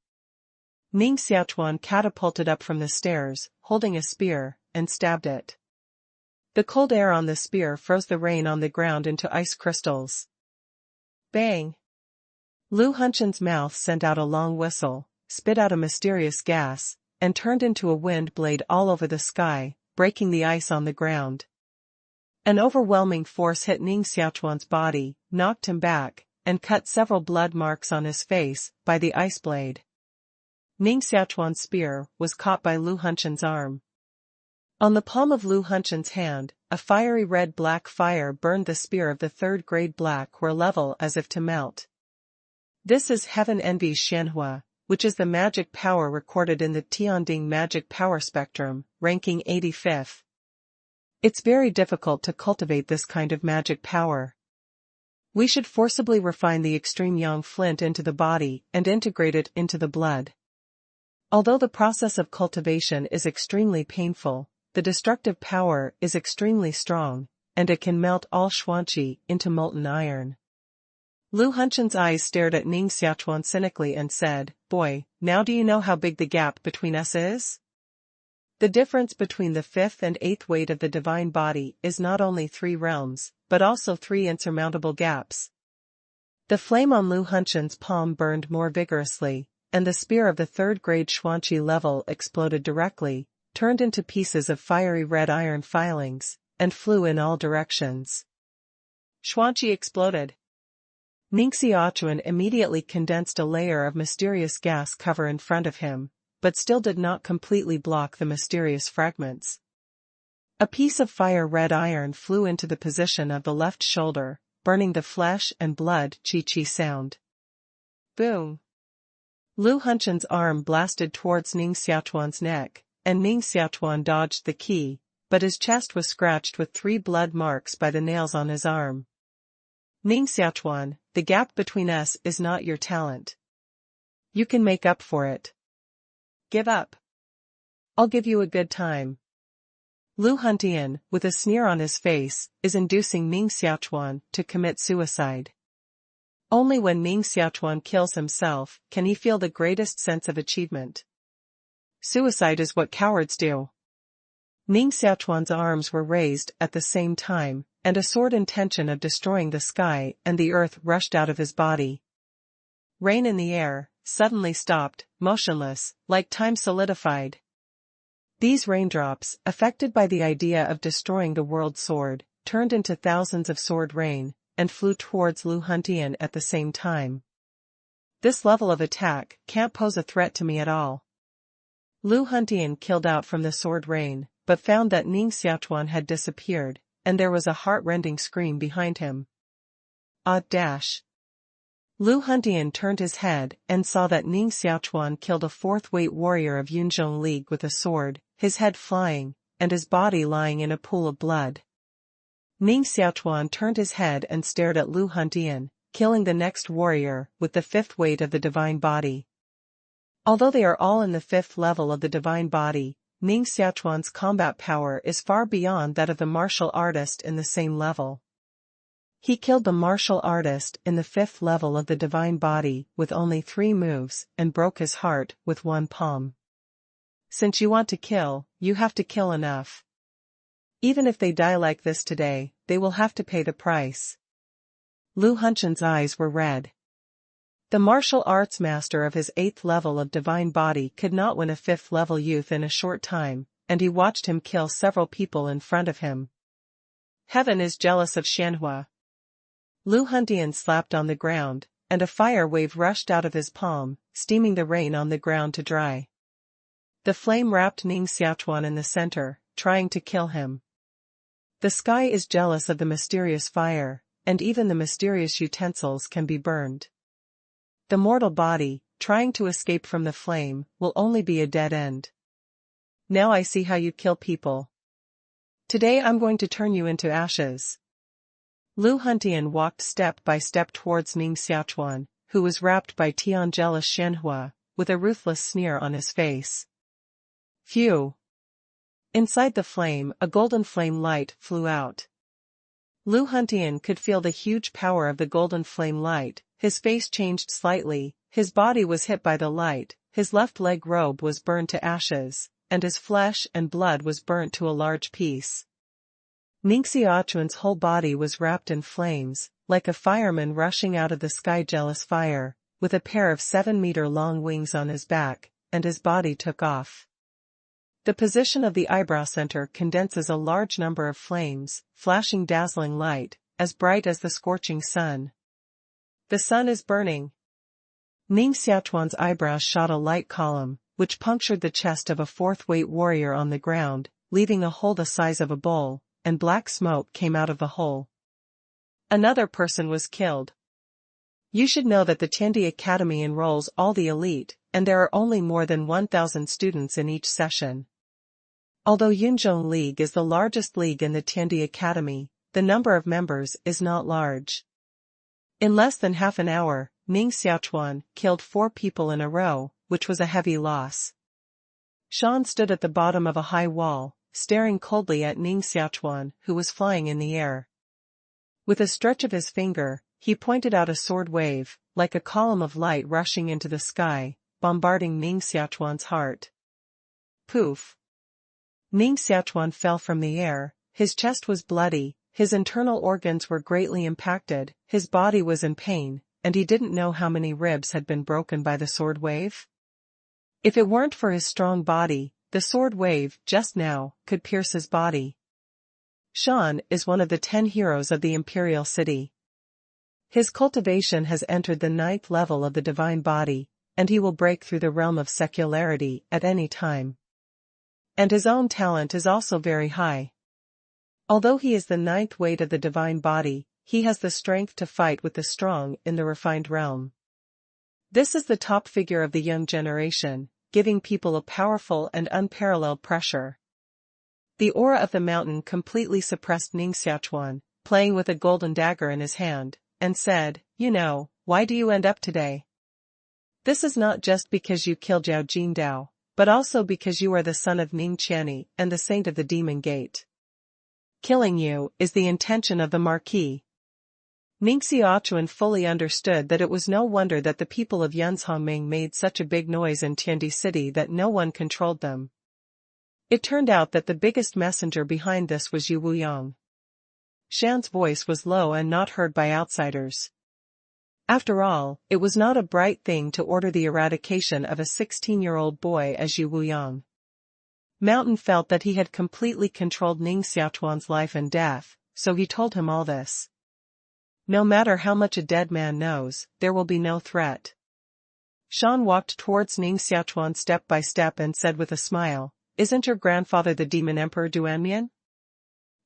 Ning Xiaochuan catapulted up from the stairs, holding a spear, and stabbed it. The cold air on the spear froze the rain on the ground into ice crystals. Bang! Lu Hunshan's mouth sent out a long whistle, spit out a mysterious gas, and turned into a wind blade all over the sky, breaking the ice on the ground. An overwhelming force hit Ning Xiaochuan's body, knocked him back, and cut several blood marks on his face by the ice blade. Ning Xiaochuan's spear was caught by Lu Hunshan's arm. On the palm of Lu Hunshan's hand, a fiery red-black fire burned the spear of the 3rd grade black were level as if to melt. This is Heaven Envy's Xianhua, which is the magic power recorded in the Tianding magic power spectrum, ranking 85th. It's very difficult to cultivate this kind of magic power. We should forcibly refine the extreme yang flint into the body and integrate it into the blood. Although the process of cultivation is extremely painful, the destructive power is extremely strong, and it can melt all xuanqi into molten iron. Lu Hunshan's eyes stared at Ning Xiaochuan cynically and said, "Boy, now do you know how big the gap between us is? The difference between the 5th and 8th weight of the divine body is not only 3 realms, but also 3 insurmountable gaps." The flame on Lu Hunshan's palm burned more vigorously, and the spear of the 3rd grade xuanqi level exploded directly, turned into pieces of fiery red iron filings, and flew in all directions. Xuanqi exploded. Ning Xiaochuan immediately condensed a layer of mysterious gas cover in front of him, but still did not completely block the mysterious fragments. A piece of fire-red iron flew into the position of the left shoulder, burning the flesh and blood. Chi sound. Boom! Lu Hunshan's arm blasted towards Ning Xiaochuan's neck, and Ning Xiaochuan dodged the ki, but his chest was scratched with 3 blood marks by the nails on his arm. Ning Xiaochuan, the gap between us is not your talent. You can make up for it. Give up. I'll give you a good time. Lu Huntian, with a sneer on his face, is inducing Ning Xiaochuan to commit suicide. Only when Ning Xiaochuan kills himself can he feel the greatest sense of achievement. Suicide is what cowards do. Ning Xiaochuan's arms were raised at the same time, and a sword intention of destroying the sky and the earth rushed out of his body. Rain in the air suddenly stopped, motionless, like time solidified. These raindrops, affected by the idea of destroying the world sword, turned into thousands of sword rain, and flew towards Lu Huntian at the same time. This level of attack can't pose a threat to me at all. Lu Huntian killed out from the sword rain, but found that Ning Xiaochuan had disappeared, and there was a heart-rending scream behind him. Dash. Lu Huntian turned his head and saw that Ning Xiaochuan killed a fourth-weight warrior of Yunzhong League with a sword, his head flying, and his body lying in a pool of blood. Ning Xiaochuan turned his head and stared at Lu Huntian, killing the next warrior with the fifth weight of the divine body. Although they are all in the fifth level of the divine body, Ning Xiaochuan's combat power is far beyond that of the martial artist in the same level. He killed the martial artist in the fifth level of the divine body with only 3 moves and broke his heart with 1 palm. Since you want to kill, you have to kill enough. Even if they die like this today, they will have to pay the price. Lu Huntian's eyes were red. The martial arts master of his 8th level of divine body could not win a 5th level youth in a short time, and he watched him kill several people in front of him. Heaven is jealous of Xianhua. Lu Huntian slapped on the ground, and a fire wave rushed out of his palm, steaming the rain on the ground to dry. The flame wrapped Ning Xiaochuan in the center, trying to kill him. The sky is jealous of the mysterious fire, and even the mysterious utensils can be burned. The mortal body, trying to escape from the flame, will only be a dead end. Now I see how you kill people. Today I'm going to turn you into ashes. Lu Huntian walked step by step towards Ning Xiaochuan, who was wrapped by Tianjealous Xianhua, with a ruthless sneer on his face. Phew! Inside the flame, a golden flame light flew out. Lu Huntian could feel the huge power of the golden flame light. His face changed slightly, his body was hit by the light, his left leg robe was burned to ashes, and his flesh and blood was burnt to a large piece. Ning Xiaochuan's whole body was wrapped in flames, like a fireman rushing out of the sky-jealous fire, with a pair of 7-meter-long wings on his back, and his body took off. The position of the eyebrow center condenses a large number of flames, flashing dazzling light, as bright as the scorching sun. The sun is burning. Ning Xiaochuan's eyebrows shot a light column, which punctured the chest of a 4th-weight warrior on the ground, leaving a hole the size of a bowl, and black smoke came out of the hole. Another person was killed. You should know that the Tiandi Academy enrolls all the elite, and there are only more than 1,000 students in each session. Although Yunzhong League is the largest league in the Tiandi Academy, the number of members is not large. In less than half an hour, Ning Xiaochuan killed 4 people in a row, which was a heavy loss. Shan stood at the bottom of a high wall, staring coldly at Ning Xiaochuan, who was flying in the air. With a stretch of his finger, he pointed out a sword wave, like a column of light rushing into the sky, bombarding Ning Xiaochuan's heart. Poof! Ning Xiaochuan fell from the air, his chest was bloody, his internal organs were greatly impacted, his body was in pain, and he didn't know how many ribs had been broken by the sword wave. If it weren't for his strong body, the sword wave, just now, could pierce his body. Shan is one of the 10 heroes of the Imperial City. His cultivation has entered the 9th level of the divine body, and he will break through the realm of secularity at any time. And his own talent is also very high. Although he is the 9th weight of the divine body, he has the strength to fight with the strong in the refined realm. This is the top figure of the young generation, giving people a powerful and unparalleled pressure. The aura of the mountain completely suppressed Ning Xiaochuan, playing with a golden dagger in his hand, and said, why do you end up today? This is not just because you killed Zhao Jingdao, but also because you are the son of Ning Qianni and the saint of the Demon Gate. Killing you is the intention of the Marquis. Ning Xiaochuan fully understood that it was no wonder that the people of Yanzhongming made such a big noise in Tiandi City that no one controlled them. It turned out that the biggest messenger behind this was Yu Wuyang. Shan's voice was low and not heard by outsiders. After all, it was not a bright thing to order the eradication of a 16-year-old boy as Yu Wuyang. Mountain felt that he had completely controlled Ning Xiaochuan's life and death, so he told him all this. No matter how much a dead man knows, there will be no threat. Shan walked towards Ning Xiaochuan step by step and said with a smile, "Isn't your grandfather the demon emperor Duanmian?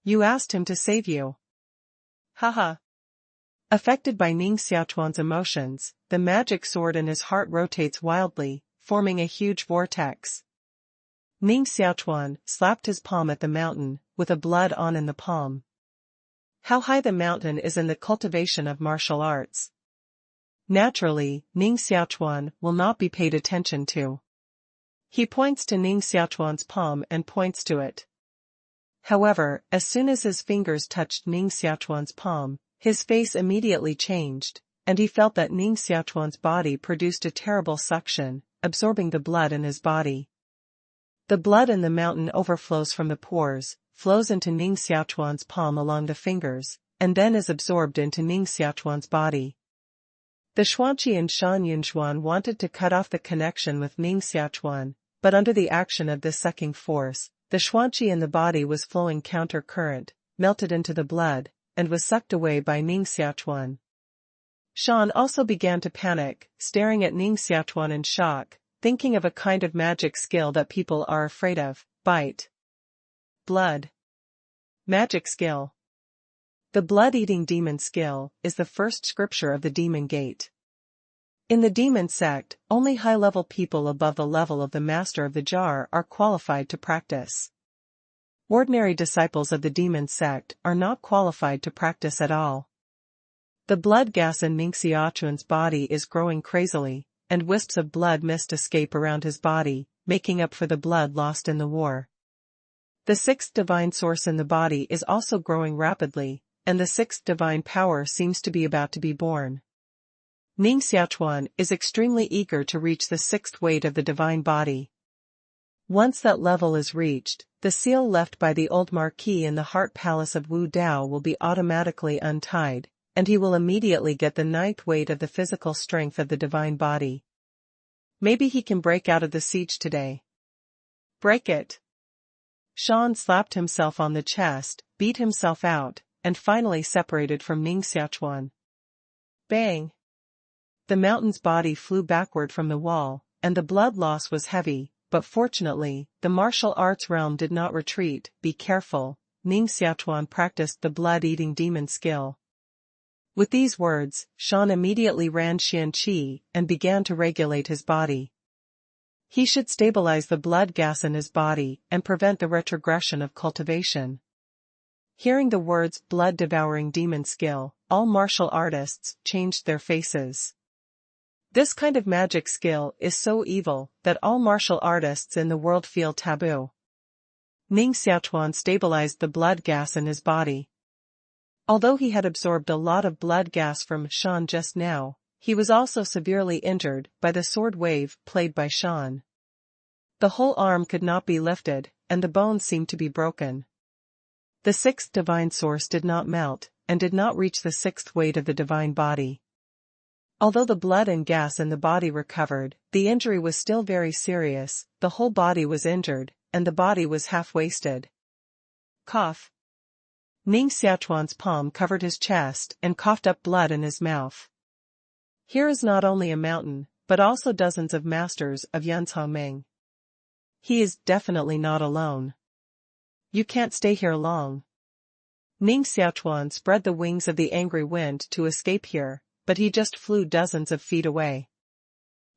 You asked him to save you." Haha. Affected by Ning Xiaochuan's emotions, the magic sword in his heart rotates wildly, forming a huge vortex. Ning Xiaochuan slapped his palm at the mountain, with a blood on in the palm. How high the mountain is in the cultivation of martial arts. Naturally, Ning Xiaochuan will not be paid attention to. He points to Ning Xiaochuan's palm and points to it. However, as soon as his fingers touched Ning Xiaochuan's palm, his face immediately changed, and he felt that Ning Xiaochuan's body produced a terrible suction, absorbing the blood in his body. The blood in the mountain overflows from the pores, flows into Ning Xiaochuan's palm along the fingers, and then is absorbed into Ning Xiaochuan's body. The Xuanqi and Shan Yunxuan wanted to cut off the connection with Ning Xiaochuan, but under the action of this sucking force, the Xuanqi in the body was flowing counter-current, melted into the blood, and was sucked away by Ning Xiaochuan. Shan also began to panic, staring at Ning Xiaochuan in shock, thinking of a kind of magic skill that people are afraid of, bite. Blood. Magic skill. The blood-eating demon skill is the first scripture of the Demon Gate. In the demon sect, only high-level people above the level of the master of the jar are qualified to practice. Ordinary disciples of the demon sect are not qualified to practice at all. The blood gas in Ning Xiaochuan's body is growing crazily, and wisps of blood mist escape around his body, making up for the blood lost in the war. The sixth divine source in the body is also growing rapidly, and the sixth divine power seems to be about to be born. Ning Xiaochuan is extremely eager to reach the sixth weight of the divine body. Once that level is reached, the seal left by the old Marquis in the heart palace of Wu Dao will be automatically untied, and he will immediately get the ninth weight of the physical strength of the divine body. Maybe he can break out of the siege today. Break it. Shan slapped himself on the chest, beat himself out, and finally separated from Ning Xiaochuan. Bang! The mountain's body flew backward from the wall, and the blood loss was heavy, but fortunately, the martial arts realm did not retreat. Be careful, Ning Xiaochuan practiced the blood-eating demon skill. With these words, Shan immediately ran Xian Qi and began to regulate his body. He should stabilize the blood gas in his body and prevent the retrogression of cultivation. Hearing the words blood-devouring demon skill, all martial artists changed their faces. This kind of magic skill is so evil that all martial artists in the world feel taboo. Ning Xiaochuan stabilized the blood gas in his body. Although he had absorbed a lot of blood gas from Shan just now, he was also severely injured by the sword wave played by Shan. The whole arm could not be lifted, and the bones seemed to be broken. The sixth divine source did not melt, and did not reach the sixth weight of the divine body. Although the blood and gas in the body recovered, the injury was still very serious. The whole body was injured, and the body was half-wasted. Cough. Ning Xiaochuan's palm covered his chest and coughed up blood in his mouth. Here is not only a mountain, but also dozens of masters of Yanzhongming. He is definitely not alone. You can't stay here long. Ning Xiaochuan spread the wings of the angry wind to escape here, but he just flew dozens of feet away.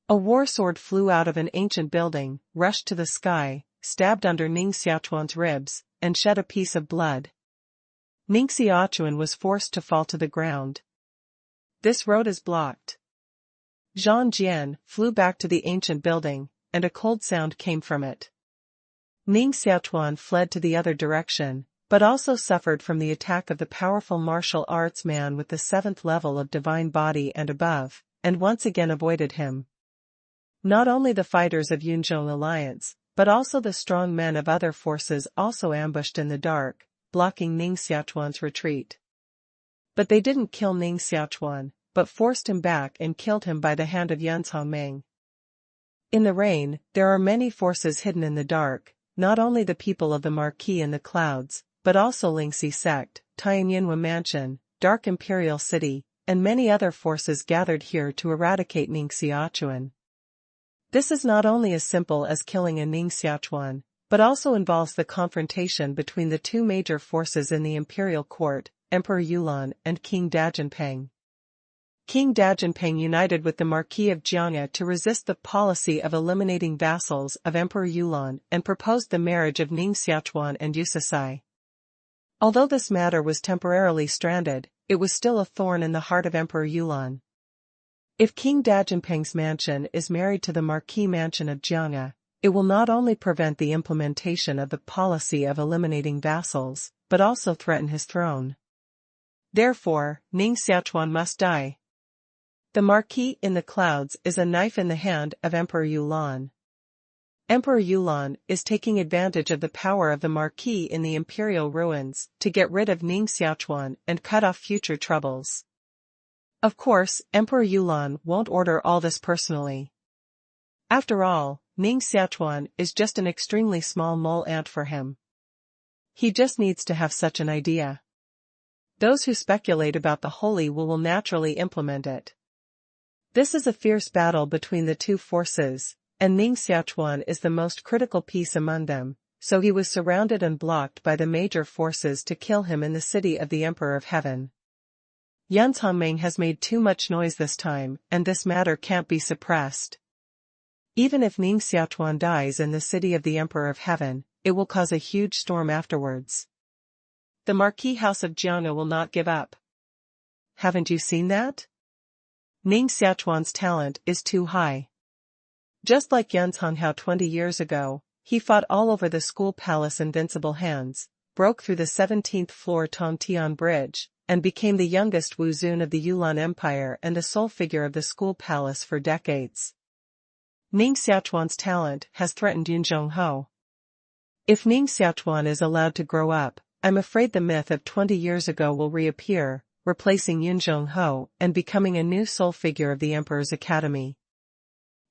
A war sword flew out of an ancient building, rushed to the sky, stabbed under Ning Xiaochuan's ribs, and shed a piece of blood. Ning Xiaochuan was forced to fall to the ground. This road is blocked. Zhang Jian flew back to the ancient building, and a cold sound came from it. Ning Xiaochuan fled to the other direction, but also suffered from the attack of the powerful martial arts man with the 7th level of divine body and above, and once again avoided him. Not only the fighters of Yunzhong Alliance, but also the strong men of other forces also ambushed in the dark, blocking Ning Xiaochuan's retreat. But they didn't kill Ning Xiaochuan, but forced him back and killed him by the hand of Yanzhongming. In the rain, there are many forces hidden in the dark, not only the people of the Marquis in the clouds, but also Lingxi sect, Tianyinhua Mansion, Dark Imperial City, and many other forces gathered here to eradicate Ning Xiaochuan. This is not only as simple as killing a Ning Xiaochuan, but also involves the confrontation between the two major forces in the imperial court, Emperor Yulan and King Dajinpeng. King Dajinpeng united with the Marquis of Jianghe to resist the policy of eliminating vassals of Emperor Yulan and proposed the marriage of Ning Xiaochuan and Yusasai. Although this matter was temporarily stranded, it was still a thorn in the heart of Emperor Yulan. If King Dajinpeng's mansion is married to the Marquis mansion of Jianghe, it will not only prevent the implementation of the policy of eliminating vassals, but also threaten his throne. Therefore, Ning Xiaochuan must die. The Marquis in the clouds is a knife in the hand of Emperor Yulan. Emperor Yulan is taking advantage of the power of the Marquis in the imperial ruins to get rid of Ning Xiaochuan and cut off future troubles. Of course, Emperor Yulan won't order all this personally. After all, Ning Xiaochuan is just an extremely small mole ant for him. He just needs to have such an idea. Those who speculate about the holy will naturally implement it. This is a fierce battle between the two forces, and Ning Xiaochuan is the most critical piece among them, so he was surrounded and blocked by the major forces to kill him in the city of the Emperor of Heaven. Yanzhongming has made too much noise this time, and this matter can't be suppressed. Even if Ning Xiaochuan dies in the city of the Emperor of Heaven, it will cause a huge storm afterwards. The Marquis House of Jianghe will not give up. Haven't you seen that? Ning Xiaochuan's talent is too high. Just like Yanzhonghao 20 years ago, he fought all over the school palace invincible hands, broke through the 17th floor Tongtian Bridge, and became the youngest Wuzun of the Yulan Empire and a sole figure of the school palace for decades. Ning Xiaochuan's talent has threatened Yunzhongho. If Ning Xiaochuan is allowed to grow up, I'm afraid the myth of 20 years ago will reappear, replacing Yunzhongho and becoming a new sole figure of the Emperor's Academy.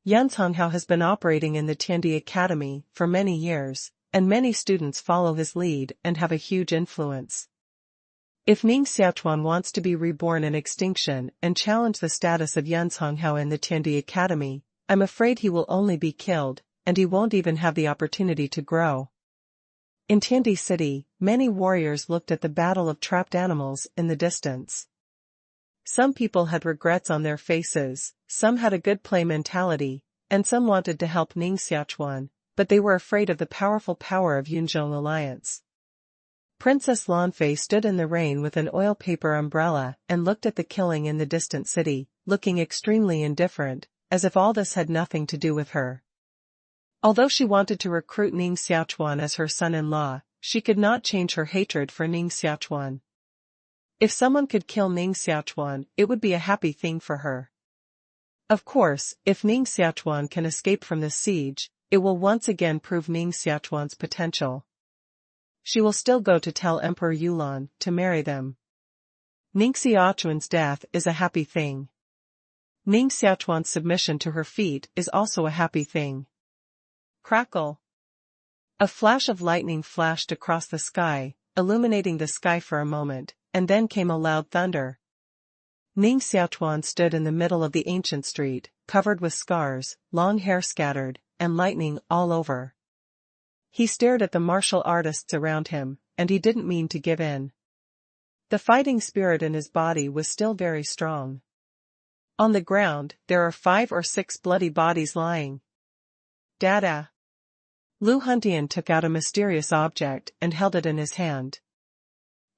Yanzhonghao has been operating in the Tiandi Academy for many years, and many students follow his lead and have a huge influence. If Ning Xiaochuan wants to be reborn in extinction and challenge the status of Yanzhonghao in the Tiandi Academy, I'm afraid he will only be killed, and he won't even have the opportunity to grow. In Tiandi City, many warriors looked at the battle of trapped animals in the distance. Some people had regrets on their faces, some had a good play mentality, and some wanted to help Ning Xiaochuan, but they were afraid of the powerful power of Yunzhong Alliance. Princess Lanfei stood in the rain with an oil paper umbrella and looked at the killing in the distant city, looking extremely indifferent, as if all this had nothing to do with her. Although she wanted to recruit Ning Xiaochuan as her son-in-law, she could not change her hatred for Ning Xiaochuan. If someone could kill Ning Xiaochuan, it would be a happy thing for her. Of course, if Ning Xiaochuan can escape from this siege, it will once again prove Ning Xiaochuan's potential. She will still go to tell Emperor Yulan to marry them. Ning Xiaochuan's death is a happy thing. Ning Xiaochuan's submission to her feet is also a happy thing. Crackle! A flash of lightning flashed across the sky, illuminating the sky for a moment, and then came a loud thunder. Ning Xiaochuan stood in the middle of the ancient street, covered with scars, long hair scattered, and lightning all over. He stared at the martial artists around him, and he didn't mean to give in. The fighting spirit in his body was still very strong. On the ground, there are 5 or 6 bloody bodies lying. Dada! Lu Huntian took out a mysterious object and held it in his hand.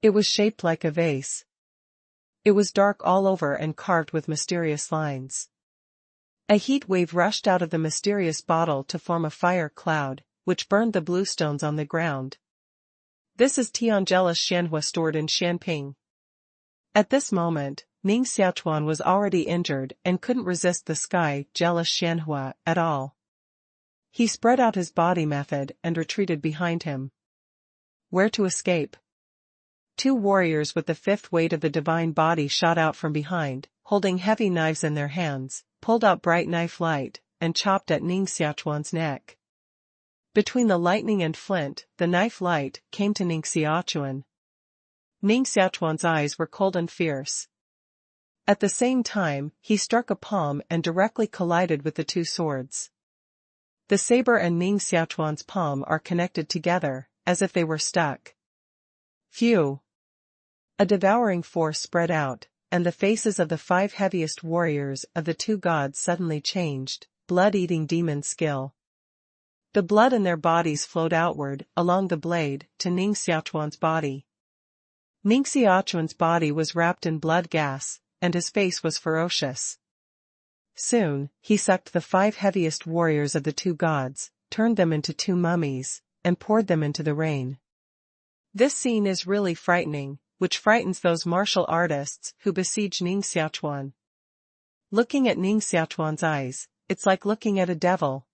It was shaped like a vase. It was dark all over and carved with mysterious lines. A heat wave rushed out of the mysterious bottle to form a fire cloud, which burned the blue stones on the ground. This is Tianjela's Xianhua stored in Xianping. At this moment, Ning Xiaochuan was already injured and couldn't resist the sky jealous Xianhua at all. He spread out his body method and retreated behind him. Where to escape? Two warriors with the fifth weight of the divine body shot out from behind, holding heavy knives in their hands, pulled out bright knife light, and chopped at Ning Xiaochuan's neck. Between the lightning and flint, the knife light came to Ning Xiaochuan. Ning Xiaochuan's eyes were cold and fierce. At the same time, he struck a palm and directly collided with the two swords. The saber and Ning Xiaochuan's palm are connected together, as if they were stuck. Phew! A devouring force spread out, and the faces of the 5 heaviest warriors of the 2 gods suddenly changed, blood-eating demon skill. The blood in their bodies flowed outward, along the blade, to Ning Xiaochuan's body. Ning Xiaochuan's body was wrapped in blood gas, and his face was ferocious. Soon, he sucked the 5 heaviest warriors of the 2 gods, turned them into 2 mummies, and poured them into the rain. This scene is really frightening, which frightens those martial artists who besiege Ning Xiaochuan. Looking at Ning Xiaochuan's eyes, it's like looking at a devil.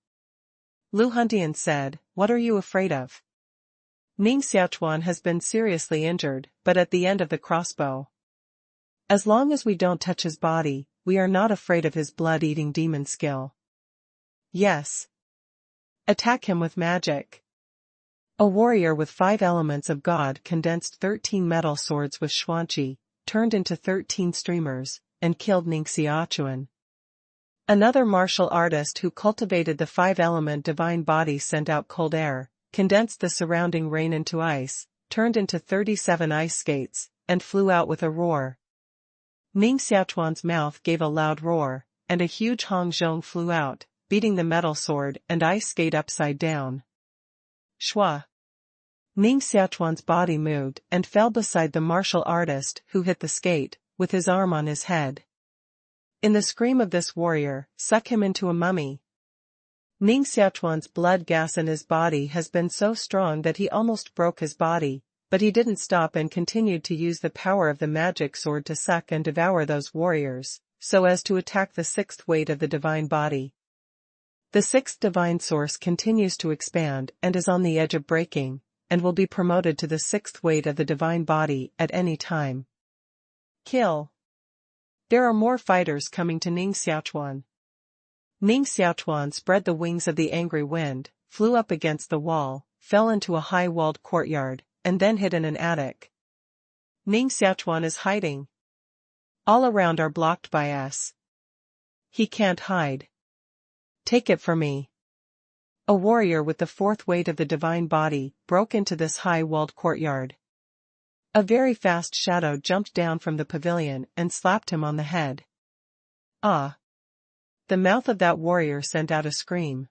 Lu Huntian said, "What are you afraid of?" Ning Xiaochuan has been seriously injured, but at the end of the crossbow. As long as we don't touch his body, we are not afraid of his blood-eating demon skill. Yes. Attack him with magic. A warrior with 5 elements of God condensed 13 metal swords with xuanqi, turned into 13 streamers, and killed Ning Xiaochuan. Another martial artist who cultivated the 5-element divine body sent out cold air, condensed the surrounding rain into ice, turned into 37 ice skates, and flew out with a roar. Ning Xiaochuan's mouth gave a loud roar, and a huge hongzhong flew out, beating the metal sword and ice skate upside down. Shua! Ning Xiaochuan's body moved and fell beside the martial artist who hit the skate, with his arm on his head. In the scream of this warrior, suck him into a mummy. Ning Xiaochuan's blood gas in his body has been so strong that he almost broke his body, but he didn't stop and continued to use the power of the magic sword to suck and devour those warriors, so as to attack the 6th weight of the divine body. The 6th divine source continues to expand and is on the edge of breaking, and will be promoted to the 6th weight of the divine body at any time. Kill. There are more fighters coming to Ning Xiaochuan. Ning Xiaochuan spread the wings of the angry wind, flew up against the wall, fell into a high-walled courtyard, and then hid in an attic. Ning Xiaochuan is hiding. All around are blocked by us. He can't hide. Take it from me. A warrior with the 4th weight of the divine body broke into this high-walled courtyard. A very fast shadow jumped down from the pavilion and slapped him on the head. Ah! The mouth of that warrior sent out a scream.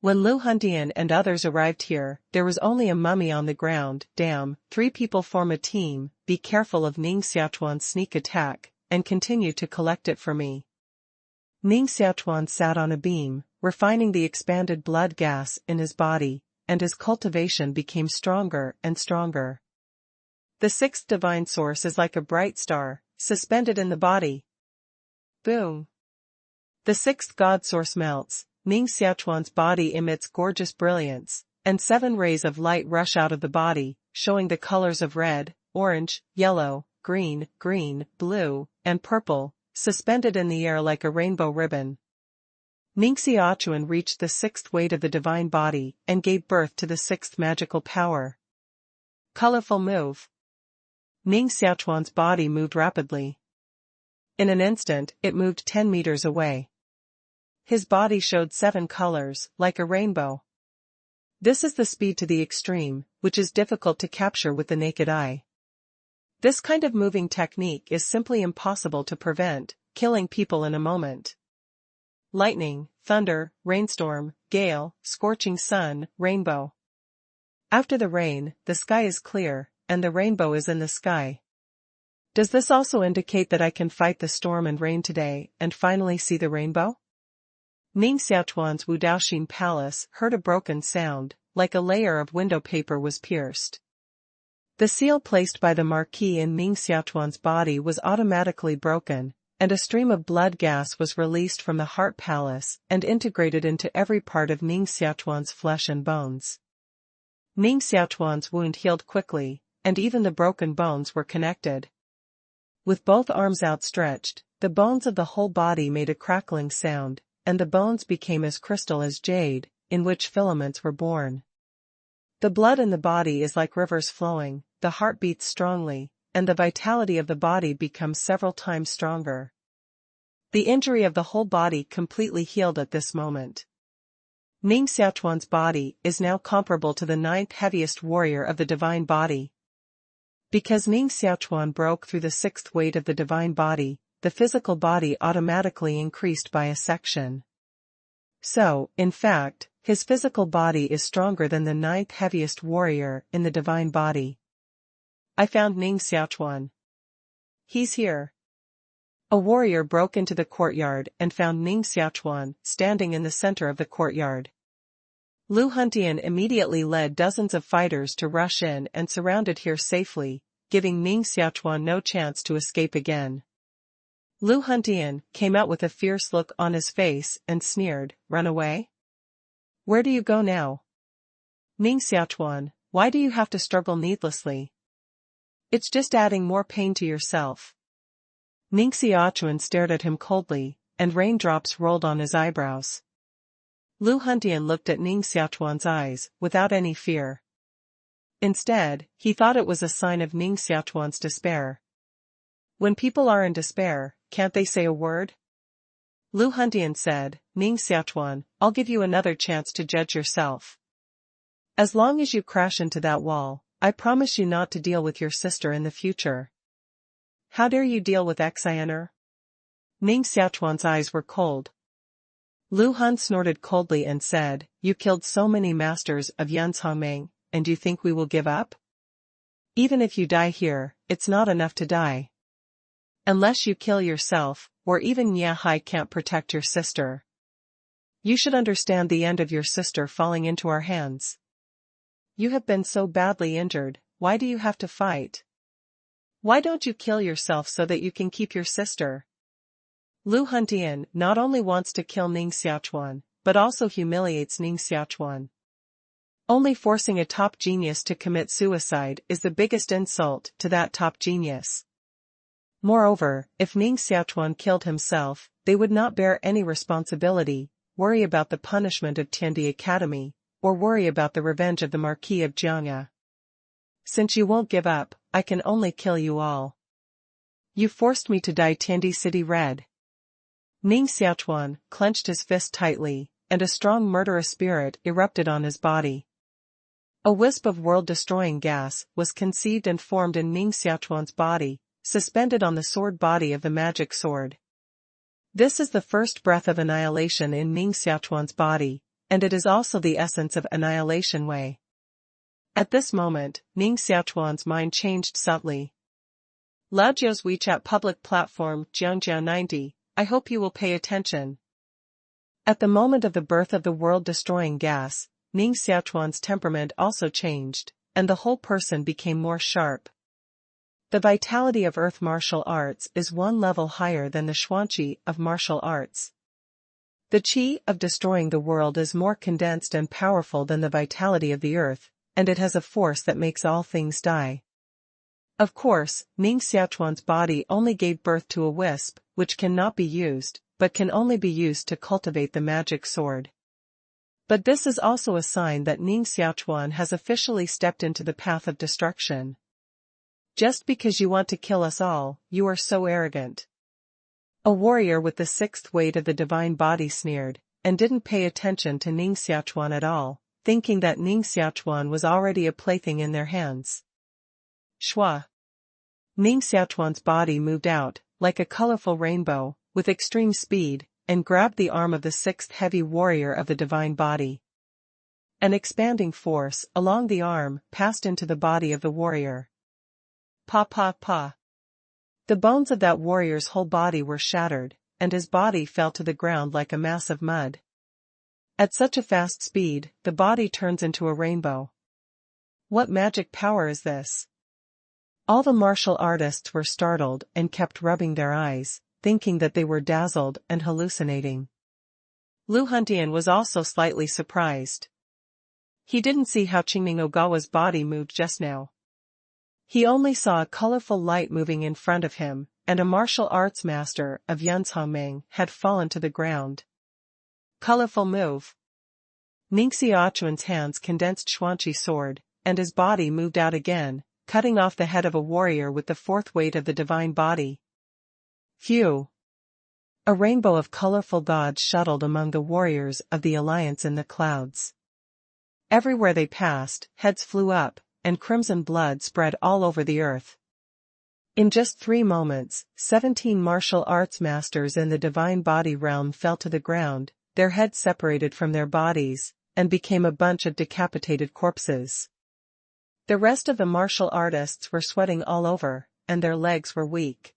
When Lu Hundian and others arrived here, there was only a mummy on the ground. Damn, 3 people form a team, be careful of Ning Xiaochuan's sneak attack, and continue to collect it for me. Ning Xiaochuan sat on a beam, refining the expanded blood gas in his body, and his cultivation became stronger and stronger. The 6th divine source is like a bright star, suspended in the body. Boom! The 6th god source melts, Ning Xiaochuan's body emits gorgeous brilliance, and 7 rays of light rush out of the body, showing the colors of red, orange, yellow, green, blue, and purple, suspended in the air like a rainbow ribbon. Ning Xiaochuan reached the 6th weight of the divine body and gave birth to the 6th magical power. Colorful move. Ning Xiaochuan's body moved rapidly. In an instant, it moved 10 meters away. His body showed 7 colors, like a rainbow. This is the speed to the extreme, which is difficult to capture with the naked eye. This kind of moving technique is simply impossible to prevent, killing people in a moment. Lightning, thunder, rainstorm, gale, scorching sun, rainbow. After the rain, the sky is clear, and the rainbow is in the sky. Does this also indicate that I can fight the storm and rain today and finally see the rainbow? Ning Xiaochuan's Wudaoxin palace heard a broken sound, like a layer of window paper was pierced. The seal placed by the marquis in Ning Xiaochuan's body was automatically broken, and a stream of blood gas was released from the heart palace and integrated into every part of Ning Xiaochuan's flesh and bones. Ning Xiaochuan's wound healed quickly, and even the broken bones were connected. With both arms outstretched, the bones of the whole body made a crackling sound, and the bones became as crystal as jade, in which filaments were born. The blood in the body is like rivers flowing, the heart beats strongly, and the vitality of the body becomes several times stronger. The injury of the whole body completely healed at this moment. Ning Xiaochuan's body is now comparable to the 9th heaviest warrior of the divine body. Because Ning Xiaochuan broke through the 6th weight of the divine body, the physical body automatically increased by a section. So, in fact, his physical body is stronger than the 9th heaviest warrior in the divine body. I found Ning Xiaochuan. He's here. A warrior broke into the courtyard and found Ning Xiaochuan standing in the center of the courtyard. Lu Huntian immediately led dozens of fighters to rush in and surrounded here safely, giving Ning Xiaochuan no chance to escape again. Lu Huntian came out with a fierce look on his face and sneered, "Run away? Where do you go now? Ning Xiaochuan, why do you have to struggle needlessly? It's just adding more pain to yourself." Ning Xiaochuan stared at him coldly, and raindrops rolled on his eyebrows. Lu Huntian looked at Ning Xiaochuan's eyes, without any fear. Instead, he thought it was a sign of Ning Xiaochuan's despair. When people are in despair, can't they say a word? Lu Huntian said, "Ning Xiaochuan, I'll give you another chance to judge yourself. As long as you crash into that wall, I promise you not to deal with your sister in the future." "How dare you deal with Xiner?" Ning Xiaochuan's eyes were cold. Lu Hun snorted coldly and said, "You killed so many masters of Yanzhongmeng, and you think we will give up? Even if you die here, it's not enough to die. Unless you kill yourself, or even Yahai can't protect your sister. You should understand the end of your sister falling into our hands. You have been so badly injured, why do you have to fight? Why don't you kill yourself so that you can keep your sister?" Lu Huntian not only wants to kill Ning Xiaochuan, but also humiliates Ning Xiaochuan. Only forcing a top genius to commit suicide is the biggest insult to that top genius. Moreover, if Ning Xiaochuan killed himself, they would not bear any responsibility, worry about the punishment of Tiandi Academy, or worry about the revenge of the Marquis of Jiangya. Since you won't give up, I can only kill you all. You forced me to dye Tiandi City red. Ning Xiaochuan clenched his fist tightly, and a strong murderous spirit erupted on his body. A wisp of world-destroying gas was conceived and formed in Ning Xiaochuan's body, suspended on the sword body of the magic sword. This is the first breath of annihilation in Ning Xiaochuan's body, and it is also the essence of Annihilation Way. At this moment, Ning Xiaochuan's mind changed subtly. Laojia's WeChat public platform, Jiangjiao90, I hope you will pay attention. At the moment of the birth of the world-destroying gas, Ning Xiaochuan's temperament also changed, and the whole person became more sharp. The vitality of earth martial arts is one level higher than the xuanqi of martial arts. The qi of destroying the world is more condensed and powerful than the vitality of the earth, and it has a force that makes all things die. Of course, Ning Xiaochuan's body only gave birth to a wisp, which cannot be used, but can only be used to cultivate the magic sword. But this is also a sign that Ning Xiaochuan has officially stepped into the path of destruction. Just because you want to kill us all, you are so arrogant. A warrior with the 6th weight of the divine body sneered, and didn't pay attention to Ning Xiaochuan at all, thinking that Ning Xiaochuan was already a plaything in their hands. Shua. Ning Xiaochuan's body moved out, like a colorful rainbow, with extreme speed, and grabbed the arm of the 6th heavy warrior of the divine body. An expanding force along the arm passed into the body of the warrior. Pa pa pa. The bones of that warrior's whole body were shattered, and his body fell to the ground like a mass of mud. At such a fast speed, the body turns into a rainbow. What magic power is this? All the martial artists were startled and kept rubbing their eyes, thinking that they were dazzled and hallucinating. Lu Huntian was also slightly surprised. He didn't see how Qingning Ogawa's body moved just now. He only saw a colorful light moving in front of him, and a martial arts master of Yunzhongming had fallen to the ground. Colorful move. Ning Xiaochuan's hands condensed Xuanqi sword, and his body moved out again, cutting off the head of a warrior with the fourth weight of the divine body. Phew! A rainbow of colorful gods shuttled among the warriors of the alliance in the clouds. Everywhere they passed, heads flew up, and crimson blood spread all over the earth. In just 3 moments, 17 martial arts masters in the divine body realm fell to the ground, their heads separated from their bodies, and became a bunch of decapitated corpses. The rest of the martial artists were sweating all over, and their legs were weak.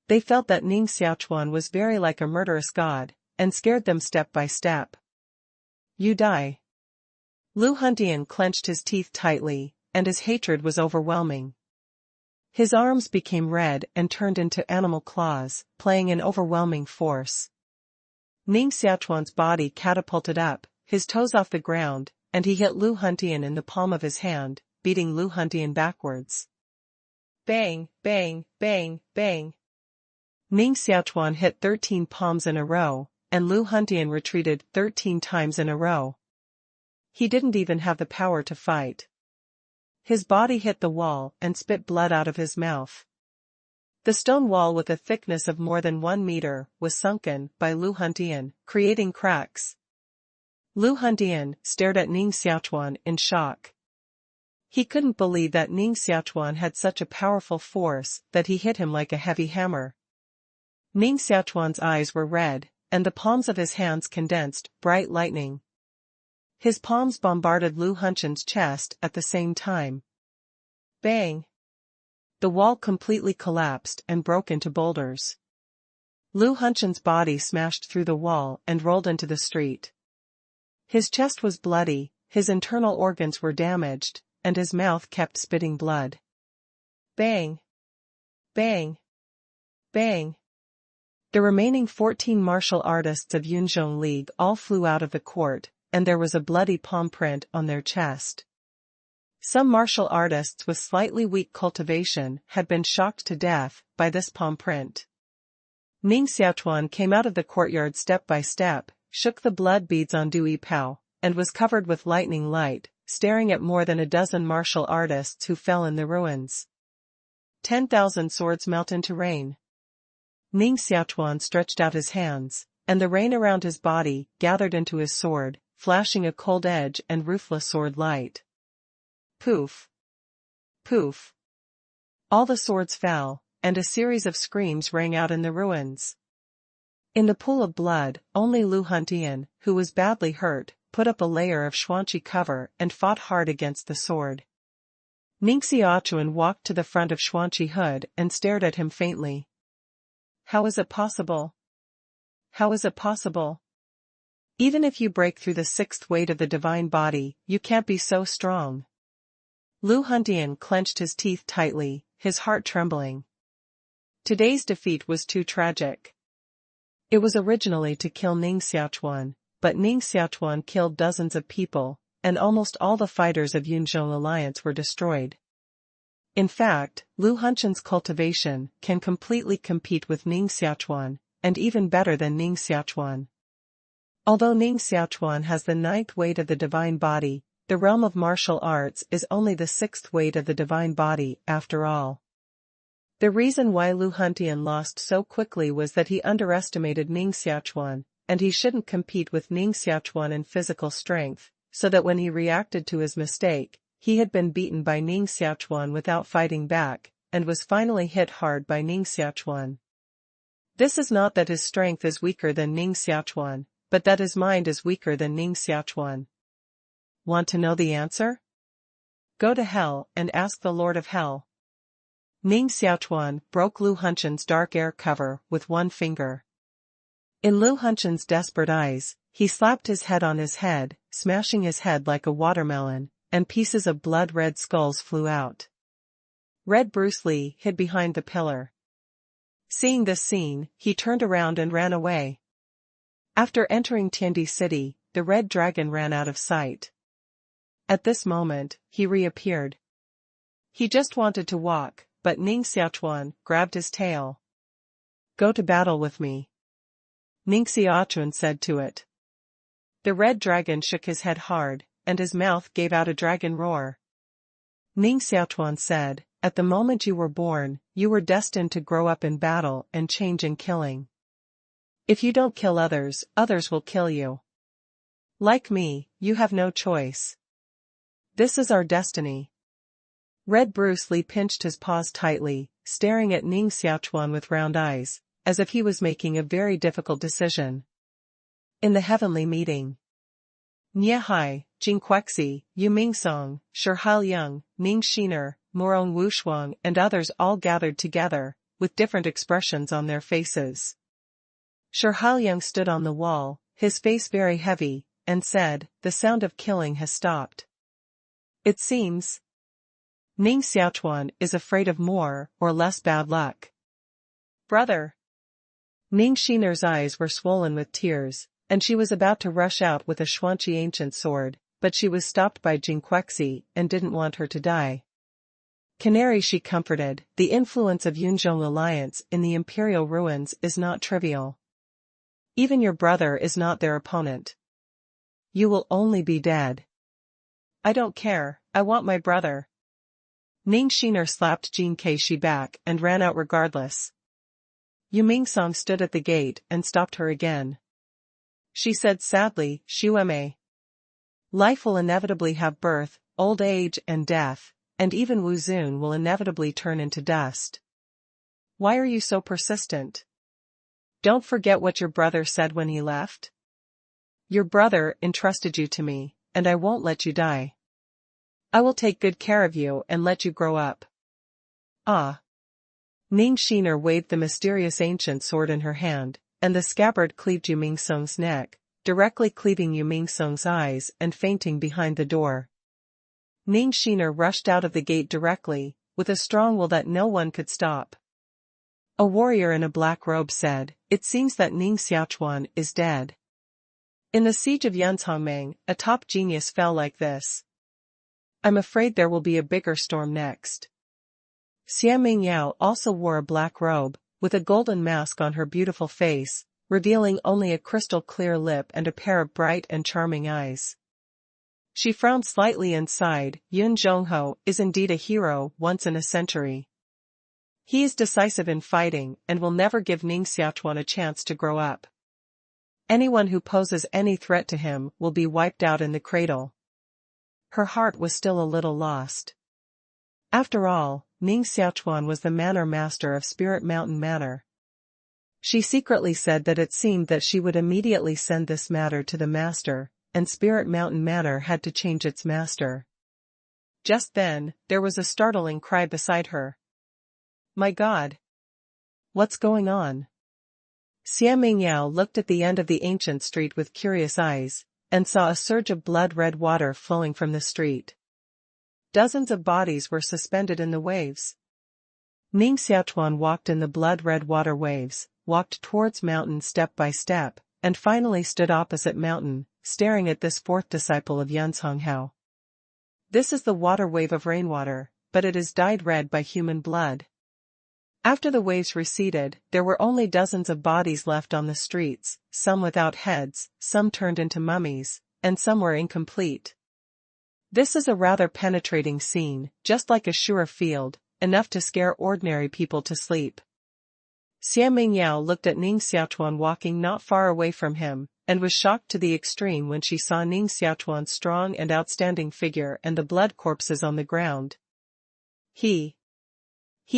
They felt that Ning Xiaochuan was very like a murderous god, and scared them step by step. You die. Lu Huntian clenched his teeth tightly, and his hatred was overwhelming. His arms became red and turned into animal claws, playing an overwhelming force. Ning Xiaochuan's body catapulted up, his toes off the ground, and he hit Lu Huntian in the palm of his hand, beating Lu Huntian backwards. Bang, bang, bang, bang. Ning Xiaochuan hit 13 palms in a row, and Lu Huntian retreated 13 times in a row. He didn't even have the power to fight. His body hit the wall and spit blood out of his mouth. The stone wall with a thickness of more than 1 meter was sunken by Lu Huntian, creating cracks. Lu Huntian stared at Ning Xiaochuan in shock. He couldn't believe that Ning Xiaochuan had such a powerful force that he hit him like a heavy hammer. Ning Xiaochuan's eyes were red, and the palms of his hands condensed bright lightning. His palms bombarded Lu Huntian's chest at the same time. Bang! The wall completely collapsed and broke into boulders. Lu Huntian's body smashed through the wall and rolled into the street. His chest was bloody, his internal organs were damaged, and his mouth kept spitting blood. Bang! Bang! Bang! The remaining 14 martial artists of Yunzhong League all flew out of the court, and there was a bloody palm print on their chest. Some martial artists with slightly weak cultivation had been shocked to death by this palm print. Ning Xiaochuan came out of the courtyard step by step, shook the blood beads on Du Yipao, and was covered with lightning light, staring at more than a dozen martial artists who fell in the ruins. 10,000 swords melt into rain. Ning Xiaochuan stretched out his hands, and the rain around his body gathered into his sword, flashing a cold edge and ruthless sword light. Poof! Poof! All the swords fell, and a series of screams rang out in the ruins. In the pool of blood, only Lu Huntian, who was badly hurt, put up a layer of Xuanqi cover and fought hard against the sword. Ning Xiaochuan walked to the front of Xuanqi hood and stared at him faintly. How is it possible? How is it possible? Even if you break through the 6th weight of the divine body, you can't be so strong. Lu Huntian clenched his teeth tightly, his heart trembling. Today's defeat was too tragic. It was originally to kill Ning Xiaochuan, but Ning Xiaochuan killed dozens of people, and almost all the fighters of Yunzhong Alliance were destroyed. In fact, Lu Huntian's cultivation can completely compete with Ning Xiaochuan, and even better than Ning Xiaochuan. Although Ning Xiaochuan has the 9th weight of the divine body, the realm of martial arts is only the 6th weight of the divine body after all. The reason why Lu Huntian lost so quickly was that he underestimated Ning Xiaochuan, and he shouldn't compete with Ning Xiaochuan in physical strength, so that when he reacted to his mistake, he had been beaten by Ning Xiaochuan without fighting back, and was finally hit hard by Ning Xiaochuan. This is not that his strength is weaker than Ning Xiaochuan, but that his mind is weaker than Ning Xiaochuan. Want to know the answer? Go to hell and ask the Lord of Hell. Ning Xiaochuan broke Lu Hunchen's dark air cover with one finger. In Lu Hunchen's desperate eyes, he slapped his head on his head, smashing his head like a watermelon, and pieces of blood-red skulls flew out. Red Bruce Lee hid behind the pillar. Seeing this scene, he turned around and ran away. After entering Tiandi City, the red dragon ran out of sight. At this moment, he reappeared. He just wanted to walk, but Ning Xiaochuan grabbed his tail. "Go to battle with me," Ning Xiaochuan said to it. The red dragon shook his head hard, and his mouth gave out a dragon roar. Ning Xiaochuan said, "At the moment you were born, you were destined to grow up in battle and change in killing. If you don't kill others, others will kill you. Like me, you have no choice. This is our destiny." Red Bruce Lee pinched his paws tightly, staring at Ning Xiaochuan with round eyes, as if he was making a very difficult decision. In the heavenly meeting, Nie Hai, Jing Quexi, Yu Mingsong, Shi Hailiang, Ning Shiner, Morong Wushuang and others all gathered together, with different expressions on their faces. Shi Hailiang stood on the wall, his face very heavy, and said, "The sound of killing has stopped. It seems Ning Xiaochuan is afraid of more or less bad luck." "Brother." Ning Shiner's eyes were swollen with tears, and she was about to rush out with a Xuanqi ancient sword, but she was stopped by Jing Quexi and didn't want her to die. "Canary," she comforted, "the influence of Yunzhong alliance in the imperial ruins is not trivial. Even your brother is not their opponent. You will only be dead." "I don't care, I want my brother." Ning Shiner slapped Jing Keishi back and ran out regardless. Yu Mingsong stood at the gate and stopped her again. She said sadly, "Shueme. Life will inevitably have birth, old age and death, and even Wu Zun will inevitably turn into dust. Why are you so persistent? Don't forget what your brother said when he left. Your brother entrusted you to me, and I won't let you die. I will take good care of you and let you grow up." "Ah." Ning Shiner waved the mysterious ancient sword in her hand, and the scabbard cleaved Yu Mingsong's neck, directly cleaving Yu Mingsong's eyes and fainting behind the door. Ning Shiner rushed out of the gate directly, with a strong will that no one could stop. A warrior in a black robe said, "It seems that Ning Xiaochuan is dead. In the siege of Yanzhongmeng, a top genius fell like this. I'm afraid there will be a bigger storm next." Xia Mingyao also wore a black robe, with a golden mask on her beautiful face, revealing only a crystal-clear lip and a pair of bright and charming eyes. She frowned slightly and sighed. "Yun Zhongho is indeed a hero once in a century. He is decisive in fighting and will never give Ning Xiaochuan a chance to grow up. Anyone who poses any threat to him will be wiped out in the cradle." Her heart was still a little lost. After all, Ning Xiaochuan was the manor master of Spirit Mountain Manor. She secretly said that it seemed that she would immediately send this matter to the master, and Spirit Mountain Manor had to change its master. Just then, there was a startling cry beside her. "My God! What's going on?" Xia Mingyao looked at the end of the ancient street with curious eyes, and saw a surge of blood-red water flowing from the street. Dozens of bodies were suspended in the waves. Ning Xiaochuan walked in the blood-red water waves, walked towards Mountain step by step, and finally stood opposite Mountain, staring at this fourth disciple of Yanzhonghao. This is the water wave of rainwater, but it is dyed red by human blood. After the waves receded, there were only dozens of bodies left on the streets, some without heads, some turned into mummies, and some were incomplete. This is a rather penetrating scene, just like a sure field, enough to scare ordinary people to sleep. Xia Mingyao looked at Ning Xiaochuan walking not far away from him, and was shocked to the extreme when she saw Ning Xiaochuan's strong and outstanding figure and the blood corpses on the ground. He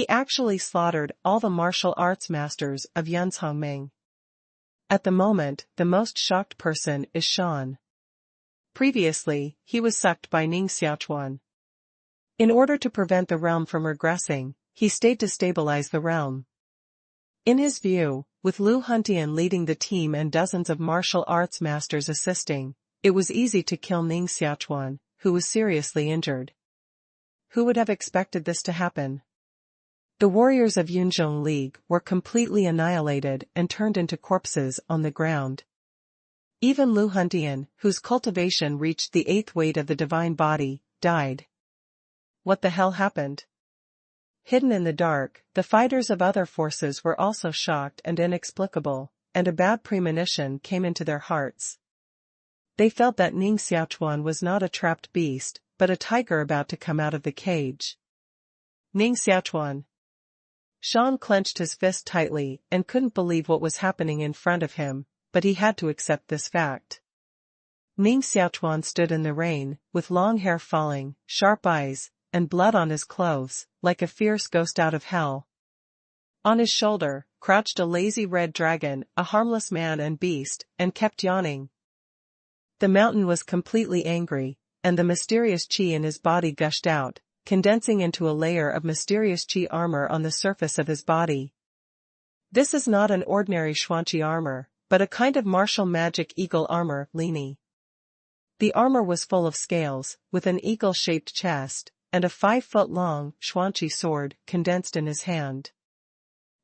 actually slaughtered all the martial arts masters of Yanzhongmeng. At the moment, the most shocked person is Shan. Previously, he was sucked by Ning Xiaochuan. In order to prevent the realm from regressing, he stayed to stabilize the realm. In his view, with Lu Huntian leading the team and dozens of martial arts masters assisting, it was easy to kill Ning Xiaochuan, who was seriously injured. Who would have expected this to happen? The warriors of Yunzhong League were completely annihilated and turned into corpses on the ground. Even Lu Huntian, whose cultivation reached the 8th weight of the divine body, died. What the hell happened? Hidden in the dark, the fighters of other forces were also shocked and inexplicable, and a bad premonition came into their hearts. They felt that Ning Xiaochuan was not a trapped beast, but a tiger about to come out of the cage. Ning Xiaochuan. Shan clenched his fist tightly and couldn't believe what was happening in front of him, but he had to accept this fact. Ning Xiaochuan stood in the rain, with long hair falling, sharp eyes, and blood on his clothes, like a fierce ghost out of hell. On his shoulder, crouched a lazy red dragon, a harmless man and beast, and kept yawning. The mountain was completely angry, and the mysterious qi in his body gushed out, condensing into a layer of mysterious qi armor on the surface of his body. This is not an ordinary xuanqi armor, but a kind of martial magic eagle armor, Lini. The armor was full of scales, with an eagle-shaped chest, and a 5-foot-long, xuanqi sword condensed in his hand.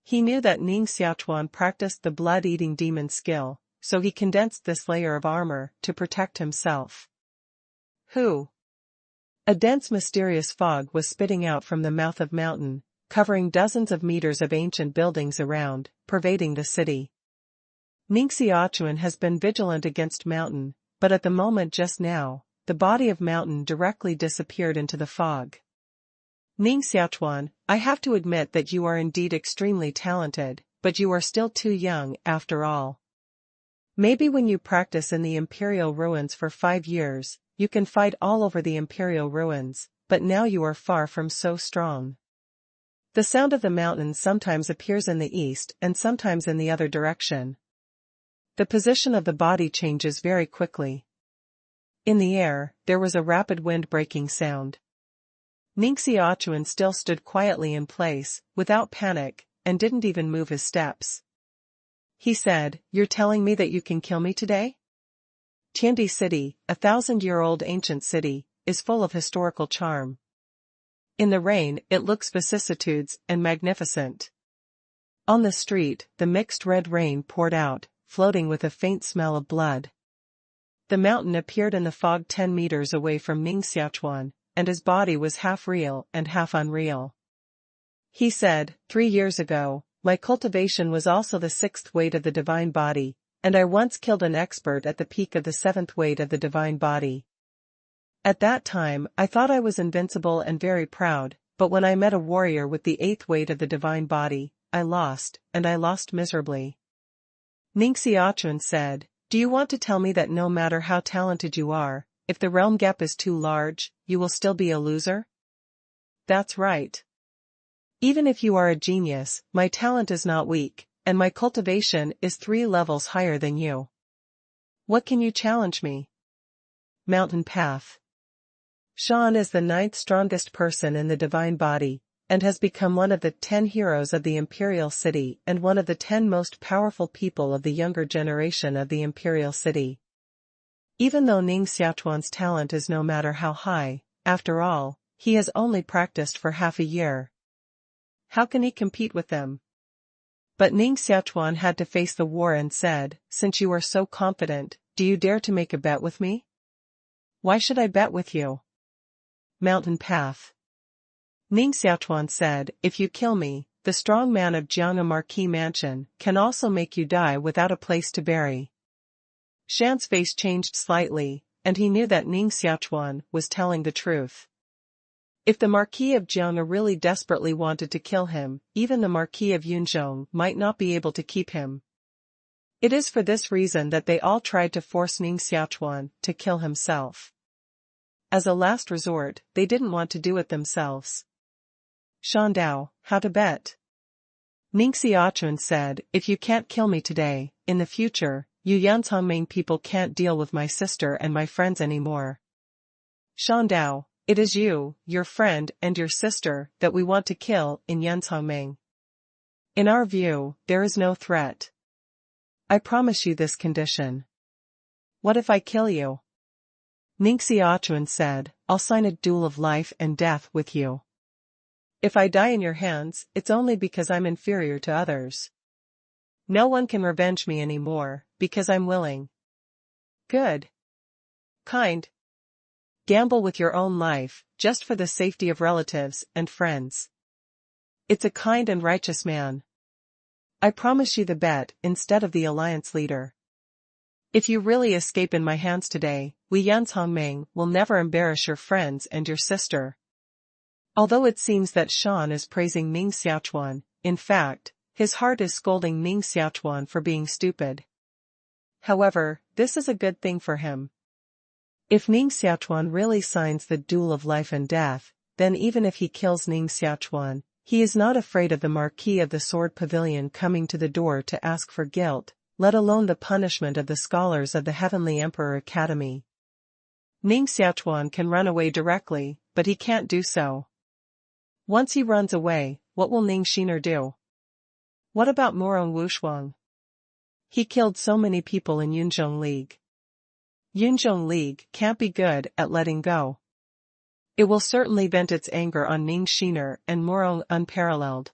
He knew that Ning Xiaochuan practiced the blood-eating demon skill, so he condensed this layer of armor to protect himself. Who? A dense mysterious fog was spitting out from the mouth of mountain, covering dozens of meters of ancient buildings around, pervading the city. Ning Xiaochuan has been vigilant against mountain, but at the moment just now, the body of mountain directly disappeared into the fog. Ning Xiaochuan, I have to admit that you are indeed extremely talented, but you are still too young, after all. Maybe when you practice in the Imperial Ruins for 5 years, you can fight all over the Imperial Ruins, but now you are far from so strong. The sound of the mountain sometimes appears in the east and sometimes in the other direction. The position of the body changes very quickly. In the air, there was a rapid wind-breaking sound. Ning Xiaochuan still stood quietly in place, without panic, and didn't even move his steps. He said, "You're telling me that you can kill me today?" Tiandi City, a 1,000-year-old ancient city, is full of historical charm. In the rain, it looks vicissitudes and magnificent. On the street, the mixed red rain poured out, floating with a faint smell of blood. The mountain appeared in the fog 10 meters away from Ning Xiaochuan, and his body was half real and half unreal. He said, 3 years ago, my cultivation was also the 6th weight of the divine body, and I once killed an expert at the peak of the 7th weight of the divine body. At that time, I thought I was invincible and very proud, but when I met a warrior with the 8th weight of the divine body, I lost, and I lost miserably. Ning Xiaochuan said, "Do you want to tell me that no matter how talented you are, if the realm gap is too large, you will still be a loser?" That's right. Even if you are a genius, my talent is not weak, and my cultivation is 3 levels higher than you. What can you challenge me? Mountain Path. Shan is the 9th strongest person in the divine body, and has become one of the 10 heroes of the Imperial City and one of the 10 most powerful people of the younger generation of the Imperial City. Even though Ning Xiaochuan's talent is no matter how high, after all, he has only practiced for half a year. How can he compete with them? But Ning Xiaochuan had to face the war and said, "Since you are so confident, do you dare to make a bet with me?" "Why should I bet with you?" Mountain Path. Ning Xiaochuan said, "If you kill me, the strong man of Jiang'a Marquis Mansion can also make you die without a place to bury." Shan's face changed slightly, and he knew that Ning Xiaochuan was telling the truth. If the Marquis of Jiang'a really desperately wanted to kill him, even the Marquis of Yunzhong might not be able to keep him. It is for this reason that they all tried to force Ning Xiaochuan to kill himself. As a last resort, they didn't want to do it themselves. Shan Dao, how to bet? Ning Xiaochuan said, "If you can't kill me today, in the future, you Yanzhongmain people can't deal with my sister and my friends anymore." Shan Dao, It is you, your friend and your sister that we want to kill in Yanzhongming. In our view, there is no threat. I promise you this condition. What if I kill you? Ning Xiaochuan said, I'll sign a duel of life and death with you. If I die in your hands, it's only because I'm inferior to others. No one can revenge me anymore, because I'm willing. Good. Kind. Gamble with your own life, just for the safety of relatives and friends. It's a kind and righteous man. I promise you the bet instead of the alliance leader. If you really escape in my hands today, we Yanzhongming will never embarrass your friends and your sister. Although it seems that Shan is praising Ning Xiaochuan, in fact, his heart is scolding Ning Xiaochuan for being stupid. However, this is a good thing for him. If Ning Xiaochuan really signs the duel of life and death, then even if he kills Ning Xiaochuan, he is not afraid of the Marquis of the Sword Pavilion coming to the door to ask for guilt, let alone the punishment of the scholars of the Heavenly Emperor Academy. Ning Xiaochuan can run away directly, but he can't do so. Once he runs away, what will Ning Xiner do? What about Morong Wushuang? He killed so many people in Yunzhong League. Yunzhong League can't be good at letting go. It will certainly vent its anger on Ning Xiner and Morong unparalleled.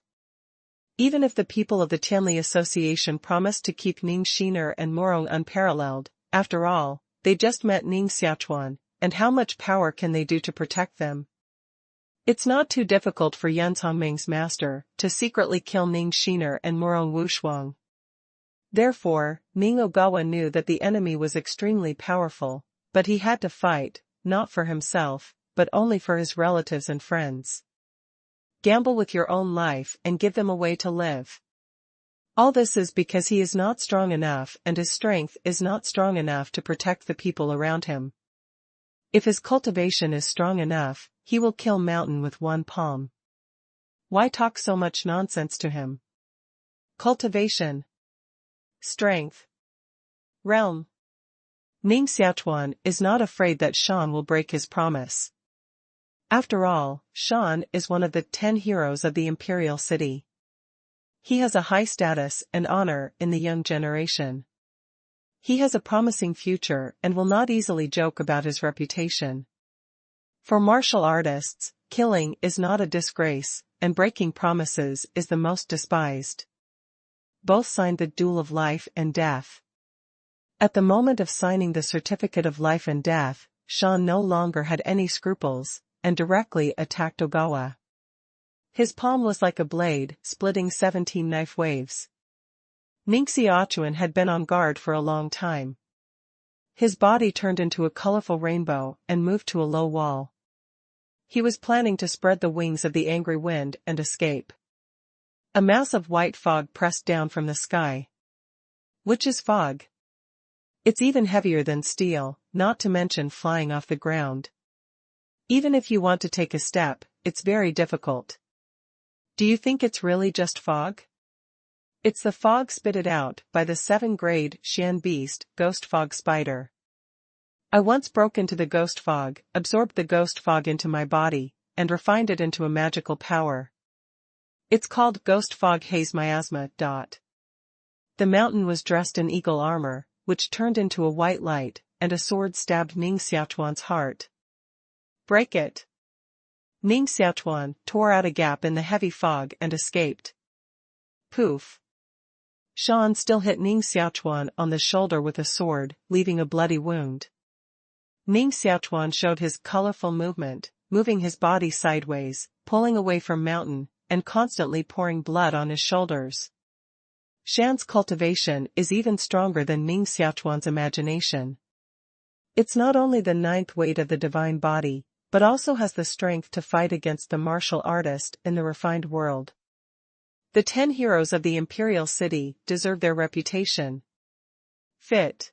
Even if the people of the Tianli Association promise to keep Ning Xiner and Morong unparalleled, after all, they just met Ning Xiaochuan, and how much power can they do to protect them? It's not too difficult for Yanzhongming's master to secretly kill Ning Xiner and Morong Wushuang. Therefore, Ning Ogawa knew that the enemy was extremely powerful, but he had to fight, not for himself, but only for his relatives and friends. Gamble with your own life and give them a way to live. All this is because he is not strong enough and his strength is not strong enough to protect the people around him. If his cultivation is strong enough, he will kill Mountain with one palm. Why talk so much nonsense to him? Cultivation. Strength. Realm. Ning Xiaochuan is not afraid that Shan will break his promise. After all, Shan is one of the 10 heroes of the imperial city. He has a high status and honor in the young generation. He has a promising future and will not easily joke about his reputation. For martial artists, killing is not a disgrace, and breaking promises is the most despised. Both signed the duel of life and death. At the moment of signing the certificate of life and death, Shan no longer had any scruples, and directly attacked Ogawa. His palm was like a blade, splitting 17 knife waves. Ning Xiaochuan had been on guard for a long time. His body turned into a colorful rainbow and moved to a low wall. He was planning to spread the wings of the angry wind and escape. A mass of white fog pressed down from the sky. Which is fog? It's even heavier than steel, not to mention flying off the ground. Even if you want to take a step, it's very difficult. Do you think it's really just fog? It's the fog spitted out by the 7th-grade Xian beast, ghost fog spider. I once broke into the ghost fog, absorbed the ghost fog into my body, and refined it into a magical power. It's called ghost fog haze miasma. The mountain was dressed in eagle armor, which turned into a white light, and a sword stabbed Ning Xiaochuan's heart. Break it! Ning Xiaochuan tore out a gap in the heavy fog and escaped. Poof! Shan still hit Ning Xiaochuan on the shoulder with a sword, leaving a bloody wound. Ning Xiaochuan showed his colorful movement, moving his body sideways, pulling away from Mountain, and constantly pouring blood on his shoulders. Shan's cultivation is even stronger than Ning Xiaochuan's imagination. It's not only the 9th weight of the divine body, but also has the strength to fight against the martial artist in the refined world. The 10 heroes of the imperial city deserve their reputation. Fit.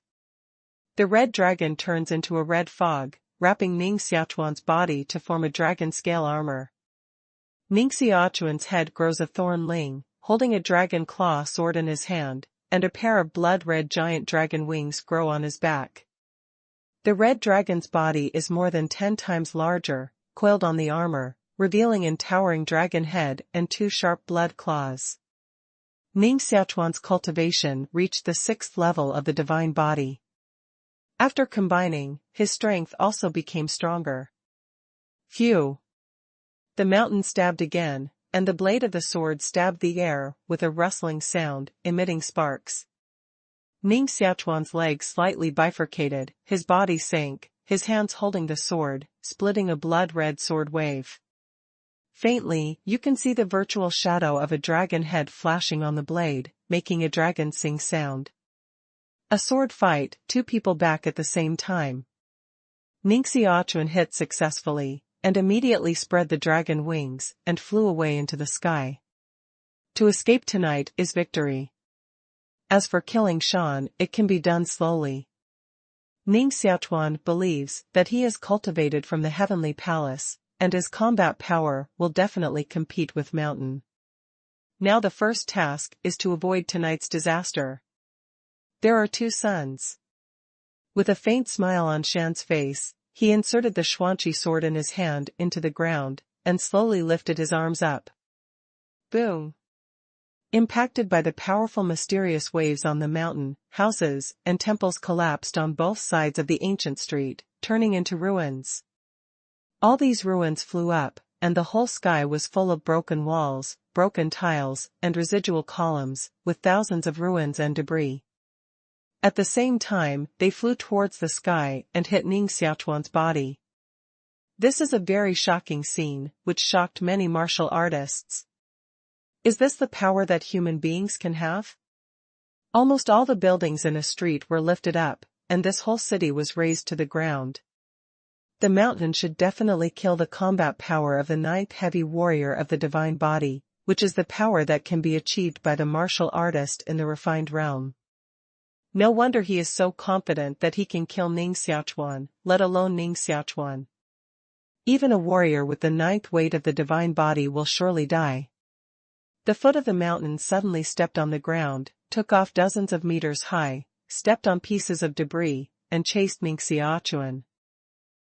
The red dragon turns into a red fog, wrapping Ning Xiaochuan's body to form a dragon-scale armor. Ning Xiaochuan's head grows a thorn ling, holding a dragon claw sword in his hand, and a pair of blood-red giant dragon wings grow on his back. The red dragon's body is more than 10 times larger, coiled on the armor, revealing a towering dragon head and two sharp blood claws. Ning Xiaochuan's cultivation reached the 6th level of the divine body. After combining, his strength also became stronger. Phew! The mountain stabbed again, and the blade of the sword stabbed the air with a rustling sound, emitting sparks. Ning Xiaochuan's legs slightly bifurcated, his body sank, his hands holding the sword, splitting a blood-red sword wave. Faintly, you can see the virtual shadow of a dragon head flashing on the blade, making a dragon sing sound. A sword fight, 2 people back at the same time. Ning Xiaochuan hit successfully, and immediately spread the dragon wings, and flew away into the sky. To escape tonight is victory. As for killing Shan, it can be done slowly. Ning Xiaochuan believes that he is cultivated from the heavenly palace, and his combat power will definitely compete with mountain. Now the first task is to avoid tonight's disaster. There are 2 suns. With a faint smile on Shan's face, he inserted the Xuanqi sword in his hand into the ground, and slowly lifted his arms up. Boom! Impacted by the powerful mysterious waves on the mountain, houses and temples collapsed on both sides of the ancient street, turning into ruins. All these ruins flew up, and the whole sky was full of broken walls, broken tiles, and residual columns, with thousands of ruins and debris. At the same time, they flew towards the sky and hit Ning Xiaochuan's body. This is a very shocking scene, which shocked many martial artists. Is this the power that human beings can have? Almost all the buildings in a street were lifted up, and this whole city was razed to the ground. The mountain should definitely kill the combat power of the 9th heavy warrior of the divine body, which is the power that can be achieved by the martial artist in the refined realm. No wonder he is so confident that he can kill Ning Xiaochuan, let alone Ning Xiaochuan. Even a warrior with the 9th weight of the divine body will surely die. The foot of the mountain suddenly stepped on the ground, took off dozens of meters high, stepped on pieces of debris, and chased Ning Xiaochuan.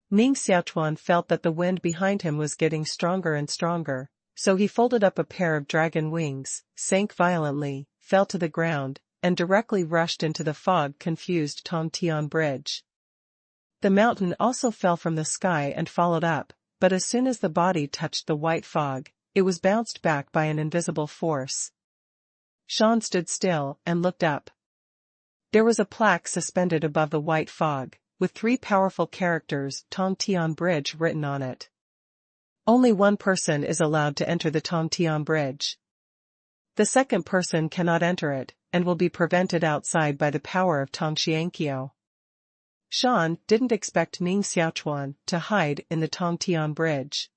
Ning Xiaochuan felt that the wind behind him was getting stronger and stronger, so he folded up a pair of dragon wings, sank violently, fell to the ground, and directly rushed into the fog-confused Tongtian Bridge. The mountain also fell from the sky and followed up, but as soon as the body touched the white fog, it was bounced back by an invisible force. Shan stood still and looked up. There was a plaque suspended above the white fog, with 3 powerful characters Tongtian Bridge written on it. Only one person is allowed to enter the Tongtian Bridge. The second person cannot enter it, and will be prevented outside by the power of Tongxianqiu. Shan didn't expect Ning Xiaochuan to hide in the Tongtian Bridge.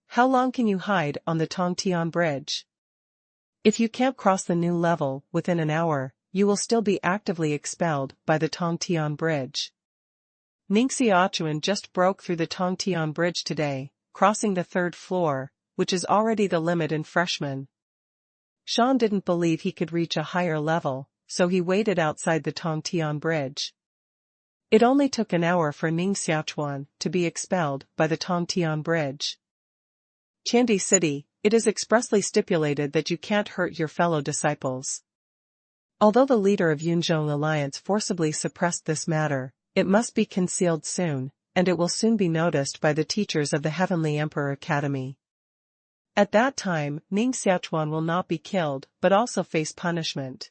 How long can you hide on the Tongtian Bridge? If you can't cross the new level within an hour, you will still be actively expelled by the Tongtian Bridge. Ning Xiaochuan just broke through the Tongtian Bridge today, crossing the 3rd floor, which is already the limit in freshmen. Shan didn't believe he could reach a higher level, so he waited outside the Tongtian Bridge. It only took an hour for Ning Xiaochuan to be expelled by the Tongtian Bridge. Chandi City, it is expressly stipulated that you can't hurt your fellow disciples. Although the leader of Yunzhong Alliance forcibly suppressed this matter, it must be concealed soon, and it will soon be noticed by the teachers of the Heavenly Emperor Academy. At that time, Ning Xiaochuan will not be killed, but also face punishment.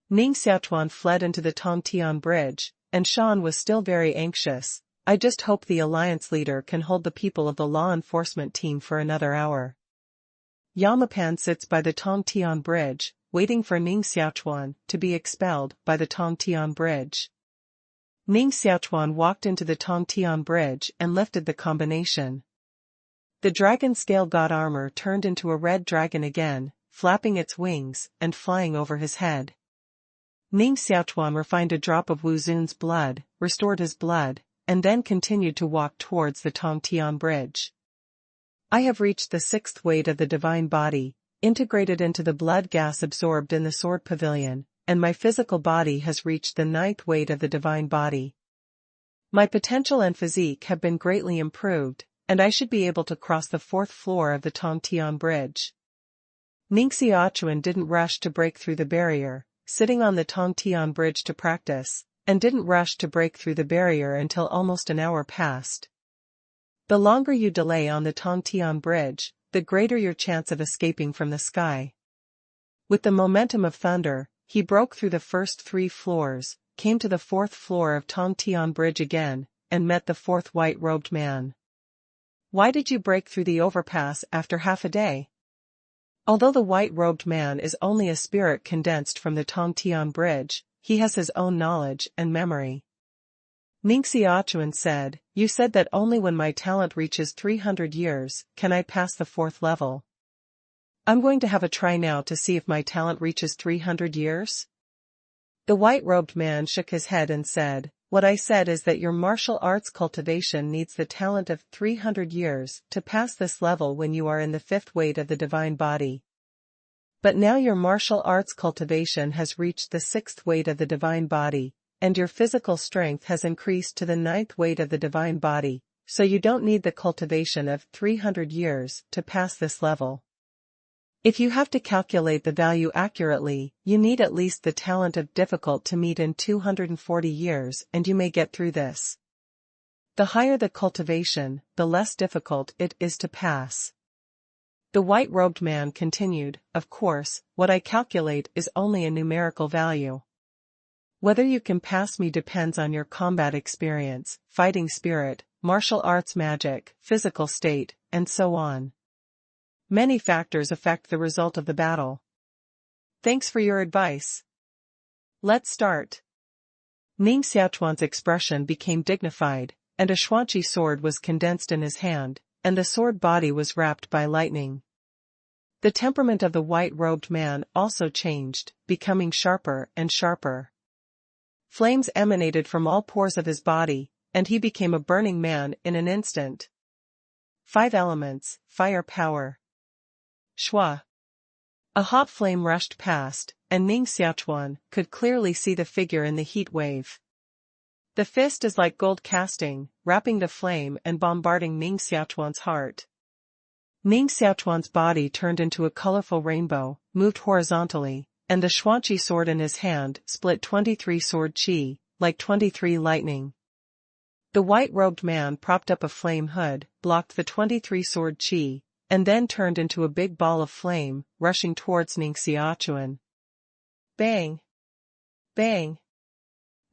Ning Xiaochuan fled into the Tongtian Bridge, and Shan was still very anxious. I just hope the alliance leader can hold the people of the law enforcement team for another hour. Yamapan sits by the Tongtian Bridge, waiting for Ning Xiaochuan to be expelled by the Tongtian Bridge. Ning Xiaochuan walked into the Tongtian Bridge and lifted the combination. The dragon scale god armor turned into a red dragon again, flapping its wings and flying over his head. Ning Xiaochuan refined a drop of Wu Zun's blood, restored his blood, and then continued to walk towards the Tongtian Bridge. I have reached the 6th weight of the divine body, integrated into the blood gas absorbed in the sword pavilion, and my physical body has reached the 9th weight of the divine body. My potential and physique have been greatly improved, and I should be able to cross the 4th floor of the Tongtian Bridge. Ning Xiaochuan didn't rush to break through the barrier, sitting on the Tongtian Bridge to practice, and didn't rush to break through the barrier until almost an hour passed. The longer you delay on the Tongtian Bridge, the greater your chance of escaping from the sky. With the momentum of thunder, he broke through the first 3 floors, came to the 4th floor of Tongtian Bridge again, and met the 4th white-robed man. Why did you break through the overpass after half a day? Although the white-robed man is only a spirit condensed from the Tongtian Bridge, he has his own knowledge and memory. Ning Xiaochuan said, "You said that only when my talent reaches 300 years can I pass the 4th level. I'm going to have a try now to see if my talent reaches 300 years?" The white-robed man shook his head and said, "What I said is that your martial arts cultivation needs the talent of 300 years to pass this level when you are in the 5th weight of the divine body. But now your martial arts cultivation has reached the 6th weight of the divine body, and your physical strength has increased to the 9th weight of the divine body, so you don't need the cultivation of 300 years to pass this level. If you have to calculate the value accurately, you need at least the talent of difficult to meet in 240 years, and you may get through this. The higher the cultivation, the less difficult it is to pass." The white-robed man continued, "Of course, what I calculate is only a numerical value. Whether you can pass me depends on your combat experience, fighting spirit, martial arts magic, physical state, and so on. Many factors affect the result of the battle. Thanks for your advice. Let's start." Ning Xiaochuan's expression became dignified, and a xuanqi sword was condensed in his hand, and the sword body was wrapped by lightning. The temperament of the white-robed man also changed, becoming sharper and sharper. Flames emanated from all pores of his body, and he became a burning man in an instant. 5 elements, fire power. Shua. A hot flame rushed past, and Ning Xiaochuan could clearly see the figure in the heat wave. The fist is like gold casting, wrapping the flame and bombarding Ning Xiaochuan's heart. Ning Xiaochuan's body turned into a colorful rainbow, moved horizontally, and the xuanqi sword in his hand split 23 sword qi, like 23 lightning. The white-robed man propped up a flame hood, blocked the 23 sword qi, and then turned into a big ball of flame, rushing towards Ning Xiaochuan. Bang! Bang!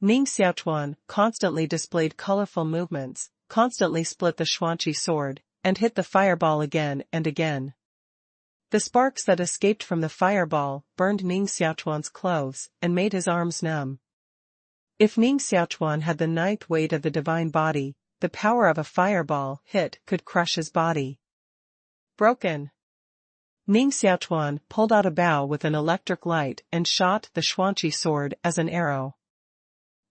Ning Xiaochuan constantly displayed colorful movements, constantly split the xuanqi sword, and hit the fireball again and again. The sparks that escaped from the fireball burned Ning Xiaochuan's clothes and made his arms numb. If Ning Xiaochuan had the 9th weight of the divine body, the power of a fireball hit could crush his body. Broken. Ning Xiaochuan pulled out a bow with an electric light and shot the xuanqi sword as an arrow.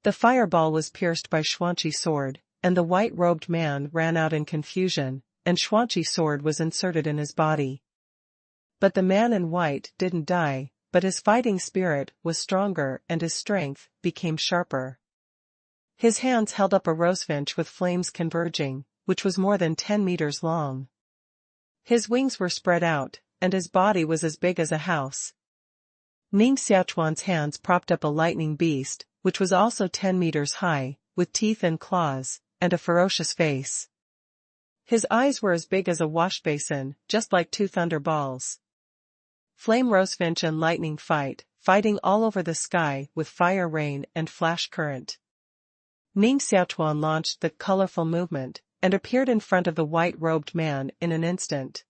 The fireball was pierced by xuanqi sword, and the white-robed man ran out in confusion, and xuanqi sword was inserted in his body. But the man in white didn't die, but his fighting spirit was stronger and his strength became sharper. His hands held up a rosefinch with flames converging, which was more than 10 meters long. His wings were spread out, and his body was as big as a house. Ning Xiaochuan's hands propped up a lightning beast, which was also 10 meters high, with teeth and claws, and a ferocious face. His eyes were as big as a wash basin, just like 2 thunderballs. Flame rosefinch and lightning fighting all over the sky with fire rain and flash current. Ning Xiaochuan launched the colorful movement, and appeared in front of the white-robed man in an instant.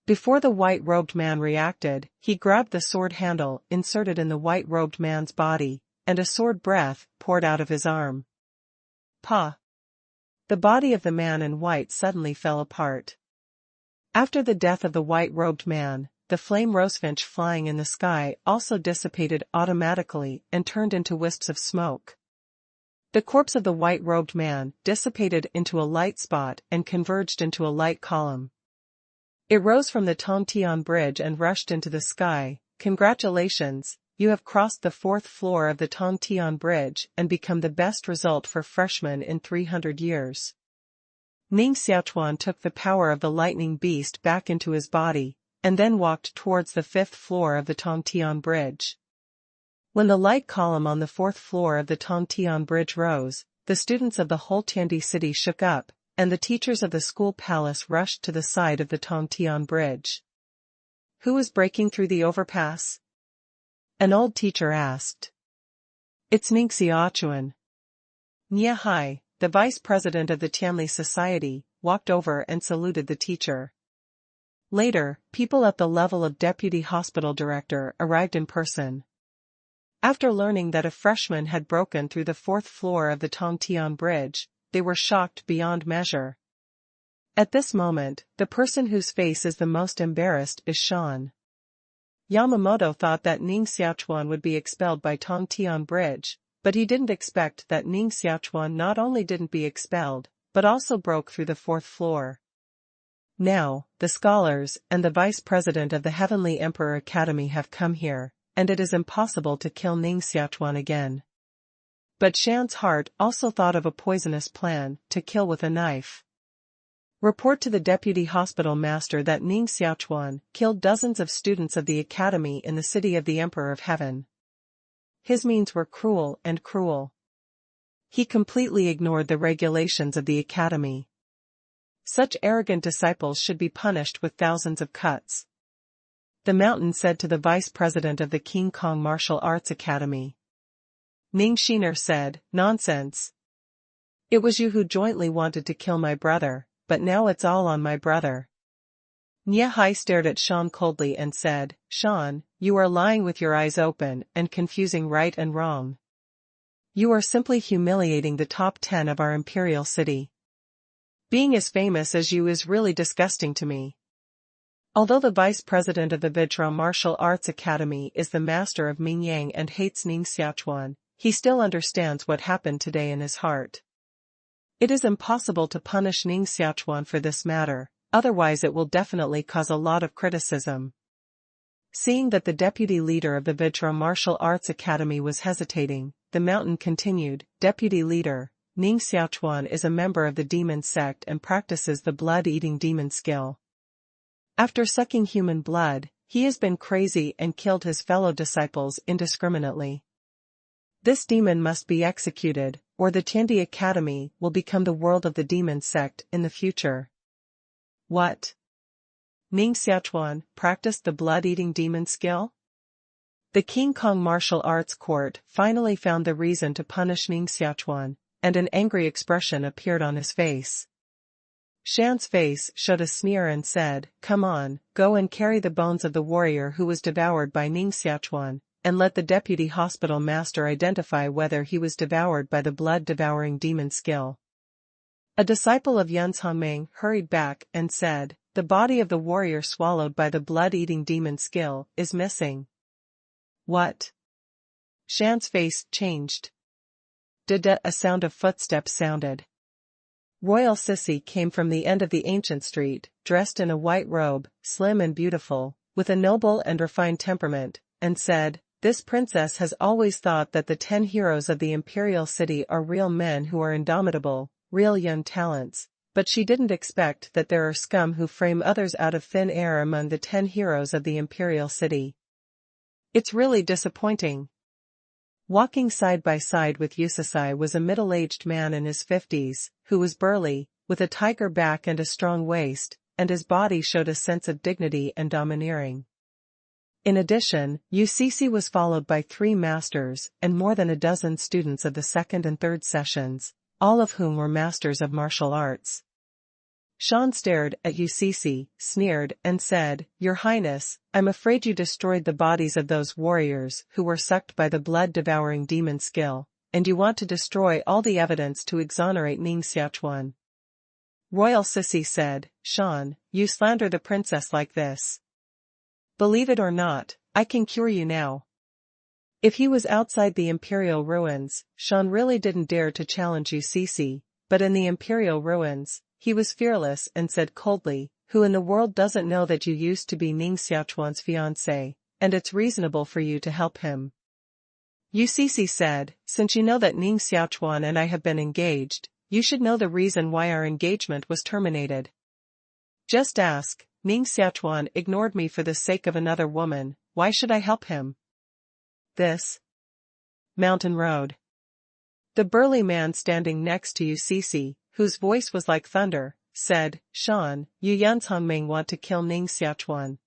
Before the white-robed man reacted, he grabbed the sword handle inserted in the white-robed man's body, and a sword breath poured out of his arm. Pa! The body of the man in white suddenly fell apart. After the death of the white-robed man, the flame rosefinch flying in the sky also dissipated automatically and turned into wisps of smoke. The corpse of the white-robed man dissipated into a light spot and converged into a light column. It rose from the Tongtian Bridge and rushed into the sky. Congratulations, you have crossed the 4th floor of the Tongtian Bridge and become the best result for freshmen in 300 years. Ning Xiaochuan took the power of the lightning beast back into his body, and then walked towards the 5th floor of the Tongtian Bridge. When the light column on the 4th floor of the Tongtian Bridge rose, the students of the whole Tiandi city shook up, and the teachers of the school palace rushed to the side of the Tongtian Bridge. Who is breaking through the overpass? An old teacher asked. It's Ning Xiaochuan. Jia Hai, the vice president of the Tianli Society, walked over and saluted the teacher. Later, people at the level of deputy hospital director arrived in person. After learning that a freshman had broken through the 4th floor of the Tongtian Bridge, they were shocked beyond measure. At this moment, the person whose face is the most embarrassed is Shan. Yamamoto thought that Ning Xiaochuan would be expelled by Tongtian Bridge, but he didn't expect that Ning Xiaochuan not only didn't be expelled, but also broke through the 4th floor. Now, the scholars and the vice president of the Heavenly Emperor Academy have come here, and it is impossible to kill Ning Xiaochuan again. But Shan's heart also thought of a poisonous plan, to kill with a knife. Report to the deputy hospital master that Ning Xiaochuan killed dozens of students of the academy in the city of the Emperor of Heaven. His means were cruel and cruel. He completely ignored the regulations of the academy. Such arrogant disciples should be punished with thousands of cuts. The mountain said to the vice president of the King Kong Martial Arts Academy. Ning Shiner said, "Nonsense. It was you who jointly wanted to kill my brother, but now it's all on my brother." Jia Hai stared at Shan coldly and said, "Shan, you are lying with your eyes open and confusing right and wrong. You are simply humiliating the top 10 of our imperial city. Being as famous as you is really disgusting to me." Although the vice president of the Vajra Martial Arts Academy is the master of Mingyang and hates Ning Xiaochuan, he still understands what happened today in his heart. It is impossible to punish Ning Xiaochuan for this matter, otherwise it will definitely cause a lot of criticism. Seeing that the deputy leader of the Vajra Martial Arts Academy was hesitating, the mountain continued, "Deputy leader, Ning Xiaochuan is a member of the demon sect and practices the blood-eating demon skill. After sucking human blood, he has been crazy and killed his fellow disciples indiscriminately. This demon must be executed, or the Tiandi Academy will become the world of the demon sect in the future." What? Ning Xiaochuan practiced the blood-eating demon skill? The King Kong Martial Arts Court finally found the reason to punish Ning Xiaochuan, and an angry expression appeared on his face. Shan's face showed a sneer and said, "Come on, go and carry the bones of the warrior who was devoured by Ning Xiaochuan, and let the deputy hospital master identify whether he was devoured by the blood-devouring demon skill." A disciple of Yun's Hongming hurried back and said, "The body of the warrior swallowed by the blood-eating demon skill is missing." What? Shan's face changed. A sound of footsteps sounded. Royal Sissy came from the end of the ancient street, dressed in a white robe, slim and beautiful, with a noble and refined temperament, and said, "This princess has always thought that the 10 heroes of the imperial city are real men who are indomitable, real young talents, but she didn't expect that there are scum who frame others out of thin air among the 10 heroes of the imperial city. It's really disappointing." Walking side by side with Yusasai was a middle-aged man in his 50s, who was burly, with a tiger back and a strong waist, and his body showed a sense of dignity and domineering. In addition, UCC was followed by 3 masters and more than a dozen students of the 2nd and 3rd sessions, all of whom were masters of martial arts. Shan stared at UCC, sneered, and said, "Your Highness, I'm afraid you destroyed the bodies of those warriors who were sucked by the blood-devouring demon skill, and you want to destroy all the evidence to exonerate Ning Xiaochuan." Royal Sissy said, "Shan, you slander the princess like this. Believe it or not, I can cure you now." If he was outside the imperial ruins, Shan really didn't dare to challenge UCC, but in the imperial ruins, he was fearless and said coldly, "Who in the world doesn't know that you used to be Ning Xiaochuan's fiancé, and it's reasonable for you to help him?" UCC said, "Since you know that Ning Xiaochuan and I have been engaged, you should know the reason why our engagement was terminated. Just ask. Ning Xiaochuan ignored me for the sake of another woman, why should I help him? This mountain road. The burly man standing next to UCC, whose voice was like thunder, said, Sean, you Yanzhongming want to kill Ning Xiaochuan.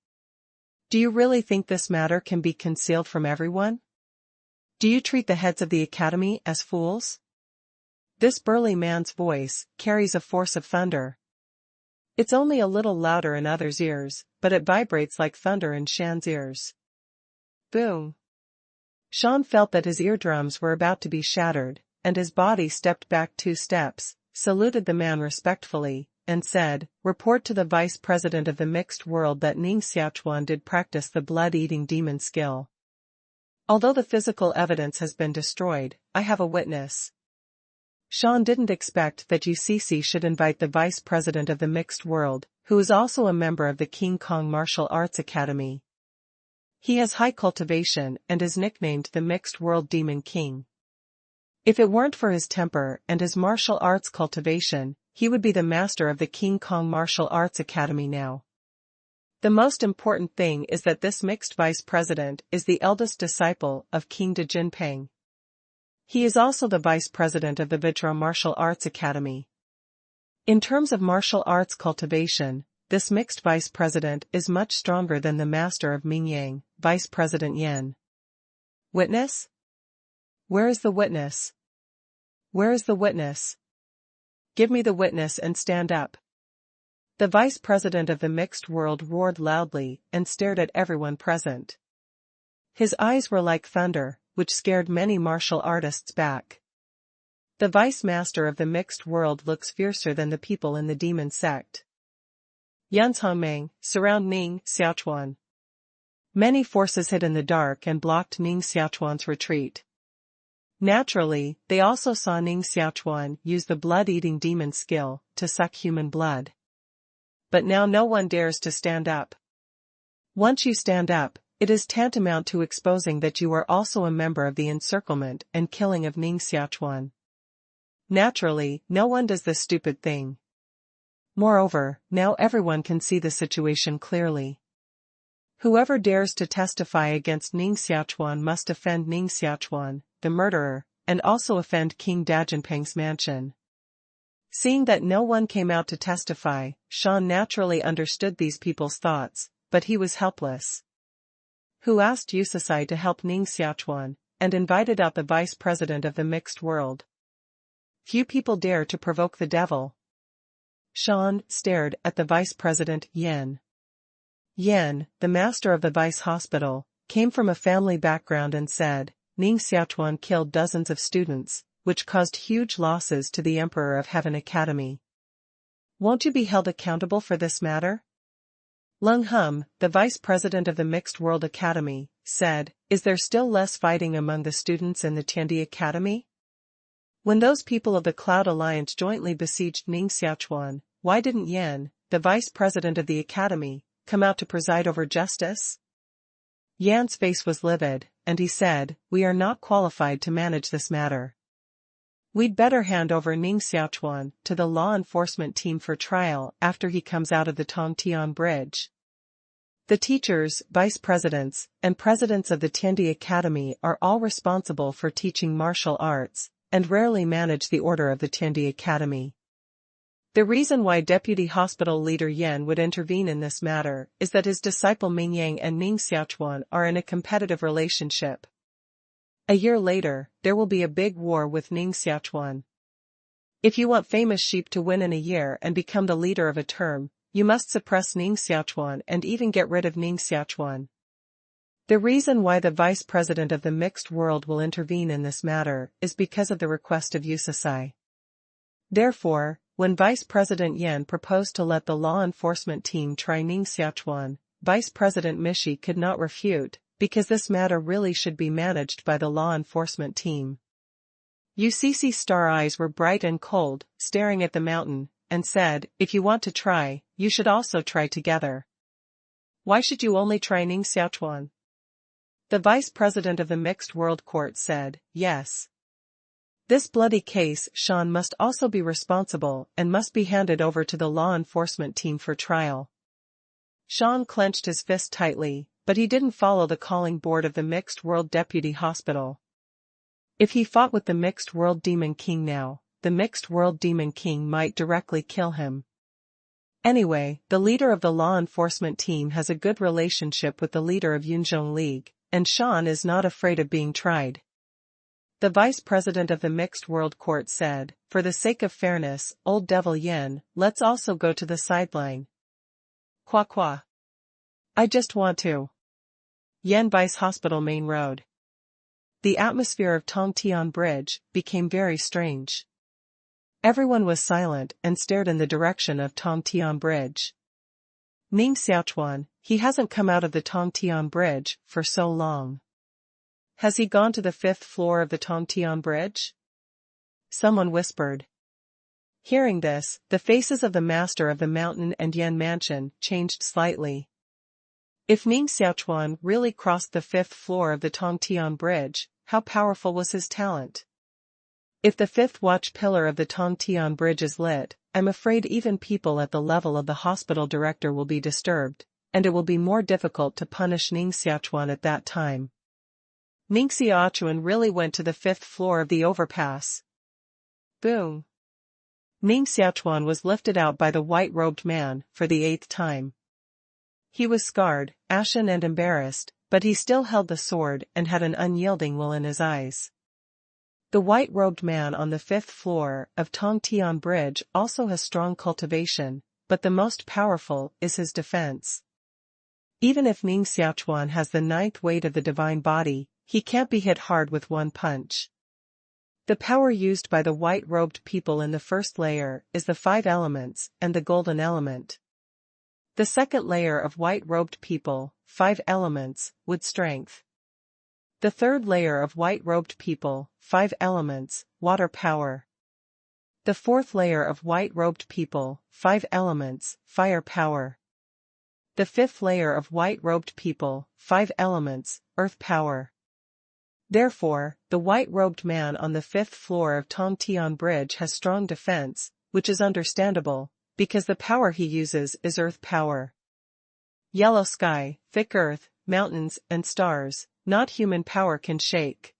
Do you really think this matter can be concealed from everyone? Do you treat the heads of the academy as fools? This burly man's voice carries a force of thunder. It's only a little louder in others' ears, but it vibrates like thunder in Shan's ears. Boom! Shan felt that his eardrums were about to be shattered, and his body stepped back 2 steps, saluted the man respectfully, and said, report to the vice president of the mixed world that Ning Xiaochuan did practice the blood-eating demon skill. Although the physical evidence has been destroyed, I have a witness. Shan didn't expect that UCC should invite the vice president of the mixed world, who is also a member of the King Kong Martial Arts Academy. He has high cultivation and is nicknamed the Mixed World Demon King. If it weren't for his temper and his martial arts cultivation, he would be the master of the King Kong Martial Arts Academy now. The most important thing is that this mixed vice president is the eldest disciple of King De Jinping. He is also the vice president of the Vajra Martial Arts Academy. In terms of martial arts cultivation, this mixed vice president is much stronger than the master of Mingyang, Vice President Yan. Witness? Where is the witness? Where is the witness? Give me the witness and stand up. The vice president of the mixed world roared loudly and stared at everyone present. His eyes were like thunder, which scared many martial artists back. The vice master of the mixed world looks fiercer than the people in the demon sect. Yanzhongming, surround Ning Xiaochuan. Many forces hid in the dark and blocked Ning Xiaochuan's retreat. Naturally, they also saw Ning Xiaochuan use the blood-eating demon skill to suck human blood. But now no one dares to stand up. Once you stand up, it is tantamount to exposing that you are also a member of the encirclement and killing of Ning Xiaochuan. Naturally, no one does this stupid thing. Moreover, now everyone can see the situation clearly. Whoever dares to testify against Ning Xiaochuan must offend Ning Xiaochuan, the murderer, and also offend King Dajinping's mansion. Seeing that no one came out to testify, Shan naturally understood these people's thoughts, but he was helpless. Who asked UCC to help Ning Xiaochuan, and invited out the vice president of the mixed world? Few people dare to provoke the devil. Shan stared at the vice president Yan. Yan, the master of the vice hospital, came from a family background and said, Ning Xiaochuan killed dozens of students, which caused huge losses to the Emperor of Heaven Academy. Won't you be held accountable for this matter? Lung Hum, the vice president of the Mixed World Academy, said, is there still less fighting among the students in the Tiandi Academy? When those people of the Cloud Alliance jointly besieged Ning Xiaochuan, why didn't Yan, the vice president of the academy, come out to preside over justice? Yan's face was livid, and he said, we are not qualified to manage this matter. We'd better hand over Ning Xiaochuan to the law enforcement team for trial after he comes out of the Tongtian Bridge. The teachers, vice presidents, and presidents of the Tiandi Academy are all responsible for teaching martial arts, and rarely manage the order of the Tiandi Academy. The reason why Deputy Hospital Leader Yan would intervene in this matter is that his disciple Mingyang and Ning Xiaochuan are in a competitive relationship. A year later, there will be a big war with Ning Xiaochuan. If you want famous sheep to win in a year and become the leader of a term, you must suppress Ning Xiaochuan and even get rid of Ning Xiaochuan. The reason why the vice president of the mixed world will intervene in this matter is because of the request of UCC. Therefore, when Vice President Yan proposed to let the law enforcement team try Ning Xiaochuan, Vice President Mishi could not refute, because this matter really should be managed by the law enforcement team. UCC's star eyes were bright and cold, staring at the mountain, and said, if you want to try, you should also try together. Why should you only try Ning Xiaochuan? The vice president of the mixed world court said, yes. This bloody case, Shan must also be responsible and must be handed over to the law enforcement team for trial. Shan clenched his fist tightly, but he didn't follow the calling board of the Mixed World Deputy Hospital. If he fought with the Mixed World Demon King now, the Mixed World Demon King might directly kill him. Anyway, the leader of the law enforcement team has a good relationship with the leader of Yunzhong League, and Shan is not afraid of being tried. The vice president of the Mixed World Court said, "For the sake of fairness, old devil Yen, let's also go to the sideline." Qua qua. I just want to. Yen Vice Hospital Main Road. The atmosphere of Tongtian Bridge became very strange. Everyone was silent and stared in the direction of Tongtian Bridge. Ning Xiaochuan, he hasn't come out of the Tongtian Bridge for so long. Has he gone to the 5th floor of the Tongtian Bridge? Someone whispered. Hearing this, the faces of the master of the mountain and Yen mansion changed slightly. If Ning Xiaochuan really crossed the 5th floor of the Tongtian Bridge, how powerful was his talent? If the 5th watch pillar of the Tongtian Bridge is lit, I'm afraid even people at the level of the hospital director will be disturbed, and it will be more difficult to punish Ning Xiaochuan at that time. Ning Xiaochuan really went to the 5th floor of the overpass. Boom. Ning Xiaochuan was lifted out by the white-robed man for the 8th time. He was scarred, ashen and embarrassed, but he still held the sword and had an unyielding will in his eyes. The white-robed man on the 5th floor of Tongtian Bridge also has strong cultivation, but the most powerful is his defense. Even if Ning Xiaochuan has the 9th weight of the divine body, he can't be hit hard with one punch. The power used by the white-robed people in the first layer is the 5 elements and the golden element. The second layer of white-robed people, 5 elements, wood strength. The third layer of white-robed people, 5 elements, water power. The fourth layer of white-robed people, 5 elements, fire power. The fifth layer of white-robed people, 5 elements, earth power. Therefore, the white-robed man on the 5th floor of Tongtian Bridge has strong defense, which is understandable, because the power he uses is earth power. Yellow sky, thick earth, mountains, and stars, not human power can shake.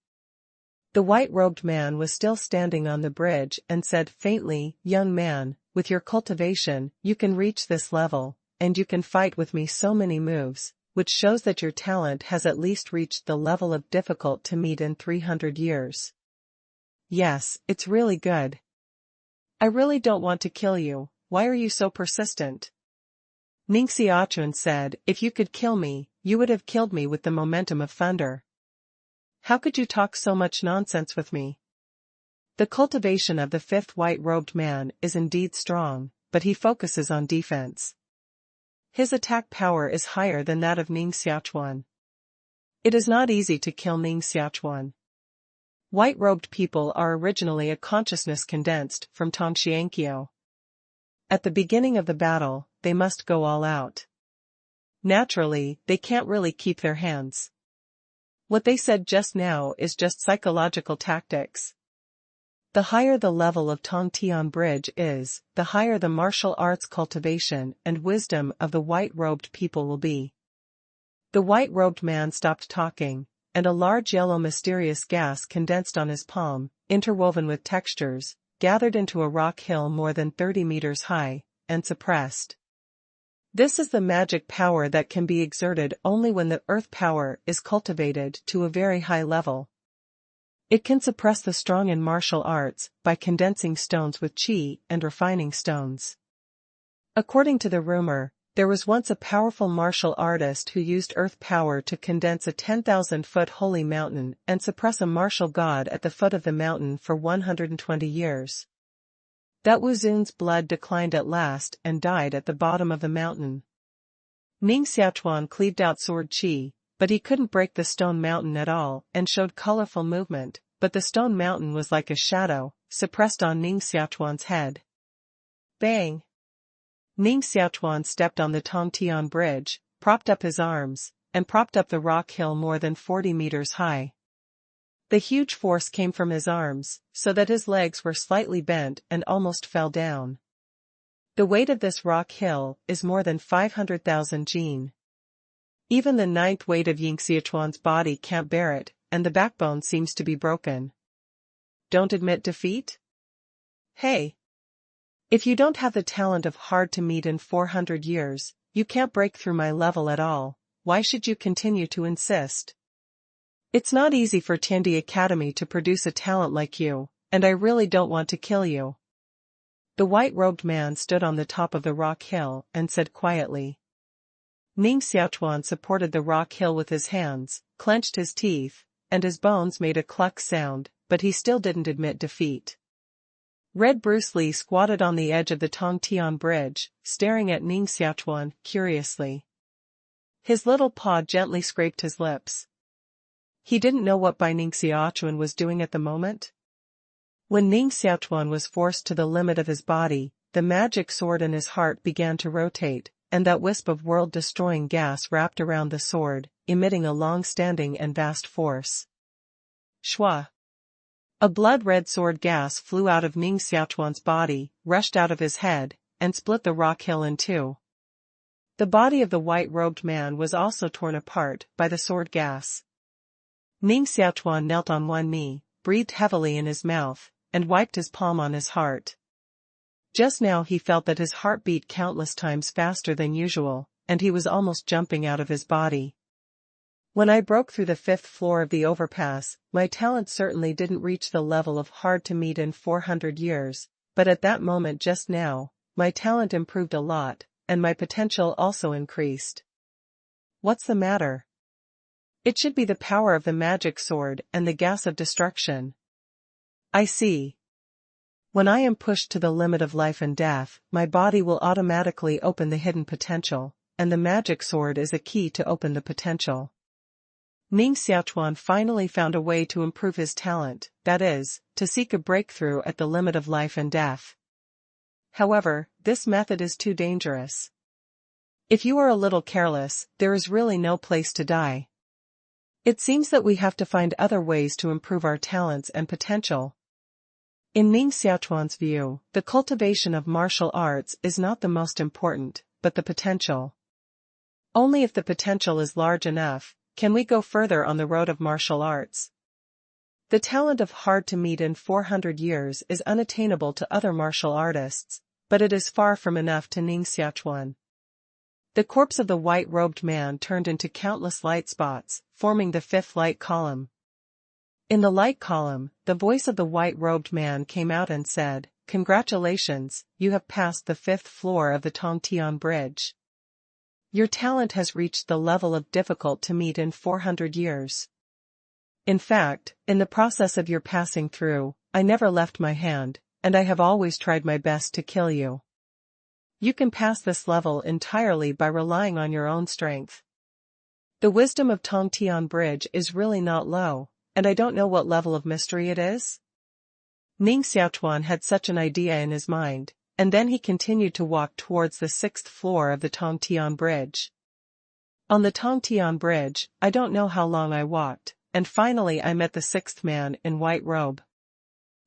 The white-robed man was still standing on the bridge and said faintly, "Young man, with your cultivation, you can reach this level, and you can fight with me so many moves, which shows that your talent has at least reached the level of difficult to meet in 300 years. Yes, it's really good. I really don't want to kill you, why are you so persistent?" Ning Xiaochuan said, "If you could kill me, you would have killed me with the momentum of thunder. How could you talk so much nonsense with me?" The cultivation of the 5th white-robed man is indeed strong, but he focuses on defense. His attack power is higher than that of Ning Xiaochuan. It is not easy to kill Ning Xiaochuan. White-robed people are originally a consciousness condensed from Tongxiankyo. At the beginning of the battle, they must go all out. Naturally, they can't really keep their hands. What they said just now is just psychological tactics. The higher the level of Tongtian Bridge is, the higher the martial arts cultivation and wisdom of the white-robed people will be. The white-robed man stopped talking, and a large yellow mysterious gas condensed on his palm, interwoven with textures, gathered into a rock hill more than 30 meters high, and suppressed. This is the magic power that can be exerted only when the earth power is cultivated to a very high level. It can suppress the strong in martial arts by condensing stones with qi and refining stones. According to the rumor, there was once a powerful martial artist who used earth power to condense a 10,000-foot holy mountain and suppress a martial god at the foot of the mountain for 120 years. That Wuzun's blood declined at last and died at the bottom of the mountain. Ning Xiaochuan cleaved out sword qi, but he couldn't break the stone mountain at all and showed colorful movement, but the stone mountain was like a shadow, suppressed on Ning Xiaochuan's head. Bang! Ning Xiaochuan stepped on the Tongtian Bridge, propped up his arms, and propped up the rock hill more than 40 meters high. The huge force came from his arms, so that his legs were slightly bent and almost fell down. The weight of this rock hill is more than 500,000 jin. Even the ninth weight of Ning Xiaochuan's body can't bear it, and the backbone seems to be broken. Don't admit defeat? Hey! If you don't have the talent of hard to meet in 400 years, you can't break through my level at all. Why should you continue to insist? It's not easy for Tiandi Academy to produce a talent like you, and I really don't want to kill you. The white-robed man stood on the top of the rock hill and said quietly. Ning Xiaochuan supported the rock hill with his hands, clenched his teeth, and his bones made a cluck sound, but he still didn't admit defeat. Red Bruce Lee squatted on the edge of the Tongtian Bridge, staring at Ning Xiaochuan curiously. His little paw gently scraped his lips. He didn't know what Ning Xiaochuan was doing at the moment. When Ning Xiaochuan was forced to the limit of his body, the magic sword in his heart began to rotate, and that wisp of world-destroying gas wrapped around the sword, emitting a long-standing and vast force. Shwa! A blood-red sword gas flew out of Ning Xiaochuan's body, rushed out of his head, and split the rock hill in two. The body of the white-robed man was also torn apart by the sword gas. Ning Xiaochuan knelt on one knee, breathed heavily in his mouth, and wiped his palm on his heart. Just now he felt that his heart beat countless times faster than usual, and he was almost jumping out of his body. When I broke through the 5th floor of the overpass, my talent certainly didn't reach the level of hard to meet in 400 years, but at that moment just now, my talent improved a lot, and my potential also increased. What's the matter? It should be the power of the magic sword and the gas of destruction. I see. When I am pushed to the limit of life and death, my body will automatically open the hidden potential, and the magic sword is a key to open the potential. Ning Xiaochuan finally found a way to improve his talent, that is, to seek a breakthrough at the limit of life and death. However, this method is too dangerous. If you are a little careless, there is really no place to die. It seems that we have to find other ways to improve our talents and potential. In Ning Xiaochuan's view, the cultivation of martial arts is not the most important, but the potential. Only if the potential is large enough, can we go further on the road of martial arts. The talent of hard to meet in 400 years is unattainable to other martial artists, but it is far from enough to Ning Xiaochuan. The corpse of the white-robed man turned into countless light spots, forming the 5th light column. In the light column, the voice of the white-robed man came out and said, "Congratulations, you have passed the 5th floor of the Tongtian Bridge. Your talent has reached the level of difficult to meet in 400 years. In fact, in the process of your passing through, I never left my hand, and I have always tried my best to kill you. You can pass this level entirely by relying on your own strength. The wisdom of Tongtian Bridge is really not low, and I don't know what level of mystery it is." Ning Xiaochuan had such an idea in his mind, and then he continued to walk towards the 6th floor of the Tongtian Bridge. On the Tongtian Bridge, I don't know how long I walked, and finally I met the 6th man in white robe.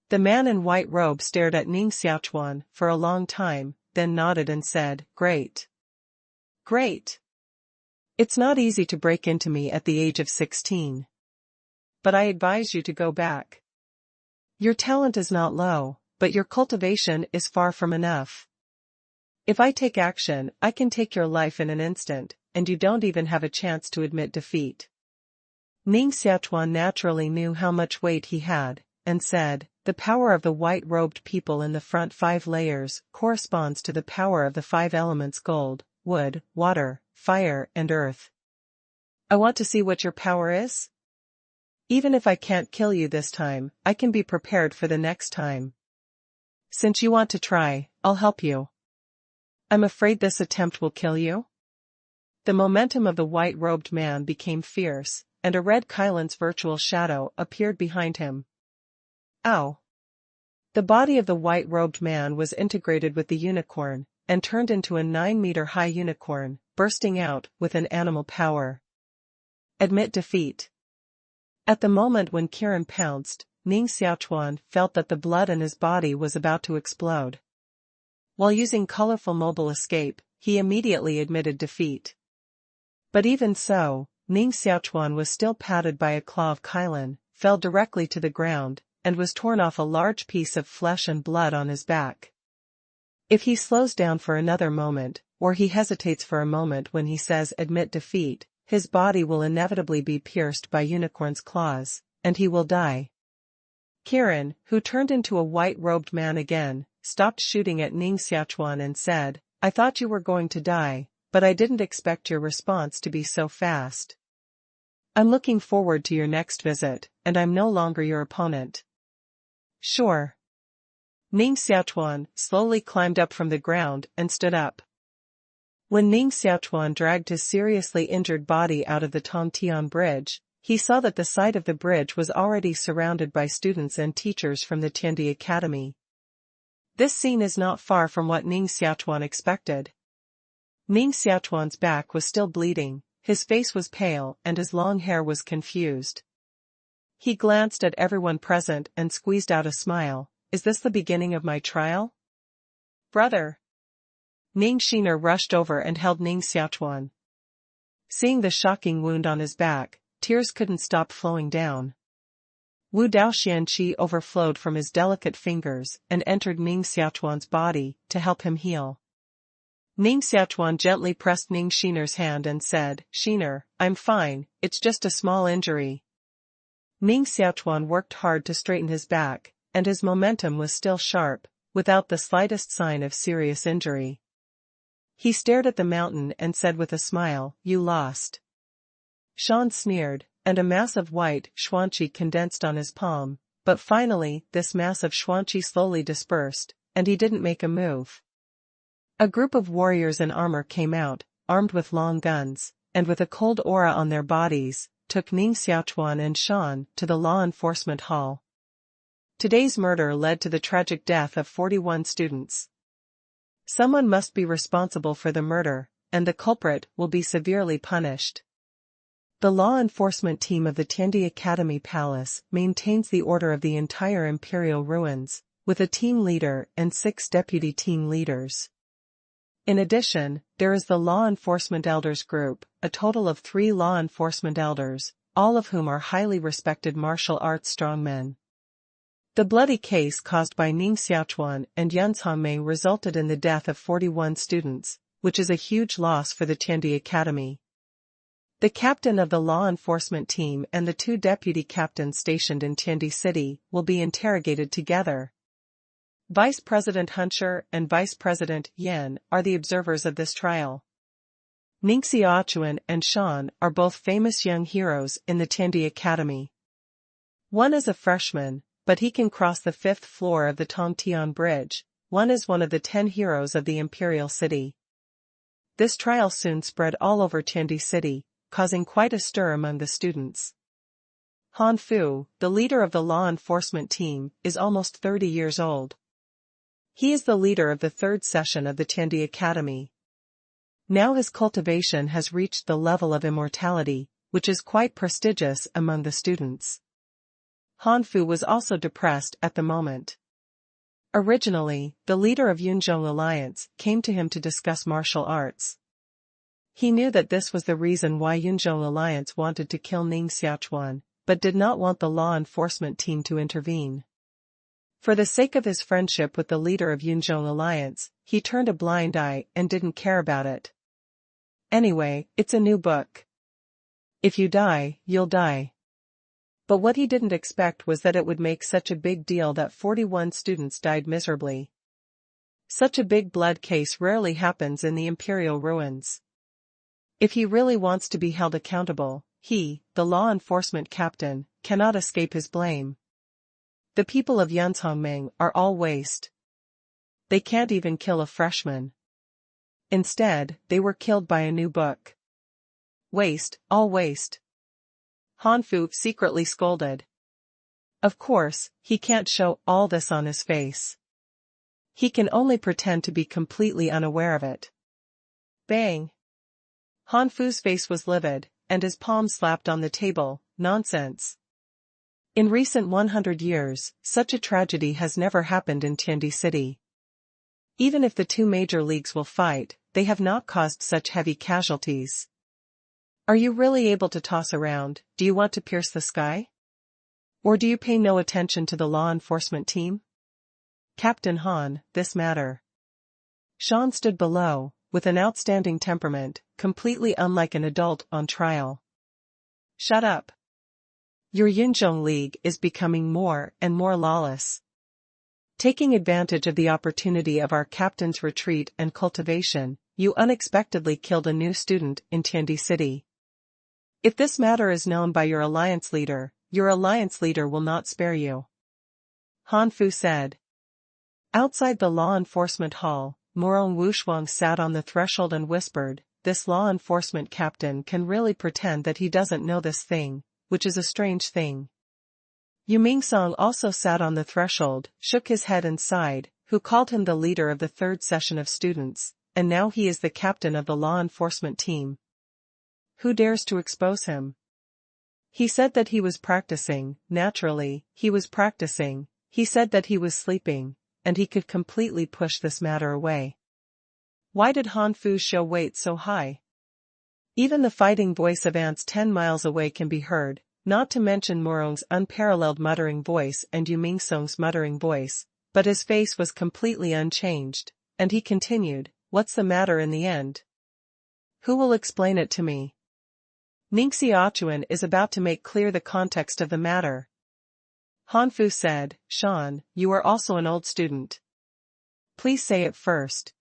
The man in white robe stared at Ning Xiaochuan for a long time, then nodded and said, "Great. Great. It's not easy to break into me at the age of 16. But I advise you to go back. Your talent is not low, but your cultivation is far from enough. If I take action, I can take your life in an instant, and you don't even have a chance to admit defeat." Ning Xiaochuan naturally knew how much weight he had, and said, "The power of the white-robed people in the front 5 layers corresponds to the power of the 5 elements: gold, wood, water, fire, and earth. I want to see what your power is. Even if I can't kill you this time, I can be prepared for the next time. Since you want to try, I'll help you. I'm afraid this attempt will kill you." The momentum of the white-robed man became fierce, and a red Kylan's virtual shadow appeared behind him. Ow! The body of the white-robed man was integrated with the unicorn, and turned into a 9-meter-high unicorn, bursting out with an animal power. Admit defeat. At the moment when Kiran pounced, Ning Xiaochuan felt that the blood in his body was about to explode. While using colorful mobile escape, he immediately admitted defeat. But even so, Ning Xiaochuan was still patted by a claw of Kailan, fell directly to the ground, and was torn off a large piece of flesh and blood on his back. If he slows down for another moment, or he hesitates for a moment when he says admit defeat, his body will inevitably be pierced by unicorn's claws, and he will die. Kiran, who turned into a white-robed man again, stopped shooting at Ning Xiaochuan and said, "I thought you were going to die, but I didn't expect your response to be so fast. I'm looking forward to your next visit, and I'm no longer your opponent." "Sure." Ning Xiaochuan slowly climbed up from the ground and stood up. When Ning Xiaochuan dragged his seriously injured body out of the Tongtian bridge, he saw that the side of the bridge was already surrounded by students and teachers from the Tiandi Academy. This scene is not far from what Ning Xiaochuan expected. Ning Xiaochuan's back was still bleeding, his face was pale and his long hair was confused. He glanced at everyone present and squeezed out a smile. "Is this the beginning of my trial?" "Brother!" Ning Xiaochuan rushed over and held Ning Xiaochuan. Seeing the shocking wound on his back, tears couldn't stop flowing down. Wu Daoxian qi overflowed from his delicate fingers and entered Ning Xiaochuan's body to help him heal. Ning Xiaochuan gently pressed Ning Xiaochuan's hand and said, "Xiaochuan, I'm fine, it's just a small injury." Ning Xiaochuan worked hard to straighten his back, and his momentum was still sharp, without the slightest sign of serious injury. He stared at the mountain and said with a smile, "You lost." Shan sneered, and a mass of white xuanqi condensed on his palm, but finally this mass of xuanqi slowly dispersed, and he didn't make a move. A group of warriors in armor came out, armed with long guns, and with a cold aura on their bodies, took Ning Xiaochuan and Shan to the law enforcement hall. Today's murder led to the tragic death of 41 students. Someone must be responsible for the murder, and the culprit will be severely punished. The law enforcement team of the Tiandi Academy Palace maintains the order of the entire imperial ruins, with a team leader and 6 deputy team leaders. In addition, there is the Law Enforcement Elders Group, a total of 3 law enforcement elders, all of whom are highly respected martial arts strongmen. The bloody case caused by Ning Xiaochuan and Yun Hongmei resulted in the death of 41 students, which is a huge loss for the Tiandi Academy. The captain of the law enforcement team and the 2 deputy captains stationed in Tiandi City will be interrogated together. Vice President Huncher and Vice President Yan are the observers of this trial. Ning Xiaochuan and Shan are both famous young heroes in the Tiandi Academy. One is a freshman, but he can cross the 5th floor of the Tongtian Bridge. One is one of the 10 heroes of the Imperial City. This trial soon spread all over Tiandi City, causing quite a stir among the students. Han Fu, the leader of the law enforcement team, is almost 30 years old. He is the leader of the 3rd session of the Tiandi Academy. Now his cultivation has reached the level of immortality, which is quite prestigious among the students. Han Fu was also depressed at the moment. Originally, the leader of Yunzhong Alliance came to him to discuss martial arts. He knew that this was the reason why Yunzhong Alliance wanted to kill Ning Xiaochuan, but did not want the law enforcement team to intervene. For the sake of his friendship with the leader of Yunzhong Alliance, he turned a blind eye and didn't care about it. Anyway, it's a new book. If you die, you'll die. But what he didn't expect was that it would make such a big deal that 41 students died miserably. Such a big blood case rarely happens in the imperial ruins. If he really wants to be held accountable, he, the law enforcement captain, cannot escape his blame. The people of Yunzhongming are all waste. They can't even kill a freshman. Instead, they were killed by a new book. Waste, all waste. Han Fu secretly scolded. Of course, he can't show all this on his face. He can only pretend to be completely unaware of it. Bang! Han Fu's face was livid, and his palm slapped on the table. Nonsense. In recent 100 years, such a tragedy has never happened in Tiandi City. Even if the two major leagues will fight, they have not caused such heavy casualties. Are you really able to toss around? Do you want to pierce the sky? Or do you pay no attention to the law enforcement team? Captain Han, this matter. Sean stood below, with an outstanding temperament, completely unlike an adult on trial. Shut up. Your Yunzhong League is becoming more and more lawless. Taking advantage of the opportunity of our captain's retreat and cultivation, you unexpectedly killed a new student in Tiandi City. If this matter is known by your alliance leader will not spare you. Han Fu said. Outside the law enforcement hall, Morong Wushuang sat on the threshold and whispered, "This law enforcement captain can really pretend that he doesn't know this thing, which is a strange thing." Yu Mingsong also sat on the threshold, shook his head and sighed, who called him the leader of the third session of students, and now he is the captain of the law enforcement team. Who dares to expose him? He said that he was practicing, naturally, he was practicing, he said that he was sleeping, and he could completely push this matter away. Why did Han Fu's show weight so high? Even the fighting voice of ants 10 miles away can be heard, not to mention Morong's unparalleled muttering voice and Yu Mingsong's muttering voice, but his face was completely unchanged, and he continued, "What's the matter in the end? Who will explain it to me?" Ning Xiaochuan is about to make clear the context of the matter. Han Fu said, "Sean, you are also an old student. Please say it first."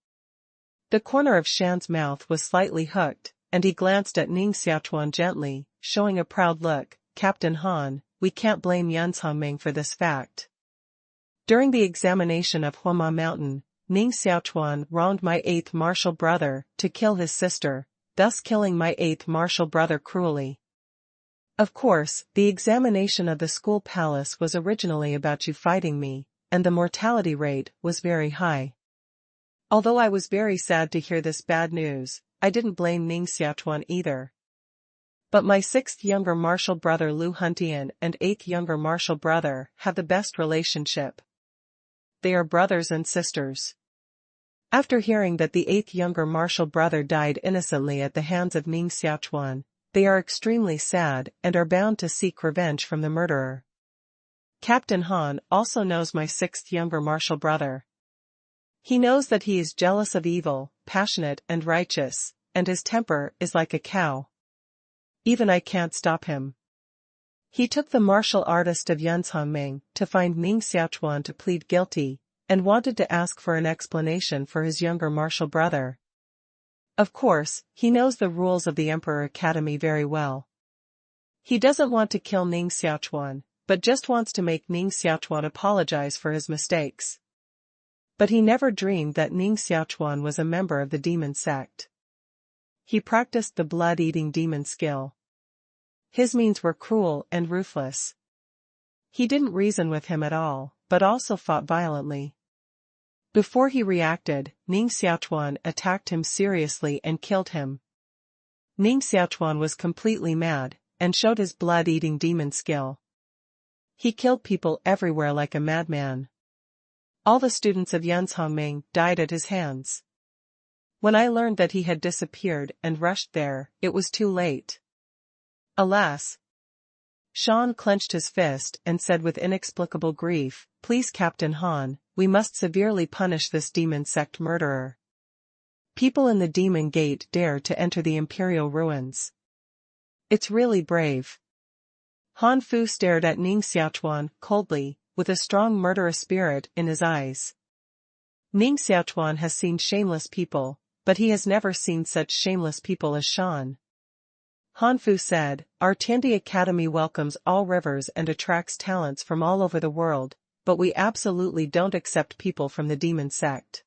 The corner of Shan's mouth was slightly hooked, and he glanced at Ning Xiaochuan gently, showing a proud look. "Captain Han, we can't blame Yunzhongming for this fact. During the examination of Huama Mountain, Ning Xiaochuan wronged my 8th martial brother to kill his sister, thus killing my 8th martial brother cruelly. Of course, the examination of the school palace was originally about you fighting me, and the mortality rate was very high. Although I was very sad to hear this bad news, I didn't blame Ning Xiaochuan either. But my 6th younger martial brother Lu Huntian and 8th younger martial brother have the best relationship. They are brothers and sisters. After hearing that the 8th younger martial brother died innocently at the hands of Ning Xiaochuan, they are extremely sad and are bound to seek revenge from the murderer. Captain Han also knows my 6th younger martial brother. He knows that he is jealous of evil, passionate and righteous, and his temper is like a cow. Even I can't stop him. He took the martial artist of Yunzhongming to find Ning Xiaochuan to plead guilty, and wanted to ask for an explanation for his younger martial brother. Of course, he knows the rules of the Emperor Academy very well. He doesn't want to kill Ning Xiaochuan, but just wants to make Ning Xiaochuan apologize for his mistakes. But he never dreamed that Ning Xiaochuan was a member of the demon sect. He practiced the blood-eating demon skill. His means were cruel and ruthless. He didn't reason with him at all, but also fought violently. Before he reacted, Ning Xiaochuan attacked him seriously and killed him. Ning Xiaochuan was completely mad, and showed his blood-eating demon skill. He killed people everywhere like a madman. All the students of Yunzhongming died at his hands. When I learned that he had disappeared and rushed there, it was too late. Alas! Sean clenched his fist and said with inexplicable grief, "Please Captain Han, we must severely punish this demon sect murderer. People in the demon gate dare to enter the imperial ruins. It's really brave." Han Fu stared at Ning Xiaochuan coldly, with a strong murderous spirit in his eyes. Ning Xiaochuan has seen shameless people, but he has never seen such shameless people as Sean. Han Fu said, "Our Tiandi Academy welcomes all rivers and attracts talents from all over the world, but we absolutely don't accept people from the demon sect.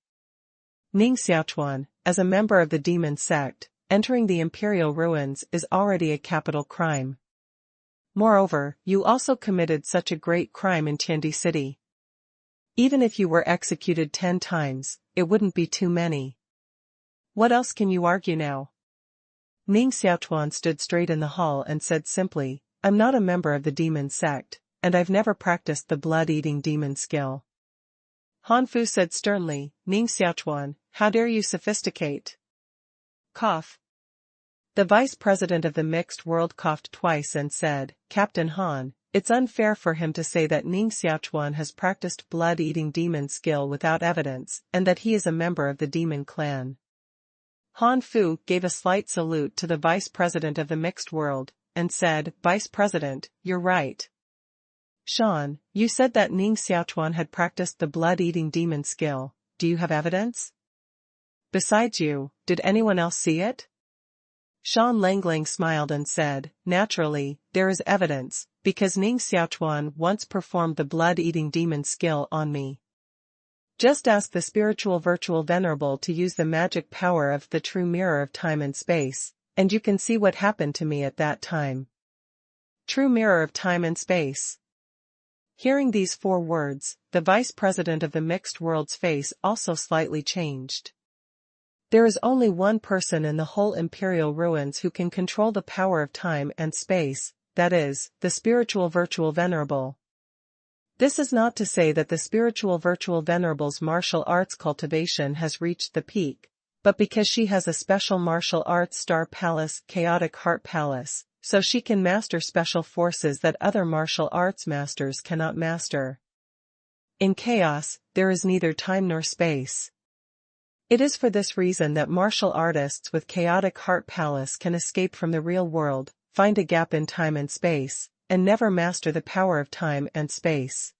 Ning Xiaochuan, as a member of the demon sect, entering the imperial ruins is already a capital crime. Moreover, you also committed such a great crime in Tiandi City. Even if you were executed 10 times, it wouldn't be too many. What else can you argue now?" Ning Xiaochuan stood straight in the hall and said simply, "I'm not a member of the demon sect, and I've never practiced the blood-eating demon skill. Han Fu said sternly, Ning Xiaochuan, how dare you sophisticate? Cough. The vice president of the mixed world coughed twice and said, Captain Han, it's unfair for him to say that Ning Xiaochuan has practiced blood-eating demon skill without evidence and that he is a member of the demon clan. Han Fu gave a slight salute to the vice president of the mixed world, and said, Vice President, you're right. Shan, you said that Ning Xiaochuan had practiced the blood-eating demon skill, do you have evidence? Besides you, did anyone else see it? Shan Langlang smiled and said, Naturally, there is evidence, because Ning Xiaochuan once performed the blood-eating demon skill on me. Just ask the spiritual virtual venerable to use the magic power of the true mirror of time and space, and you can see what happened to me at that time. True mirror of time and space. Hearing these 4 words, the vice president of the mixed world's face also slightly changed. There is only one person in the whole imperial ruins who can control the power of time and space, that is, the spiritual virtual venerable. This is not to say that the spiritual virtual venerable's martial arts cultivation has reached the peak, but because she has a special martial arts star palace, chaotic heart palace, so she can master special forces that other martial arts masters cannot master. In chaos, there is neither time nor space. It is for this reason that martial artists with chaotic heart palace can escape from the real world, find a gap in time and space, and never master the power of time and space.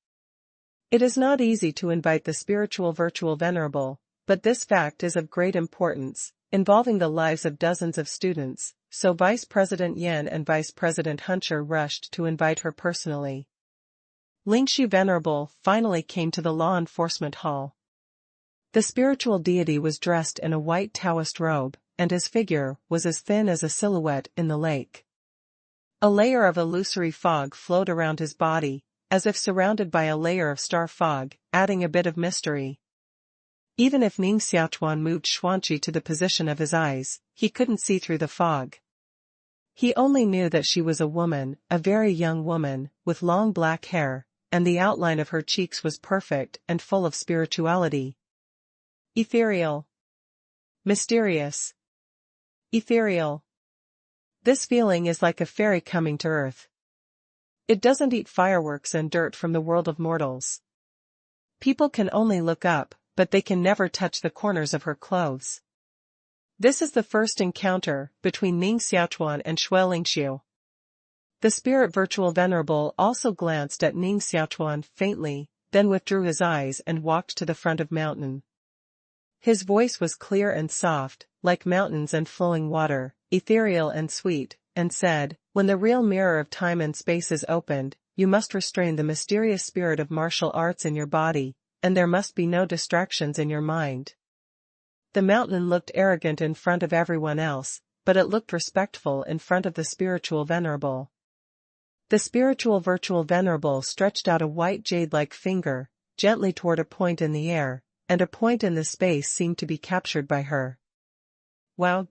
It is not easy to invite the spiritual virtual venerable, but this fact is of great importance, involving the lives of dozens of students, so Vice President Yan and Vice President Hunter rushed to invite her personally. Lingshu Venerable finally came to the law enforcement hall. The spiritual deity was dressed in a white Taoist robe, and his figure was as thin as a silhouette in the lake. A layer of illusory fog flowed around his body, as if surrounded by a layer of star fog, adding a bit of mystery. Even if Ning Xiaochuan moved Xuanqi to the position of his eyes, he couldn't see through the fog. He only knew that she was a woman, a very young woman, with long black hair, and the outline of her cheeks was perfect and full of spirituality. Ethereal. Mysterious. Ethereal. This feeling is like a fairy coming to earth. It doesn't eat fireworks and dirt from the world of mortals. People can only look up, but they can never touch the corners of her clothes. This is the first encounter between Ning Xiaochuan and Xue Lingxiu. The spirit virtual venerable also glanced at Ning Xiaochuan faintly, then withdrew his eyes and walked to the front of mountain. His voice was clear and soft, like mountains and flowing water, ethereal and sweet, and said, When the real mirror of time and space is opened, you must restrain the mysterious spirit of martial arts in your body, and there must be no distractions in your mind. The mountain looked arrogant in front of everyone else, but it looked respectful in front of the spiritual venerable. The spiritual virtual venerable stretched out a white jade-like finger, gently toward a point in the air, and a point in the space seemed to be captured by her. Wow!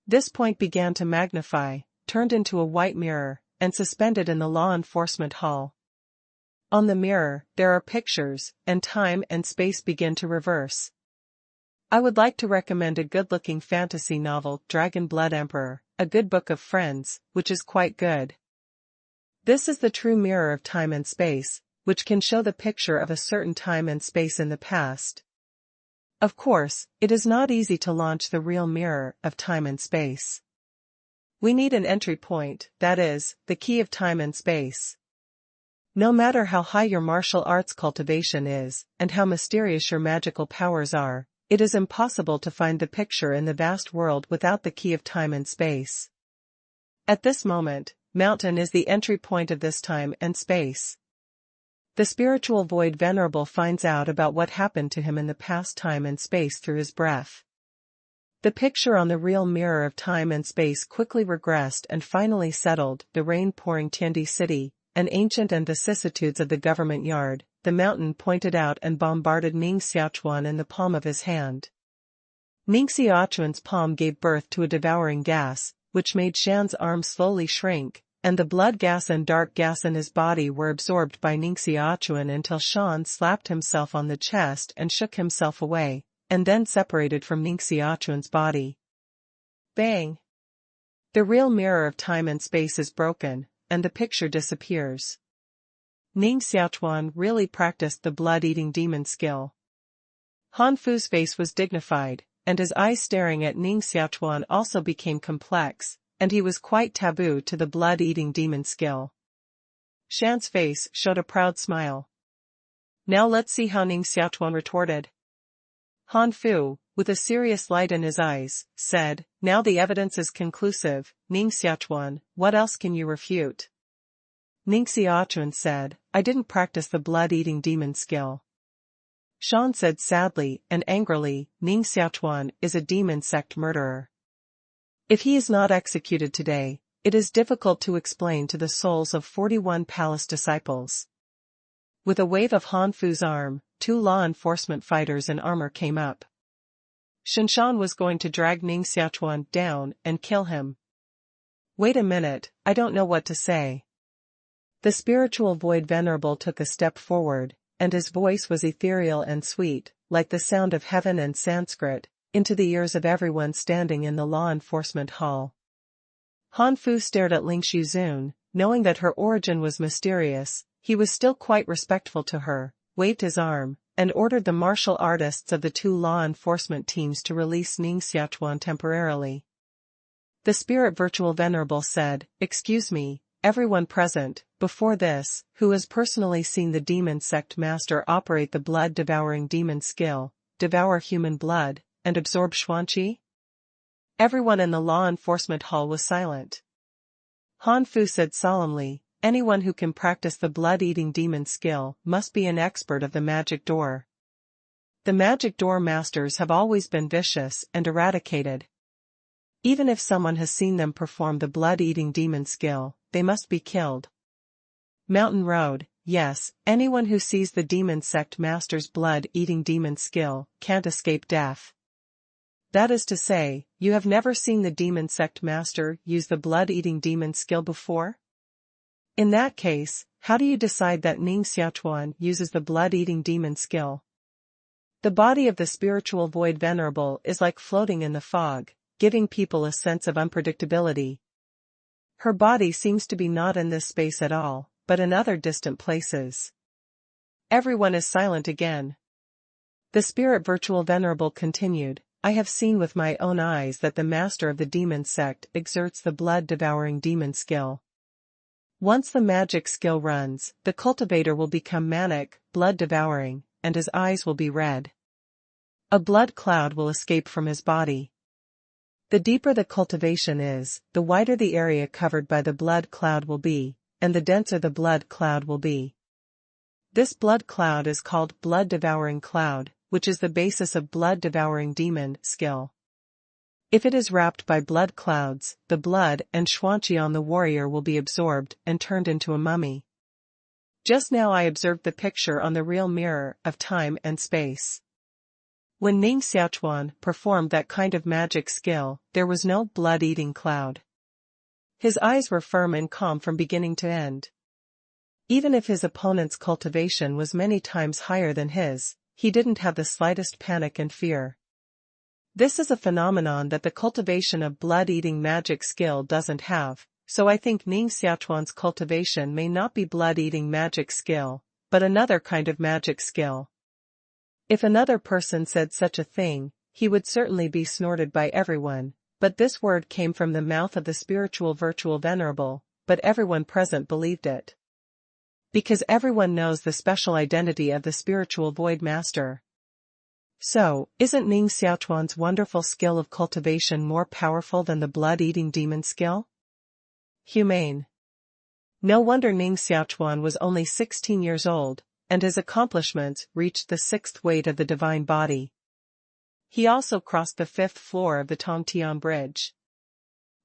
This point began to magnify, turned into a white mirror, and suspended in the law enforcement hall. On the mirror, there are pictures, and time and space begin to reverse. I would like to recommend a good-looking fantasy novel, Dragon Blood Emperor, a good book of friends, which is quite good. This is the true mirror of time and space, which can show the picture of a certain time and space in the past. Of course, it is not easy to launch the real mirror of time and space. We need an entry point, that is, the key of time and space. No matter how high your martial arts cultivation is, and how mysterious your magical powers are, it is impossible to find the picture in the vast world without the key of time and space. At this moment, mountain is the entry point of this time and space. The spiritual void venerable finds out about what happened to him in the past time and space through his breath. The picture on the real mirror of time and space quickly regressed and finally settled, the rain-pouring Tiandi city, an ancient and vicissitudes of the government yard, the mountain pointed out and bombarded Ning Xiaochuan in the palm of his hand. Ning Xiaochuan's palm gave birth to a devouring gas, which made Shan's arm slowly shrink, and the blood gas and dark gas in his body were absorbed by Ning Xiaochuan until Shan slapped himself on the chest and shook himself away, and then separated from Ning Xiaochuan's body. Bang! The real mirror of time and space is broken, and the picture disappears. Ning Xiaochuan really practiced the blood-eating demon skill. Han Fu's face was dignified, and his eyes staring at Ning Xiaochuan also became complex, and he was quite taboo to the blood-eating demon skill. Shan's face showed a proud smile. Now let's see how Ning Xiaochuan retorted. Han Fu, with a serious light in his eyes, said, "Now the evidence is conclusive, Ning Xiaochuan, what else can you refute?" Ning Xiaochuan said, "I didn't practice the blood-eating demon skill." Shan said sadly and angrily, "Ning Xiaochuan is a demon sect murderer. If he is not executed today, it is difficult to explain to the souls of 41 palace disciples." With a wave of Han Fu's arm, 2 law enforcement fighters in armor came up. Shan was going to drag Ning Xiaochuan down and kill him. "Wait a minute, I don't know what to say." The spiritual void venerable took a step forward, and his voice was ethereal and sweet, like the sound of heaven and Sanskrit, into the ears of everyone standing in the law enforcement hall. Han Fu stared at Ling Xiuzun, knowing that her origin was mysterious. He was still quite respectful to her, waved his arm, and ordered the martial artists of the 2 law enforcement teams to release Ning Xiaochuan temporarily. The spirit virtual venerable said, "Excuse me, everyone present, before this, who has personally seen the demon sect master operate the blood-devouring demon skill, devour human blood, and absorb xuanqi?" Everyone in the law enforcement hall was silent. Han Fu said solemnly, "Anyone who can practice the blood-eating demon skill must be an expert of the magic door. The magic door masters have always been vicious and eradicated. Even if someone has seen them perform the blood-eating demon skill, they must be killed. Mountain Road, yes, anyone who sees the demon sect master's blood-eating demon skill can't escape death." That is to say, you have never seen the demon sect master use the blood-eating demon skill before? In that case, how do you decide that Ning Xiaochuan uses the blood-eating demon skill? The body of the spiritual void venerable is like floating in the fog, giving people a sense of unpredictability. Her body seems to be not in this space at all, but in other distant places. Everyone is silent again. The spirit virtual venerable continued, "I have seen with my own eyes that the master of the demon sect exerts the blood-devouring demon skill. Once the magic skill runs, the cultivator will become manic, blood-devouring, and his eyes will be red. A blood cloud will escape from his body. The deeper the cultivation is, the wider the area covered by the blood cloud will be, and the denser the blood cloud will be. This blood cloud is called blood-devouring cloud, which is the basis of blood-devouring demon skill. If it is wrapped by blood clouds, the blood and xuanqi on the warrior will be absorbed and turned into a mummy. Just now I observed the picture on the real mirror of time and space. When Ning Xiaochuan performed that kind of magic skill, there was no blood-eating cloud. His eyes were firm and calm from beginning to end. Even if his opponent's cultivation was many times higher than his, he didn't have the slightest panic and fear. This is a phenomenon that the cultivation of blood-eating magic skill doesn't have, so I think Ning Xiaochuan's cultivation may not be blood-eating magic skill, but another kind of magic skill. If another person said such a thing, he would certainly be snorted by everyone, but this word came from the mouth of the spiritual virtual venerable, but everyone present believed it. Because everyone knows the special identity of the spiritual void master. So, isn't Ning Xiaochuan's wonderful skill of cultivation more powerful than the blood-eating demon skill? Humane. No wonder Ning Xiaochuan was only 16 years old, and his accomplishments reached the 6th weight of the divine body. He also crossed the 5th floor of the Tongtian Bridge.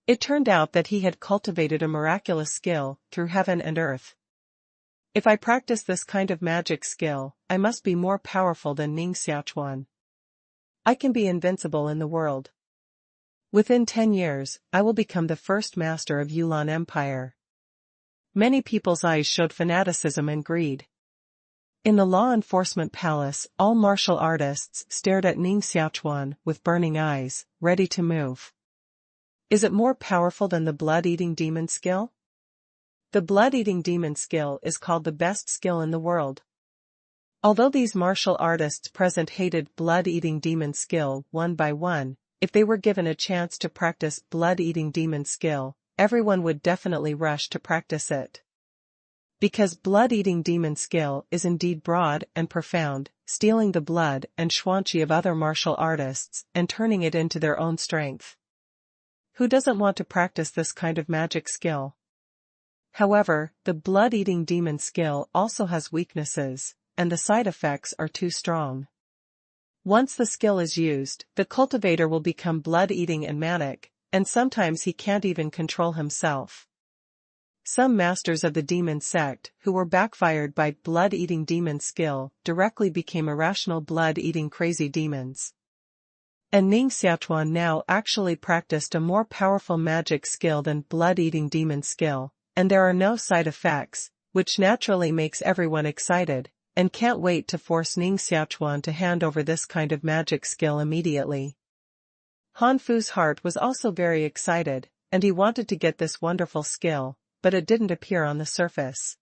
It turned out that he had cultivated a miraculous skill through heaven and earth. If I practice this kind of magic skill, I must be more powerful than Ning Xiaochuan. I can be invincible in the world. Within 10 years, I will become the first master of Yulan Empire. Many people's eyes showed fanaticism and greed. In the law enforcement palace, all martial artists stared at Ning Xiaochuan with burning eyes, ready to move. Is it more powerful than the blood-eating demon skill? The blood-eating demon skill is called the best skill in the world. Although these martial artists present hated blood-eating demon skill one by one, if they were given a chance to practice blood-eating demon skill, everyone would definitely rush to practice it. Because blood-eating demon skill is indeed broad and profound, stealing the blood and xuanqi of other martial artists and turning it into their own strength. Who doesn't want to practice this kind of magic skill? However, the blood-eating demon skill also has weaknesses, and the side effects are too strong. Once the skill is used, the cultivator will become blood-eating and manic, and sometimes he can't even control himself. Some masters of the demon sect who were backfired by blood-eating demon skill directly became irrational blood-eating crazy demons. And Ning Xiaochuan now actually practiced a more powerful magic skill than blood-eating demon skill, and there are no side effects, which naturally makes everyone excited, and can't wait to force Ning Xiaochuan to hand over this kind of magic skill immediately. Han Fu's heart was also very excited, and he wanted to get this wonderful skill, but it didn't appear on the surface.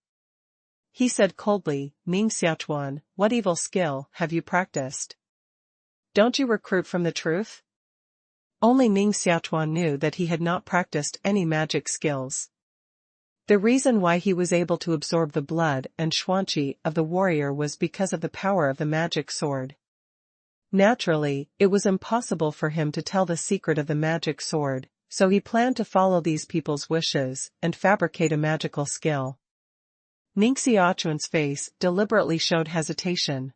He said coldly, Ning Xiaochuan, what evil skill have you practiced? Don't you recruit from the truth? Only Ning Xiaochuan knew that he had not practiced any magic skills. The reason why he was able to absorb the blood and xuanqi of the warrior was because of the power of the magic sword. Naturally, it was impossible for him to tell the secret of the magic sword, so he planned to follow these people's wishes and fabricate a magical skill. Ning Xiaochuan's face deliberately showed hesitation.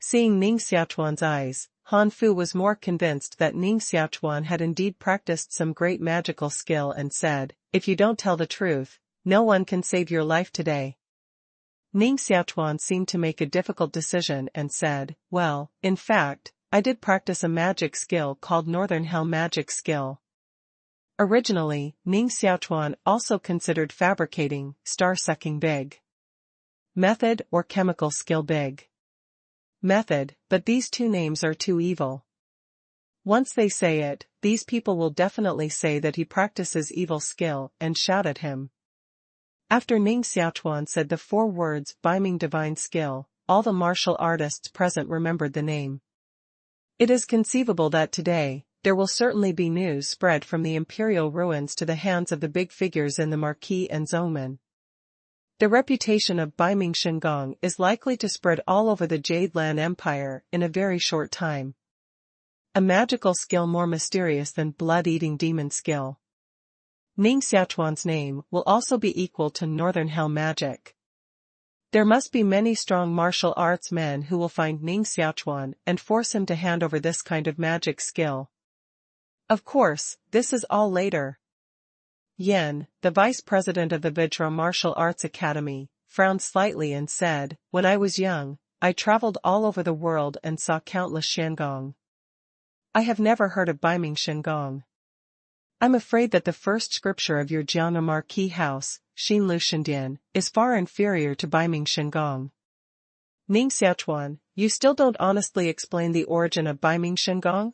Seeing Ning Xiaochuan's eyes, Han Fu was more convinced that Ning Xiaochuan had indeed practiced some great magical skill and said, if you don't tell the truth, no one can save your life today. Ning Xiaochuan seemed to make a difficult decision and said, well, in fact, I did practice a magic skill called Northern Hell Magic Skill. Originally, Ning Xiaochuan also considered fabricating star-sucking big method or chemical skill big method, but these two names are too evil. Once they say it, these people will definitely say that he practices evil skill and shout at him. After Ning Xiaochuan said the 4 words Biming divine skill, all the martial artists present remembered the name. It is conceivable that today, there will certainly be news spread from the imperial ruins to the hands of the big figures in the Marquis and Zongmen. The reputation of Biming Shengong is likely to spread all over the Jade Lan Empire in a very short time. A magical skill more mysterious than blood-eating demon skill. Ning Xiaochuan's name will also be equal to Northern Hell magic. There must be many strong martial arts men who will find Ning Xiaochuan and force him to hand over this kind of magic skill. Of course, this is all later. Yan, the vice president of the Vajra Martial Arts Academy, frowned slightly and said, when I was young, I traveled all over the world and saw countless Shangong. I have never heard of Biming Shengong. I'm afraid that the first scripture of your Jiangnan Marquis house, Xinlu Shendian, is far inferior to Biming Shengong. Ning Xiaochuan, you still don't honestly explain the origin of Biming Shengong?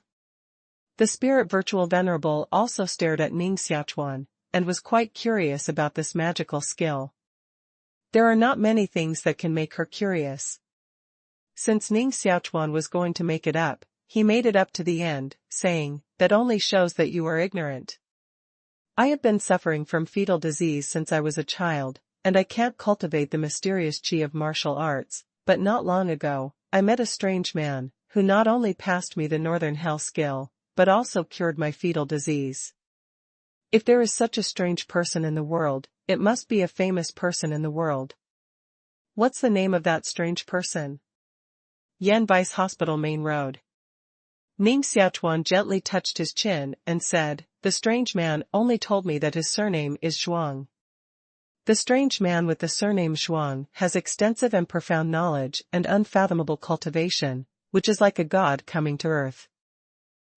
The spirit virtual venerable also stared at Ning Xiaochuan, and was quite curious about this magical skill. There are not many things that can make her curious. Since Ning Xiaochuan was going to make it up, he made it up to the end, saying, that only shows that you are ignorant. I have been suffering from fetal disease since I was a child, and I can't cultivate the mysterious qi of martial arts, but not long ago, I met a strange man, who not only passed me the Northern Hell skill, but also cured my fetal disease. If there is such a strange person in the world, it must be a famous person in the world. What's the name of that strange person? Yan Vice Hospital Main Road. Ning Xiaochuan gently touched his chin and said, the strange man only told me that his surname is Zhuang. The strange man with the surname Zhuang has extensive and profound knowledge and unfathomable cultivation, which is like a god coming to earth.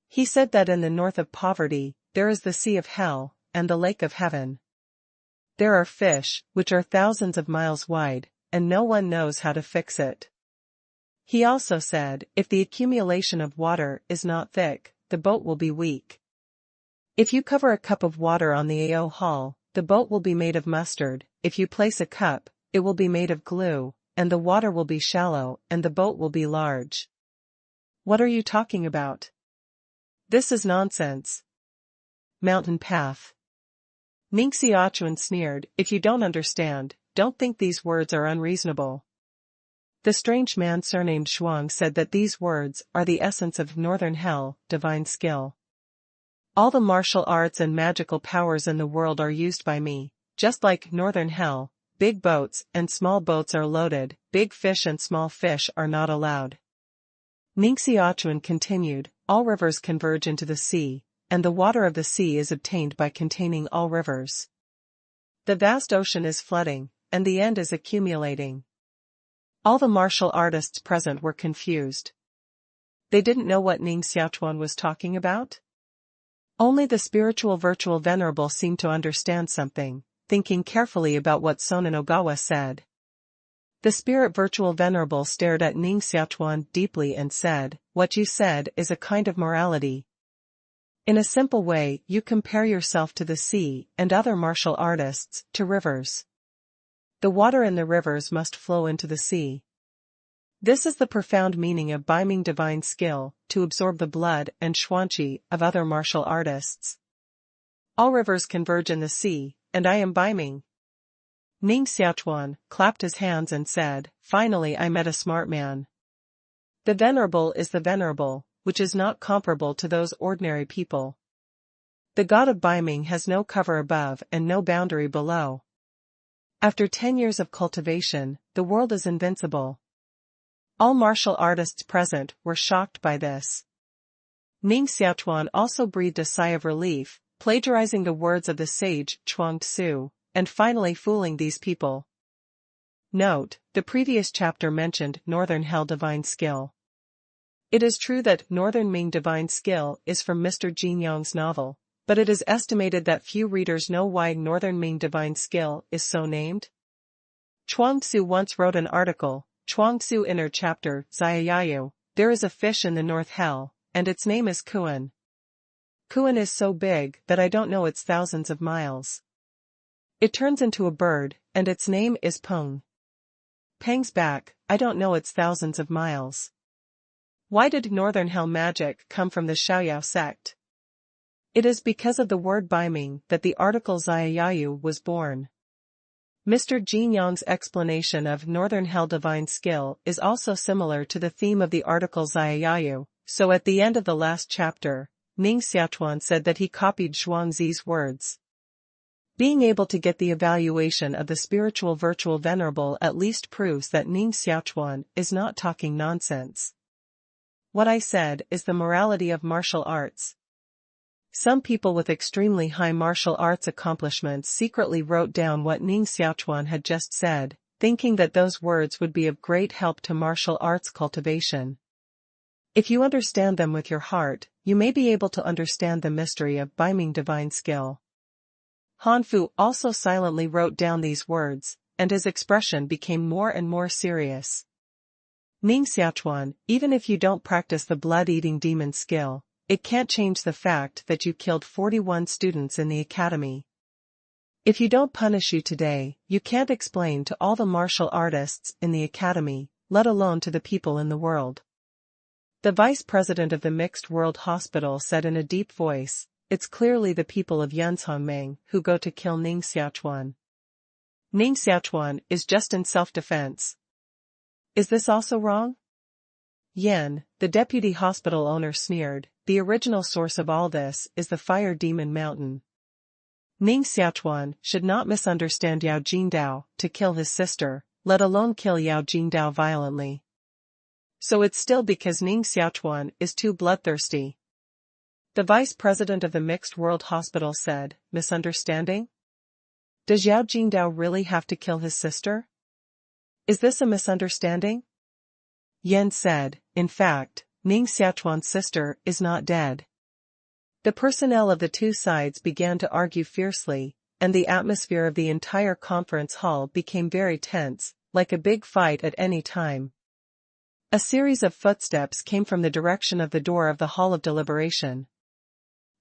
He said that in the north of poverty, there is the Sea of Hell, and the Lake of Heaven. There are fish, which are thousands of miles wide, and no one knows how to fix it. He also said, if the accumulation of water is not thick, the boat will be weak. If you cover a cup of water on the AO hull, the boat will be made of mustard. If you place a cup, it will be made of glue, and the water will be shallow and the boat will be large. What are you talking about? This is nonsense. Mountain path. Ning Xiaochuan sneered, if you don't understand, don't think these words are unreasonable. The strange man surnamed Shuang said that these words are the essence of northern hell, divine skill. All the martial arts and magical powers in the world are used by me, just like northern hell. Big boats and small boats are loaded, big fish and small fish are not allowed. Ning Xiaochuan continued, all rivers converge into the sea, and the water of the sea is obtained by containing all rivers. The vast ocean is flooding, and the end is accumulating. All the martial artists present were confused. They didn't know what Ning Xiaochuan was talking about? Only the spiritual virtual venerable seemed to understand something, thinking carefully about what Sonin Ogawa said. The spirit virtual venerable stared at Ning Xiaochuan deeply and said, what you said is a kind of morality. In a simple way, you compare yourself to the sea and other martial artists to rivers. The water in the rivers must flow into the sea. This is the profound meaning of Baiming divine skill, to absorb the blood and xuanqi of other martial artists. All rivers converge in the sea, and I am Baiming. Ning Xiaochuan clapped his hands and said, finally I met a smart man. The venerable is the venerable, which is not comparable to those ordinary people. The god of Baiming has no cover above and no boundary below. After 10 years of cultivation, the world is invincible. All martial artists present were shocked by this. Ning Xiaochuan also breathed a sigh of relief, plagiarizing the words of the sage Chuang Tzu, and finally fooling these people. Note, the previous chapter mentioned Northern Hell divine skill. It is true that Northern Ming divine skill is from Mr. Jin Yong's novel, but it is estimated that few readers know why Northern Ming divine skill is so named. Chuang Tzu once wrote an article, Chuang Tzu Inner Chapter, Ziyayu, there is a fish in the North Hell, and its name is Kuan. Kuan is so big that I don't know it's thousands of miles. It turns into a bird, and its name is Peng. Peng's back, I don't know it's thousands of miles. Why did Northern Hell magic come from the Xiaoyao sect? It is because of the word Baiming that the article Ziyayu was born. Mr. Jin Yong's explanation of Northern Hell divine skill is also similar to the theme of the article Ziyayu, so at the end of the last chapter, Ning Xiaochuan said that he copied Zhuangzi's words. Being able to get the evaluation of the spiritual virtual venerable at least proves that Ning Xiaochuan is not talking nonsense. What I said is the morality of martial arts. Some people with extremely high martial arts accomplishments secretly wrote down what Ning Xiaochuan had just said, thinking that those words would be of great help to martial arts cultivation. If you understand them with your heart, you may be able to understand the mystery of Baiming divine skill. Han Fu also silently wrote down these words, and his expression became more and more serious. Ning Xiaochuan, even if you don't practice the blood-eating demon skill, it can't change the fact that you killed 41 students in the academy. If you don't punish you today, you can't explain to all the martial artists in the academy, let alone to the people in the world. The vice president of the Mixed World Hospital said in a deep voice, it's clearly the people of Yunzhongming who go to kill Ning Xiaochuan. Ning Xiaochuan is just in self-defense. Is this also wrong? Yan, the deputy hospital owner sneered, the original source of all this is the fire demon mountain. Ning Xiaochuan should not misunderstand Yao Jingdao to kill his sister, let alone kill Yao Jingdao violently. So it's still because Ning Xiaochuan is too bloodthirsty. The vice president of the Mixed World Hospital said, misunderstanding? Does Yao Jingdao really have to kill his sister? Is this a misunderstanding? Yan said, in fact, Ning Xiaochuan's sister is not dead. The personnel of the two sides began to argue fiercely, and the atmosphere of the entire conference hall became very tense, like a big fight at any time. A series of footsteps came from the direction of the door of the Hall of Deliberation.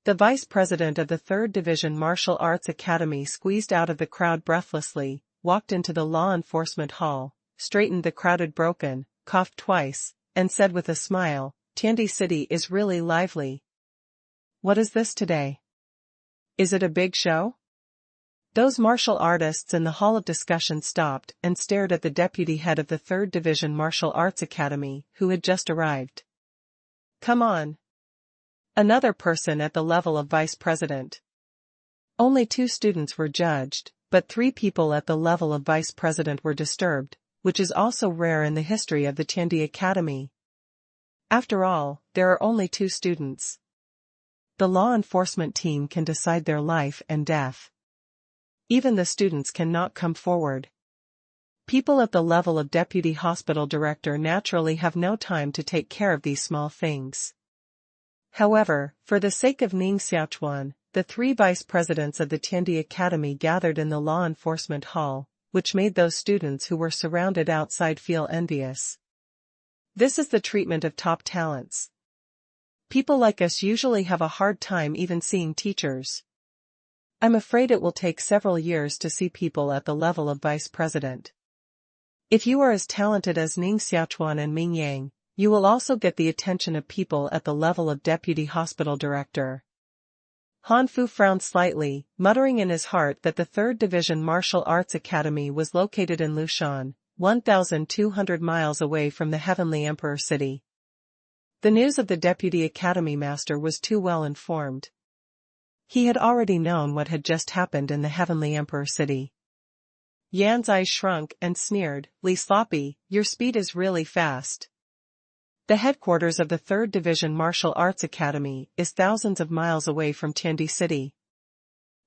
The vice president of the 3rd Division Martial Arts Academy squeezed out of the crowd breathlessly, walked into the law enforcement hall, straightened the crowded broken, coughed twice, and said with a smile, "Tiandi City is really lively. What is this today? Is it a big show?" Those martial artists in the hall of discussion stopped and stared at the deputy head of the 3rd Division Martial Arts Academy, who had just arrived. "Come on." Another person at the level of vice president. Only 2 students were judged, but 3 people at the level of vice president were disturbed, which is also rare in the history of the Tiandi Academy. After all, there are only 2 students. The law enforcement team can decide their life and death. Even the students cannot come forward. People at the level of deputy hospital director naturally have no time to take care of these small things. However, for the sake of Ning Xiaochuan, the 3 vice presidents of the Tiandi Academy gathered in the law enforcement hall, which made those students who were surrounded outside feel envious. This is the treatment of top talents. People like us usually have a hard time even seeing teachers. I'm afraid it will take several years to see people at the level of vice president. If you are as talented as Ning Xiaochuan and Ming Yang, you will also get the attention of people at the level of deputy hospital director. Han Fu frowned slightly, muttering in his heart that the 3rd Division Martial Arts Academy was located in Lushan, 1,200 miles away from the Heavenly Emperor City. The news of the deputy academy master was too well informed. He had already known what had just happened in the Heavenly Emperor City. Yan's eyes shrunk and sneered, "Li Sloppy, your speed is really fast." The headquarters of the 3rd Division Martial Arts Academy is thousands of miles away from Tiandi City.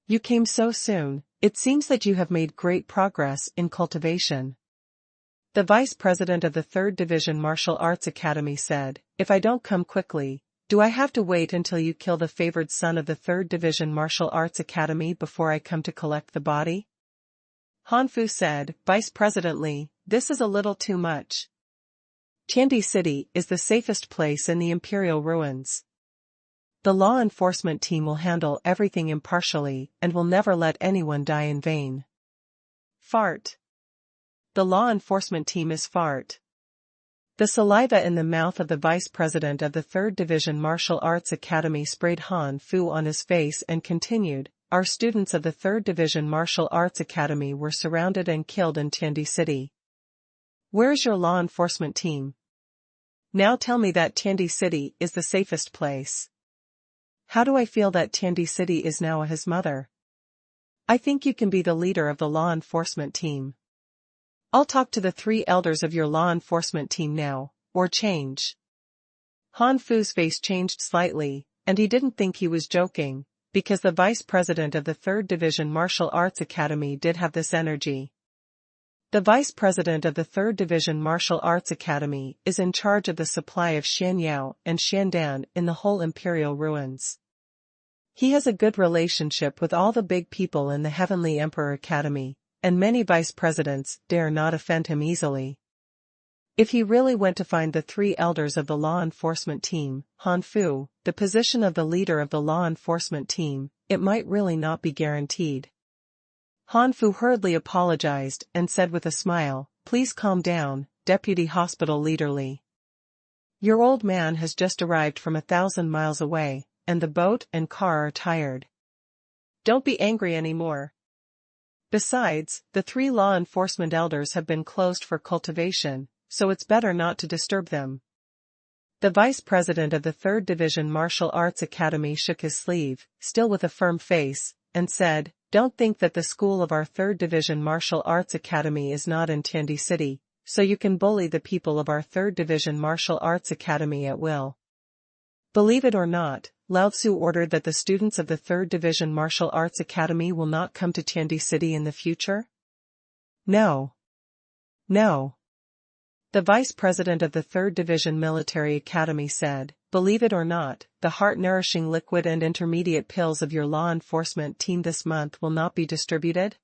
You came so soon, it seems that you have made great progress in cultivation. The vice president of the 3rd Division Martial Arts Academy said, "If I don't come quickly, do I have to wait until you kill the favored son of the 3rd Division Martial Arts Academy before I come to collect the body?" Han Fu said, "Vice President Li, this is a little too much. Tiandi City is the safest place in the imperial ruins. The law enforcement team will handle everything impartially and will never let anyone die in vain." Fart. The law enforcement team is fart. The saliva in the mouth of the vice president of the 3rd Division Martial Arts Academy sprayed Han Fu on his face and continued, "Our students of the 3rd Division Martial Arts Academy were surrounded and killed in Tiandi City. Where is your law enforcement team? Now tell me that Tiandi City is the safest place. How do I feel that Tiandi City is now his mother? I think you can be the leader of the law enforcement team. I'll talk to the 3 elders of your law enforcement team now, or change." Han Fu's face changed slightly, and he didn't think he was joking, because the vice president of the 3rd Division Martial Arts Academy did have this energy. The vice president of the 3rd Division Martial Arts Academy is in charge of the supply of Xianyao and Xiandan in the whole imperial ruins. He has a good relationship with all the big people in the Heavenly Emperor Academy, and many vice presidents dare not offend him easily. If he really went to find the 3 elders of the law enforcement team, Han Fu, the position of the leader of the law enforcement team, it might really not be guaranteed. Han Fu hurriedly apologized and said with a smile, "Please calm down, Deputy Hospital Leader Li. Your old man has just arrived from 1,000 miles away, and the boat and car are tired. Don't be angry anymore. Besides, the 3 law enforcement elders have been closed for cultivation, so it's better not to disturb them." The vice president of the 3rd Division Martial Arts Academy shook his sleeve, still with a firm face, and said, "Don't think that the school of our 3rd Division Martial Arts Academy is not in Tiandi City, so you can bully the people of our 3rd Division Martial Arts Academy at will. Believe it or not, Lao Tzu ordered that the students of the 3rd Division Martial Arts Academy will not come to Tiandi City in the future? No. No." The vice president of the 3rd Division Military Academy said, believe it or not, the heart-nourishing liquid and intermediate pills of your law enforcement team this month will not be distributed?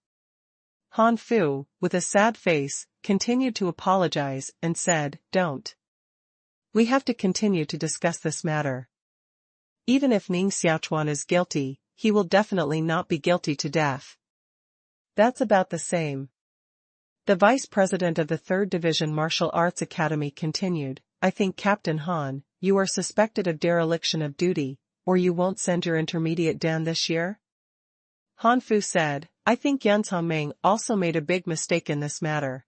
Han Fu, with a sad face, continued to apologize and said, "Don't. We have to continue to discuss this matter. Even if Ning Xiaochuan is guilty, he will definitely not be guilty to death. That's about the same." The vice president of the 3rd Division Martial Arts Academy continued, "I think Captain Han, you are suspected of dereliction of duty, or you won't send your intermediate Dan this year?" Han Fu said, "I think Yan Meng also made a big mistake in this matter.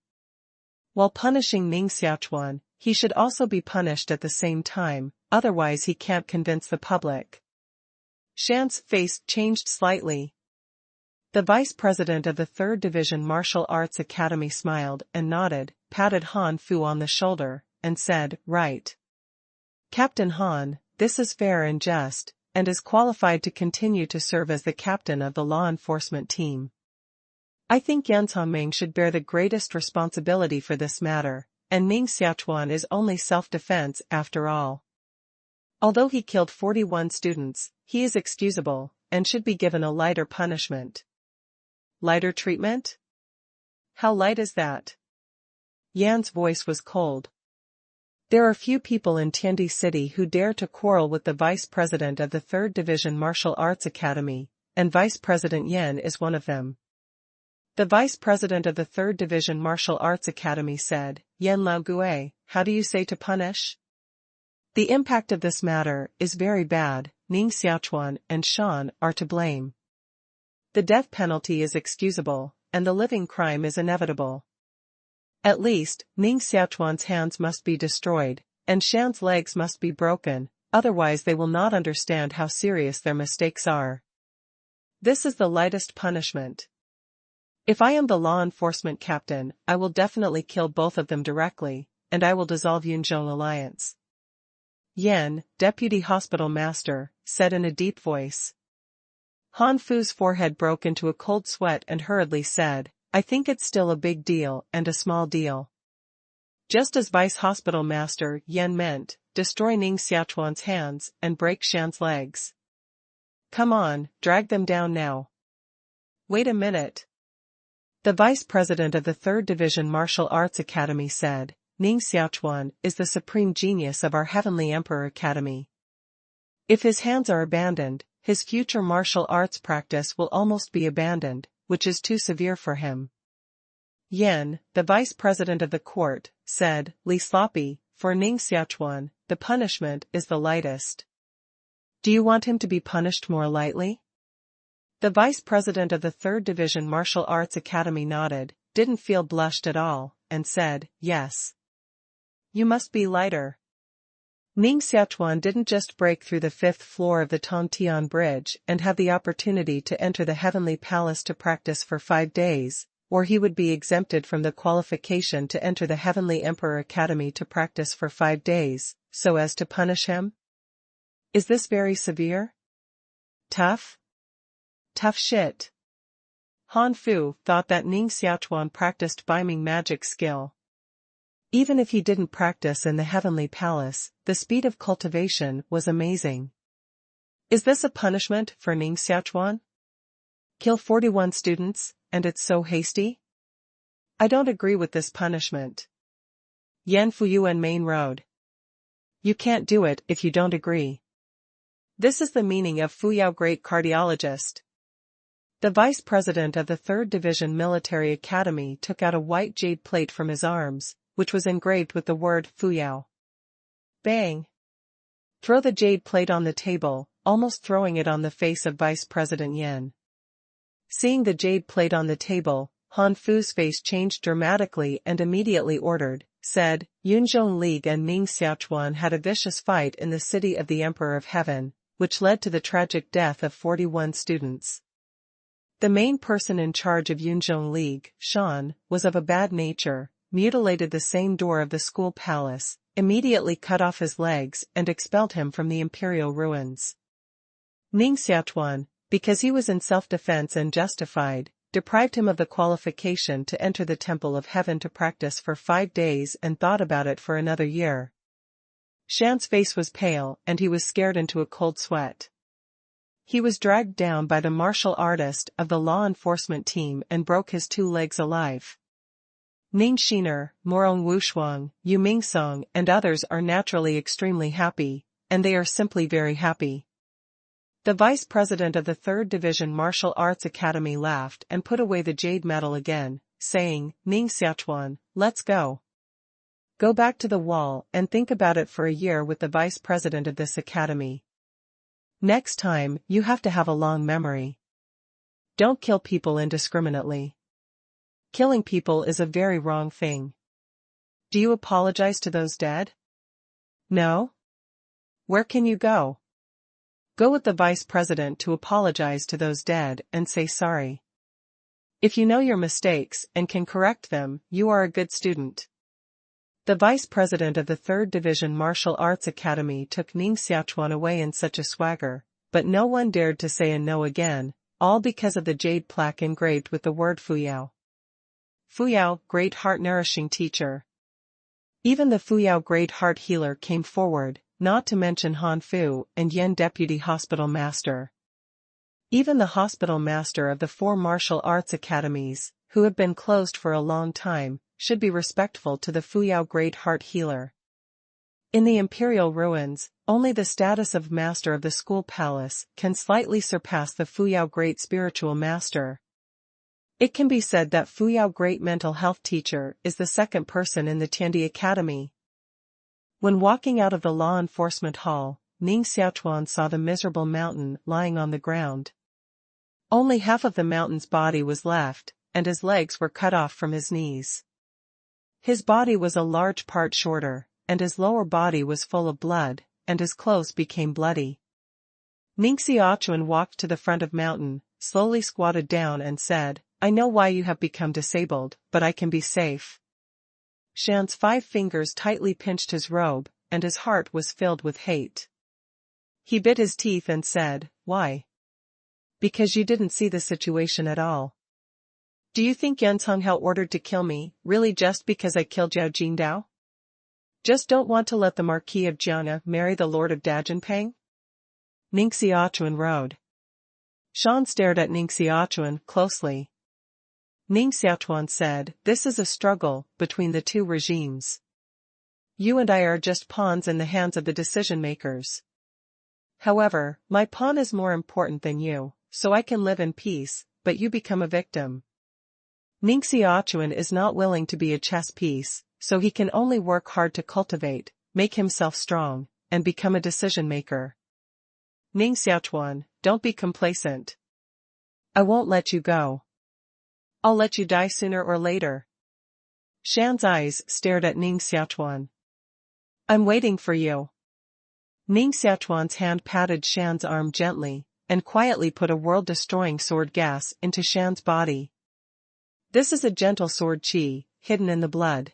While punishing Ning Xiaochuan, he should also be punished at the same time, otherwise he can't convince the public." Shan's face changed slightly. The vice president of the 3rd Division Martial Arts Academy smiled and nodded, patted Han Fu on the shoulder, and said, "Right. Captain Han, this is fair and just, and is qualified to continue to serve as the captain of the law enforcement team. I think Yan Meng should bear the greatest responsibility for this matter, and Ning Xiaochuan is only self-defense after all. Although he killed 41 students, he is excusable, and should be given a lighter punishment." "Lighter treatment? How light is that?" Yan's voice was cold. "There are few people in Tiandi City who dare to quarrel with the vice president of the 3rd Division Martial Arts Academy, and Vice President Yan is one of them." The vice president of the 3rd Division Martial Arts Academy said, "Yan Laogue, how do you say to punish? The impact of this matter is very bad. Ning Xiaochuan and Shan are to blame. The death penalty is excusable, and the living crime is inevitable. At least, Ning Xiaochuan's hands must be destroyed, and Shan's legs must be broken, otherwise they will not understand how serious their mistakes are. This is the lightest punishment. If I am the law enforcement captain, I will definitely kill both of them directly, and I will dissolve Yunzhong alliance." Yan, deputy hospital master, said in a deep voice. Han Fu's forehead broke into a cold sweat and hurriedly said, "I think it's still a big deal and a small deal." Just as vice hospital master Yan meant, destroy Ning Xiaochuan's hands and break Shan's legs. "Come on, drag them down now." "Wait a minute." The vice president of the 3rd Division Martial Arts Academy said, "Ning Xiaochuan is the supreme genius of our Heavenly Emperor Academy. If his hands are abandoned, his future martial arts practice will almost be abandoned, which is too severe for him." Yan, the vice president of the court, said, "Li Sloppy, for Ning Xiaochuan, the punishment is the lightest. Do you want him to be punished more lightly?" The vice president of the 3rd Division Martial Arts Academy nodded, didn't feel blushed at all, and said, "Yes. You must be lighter." Ning Xiaochuan didn't just break through the 5th floor of the Tongtian Bridge and have the opportunity to enter the Heavenly Palace to practice for 5 days, or he would be exempted from the qualification to enter the Heavenly Emperor Academy to practice for 5 days, so as to punish him. Is this very severe? Tough? Tough shit. Han Fu thought that Ning Xiaochuan practiced Biming magic skill. Even if he didn't practice in the Heavenly Palace, the speed of cultivation was amazing. Is this a punishment for Ning Xiaochuan? Kill 41 students, and it's so hasty? I don't agree with this punishment. Yan Fuyuan Main Road. You can't do it if you don't agree. This is the meaning of Fuyao Great Cardiologist. The vice president of the 3rd Division Military Academy took out a white jade plate from his arms, which was engraved with the word Fuyao. Bang! Throw the jade plate on the table, almost throwing it on the face of Vice President Yan. Seeing the jade plate on the table, Han Fu's face changed dramatically and immediately said, Yunzhong League and Ning Xiaochuan had a vicious fight in the city of the Emperor of Heaven, which led to the tragic death of 41 students. The main person in charge of Yunzhong League, Shan, was of a bad nature, mutilated the same door of the school palace, immediately cut off his legs and expelled him from the imperial ruins. Ning Xiaochuan, because he was in self-defense and justified, deprived him of the qualification to enter the Temple of Heaven to practice for 5 days and thought about it for another year. Shan's face was pale and he was scared into a cold sweat. He was dragged down by the martial artist of the law enforcement team and broke his 2 legs alive. Ning Xiaochuan, Morong Wushuang, Yu Mingsong and others are naturally extremely happy, and they are simply very happy. The vice president of the 3rd Division Martial Arts Academy laughed and put away the jade medal again, saying, Ning Xiaochuan, let's go. Go back to the wall and think about it for a year with the vice president of this academy. Next time, you have to have a long memory. Don't kill people indiscriminately. Killing people is a very wrong thing. Do you apologize to those dead? No? Where can you go? Go with the vice president to apologize to those dead and say sorry. If you know your mistakes and can correct them, you are a good student. The vice president of the 3rd Division Martial Arts Academy took Ning Xiaochuan away in such a swagger, but no one dared to say a no again, all because of the jade plaque engraved with the word Fuyao. Fuyao, great heart-nourishing teacher. Even the Fuyao great heart healer came forward, not to mention Han Fu and Yen deputy hospital master. Even the hospital master of the 4 martial arts academies, who have been closed for a long time, should be respectful to the Fuyao great heart healer. In the imperial ruins, only the status of master of the school palace can slightly surpass the Fuyao great spiritual master. It can be said that Fuyao great mental health teacher is the 2nd person in the Tiandi Academy. When walking out of the law enforcement hall, Ning Xiaochuan saw the miserable mountain lying on the ground. Only half of the mountain's body was left, and his legs were cut off from his knees. His body was a large part shorter, and his lower body was full of blood, and his clothes became bloody. Ning Xiaochuan walked to the front of mountain, slowly squatted down and said, I know why you have become disabled, but I can be safe. Shan's 5 fingers tightly pinched his robe, and his heart was filled with hate. He bit his teeth and said, Why? Because you didn't see the situation at all. Do you think Yan Songhao ordered to kill me, really just because I killed Zhao Jingdao? Just don't want to let the Marquis of Jiang'e marry the Lord of Dajianpeng? Ning Xiaochuan rode. Shan stared at Ning Xiaochuan closely. Ning Xiaochuan said, This is a struggle between the 2 regimes. You and I are just pawns in the hands of the decision-makers. However, my pawn is more important than you, so I can live in peace, but you become a victim. Ning Xiaochuan is not willing to be a chess piece, so he can only work hard to cultivate, make himself strong, and become a decision-maker. Ning Xiaochuan, don't be complacent. I won't let you go. I'll let you die sooner or later. Shan's eyes stared at Ning Xiaochuan. I'm waiting for you. Ning Xiaochuan's hand patted Shan's arm gently, and quietly put a world-destroying sword gas into Shan's body. This is a gentle sword qi, hidden in the blood.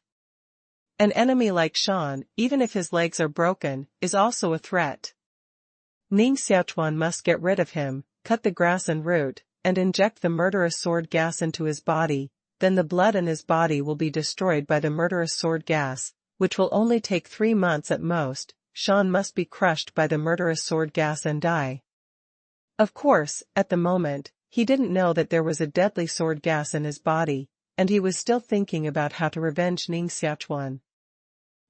An enemy like Shan, even if his legs are broken, is also a threat. Ning Xiaochuan must get rid of him, cut the grass and root, and inject the murderous sword gas into his body, then the blood in his body will be destroyed by the murderous sword gas, which will only take 3 months at most. Shan must be crushed by the murderous sword gas and die. Of course, at the moment, he didn't know that there was a deadly sword gas in his body, and he was still thinking about how to revenge Ning Xiaochuan.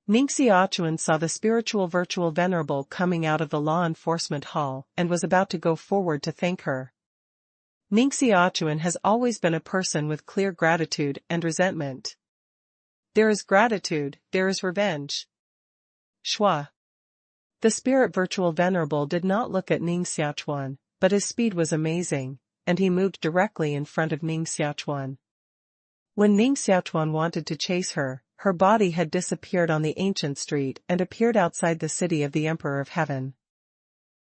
Ning Xiaochuan saw the spiritual virtual venerable coming out of the law enforcement hall and was about to go forward to thank her. Ning Xiaochuan has always been a person with clear gratitude and resentment. There is gratitude, there is revenge. Shua. The spirit virtual venerable did not look at Ning Xiaochuan, but his speed was amazing, and he moved directly in front of Ning Xiaochuan. When Ning Xiaochuan wanted to chase her, her body had disappeared on the ancient street and appeared outside the city of the Emperor of Heaven.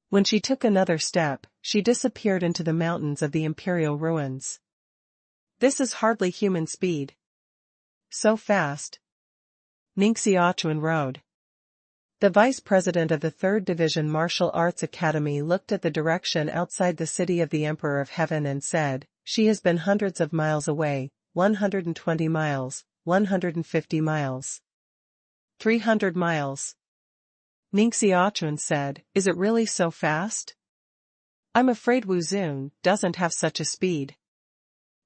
When she took another step, she disappeared into the mountains of the imperial ruins. This is hardly human speed. So fast. Ning Xiaochuan rode. The vice president of the 3rd Division Martial Arts Academy looked at the direction outside the city of the Emperor of Heaven and said, She has been hundreds of miles away, 120 miles, 150 miles. 300 miles. Ning Xiaochuan said, is it really so fast? I'm afraid Wu Zun doesn't have such a speed.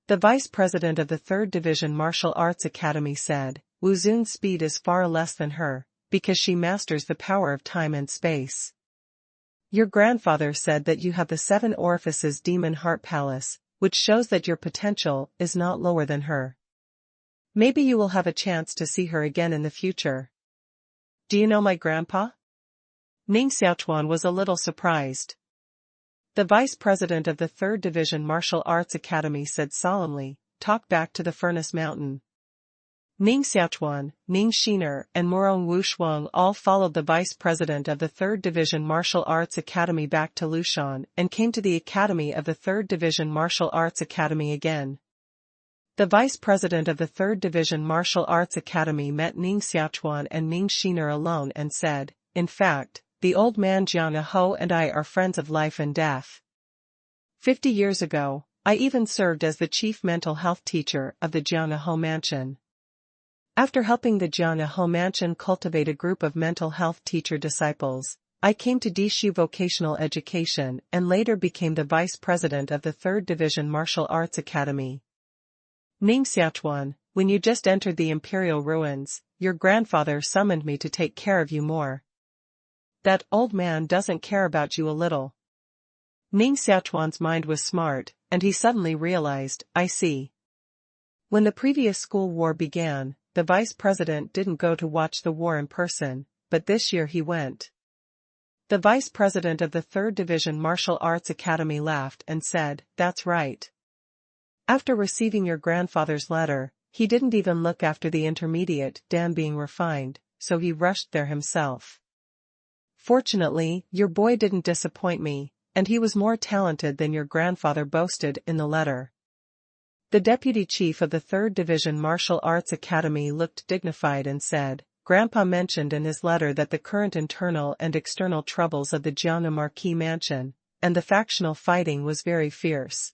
The vice president of the 3rd Division Martial Arts Academy said, Wu Zun's speed is far less than her, because she masters the power of time and space. Your grandfather said that you have the 7 orifices demon heart palace, which shows that your potential is not lower than her. Maybe you will have a chance to see her again in the future. Do you know my grandpa? Ning Xiaochuan was a little surprised. The vice president of the 3rd Division Martial Arts Academy said solemnly, talk back to the Furnace Mountain. Ning Xiaochuan, Ning Xiaochuan, and Murong Wushuang all followed the vice president of the 3rd Division Martial Arts Academy back to Lushan and came to the academy of the 3rd Division Martial Arts Academy again. The vice president of the 3rd Division Martial Arts Academy met Ning Xiaochuan and Ning Xiaochuan alone and said, in fact, the old man Jiang Ho and I are friends of life and death. 50 years ago, I even served as the chief mental health teacher of the Jiang Ho mansion. After helping the Jiang Ho mansion cultivate a group of mental health teacher disciples, I came to Dishu Vocational Education and later became the vice president of the 3rd Division Martial Arts Academy. Ning Xiaochuan, when you just entered the imperial ruins, your grandfather summoned me to take care of you more. That old man doesn't care about you a little. Ning Xiaochuan's mind was smart, and he suddenly realized, I see. When the previous school war began, the vice president didn't go to watch the war in person, but this year he went. The vice president of the 3rd Division Martial Arts Academy laughed and said, that's right. After receiving your grandfather's letter, he didn't even look after the intermediate Dan being refined, so he rushed there himself. Fortunately, your boy didn't disappoint me, and he was more talented than your grandfather boasted in the letter. The deputy chief of the 3rd Division Martial Arts Academy looked dignified and said, Grandpa mentioned in his letter that the current internal and external troubles of the Jiangnan Marquis mansion, and the factional fighting was very fierce.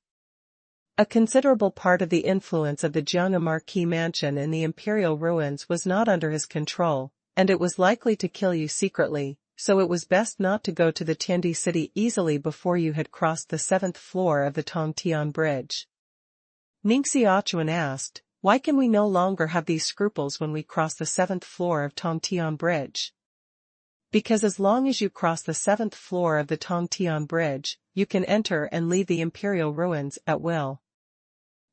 A considerable part of the influence of the Jiangnan Marquis mansion in the imperial ruins was not under his control, and it was likely to kill you secretly. So it was best not to go to the Tiandi city easily before you had crossed the 7th floor of the Tongtian Bridge. Ning Xiaochuan asked, why can we no longer have these scruples when we cross the 7th floor of Tongtian Bridge? Because as long as you cross the 7th floor of the Tongtian Bridge, you can enter and leave the imperial ruins at will.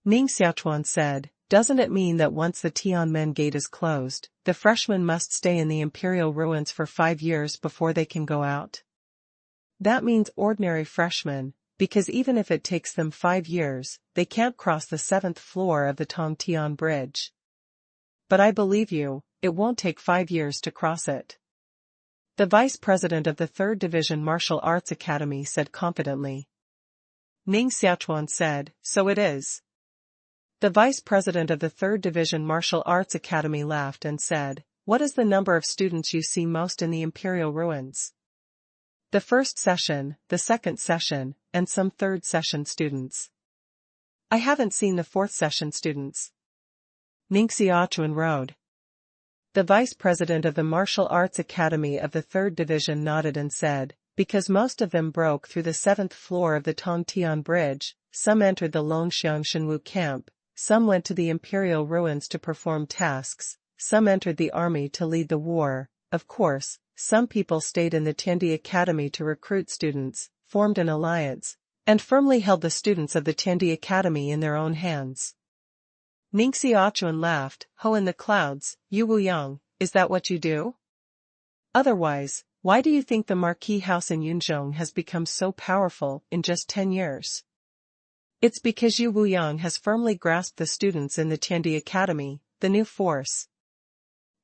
Ning Xiaochuan said, doesn't it mean that once the Tianmen gate is closed, the freshmen must stay in the imperial ruins for 5 years before they can go out? That means ordinary freshmen, because even if it takes them 5 years, they can't cross the 7th floor of the Tongtian Bridge. But I believe you, it won't take 5 years to cross it. The vice president of the 3rd Division Martial Arts Academy said confidently. Ning Xiaochuan said, so it is. The vice president of the 3rd Division Martial Arts Academy laughed and said, what is the number of students you see most in the imperial ruins? The first session, the second session, and some third session students. I haven't seen the fourth session students. Ning Xiaochuan rode. The vice president of the Martial Arts Academy of the 3rd Division nodded and said, because most of them broke through the 7th floor of the Tongtian Bridge, some entered the Longxiang Shenwu camp, some went to the imperial ruins to perform tasks, some entered the army to lead the war, of course, some people stayed in the Tiandi Academy to recruit students, formed an alliance, and firmly held the students of the Tiandi Academy in their own hands. Ning Xiaochuan laughed, Ho in the clouds, Yu Wuyang, is that what you do? Otherwise, why do you think the Marquis house in Yunzhong has become so powerful in just 10 years? It's because Yu Wuyang has firmly grasped the students in the Tiandi Academy, the new force.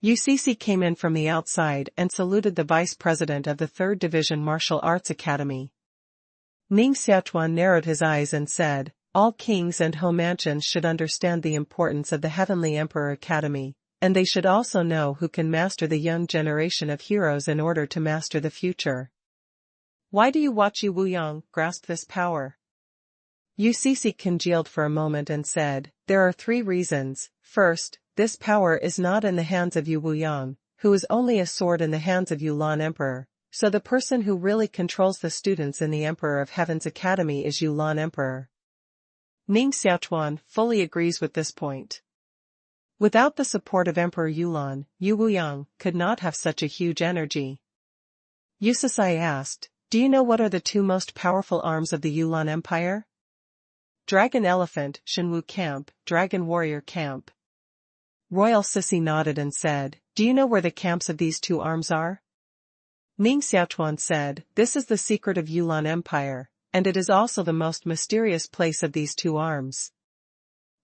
UCC came in from the outside and saluted the vice president of the 3rd Division Martial Arts Academy. Ning Xiaochuan narrowed his eyes and said, all kings and Ho mansions should understand the importance of the Heavenly Emperor Academy, and they should also know who can master the young generation of heroes in order to master the future. Why do you watch Yu Wuyang grasp this power? UCC congealed for a moment and said, there are 3 reasons. First, this power is not in the hands of Yu Wuyang, who is only a sword in the hands of Yulan Emperor, so the person who really controls the students in the Emperor of Heaven's Academy is Yulan Emperor. Ning Xiaochuan fully agrees with this point. Without the support of Emperor Yulan, Yu Wuyang could not have such a huge energy. Yu Sisai asked, "Do you know what are the two most powerful arms of the Yulan Empire?" Dragon Elephant, Shenwu Camp, Dragon Warrior Camp. Royal Sissy nodded and said, "Do you know where the camps of these two arms are?" Ning Xiaochuan said, "This is the secret of Yulan Empire, and it is also the most mysterious place of these two arms."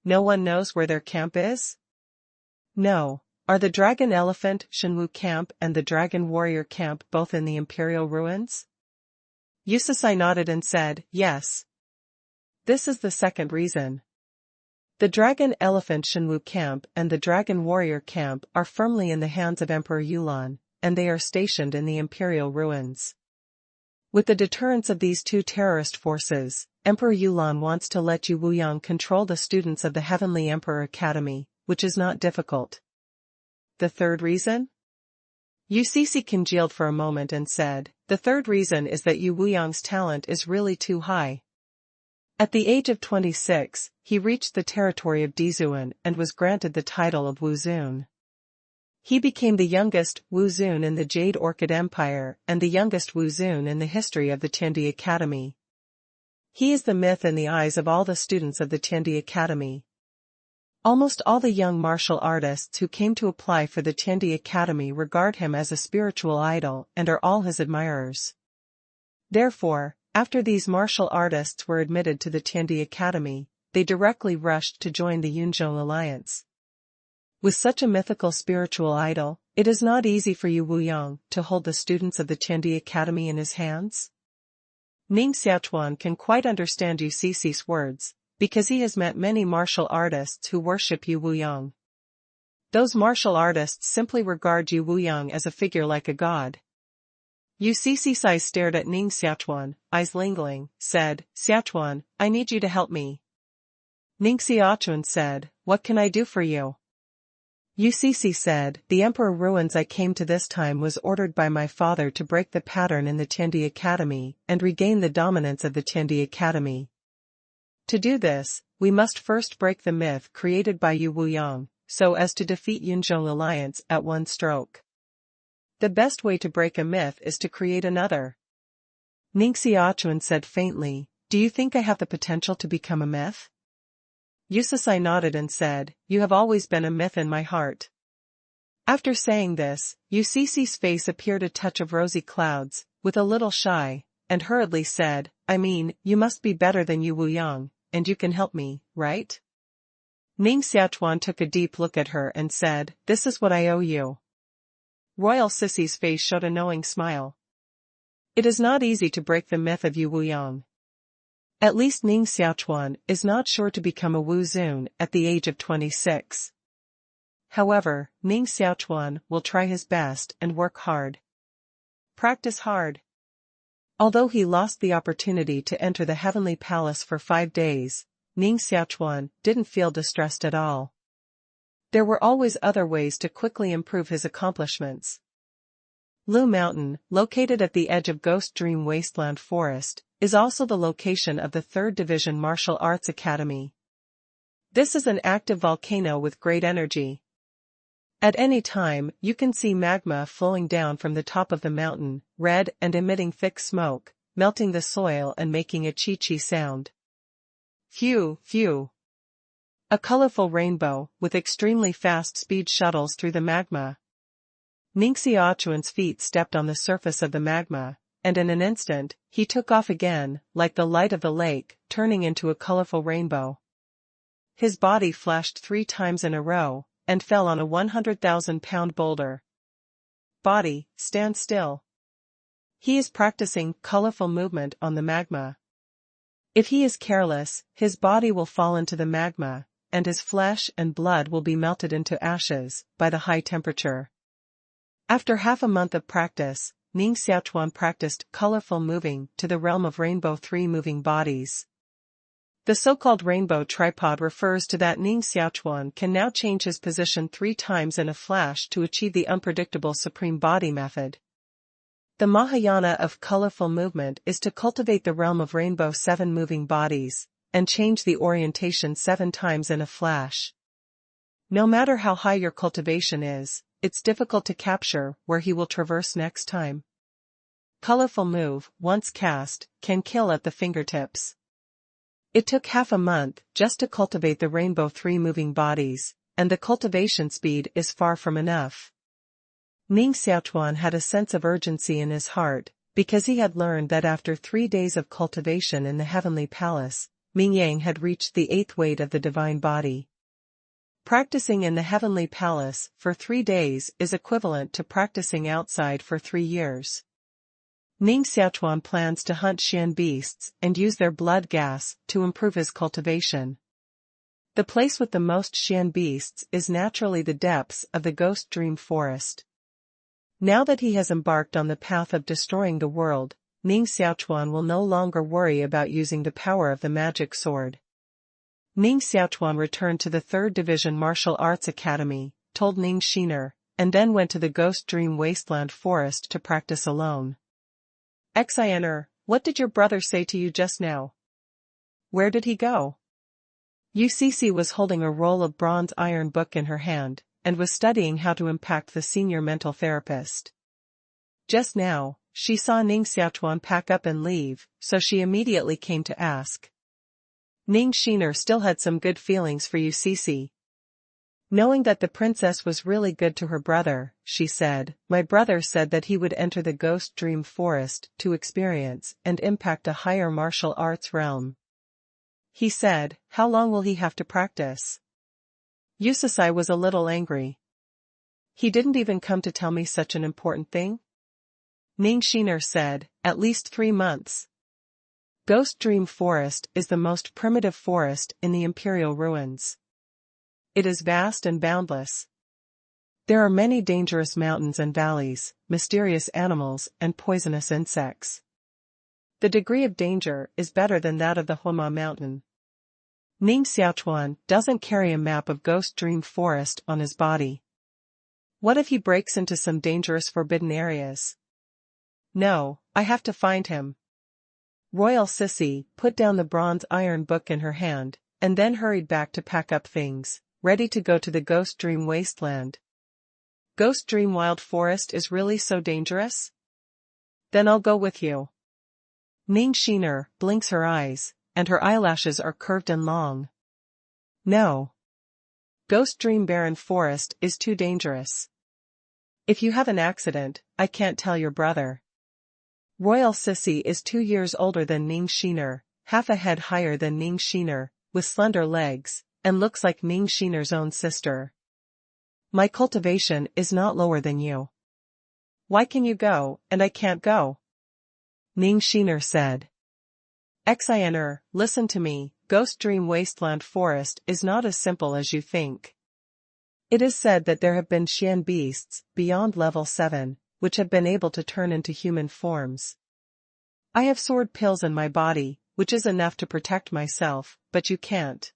No one knows where their camp is? No. Are the Dragon Elephant, Shenwu Camp and the Dragon Warrior Camp both in the Imperial ruins? Yu Sisai nodded and said, "Yes." This is the second reason. The Dragon Elephant Shenwu Camp and the Dragon Warrior Camp are firmly in the hands of Emperor Yulan, and they are stationed in the Imperial ruins. With the deterrence of these two terrorist forces, Emperor Yulan wants to let Yu Wuyang control the students of the Heavenly Emperor Academy, which is not difficult. The third reason? Yu Sisi congealed for a moment and said, "The third reason is that Yu Wuyang's talent is really too high." At the age of 26, he reached the territory of Dizun and was granted the title of Wuzun. He became the youngest Wuzun in the Jade Orchid Empire and the youngest Wuzun in the history of the Tiandi Academy. He is the myth in the eyes of all the students of the Tiandi Academy. Almost all the young martial artists who came to apply for the Tiandi Academy regard him as a spiritual idol and are all his admirers. Therefore, after these martial artists were admitted to the Tiandi Academy, they directly rushed to join the Yunzhong Alliance. With such a mythical spiritual idol, it is not easy for Yu Wuyang to hold the students of the Tiandi Academy in his hands. Ning Xiaochuan can quite understand Yu Sisi's words, because he has met many martial artists who worship Yu Wuyang. Those martial artists simply regard Yu Wuyang as a figure like a god. Yu Sisi's eyes stared at Ning Xiaochuan, eyes lingling, said, "Xiaochuan, I need you to help me." Ning Xiaochuan said, "What can I do for you?" Yu Sisi said, "The Emperor ruins I came to this time was ordered by my father to break the pattern in the Tiandi Academy and regain the dominance of the Tiandi Academy. To do this, we must first break the myth created by Yu Wuyang, so as to defeat Yunzhong Alliance at one stroke. The best way to break a myth is to create another." Ning Xiaochuan said faintly, "Do you think I have the potential to become a myth?" Yu Sisai nodded and said, "You have always been a myth in my heart." After saying this, Yu Sisi's face appeared a touch of rosy clouds, with a little shy, and hurriedly said, "I mean, you must be better than Yu Wuyang, and you can help me, right?" Ning Xiaochuan took a deep look at her and said, "This is what I owe you." Royal Sissy's face showed a knowing smile. It is not easy to break the myth of Yu Wuyang. At least Ning Xiaochuan is not sure to become a Wuzun at the age of 26. However, Ning Xiaochuan will try his best and work hard. Practice hard. Although he lost the opportunity to enter the Heavenly Palace for 5 days, Ning Xiaochuan didn't feel distressed at all. There were always other ways to quickly improve his accomplishments. Lu Mountain, located at the edge of Ghost Dream Wasteland Forest, is also the location of the 3rd Division Martial Arts Academy. This is an active volcano with great energy. At any time, you can see magma flowing down from the top of the mountain, red and emitting thick smoke, melting the soil and making a chi-chi sound. Phew, phew. A colorful rainbow, with extremely fast speed shuttles through the magma. Ning Xiaochuan's feet stepped on the surface of the magma, and in an instant, he took off again, like the light of the lake, turning into a colorful rainbow. His body flashed 3 times in a row, and fell on a 100,000-pound boulder. Body, stand still. He is practicing colorful movement on the magma. If he is careless, his body will fall into the magma, and his flesh and blood will be melted into ashes by the high temperature. After half a month of practice, Ning Xiaochuan practiced colorful moving to the realm of Rainbow 3 moving bodies. The so-called rainbow tripod refers to that Ning Xiaochuan can now change his position 3 times in a flash to achieve the unpredictable supreme body method. The Mahayana of colorful movement is to cultivate the realm of rainbow 7 moving bodies, and change the orientation 7 times in a flash. No matter how high your cultivation is, it's difficult to capture where he will traverse next time. Colorful move, once cast, can kill at the fingertips. It took half a month just to cultivate the rainbow 3 moving bodies, and the cultivation speed is far from enough. Ning Xiaochuan had a sense of urgency in his heart, because he had learned that after 3 days of cultivation in the heavenly palace, Ming Yang had reached the 8th weight of the divine body. Practicing in the heavenly palace for 3 days is equivalent to practicing outside for 3 years. Ning Xiaochuan plans to hunt Xian beasts and use their blood gas to improve his cultivation. The place with the most Xian beasts is naturally the depths of the Ghost Dream Forest. Now that he has embarked on the path of destroying the world, Ning Xiaochuan will no longer worry about using the power of the magic sword. Ning Xiaochuan returned to the 3rd Division Martial Arts Academy, told Ning Xiaochuan, and then went to the Ghost Dream Wasteland Forest to practice alone. Xiaochuan, what did your brother say to you just now? Where did he go? UCC was holding a roll of bronze iron book in her hand, and was studying how to impact the senior mental therapist. Just now, she saw Ning Xiaochuan pack up and leave, so she immediately came to ask. Ning Xiaochuan still had some good feelings for UCC. Knowing that the princess was really good to her brother, she said, my brother said that he would enter the Ghost Dream Forest to experience and impact a higher martial arts realm. He said, how long will he have to practice? UCC was a little angry. He didn't even come to tell me such an important thing? Ning Xiaochuan said, at least 3 months. Ghost Dream Forest is the most primitive forest in the Imperial Ruins. It is vast and boundless. There are many dangerous mountains and valleys, mysterious animals and poisonous insects. The degree of danger is better than that of the Huama mountain. Ning Xiaochuan doesn't carry a map of Ghost Dream Forest on his body. What if he breaks into some dangerous forbidden areas? No, I have to find him. Royal Sissy put down the bronze iron book in her hand, and then hurried back to pack up things, ready to go to the Ghost Dream Wasteland. Ghost Dream Wild Forest is really so dangerous? Then I'll go with you. Ning Xiaochuan blinks her eyes, and her eyelashes are curved and long. No. Ghost Dream Barren Forest is too dangerous. If you have an accident, I can't tell your brother. Royal Sissy is 2 years older than Ning Xiaochuan, half a head higher than Ning Xiaochuan, with slender legs, and looks like Ning Xiaochuan's own sister. My cultivation is not lower than you. Why can you go, and I can't go? Ning Xiaochuan said. Xiaochuan, listen to me, Ghost Dream Wasteland Forest is not as simple as you think. It is said that there have been Xian beasts, beyond level 7, which have been able to turn into human forms. I have sword pills in my body, which is enough to protect myself, but you can't.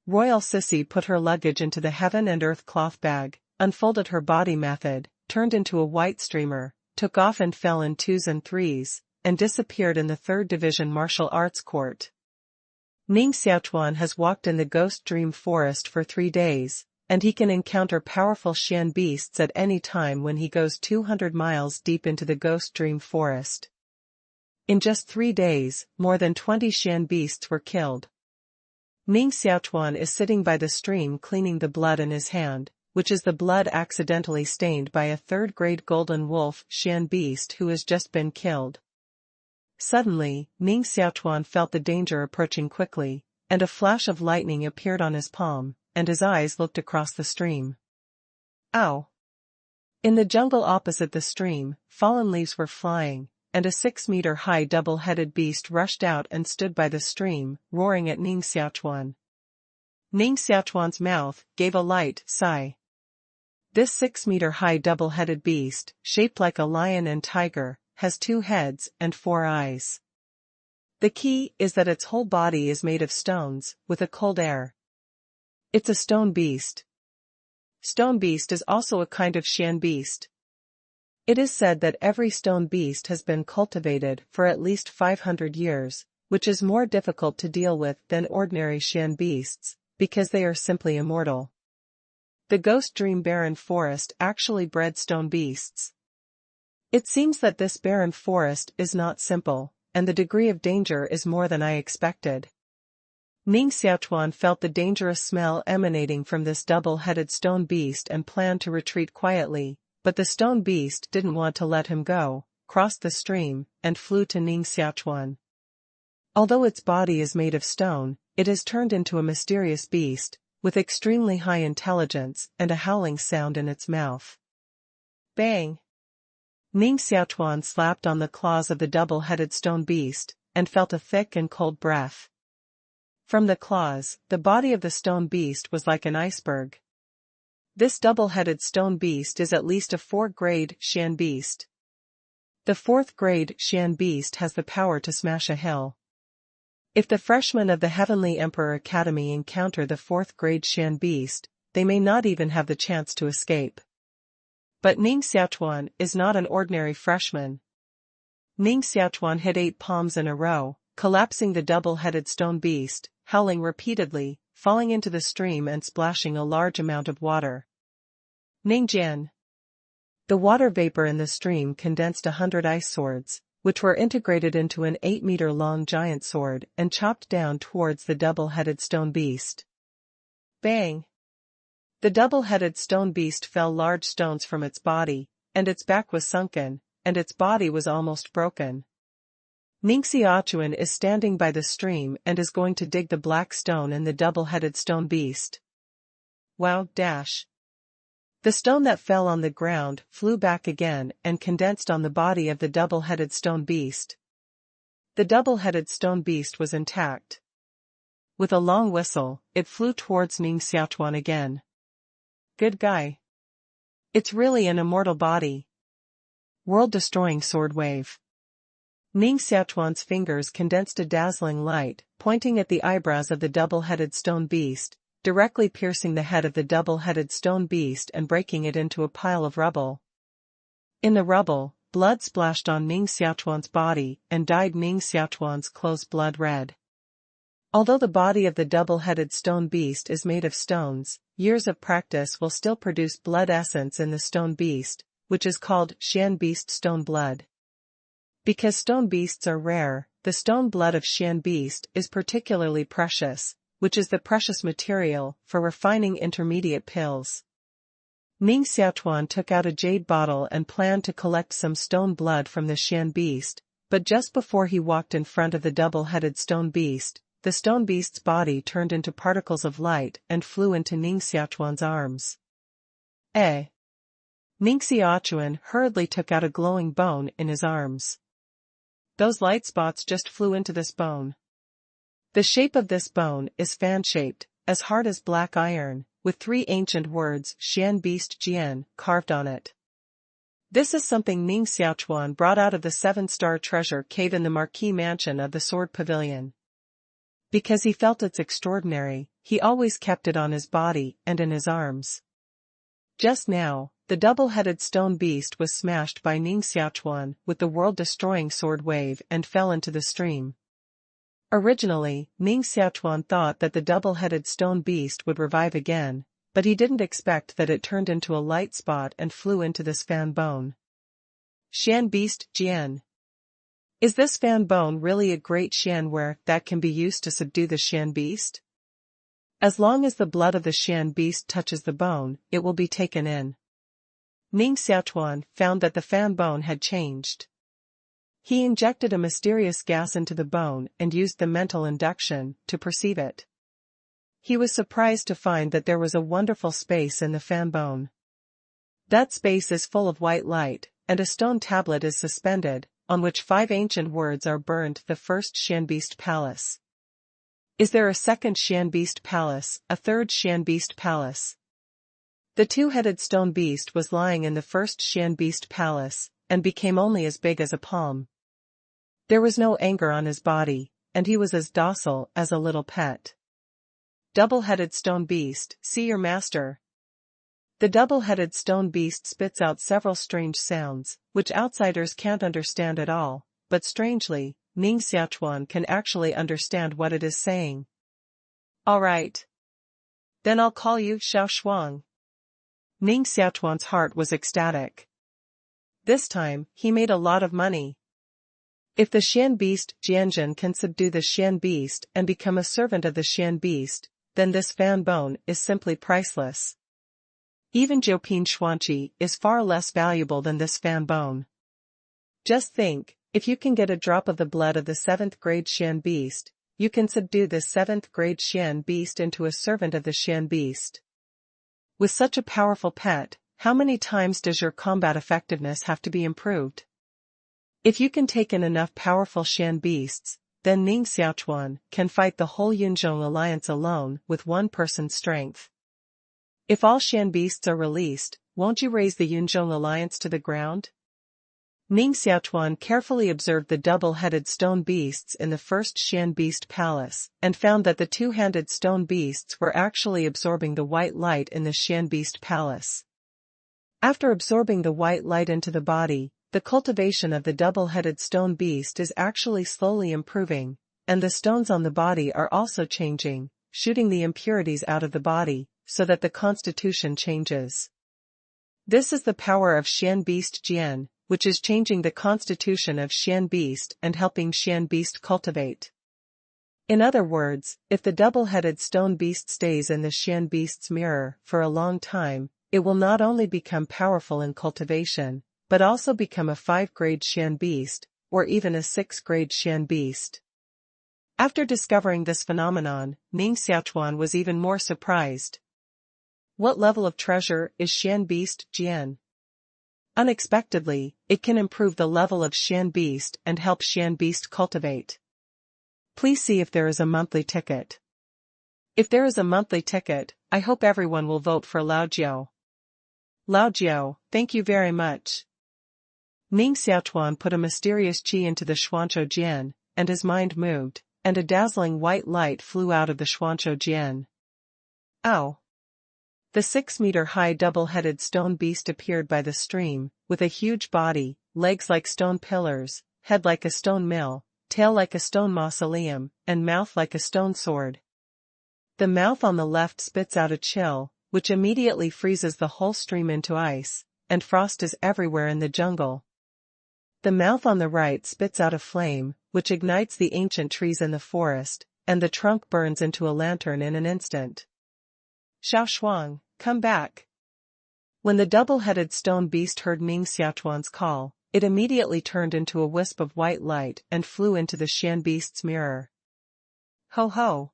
Royal Sissy put her luggage into the heaven and earth cloth bag, unfolded her body method, turned into a white streamer, took off and fell in 2s and 3s, and disappeared in the 3rd Division Martial Arts Court. Ning Xiaochuan has walked in the Ghost Dream Forest for 3 days, and he can encounter powerful Xian beasts at any time when he goes 200 miles deep into the Ghost Dream Forest. In just 3 days, more than 20 Xian beasts were killed. Ning Xiaochuan is sitting by the stream cleaning the blood in his hand, which is the blood accidentally stained by a 3rd-grade golden wolf Xian beast who has just been killed. Suddenly, Ning Xiaochuan felt the danger approaching quickly, and a flash of lightning appeared on his palm, and his eyes looked across the stream. Ow! In the jungle opposite the stream, fallen leaves were flying, and a 6-meter-high double-headed beast rushed out and stood by the stream, roaring at Ning Xiaochuan. Ning Xiaochuan's mouth gave a light sigh. This 6-meter-high double-headed beast, shaped like a lion and tiger, has 2 heads and 4 eyes. The key is that its whole body is made of stones, with a cold air. It's a stone beast. Stone beast is also a kind of Xian beast. It is said that every stone beast has been cultivated for at least 500 years, which is more difficult to deal with than ordinary Xian beasts, because they are simply immortal. The ghost dream barren forest actually bred stone beasts. It seems that this barren forest is not simple, and the degree of danger is more than I expected. Ning Xiaochuan felt the dangerous smell emanating from this double-headed stone beast and planned to retreat quietly, but the stone beast didn't want to let him go, crossed the stream, and flew to Ning Xiaochuan. Although its body is made of stone, it is turned into a mysterious beast, with extremely high intelligence and a howling sound in its mouth. Bang! Ning Xiaochuan slapped on the claws of the double-headed stone beast, and felt a thick and cold breath. From the claws, the body of the stone beast was like an iceberg. This double-headed stone beast is at least a 4th-grade Xian beast. The 4th-grade Xian beast has the power to smash a hill. If the freshmen of the Heavenly Emperor Academy encounter the 4th-grade Xian beast, they may not even have the chance to escape. But Ning Xiaochuan is not an ordinary freshman. Ning Xiaochuan hit 8 palms in a row, collapsing the double-headed stone beast, howling repeatedly, falling into the stream and splashing a large amount of water. Ning Jian. The water vapor in the stream condensed 100 ice swords, which were integrated into an 8-meter-long giant sword and chopped down towards the double-headed stone beast. Bang! The double-headed stone beast fell large stones from its body, and its back was sunken, and its body was almost broken. Ning Xiaochuan is standing by the stream and is going to dig the black stone in the double-headed stone beast. Wow! Dash! The stone that fell on the ground flew back again and condensed on the body of the double-headed stone beast. The double-headed stone beast was intact. With a long whistle, it flew towards Ning Xiaochuan again. Good guy. It's really an immortal body. World-destroying sword wave. Ning Xiaochuan's fingers condensed a dazzling light, pointing at the eyebrows of the double-headed stone beast, directly piercing the head of the double-headed stone beast and breaking it into a pile of rubble. In the rubble, blood splashed on Ning Xiaochuan's body and dyed Ning Xiaochuan's clothes blood red. Although the body of the double-headed stone beast is made of stones, years of practice will still produce blood essence in the stone beast, which is called Xian beast stone blood. Because stone beasts are rare, the stone blood of Xian beast is particularly precious, which is the precious material for refining intermediate pills. Ning Xiaochuan took out a jade bottle and planned to collect some stone blood from the Xian beast, but just before he walked in front of the double-headed stone beast, the stone beast's body turned into particles of light and flew into Ning Xiaochuan's arms. Ning Xiaochuan hurriedly took out a glowing bone in his arms. Those light spots just flew into this bone. The shape of this bone is fan-shaped, as hard as black iron, with 3 ancient words Xian Beast Jian carved on it. This is something Ning Xiaochuan brought out of the 7-star treasure cave in the Marquis Mansion of the Sword Pavilion. Because he felt it's extraordinary, he always kept it on his body and in his arms. Just now, the double-headed stone beast was smashed by Ning Xiaochuan with the world-destroying sword wave and fell into the stream. Originally, Ning Xiaochuan thought that the double-headed stone beast would revive again, but he didn't expect that it turned into a light spot and flew into this fan bone. Xian Beast Jian. Is this fan bone really a great Xianware that can be used to subdue the Xian beast? As long as the blood of the Xian beast touches the bone, it will be taken in. Ning Xiaochuan found that the fan bone had changed. He injected a mysterious gas into the bone and used the mental induction to perceive it. He was surprised to find that there was a wonderful space in the fan bone. That space is full of white light, and a stone tablet is suspended, on which 5 ancient words are burned: the first Xian Beast Palace. Is there a second Xian Beast Palace, a third Xian Beast Palace? The 2-headed stone beast was lying in the first Xian Beast Palace, and became only as big as a palm. There was no anger on his body, and he was as docile as a little pet. Double-headed stone beast, see your master. The double-headed stone beast spits out several strange sounds, which outsiders can't understand at all, but strangely, Ning Xiaochuan can actually understand what it is saying. All right. Then I'll call you Xiaoshuang. Ning Xiaochuan's heart was ecstatic. This time, he made a lot of money. If the Xian beast Jianjin can subdue the Xian beast and become a servant of the Xian beast, then this fan bone is simply priceless. Even Jiuping Xuanqi is far less valuable than this fan bone. Just think, if you can get a drop of the blood of the 7th grade Xian beast, you can subdue this 7th grade Xian beast into a servant of the Xian beast. With such a powerful pet, how many times does your combat effectiveness have to be improved? If you can take in enough powerful Xian beasts, then Ning Xiaochuan can fight the whole Yunzhong alliance alone with one person's strength. If all Xian beasts are released, won't you raise the Yunzhong alliance to the ground? Ning Xiaochuan carefully observed the double-headed stone beasts in the first Xian beast palace, and found that the two-handed stone beasts were actually absorbing the white light in the Xian beast palace. After absorbing the white light into the body, the cultivation of the double-headed stone beast is actually slowly improving, and the stones on the body are also changing, shooting the impurities out of the body, so that the constitution changes. This is the power of Xian beast Jian, which is changing the constitution of Xian beast and helping Xian beast cultivate. In other words, if the double-headed stone beast stays in the Xian beast's mirror for a long time, it will not only become powerful in cultivation, but also become a 5th-grade Xian beast, or even a 6th-grade Xian beast. After discovering this phenomenon, Ning Xiaochuan was even more surprised. What level of treasure is Xian beast Jian? Unexpectedly, it can improve the level of Xian beast and help Xian beast cultivate. Please see if there is a monthly ticket. If there is a monthly ticket, I hope everyone will vote for Lao Jiao. Lao Jiao, thank you very much. Ning Xiaochuan put a mysterious qi into the Xuanzhou Jian, and his mind moved, and a dazzling white light flew out of the Xuanzhou Jian. Ow! The 6-meter-high double-headed stone beast appeared by the stream, with a huge body, legs like stone pillars, head like a stone mill, tail like a stone mausoleum, and mouth like a stone sword. The mouth on the left spits out a chill, which immediately freezes the whole stream into ice, and frost is everywhere in the jungle. The mouth on the right spits out a flame, which ignites the ancient trees in the forest, and the trunk burns into a lantern in an instant. Xiaoshuang, come back. When the double-headed stone beast heard Ning Xiaochuan's call, it immediately turned into a wisp of white light and flew into the Xian beast's mirror. Ho ho!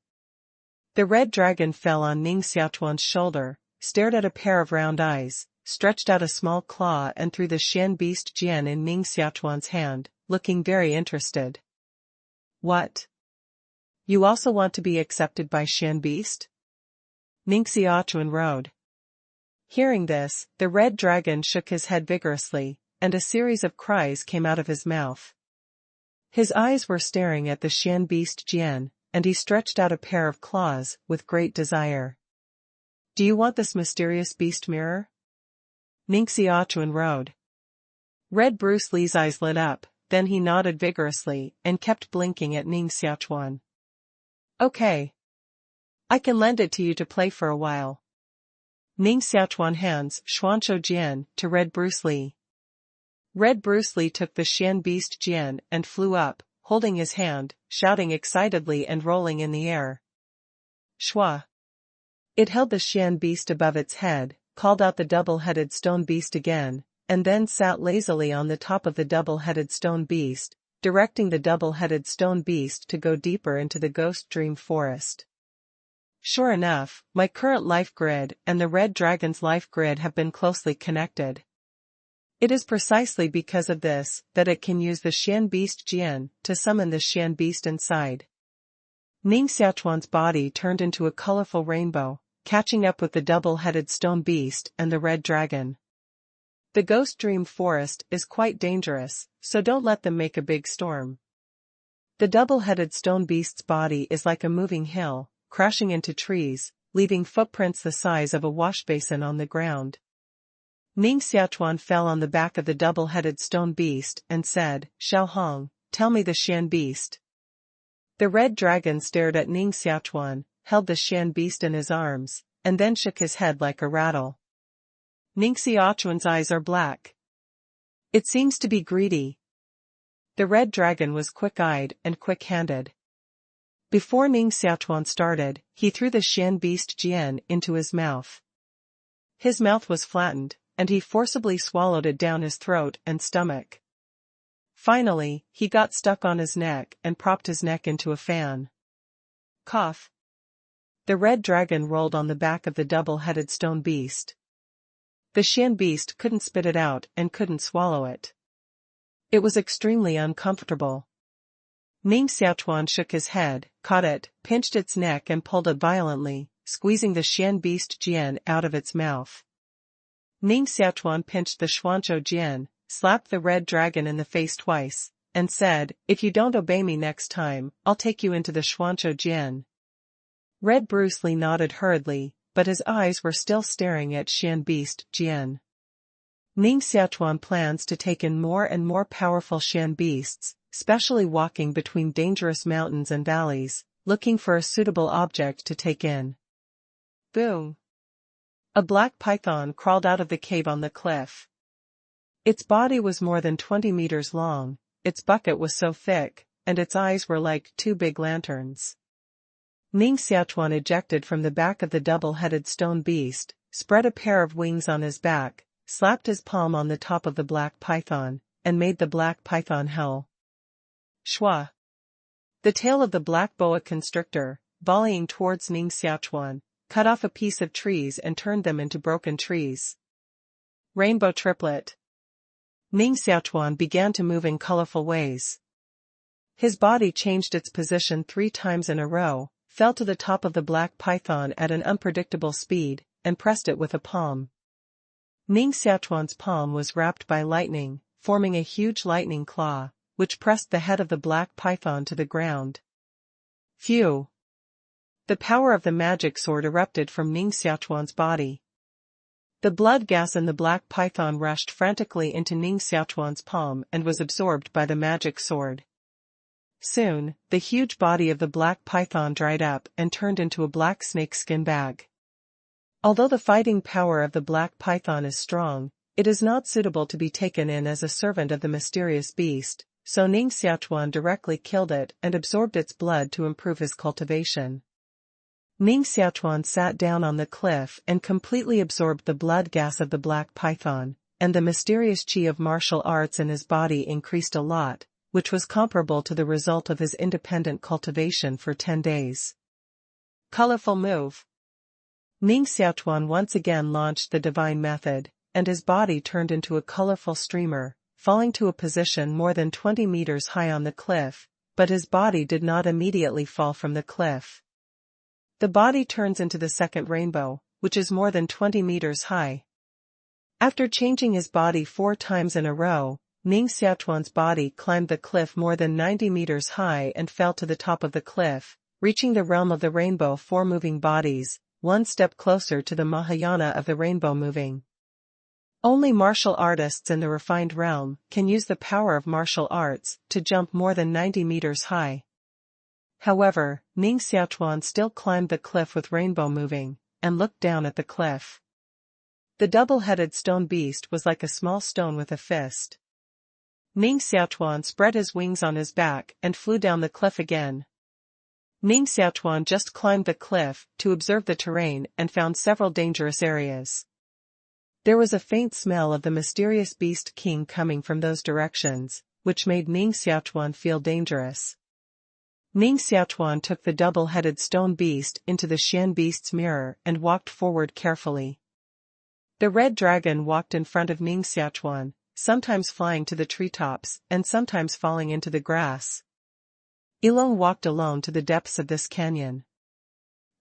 The red dragon fell on Ning Xiaochuan's shoulder, stared at a pair of round eyes, stretched out a small claw and threw the Xian beast Jian in Ning Xiaochuan's hand, looking very interested. What? You also want to be accepted by Xian beast? Ning Xiaochuan rode. Hearing this, the red dragon shook his head vigorously, and a series of cries came out of his mouth. His eyes were staring at the Xian beast Jian, and he stretched out a pair of claws with great desire. Do you want this mysterious beast mirror? Ning Xiaochuan rode. Red Bruce Lee's eyes lit up, then he nodded vigorously and kept blinking at Ning Xiaochuan. Okay. I can lend it to you to play for a while. Ning Xiaochuan hands Xuanzhou Jian to Red Bruce Lee. Red Bruce Lee took the Xian beast Jian and flew up, holding his hand, shouting excitedly and rolling in the air. Shua! It held the Xian beast above its head, called out the double-headed stone beast again, and then sat lazily on the top of the double-headed stone beast, directing the double-headed stone beast to go deeper into the ghost dream forest. Sure enough, my current life grid and the red dragon's life grid have been closely connected. It is precisely because of this that it can use the Xian beast Jian to summon the Xian beast inside. Ning Xiaochuan's body turned into a colorful rainbow, catching up with the double-headed stone beast and the red dragon. The ghost dream forest is quite dangerous, so don't let them make a big storm. The double-headed stone beast's body is like a moving hill, crashing into trees, leaving footprints the size of a washbasin on the ground. Ning Xiaochuan fell on the back of the double-headed stone beast and said, "Xiao Hong, tell me the Xian beast." The red dragon stared at Ning Xiaochuan, held the Xian beast in his arms, and then shook his head like a rattle. Ning Xiaochuan's eyes are black. It seems to be greedy. The red dragon was quick-eyed and quick-handed. Before Ning Xiaochuan started, he threw the Xian beast Jian into his mouth. His mouth was flattened, and he forcibly swallowed it down his throat and stomach. Finally, he got stuck on his neck and propped his neck into a fan. Cough. The red dragon rolled on the back of the double-headed stone beast. The Xian beast couldn't spit it out and couldn't swallow it. It was extremely uncomfortable. Ning Xiaochuan shook his head, caught it, pinched its neck and pulled it violently, squeezing the Xian beast Jian out of its mouth. Ning Xiaochuan pinched the Xuanzhou Jian, slapped the red dragon in the face twice, and said, "If you don't obey me next time, I'll take you into the Xuanzhou Jian." Red Bruce Lee nodded hurriedly, but his eyes were still staring at Xian beast Jian. Ning Xiaochuan plans to take in more and more powerful Xian beasts, especially walking between dangerous mountains and valleys, looking for a suitable object to take in. Boom! A black python crawled out of the cave on the cliff. Its body was more than 20 meters long, its bucket was so thick, and its eyes were like two big lanterns. Ning Xiaochuan ejected from the back of the double-headed stone beast, spread a pair of wings on his back, slapped his palm on the top of the black python, and made the black python howl. Shua! The tail of the black boa constrictor, volleying towards Ning Xiaochuan, cut off a piece of trees and turned them into broken trees. Rainbow triplet. Ning Xiaochuan began to move in colorful ways. His body changed its position 3 times in a row, fell to the top of the black python at an unpredictable speed, and pressed it with a palm. Ning Xiaochuan's palm was wrapped by lightning, forming a huge lightning claw, which pressed the head of the black python to the ground. Phew! The power of the magic sword erupted from Ning Xiaochuan's body. The blood gas in the black python rushed frantically into Ning Xiaochuan's palm and was absorbed by the magic sword. Soon, the huge body of the black python dried up and turned into a black snakeskin bag. Although the fighting power of the black python is strong, it is not suitable to be taken in as a servant of the mysterious beast, so Ning Xiaochuan directly killed it and absorbed its blood to improve his cultivation. Ning Xiaochuan sat down on the cliff and completely absorbed the blood gas of the black python, and the mysterious chi of martial arts in his body increased a lot, which was comparable to the result of his independent cultivation for 10 days. Colorful move. Ning Xiaochuan once again launched the divine method, and his body turned into a colorful streamer, falling to a position more than 20 meters high on the cliff, but his body did not immediately fall from the cliff. The body turns into the second rainbow, which is more than 20 meters high. After changing his body 4 times in a row, Ning Xiaochuan's body climbed the cliff more than 90 meters high and fell to the top of the cliff, reaching the realm of the rainbow 4 moving bodies, 1 step closer to the Mahayana of the rainbow moving. Only martial artists in the refined realm can use the power of martial arts to jump more than 90 meters high. However, Ning Xiaochuan still climbed the cliff with rainbow moving, and looked down at the cliff. The double-headed stone beast was like a small stone with a fist. Ning Xiaochuan spread his wings on his back and flew down the cliff again. Ning Xiaochuan just climbed the cliff to observe the terrain and found several dangerous areas. There was a faint smell of the mysterious beast king coming from those directions, which made Ning Xiaochuan feel dangerous. Ning Xiaochuan took the double-headed stone beast into the Xian beast's mirror and walked forward carefully. The red dragon walked in front of Ning Xiaochuan, sometimes flying to the treetops and sometimes falling into the grass. Ilong walked alone to the depths of this canyon.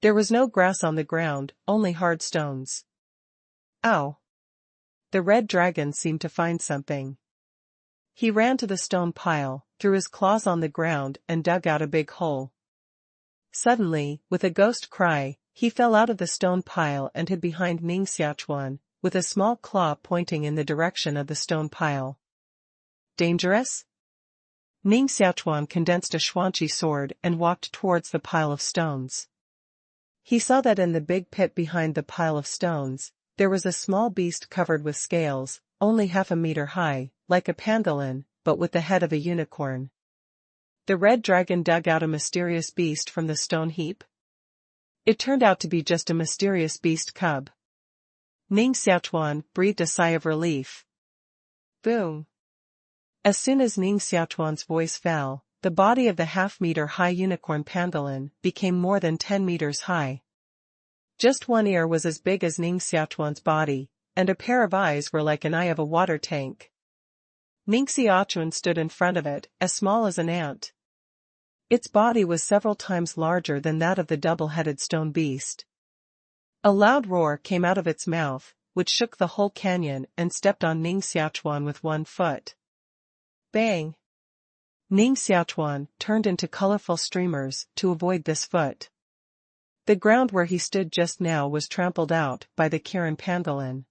There was no grass on the ground, only hard stones. Ow! The red dragon seemed to find something. He ran to the stone pile, threw his claws on the ground and dug out a big hole. Suddenly, with a ghost cry, he fell out of the stone pile and hid behind Ning Xiaochuan, with a small claw pointing in the direction of the stone pile. Dangerous? Ning Xiaochuan condensed a Xuanqi sword and walked towards the pile of stones. He saw that in the big pit behind the pile of stones, there was a small beast covered with scales, only half a meter high, like a pangolin, but with the head of a unicorn. The red dragon dug out a mysterious beast from the stone heap. It turned out to be just a mysterious beast cub. Ning Xiaochuan breathed a sigh of relief. Boom! As soon as Ning Xiaochuan's voice fell, the body of the half-meter-high unicorn pangolin became more than 10 meters high. Just one ear was as big as Ning Xiaochuan's body, and a pair of eyes were like an eye of a water tank. Ning Xiaochuan stood in front of it, as small as an ant. Its body was several times larger than that of the double-headed stone beast. A loud roar came out of its mouth, which shook the whole canyon and stepped on Ning Xiaochuan with one foot. Bang! Ning Xiaochuan turned into colorful streamers to avoid this foot. The ground where he stood just now was trampled out by the Kirin pangolin.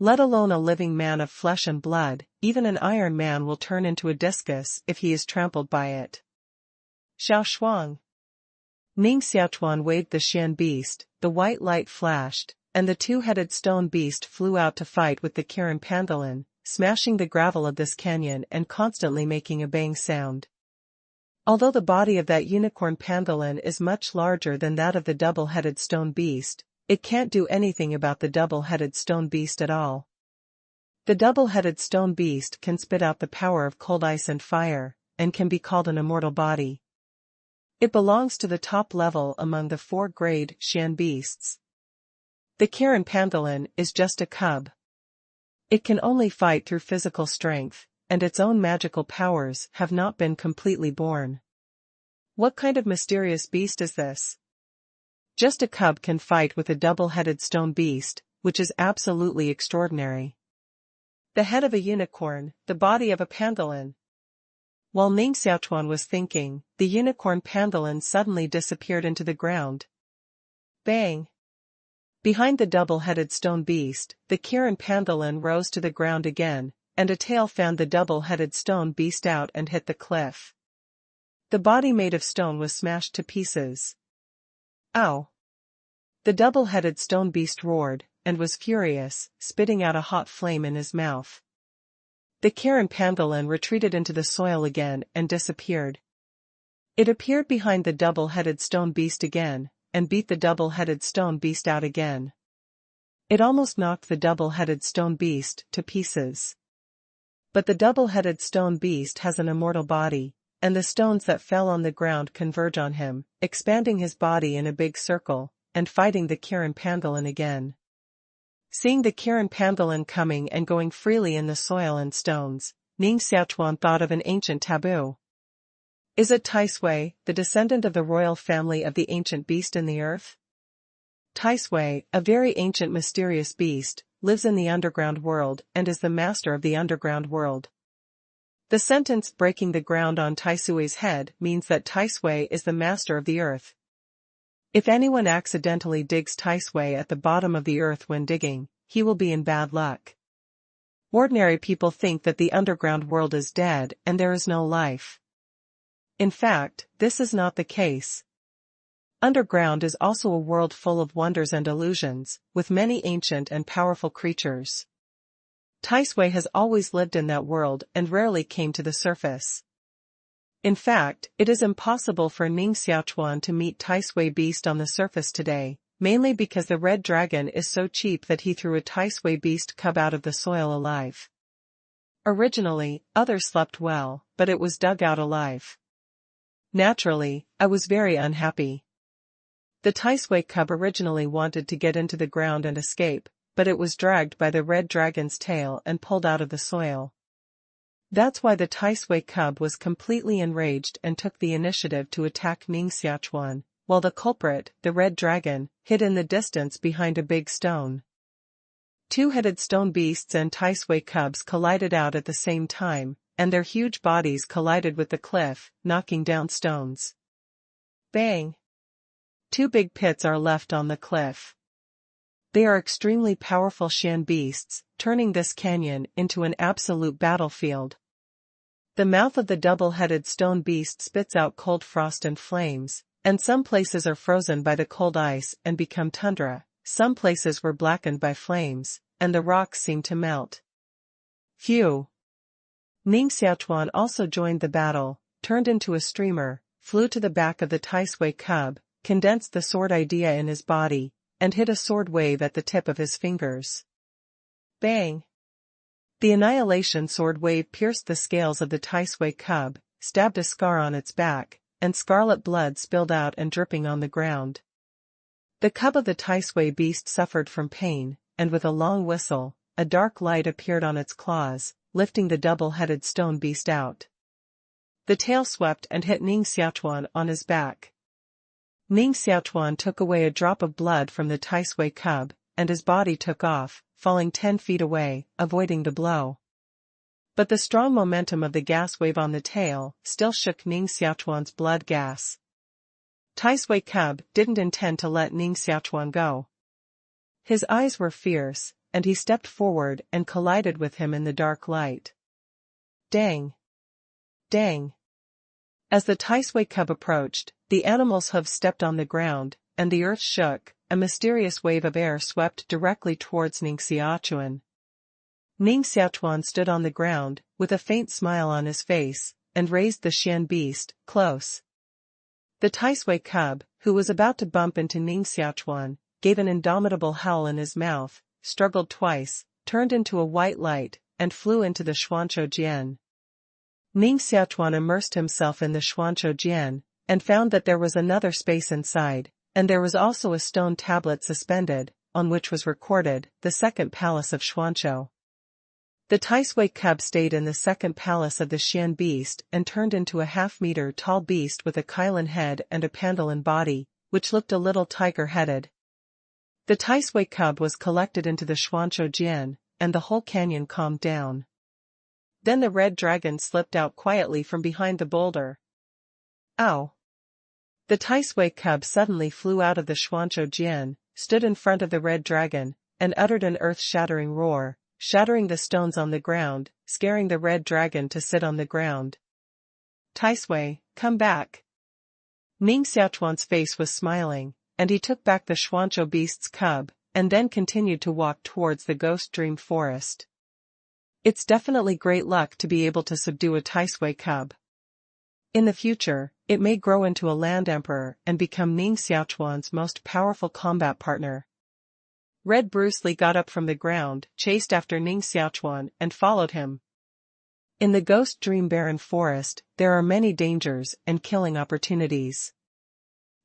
Let alone a living man of flesh and blood, even an iron man will turn into a discus if he is trampled by it. Xiao Shuang! Ning Xiaochuan waved the Xian beast, the white light flashed, and the two-headed stone beast flew out to fight with the Kirin pangolin, smashing the gravel of this canyon and constantly making a bang sound. Although the body of that unicorn pangolin is much larger than that of the double-headed stone beast, it can't do anything about the double-headed stone beast at all. The double-headed stone beast can spit out the power of cold ice and fire, and can be called an immortal body. It belongs to the top level among the 4-grade Xian beasts. The Kirin pangolin is just a cub. It can only fight through physical strength, and its own magical powers have not been completely born. What kind of mysterious beast is this? Just a cub can fight with a double-headed stone beast, which is absolutely extraordinary. The head of a unicorn, the body of a pangolin. While Ning Xiaochuan was thinking, the unicorn pangolin suddenly disappeared into the ground. Bang! Behind the double-headed stone beast, the Kirin pangolin rose to the ground again, and a tail found the double-headed stone beast out and hit the cliff. The body made of stone was smashed to pieces. Ow! The double-headed stone beast roared, and was furious, spitting out a hot flame in his mouth. The Kirin pangolin retreated into the soil again and disappeared. It appeared behind the double-headed stone beast again, and beat the double-headed stone beast out again. It almost knocked the double-headed stone beast to pieces. But the double-headed stone beast has an immortal body, and the stones that fell on the ground converge on him, expanding his body in a big circle, and fighting the Kirin pangolin again. Seeing the Kirin pangolin coming and going freely in the soil and stones, Ning Xiaochuan thought of an ancient taboo. Is it Tai Sui, the descendant of the royal family of the ancient beast in the earth? Tai Sui, a very ancient mysterious beast, lives in the underground world and is the master of the underground world. The sentence breaking the ground on Tai Sui's head means that Tai Sui is the master of the earth. If anyone accidentally digs Tai Sui at the bottom of the earth when digging, he will be in bad luck. Ordinary people think that the underground world is dead and there is no life. In fact, this is not the case. Underground is also a world full of wonders and illusions, with many ancient and powerful creatures. Tai Sui has always lived in that world and rarely came to the surface. In fact, it is impossible for Ning Xiaochuan to meet Tai Sui beast on the surface today, mainly because the red dragon is so cheap that he threw a Tai Sui beast cub out of the soil alive. Originally, others slept well, but it was dug out alive. Naturally, I was very unhappy. The Tai Sui cub originally wanted to get into the ground and escape, but it was dragged by the red dragon's tail and pulled out of the soil. That's why the Tai Sui cub was completely enraged and took the initiative to attack Ning Xiaochuan, while the culprit, the red dragon, hid in the distance behind a big stone. Two-headed stone beasts and Taisui cubs collided out at the same time, and their huge bodies collided with the cliff, knocking down stones. Bang! Two big pits are left on the cliff. They are extremely powerful Shan beasts, turning this canyon into an absolute battlefield. The mouth of the double-headed stone beast spits out cold frost and flames, and some places are frozen by the cold ice and become tundra, some places were blackened by flames, and the rocks seem to melt. Phew! Ning Xiaochuan also joined the battle, turned into a streamer, flew to the back of the Taisui cub, condensed the sword idea in his body, and hit a sword wave at the tip of his fingers. Bang! The annihilation sword wave pierced the scales of the Taisui cub, stabbed a scar on its back, and scarlet blood spilled out and dripping on the ground. The cub of the Taisui beast suffered from pain, and with a long whistle, a dark light appeared on its claws, lifting the double-headed stone beast out. The tail swept and hit Ning Xiaochuan on his back. Ning Xiaochuan took away a drop of blood from the Taisui cub, and his body took off, falling 10 feet away, avoiding the blow. But the strong momentum of the gas wave on the tail still shook Ning Xiaochuan's blood gas. Taisui cub didn't intend to let Ning Xiaochuan go. His eyes were fierce, and he stepped forward and collided with him in the dark light. Dang! Dang! As the Taisui cub approached, the animal's hooves stepped on the ground, and the earth shook. A mysterious wave of air swept directly towards Ning Xiaochuan. Ning Xiaochuan stood on the ground, with a faint smile on his face, and raised the Shan beast, close. The Taisui cub, who was about to bump into Ning Xiaochuan, gave an indomitable howl in his mouth, struggled twice, turned into a white light, and flew into the Xuanzhou Jian. Ning Xiaochuan immersed himself in the Xuanzhou Jian, and found that there was another space inside, and there was also a stone tablet suspended, on which was recorded, the second palace of Xuanzhou. The Taisui cub stayed in the second palace of the Shan beast and turned into a half-meter tall beast with a Kailan head and a Pandalin body, which looked a little tiger-headed. The Taisui cub was collected into the Xuanzhou Jian, and the whole canyon calmed down. Then the red dragon slipped out quietly from behind the boulder. Ow! The Taisui cub suddenly flew out of the Xuanzhou Jian, stood in front of the red dragon, and uttered an earth-shattering roar, shattering the stones on the ground, scaring the red dragon to sit on the ground. Taisui, come back! Ning Xiaochuan's face was smiling, and he took back the Xuanzhou beast's cub, and then continued to walk towards the Ghost Dream Forest. It's definitely great luck to be able to subdue a Taisui cub. In the future, it may grow into a land emperor and become Ning Xiaochuan's most powerful combat partner. Red Bruce Lee got up from the ground, chased after Ning Xiaochuan, and followed him. In the Ghost Dream Barren Forest, there are many dangers and killing opportunities.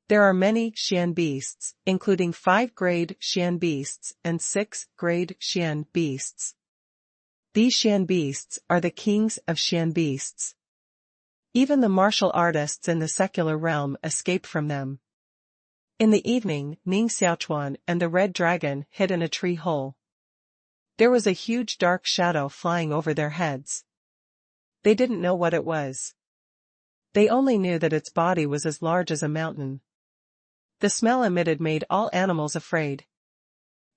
There are many Shan beasts, including 5-grade Shan beasts and 6-grade Shan beasts. These Shan beasts are the kings of Shan beasts. Even the martial artists in the secular realm escape from them. In the evening, Ning Xiaochuan and the red dragon hid in a tree hole. There was a huge dark shadow flying over their heads. They didn't know what it was. They only knew that its body was as large as a mountain. The smell emitted made all animals afraid.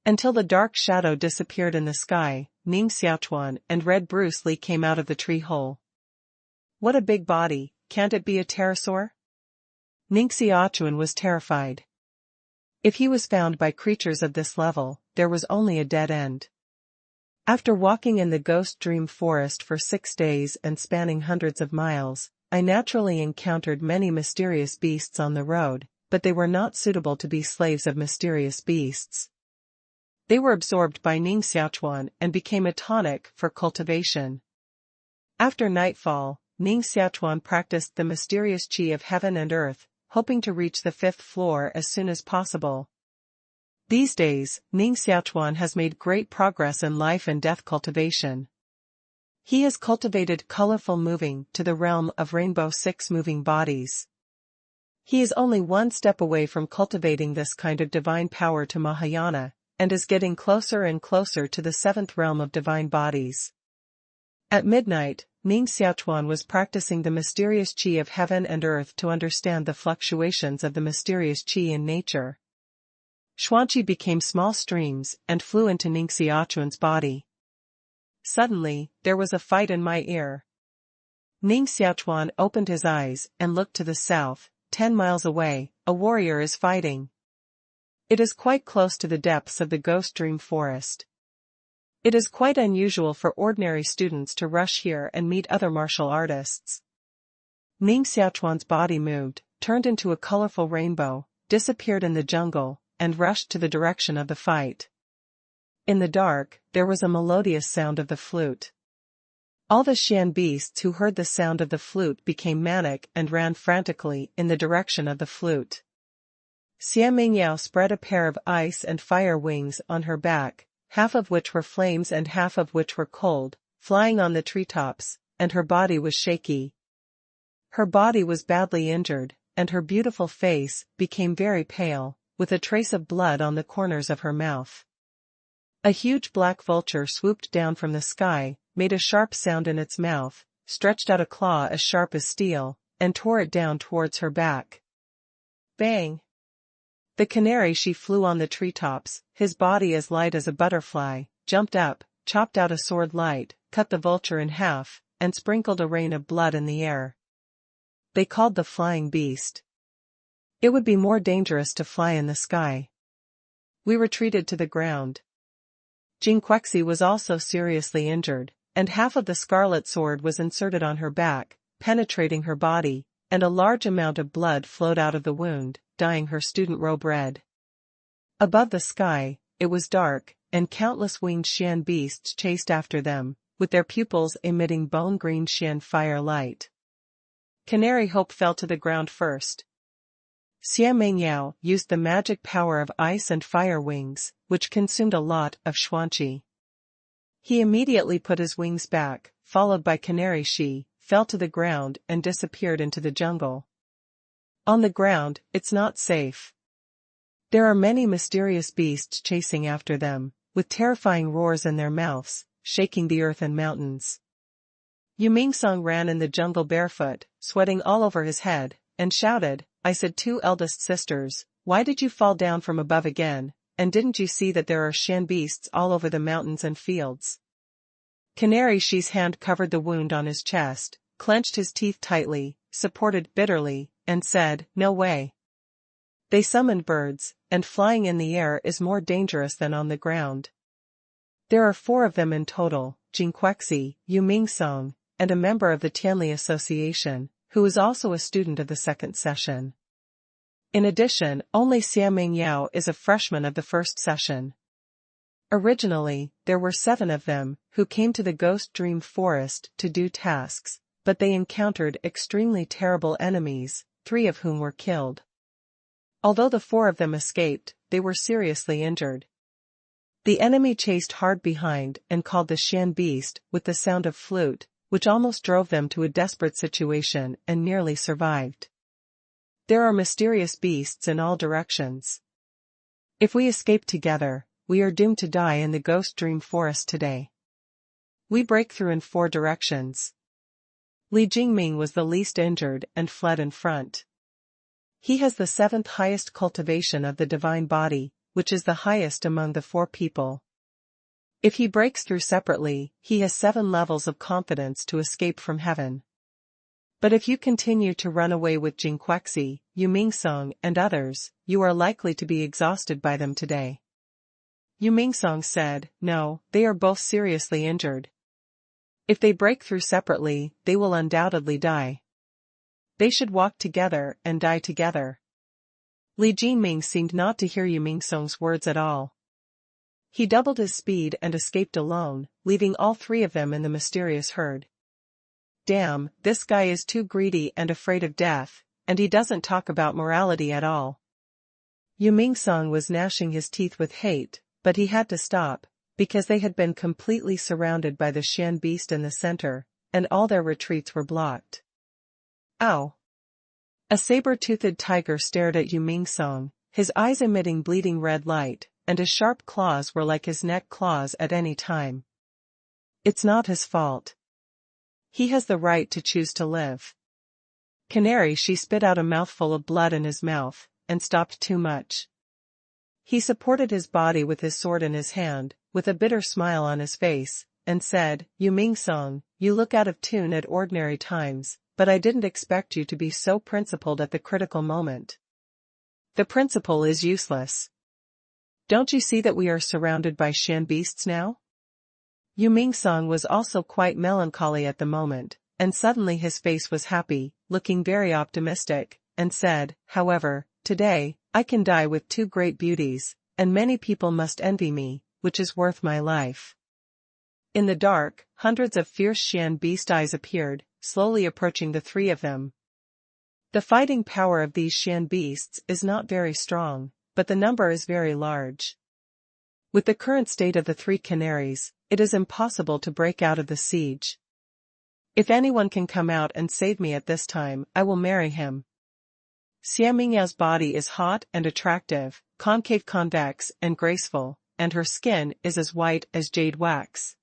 Until the dark shadow disappeared in the sky, Ning Xiaochuan and Red Bruce Lee came out of the tree hole. What a big body, can't it be a pterosaur? Ning Xiaochuan was terrified. If he was found by creatures of this level, there was only a dead end. After walking in the Ghost Dream Forest for 6 days and spanning hundreds of miles, I naturally encountered many mysterious beasts on the road, but they were not suitable to be slaves of mysterious beasts. They were absorbed by Ning Xiaochuan and became a tonic for cultivation. After nightfall, Ning Xiaochuan practiced the mysterious qi of heaven and earth, hoping to reach the 5th floor as soon as possible. These days, Ning Xiaochuan has made great progress in life and death cultivation. He has cultivated colorful moving to the realm of rainbow 6 moving bodies. He is only one step away from cultivating this kind of divine power to Mahayana, and is getting closer and closer to the seventh realm of divine bodies. At midnight, Ning Xiaochuan was practicing the mysterious qi of heaven and earth to understand the fluctuations of the mysterious qi in nature. Xuanqi became small streams and flew into Ning Xiaochuan's body. Suddenly, there was a fight in my ear. Ning Xiaochuan opened his eyes and looked to the south. 10 miles away, a warrior is fighting. It is quite close to the depths of the ghost dream forest. It is quite unusual for ordinary students to rush here and meet other martial artists. Ning Xiaochuan's body moved, turned into a colorful rainbow, disappeared in the jungle, and rushed to the direction of the fight. In the dark, there was a melodious sound of the flute. All the Xian beasts who heard the sound of the flute became manic and ran frantically in the direction of the flute. Xia Mingyao spread a pair of ice and fire wings on her back, half of which were flames and half of which were cold, flying on the treetops, and her body was shaky. Her body was badly injured, and her beautiful face became very pale, with a trace of blood on the corners of her mouth. A huge black vulture swooped down from the sky, made a sharp sound in its mouth, stretched out a claw as sharp as steel, and tore it down towards her back. Bang! The canary she flew on the treetops, his body as light as a butterfly, jumped up, chopped out a sword light, cut the vulture in half, and sprinkled a rain of blood in the air. They called the flying beast. It would be more dangerous to fly in the sky. We retreated to the ground. Jinquexi was also seriously injured, and half of the scarlet sword was inserted on her back, penetrating her body, and a large amount of blood flowed out of the wound, dyeing her student robe red. Above the sky, it was dark, and countless winged Xian beasts chased after them, with their pupils emitting bone-green Xian fire light. Canary Hope fell to the ground first. Xia Mingyao used the magic power of ice and fire wings, which consumed a lot of Xuanqi. He immediately put his wings back, followed by Canary Shi, fell to the ground and disappeared into the jungle. On the ground, it's not safe. There are many mysterious beasts chasing after them, with terrifying roars in their mouths, shaking the earth and mountains. Yu Mingsong ran in the jungle barefoot, sweating all over his head, and shouted, "I said 2 eldest sisters, why did you fall down from above again, and didn't you see that there are Xian beasts all over the mountains and fields?" Canary Shi's hand covered the wound on his chest, clenched his teeth tightly, supported bitterly, and said, "No way. They summoned birds, and flying in the air is more dangerous than on the ground. There are 4 of them in total, Jinquexi, Yu Mingsong, and a member of the Tianli Association, who is also a student of the second session. In addition, only Xia Mingyao is a freshman of the first session. Originally, there were 7 of them, who came to the Ghost Dream Forest to do tasks, but they encountered extremely terrible enemies, 3 of whom were killed. Although the 4 of them escaped, they were seriously injured. The enemy chased hard behind and called the Xian beast with the sound of flute, which almost drove them to a desperate situation and nearly survived. There are mysterious beasts in all directions. If we escape together, we are doomed to die in the Ghost Dream Forest today. We break through in 4 directions. Li Jingming was the least injured and fled in front. He has the 7th highest cultivation of the divine body, which is the highest among the 4 people. If he breaks through separately, he has 7 levels of confidence to escape from heaven. But if you continue to run away with Jinquexi, Yu Mingsong, and others, you are likely to be exhausted by them today. Yu Mingsong said, "No, they are both seriously injured. If they break through separately, they will undoubtedly die. They should walk together and die together." Li Jingming seemed not to hear Yu Mingsong's words at all. He doubled his speed and escaped alone, leaving all 3 of them in the mysterious herd. Damn, this guy is too greedy and afraid of death, and he doesn't talk about morality at all. Yu Mingsong was gnashing his teeth with hate, but he had to stop, because they had been completely surrounded by the Xian beast in the center, and all their retreats were blocked. Ow! A saber-toothed tiger stared at Yu Mingsong, his eyes emitting bleeding red light, and his sharp claws were like his neck claws at any time. It's not his fault. He has the right to choose to live. Canary, she spit out a mouthful of blood in his mouth, and stopped too much. He supported his body with his sword in his hand, with a bitter smile on his face, and said, "Yu Mingsong, you look out of tune at ordinary times, but I didn't expect you to be so principled at the critical moment. The principle is useless. Don't you see that we are surrounded by Shan beasts now?" Yu Mingsong was also quite melancholy at the moment, and suddenly his face was happy, looking very optimistic, and said, "However, today, I can die with two great beauties, and many people must envy me, which is worth my life." In the dark, hundreds of fierce Shan beast eyes appeared, slowly approaching the three of them. The fighting power of these Shan beasts is not very strong, but the number is very large. With the current state of the three canaries, it is impossible to break out of the siege. If anyone can come out and save me at this time, I will marry him. Xia Mingyao's body is hot and attractive, concave convex and graceful, and her skin is as white as jade wax.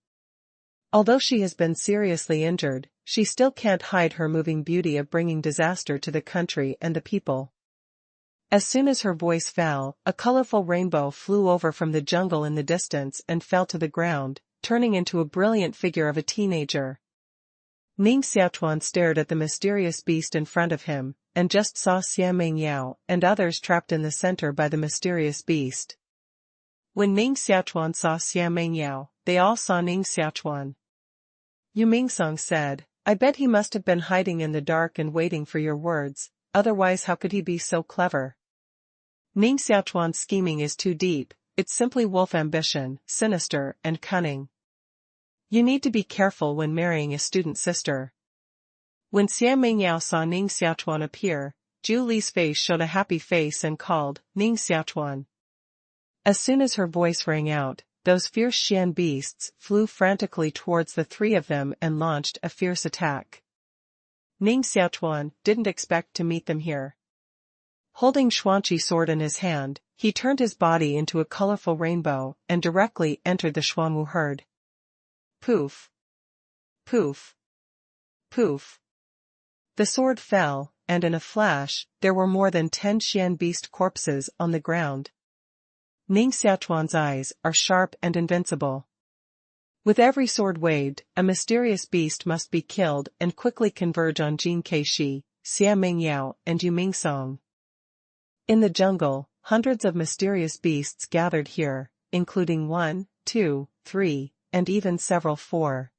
Although she has been seriously injured, she still can't hide her moving beauty of bringing disaster to the country and the people. As soon as her voice fell, a colorful rainbow flew over from the jungle in the distance and fell to the ground, turning into a brilliant figure of a teenager. Ning Xiaochuan stared at the mysterious beast in front of him, and just saw Xia Mingyao and others trapped in the center by the mysterious beast. When Ning Xiaochuan saw Xia Mingyao, they all saw Ning Xiaochuan. Yu Mingsong said, "I bet he must have been hiding in the dark and waiting for your words, otherwise how could he be so clever?" Ning Xiaochuan's scheming is too deep, it's simply wolf ambition, sinister and cunning. You need to be careful when marrying a student sister. When Xia Mingyao saw Ning Xiaochuan appear, Zhu Li's face showed a happy face and called, "Ning Xiaochuan." As soon as her voice rang out, those fierce Shan beasts flew frantically towards the three of them and launched a fierce attack. Ning Xiaochuan didn't expect to meet them here. Holding Xuanqi sword in his hand, he turned his body into a colorful rainbow and directly entered the Xuanwu herd. Poof! Poof! Poof! The sword fell, and in a flash, there were more than 10 Shan beast corpses on the ground. Ning Xiaochuan's eyes are sharp and invincible. With every sword waved, a mysterious beast must be killed and quickly converge on Jin Keishi, Xia Mingyao, and Yu Mingsong. In the jungle, hundreds of mysterious beasts gathered here, including 1, 2, 3, and even several 4.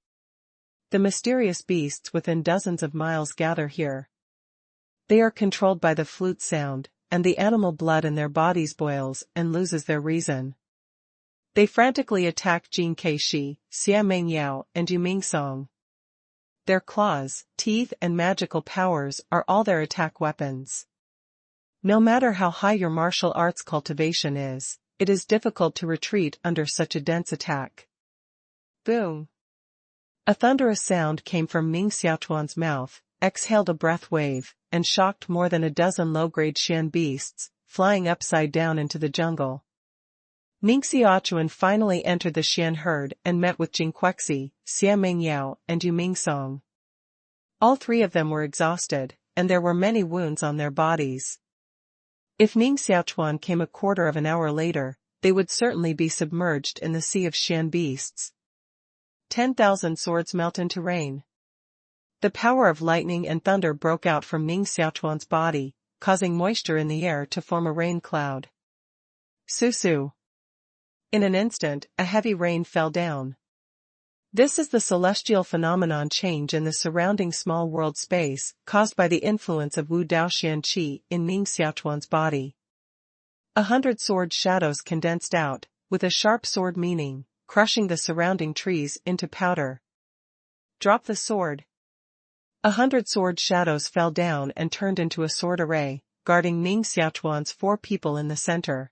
The mysterious beasts within dozens of miles gather here. They are controlled by the flute sound, and the animal blood in their bodies boils and loses their reason. They frantically attack Jin Keishi, Xia Mingyao, and Yu Mingsong. Their claws, teeth and magical powers are all their attack weapons. No matter how high your martial arts cultivation is, it is difficult to retreat under such a dense attack. Boom! A thunderous sound came from Ning Xiaochuan's mouth, exhaled a breath wave, and shocked more than a dozen low-grade Shan beasts, flying upside down into the jungle. Ning Xiaochuan finally entered the Shan herd and met with Jin Quexi, Xia Mingyao, and Yu Mingsong. All three of them were exhausted, and there were many wounds on their bodies. If Ning Xiaochuan came a quarter of an hour later, they would certainly be submerged in the sea of Shan beasts. 10,000 swords melt into rain. The power of lightning and thunder broke out from Ning Xiaochuan's body, causing moisture in the air to form a rain cloud. Su-su. In an instant, a heavy rain fell down. This is the celestial phenomenon change in the surrounding small world space, caused by the influence of Wu Daoxian Qi in Ning Xiaochuan's body. 100 sword shadows condensed out, with a sharp sword meaning, crushing the surrounding trees into powder. Drop the sword. 100 sword shadows fell down and turned into a sword array, guarding Ning Xiaochuan's 4 people in the center.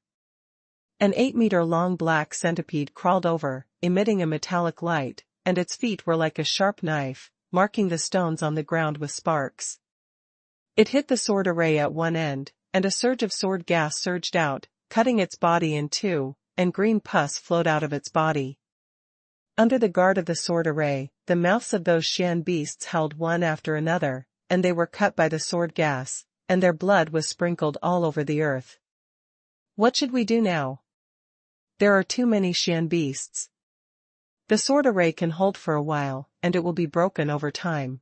An 8-meter-long black centipede crawled over, emitting a metallic light, and its feet were like a sharp knife, marking the stones on the ground with sparks. It hit the sword array at one end, and a surge of sword gas surged out, cutting its body in two, and green pus flowed out of its body. Under the guard of the sword array, the mouths of those Xian beasts held one after another, and they were cut by the sword gas, and their blood was sprinkled all over the earth. What should we do now? There are too many Xian beasts. The sword array can hold for a while, and it will be broken over time.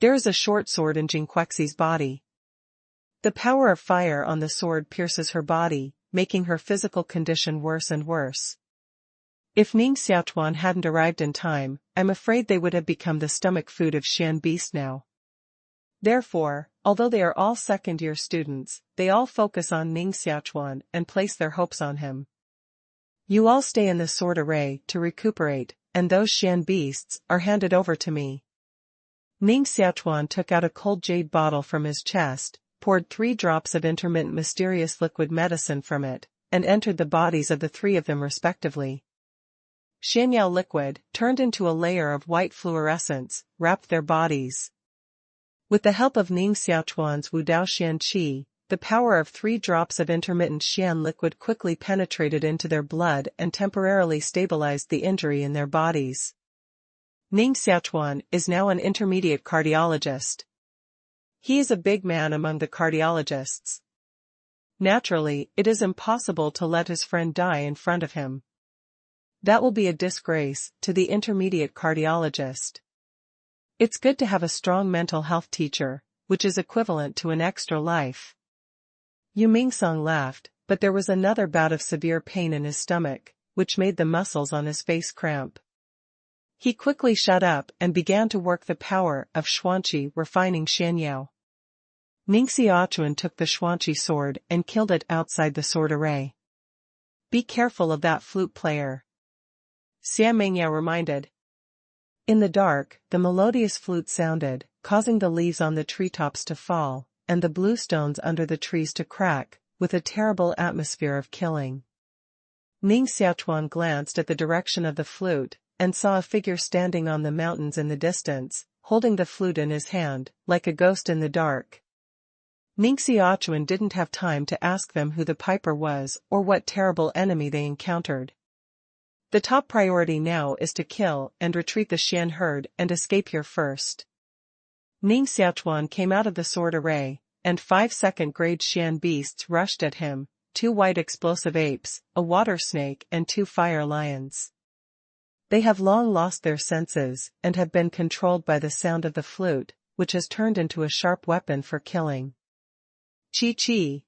There is a short sword in Jinquexi's body. The power of fire on the sword pierces her body, making her physical condition worse and worse. If Ning Xiaochuan hadn't arrived in time, I'm afraid they would have become the stomach food of Xian beast now. Therefore, although they are all second-year students, they all focus on Ning Xiaochuan and place their hopes on him. You all stay in the sword array to recuperate, and those Xian beasts are handed over to me. Ning Xiaochuan took out a cold jade bottle from his chest, poured 3 drops of intermittent mysterious liquid medicine from it, and entered the bodies of the 3 of them respectively. Xianyao liquid, turned into a layer of white fluorescence, wrapped their bodies. With the help of Ning Xiaochuan's Wudao Xian Qi, the power of 3 drops of intermittent Xian liquid quickly penetrated into their blood and temporarily stabilized the injury in their bodies. Ning Xiaochuan is now an intermediate cardiologist. He is a big man among the cardiologists. Naturally, it is impossible to let his friend die in front of him. That will be a disgrace to the intermediate cardiologist. It's good to have a strong mental health teacher, which is equivalent to an extra life. Yu Mingsong laughed, but there was another bout of severe pain in his stomach, which made the muscles on his face cramp. He quickly shut up and began to work the power of Xuanqi refining Xianyao. Ning Xiaochuan took the Xuanqi sword and killed it outside the sword array. Be careful of that flute player, Xia Mengyao reminded. In the dark, the melodious flute sounded, causing the leaves on the treetops to fall, and the blue stones under the trees to crack, with a terrible atmosphere of killing. Ning Xiaochuan glanced at the direction of the flute, and saw a figure standing on the mountains in the distance, holding the flute in his hand, like a ghost in the dark. Ning Xiaochuan didn't have time to ask them who the piper was or what terrible enemy they encountered. The top priority now is to kill and retreat the Xian herd and escape here first. Ning Xiaochuan came out of the sword array, and 5 second-grade Xian beasts rushed at him, 2 white explosive apes, a water snake and 2 fire lions. They have long lost their senses, and have been controlled by the sound of the flute, which has turned into a sharp weapon for killing. Chi-chi!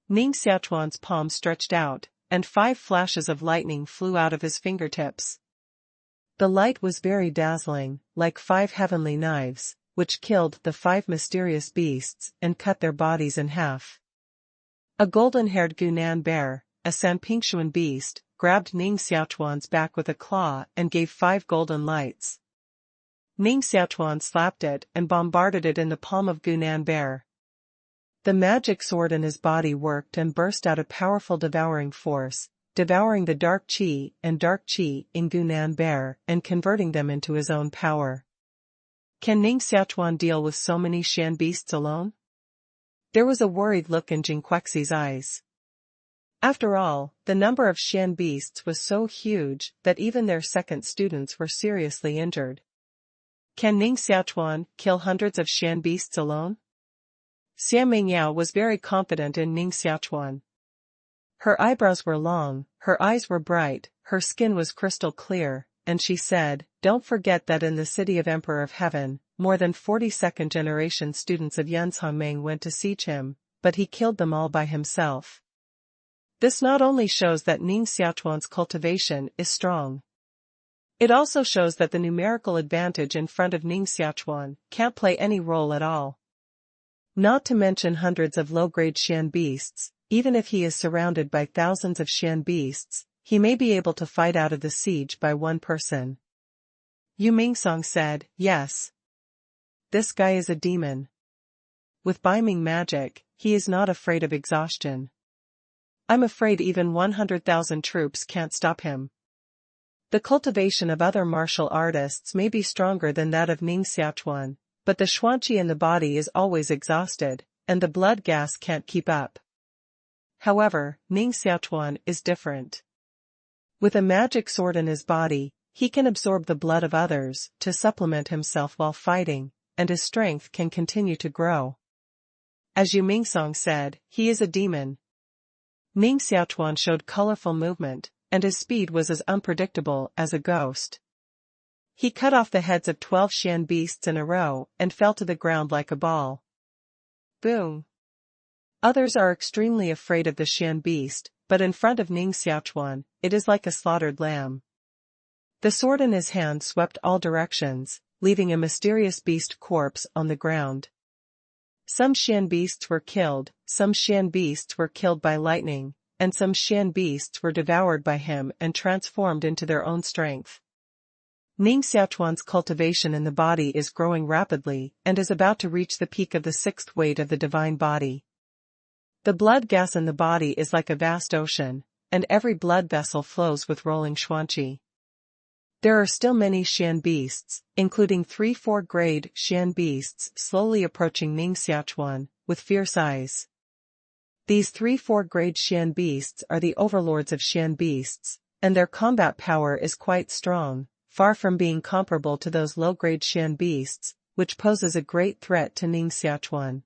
Ning Xiaochuan's palm stretched out, and 5 flashes of lightning flew out of his fingertips. The light was very dazzling, like 5 heavenly knives, which killed the 5 mysterious beasts and cut their bodies in half. A golden-haired Gunan bear, a Sanpingxuan beast, grabbed Ning Xiaochuan's back with a claw and gave 5 golden lights. Ning Xiaochuan slapped it and bombarded it in the palm of Gunan bear. The magic sword in his body worked and burst out a powerful devouring force, devouring the dark qi and dark qi in Gunan bear and converting them into his own power. Can Ning Xiaochuan deal with so many Xian beasts alone? There was a worried look in Jinquexi's eyes. After all, the number of Xian beasts was so huge that even their second students were seriously injured. Can Ning Xiaochuan kill hundreds of Xian beasts alone? Xia Mengyao was very confident in Ning Xiaochuan. Her eyebrows were long, her eyes were bright, her skin was crystal clear, and she said, "Don't forget that in the city of Emperor of Heaven, more than 40 second-generation students of Yanzhongmeng went to siege him, but he killed them all by himself." This not only shows that Ning Xiaochuan's cultivation is strong. It also shows that the numerical advantage in front of Ning Xiaochuan can't play any role at all. Not to mention hundreds of low-grade Xian beasts, even if he is surrounded by thousands of Xian beasts, he may be able to fight out of the siege by one person. Yu Mingsong said, "Yes. This guy is a demon. With Baiming magic, he is not afraid of exhaustion. I'm afraid even 100,000 troops can't stop him." The cultivation of other martial artists may be stronger than that of Ning Xiaochuan, but the Xuanqi in the body is always exhausted, and the blood gas can't keep up. However, Ning Xiaochuan is different. With a magic sword in his body, he can absorb the blood of others to supplement himself while fighting, and his strength can continue to grow. As Yu Mingsong said, he is a demon. Ning Xiaochuan showed colorful movement, and his speed was as unpredictable as a ghost. He cut off the heads of 12 Xian beasts in a row and fell to the ground like a ball. Boom! Others are extremely afraid of the Xian beast, but in front of Ning Xiaochuan, it is like a slaughtered lamb. The sword in his hand swept all directions, leaving a mysterious beast corpse on the ground. Some Xian beasts were killed, some Xian beasts were killed by lightning, and some Xian beasts were devoured by him and transformed into their own strength. Ning Xiaochuan's cultivation in the body is growing rapidly and is about to reach the peak of the 6th weight of the divine body. The blood gas in the body is like a vast ocean, and every blood vessel flows with rolling xuanqi. There are still many Xian beasts, including 3-4 grade Xian beasts slowly approaching Ning Xiaochuan, with fierce eyes. These 3-4 grade Xian beasts are the overlords of Xian beasts, and their combat power is quite strong, far from being comparable to those low-grade Xian beasts, which poses a great threat to Ning Xiaochuan.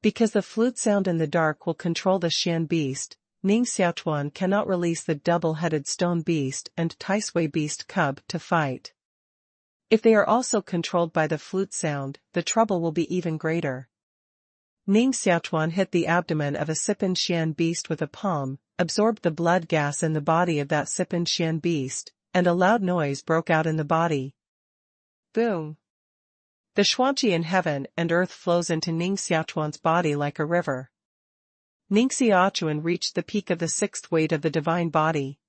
Because the flute sound in the dark will control the Xian beast, Ning Xiaochuan cannot release the double-headed stone beast and Taisui beast cub to fight. If they are also controlled by the flute sound, the trouble will be even greater. Ning Xiaochuan hit the abdomen of a Sipin Xian beast with a palm, absorbed the blood gas in the body of that Sipin Xian beast, and a loud noise broke out in the body. Boom! The xuanqi in heaven and earth flows into Ning Xiaochuan's body like a river. Ning Xiaochuan reached the peak of the 6th weight of the divine body.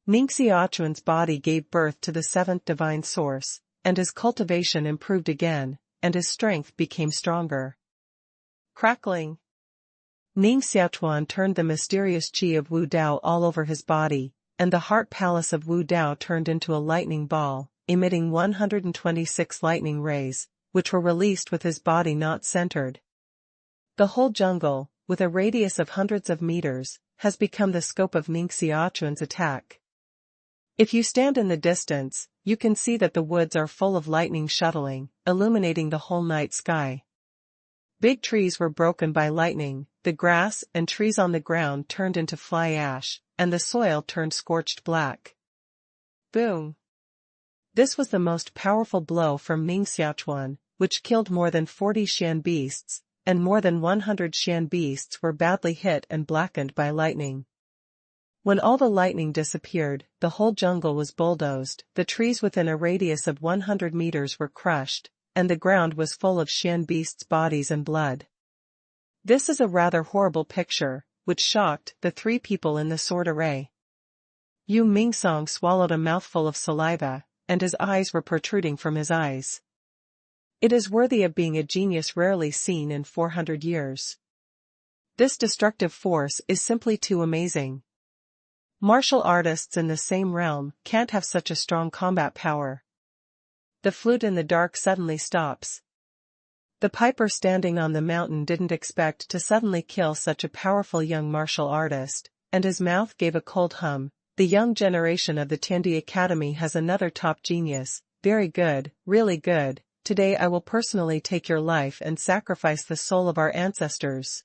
Ning Xiaochuan's body gave birth to the 7th divine source, and his cultivation improved again, and his strength became stronger. Crackling! Ning Xiaochuan turned the mysterious qi of Wu Dao all over his body, and the heart palace of Wu Dao turned into a lightning ball, emitting 126 lightning rays, which were released with his body not centered. The whole jungle, with a radius of hundreds of meters, has become the scope of Ning Xiaochuan's attack. If you stand in the distance, you can see that the woods are full of lightning shuttling, illuminating the whole night sky. Big trees were broken by lightning, the grass and trees on the ground turned into fly ash, and the soil turned scorched black. Boom! This was the most powerful blow from Ning Xiaochuan, which killed more than 40 Xian beasts, and more than 100 Xian beasts were badly hit and blackened by lightning. When all the lightning disappeared, the whole jungle was bulldozed, the trees within a radius of 100 meters were crushed, and the ground was full of Xian beasts' bodies and blood. This is a rather horrible picture, which shocked the 3 people in the sword array. Yu Mingsong swallowed a mouthful of saliva, and his eyes were protruding from his eyes. It is worthy of being a genius rarely seen in 400 years. This destructive force is simply too amazing. Martial artists in the same realm can't have such a strong combat power. The flute in the dark suddenly stops. The piper standing on the mountain didn't expect to suddenly kill such a powerful young martial artist, and his mouth gave a cold hum. The young generation of the Tiandi Academy has another top genius. Very good, really good. Today I will personally take your life and sacrifice the soul of our ancestors.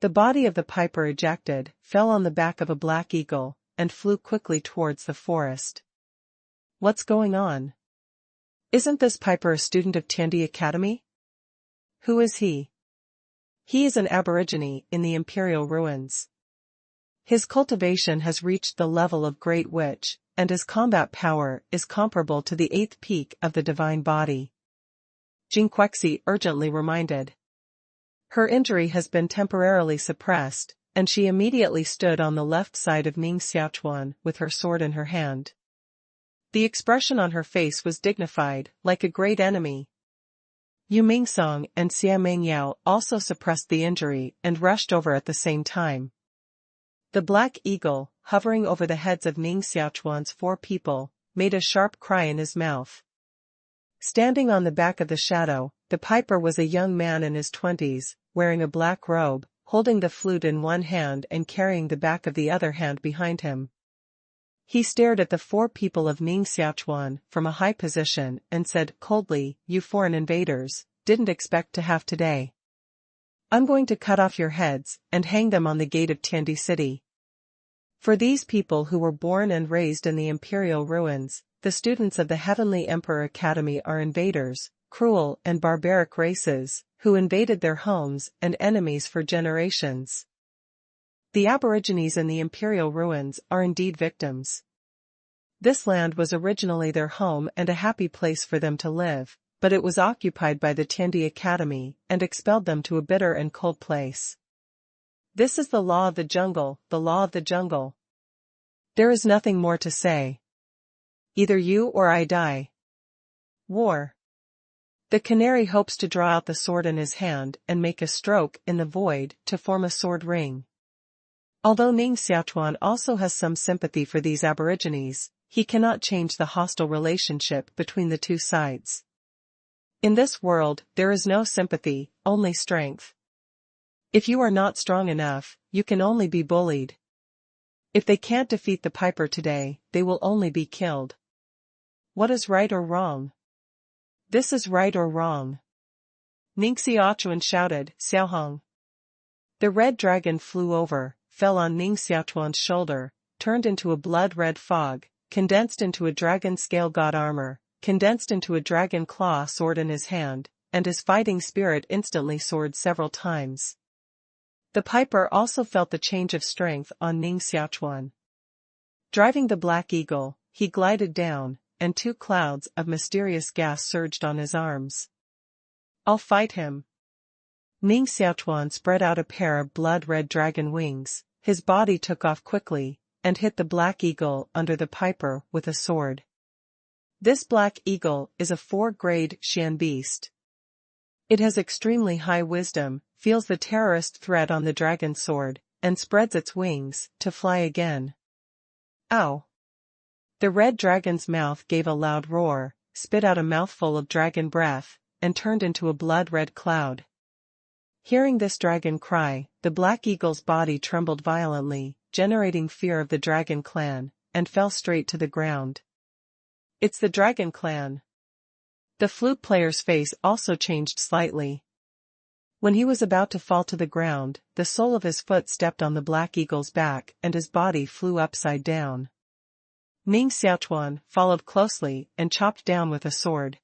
The body of the piper ejected, fell on the back of a black eagle, and flew quickly towards the forest. What's going on? Isn't this piper a student of Tiandi Academy? Who is he? He is an aborigine in the imperial ruins. His cultivation has reached the level of Great Witch, and his combat power is comparable to the 8th peak of the divine body. Jinquexi urgently reminded. Her injury has been temporarily suppressed, and she immediately stood on the left side of Ning Xiaochuan with her sword in her hand. The expression on her face was dignified, like a great enemy. Yu Mingsong and Xia Mengyao also suppressed the injury and rushed over at the same time. The black eagle, hovering over the heads of Ning Xiaochuan's 4 people, made a sharp cry in his mouth. Standing on the back of the shadow, the piper was a young man in his 20s, wearing a black robe, holding the flute in one hand and carrying the back of the other hand behind him. He stared at the 4 people of Ning Xiaochuan from a high position and said coldly, "You foreign invaders, didn't expect to have today. I'm going to cut off your heads and hang them on the gate of Tiandi City." For these people who were born and raised in the imperial ruins, the students of the Heavenly Emperor Academy are invaders, cruel and barbaric races, who invaded their homes and enemies for generations. The Aborigines in the imperial ruins are indeed victims. This land was originally their home and a happy place for them to live, but it was occupied by the Tiandi Academy and expelled them to a bitter and cold place. This is the law of the jungle, the law of the jungle. There is nothing more to say. Either you or I die. War. The canary hopes to draw out the sword in his hand and make a stroke in the void to form a sword ring. Although Ning Xiaochuan also has some sympathy for these aborigines, he cannot change the hostile relationship between the two sides. In this world, there is no sympathy, only strength. If you are not strong enough, you can only be bullied. If they can't defeat the piper today, they will only be killed. What is right or wrong? This is right or wrong. Ning Xiaochuan shouted, "Xiaohong." The red dragon flew over, fell on Ning Xiaochuan's shoulder, turned into a blood-red fog, condensed into a dragon scale god armor, condensed into a dragon claw sword in his hand, and his fighting spirit instantly soared several times. The piper also felt the change of strength on Ning Xiaochuan. Driving the black eagle, he glided down, and 2 clouds of mysterious gas surged on his arms. "I'll fight him." Ning Xiaochuan spread out a pair of blood-red dragon wings, his body took off quickly, and hit the black eagle under the piper with a sword. This black eagle is a 4-grade Xian beast. It has extremely high wisdom, feels the terrorist threat on the dragon sword, and spreads its wings to fly again. Ow! The red dragon's mouth gave a loud roar, spit out a mouthful of dragon breath, and turned into a blood-red cloud. Hearing this dragon cry, the black eagle's body trembled violently, generating fear of the dragon clan, and fell straight to the ground. It's the dragon clan. The flute player's face also changed slightly. When he was about to fall to the ground, the sole of his foot stepped on the black eagle's back and his body flew upside down. Ning Xiaochuan followed closely and chopped down with a sword.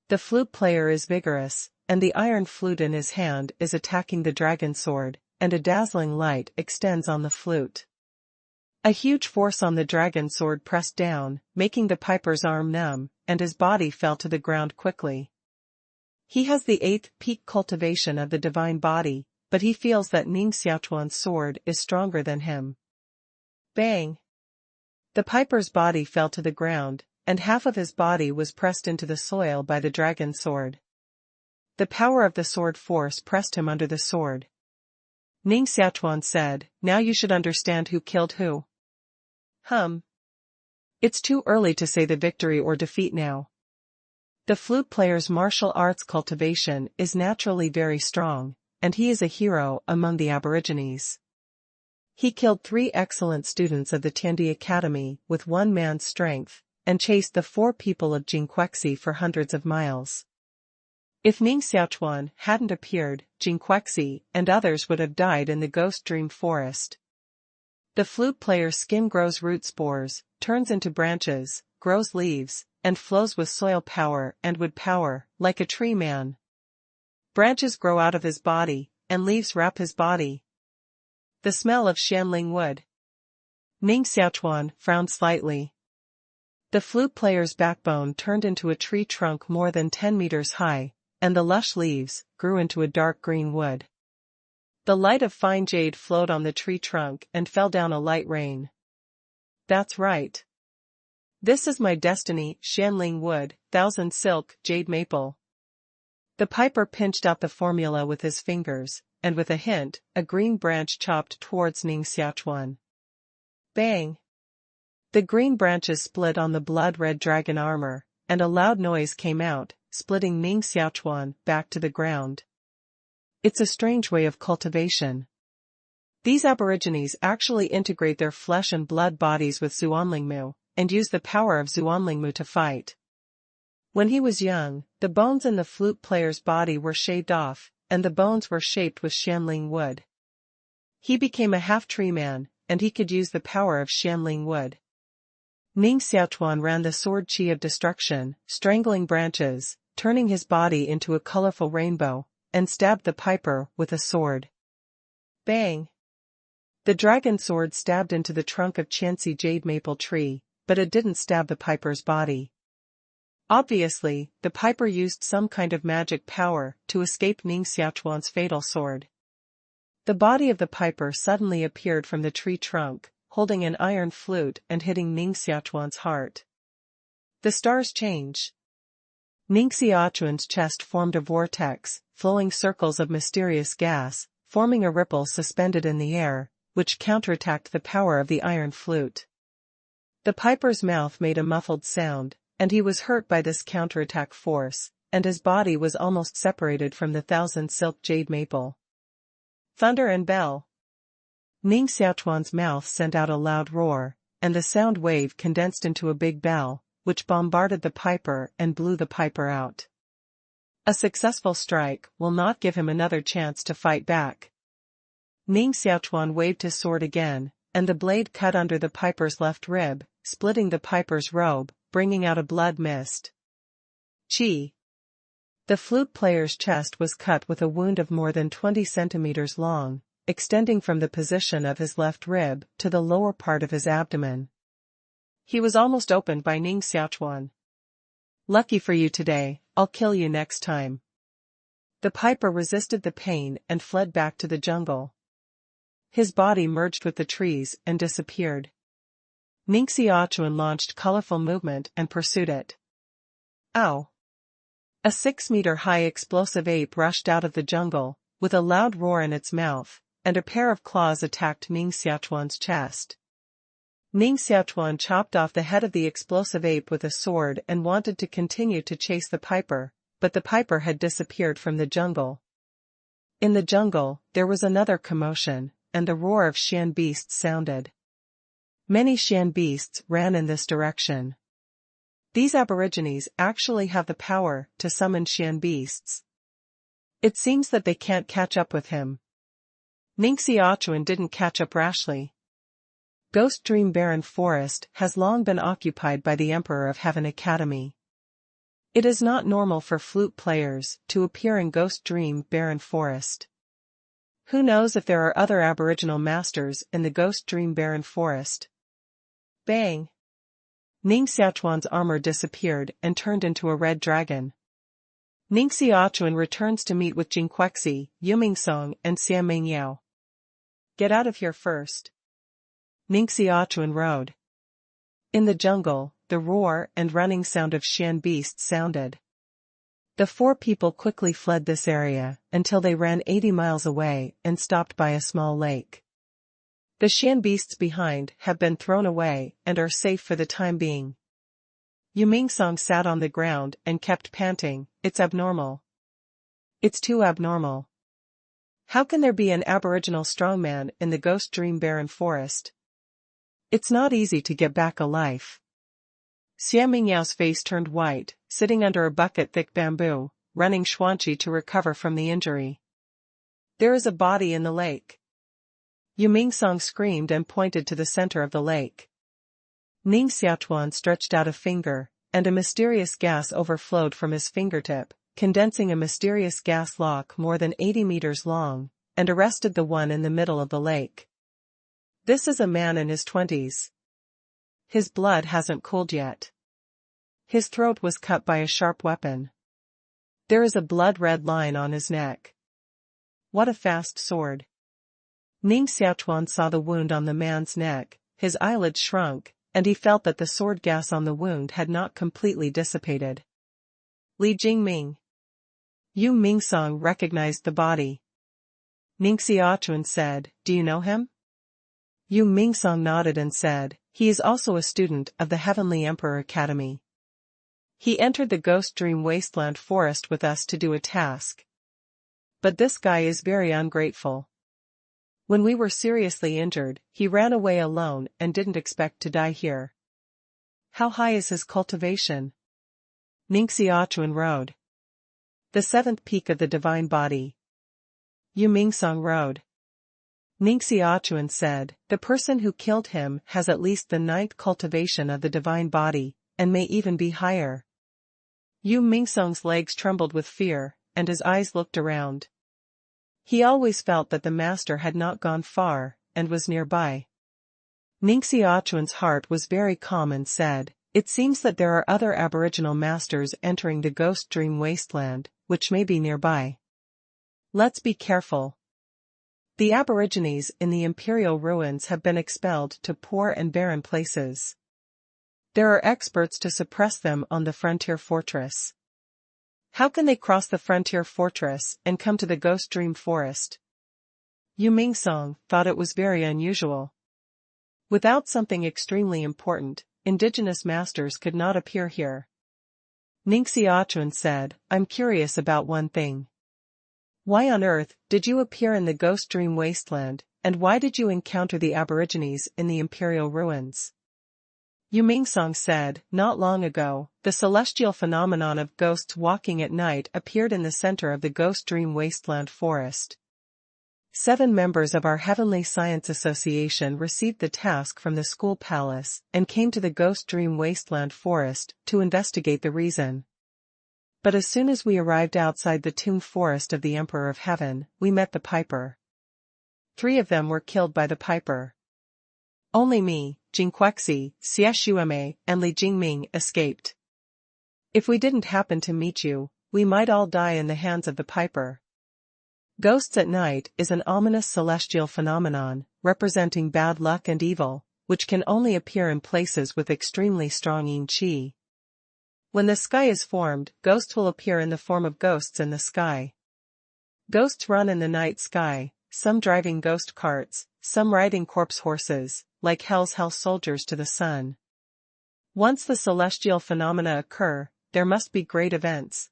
The flute player is vigorous, and the iron flute in his hand is attacking the dragon sword, and a dazzling light extends on the flute. A huge force on the dragon sword pressed down, making the piper's arm numb, and his body fell to the ground quickly. He has the 8th peak cultivation of the divine body, but he feels that Ning Xiaochuan's sword is stronger than him. Bang! The piper's body fell to the ground, and half of his body was pressed into the soil by the dragon sword. The power of the sword force pressed him under the sword. Ning Xiaochuan said, "Now you should understand who killed who." It's too early to say the victory or defeat now. The flute player's martial arts cultivation is naturally very strong, and he is a hero among the aborigines. He killed 3 excellent students of the Tiandi Academy with one man's strength, and chased the 4 people of Jinquexi for hundreds of miles. If Ning Xiaochuan hadn't appeared, Jinquexi and others would have died in the ghost dream forest. The flute player's skin grows root spores, turns into branches, grows leaves, and flows with soil power and wood power, like a tree man. Branches grow out of his body, and leaves wrap his body. The smell of Shanling wood. Ning Xiaochuan frowned slightly. The flute player's backbone turned into a tree trunk more than 10 meters high, and the lush leaves grew into a dark green wood. The light of fine jade flowed on the tree trunk and fell down a light rain. That's right. This is my destiny, Shanling wood, thousand silk, jade maple. The piper pinched out the formula with his fingers, and with a hint, a green branch chopped towards Ning Xiaochuan. Bang! The green branches split on the blood-red dragon armor, and a loud noise came out, splitting Ning Xiaochuan back to the ground. It's a strange way of cultivation. These aborigines actually integrate their flesh and blood bodies with Xuanlingmu, and use the power of Xuanlingmu to fight. When he was young, the bones in the flute player's body were shaved off, and the bones were shaped with Xianling wood. He became a half-tree man, and he could use the power of Xianling wood. Ning Xiaochuan ran the sword chi of destruction, strangling branches, turning his body into a colorful rainbow, and stabbed the piper with a sword. Bang! The dragon sword stabbed into the trunk of Chansi jade maple tree, but it didn't stab the piper's body. Obviously, the piper used some kind of magic power to escape Ning Xiaochuan's fatal sword. The body of the piper suddenly appeared from the tree trunk, holding an iron flute and hitting Ning Xiaochuan's heart. The stars change. Ning Xiaochuan's chest formed a vortex, flowing circles of mysterious gas, forming a ripple suspended in the air, which counterattacked the power of the iron flute. The piper's mouth made a muffled sound, and he was hurt by this counterattack force, and his body was almost separated from the thousand silk jade maple. Thunder and bell. Ning Xiaochuan's mouth sent out a loud roar, and the sound wave condensed into a big bell, which bombarded the piper and blew the piper out. A successful strike will not give him another chance to fight back. Ning Xiaochuan waved his sword again, and the blade cut under the piper's left rib, splitting the piper's robe, bringing out a blood mist. Chi. The flute player's chest was cut with a wound of more than 20 centimeters long, extending from the position of his left rib to the lower part of his abdomen. He was almost opened by Ning Xiaochuan. Lucky for you today, I'll kill you next time. The piper resisted the pain and fled back to the jungle. His body merged with the trees and disappeared. Ning Xiaochuan launched colorful movement and pursued it. Ow! A 6-meter-high explosive ape rushed out of the jungle, with a loud roar in its mouth, and a pair of claws attacked Ning Xiaochuan's chest. Ning Xiaochuan chopped off the head of the explosive ape with a sword and wanted to continue to chase the piper, but the piper had disappeared from the jungle. In the jungle, there was another commotion, and the roar of Shan beasts sounded. Many Shan beasts ran in this direction. These aborigines actually have the power to summon Shan beasts. It seems that they can't catch up with him. Ning Xiaochuan didn't catch up rashly. Ghost Dream Barren Forest has long been occupied by the Emperor of Heaven Academy. It is not normal for flute players to appear in Ghost Dream Barren Forest. Who knows if there are other aboriginal masters in the Ghost Dream Barren Forest? Bang! Ning Xiaochuan's armor disappeared and turned into a red dragon. Ning Xiaochuan returns to meet with Jingquexi, Yumingsong and Xia Mingyao. Get out of here first. Ning Xiaochuan rode. In the jungle, the roar and running sound of Shan beasts sounded. The four people quickly fled this area until they ran 80 miles away and stopped by a small lake. The Shan beasts behind have been thrown away and are safe for the time being. Yumingsong sat on the ground and kept panting. It's abnormal. It's too abnormal. How can there be an aboriginal strongman in the Ghost Dream Barren Forest? It's not easy to get back a life. Xia Mingyao's face turned white, sitting under a bucket-thick bamboo, running Xuanqi to recover from the injury. There is a body in the lake. Yumingsong screamed and pointed to the center of the lake. Ning Xiaochuan stretched out a finger, and a mysterious gas overflowed from his fingertip, condensing a mysterious gas lock more than 80 meters long, and arrested the one in the middle of the lake. This is a man in his 20s. His blood hasn't cooled yet. His throat was cut by a sharp weapon. There is a blood-red line on his neck. What a fast sword. Ning Xiaochuan saw the wound on the man's neck, his eyelids shrunk, and he felt that the sword gas on the wound had not completely dissipated. Li Jingming. Yu Mingsong recognized the body. Ning Xiaochuan said, "Do you know him?" Yu Mingsong nodded and said, "He is also a student of the Heavenly Emperor Academy. He entered the Ghost Dream Wasteland Forest with us to do a task." But this guy is very ungrateful. When we were seriously injured, he ran away alone and didn't expect to die here. How high is his cultivation? Ning Xiaochuan Road. The seventh peak of the divine body. Yu Mingsong Road. Ning Xiaochuan said, the person who killed him has at least the ninth cultivation of the divine body, and may even be higher. Yu Mingsong's legs trembled with fear, and his eyes looked around. He always felt that the master had not gone far, and was nearby. Ning Xiaochuan's heart was very calm and said, it seems that there are other aboriginal masters entering the ghost dream wasteland, which may be nearby. Let's be careful. The aborigines in the imperial ruins have been expelled to poor and barren places. There are experts to suppress them on the frontier fortress. How can they cross the frontier fortress and come to the ghost dream forest? Yu Mingsong thought it was very unusual. Without something extremely important, indigenous masters could not appear here. Ning Xiaochuan said, I'm curious about one thing. Why on earth did you appear in the ghost dream wasteland, and why did you encounter the aborigines in the imperial ruins? Yu Mingsong said, not long ago, the celestial phenomenon of ghosts walking at night appeared in the center of the ghost dream wasteland forest. 7 members of our Heavenly Science Association received the task from the school palace and came to the ghost dream wasteland forest to investigate the reason. But as soon as we arrived outside the tomb forest of the Emperor of Heaven, we met the piper. 3 of them were killed by the piper. Only me, Jingquexi, Xie Shueme, and Li Jingming escaped. If we didn't happen to meet you, we might all die in the hands of the piper. Ghosts at night is an ominous celestial phenomenon, representing bad luck and evil, which can only appear in places with extremely strong yin qi. When the sky is formed, ghosts will appear in the form of ghosts in the sky. Ghosts run in the night sky, some driving ghost carts, some riding corpse horses, like hell's hell soldiers to the sun. Once the celestial phenomena occur, there must be great events.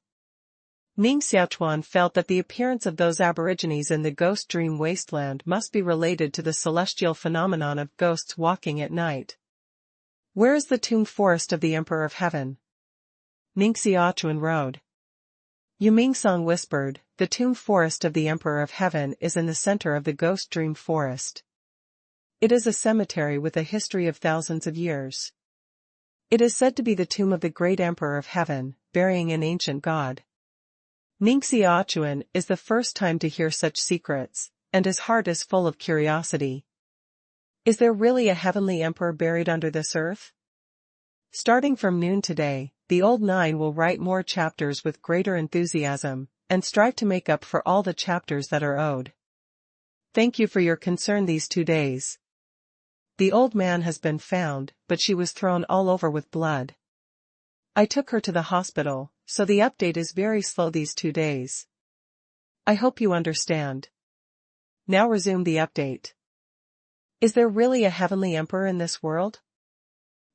Ning Xiaochuan felt that the appearance of those aborigines in the ghost dream wasteland must be related to the celestial phenomenon of ghosts walking at night. Where is the tomb forest of the Emperor of Heaven? Ning Xiaochuan Road. Yu Mingsong whispered, the tomb forest of the Emperor of Heaven is in the center of the ghost dream forest. It is a cemetery with a history of thousands of years. It is said to be the tomb of the great Emperor of Heaven, burying an ancient god. Ning Xiaochuan is the first time to hear such secrets, and his heart is full of curiosity. Is there really a heavenly emperor buried under this earth? Starting from noon today, the Old Nine will write more chapters with greater enthusiasm, and strive to make up for all the chapters that are owed. Thank you for your concern these 2 days. The old man has been found, but she was thrown all over with blood. I took her to the hospital, so the update is very slow these 2 days. I hope you understand. Now resume the update. Is there really a heavenly emperor in this world?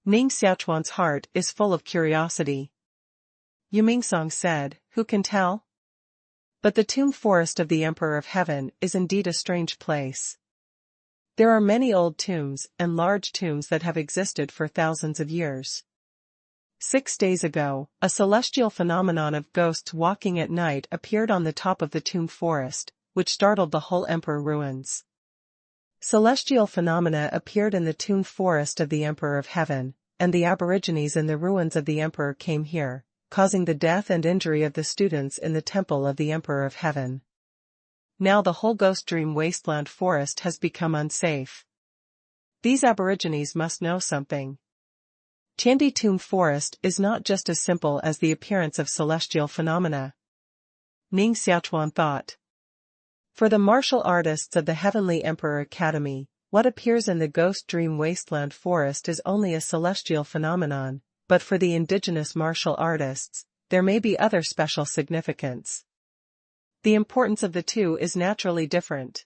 Ning Xiaochuan's heart is full of curiosity. Yu Mingsong said, who can tell? But the tomb forest of the Emperor of Heaven is indeed a strange place. There are many old tombs and large tombs that have existed for thousands of years. 6 days ago, a celestial phenomenon of ghosts walking at night appeared on the top of the tomb forest, which startled the whole Emperor ruins. Celestial phenomena appeared in the tomb forest of the Emperor of Heaven, and the aborigines in the ruins of the Emperor came here, causing the death and injury of the students in the temple of the Emperor of Heaven. Now the whole ghost dream wasteland forest has become unsafe. These aborigines must know something. Tiandi Tomb Forest is not just as simple as the appearance of celestial phenomena. Ning Xiaochuan thought. For the martial artists of the Heavenly Emperor Academy, what appears in the ghost dream wasteland forest is only a celestial phenomenon, but for the indigenous martial artists, there may be other special significance. The importance of the two is naturally different.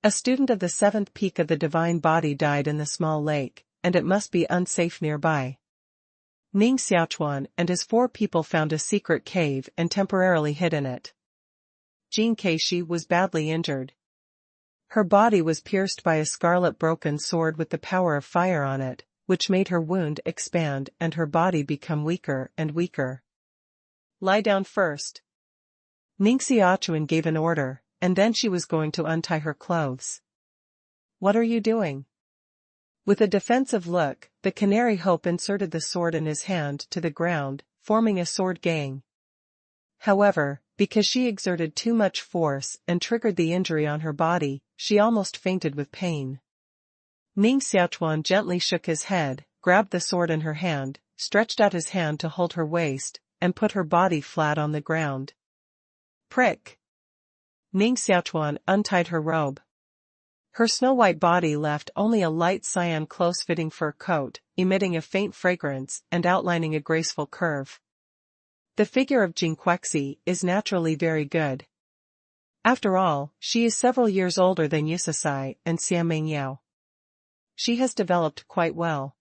A student of the 7th peak of the divine body died in the small lake, and it must be unsafe nearby. Ning Xiaochuan and his 4 people found a secret cave and temporarily hid in it. Jin Keishi was badly injured. Her body was pierced by a scarlet broken sword with the power of fire on it, which made her wound expand and her body become weaker and weaker. Lie down first. Ning Xiaochuan gave an order, and then she was going to untie her clothes. What are you doing? With a defensive look, the Canary Hope inserted the sword in his hand to the ground, forming a sword gang. However, because she exerted too much force and triggered the injury on her body, she almost fainted with pain. Ning Xiaochuan gently shook his head, grabbed the sword in her hand, stretched out his hand to hold her waist, and put her body flat on the ground. Prick! Ning Xiaochuan untied her robe. Her snow-white body left only a light cyan close-fitting fur coat, emitting a faint fragrance and outlining a graceful curve. The figure of Jin Quexi is naturally very good. After all, she is several years older than Yusasai and Xiaomingyao. She has developed quite well.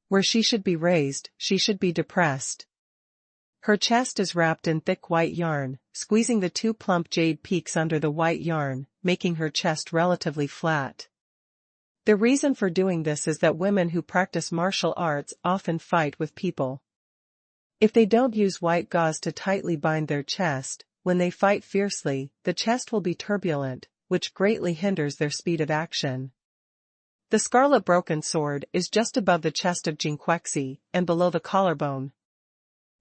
Where she should be raised, she should be depressed. Her chest is wrapped in thick white yarn, squeezing the two plump jade peaks under the white yarn, making her chest relatively flat. The reason for doing this is that women who practice martial arts often fight with people. If they don't use white gauze to tightly bind their chest, when they fight fiercely, the chest will be turbulent, which greatly hinders their speed of action. The scarlet broken sword is just above the chest of Jin Quexi, and below the collarbone.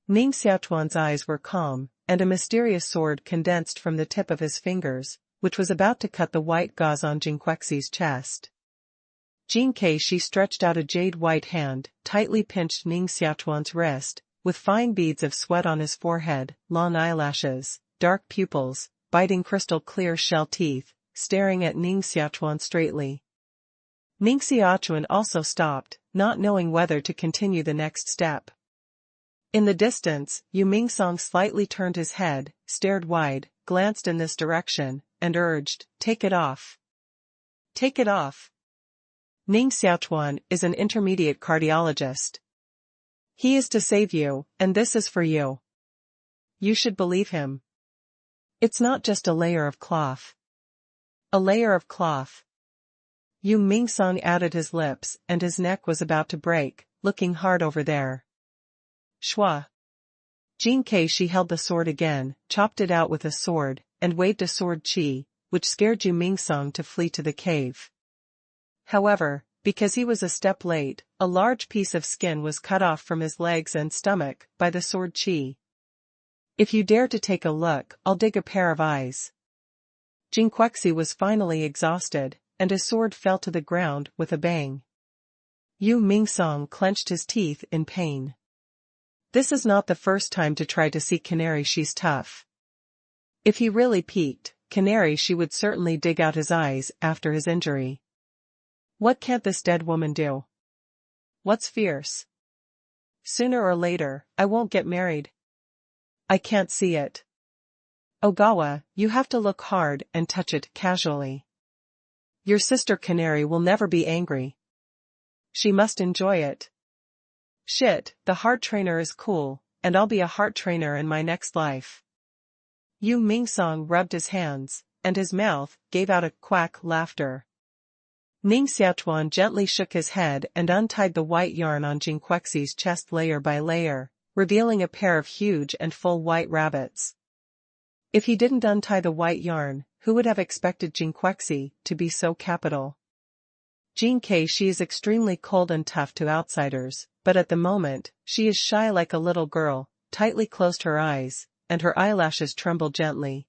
Ning Xiaochuan's eyes were calm, and a mysterious sword condensed from the tip of his fingers, which was about to cut the white gauze on Jin Quexi's chest. Jin Keishi stretched out a jade-white hand, tightly pinched Ning Xiaochuan's wrist, with fine beads of sweat on his forehead, long eyelashes, dark pupils, biting crystal-clear shell teeth, staring at Ning Xiaochuan straightly. Ning Xiaochuan also stopped, not knowing whether to continue the next step. In the distance, Yu Mingsong slightly turned his head, stared wide, glanced in this direction, and urged, "Take it off. Take it off." Ning Xiaochuan is an intermediate cardiologist. He is to save you, and this is for you. You should believe him. It's not just a layer of cloth. A layer of cloth. Yu Mingsong added his lips, and his neck was about to break, looking hard over there. Shua. Jin Keishi held the sword again, chopped it out with a sword, and waved a sword chi, which scared Yu Mingsong to flee to the cave. However, because he was a step late, a large piece of skin was cut off from his legs and stomach by the sword chi. If you dare to take a look, I'll dig a pair of eyes. Jin Quexi was finally exhausted, and his sword fell to the ground with a bang. Yu Mingsong clenched his teeth in pain. This is not the first time to try to see Canary. She's tough. If he really peaked, Canary she would certainly dig out his eyes after his injury. What can't this dead woman do? What's fierce? Sooner or later, I won't get married. I can't see it. Ogawa, you have to look hard and touch it casually. Your sister Canary will never be angry. She must enjoy it. Shit, the heart trainer is cool, and I'll be a heart trainer in my next life. Yu Mingsong rubbed his hands, and his mouth gave out a quack laughter. Ning Xiaochuan gently shook his head and untied the white yarn on Jin Quexi's chest layer by layer, revealing a pair of huge and full white rabbits. If he didn't untie the white yarn, who would have expected Jin Quexi to be so capital? Jin Keishi is extremely cold and tough to outsiders, but at the moment, she is shy like a little girl, tightly closed her eyes, and her eyelashes trembled gently.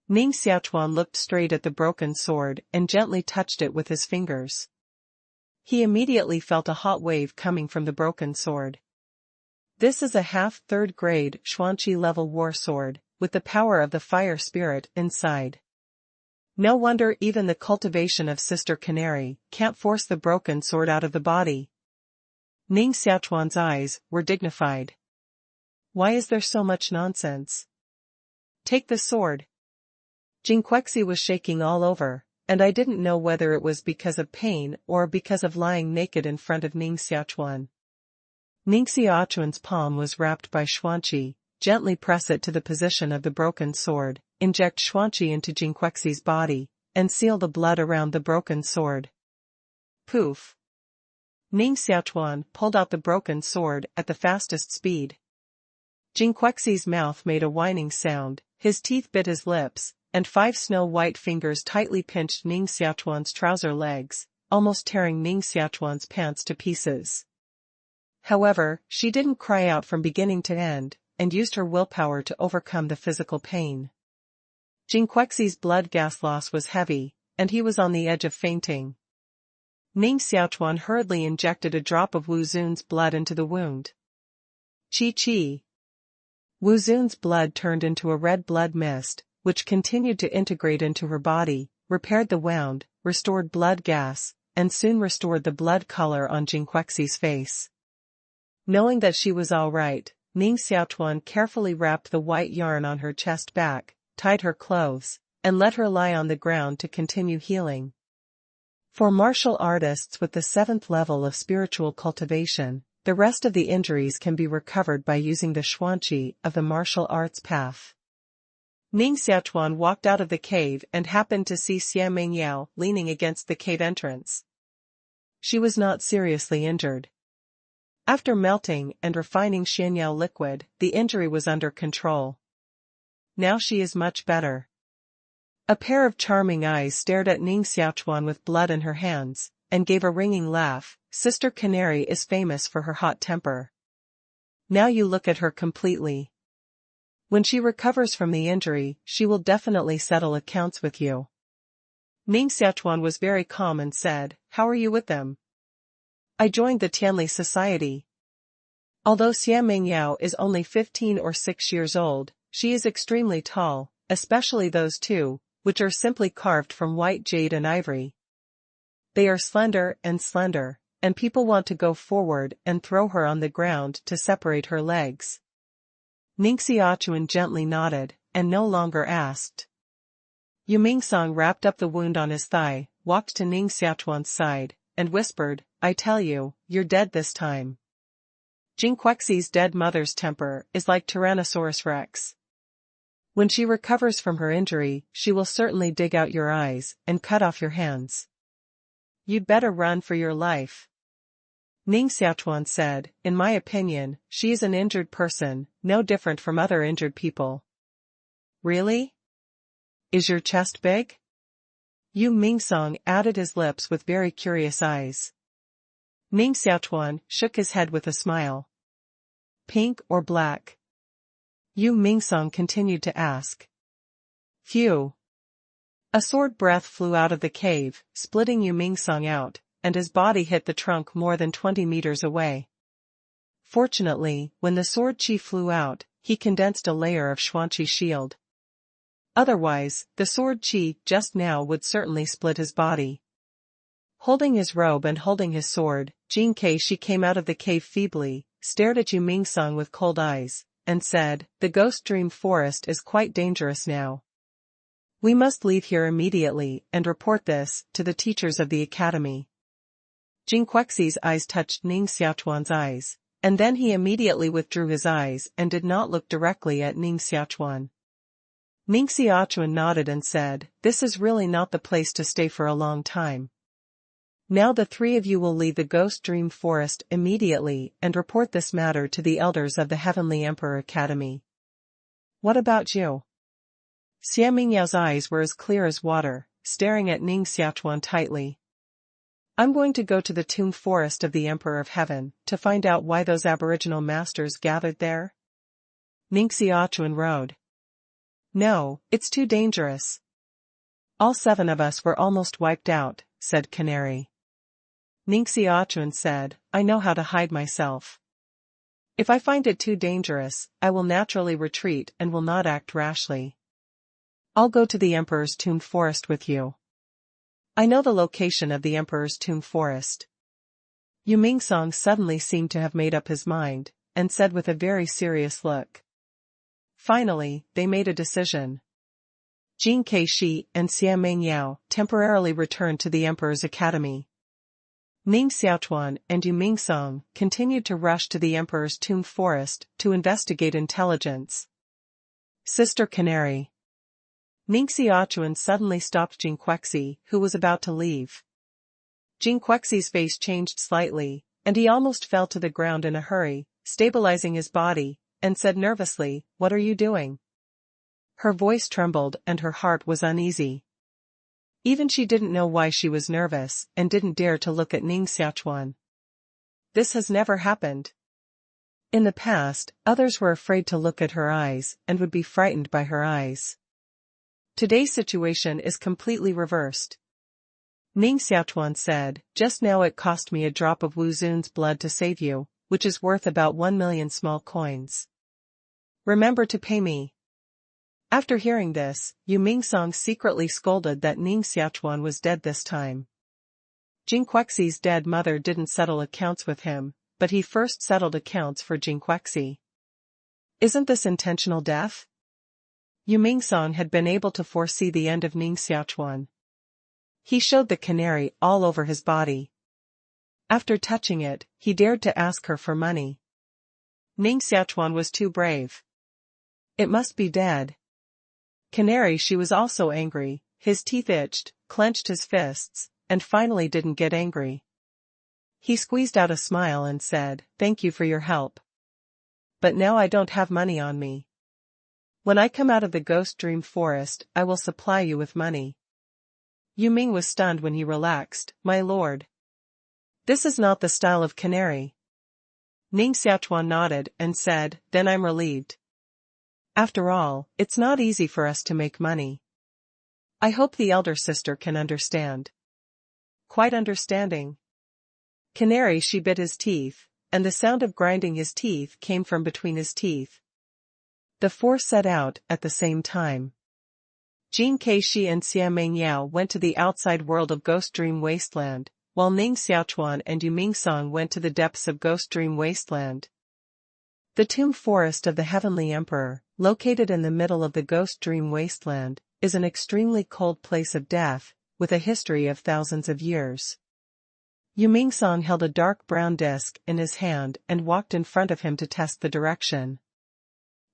Ning Xiaochuan looked straight at the broken sword and gently touched it with his fingers. He immediately felt a hot wave coming from the broken sword. This is a half-third grade Xuanqi level war sword, with the power of the fire spirit inside. No wonder even the cultivation of Sister Canary can't force the broken sword out of the body. Ning Xiaochuan's eyes were dignified. Why is there so much nonsense? Take the sword. Jin Quexi was shaking all over, and I didn't know whether it was because of pain or because of lying naked in front of Ning Xiaochuan. Ning Xiaochuan's palm was wrapped by Xuanqi, gently press it to the position of the broken sword, inject Xuanqi into Jinquexi's body, and seal the blood around the broken sword. Poof! Ning Xiaochuan pulled out the broken sword at the fastest speed. Jinquexi's mouth made a whining sound, his teeth bit his lips, and 5 snow-white fingers tightly pinched Ning Xiaochuan's trouser legs, almost tearing Ning Xiaochuan's pants to pieces. However, she didn't cry out from beginning to end, and used her willpower to overcome the physical pain. Jinquexi's blood gas loss was heavy, and he was on the edge of fainting. Ning Xiaochuan hurriedly injected a drop of Wu Zun's blood into the wound. Chi. Wu Zun's blood turned into a red blood mist, which continued to integrate into her body, repaired the wound, restored blood gas, and soon restored the blood color on Jinquexi's face. Knowing that she was all right, Ning Xiaochuan carefully wrapped the white yarn on her chest back, tied her clothes, and let her lie on the ground to continue healing. For martial artists with the 7th level of spiritual cultivation, the rest of the injuries can be recovered by using the Xuanqi of the martial arts path. Ning Xiaochuan walked out of the cave and happened to see Xia Mingyao leaning against the cave entrance. She was not seriously injured. After melting and refining Xianyao liquid, the injury was under control. Now she is much better. A pair of charming eyes stared at Ning Xiaochuan with blood in her hands, and gave a ringing laugh. Sister Canary is famous for her hot temper. Now you look at her completely. When she recovers from the injury, she will definitely settle accounts with you. Ning Xiaochuan was very calm and said, "How are you with them?" "I joined the Tianli Society." Although Xia Mingyao is only 15 or 6 years old, she is extremely tall, especially those two, which are simply carved from white jade and ivory. They are slender, and people want to go forward and throw her on the ground to separate her legs. Ning Xiaochuan gently nodded, and no longer asked. Yu Mingsong wrapped up the wound on his thigh, walked to Ning Xiaochuan's side, and whispered, "I tell you, you're dead this time. Jinquexi's dead mother's temper is like Tyrannosaurus Rex. When she recovers from her injury, she will certainly dig out your eyes and cut off your hands. You'd better run for your life." Ning Xiaochuan said, "In my opinion, she is an injured person, no different from other injured people." "Really? Is your chest big?" Yu Mingsong added his lips with very curious eyes. Ning Xiaochuan shook his head with a smile. "Pink or black?" Yu Mingsong continued to ask. "Phew." A sword breath flew out of the cave, splitting Yu Mingsong out, and his body hit the trunk more than 20 meters away. Fortunately, when the sword chi flew out, he condensed a layer of Xuanqi shield. Otherwise, the sword chi just now would certainly split his body. Holding his robe and holding his sword, Jin Keishi came out of the cave feebly, stared at Yu Mingsong with cold eyes, and said, "The Ghost Dream Forest is quite dangerous now. We must leave here immediately and report this to the teachers of the academy." Jinquexi's eyes touched Ning Xiaochuan's eyes, and then he immediately withdrew his eyes and did not look directly at Ning Xiaochuan. Ning Xiaochuan nodded and said, "This is really not the place to stay for a long time. Now the 3 of you will leave the Ghost Dream Forest immediately and report this matter to the elders of the Heavenly Emperor Academy." "What about you?" Xia Mingyao's eyes were as clear as water, staring at Ning Xiaochuan tightly. "I'm going to go to the Tomb Forest of the Emperor of Heaven to find out why those aboriginal masters gathered there." Ning Xiaochuan rode. "No, it's too dangerous. All 7 of us were almost wiped out," said Canary. Ning Xiaochuan said, "I know how to hide myself. If I find it too dangerous, I will naturally retreat and will not act rashly. I'll go to the Emperor's Tomb Forest with you. I know the location of the Emperor's Tomb Forest." Yu Mingsong suddenly seemed to have made up his mind, and said with a very serious look. Finally, they made a decision. Jin Keishi and Xia Mingyao temporarily returned to the Emperor's Academy. Ning Xiaochuan and Yu Mingsong continued to rush to the Emperor's Tomb Forest to investigate intelligence. "Sister Canary, Ning Xiaochuan suddenly stopped Jing Quexi, who was about to leave. Jing Quexi's face changed slightly, and he almost fell to the ground in a hurry, stabilizing his body, and said nervously, "What are you doing?" Her voice trembled and her heart was uneasy. Even she didn't know why she was nervous and didn't dare to look at Ning Xiaochuan. This has never happened. In the past, others were afraid to look at her eyes and would be frightened by her eyes. Today's situation is completely reversed. Ning Xiaochuan said, "Just now it cost me a drop of Wu Zun's blood to save you, which is worth about 1 million small coins. Remember to pay me." After hearing this, Yu Mingsong secretly scolded that Ning Xiaochuan was dead this time. Jing Quexi's dead mother didn't settle accounts with him, but he first settled accounts for Jing Quexi. Isn't this intentional death? Yu Mingsong had been able to foresee the end of Ning Xiaochuan. He showed the canary all over his body. After touching it, he dared to ask her for money. Ning Xiaochuan was too brave. It must be dead. Canary, she was also angry, his teeth itched, clenched his fists, and finally didn't get angry. He squeezed out a smile and said, "Thank you for your help. But now I don't have money on me. When I come out of the ghost dream forest, I will supply you with money." Yu Ming was stunned when he relaxed, "My lord. This is not the style of canary." Ning Xiaochuan nodded and said, "Then I'm relieved. After all, it's not easy for us to make money. I hope the elder sister can understand." "Quite understanding." Canary, she bit his teeth, and the sound of grinding his teeth came from between his teeth. The four set out at the same time. Jing Keishi and Xia Mengyao went to the outside world of Ghost Dream Wasteland, while Ning Xiaochuan and Yu Mingsong went to the depths of Ghost Dream Wasteland. The Tomb Forest of the Heavenly Emperor, located in the middle of the Ghost Dream Wasteland, is an extremely cold place of death, with a history of thousands of years. Yu Mingsong held a dark brown disc in his hand and walked in front of him to test the direction.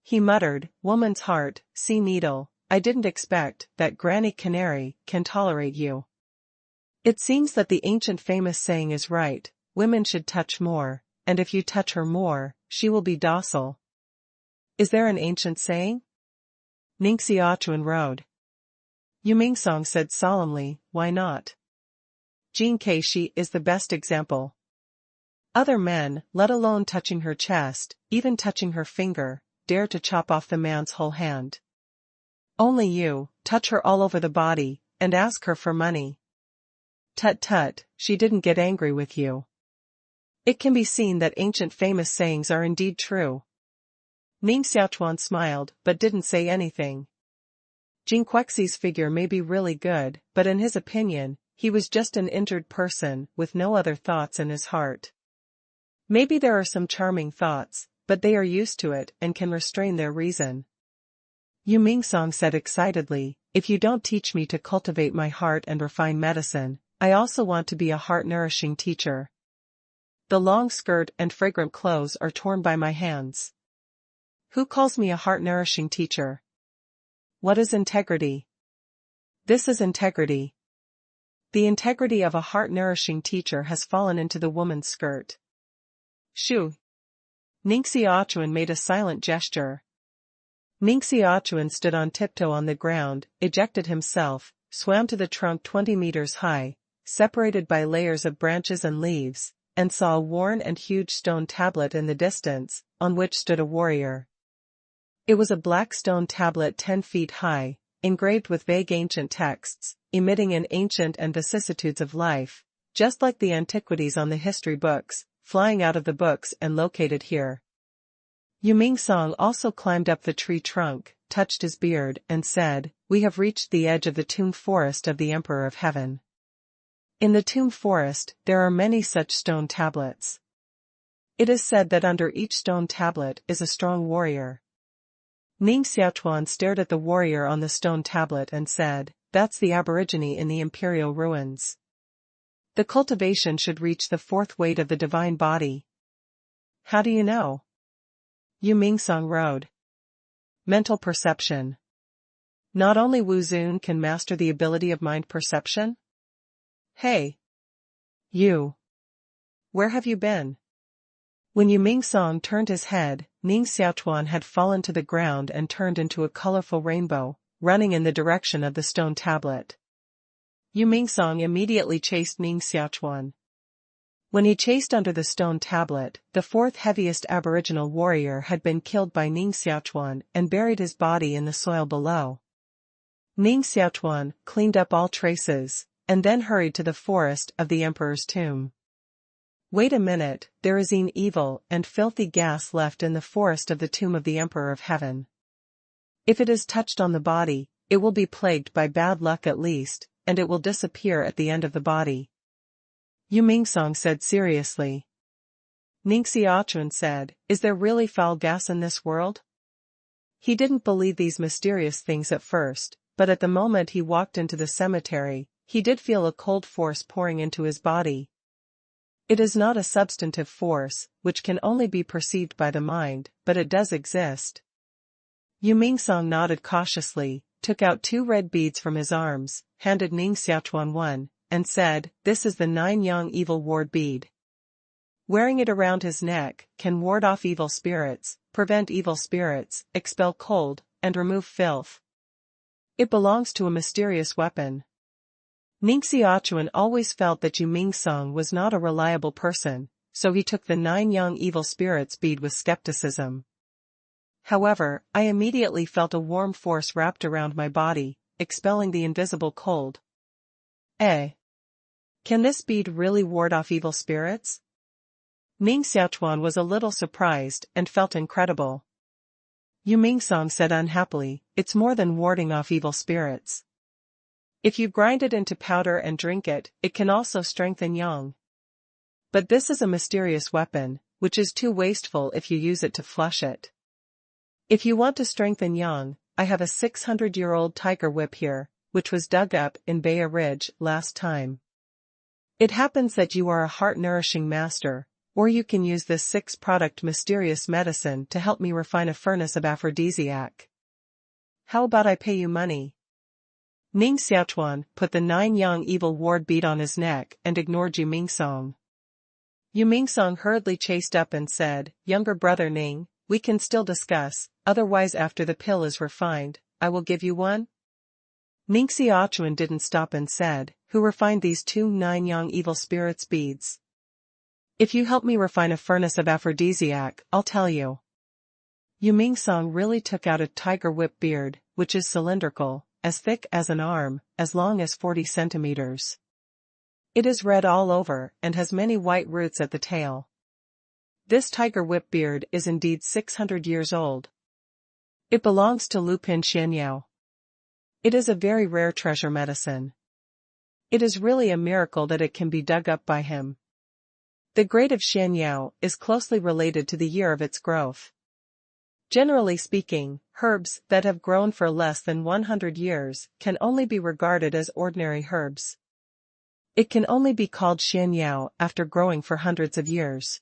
He muttered, "Woman's heart, sea needle, I didn't expect that Granny Canary can tolerate you. It seems that the ancient famous saying is right, women should touch more, and if you touch her more, she will be docile." Is there an ancient saying? Ning Xiaochuan rode. Yu Mingsong said solemnly, "Why not? Jing Keishi is the best example. Other men, let alone touching her chest, even touching her finger, dare to chop off the man's whole hand. Only you, touch her all over the body, and ask her for money. Tut tut, she didn't get angry with you." It can be seen that ancient famous sayings are indeed true. Ning Xiaochuan smiled but didn't say anything. Jing Quexi's figure may be really good, but in his opinion, he was just an injured person with no other thoughts in his heart. Maybe there are some charming thoughts, but they are used to it and can restrain their reason. Yu Mingsong said excitedly, "If you don't teach me to cultivate my heart and refine medicine, I also want to be a heart-nourishing teacher. The long skirt and fragrant clothes are torn by my hands. Who calls me a heart-nourishing teacher? What is integrity? This is integrity. The integrity of a heart-nourishing teacher has fallen into the woman's skirt." Shoo! Ning Xiaochuan made a silent gesture. Ning Xiaochuan stood on tiptoe on the ground, ejected himself, swam to the trunk 20 meters high, separated by layers of branches and leaves, and saw a worn and huge stone tablet in the distance, on which stood a warrior. It was a black stone tablet 10 feet high, engraved with vague ancient texts, emitting an ancient and vicissitudes of life, just like the antiquities on the history books, flying out of the books and located here. Yu Mingsong also climbed up the tree trunk, touched his beard, and said, "We have reached the edge of the Tomb Forest of the Emperor of Heaven. In the Tomb Forest, there are many such stone tablets. It is said that under each stone tablet is a strong warrior." Ning Xiaochuan stared at the warrior on the stone tablet and said, "That's the aborigine in the imperial ruins. The cultivation should reach the 4th weight of the divine body." "How do you know?" Yu Mingsong rode. "Mental perception. Not only Wu Zun can master the ability of mind perception? Hey! You! Where have you been? When Yu Mingsong turned his head, Ning Xiaochuan had fallen to the ground and turned into a colorful rainbow, running in the direction of the stone tablet. Yu Mingsong immediately chased Ning Xiaochuan. When he chased under the stone tablet, the fourth heaviest aboriginal warrior had been killed by Ning Xiaochuan and buried his body in the soil below. Ning Xiaochuan cleaned up all traces, and then hurried to the forest of the emperor's tomb. Wait a minute, there is an evil and filthy gas left in the forest of the tomb of the Emperor of Heaven. If it is touched on the body, it will be plagued by bad luck at least, and it will disappear at the end of the body. Yu Mingsong said seriously. Ning Xiaochuan said, is there really foul gas in this world? He didn't believe these mysterious things at first, but at the moment he walked into the cemetery, he did feel a cold force pouring into his body. It is not a substantive force, which can only be perceived by the mind, but it does exist. Yu Mingsong nodded cautiously, took out 2 red beads from his arms, handed Ning Xiaochuan one, and said, this is the 9 Yang evil ward bead. Wearing it around his neck can ward off evil spirits, prevent evil spirits, expel cold, and remove filth. It belongs to a mysterious weapon. Ning Xiaochuan always felt that Yu Mingsong was not a reliable person, so he took the 9 Yang evil spirits bead with skepticism. However, I immediately felt a warm force wrapped around my body, expelling the invisible cold. Can this bead really ward off evil spirits? Ning Xiaochuan was a little surprised and felt incredible. Yu Mingsong said unhappily, it's more than warding off evil spirits. If you grind it into powder and drink it, it can also strengthen yang. But this is a mysterious weapon, which is too wasteful if you use it to flush it. If you want to strengthen yang, I have a 600-year-old tiger whip here, which was dug up in Baya Ridge last time. It happens that you are a heart-nourishing master, or you can use this 6-product mysterious medicine to help me refine a furnace of aphrodisiac. How about I pay you money? Ning Xiaochuan put the 9 Yang evil ward bead on his neck and ignored Yu Mingsong. Yu Mingsong hurriedly chased up and said, younger brother Ning, we can still discuss, otherwise after the pill is refined, I will give you one. Ning Xiaochuan didn't stop and said, who refined these 2 9 Yang evil spirits beads? If you help me refine a furnace of aphrodisiac, I'll tell you. Yu Mingsong really took out a tiger whip beard, which is cylindrical, as thick as an arm, as long as 40 centimeters. It is red all over and has many white roots at the tail. This tiger whip beard is indeed 600 years old. It belongs to Lupin Xianyao. It is a very rare treasure medicine. It is really a miracle that it can be dug up by him. The grade of Xianyao is closely related to the year of its growth. Generally speaking, herbs that have grown for less than 100 years can only be regarded as ordinary herbs. It can only be called Xianyao after growing for hundreds of years.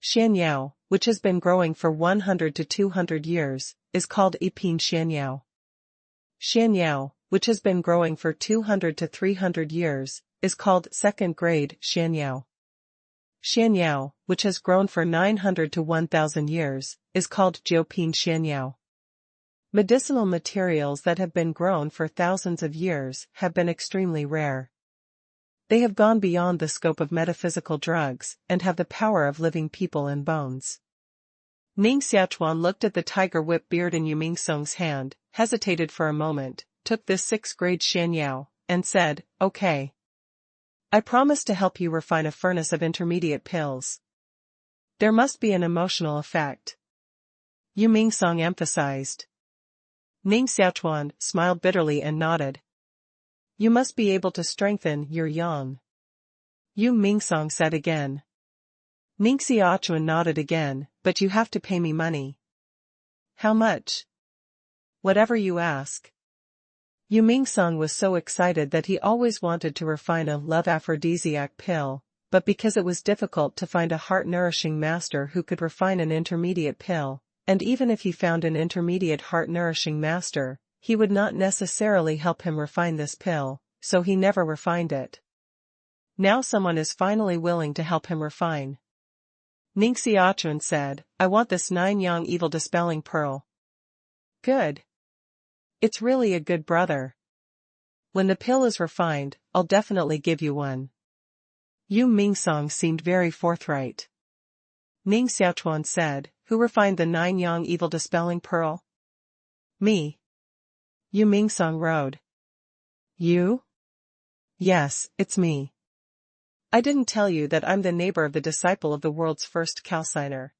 Xianyao, which has been growing for 100 to 200 years, is called Ipin Xianyao. Xianyao, which has been growing for 200 to 300 years, is called second-grade Xianyao. Xianyao, which has grown for 900 to 1000 years, is called Jiupin Xianyao. Medicinal materials that have been grown for thousands of years have been extremely rare. They have gone beyond the scope of metaphysical drugs and have the power of living people and bones. Ning Xiaochuan looked at the tiger whip beard in Yu Mingsong's hand, hesitated for a moment, took this 6th-grade Xianyao, and said, okay. I promise to help you refine a furnace of intermediate pills. There must be an emotional effect. Yu Mingsong emphasized. Ning Xiaochuan smiled bitterly and nodded. You must be able to strengthen your yang. Yu Mingsong said again. Ning Xiaochuan nodded again, but you have to pay me money. How much? Whatever you ask. Yu Mingsong was so excited that he always wanted to refine a love aphrodisiac pill, but because it was difficult to find a heart-nourishing master who could refine an intermediate pill, and even if he found an intermediate heart-nourishing master, he would not necessarily help him refine this pill, so he never refined it. Now someone is finally willing to help him refine. Ning Xiaochuan said, I want this 9-yang evil dispelling pearl. Good. It's really a good brother. When the pill is refined, I'll definitely give you one. Yu Mingsong seemed very forthright. Ning Xiaochuan said, who refined the 9-yang evil dispelling pearl? Me. Yu Mingsong rode. You? Yes, it's me. I didn't tell you that I'm the neighbor of the disciple of the world's first calciner.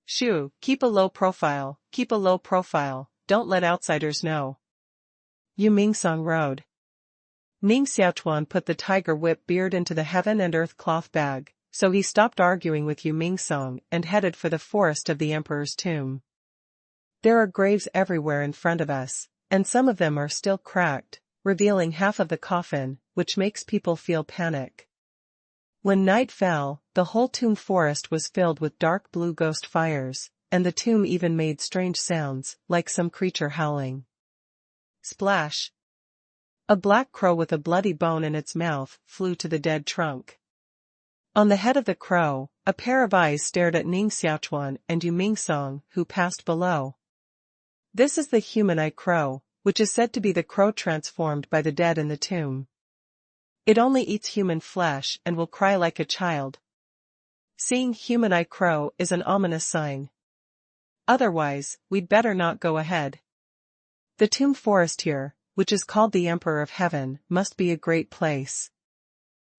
Shoo, keep a low profile, don't let outsiders know. Yu Mingsong rode. Ning Xiaochuan put the tiger whip beard into the heaven and earth cloth bag, so he stopped arguing with Yu Mingsong and headed for the forest of the emperor's tomb. There are graves everywhere in front of us, and some of them are still cracked, revealing half of the coffin, which makes people feel panic. When night fell, the whole tomb forest was filled with dark blue ghost fires, and the tomb even made strange sounds, like some creature howling. Splash! A black crow with a bloody bone in its mouth flew to the dead trunk. On the head of the crow, a pair of eyes stared at Ning Xiaochuan and Yu Mingsong, who passed below. This is the human eye crow, which is said to be the crow transformed by the dead in the tomb. It only eats human flesh and will cry like a child. Seeing human eye crow is an ominous sign. Otherwise, we'd better not go ahead. The tomb forest here, which is called the Emperor of Heaven, must be a great place.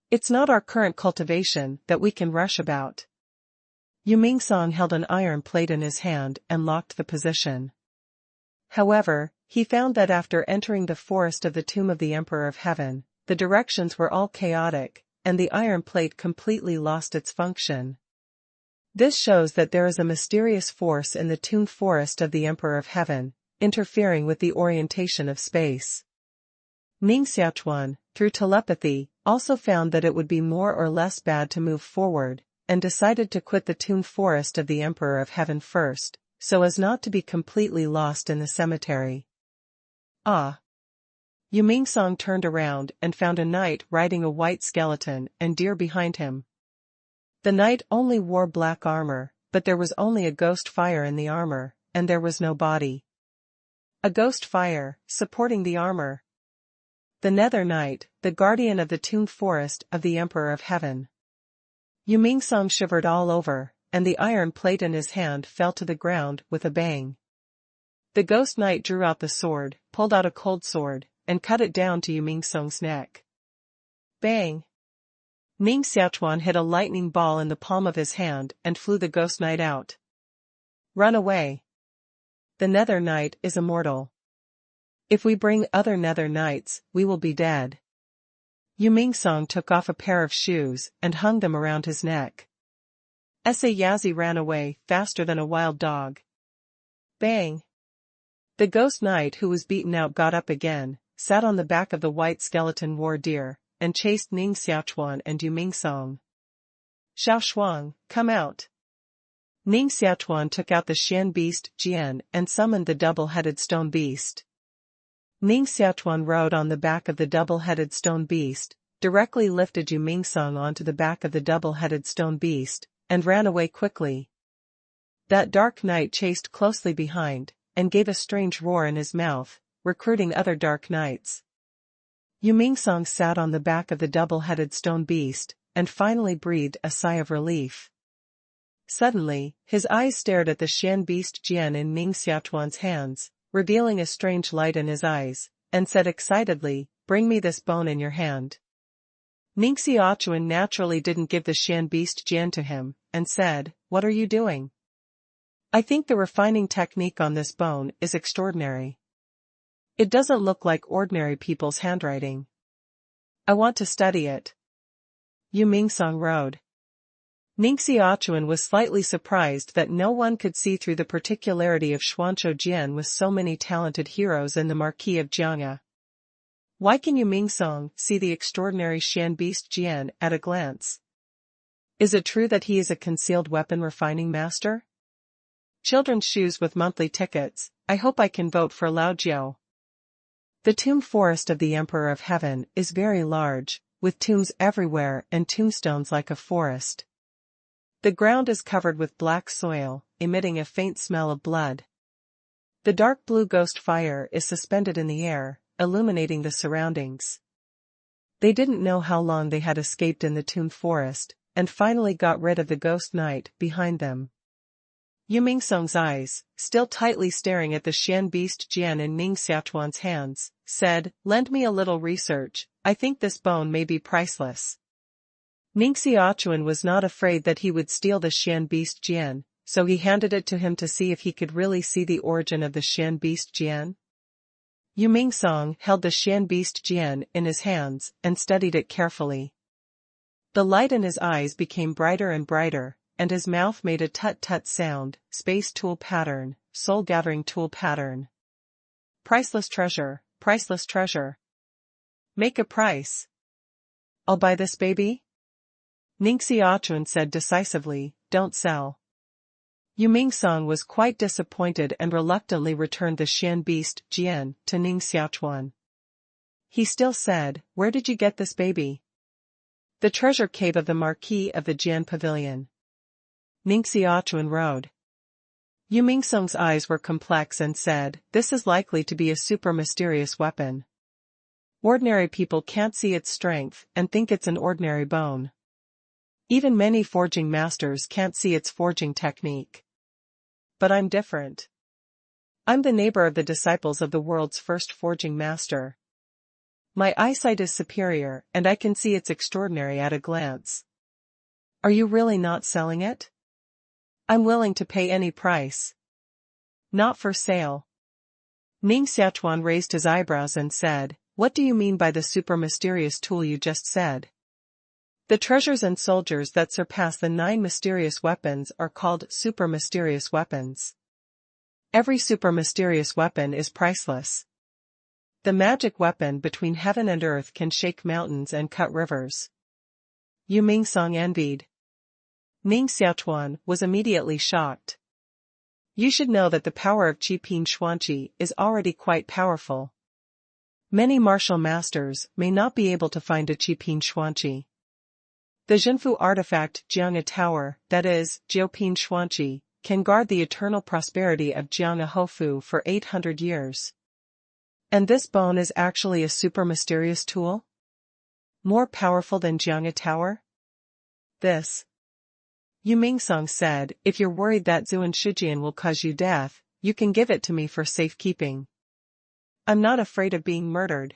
It's not our current cultivation that we can rush about. Yu Mingsong held an iron plate in his hand and locked the position. However, he found that after entering the forest of the tomb of the Emperor of Heaven, the directions were all chaotic, and the iron plate completely lost its function. This shows that there is a mysterious force in the tomb forest of the Emperor of Heaven, interfering with the orientation of space. Ning Xiaochuan, through telepathy, also found that it would be more or less bad to move forward, and decided to quit the tomb forest of the Emperor of Heaven first, so as not to be completely lost in the cemetery. Ah! Yu Mingsong turned around and found a knight riding a white skeleton and deer behind him. The knight only wore black armor, but there was only a ghost fire in the armor, and there was no body. A ghost fire, supporting the armor. The Nether Knight, the guardian of the tomb forest of the Emperor of Heaven. Yu Mingsong shivered all over, and the iron plate in his hand fell to the ground with a bang. The ghost knight drew out the sword, pulled out a cold sword, and cut it down to Yu Mingsong's neck. Bang! Ning Xiaochuan hit a lightning ball in the palm of his hand and flew the ghost knight out. Run away. The Nether Knight is immortal. If we bring other Nether Knights, we will be dead. Yu Mingsong took off a pair of shoes and hung them around his neck. Yazi ran away faster than a wild dog. Bang! The ghost knight who was beaten out got up again, sat on the back of the white skeleton war deer, and chased Ning Xiaochuan and Yu Mingsong. Xiaoshuang, come out. Ning Xiaochuan took out the Xian beast Jian and summoned the double-headed stone beast. Ning Xiaochuan rode on the back of the double-headed stone beast, directly lifted Yu Mingsong onto the back of the double-headed stone beast, and ran away quickly. That dark knight chased closely behind, and gave a strange roar in his mouth, recruiting other dark knights. Yu Mingsong sat on the back of the double-headed stone beast, and finally breathed a sigh of relief. Suddenly, his eyes stared at the Xian beast Jian in Ning Xiaochuan's hands, revealing a strange light in his eyes, and said excitedly, "Bring me this bone in your hand." Ning Xiaochuan naturally didn't give the Xian beast Jian to him, and said, "What are you doing?" "I think the refining technique on this bone is extraordinary. It doesn't look like ordinary people's handwriting. I want to study it." Yu Mingsong rode. Ning Xiaochuan was slightly surprised that no one could see through the particularity of Xuanzhou Jian with so many talented heroes in the Marquis of Jiang'a. Why can Yu Mingsong see the extraordinary Xian beast Jian at a glance? Is it true that he is a concealed weapon refining master? Children's shoes with monthly tickets. I hope I can vote for Lao Jiao. The tomb forest of the Emperor of Heaven is very large, with tombs everywhere and tombstones like a forest. The ground is covered with black soil, emitting a faint smell of blood. The dark blue ghost fire is suspended in the air, illuminating the surroundings. They didn't know how long they had escaped in the tomb forest, and finally got rid of the ghost knight behind them. Yu Mingsong's eyes, still tightly staring at the Xian beast Jian in Ning Xiaochuan's hands, said, "Lend me a little research, I think this bone may be priceless." Ning Xiaochuan was not afraid that he would steal the Xian beast Jian, so he handed it to him to see if he could really see the origin of the Xian beast Jian. Yu Mingsong held the Xian beast Jian in his hands and studied it carefully. The light in his eyes became brighter and brighter, and his mouth made a tut-tut sound, space tool pattern, soul-gathering tool pattern. Priceless treasure, priceless treasure. Make a price. I'll buy this baby? Ning Xiaochuan said decisively, don't sell. Yu Mingsong was quite disappointed and reluctantly returned the Xian beast Jian to Ning Xiaochuan. He still said, where did you get this baby? The treasure cave of the Marquis of the Jian Pavilion. Ning Xiaochuan rode. Yu Mingsong's eyes were complex and said, this is likely to be a super mysterious weapon. Ordinary people can't see its strength and think it's an ordinary bone. Even many forging masters can't see its forging technique. But I'm different. I'm the neighbor of the disciples of the world's first forging master. My eyesight is superior and I can see it's extraordinary at a glance. Are you really not selling it? I'm willing to pay any price. Not for sale. Ning Xiaochuan raised his eyebrows and said, what do you mean by the super mysterious tool you just said? The treasures and soldiers that surpass the 9 mysterious weapons are called super mysterious weapons. Every super mysterious weapon is priceless. The magic weapon between heaven and earth can shake mountains and cut rivers. Yu Mingsong envied. Ning Xiaochuan was immediately shocked. You should know that the power of Qiping Xuanqi is already quite powerful. Many martial masters may not be able to find a Qiping Xuanqi. The Zhenfu artifact Jiang'a Tower, that is, Jiuping Xuanqi, can guard the eternal prosperity of Jiang'a Hofu for 800 years. And this bone is actually a super mysterious tool? More powerful than Jiang'a Tower? This. Yu Mingsong said, if you're worried that Zuan Shijian will cause you death, you can give it to me for safekeeping. I'm not afraid of being murdered.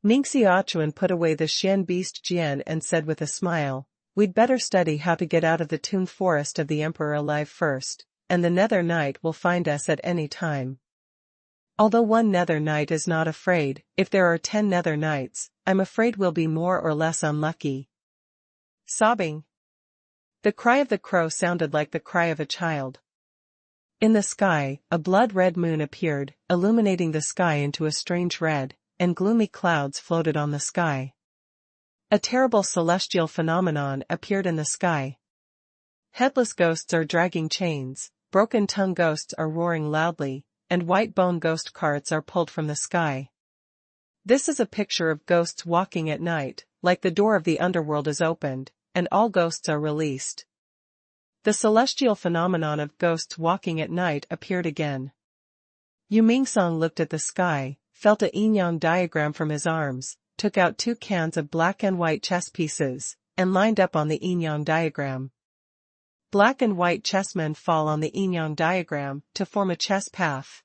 Ning Xiaochuan put away the Xian beast Jian and said with a smile, we'd better study how to get out of the tomb forest of the Emperor alive first, and the Nether Knight will find us at any time. Although one Nether Knight is not afraid, if there are 10 Nether Knights, I'm afraid we'll be more or less unlucky. Sobbing. The cry of the crow sounded like the cry of a child. In the sky, a blood-red moon appeared, illuminating the sky into a strange red, and gloomy clouds floated on the sky. A terrible celestial phenomenon appeared in the sky. Headless ghosts are dragging chains, broken-tongue ghosts are roaring loudly, and white-bone ghost carts are pulled from the sky. This is a picture of ghosts walking at night, like the door of the underworld is opened, and all ghosts are released. The celestial phenomenon of ghosts walking at night appeared again. Yu Mingsong looked at the sky, felt a yin-yang diagram from his arms, took out 2 cans of black and white chess pieces, and lined up on the yin-yang diagram. Black and white chessmen fall on the yin-yang diagram to form a chess path.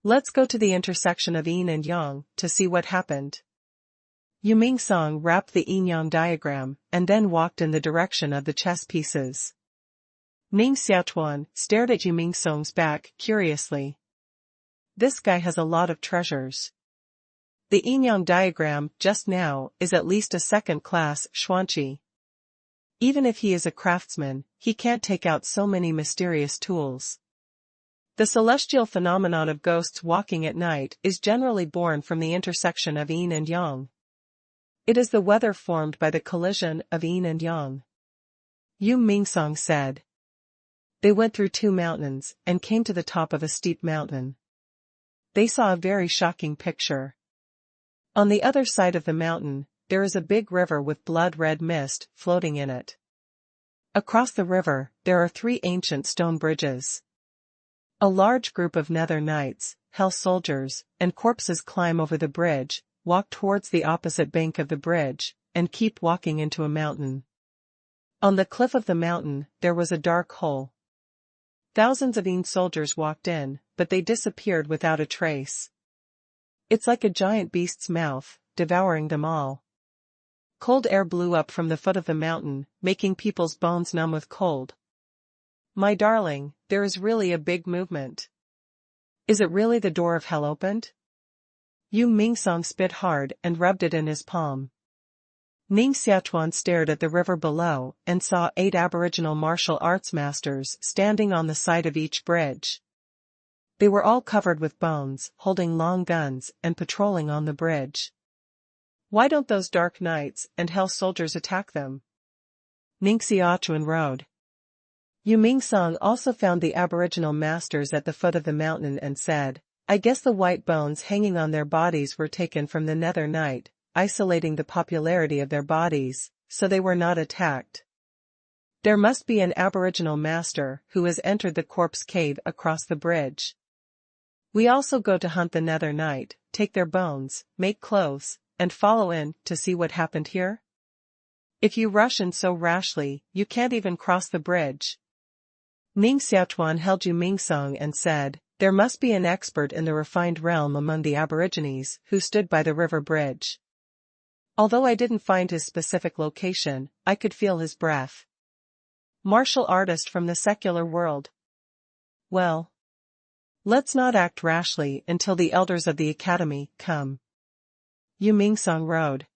Let's go to the intersection of yin and yang to see what happened. Yu Mingsong wrapped the yin-yang diagram and then walked in the direction of the chess pieces. Ning Xiaochuan stared at Yu Mingsong's back curiously. This guy has a lot of treasures. The yin-yang diagram, just now, is at least a second-class Xuanqi. Even if he is a craftsman, he can't take out so many mysterious tools. The celestial phenomenon of ghosts walking at night is generally born from the intersection of yin and yang. It is the weather formed by the collision of yin and yang. Yu Mingsong said. They went through 2 mountains and came to the top of a steep mountain. they saw a very shocking picture. On the other side of the mountain, there is a big river with blood-red mist floating in it. Across the river, there are 3 ancient stone bridges. A large group of nether knights, hell soldiers, and corpses climb over the bridge, walk towards the opposite bank of the bridge, and keep walking into a mountain. On the cliff of the mountain, there was a dark hole. Thousands of soldiers walked in, but they disappeared without a trace. It's like a giant beast's mouth, devouring them all. Cold air blew up from the foot of the mountain, making people's bones numb with cold. My darling, there is really a big movement. Is it really the door of hell opened? Yu Mingsong spit hard and rubbed it in his palm. Ning Xiaochuan stared at the river below and saw 8 aboriginal martial arts masters standing on the side of each bridge. They were all covered with bones, holding long guns, and patrolling on the bridge. Why don't those dark knights and hell soldiers attack them? Ning Xiaochuan rode. Yu Mingsong also found the aboriginal masters at the foot of the mountain and said, I guess the white bones hanging on their bodies were taken from the nether night, isolating the popularity of their bodies, so they were not attacked. There must be an aboriginal master who has entered the corpse cave across the bridge. We also go to hunt the nether night, take their bones, make clothes, and follow in to see what happened here? If you rush in so rashly, you can't even cross the bridge. Ning Xiaochuan held Yu Mingsong and said, there must be an expert in the refined realm among the aborigines who stood by the river bridge. Although I didn't find his specific location, I could feel his breath. Martial artist from the secular world. Well, let's not act rashly until the elders of the academy come. Yu Mingsong rode.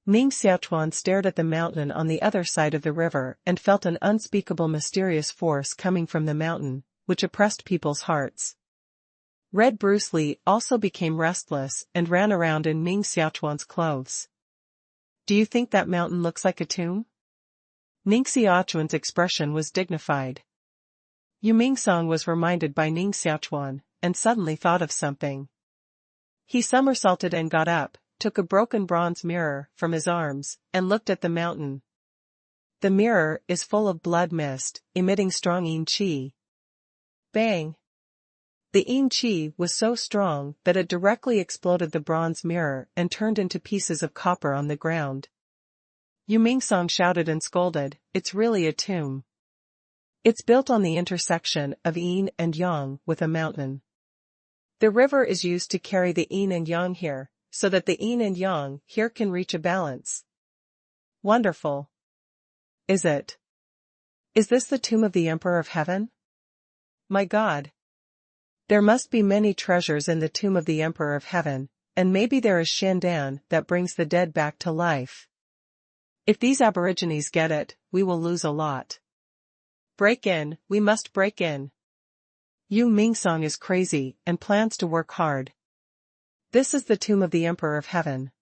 Ning Xiaochuan stared at the mountain on the other side of the river and felt an unspeakable mysterious force coming from the mountain, which oppressed people's hearts. Red Bruce Lee also became restless and ran around in Ning Xiaochuan's clothes. Do you think that mountain looks like a tomb? Ning Xiaochuan's expression was dignified. Yu Mingsong was reminded by Ning Xiaochuan, and suddenly thought of something. He somersaulted and got up, took a broken bronze mirror from his arms, and looked at the mountain. The mirror is full of blood mist, emitting strong yin qi. Bang! The yin qi was so strong that it directly exploded the bronze mirror and turned into pieces of copper on the ground. Yu Mingsong shouted and scolded, it's really a tomb. It's built on the intersection of yin and yang with a mountain. The river is used to carry the yin and yang here, so that the yin and yang here can reach a balance. Wonderful. Is it? Is this the tomb of the Emperor of Heaven? My God. There must be many treasures in the tomb of the Emperor of Heaven, and maybe there is Shandan that brings the dead back to life. If these aborigines get it, we will lose a lot. Break in, we must break in. Yu Mingsong is crazy and plans to work hard. This is the tomb of the Emperor of Heaven.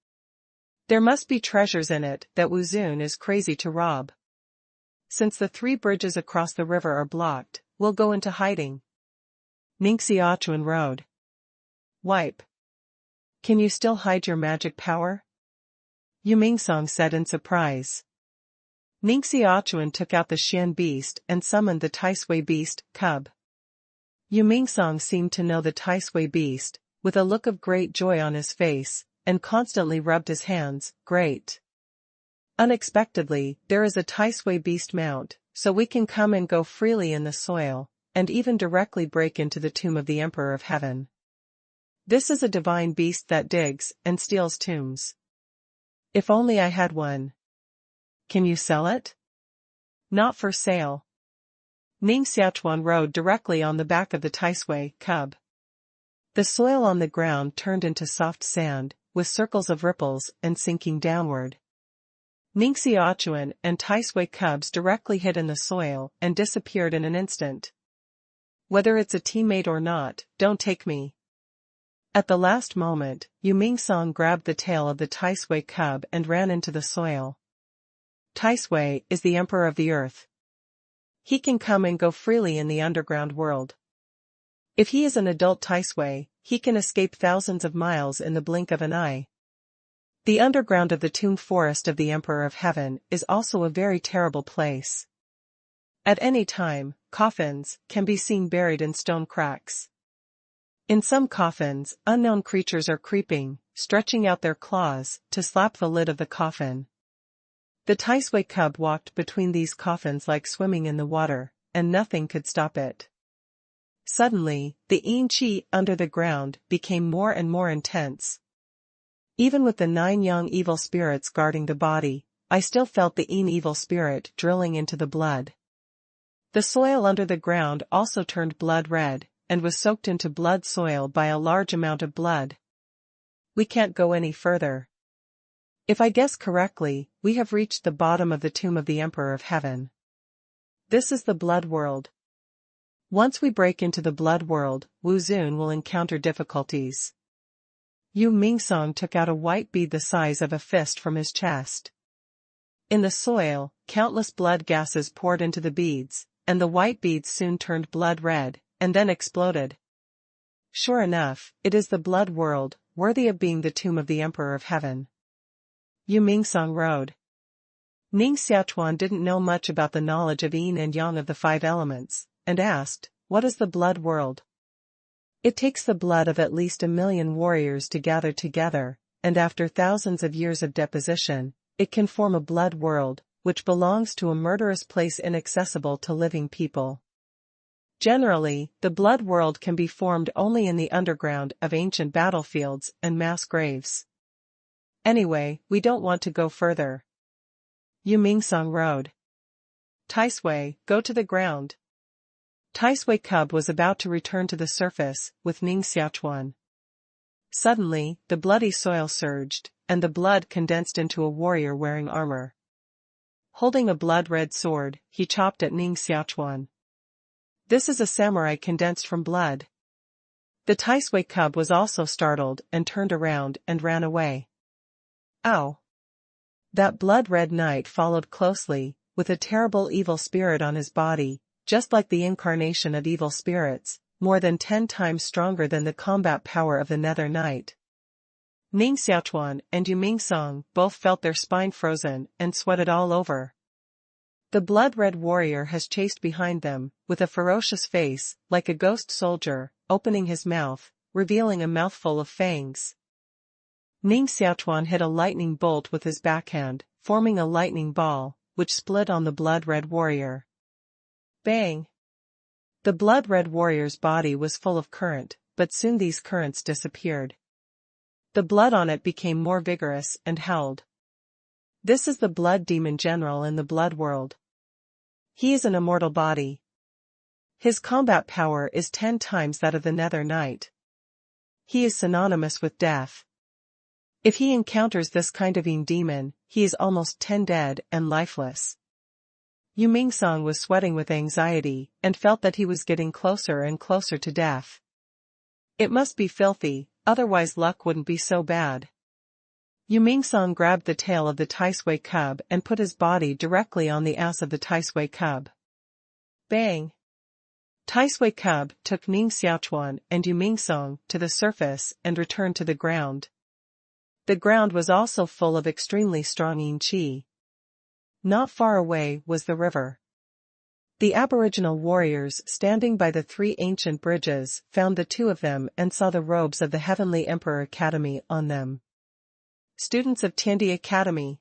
There must be treasures in it that Wu Zun is crazy to rob. Since the 3 bridges across the river are blocked, we'll go into hiding. Ning Xiaochuan rode. Wipe. Can you still hide your magic power? Yu Mingsong said in surprise. Ning Xiaochuan took out the Xian beast and summoned the Tai Sui beast, cub. Yu Mingsong seemed to know the Tai Sui beast, with a look of great joy on his face, and constantly rubbed his hands, great. Unexpectedly, there is a Tai Sui beast mount, so we can come and go freely in the soil, and even directly break into the tomb of the Emperor of Heaven. This is a divine beast that digs and steals tombs. If only I had one. Can you sell it? Not for sale. Ning Xiaochuan rode directly on the back of the Tai Sui cub. The soil on the ground turned into soft sand, with circles of ripples and sinking downward. Ning Xiaochuan and Tai Sui cubs directly hid in the soil and disappeared in an instant. Whether it's a teammate or not, don't take me. At the last moment, Yu Mingsong grabbed the tail of the Tai Sui cub and ran into the soil. Tai Sui is the Emperor of the Earth. He can come and go freely in the underground world. If he is an adult Tai Sui, he can escape thousands of miles in the blink of an eye. The underground of the tomb forest of the Emperor of Heaven is also a very terrible place. At any time, coffins can be seen buried in stone cracks. In some coffins, unknown creatures are creeping, stretching out their claws to slap the lid of the coffin. The Taisui cub walked between these coffins like swimming in the water, and nothing could stop it. Suddenly, the yin qi under the ground became more and more intense. Even with the 9 young evil spirits guarding the body, I still felt the yin evil spirit drilling into the blood. The soil under the ground also turned blood red, and was soaked into blood soil by a large amount of blood. We can't go any further. If I guess correctly, we have reached the bottom of the tomb of the Emperor of Heaven. This is the blood world. Once we break into the blood world, Wu Zun will encounter difficulties. Yu Mingsong took out a white bead the size of a fist from his chest. In the soil, countless blood gases poured into the beads, and the white beads soon turned blood red, and then exploded. Sure enough, it is the blood world, worthy of being the tomb of the Emperor of Heaven. Yu Mingsong rode. Ning Xiaochuan didn't know much about the knowledge of yin and yang of the 5 elements, and asked, "What is the blood world?" It takes the blood of at least 1,000,000 warriors to gather together, and after thousands of years of deposition, it can form a blood world, which belongs to a murderous place inaccessible to living people. Generally, the blood world can be formed only in the underground of ancient battlefields and mass graves. Anyway, we don't want to go further. Yu Mingsong rode. Taisui, go to the ground. Taisui cub was about to return to the surface with Ning Xiaochuan. Suddenly, the bloody soil surged, and the blood condensed into a warrior wearing armor. Holding a blood-red sword, he chopped at Ning Xiaochuan. This is a samurai condensed from blood. The Taisui cub was also startled and turned around and ran away. Ow! That blood-red knight followed closely, with a terrible evil spirit on his body, just like the incarnation of evil spirits, more than 10 times stronger than the combat power of the Nether Knight. Ning Xiaochuan and Yu Mingsong both felt their spine frozen and sweated all over. The blood-red warrior has chased behind them, with a ferocious face, like a ghost soldier, opening his mouth, revealing a mouthful of fangs. Ning Xiaochuan hit a lightning bolt with his backhand, forming a lightning ball, which split on the blood-red warrior. Bang! The blood-red warrior's body was full of current, but soon these currents disappeared. The blood on it became more vigorous and howled. This is the blood demon general in the blood world. He is an immortal body. His combat power is 10 times that of the Nether Knight. He is synonymous with death. If he encounters this kind of demon, he is almost 10 dead and lifeless. Yu Mingsong was sweating with anxiety, and felt that he was getting closer and closer to death. It must be filthy, otherwise luck wouldn't be so bad. Yu Mingsong grabbed the tail of the Taisui cub and put his body directly on the ass of the Taisui cub. Bang! Taisui cub took Ning Xiaochuan and Yu Mingsong to the surface and returned to the ground. The ground was also full of extremely strong yin qi. Not far away was the river. The aboriginal warriors standing by the 3 ancient bridges found the 2 of them and saw the robes of the Heavenly Emperor Academy on them. Students of Tiandi Academy.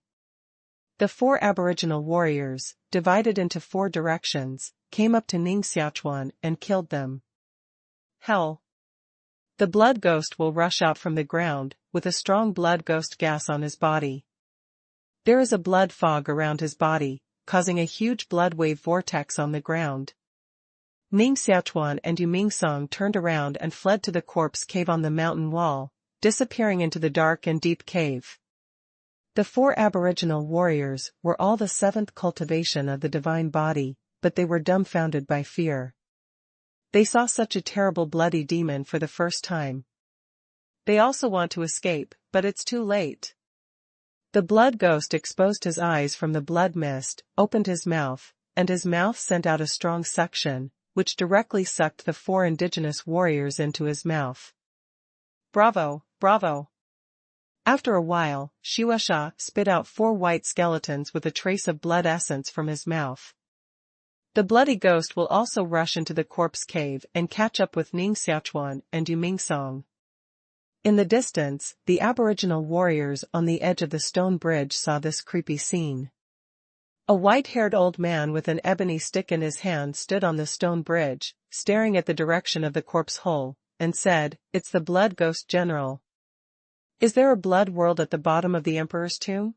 The 4 aboriginal warriors, divided into 4 directions, came up to Ning Xiaochuan and killed them. Hell! The blood ghost will rush out from the ground, with a strong blood ghost gas on his body. There is a blood fog around his body, causing a huge blood wave vortex on the ground. Ning Xiaochuan and Yu Mingsong turned around and fled to the corpse cave on the mountain wall, disappearing into the dark and deep cave. The 4 aboriginal warriors were all the 7th cultivation of the divine body, but they were dumbfounded by fear. They saw such a terrible bloody demon for the first time. They also want to escape, but it's too late. The blood ghost exposed his eyes from the blood mist, opened his mouth, and his mouth sent out a strong suction, which directly sucked the 4 indigenous warriors into his mouth. Bravo, bravo. After a while, Xiuxia spit out 4 white skeletons with a trace of blood essence from his mouth. The bloody ghost will also rush into the corpse cave and catch up with Ning Xiaochuan and Yu Mingsong. In the distance, the aboriginal warriors on the edge of the stone bridge saw this creepy scene. A white-haired old man with an ebony stick in his hand stood on the stone bridge, staring at the direction of the corpse hole, and said, "It's the blood ghost general. Is there a blood world at the bottom of the emperor's tomb?"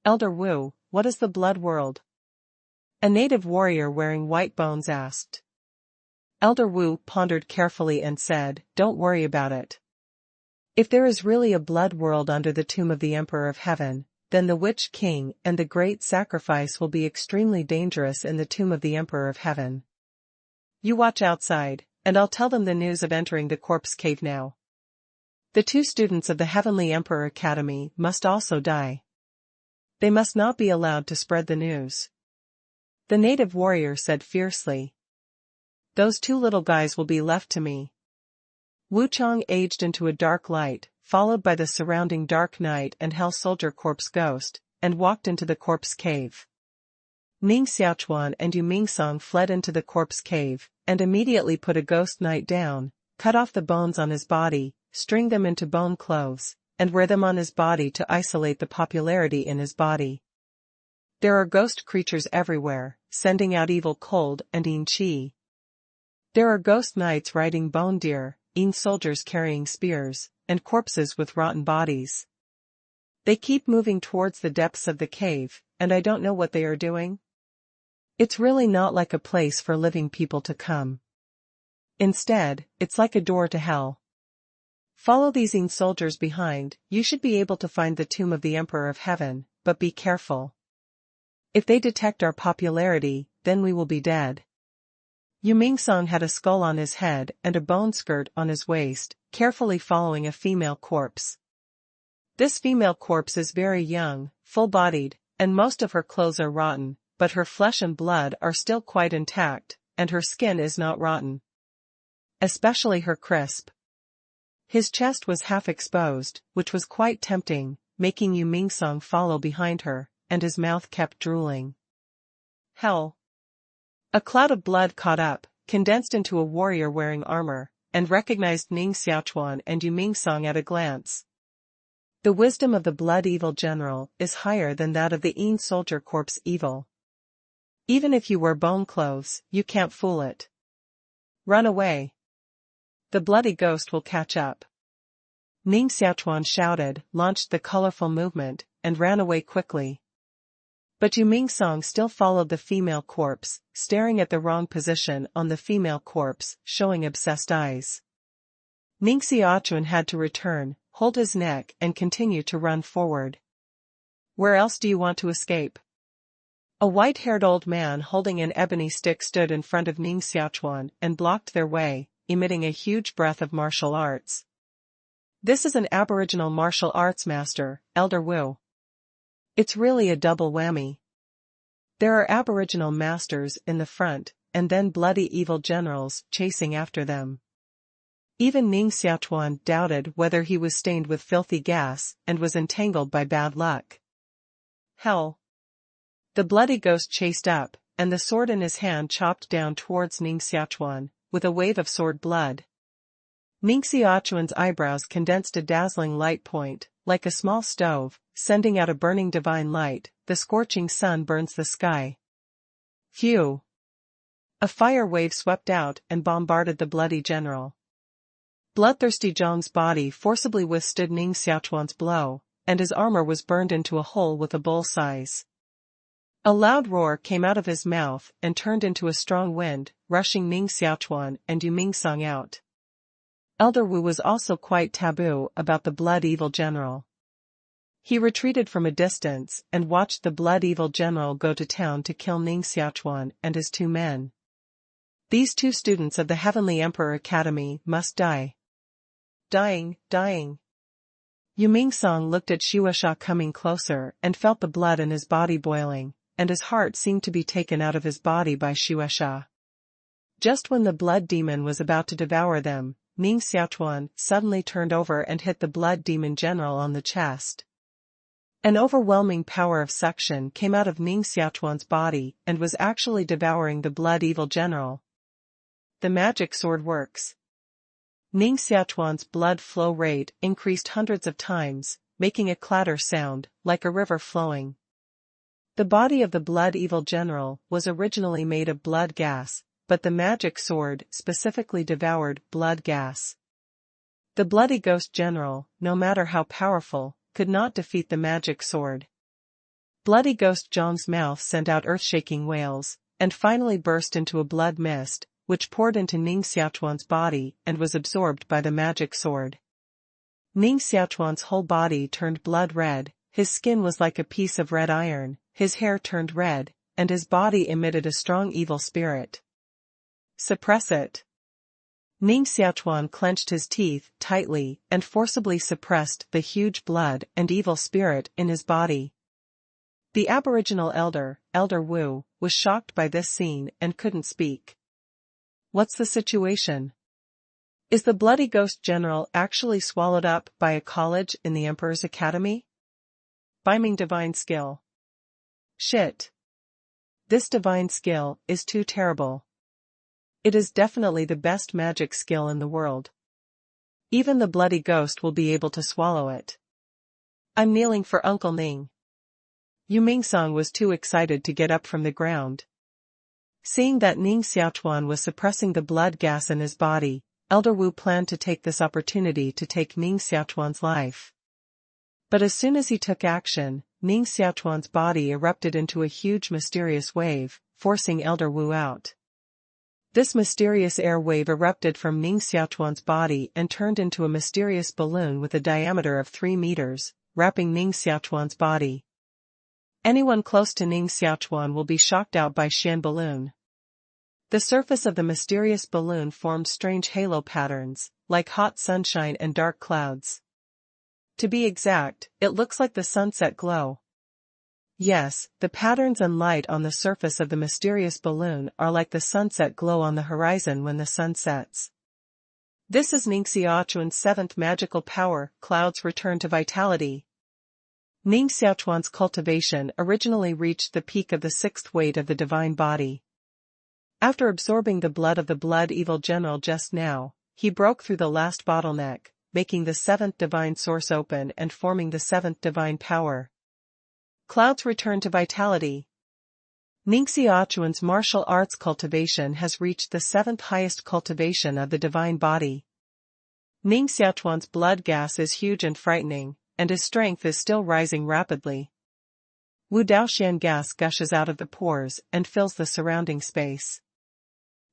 "Elder Wu, what is the blood world?" a native warrior wearing white bones asked. Elder Wu pondered carefully and said, "Don't worry about it. If there is really a blood world under the tomb of the Emperor of Heaven, then the Witch King and the Great Sacrifice will be extremely dangerous in the tomb of the Emperor of Heaven. You watch outside, and I'll tell them the news of entering the corpse cave now." The 2 students of the Heavenly Emperor Academy must also die. They must not be allowed to spread the news. The native warrior said fiercely. "Those 2 little guys will be left to me." Wu Chong aged into a dark light, followed by the surrounding dark night and hell soldier corpse ghost, and walked into the corpse cave. Ning Xiaochuan and Yu Mingsong fled into the corpse cave, and immediately put a ghost knight down, cut off the bones on his body, string them into bone clothes, and wear them on his body to isolate the popularity in his body. There are ghost creatures everywhere, sending out evil cold and yin qi. There are ghost knights riding bone deer, yin soldiers carrying spears, and corpses with rotten bodies. They keep moving towards the depths of the cave, and I don't know what they are doing. It's really not like a place for living people to come. Instead, it's like a door to hell. Follow these yin soldiers behind, you should be able to find the tomb of the Emperor of Heaven, but be careful. If they detect our popularity, then we will be dead. Yu Mingsong had a skull on his head and a bone skirt on his waist, carefully following a female corpse. This female corpse is very young, full-bodied, and most of her clothes are rotten, but her flesh and blood are still quite intact, and her skin is not rotten. Especially her crisp. His chest was half exposed, which was quite tempting, making Yu Mingsong follow behind her, and his mouth kept drooling. Hell! A cloud of blood caught up, condensed into a warrior wearing armor, and recognized Ning Xiaochuan and Yu Mingsong at a glance. The wisdom of the blood evil general is higher than that of the yin soldier corpse evil. Even if you wear bone clothes, you can't fool it. Run away. The bloody ghost will catch up. Ning Xiaochuan shouted, launched the colorful movement, and ran away quickly. But Yu Mingsong still followed the female corpse, staring at the wrong position on the female corpse, showing obsessed eyes. Ning Xiaochuan had to return, hold his neck and continue to run forward. Where else do you want to escape? A white-haired old man holding an ebony stick stood in front of Ning Xiaochuan and blocked their way, emitting a huge breath of martial arts. This is an aboriginal martial arts master, Elder Wu. It's really a double whammy. There are aboriginal masters in the front, and then bloody evil generals chasing after them. Even Ning Xiaochuan doubted whether he was stained with filthy gas and was entangled by bad luck. Hell! The bloody ghost chased up, and the sword in his hand chopped down towards Ning Xiaochuan, with a wave of sword blood. Ning Xiaochuan's eyebrows condensed a dazzling light point, like a small stove, sending out a burning divine light. The scorching sun burns the sky. Phew! A fire wave swept out and bombarded the bloody general. Bloodthirsty Zhong's body forcibly withstood Ning Xiaochuan's blow, and his armor was burned into a hole with a bull size. A loud roar came out of his mouth and turned into a strong wind, rushing Ning Xiaochuan and Yu Mingsong out. Elder Wu was also quite taboo about the blood evil general. He retreated from a distance and watched the blood evil general go to town to kill Ning Xiaochuan and his 2 men. These 2 students of the Heavenly Emperor Academy must die. Dying, dying. Yu Mingsong looked at Xiuxia coming closer and felt the blood in his body boiling, and his heart seemed to be taken out of his body by Xiuxia. Just when the blood demon was about to devour them, Ning Xiaochuan suddenly turned over and hit the blood demon general on the chest. An overwhelming power of suction came out of Ning Xiaochuan's body and was actually devouring the blood evil general. The magic sword works. Ning Xiaochuan's blood flow rate increased hundreds of times, making a clatter sound, like a river flowing. The body of the blood evil general was originally made of blood gas, but the magic sword specifically devoured blood gas. The bloody ghost general, no matter how powerful, could not defeat the magic sword. Bloody ghost Zhang's mouth sent out earth-shaking wails, and finally burst into a blood mist, which poured into Ning Xiaochuan's body and was absorbed by the magic sword. Ning Xiaochuan's whole body turned blood red, his skin was like a piece of red iron, his hair turned red, and his body emitted a strong evil spirit. Suppress it. Ning Xiaochuan clenched his teeth tightly and forcibly suppressed the huge blood and evil spirit in his body. The aboriginal elder, Elder Wu, was shocked by this scene and couldn't speak. What's the situation? Is the bloody ghost general actually swallowed up by a college in the Emperor's Academy? Biming divine skill. Shit. This divine skill is too terrible. It is definitely the best magic skill in the world. Even the bloody ghost will be able to swallow it. I'm kneeling for Uncle Ning. Yu Mingsong was too excited to get up from the ground. Seeing that Ning Xiaochuan was suppressing the blood gas in his body, Elder Wu planned to take this opportunity to take Ning Xiaochuan's life. But as soon as he took action, Ning Xiaochuan's body erupted into a huge mysterious wave, forcing Elder Wu out. This mysterious air wave erupted from Ning Xiaochuan's body and turned into a mysterious balloon with a diameter of 3 meters, wrapping Ning Xiaochuan's body. Anyone close to Ning Xiaochuan will be shocked out by Xian balloon. The surface of the mysterious balloon formed strange halo patterns, like hot sunshine and dark clouds. To be exact, it looks like the sunset glow. Yes, the patterns and light on the surface of the mysterious balloon are like the sunset glow on the horizon when the sun sets. This is Ning Xiaochuan's 7th magical power, Cloud's return to vitality. Ning Xiaochuan's cultivation originally reached the peak of the 6th weight of the divine body. After absorbing the blood of the blood evil general just now, he broke through the last bottleneck, making the 7th divine source open and forming the 7th divine power. Cloud's return to vitality. Ning Xiaochuan's martial arts cultivation has reached the 7th highest cultivation of the divine body. Ning Xiaochuan's blood gas is huge and frightening, and his strength is still rising rapidly. Wu Daoxian gas gushes out of the pores and fills the surrounding space.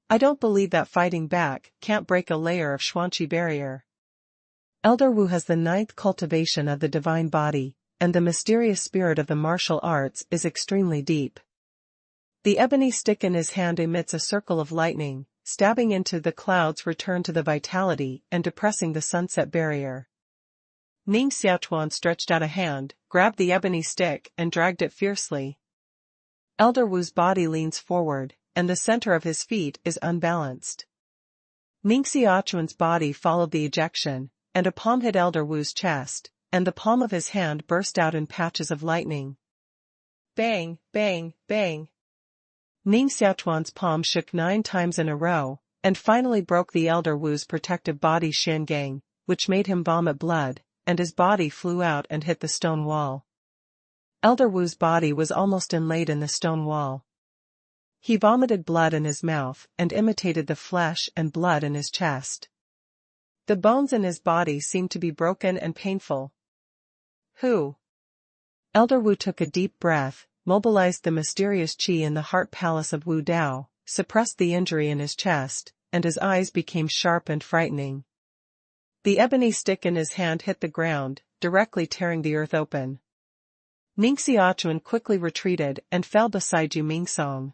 I don't believe that fighting back can't break a layer of Xuanqi barrier. Elder Wu has the 9th cultivation of the divine body, and the mysterious spirit of the martial arts is extremely deep. The ebony stick in his hand emits a circle of lightning, stabbing into the clouds return to the vitality and depressing the sunset barrier. Ning Xiaochuan stretched out a hand, grabbed the ebony stick and dragged it fiercely. Elder Wu's body leans forward, and the center of his feet is unbalanced. Ning Xiaochuan's body followed the ejection, and a palm hit Elder Wu's chest, and the palm of his hand burst out in patches of lightning. Bang, bang, bang. Ning Xiaochuan's palm shook 9 times in a row, and finally broke the Elder Wu's protective body Shangang, which made him vomit blood, and his body flew out and hit the stone wall. Elder Wu's body was almost inlaid in the stone wall. He vomited blood in his mouth and imitated the flesh and blood in his chest. The bones in his body seemed to be broken and painful. Who? Elder Wu took a deep breath, mobilized the mysterious qi in the heart palace of Wu Dao, suppressed the injury in his chest, and his eyes became sharp and frightening. The ebony stick in his hand hit the ground, directly tearing the earth open. Ning Xiaochuan quickly retreated and fell beside Yu Mingsong.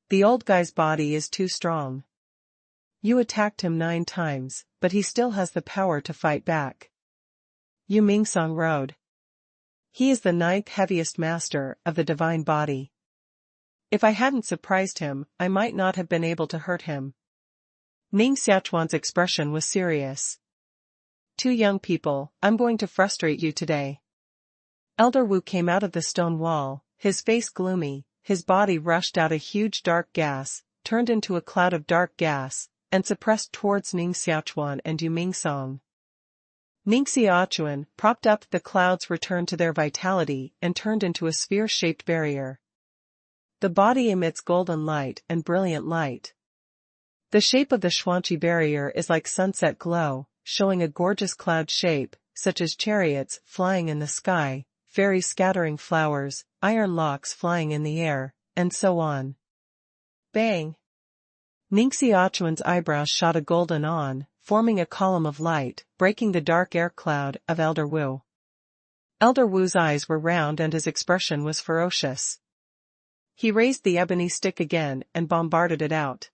The old guy's body is too strong. You attacked him 9 times, but he still has the power to fight back. Yu Mingsong rode. He is the 9th heaviest master of the divine body. If I hadn't surprised him, I might not have been able to hurt him. Ning Xiaochuan's expression was serious. "Two young people, I'm going to frustrate you today." Elder Wu came out of the stone wall, his face gloomy, his body rushed out a huge dark gas, turned into a cloud of dark gas, and suppressed towards Ning Xiaochuan and Yu Mingsong. Ning Xiaochuan, propped up, the clouds returned to their vitality and turned into a sphere-shaped barrier. The body emits golden light and brilliant light. The shape of the Xuanqi barrier is like sunset glow, showing a gorgeous cloud shape, such as chariots flying in the sky, fairies scattering flowers, iron locks flying in the air, and so on. Bang! Ning Xiaochuan's eyebrows shot a golden on, forming a column of light, breaking the dark air cloud of Elder Wu. Elder Wu's eyes were round and his expression was ferocious. He raised the ebony stick again and bombarded it out.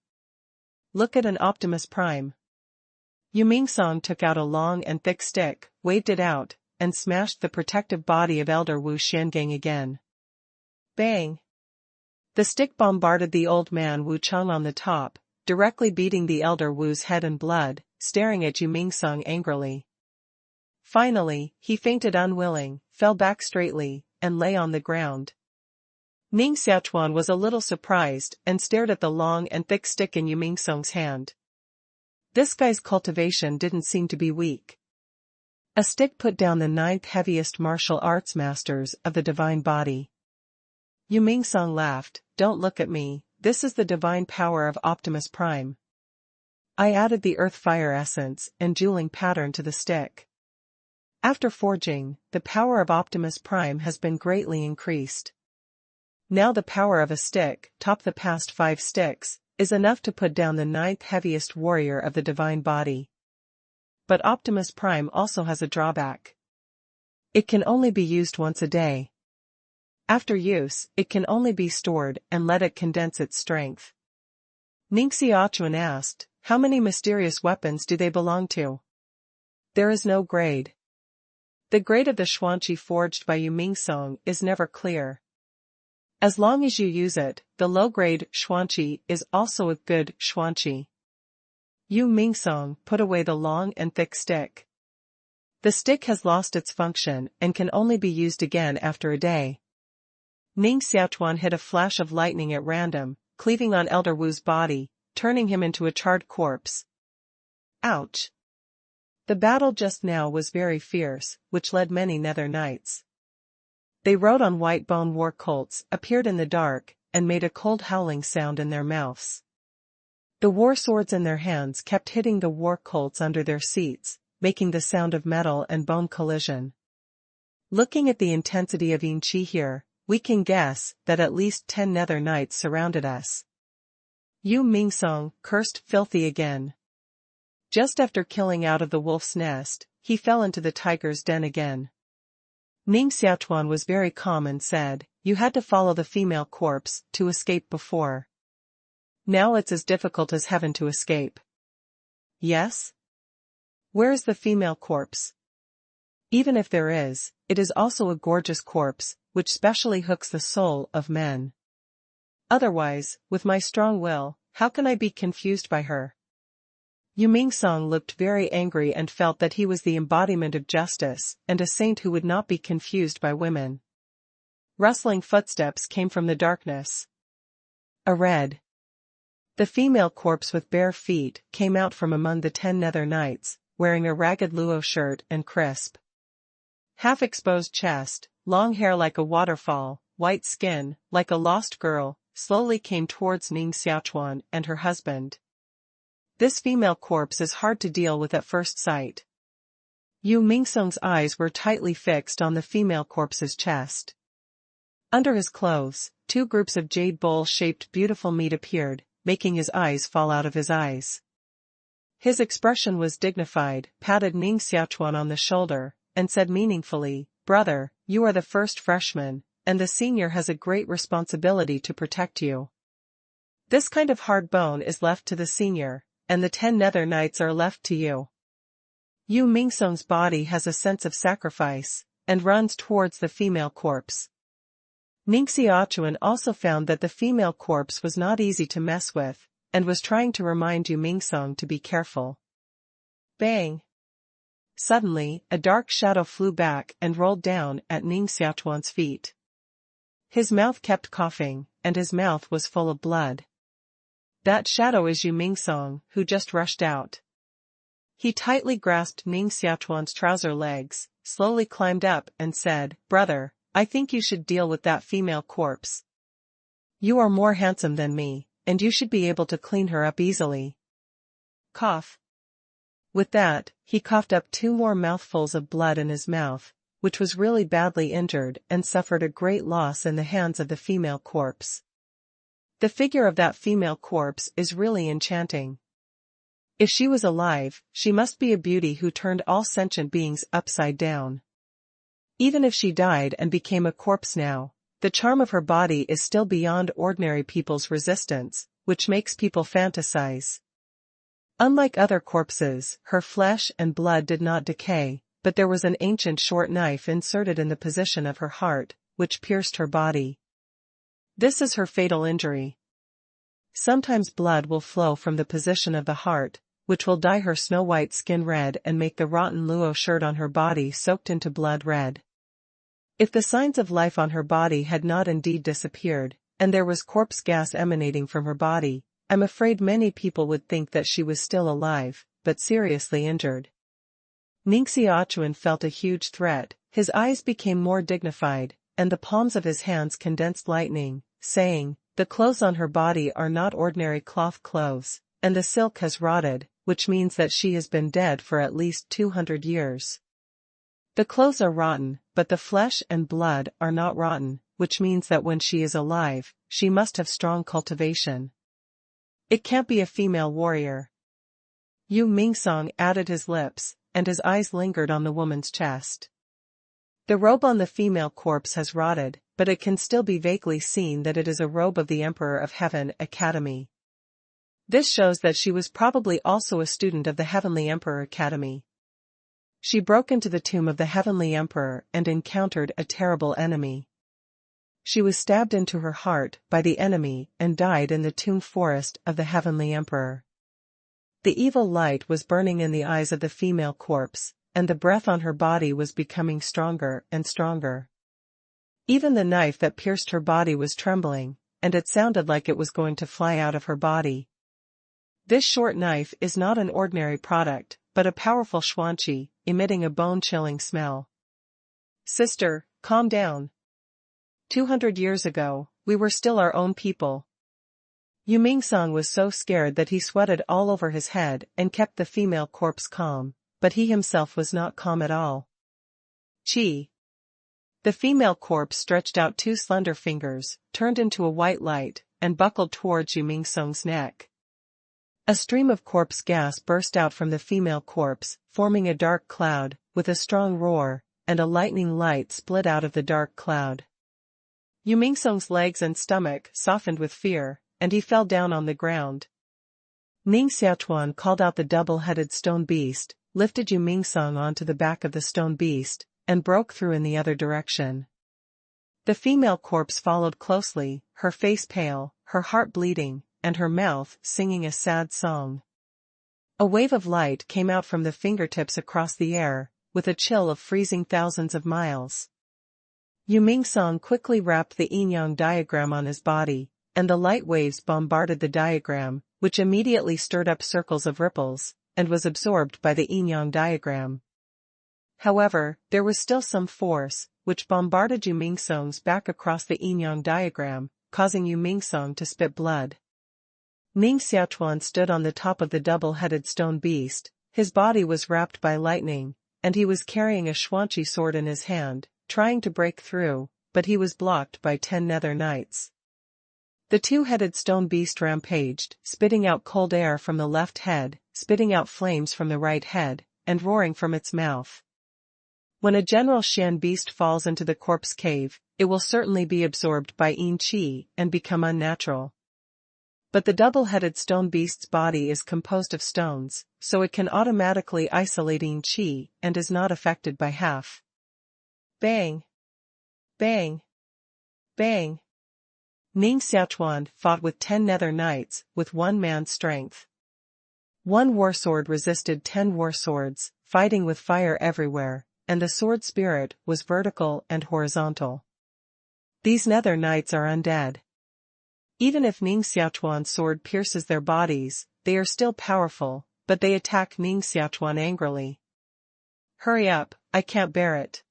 "Look at an Optimus Prime." Yu Mingsong took out a long and thick stick, waved it out, and smashed the protective body of Elder Wu Xiangang again. Bang! The stick bombarded the old man Wu Cheng on the top, directly beating the Elder Wu's head and blood, staring at Yu Mingsong angrily. Finally, he fainted unwilling, fell back straightly, and lay on the ground. Ning Xiaochuan was a little surprised and stared at the long and thick stick in Yu Mingsong's hand. This guy's cultivation didn't seem to be weak. A stick put down the 9th heaviest martial arts masters of the divine body. Yu Mingsong laughed, "Don't look at me, this is the divine power of Optimus Prime. I added the earth fire essence and jeweling pattern to the stick. After forging, the power of Optimus Prime has been greatly increased. Now the power of a stick, top the past 5 sticks, is enough to put down the 9th heaviest warrior of the divine body. But Optimus Prime also has a drawback. It can only be used once a day. After use, it can only be stored and let it condense its strength." Ning Xiaochuan asked, "How many mysterious weapons do they belong to?" "There is no grade. The grade of the Xuanqi forged by Yu Mingsong is never clear. As long as you use it, the low-grade Xuanqi is also a good Xuanqi." Yu Mingsong put away the long and thick stick. "The stick has lost its function and can only be used again after a day." Ning Xiaochuan hit a flash of lightning at random, cleaving on Elder Wu's body, turning him into a charred corpse. Ouch! The battle just now was very fierce, which led many nether knights. They rode on white bone war colts, appeared in the dark, and made a cold howling sound in their mouths. The war swords in their hands kept hitting the war colts under their seats, making the sound of metal and bone collision. Looking at the intensity of Yin Qi here, we can guess that at least 10 nether knights surrounded us. Yu Mingsong cursed filthy again. Just after killing out of the wolf's nest, he fell into the tiger's den again. Ning Xiaochuan was very calm and said, "You had to follow the female corpse to escape before. Now it's as difficult as heaven to escape." "Yes? Where is the female corpse?" "Even if there is, it is also a gorgeous corpse, which specially hooks the soul of men. Otherwise, with my strong will, how can I be confused by her?" Yu Mingsong looked very angry and felt that he was the embodiment of justice and a saint who would not be confused by women. Rustling footsteps came from the darkness. A red. The female corpse with bare feet came out from among the 10 nether knights, wearing a ragged luo shirt and crisp, half-exposed chest, long hair like a waterfall, white skin, like a lost girl, slowly came towards Ning Xiaochuan and her husband. This female corpse is hard to deal with at first sight. Yu Mingsong's eyes were tightly fixed on the female corpse's chest. Under his clothes, 2 groups of jade bowl-shaped beautiful meat appeared, making his eyes fall out of his eyes. His expression was dignified, patted Ning Xiaochuan on the shoulder, and said meaningfully, "Brother, you are the first freshman, and the senior has a great responsibility to protect you. This kind of hard bone is left to the senior, and the 10 nether knights are left to you." Yu Mingsong's body has a sense of sacrifice, and runs towards the female corpse. Ning Xiaochuan also found that the female corpse was not easy to mess with, and was trying to remind Yu Mingsong to be careful. Bang! Suddenly, a dark shadow flew back and rolled down at Ning Xiaochuan's feet. His mouth kept coughing, and his mouth was full of blood. That shadow is Yu Mingsong, who just rushed out. He tightly grasped Ning Xiaochuan's trouser legs, slowly climbed up and said, "Brother, I think you should deal with that female corpse. You are more handsome than me, and you should be able to clean her up easily." Cough. With that, he coughed up 2 more mouthfuls of blood in his mouth, which was really badly injured and suffered a great loss in the hands of the female corpse. The figure of that female corpse is really enchanting. If she was alive, she must be a beauty who turned all sentient beings upside down. Even if she died and became a corpse now, the charm of her body is still beyond ordinary people's resistance, which makes people fantasize. Unlike other corpses, her flesh and blood did not decay, but there was an ancient short knife inserted in the position of her heart, which pierced her body. This is her fatal injury. Sometimes blood will flow from the position of the heart, which will dye her snow-white skin red and make the rotten Luo shirt on her body soaked into blood red. If the signs of life on her body had not indeed disappeared, and there was corpse gas emanating from her body, I'm afraid many people would think that she was still alive, but seriously injured. Ning Xiaochuan felt a huge threat, his eyes became more dignified, and the palms of his hands condensed lightning, saying, "The clothes on her body are not ordinary cloth clothes, and the silk has rotted, which means that she has been dead for at least 200 years. The clothes are rotten, but the flesh and blood are not rotten, which means that when she is alive, she must have strong cultivation. It can't be a female warrior." Yu Mingsong added his lips, and his eyes lingered on the woman's chest. The robe on the female corpse has rotted, but it can still be vaguely seen that it is a robe of the Emperor of Heaven Academy. This shows that she was probably also a student of the Heavenly Emperor Academy. She broke into the tomb of the Heavenly Emperor and encountered a terrible enemy. She was stabbed into her heart by the enemy and died in the tomb forest of the Heavenly Emperor. The evil light was burning in the eyes of the female corpse, and the breath on her body was becoming stronger and stronger. Even the knife that pierced her body was trembling, and it sounded like it was going to fly out of her body. This short knife is not an ordinary product, but a powerful xuanqi, emitting a bone-chilling smell. "Sister, calm down. 200 years ago, we were still our own people." Yu Mingsong was so scared that he sweated all over his head and kept the female corpse calm, but he himself was not calm at all. "Chi." The female corpse stretched out 2 slender fingers, turned into a white light, and buckled towards Yu Mingsong's neck. A stream of corpse gas burst out from the female corpse, forming a dark cloud, with a strong roar, and a lightning light split out of the dark cloud. Yu Mingsong's legs and stomach softened with fear, and he fell down on the ground. Ning Xiaochuan called out the double-headed stone beast, lifted Yu Mingsong onto the back of the stone beast, and broke through in the other direction. The female corpse followed closely, her face pale, her heart bleeding, and her mouth singing a sad song. A wave of light came out from the fingertips across the air, with a chill of freezing thousands of miles. Yu Mingsong quickly wrapped the yin-yang diagram on his body, and the light waves bombarded the diagram, which immediately stirred up circles of ripples, and was absorbed by the yin-yang diagram. However, there was still some force, which bombarded Yu Mingsong's back across the yin-yang diagram, causing Yu Mingsong to spit blood. Ning Xiaochuan stood on the top of the double-headed stone beast, his body was wrapped by lightning, and he was carrying a xuanqi sword in his hand, trying to break through, but he was blocked by 10 nether knights. The 2-headed stone beast rampaged, spitting out cold air from the left head, spitting out flames from the right head, and roaring from its mouth. When a general Xian beast falls into the corpse cave, it will certainly be absorbed by yin qi and become unnatural. But the double-headed stone beast's body is composed of stones, so it can automatically isolate yin qi and is not affected by half. Bang! Bang! Bang! Ning Xiaochuan fought with 10 nether knights, with one man's strength. One war sword resisted 10 war swords, fighting with fire everywhere, and the sword spirit was vertical and horizontal. These nether knights are undead. Even if Ning Xiaochuan's sword pierces their bodies, they are still powerful, but they attack Ning Xiaochuan angrily. Hurry up, I can't bear it.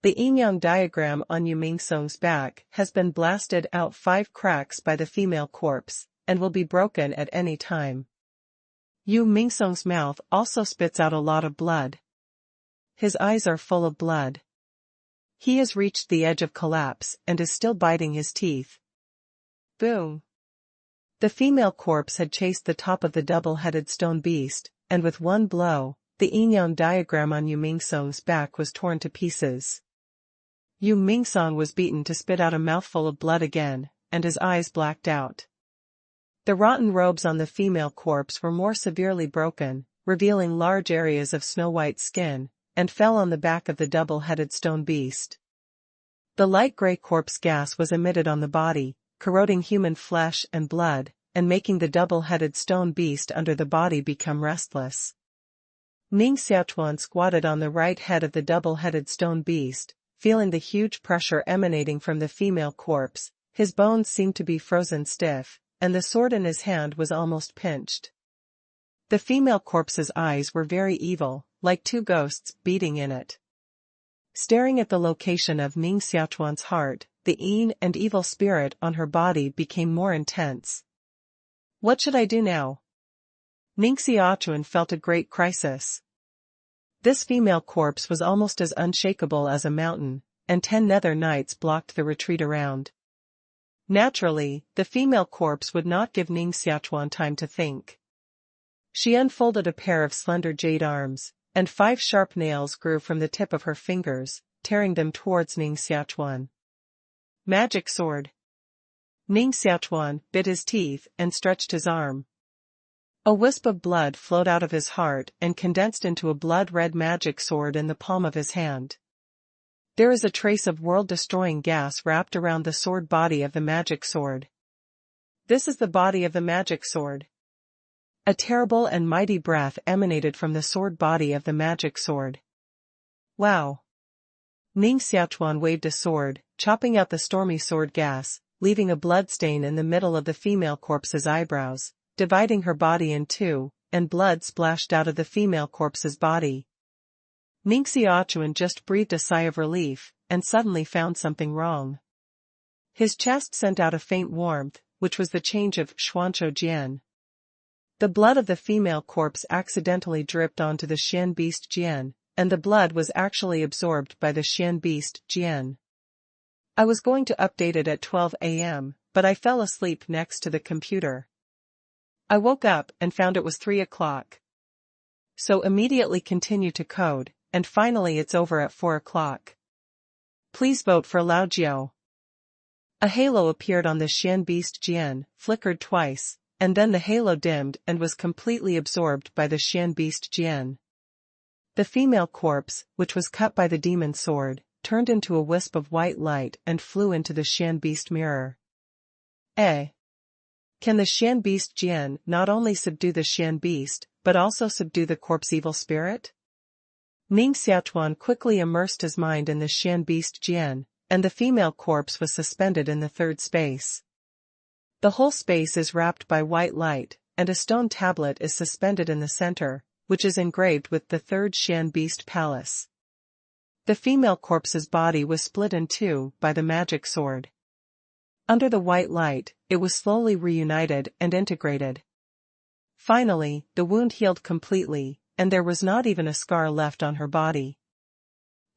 The yin-yang diagram on Yu Mingsong's back has been blasted out 5 cracks by the female corpse, and will be broken at any time. Yu Mingsong's mouth also spits out a lot of blood. His eyes are full of blood. He has reached the edge of collapse and is still biting his teeth. Boom! The female corpse had chased the top of the double-headed stone beast, and with one blow, the yin-yang diagram on Yu Mingsong's back was torn to pieces. Yu Mingsong was beaten to spit out a mouthful of blood again, and his eyes blacked out. The rotten robes on the female corpse were more severely broken, revealing large areas of snow-white skin, and fell on the back of the double-headed stone beast. The light gray corpse gas was emitted on the body, corroding human flesh and blood, and making the double-headed stone beast under the body become restless. Ning Xiaochuan squatted on the right head of the double-headed stone beast, feeling the huge pressure emanating from the female corpse. His bones seemed to be frozen stiff, and the sword in his hand was almost pinched. The female corpse's eyes were very evil, like 2 ghosts beating in it. Staring at the location of Ning Xiaochuan's heart, the yin and evil spirit on her body became more intense. What should I do now? Ning Xiaochuan felt a great crisis. This female corpse was almost as unshakable as a mountain, and 10 nether knights blocked the retreat around. Naturally, the female corpse would not give Ning Xiaochuan time to think. She unfolded a pair of slender jade arms, and 5 sharp nails grew from the tip of her fingers, tearing them towards Ning Xiaochuan. Magic sword. Ning Xiaochuan bit his teeth and stretched his arm. A wisp of blood flowed out of his heart and condensed into a blood-red magic sword in the palm of his hand. There is a trace of world-destroying gas wrapped around the sword body of the magic sword. This is the body of the magic sword. A terrible and mighty breath emanated from the sword body of the magic sword. Wow! Ning Xiaochuan waved a sword, chopping out the stormy sword gas, leaving a bloodstain in the middle of the female corpse's eyebrows, dividing her body in 2, and blood splashed out of the female corpse's body. Ning Xiaochuan just breathed a sigh of relief, and suddenly found something wrong. His chest sent out a faint warmth, which was the change of Xuanzhou Jian. The blood of the female corpse accidentally dripped onto the Xian beast Jian, and the blood was actually absorbed by the Xian beast Jian. I was going to update it at 12 a.m., but I fell asleep next to the computer. I woke up and found it was 3 o'clock. So immediately continue to code, and finally it's over at 4 o'clock. Please vote for Lao Jiao. A halo appeared on the Xian beast Jian, flickered twice, and then the halo dimmed and was completely absorbed by the Xian beast Jian. The female corpse, which was cut by the demon sword, turned into a wisp of white light and flew into the Xian beast mirror. Can the Xian beast Jian not only subdue the Xian beast, but also subdue the corpse evil spirit? Ning Xiaochuan quickly immersed his mind in the Xian beast Jian, and the female corpse was suspended in the 3rd space. The whole space is wrapped by white light, and a stone tablet is suspended in the center, which is engraved with the 3rd Xian beast palace. The female corpse's body was split in 2 by the magic sword. Under the white light, it was slowly reunited and integrated. Finally, the wound healed completely, and there was not even a scar left on her body.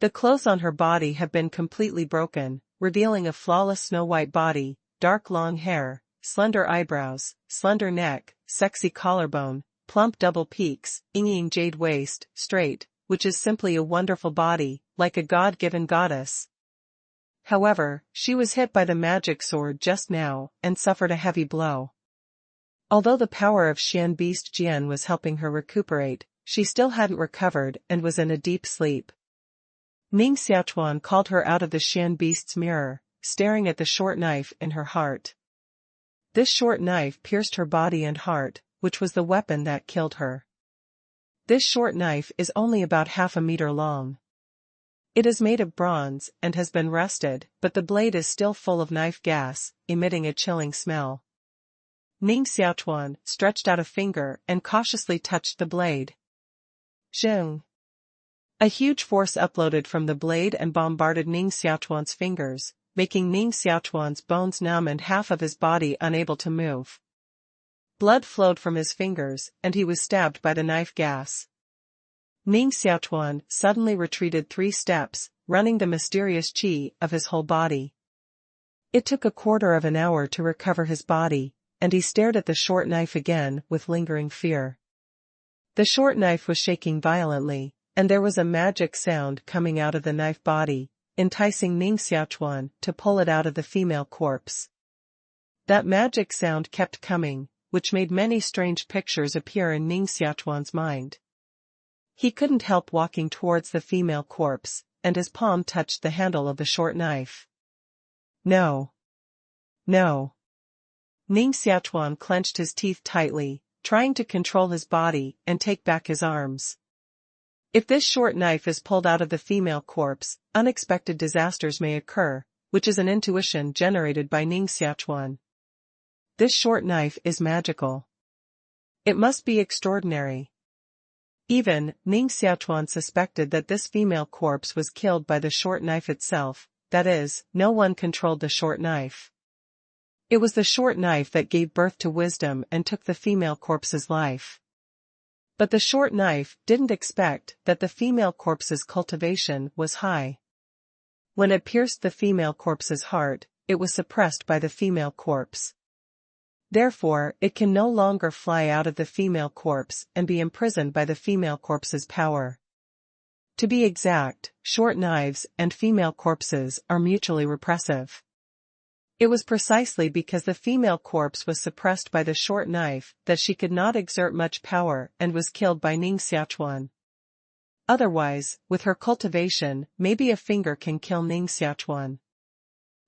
The clothes on her body have been completely broken, revealing a flawless snow-white body, dark long hair, slender eyebrows, slender neck, sexy collarbone, plump double peaks, ying jade waist, straight, which is simply a wonderful body, like a god-given goddess. However, she was hit by the magic sword just now, and suffered a heavy blow. Although the power of Xian beast Jian was helping her recuperate, she still hadn't recovered and was in a deep sleep. Ning Xiaochuan called her out of the Xian beast's mirror, staring at the short knife in her heart. This short knife pierced her body and heart, which was the weapon that killed her. This short knife is only about half a meter long. It is made of bronze and has been rusted, but the blade is still full of knife gas, emitting a chilling smell. Ning Xiaochuan stretched out a finger and cautiously touched the blade. Zheng. A huge force uploaded from the blade and bombarded Ning Xiaochuan's fingers, making Ning Xiaochuan's bones numb and half of his body unable to move. Blood flowed from his fingers, and he was stabbed by the knife gas. Ning Xiaochuan suddenly retreated 3 steps, running the mysterious qi of his whole body. It took a quarter of an hour to recover his body, and he stared at the short knife again with lingering fear. The short knife was shaking violently, and there was a magic sound coming out of the knife body, enticing Ning Xiaochuan to pull it out of the female corpse. That magic sound kept coming, which made many strange pictures appear in Ning Xiaochuan's mind. He couldn't help walking towards the female corpse, and his palm touched the handle of the short knife. No. No. Ning Xiaochuan clenched his teeth tightly, trying to control his body and take back his arms. If this short knife is pulled out of the female corpse, unexpected disasters may occur, which is an intuition generated by Ning Xiaochuan. This short knife is magical. It must be extraordinary. Even Ning Xiaochuan suspected that this female corpse was killed by the short knife itself, that is, no one controlled the short knife. It was the short knife that gave birth to wisdom and took the female corpse's life. But the short knife didn't expect that the female corpse's cultivation was high. When it pierced the female corpse's heart, it was suppressed by the female corpse. Therefore, it can no longer fly out of the female corpse and be imprisoned by the female corpse's power. To be exact, short knives and female corpses are mutually repressive. It was precisely because the female corpse was suppressed by the short knife that she could not exert much power and was killed by Ning Xiaochuan. Otherwise, with her cultivation, maybe a finger can kill Ning Xiaochuan.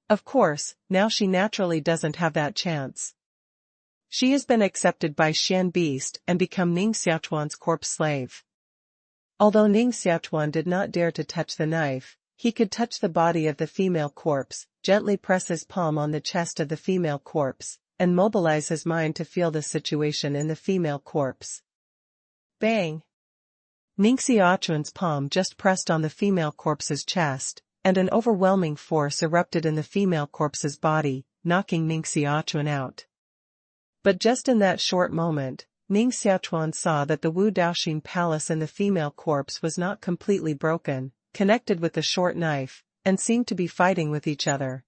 Of course, now she naturally doesn't have that chance. She has been accepted by Xian Beast and become Ning Xiaochuan's corpse slave. Although Ning Xiaochuan did not dare to touch the knife, he could touch the body of the female corpse, gently press his palm on the chest of the female corpse, and mobilize his mind to feel the situation in the female corpse. Bang! Ning Xiaochuan's palm just pressed on the female corpse's chest, and an overwhelming force erupted in the female corpse's body, knocking Ning Xiaochuan out. But just in that short moment, Ning Xiaochuan saw that the Wu Daoxin palace in the female corpse was not completely broken, connected with the short knife, and seemed to be fighting with each other.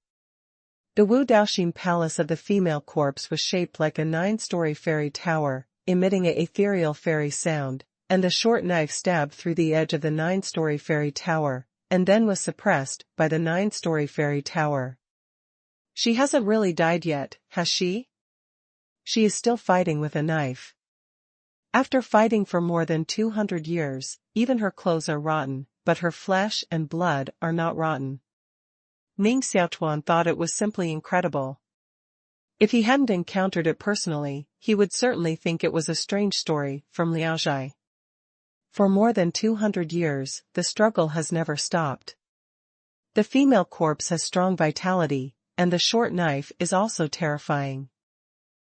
The Wu Daoxin palace of the female corpse was shaped like a 9-story fairy tower, emitting an ethereal fairy sound, and the short knife stabbed through the edge of the 9-story fairy tower, and then was suppressed by the 9-story fairy tower. She hasn't really died yet, has she? She is still fighting with a knife. After fighting for more than 200 years, even her clothes are rotten, but her flesh and blood are not rotten. Ning Xiaochuan thought it was simply incredible. If he hadn't encountered it personally, he would certainly think it was a strange story from Liaozhai. For more than 200 years, the struggle has never stopped. The female corpse has strong vitality, and the short knife is also terrifying.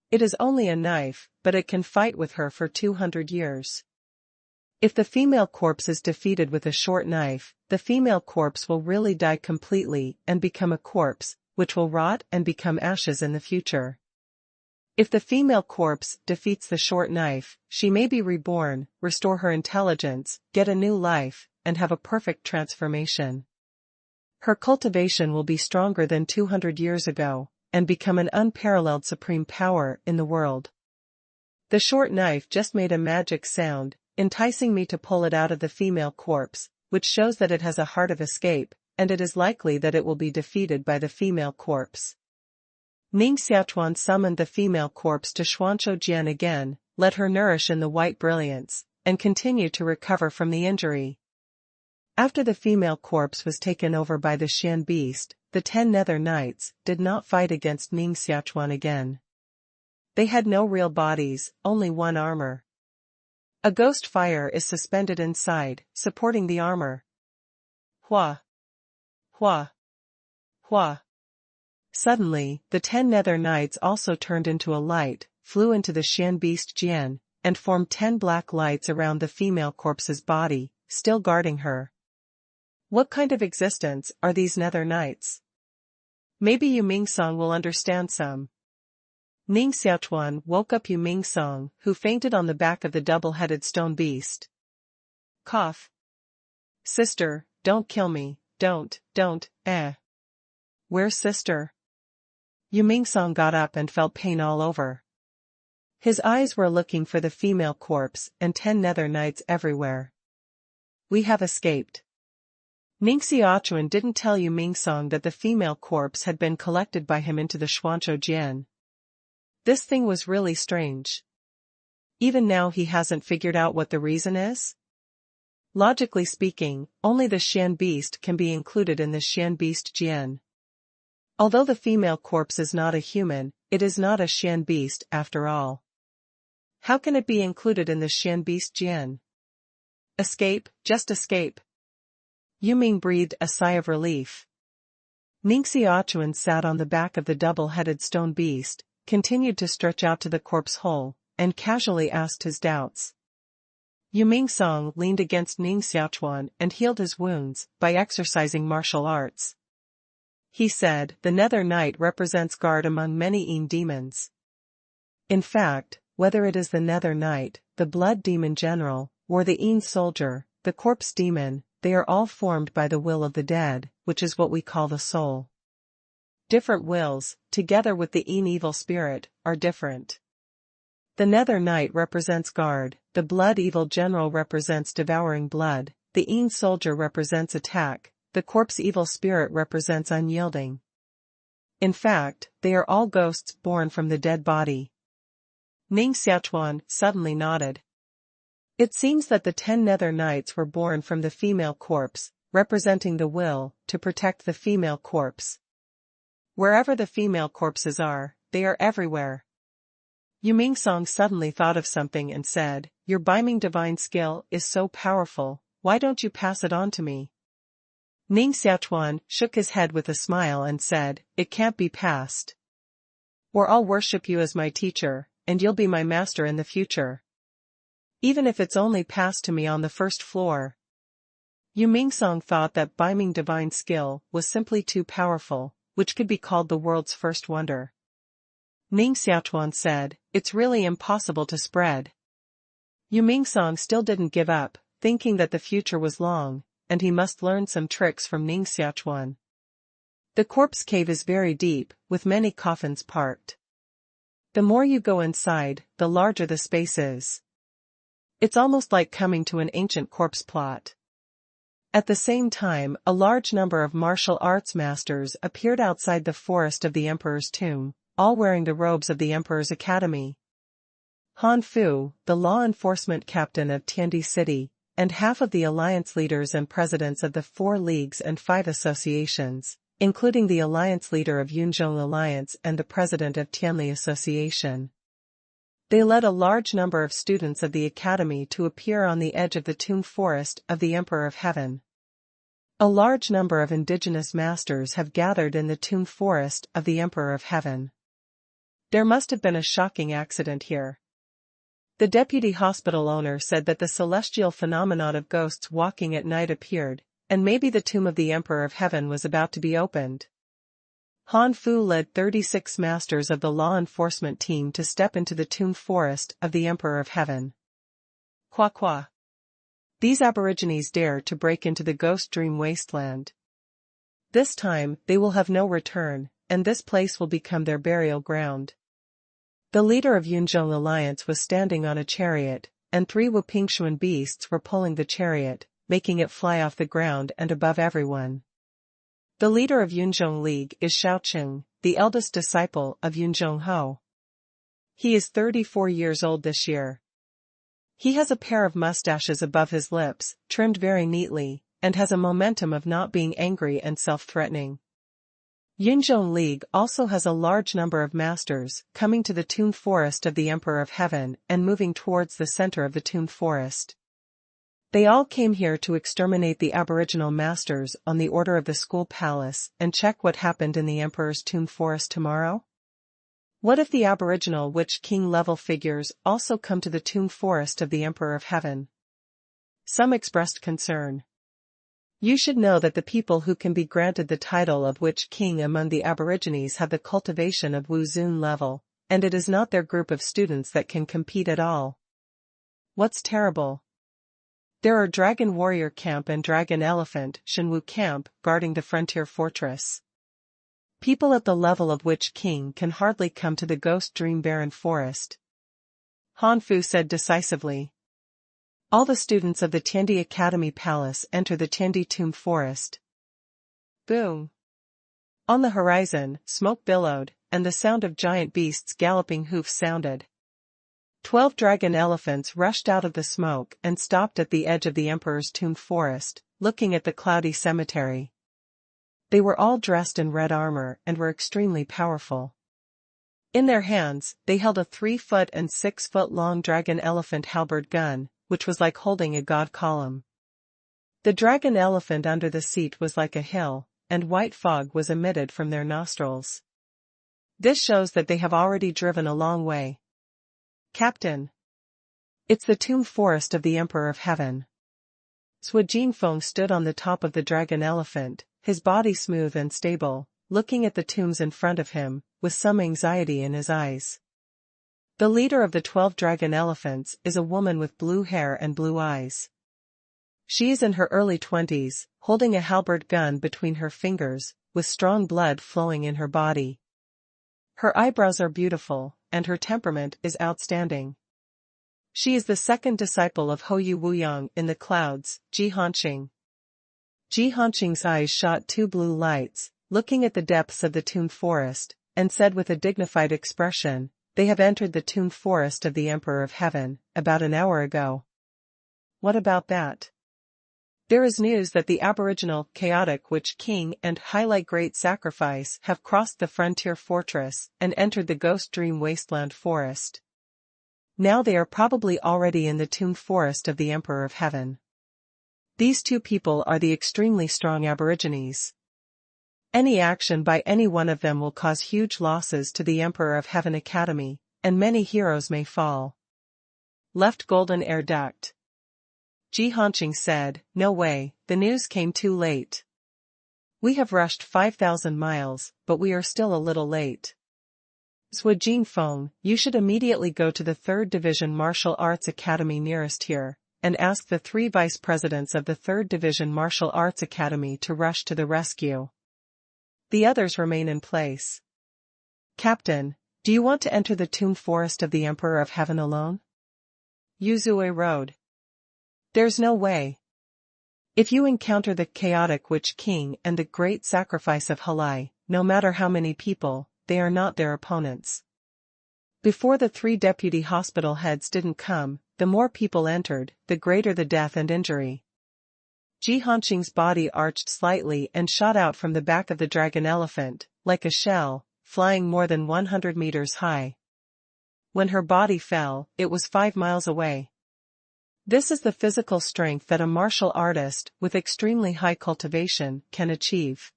It is only a knife, but it can fight with her for 200 years. If the female corpse is defeated with a short knife, the female corpse will really die completely and become a corpse, which will rot and become ashes in the future. If the female corpse defeats the short knife, she may be reborn, restore her intelligence, get a new life, and have a perfect transformation. Her cultivation will be stronger than 200 years ago, and become an unparalleled supreme power in the world. The short knife just made a magic sound, enticing me to pull it out of the female corpse, which shows that it has a heart of escape, and it is likely that it will be defeated by the female corpse. Ning Xiaochuan summoned the female corpse to Xuanzhou Jian again, let her nourish in the white brilliance, and continue to recover from the injury. After the female corpse was taken over by the Xian Beast, the 10 Nether Knights did not fight against Ning Xiaochuan again. They had no real bodies, only one armor. A ghost fire is suspended inside, supporting the armor. Hua! Hua! Hua! Suddenly, the 10 Nether Knights also turned into a light, flew into the Shan beast Jian, and formed 10 black lights around the female corpse's body, still guarding her. What kind of existence are these Nether Knights? Maybe Yu Mingsong will understand some. Ning Xiaochuan woke up Yu Mingsong, who fainted on the back of the double-headed stone beast. Cough. Sister, don't kill me, don't, Where's sister? Yu Mingsong got up and felt pain all over. His eyes were looking for the female corpse and 10 Nether Knights everywhere. We have escaped. Ning Xiaochuan didn't tell Yu Mingsong that the female corpse had been collected by him into the Xuanzhou Jian. This thing was really strange. Even now he hasn't figured out what the reason is? Logically speaking, only the Shan beast can be included in the Shan beast Jian. Although the female corpse is not a human, it is not a Shan beast after all. How can it be included in the Shan beast Jian? Escape, just escape. Yu Ming breathed a sigh of relief. Ning Xiaochuan sat on the back of the double-headed stone beast, continued to stretch out to the corpse hole, and casually asked his doubts. Yu Mingsong leaned against Ning Xiaochuan and healed his wounds by exercising martial arts. He said, the Nether Knight represents guard among many Yin demons. In fact, whether it is the Nether Knight, the Blood Demon General, or the Yin Soldier, the Corpse Demon, they are all formed by the will of the dead, which is what we call the soul. Different wills, together with the Yin evil spirit, are different. The Nether Knight represents guard, the Blood Evil General represents devouring blood, the Yin Soldier represents attack, the Corpse Evil Spirit represents unyielding. In fact, they are all ghosts born from the dead body. Ning Xiaochuan suddenly nodded. It seems that the 10 Nether Knights were born from the female corpse, representing the will, to protect the female corpse. Wherever the female corpses are, they are everywhere. Yu Mingsong suddenly thought of something and said, your Biming divine skill is so powerful, why don't you pass it on to me? Ning Xiaochuan shook his head with a smile and said, it can't be passed. Or I'll worship you as my teacher, and you'll be my master in the future. Even if it's only passed to me on the first floor. Yu Mingsong thought that Biming divine skill was simply too powerful, which could be called the world's first wonder. Ning Xiaochuan said, it's really impossible to spread. Yu Mingsong still didn't give up, thinking that the future was long, and he must learn some tricks from Ning Xiaochuan. The corpse cave is very deep, with many coffins parked. The more you go inside, the larger the space is. It's almost like coming to an ancient corpse plot. At the same time, a large number of martial arts masters appeared outside the forest of the Emperor's tomb, all wearing the robes of the Emperor's Academy. Han Fu, the law enforcement captain of Tiandi City, and half of the alliance leaders and presidents of the 4 leagues and 5 associations, including the alliance leader of Yunzhong Alliance and the president of Tianli Association. They led a large number of students of the academy to appear on the edge of the tomb forest of the Emperor of Heaven. A large number of indigenous masters have gathered in the tomb forest of the Emperor of Heaven. There must have been a shocking accident here. The deputy hospital owner said that the celestial phenomenon of ghosts walking at night appeared, and maybe the tomb of the Emperor of Heaven was about to be opened. Han Fu led 36 masters of the law enforcement team to step into the tomb forest of the Emperor of Heaven. Qua qua. These aborigines dare to break into the ghost dream wasteland. This time, they will have no return, and this place will become their burial ground. The leader of Yunzhong Alliance was standing on a chariot, and 3 Wupingshuan beasts were pulling the chariot, making it fly off the ground and above everyone. The leader of Yunzhong League is Shaoqing, the eldest disciple of Yunzhong Ho. He is 34 years old this year. He has a pair of mustaches above his lips, trimmed very neatly, and has a momentum of not being angry and self-threatening. Yinzhong League also has a large number of masters coming to the Toon Forest of the Emperor of Heaven and moving towards the center of the Toon Forest. They all came here to exterminate the Aboriginal masters on the order of the school palace and check what happened in the Emperor's Toon Forest tomorrow. What if the Aboriginal Witch King level figures also come to the Toon Forest of the Emperor of Heaven? Some expressed concern. You should know that the people who can be granted the title of Witch King among the Aborigines have the cultivation of Wu Zun level, and it is not their group of students that can compete at all. What's terrible? There are Dragon Warrior Camp and Dragon Elephant Shenwu Camp guarding the frontier fortress. People at the level of Witch King can hardly come to the Ghost Dream Barren Forest. Han Fu said decisively. All the students of the Tiandi Academy Palace enter the Tiandi Toon Forest. Boom. On the horizon, smoke billowed, and the sound of giant beasts' galloping hoofs sounded. 12 dragon elephants rushed out of the smoke and stopped at the edge of the Emperor's Toon Forest, looking at the cloudy cemetery. They were all dressed in red armor and were extremely powerful. In their hands, they held a 3-foot and 6-foot long dragon elephant halberd gun, which was like holding a god column. The dragon elephant under the seat was like a hill, and white fog was emitted from their nostrils. This shows that they have already driven a long way. Captain. It's the Toon Forest of the Emperor of Heaven. Sui Jinfeng stood on the top of the dragon elephant, his body smooth and stable, looking at the tombs in front of him, with some anxiety in his eyes. The leader of the 12 dragon elephants is a woman with blue hair and blue eyes. She is in her early 20s, holding a halberd gun between her fingers, with strong blood flowing in her body. Her eyebrows are beautiful, and her temperament is outstanding. She is the second disciple of Houyu Wuyang in the clouds, Ji Hanqing. Ji Hanqing's eyes shot 2 blue lights, looking at the depths of the Toon Forest, and said with a dignified expression, "They have entered the Toon Forest of the Emperor of Heaven, about an hour ago." What about that? There is news that the Aboriginal Chaotic Witch King and Highlight Great Sacrifice have crossed the frontier fortress and entered the Ghost Dream Wasteland Forest. Now they are probably already in the Toon Forest of the Emperor of Heaven. These 2 people are the extremely strong Aborigines. Any action by any one of them will cause huge losses to the Emperor of Heaven Academy, and many heroes may fall. Left Golden Air Duct. Ji Hanqing said, "No way, the news came too late. We have rushed 5,000 miles, but we are still a little late. Sui Jinfeng, you should immediately go to the 3rd Division Martial Arts Academy nearest here, and ask the 3 vice presidents of the 3rd Division Martial Arts Academy to rush to the rescue. The others remain in place." Captain, do you want to enter the Toon Forest of the Emperor of Heaven alone? Yuzue Road. There's no way. If you encounter the Chaotic Witch King and the Great Sacrifice of Halai, no matter how many people, they are not their opponents. Before the 3 deputy hospital heads didn't come, the more people entered, the greater the death and injury. Ji Hanqing's body arched slightly and shot out from the back of the dragon elephant, like a shell, flying more than 100 meters high. When her body fell, it was 5 miles away. This is the physical strength that a martial artist with extremely high cultivation can achieve.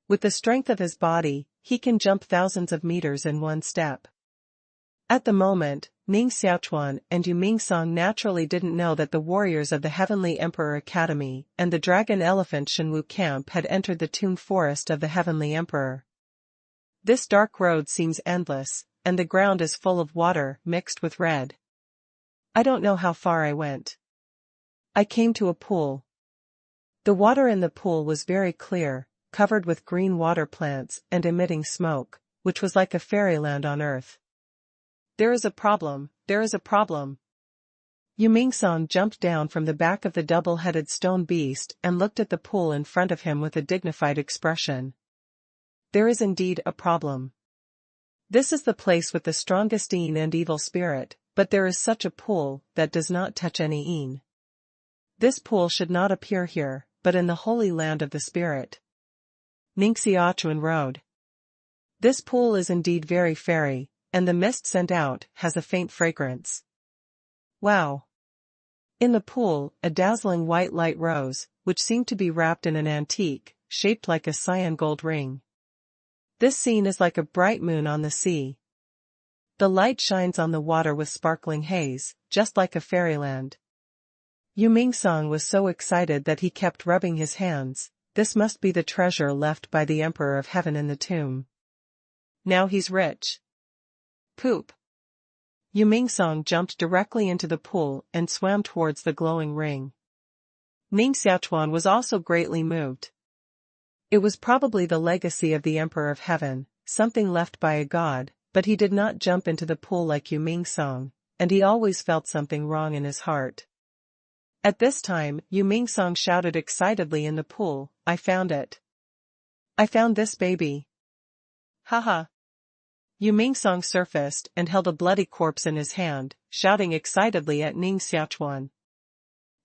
With the strength of his body, he can jump thousands of meters in one step. At the moment, Ning Xiaochuan and Yu Mingsong naturally didn't know that the warriors of the Heavenly Emperor Academy and the Dragon Elephant Shenwu Camp had entered the Toon Forest of the Heavenly Emperor. This dark road seems endless, and the ground is full of water mixed with red. I don't know how far I went. I came to a pool. The water in the pool was very clear, covered with green water plants and emitting smoke, which was like a fairyland on earth. There is a problem, there is a problem. Yu Mingsong jumped down from the back of the double-headed stone beast and looked at the pool in front of him with a dignified expression. There is indeed a problem. This is the place with the strongest Een and evil spirit, but there is such a pool that does not touch any Een. This pool should not appear here, but in the holy land of the spirit. Ning Xiaochuan rowed. This pool is indeed very fairy, and the mist sent out has a faint fragrance. Wow! In the pool, a dazzling white light rose, which seemed to be wrapped in an antique, shaped like a cyan gold ring. This scene is like a bright moon on the sea. The light shines on the water with sparkling haze, just like a fairyland. Yu Mingsong was so excited that he kept rubbing his hands. This must be the treasure left by the Emperor of Heaven in the tomb. Now he's rich. Poop! Yu Mingsong jumped directly into the pool and swam towards the glowing ring. Ning Xiaochuan was also greatly moved. It was probably the legacy of the Emperor of Heaven, something left by a god, but he did not jump into the pool like Yu Mingsong, and he always felt something wrong in his heart. At this time, Yu Mingsong shouted excitedly in the pool, "I found it! I found this baby!" Haha! Yu Mingsong surfaced and held a bloody corpse in his hand, shouting excitedly at Ning Xiaochuan.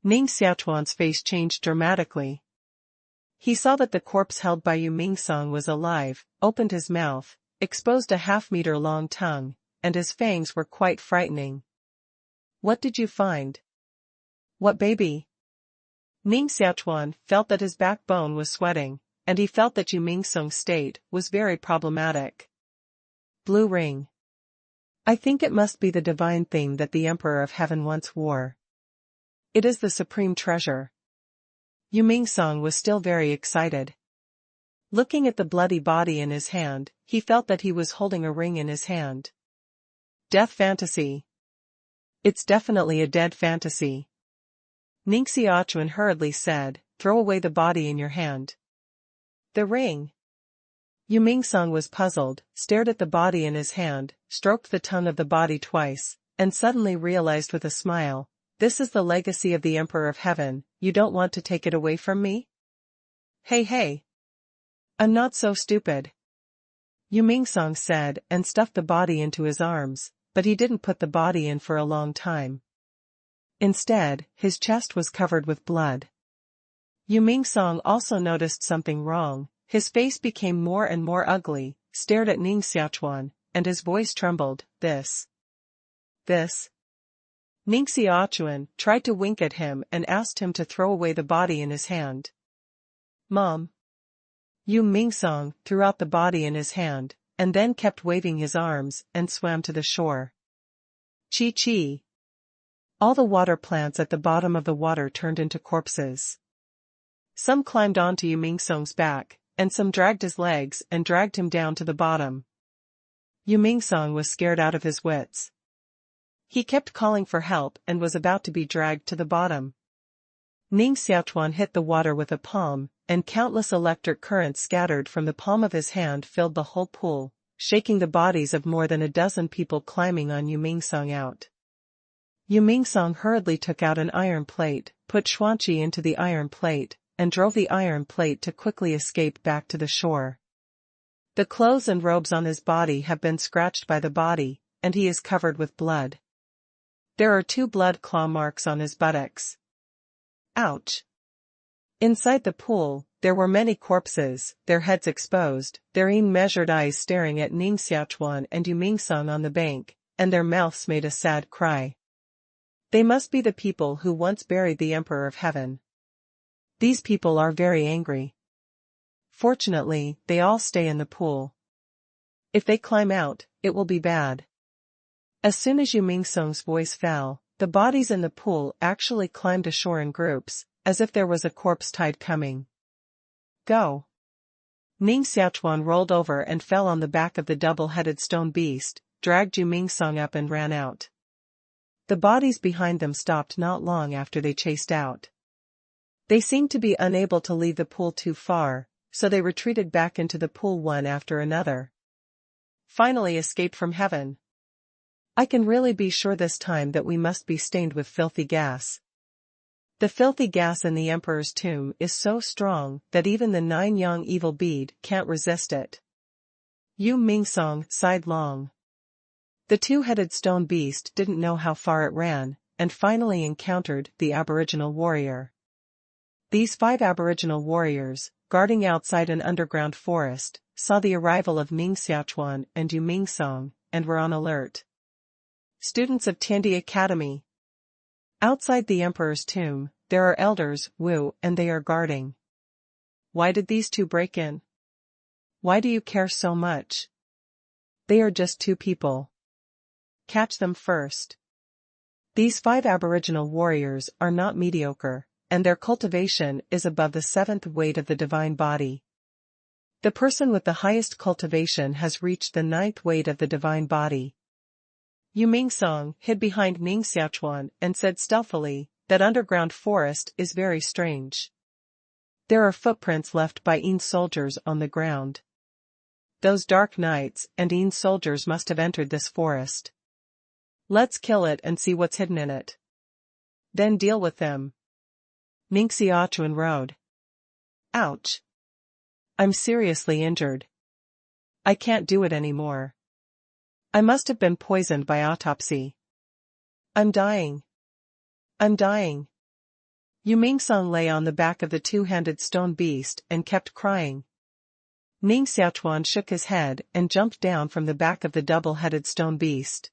Ning Xiaochuan's face changed dramatically. He saw that the corpse held by Yu Mingsong was alive, opened his mouth, exposed a half-meter-long tongue, and his fangs were quite frightening. "What did you find? What baby?" Ning Xiaochuan felt that his backbone was sweating, and he felt that Yu Mingsong's state was very problematic. Blue ring. I think it must be the divine thing that the Emperor of Heaven once wore. It is the supreme treasure. Yu Mingsong was still very excited. Looking at the bloody body in his hand, he felt that he was holding a ring in his hand. Death fantasy. It's definitely a dead fantasy. Ning Xiaochuan hurriedly said, "Throw away the body in your hand." The ring. Yu Mingsong was puzzled, stared at the body in his hand, stroked the tongue of the body twice, and suddenly realized with a smile, "This is the legacy of the Emperor of Heaven, you don't want to take it away from me? Hey! I'm not so stupid," Yu Mingsong said and stuffed the body into his arms, but he didn't put the body in for a long time. Instead, his chest was covered with blood. Yu Mingsong also noticed something wrong. His face became more and more ugly, stared at Ning Xiaochuan, and his voice trembled, This. Ning Xiaochuan tried to wink at him and asked him to throw away the body in his hand. "Mom." Yu Mingsong threw out the body in his hand, and then kept waving his arms and swam to the shore. Chi. All the water plants at the bottom of the water turned into corpses. Some climbed onto Yu Mingsong's back, and some dragged his legs and dragged him down to the bottom. Yu Mingsong was scared out of his wits. He kept calling for help and was about to be dragged to the bottom. Ning Xiaochuan hit the water with a palm, and countless electric currents scattered from the palm of his hand filled the whole pool, shaking the bodies of more than a dozen people climbing on Yu Mingsong out. Yu Mingsong hurriedly took out an iron plate, put Xuanqi into the iron plate, and drove the iron plate to quickly escape back to the shore. The clothes and robes on his body have been scratched by the body, and he is covered with blood. There are 2 blood claw marks on his buttocks. Ouch! Inside the pool, there were many corpses, their heads exposed, their measured eyes staring at Ning Xiaochuan and Yu Mingsong on the bank, and their mouths made a sad cry. They must be the people who once buried the Emperor of Heaven. These people are very angry. Fortunately, they all stay in the pool. If they climb out, it will be bad. As soon as Yu Mingsong's voice fell, the bodies in the pool actually climbed ashore in groups, as if there was a corpse tide coming. Go! Ning Xiaochuan rolled over and fell on the back of the double-headed stone beast, dragged Yu Mingsong up and ran out. The bodies behind them stopped not long after they chased out. They seemed to be unable to leave the pool too far, so they retreated back into the pool one after another. Finally escaped from heaven. I can really be sure this time that we must be stained with filthy gas. The filthy gas in the Emperor's tomb is so strong that even the 9-yang evil bead can't resist it. Yu Mingsong sighed long. The 2-headed stone beast didn't know how far it ran, and finally encountered the Aboriginal warrior. These 5 Aboriginal warriors, guarding outside an underground forest, saw the arrival of Ning Xiaochuan and Yu Mingsong, and were on alert. Students of Tiandi Academy. Outside the Emperor's tomb, there are elders, Wu, and they are guarding. Why did these two break in? Why do you care so much? They are just two people. Catch them first. These 5 Aboriginal warriors are not mediocre, and their cultivation is above the 7th weight of the divine body. The person with the highest cultivation has reached the 9th weight of the divine body. Yu Mingsong hid behind Ning Xiaochuan and said stealthily, that underground forest is very strange. There are footprints left by Yin soldiers on the ground. Those dark knights and Yin soldiers must have entered this forest. Let's kill it and see what's hidden in it. Then deal with them. Ning Xiaochuan roared. Ouch. I'm seriously injured. I can't do it anymore. I must have been poisoned by autopsy. I'm dying. I'm dying. Yu Mingsong lay on the back of the 2-handed stone beast and kept crying. Ning Xiaochuan shook his head and jumped down from the back of the double-headed stone beast.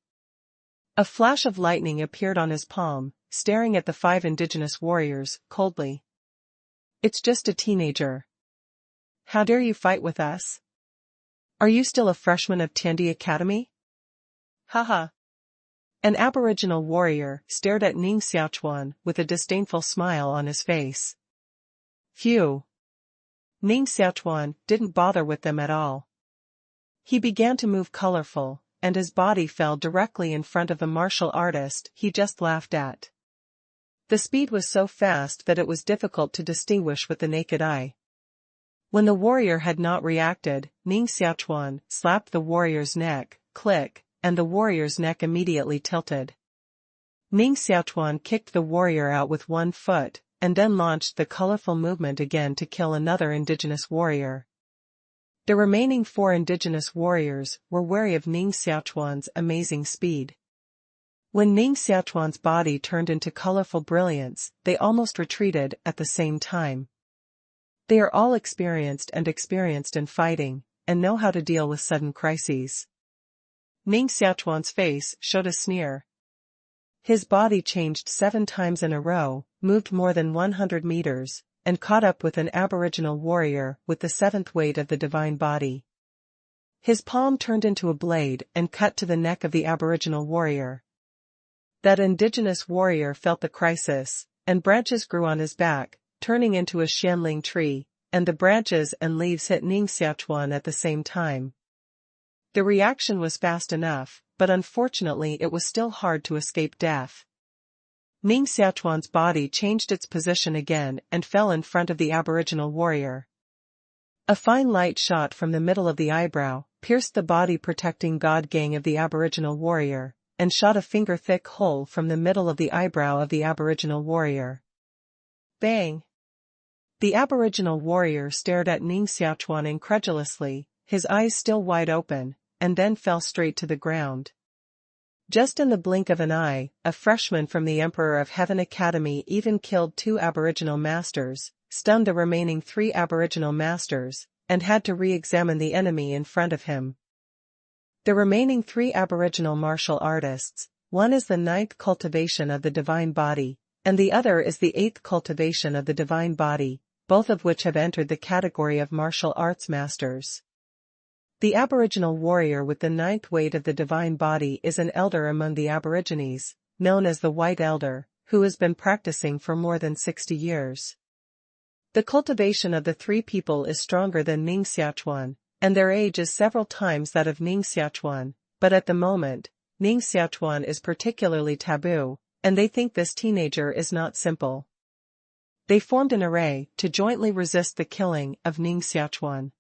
A flash of lightning appeared on his palm, staring at the 5 indigenous warriors, coldly. It's just a teenager. How dare you fight with us? Are you still a freshman of Tiandi Academy? Haha. An Aboriginal warrior stared at Ning Xiaochuan with a disdainful smile on his face. Phew. Ning Xiaochuan didn't bother with them at all. He began to move colorful, and his body fell directly in front of the martial artist he just laughed at. The speed was so fast that it was difficult to distinguish with the naked eye. When the warrior had not reacted, Ning Xiaochuan slapped the warrior's neck, click, and the warrior's neck immediately tilted. Ning Xiaochuan kicked the warrior out with 1 foot, and then launched the colorful movement again to kill another indigenous warrior. The remaining 4 indigenous warriors were wary of Ning Xiaochuan's amazing speed. When Ning Xiaochuan's body turned into colorful brilliance, they almost retreated at the same time. They are all experienced in fighting, and know how to deal with sudden crises. Ning Xiaochuan's face showed a sneer. His body changed 7 times in a row, moved more than 100 meters, and caught up with an Aboriginal warrior with the 7th weight of the divine body. His palm turned into a blade and cut to the neck of the Aboriginal warrior. That indigenous warrior felt the crisis, and branches grew on his back, turning into a shanling tree, and the branches and leaves hit Ning Xiaochuan at the same time. The reaction was fast enough, but unfortunately it was still hard to escape death. Ning Xiaochuan's body changed its position again and fell in front of the Aboriginal warrior. A fine light shot from the middle of the eyebrow, pierced the body-protecting god gang of the Aboriginal warrior, and shot a finger-thick hole from the middle of the eyebrow of the Aboriginal warrior. Bang! The Aboriginal warrior stared at Ning Xiaochuan incredulously, his eyes still wide open, and then fell straight to the ground. Just in the blink of an eye, a freshman from the Emperor of Heaven Academy even killed 2 Aboriginal masters, stunned the remaining 3 Aboriginal masters, and had to re-examine the enemy in front of him. The remaining 3 Aboriginal martial artists, one is the 9th cultivation of the divine body, and the other is the 8th cultivation of the divine body, both of which have entered the category of martial arts masters. The Aboriginal warrior with the 9th weight of the divine body is an elder among the Aborigines, known as the White Elder, who has been practicing for more than 60 years. The cultivation of the 3 people is stronger than Ning Xiaochuan, and their age is several times that of Ning Xiaochuan, but at the moment, Ning Xiaochuan is particularly taboo, and they think this teenager is not simple. They formed an array to jointly resist the killing of Ning Xiaochuan.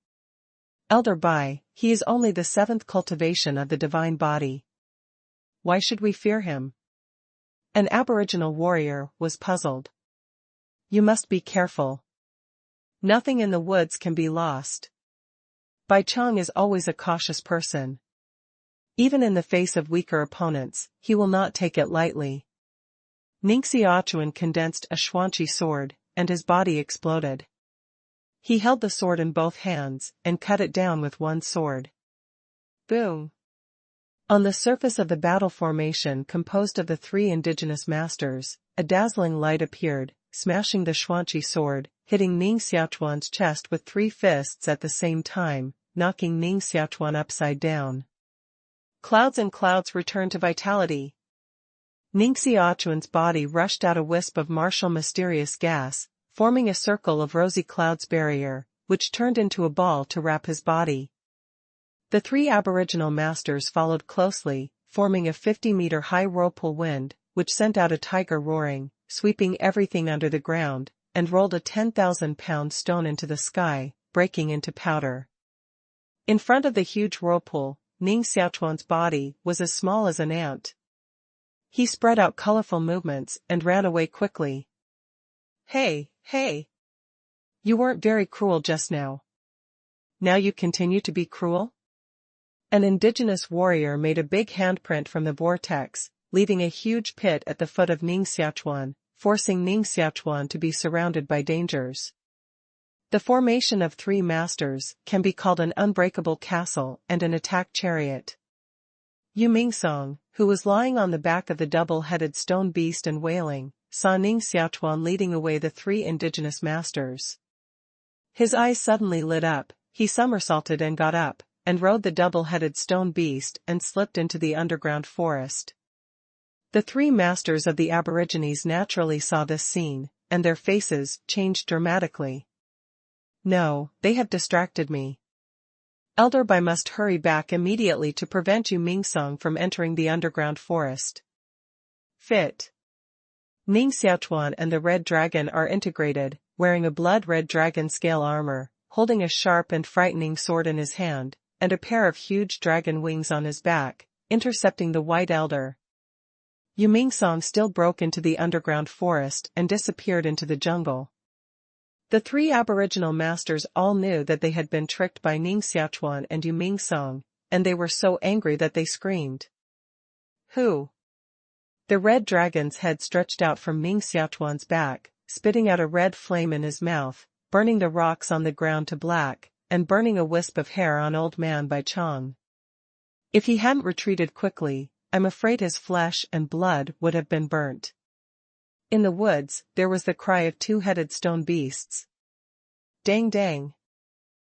Elder Bai, he is only the 7th cultivation of the divine body. Why should we fear him? An Aboriginal warrior was puzzled. You must be careful. Nothing in the woods can be lost. Bai Chang is always a cautious person. Even in the face of weaker opponents, he will not take it lightly. Ning Xiaochuan condensed a Xuanqi sword, and his body exploded. He held the sword in both hands, and cut it down with one sword. Boom! On the surface of the battle formation composed of the three indigenous masters, a dazzling light appeared, smashing the Xuanqi sword, hitting Ning Xiaochuan's chest with 3 fists at the same time, knocking Ning Xiaochuan upside down. Clouds and clouds returned to vitality. Ning Xiaochuan's body rushed out a wisp of martial mysterious gas, forming a circle of rosy clouds barrier, which turned into a ball to wrap his body. The 3 aboriginal masters followed closely, forming a 50-meter-high whirlpool wind, which sent out a tiger roaring, sweeping everything under the ground, and rolled a 10,000-pound stone into the sky, breaking into powder. In front of the huge whirlpool, Ning Xiaochuan's body was as small as an ant. He spread out colorful movements and ran away quickly. Hey, hey! You weren't very cruel just now. Now you continue to be cruel? An indigenous warrior made a big handprint from the vortex, leaving a huge pit at the foot of Ning Xiaochuan, forcing Ning Xiaochuan to be surrounded by dangers. The formation of 3 masters can be called an unbreakable castle and an attack chariot. Yu Mingsong, who was lying on the back of the double-headed stone beast and wailing, saw Ning Xiaochuan leading away the 3 indigenous masters. His eyes suddenly lit up, he somersaulted and got up, and rode the double-headed stone beast and slipped into the underground forest. The 3 masters of the Aborigines naturally saw this scene, and their faces changed dramatically. No, they have distracted me. Elder Bai must hurry back immediately to prevent Yu Mingsong from entering the underground forest. Fit. Ning Xiaochuan and the Red Dragon are integrated, wearing a blood-red dragon scale armor, holding a sharp and frightening sword in his hand, and a pair of huge dragon wings on his back, intercepting the White Elder. Yu Mingsong still broke into the underground forest and disappeared into the jungle. The 3 aboriginal masters all knew that they had been tricked by Ning Xiaochuan and Yu Mingsong, and they were so angry that they screamed. Who? The red dragon's head stretched out from Ning Xiaochuan's back, spitting out a red flame in his mouth, burning the rocks on the ground to black, and burning a wisp of hair on Old Man Bai Chong. If he hadn't retreated quickly, I'm afraid his flesh and blood would have been burnt. In the woods, there was the cry of 2-headed stone beasts. Dang dang.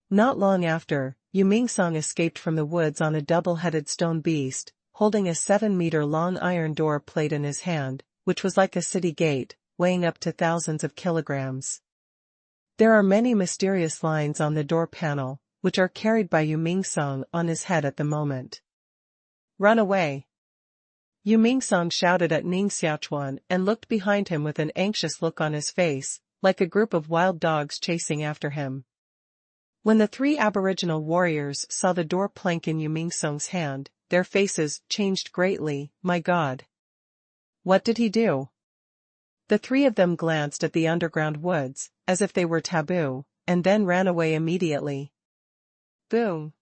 Not long after, Yu Mingsong escaped from the woods on a double-headed stone beast, holding a 7-meter-long iron door plate in his hand, which was like a city gate, weighing up to thousands of kilograms. There are many mysterious lines on the door panel, which are carried by Yu Mingsong on his head at the moment. Run away! Yu Mingsong shouted at Ning Xiaochuan and looked behind him with an anxious look on his face, like a group of wild dogs chasing after him. When the 3 aboriginal warriors saw the door plank in Yu Mingsong's hand, their faces changed greatly. My God! What did he do? The 3 of them glanced at the underground woods, as if they were taboo, and then ran away immediately. Boom!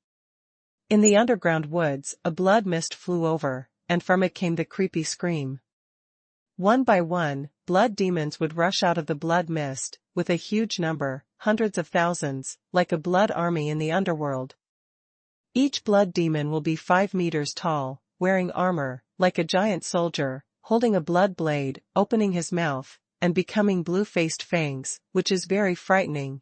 In the underground woods, a blood mist flew over, and from it came the creepy scream. One by one, blood demons would rush out of the blood mist, with a huge number, hundreds of thousands, like a blood army in the underworld. Each blood demon will be 5 meters tall, wearing armor, like a giant soldier, holding a blood blade, opening his mouth, and becoming blue-faced fangs, which is very frightening.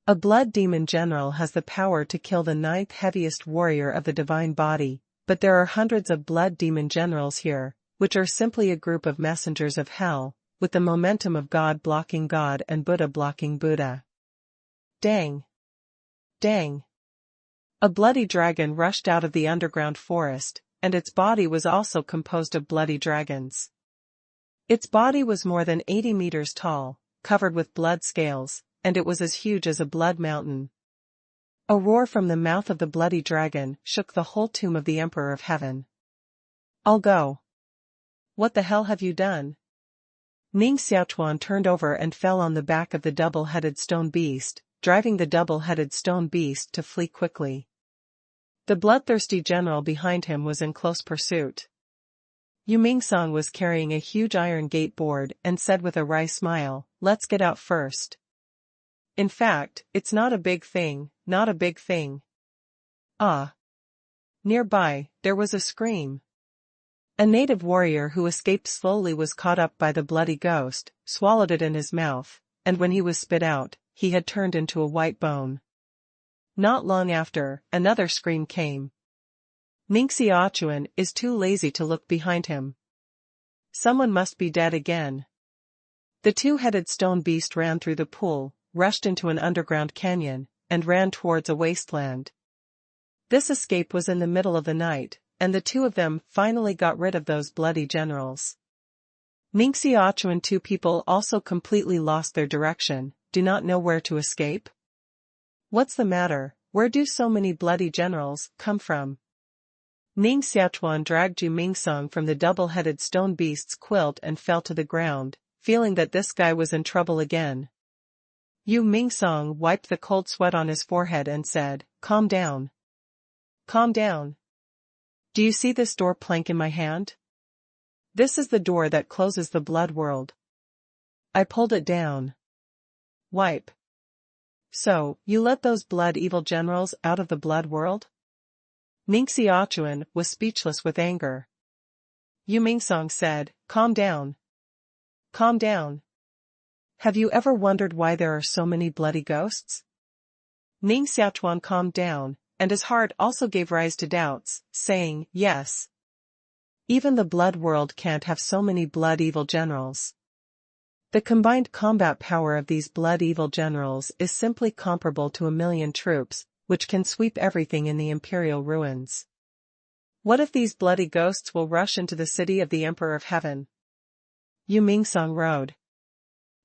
A blood demon general has the power to kill the 9th heaviest warrior of the divine body, but there are hundreds of blood demon generals here, which are simply a group of messengers of hell, with the momentum of God blocking God and Buddha blocking Buddha. Dang! Dang! A bloody dragon rushed out of the underground forest, and its body was also composed of bloody dragons. Its body was more than 80 meters tall, covered with blood scales, and it was as huge as a blood mountain. A roar from the mouth of the bloody dragon shook the whole tomb of the Emperor of Heaven. I'll go. What the hell have you done? Ning Xiaochuan turned over and fell on the back of the double-headed stone beast, driving the double-headed stone beast to flee quickly. The bloodthirsty general behind him was in close pursuit. Yu Mingsong was carrying a huge iron gate board and said with a wry smile, "Let's get out first." In fact, it's not a big thing, not a big thing. Ah. Nearby, there was a scream. A native warrior who escaped slowly was caught up by the bloody ghost, swallowed it in his mouth, and when he was spit out, he had turned into a white bone. Not long after, another scream came. Ning Xiaochuan is too lazy to look behind him. Someone must be dead again. The two-headed stone beast ran through the pool, rushed into an underground canyon, and ran towards a wasteland. This escape was in the middle of the night, and the two of them finally got rid of those bloody generals. Ning Xiaochuan. Two people also completely lost their direction, do not know where to escape. What's the matter, where do so many bloody generals come from? Ning Xiaochuan dragged Jiu Mingsong from the double-headed stone beast's quilt and fell to the ground, feeling that this guy was in trouble again. Jiu Mingsong wiped the cold sweat on his forehead and said, "Calm down. Calm down. Do you see this door plank in my hand? This is the door that closes the blood world. I pulled it down. Wipe. So, you let those blood evil generals out of the blood world?" Ning Xiaochuan was speechless with anger. Jiu Mingsong said, "Calm down. Calm down. Have you ever wondered why there are so many bloody ghosts?" Ning Xiaochuan calmed down, and his heart also gave rise to doubts, saying, "Yes. Even the blood world can't have so many blood evil generals. The combined combat power of these blood evil generals is simply comparable to 1,000,000 troops, which can sweep everything in the imperial ruins. What if these bloody ghosts will rush into the city of the Emperor of Heaven?" Jiu Mingsong rode.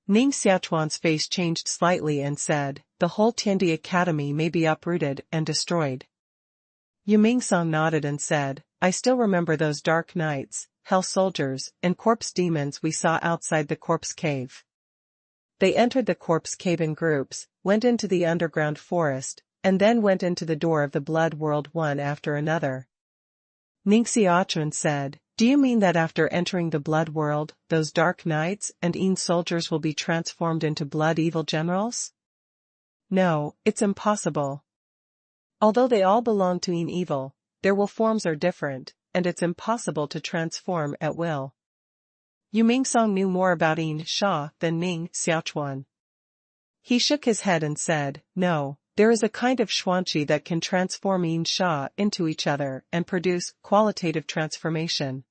Ning Xiaochuan's face changed slightly and said, "The whole Tiandi Academy may be uprooted and destroyed." Jiu Mingsong nodded and said, "I still remember those dark nights, hell soldiers, and corpse demons we saw outside the corpse cave. They entered the corpse cave in groups, went into the underground forest, and then went into the door of the blood world one after another." Ning Xiaochuan said, "Do you mean that after entering the blood world, those dark knights and soldiers will be transformed into blood evil generals?" "No, it's impossible. Although they all belong to evil, their will forms are different, and it's impossible to transform at will." Jiu Mingsong knew more about Sha than Ning Xiaochuan. He shook his head and said, "No, there is a kind of xuanqi that can transform Sha into each other and produce qualitative transformation.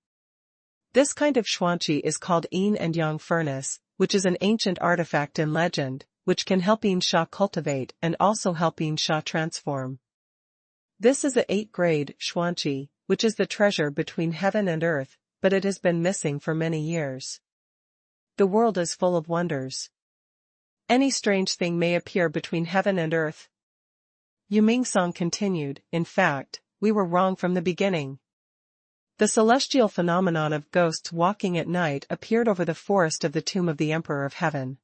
This kind of xuanqi is called Yin and Yang furnace, which is an ancient artifact in legend, which can help Sha cultivate and also help Sha transform. This is a 8th-grade xuanqi, which is the treasure between heaven and earth, but it has been missing for many years. The world is full of wonders. Any strange thing may appear between heaven and earth." Jiu Mingsong continued, "In fact, we were wrong from the beginning. The celestial phenomenon of ghosts walking at night appeared over the forest of the tomb of the Emperor of Heaven.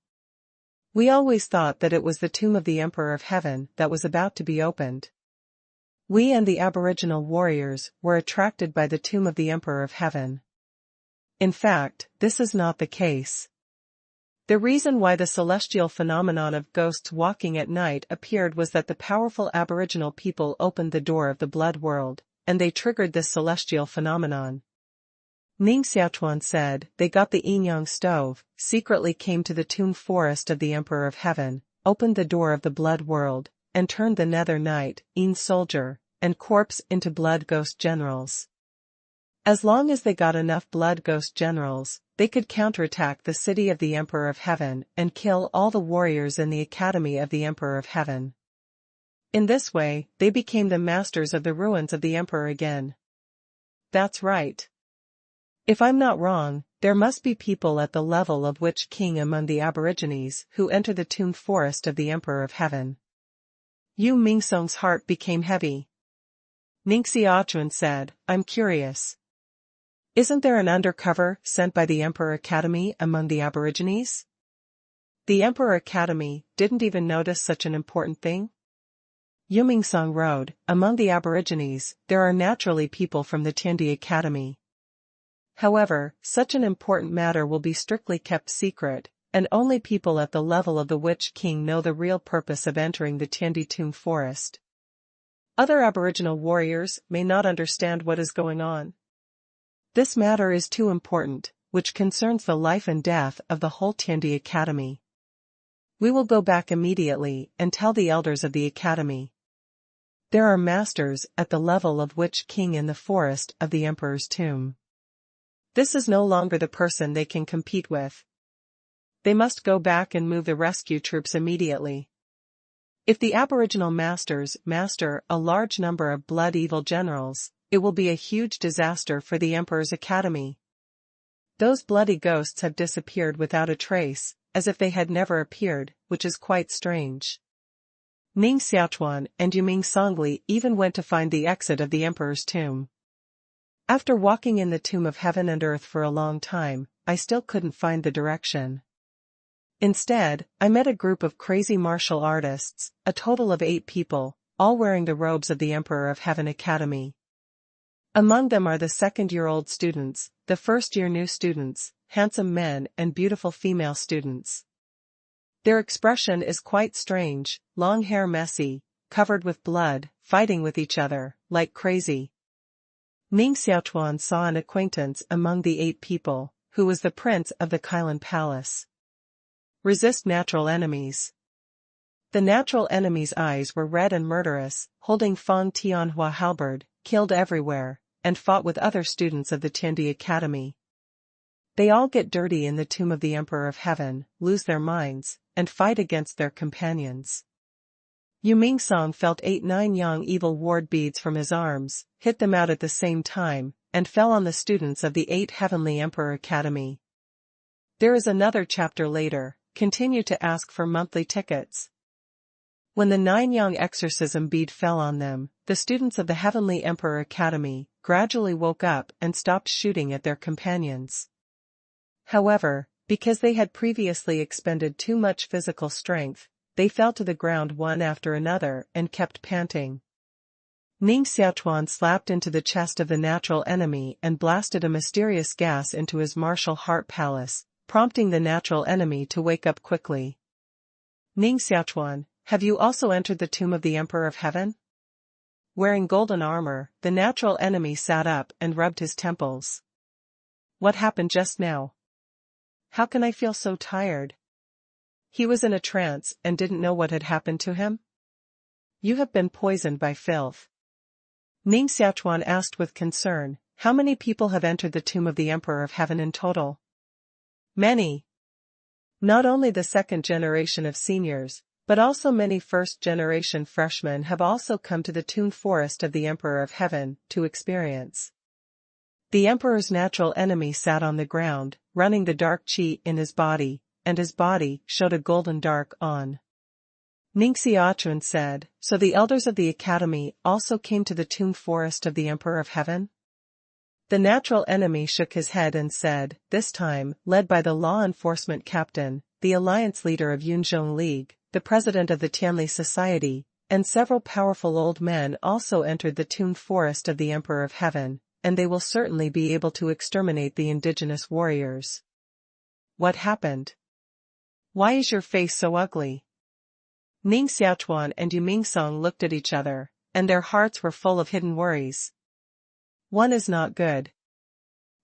We always thought that it was the tomb of the Emperor of Heaven that was about to be opened. We and the aboriginal warriors were attracted by the tomb of the Emperor of Heaven. In fact, this is not the case. The reason why the celestial phenomenon of ghosts walking at night appeared was that the powerful aboriginal people opened the door of the blood world, and they triggered this celestial phenomenon." Ning Xiaochuan said, "They got the yin-yang stove, secretly came to the tomb forest of the Emperor of Heaven, opened the door of the blood world, and turned the nether knight, soldier, and corpse into blood ghost generals. As long as they got enough blood ghost generals, they could counterattack the city of the Emperor of Heaven and kill all the warriors in the Academy of the Emperor of Heaven. In this way, they became the masters of the ruins of the Emperor again." "That's right. If I'm not wrong, there must be people at the level of Witch King among the Aborigines who enter the tomb forest of the Emperor of Heaven." Jiu Mingsong's heart became heavy. Ning Xiaochuan said, "I'm curious. Isn't there an undercover sent by the Emperor Academy among the Aborigines? The Emperor Academy didn't even notice such an important thing?" Jiu Mingsong wrote, "Among the Aborigines, there are naturally people from the Tiandi Academy. However, such an important matter will be strictly kept secret, and only people at the level of the Witch King know the real purpose of entering the Tiandi Tomb forest. Other Aboriginal warriors may not understand what is going on. This matter is too important, which concerns the life and death of the whole Tiandi Academy. We will go back immediately and tell the elders of the Academy. There are masters at the level of Witch King in the forest of the Emperor's tomb. This is no longer the person they can compete with. They must go back and move the rescue troops immediately. If the Aboriginal masters master a large number of blood evil generals, it will be a huge disaster for the Emperor's Academy. Those bloody ghosts have disappeared without a trace, as if they had never appeared, which is quite strange. Ning Xiaochuan and Yuming Songli even went to find the exit of the Emperor's tomb. After walking in the tomb of heaven and earth for a long time, I still couldn't find the direction. Instead, I met a group of crazy martial artists, a total of 8 people, all wearing the robes of the Emperor of Heaven Academy. Among them are the second-year-old students, the first-year new students, handsome men and beautiful female students. Their expression is quite strange, long hair messy, covered with blood, fighting with each other, like crazy. Ning Xiaochuan saw an acquaintance among the 8 people, who was the prince of the Kailan Palace. Resist natural enemies. The natural enemy's eyes were red and murderous, holding Fang Tianhua halberd, killed everywhere, and fought with other students of the Tiandi Academy. They all get dirty in the tomb of the Emperor of Heaven, lose their minds, and fight against their companions. Yu Mingsong felt 8-9 young evil ward beads from his arms, hit them out at the same time, and fell on the students of the 8 Heavenly Emperor Academy. There is another chapter later. Continue to ask for monthly tickets. When the 9 young exorcism bead fell on them, the students of the Heavenly Emperor Academy gradually woke up and stopped shooting at their companions. However, because they had previously expended too much physical strength, they fell to the ground one after another and kept panting. Ning Xiaochuan slapped into the chest of the natural enemy and blasted a mysterious gas into his martial heart palace, prompting the natural enemy to wake up quickly. Ning Xiaochuan, have you also entered the tomb of the Emperor of Heaven? Wearing golden armor, the natural enemy sat up and rubbed his temples. What happened just now? How can I feel so tired? He was in a trance and didn't know what had happened to him? You have been poisoned by filth. Ning Xiaochuan asked with concern, how many people have entered the tomb of the Emperor of Heaven in total? Many. Not only the second generation of seniors, but also many first-generation freshmen have also come to the tomb forest of the Emperor of Heaven to experience. The Emperor's natural enemy sat on the ground, running the dark chi in his body, and his body showed a golden dark on. Ning Xiaochuan said, so the elders of the Academy also came to the tomb forest of the Emperor of Heaven? The natural enemy shook his head and said, this time, led by the law enforcement captain, the alliance leader of Yunzhong League, the president of the Tianli Society, and several powerful old men also entered the tomb forest of the Emperor of Heaven, and they will certainly be able to exterminate the indigenous warriors. What happened? Why is your face so ugly? Ning Xiaochuan and Yu Mingsong looked at each other, and their hearts were full of hidden worries. One is not good.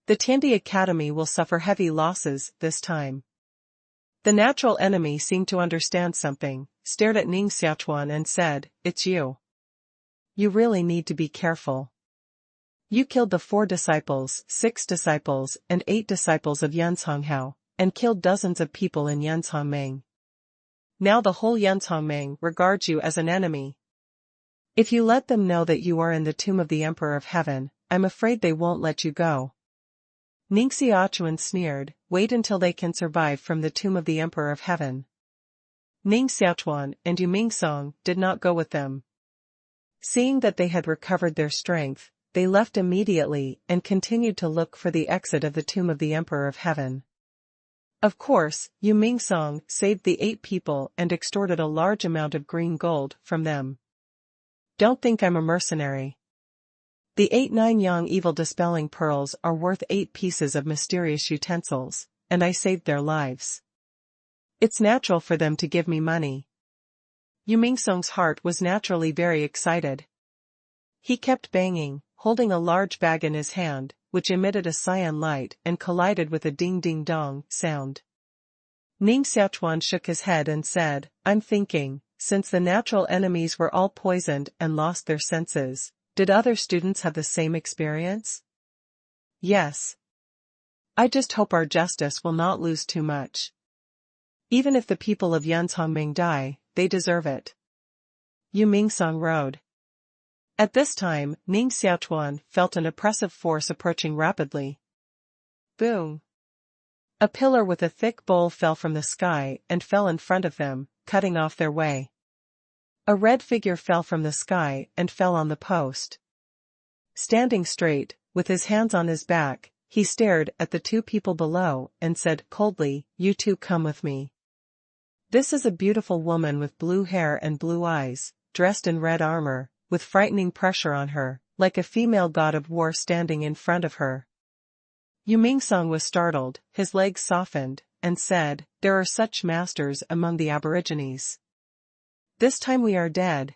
The Tiandi Academy will suffer heavy losses this time. The natural enemy seemed to understand something, stared at Ning Xiaochuan and said, it's you. You really need to be careful. You killed the 4 disciples, 6 disciples, and 8 disciples of Yanzhonghao, and killed dozens of people in Yanzhongmeng. Now the whole Yanzhongmeng regards you as an enemy. If you let them know that you are in the tomb of the Emperor of Heaven, I'm afraid they won't let you go. Ning Xiaochuan sneered, wait until they can survive from the tomb of the Emperor of Heaven. Ning Xiaochuan and Yu Mingsong did not go with them. Seeing that they had recovered their strength, they left immediately and continued to look for the exit of the tomb of the Emperor of Heaven. Of course, Yu Mingsong saved the 8 people and extorted a large amount of green gold from them. Don't think I'm a mercenary. The 8-9 young evil dispelling pearls are worth 8 pieces of mysterious utensils, and I saved their lives. It's natural for them to give me money. Yu Mingsong's heart was naturally very excited. He kept banging, holding a large bag in his hand, which emitted a cyan light and collided with a ding-ding-dong sound. Ning Xiaochuan shook his head and said, I'm thinking, since the natural enemies were all poisoned and lost their senses, did other students have the same experience? Yes. I just hope our justice will not lose too much. Even if the people of Yunzhongming die, they deserve it. Yu Mingsong rode. At this time, Ning Xiaochuan felt an oppressive force approaching rapidly. Boom! A pillar with a thick bowl fell from the sky and fell in front of them, cutting off their way. A red figure fell from the sky and fell on the post. Standing straight, with his hands on his back, he stared at the two people below and said coldly, You two come with me. This is a beautiful woman with blue hair and blue eyes, dressed in red armor, with frightening pressure on her, like a female god of war standing in front of her. Yu Mingsong was startled, his legs softened, and said, There are such masters among the aborigines. This time we are dead.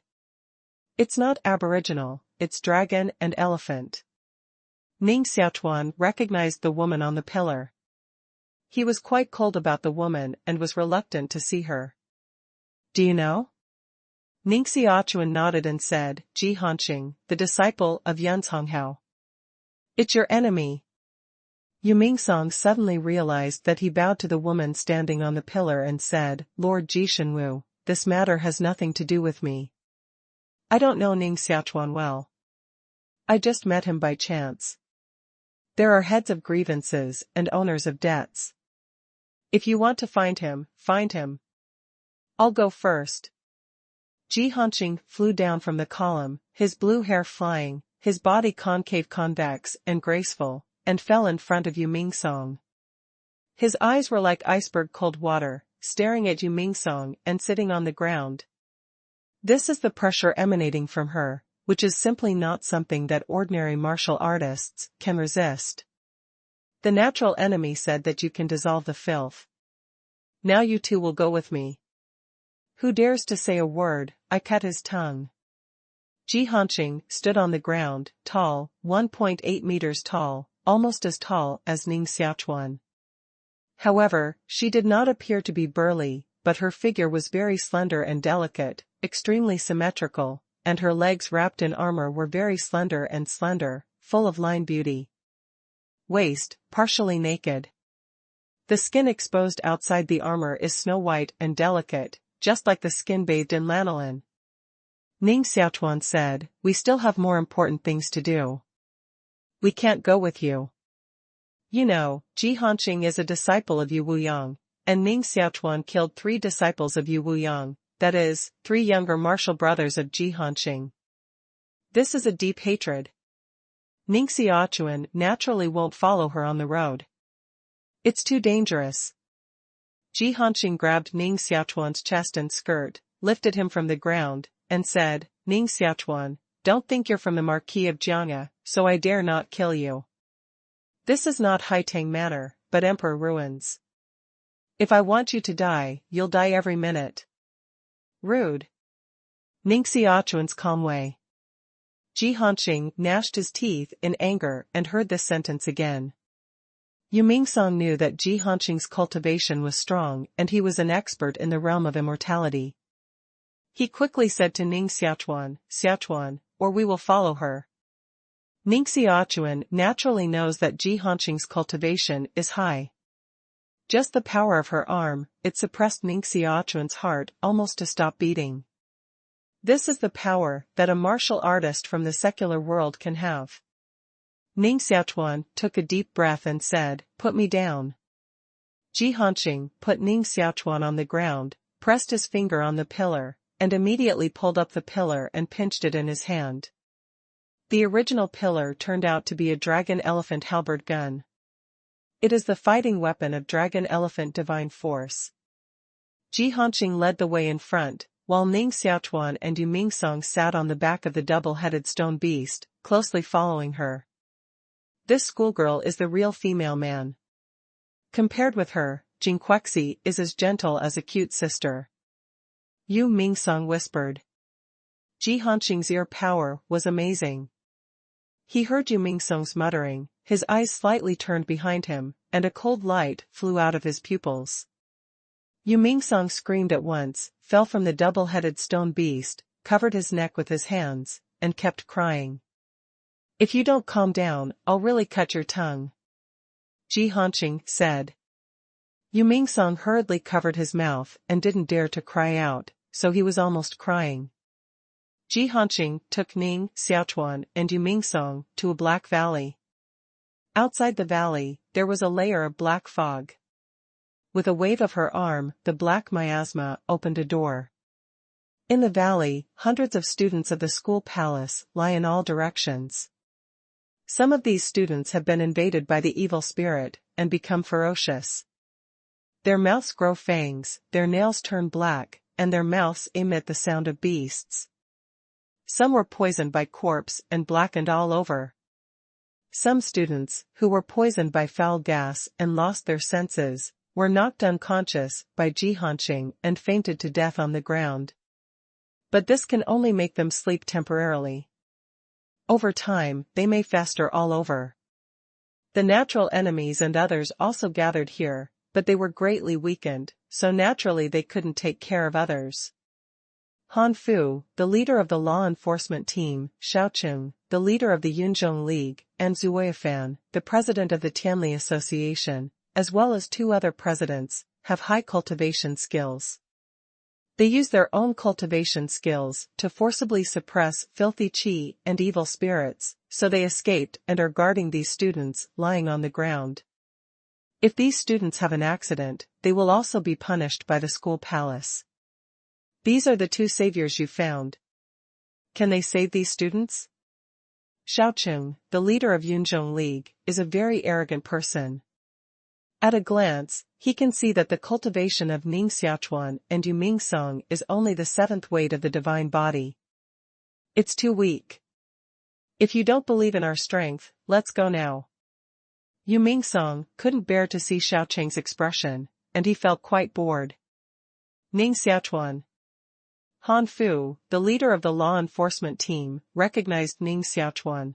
It's not aboriginal, it's dragon and elephant. Ning Xiaochuan recognized the woman on the pillar. He was quite cold about the woman and was reluctant to see her. Do you know? Ning Xiaochuan nodded and said, Ji Hanqing, the disciple of Yunzhonghao. It's your enemy. Yu Mingsong suddenly realized that he bowed to the woman standing on the pillar and said, Lord Ji Shenwu, this matter has nothing to do with me. I don't know Ning Xiaochuan well. I just met him by chance. There are heads of grievances and owners of debts. If you want to find him, find him. I'll go first. Ji Hanqing flew down from the column, his blue hair flying, his body concave convex and graceful, and fell in front of Yu Mingsong. His eyes were like iceberg cold water, staring at Yu Mingsong and sitting on the ground. This is the pressure emanating from her, which is simply not something that ordinary martial artists can resist. The natural enemy said that you can dissolve the filth. Now you two will go with me. Who dares to say a word, I cut his tongue. Ji Hanqing stood on the ground, tall, 1.8 meters tall, almost as tall as Ning Xiaochuan. However, she did not appear to be burly, but her figure was very slender and delicate, extremely symmetrical, and her legs wrapped in armor were very slender, full of line beauty. Waist, partially naked. The skin exposed outside the armor is snow-white and delicate, just like the skin bathed in lanolin. Ning Xiaochuan said, We still have more important things to do. We can't go with you. You know, Ji Hanqing is a disciple of Yu Wuyang, and Ning Xiaochuan killed 3 disciples of Yu Wuyang, that is, 3 younger martial brothers of Ji Hanqing. This is a deep hatred. Ning Xiaochuan naturally won't follow her on the road. It's too dangerous. Ji Hanqing grabbed Ning Xiaochuan's chest and skirt, lifted him from the ground, and said, Ning Xiaochuan, don't think you're from the Marquis of Jianghe, so I dare not kill you. This is not Haitang Manor, but Emperor Ruins. If I want you to die, you'll die every minute. Rude. Ning Xiaochuan's calm way. Ji Hanqing gnashed his teeth in anger and heard this sentence again. Yu Mingsong knew that Ji Hanqing's cultivation was strong and he was an expert in the realm of immortality. He quickly said to Ning Xiaochuan, Xiaochuan, or we will follow her. Ning Xiaochuan naturally knows that Ji Hanqing's cultivation is high. Just the power of her arm, it suppressed Ning Xiaochuan's heart almost to stop beating. This is the power that a martial artist from the secular world can have. Ning Xiaochuan took a deep breath and said, Put me down. Ji Hanqing put Ning Xiaochuan on the ground, pressed his finger on the pillar, and immediately pulled up the pillar and pinched it in his hand. The original pillar turned out to be a dragon-elephant halberd gun. It is the fighting weapon of dragon-elephant divine force. Ji Hanqing led the way in front, while Ning Xiaochuan and Yu Mingsong sat on the back of the double-headed stone beast, closely following her. This schoolgirl is the real female man. Compared with her, Jinquexi is as gentle as a cute sister. Yu Mingsong whispered. Ji Hanqing's ear power was amazing. He heard Yu Mingsong's muttering, his eyes slightly turned behind him, and a cold light flew out of his pupils. Yu Mingsong screamed at once, fell from the double-headed stone beast, covered his neck with his hands, and kept crying. If you don't calm down, I'll really cut your tongue. Ji Hanqing said. Yu Mingsong hurriedly covered his mouth and didn't dare to cry out, so he was almost crying. Ji Hanqing took Ning Xiaochuan and Yu Mingsong to a black valley. Outside the valley, there was a layer of black fog. With a wave of her arm, the black miasma opened a door. In the valley, hundreds of students of the school palace lie in all directions. Some of these students have been invaded by the evil spirit and become ferocious. Their mouths grow fangs, their nails turn black, and their mouths emit the sound of beasts. Some were poisoned by corpse and blackened all over. Some students, who were poisoned by foul gas and lost their senses, were knocked unconscious by Ji Hanqing and fainted to death on the ground. But this can only make them sleep temporarily. Over time, they may fester all over. The natural enemies and others also gathered here, but they were greatly weakened, so naturally they couldn't take care of others. Han Fu, the leader of the law enforcement team, Xiaochun, the leader of the Yunzhong League, and Fan, the president of the Tianli Association, as well as 2 other presidents, have high cultivation skills. They use their own cultivation skills to forcibly suppress filthy qi and evil spirits, so they escaped and are guarding these students lying on the ground. If these students have an accident, they will also be punished by the school palace. These are the 2 saviors you found. Can they save these students? Xiaochun, the leader of Yunzhong League, is a very arrogant person. At a glance, he can see that the cultivation of Ning Xiaochuan and Yu Mingsong is only the 7th weight of the divine body. It's too weak. If you don't believe in our strength, let's go now. Yu Mingsong couldn't bear to see Xiaocheng's expression, and he felt quite bored. Ning Xiaochuan. Han Fu, the leader of the law enforcement team, recognized Ning Xiaochuan.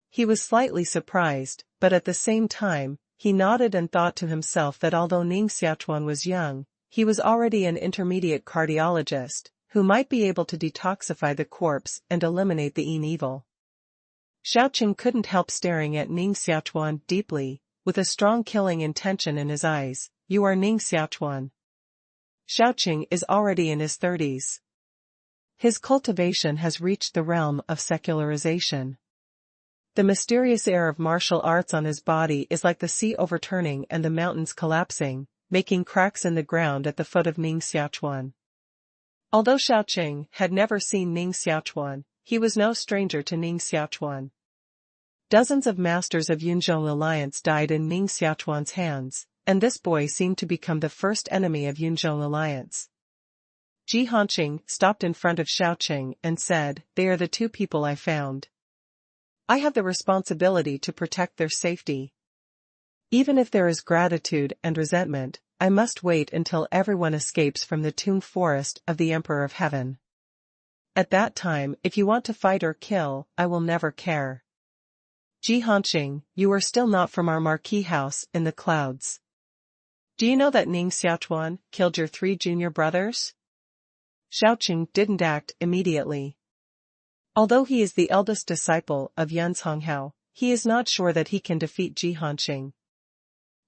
He was slightly surprised, but at the same time, he nodded and thought to himself that although Ning Xiaochuan was young, he was already an intermediate cardiologist, who might be able to detoxify the corpse and eliminate the evil. Xiaocheng couldn't help staring at Ning Xiaochuan deeply, with a strong killing intention in his eyes. You are Ning Xiaochuan. Xiaocheng is already in his 30s. His cultivation has reached the realm of secularization. The mysterious air of martial arts on his body is like the sea overturning and the mountains collapsing, making cracks in the ground at the foot of Ning Xiaochuan. Although Xiaocheng had never seen Ning Xiaochuan, he was no stranger to Ning Xiaochuan. Dozens of masters of Yunzhong Alliance died in Ning Xiaochuan's hands, and this boy seemed to become the first enemy of Yunzhong Alliance. Ji Hanqing stopped in front of Xiaocheng and said, "They are the 2 people I found. I have the responsibility to protect their safety. Even if there is gratitude and resentment, I must wait until everyone escapes from the tomb forest of the Emperor of Heaven. At that time, if you want to fight or kill, I will never care." Ji Hanqing, you are still not from our marquee house in the clouds. Do you know that Ning Xiaochuan killed your 3 junior brothers? Xiaocheng didn't act immediately. Although he is the eldest disciple of Yun's Honghao, he is not sure that he can defeat Ji Hanqing.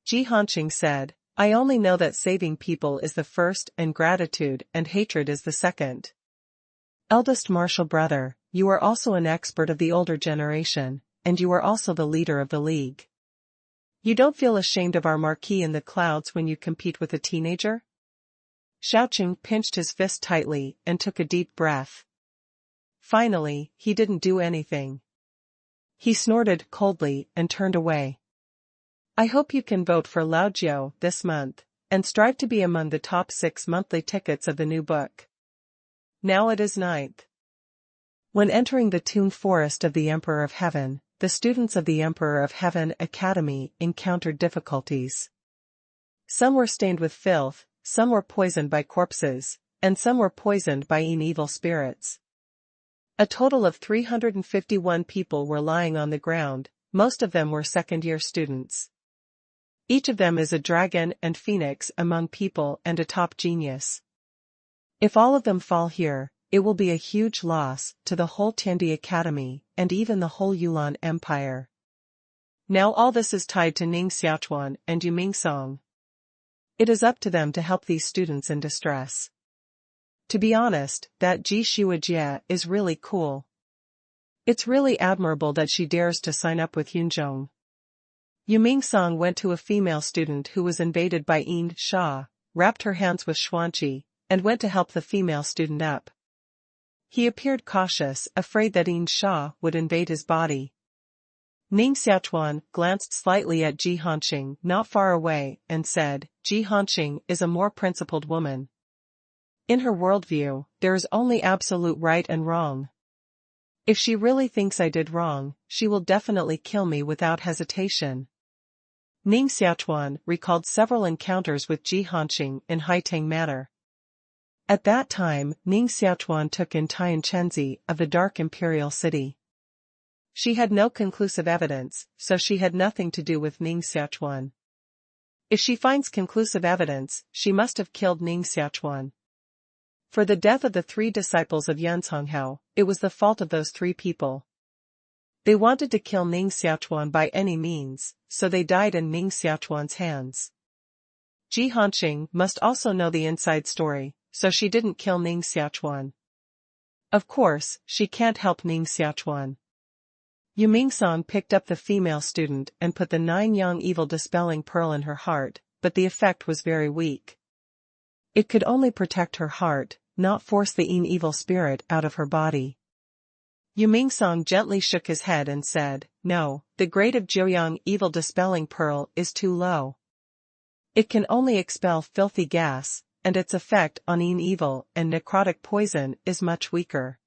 Ji Hanqing said, "I only know that saving people is the first and gratitude and hatred is the second. Eldest martial brother, you are also an expert of the older generation, and you are also the leader of the league. You don't feel ashamed of our marquee in the clouds when you compete with a teenager?" Xiaocheng pinched his fist tightly and took a deep breath. Finally, he didn't do anything. He snorted coldly and turned away. "I hope you can vote for Lao Jiao this month, and strive to be among the top 6 monthly tickets of the new book." Now it is 9th. When entering the tomb forest of the Emperor of Heaven, the students of the Emperor of Heaven Academy encountered difficulties. Some were stained with filth, some were poisoned by corpses, and some were poisoned by evil spirits. A total of 351 people were lying on the ground, most of them were second-year students. Each of them is a dragon and phoenix among people and a top genius. If all of them fall here, it will be a huge loss to the whole Tiandi Academy and even the whole Yulan Empire. Now all this is tied to Ning Xiaochuan and Yu Mingsong. It is up to them to help these students in distress. To be honest, that Jiu Dang Jia is really cool. It's really admirable that she dares to sign up with Yunzhong. Yu Mingsong went to a female student who was invaded by Ning Xiaochuan, wrapped her hands with Xuanqi, and went to help the female student up. He appeared cautious, afraid that Ning Xiaochuan would invade his body. Ning Xiaochuan glanced slightly at Ji Hanqing not far away and said, Ji Hanqing is a more principled woman. In her worldview, there is only absolute right and wrong. If she really thinks I did wrong, she will definitely kill me without hesitation. Ning Xiaochuan recalled several encounters with Ji Hanqing in Haitang Manor. At that time, Ning Xiaochuan took in Tian Chenzi of the Dark Imperial City. She had no conclusive evidence, so she had nothing to do with Ning Xiaochuan. If she finds conclusive evidence, she must have killed Ning Xiaochuan. For the death of the 3 disciples of Yunzhonghao, it was the fault of those 3 people. They wanted to kill Ning Xiaochuan by any means, so they died in Ning Xiaochuan's hands. Ji Hanqing must also know the inside story, so she didn't kill Ning Xiaochuan. Of course, she can't help Ning Xiaochuan. Yu Mingsong picked up the female student and put the 9-yang evil dispelling pearl in her heart, but the effect was very weak. It could only protect her heart, not force the evil spirit out of her body. Yu Mingsong gently shook his head and said, no, the grade of Jiuyang evil dispelling pearl is too low. It can only expel filthy gas, and its effect on evil and necrotic poison is much weaker.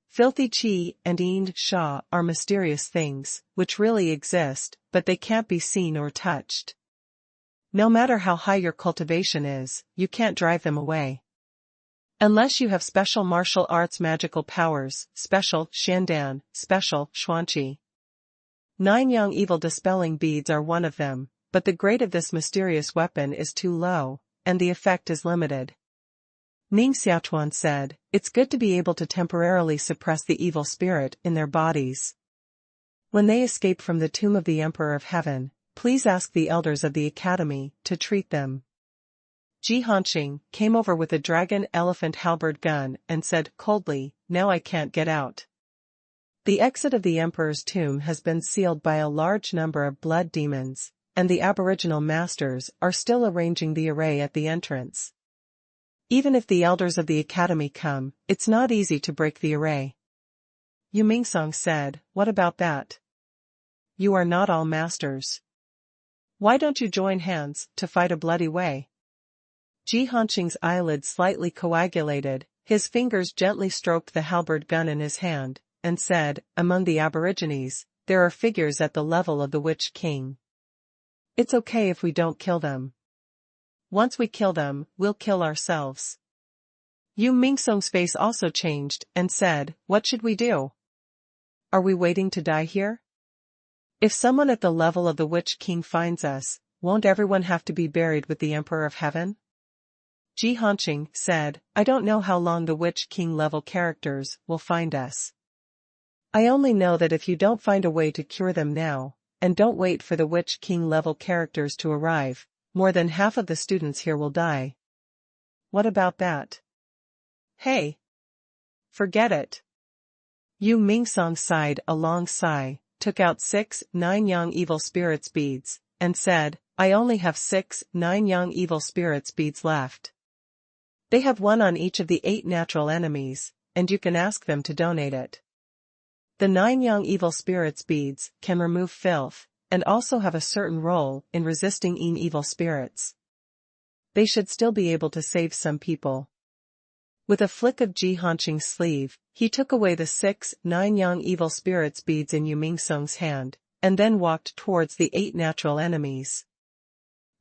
Filthy qi and sha are mysterious things, which really exist, but they can't be seen or touched. No matter how high your cultivation is, you can't drive them away. Unless you have special martial arts magical powers, special shandan, special xuanqi. 9-yang evil dispelling beads are one of them, but the grade of this mysterious weapon is too low, and the effect is limited. Ning Xiaochuan said, it's good to be able to temporarily suppress the evil spirit in their bodies. When they escape from the tomb of the Emperor of Heaven, please ask the elders of the academy to treat them. Ji Hanqing came over with a dragon elephant halberd gun and said coldly, now I can't get out. The exit of the Emperor's tomb has been sealed by a large number of blood demons, and the aboriginal masters are still arranging the array at the entrance. Even if the elders of the academy come, it's not easy to break the array. Yu Mingsong said, what about that? You are not all masters. Why don't you join hands to fight a bloody way? Ji Hanqing's eyelids slightly coagulated, his fingers gently stroked the halberd gun in his hand, and said, among the aborigines, there are figures at the level of the Witch King. It's okay if we don't kill them. Once we kill them, we'll kill ourselves. Yu Mingsong's face also changed and said, what should we do? Are we waiting to die here? If someone at the level of the Witch King finds us, won't everyone have to be buried with the Emperor of Heaven? Ji Hanqing said, I don't know how long the Witch King level characters will find us. I only know that if you don't find a way to cure them now, and don't wait for the Witch King level characters to arrive, more than half of the students here will die. What about that? Hey! Forget it. Yu Mingsong sighed a long sigh, took out 6 9-yang evil spirits beads, and said, I only have 6 9-yang evil spirits beads left. They have 1 on each of the 8 natural enemies, and you can ask them to donate it. The 9-yang evil spirits beads can remove filth, and also have a certain role in resisting evil spirits. They should still be able to save some people. With a flick of Ji Hanqing's sleeve, he took away the 6 9-yang evil spirits beads in Yu Mingsong's hand, and then walked towards the 8 natural enemies.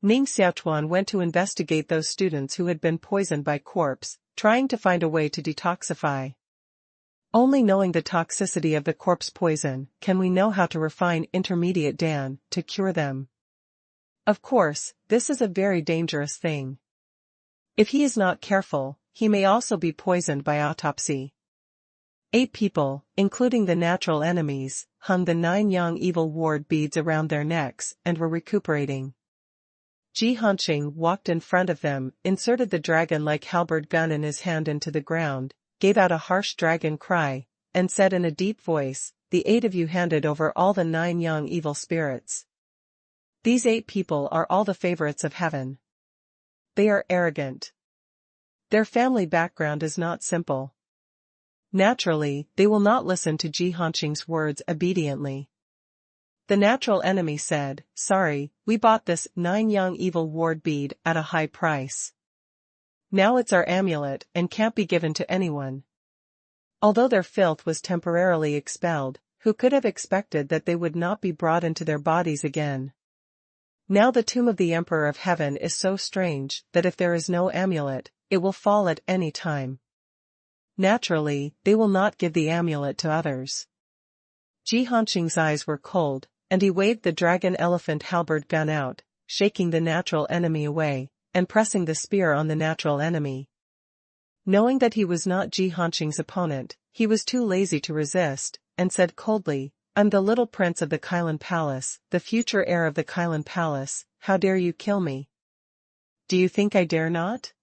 Ning Xiaochuan went to investigate those students who had been poisoned by corpse, trying to find a way to detoxify. Only knowing the toxicity of the corpse poison can we know how to refine intermediate Dan to cure them. Of course, this is a very dangerous thing. If he is not careful, he may also be poisoned by autopsy. 8 people, including the natural enemies, hung the 9 young evil ward beads around their necks and were recuperating. Jihanqing walked in front of them, inserted the dragon-like halberd gun in his hand into the ground, gave out a harsh dragon cry, and said in a deep voice, "The 8 of you handed over all the 9 young evil spirits. These 8 people are all the favorites of heaven. They are arrogant. Their family background is not simple. Naturally, they will not listen to Jihanqing's words obediently." The natural enemy said, "Sorry, we bought this 9 young evil ward bead at a high price. Now it's our amulet and can't be given to anyone." Although their filth was temporarily expelled, who could have expected that they would not be brought into their bodies again? Now the tomb of the Emperor of Heaven is so strange that if there is no amulet, it will fall at any time. Naturally, they will not give the amulet to others. Jihanqing's eyes were cold, and he waved the dragon elephant halberd gun out, shaking the natural enemy away, and pressing the spear on the natural enemy. Knowing that he was not Jihanqing's opponent, he was too lazy to resist, and said coldly, "I'm the little prince of the Kailan Palace, the future heir of the Kailan Palace. How dare you kill me? Do you think I dare not?"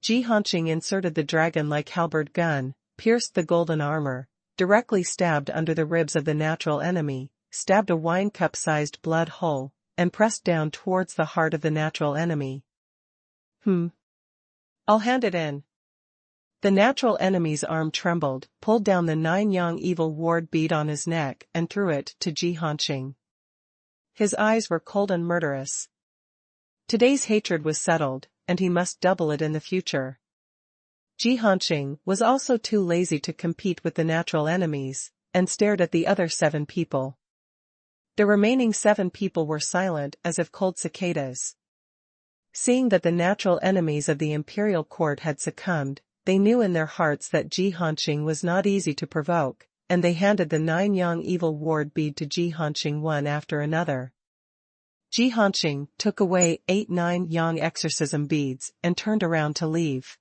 Jihanqing inserted the dragon-like halberd gun, pierced the golden armor, directly stabbed under the ribs of the natural enemy, stabbed a wine cup-sized blood hole, and pressed down towards the heart of the natural enemy. I'll hand it in." The natural enemy's arm trembled, pulled down the 9 young evil ward bead on his neck and threw it to Jihanqing. His eyes were cold and murderous. Today's hatred was settled, and he must double it in the future. Jihanqing was also too lazy to compete with the natural enemies, and stared at the other 7 people. The remaining 7 people were silent as if cold cicadas. Seeing that the natural enemies of the imperial court had succumbed, they knew in their hearts that Jihanqing was not easy to provoke, and they handed the 9 young evil ward bead to Jihanqing one after another. Jihanqing took away 9 young exorcism beads and turned around to leave.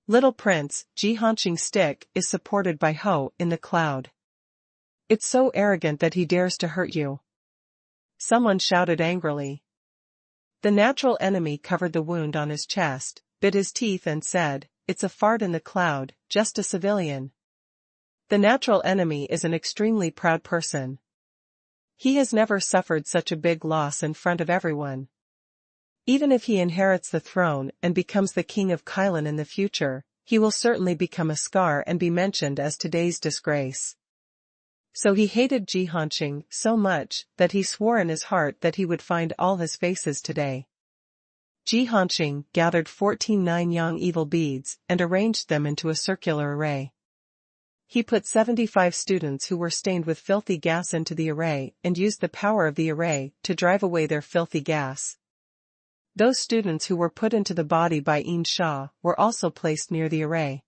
"Little prince, Jihanqing's stick is supported by Ho in the cloud. It's so arrogant that he dares to hurt you." Someone shouted angrily. The natural enemy covered the wound on his chest, bit his teeth and said, "It's a fart in the cloud, just a civilian." The natural enemy is an extremely proud person. He has never suffered such a big loss in front of everyone. Even if he inherits the throne and becomes the king of Kailan in the future, he will certainly become a scar and be mentioned as today's disgrace. So he hated Jihanqing so much that he swore in his heart that he would find all his faces today. Jihanqing gathered 14 9 young evil beads and arranged them into a circular array. He put 75 students who were stained with filthy gas into the array and used the power of the array to drive away their filthy gas. Those students who were put into the body by Ning Xiaochuan were also placed near the array.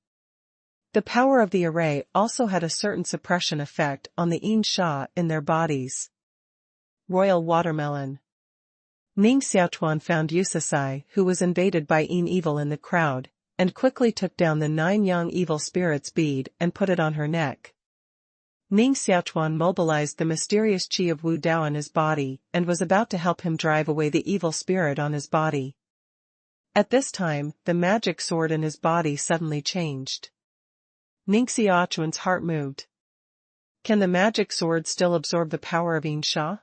The power of the array also had a certain suppression effect on the Ning Xiaochuan in their bodies. Royal Watermelon. Ning Xiaochuan found Yusasai, who was invaded by Yin Evil in the crowd, and quickly took down the 9 young evil spirits bead and put it on her neck. Ning Xiaochuan mobilized the mysterious chi of Wu Dao in his body and was about to help him drive away the evil spirit on his body. At this time, the magic sword in his body suddenly changed. Ning Xiaochuan's heart moved. Can the magic sword still absorb the power of Ning Xiaochuan?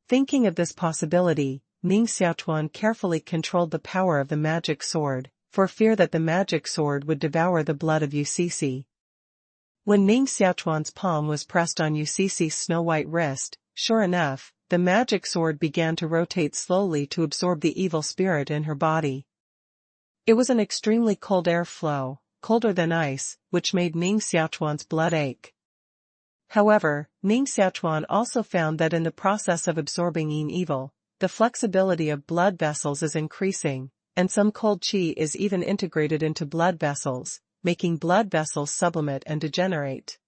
Thinking of this possibility, Ning Xiaochuan carefully controlled the power of the magic sword, for fear that the magic sword would devour the blood of Ucc. When Ning Xiaochuan's palm was pressed on Ucc's snow-white wrist, sure enough, the magic sword began to rotate slowly to absorb the evil spirit in her body. It was an extremely cold airflow, colder than ice, which made Ning Xiaochuan's blood ache. However, Ning Xiaochuan also found that in the process of absorbing Yin Evil, the flexibility of blood vessels is increasing, and some cold qi is even integrated into blood vessels, making blood vessels sublimate and degenerate.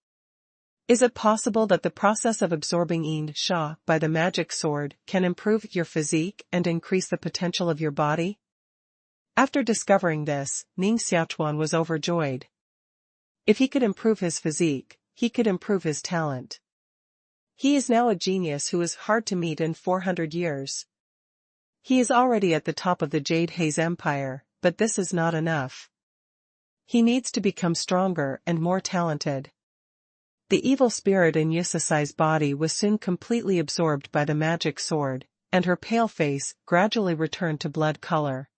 Is it possible that the process of absorbing yin sha by the magic sword can improve your physique and increase the potential of your body? After discovering this, Ning Xiaochuan was overjoyed. If he could improve his physique, he could improve his talent. He is now a genius who is hard to meet in 400 years. He is already at the top of the Jade Haze Empire, but this is not enough. He needs to become stronger and more talented. The evil spirit in Yusasai's body was soon completely absorbed by the magic sword, and her pale face gradually returned to blood color.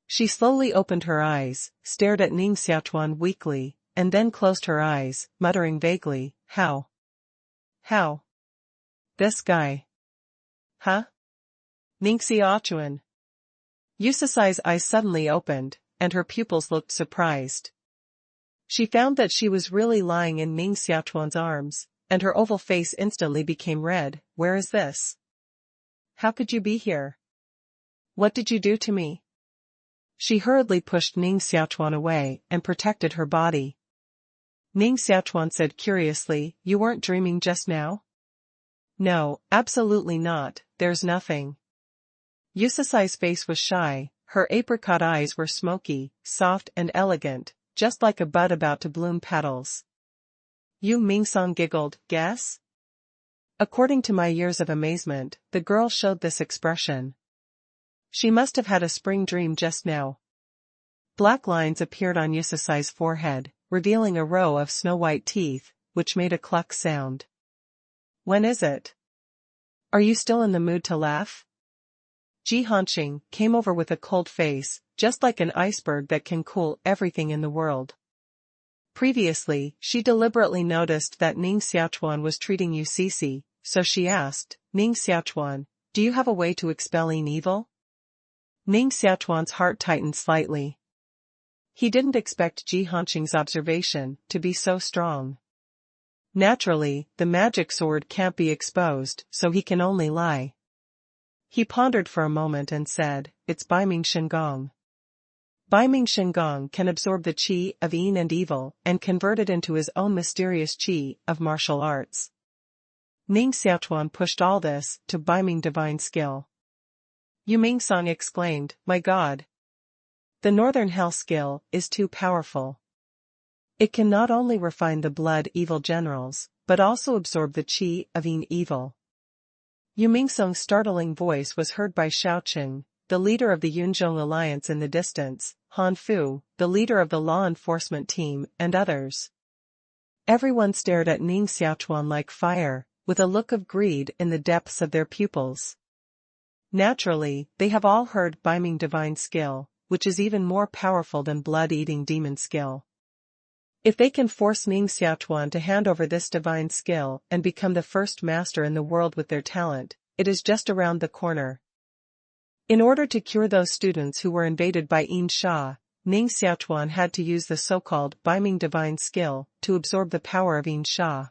She slowly opened her eyes, stared at Ning Xiaochuan weakly, and then closed her eyes, muttering vaguely, How? This guy. Huh? Ning Xiaochuan. Yusasai's eyes suddenly opened, and her pupils looked surprised. She found that she was really lying in Ning Xiaochuan's arms, and her oval face instantly became red. Where is this? How could you be here? What did you do to me? She hurriedly pushed Ning Xiaochuan away and protected her body. Ning Xiaochuan said curiously, You weren't dreaming just now? No, absolutely not, there's nothing. Yusasai's face was shy, her apricot eyes were smoky, soft and elegant, just like a bud about to bloom petals. Yu Mingsong giggled, Guess? According to my years of amazement, the girl showed this expression. She must have had a spring dream just now. Black lines appeared on Yusasai's forehead, revealing a row of snow-white teeth, which made a cluck sound. When is it? Are you still in the mood to laugh? Ji Hanqing came over with a cold face, just like an iceberg that can cool everything in the world. Previously, she deliberately noticed that Ning Xiaochuan was treating Yucisi, so she asked, Ning Xiaochuan, do you have a way to expel evil? Ning Xiaochuan's heart tightened slightly. He didn't expect Ji Hanqing's observation to be so strong. Naturally, the magic sword can't be exposed, so he can only lie. He pondered for a moment and said, It's Baiming Shengong. Baiming Shengong can absorb the qi of yin and evil and convert it into his own mysterious qi of martial arts. Ning Xiaochuan pushed all this to Baiming divine skill. Yu Mingsong exclaimed, My God! The northern hell skill is too powerful. It can not only refine the blood evil generals, but also absorb the qi of yin evil. Yu Mingsong's startling voice was heard by Xiaoqing, the leader of the Yunzhong alliance in the distance, Han Fu, the leader of the law enforcement team, and others. Everyone stared at Ning Xiaochuan like fire, with a look of greed in the depths of their pupils. Naturally, they have all heard Baiming divine skill, which is even more powerful than blood-eating demon skill. If they can force Ning Xiaochuan to hand over this divine skill and become the first master in the world with their talent, it is just around the corner. In order to cure those students who were invaded by Yin Sha, Ning Xiaochuan had to use the so-called Baiming divine skill to absorb the power of Yin Sha.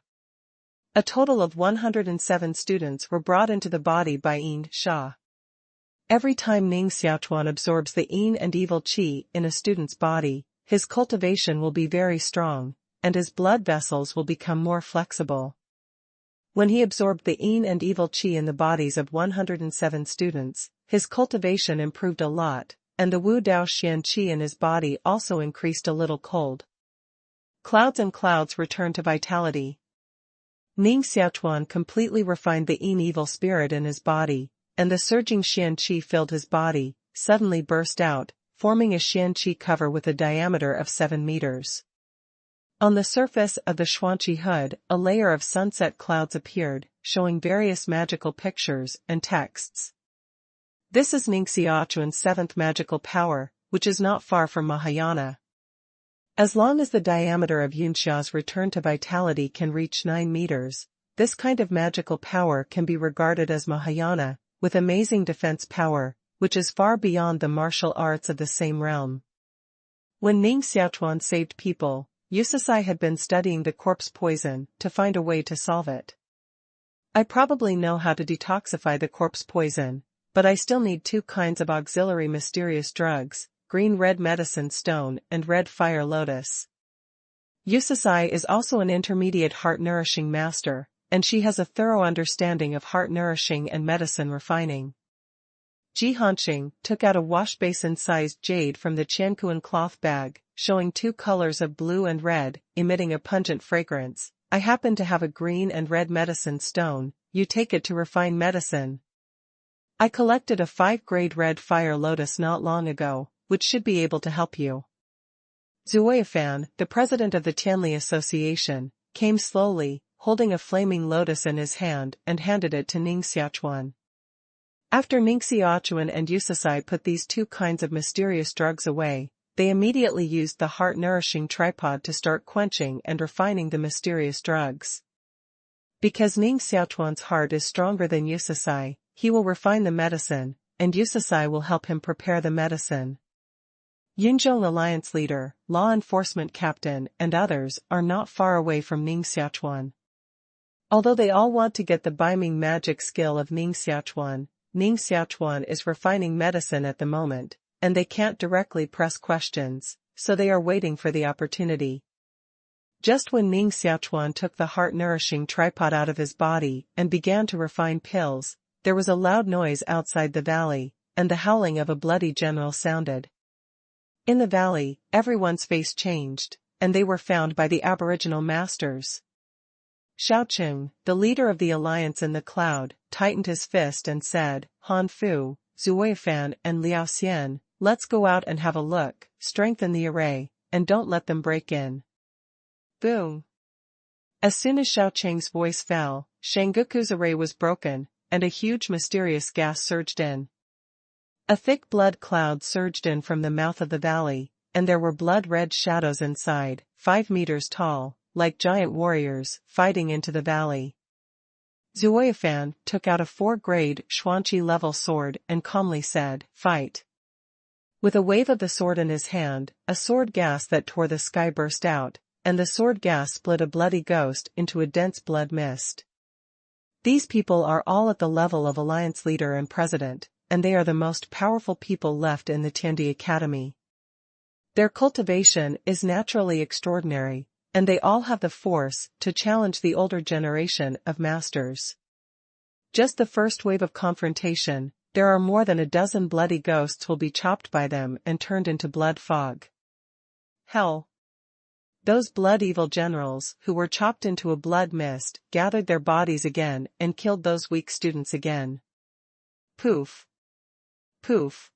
A total of 107 students were brought into the body by Yin Sha. Every time Ning Xiaochuan absorbs the yin and evil qi in a student's body, his cultivation will be very strong, and his blood vessels will become more flexible. When he absorbed the yin and evil qi in the bodies of 107 students, his cultivation improved a lot, and the Wu Dao Xian qi in his body also increased a little cold. Clouds and clouds returned to vitality. Ning Xiaochuan completely refined the yin evil spirit in his body, and the surging Xian qi filled his body, suddenly burst out, forming a Xian qi cover with a diameter of 7 meters. On the surface of the Xuanqi hood, a layer of sunset clouds appeared, showing various magical pictures and texts. This is Ning Xiaochuan's 7th magical power, which is not far from Mahayana. As long as the diameter of Yunxia's return to vitality can reach 9 meters, this kind of magical power can be regarded as Mahayana, with amazing defense power, which is far beyond the martial arts of the same realm. When Ning Xiaochuan saved people, Yusasai had been studying the corpse poison to find a way to solve it. I probably know how to detoxify the corpse poison, but I still need 2 kinds of auxiliary mysterious drugs, green red medicine stone and red fire lotus. Yusasai is also an intermediate heart-nourishing master, and she has a thorough understanding of heart-nourishing and medicine refining. Ji Hanqing took out a wash-basin-sized jade from the Qiankuan cloth bag, showing 2 colors of blue and red, emitting a pungent fragrance. I happen to have a green and red medicine stone, you take it to refine medicine. I collected a 5-grade red fire lotus not long ago, which should be able to help you. Fan, the president of the Tianli Association, came slowly, holding a flaming lotus in his hand and handed it to Ning Xiaochuan. After Ning Xiaochuan and Yusasai put these 2 kinds of mysterious drugs away, they immediately used the heart-nourishing tripod to start quenching and refining the mysterious drugs. Because Ning Xiaochuan's heart is stronger than Yusasai, he will refine the medicine, and Yusasai will help him prepare the medicine. Yunzhong Alliance leader, law enforcement captain and others are not far away from Ning Xiaochuan. Although they all want to get the beiming magic skill of Ning Xiaochuan is refining medicine at the moment, and they can't directly press questions, so they are waiting for the opportunity. Just when Ning Xiaochuan took the heart-nourishing tripod out of his body and began to refine pills, there was a loud noise outside the valley, and the howling of a bloody general sounded. In the valley, everyone's face changed, and they were found by the aboriginal masters. Xiaoqing, the leader of the alliance in the cloud, tightened his fist and said, Han Fu, Fan and Liao Xian, let's go out and have a look, strengthen the array, and don't let them break in. Boom! As soon as Xiaoqing's voice fell, Shanguku's array was broken, and a huge mysterious gas surged in. A thick blood cloud surged in from the mouth of the valley, and there were blood-red shadows inside, 5 meters tall, like giant warriors, fighting into the valley. Fan took out a 4-grade Xuanqi-level sword and calmly said, "Fight." With a wave of the sword in his hand, a sword gas that tore the sky burst out, and the sword gas split a bloody ghost into a dense blood mist. These people are all at the level of alliance leader and president, and they are the most powerful people left in the Tiandi Academy. Their cultivation is naturally extraordinary, and they all have the force to challenge the older generation of masters. Just the first wave of confrontation, there are more than a dozen bloody ghosts will be chopped by them and turned into blood fog. Hell! Those blood-evil generals who were chopped into a blood mist gathered their bodies again and killed those weak students again. Poof! Poof!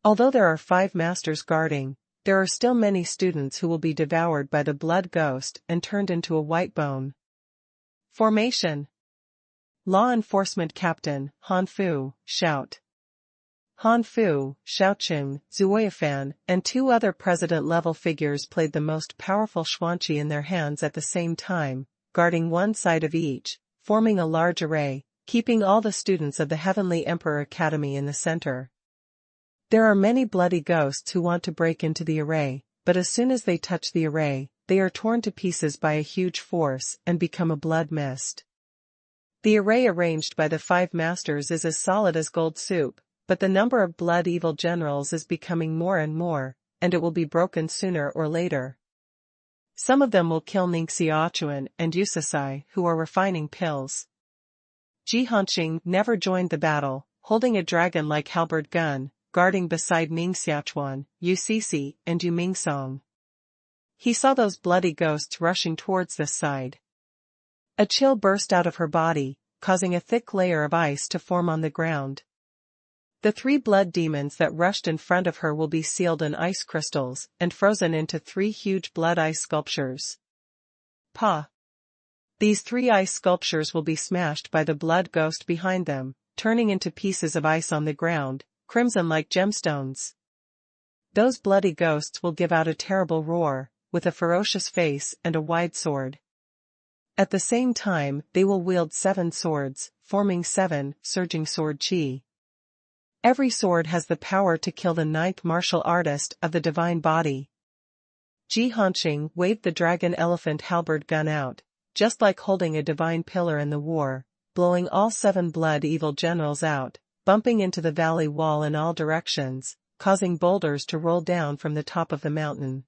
Although there are 5 masters guarding, there are still many students who will be devoured by the blood ghost and turned into a white bone. Formation! Law enforcement captain, Han Fu, shout. Han Fu, Xiaoqing, Fan, and 2 other president-level figures played the most powerful Xuanqi in their hands at the same time, guarding one side of each, forming a large array, keeping all the students of the Heavenly Emperor Academy in the center. There are many bloody ghosts who want to break into the array, but as soon as they touch the array, they are torn to pieces by a huge force and become a blood mist. The array arranged by the 5 masters is as solid as gold soup, but the number of blood-evil generals is becoming more and more, and it will be broken sooner or later. Some of them will kill Ning Xiaochuan and Yusasai, who are refining pills. Ji Hanqing never joined the battle, holding a dragon-like halberd gun, guarding beside Ning Xiaochuan, Yu Cixi, and Yu Mingsong. He saw those bloody ghosts rushing towards this side. A chill burst out of her body, causing a thick layer of ice to form on the ground. The 3 blood demons that rushed in front of her will be sealed in ice crystals and frozen into 3 huge blood ice sculptures. Pa! These 3 ice sculptures will be smashed by the blood ghost behind them, turning into pieces of ice on the ground, crimson like gemstones. Those bloody ghosts will give out a terrible roar, with a ferocious face and a wide sword. At the same time, they will wield 7 swords, forming 7 surging sword chi. Every sword has the power to kill the 9th martial artist of the divine body. Ji Hanqing waved the dragon elephant halberd gun out, just like holding a divine pillar in the war, blowing all 7 blood-evil generals out, bumping into the valley wall in all directions, causing boulders to roll down from the top of the mountain.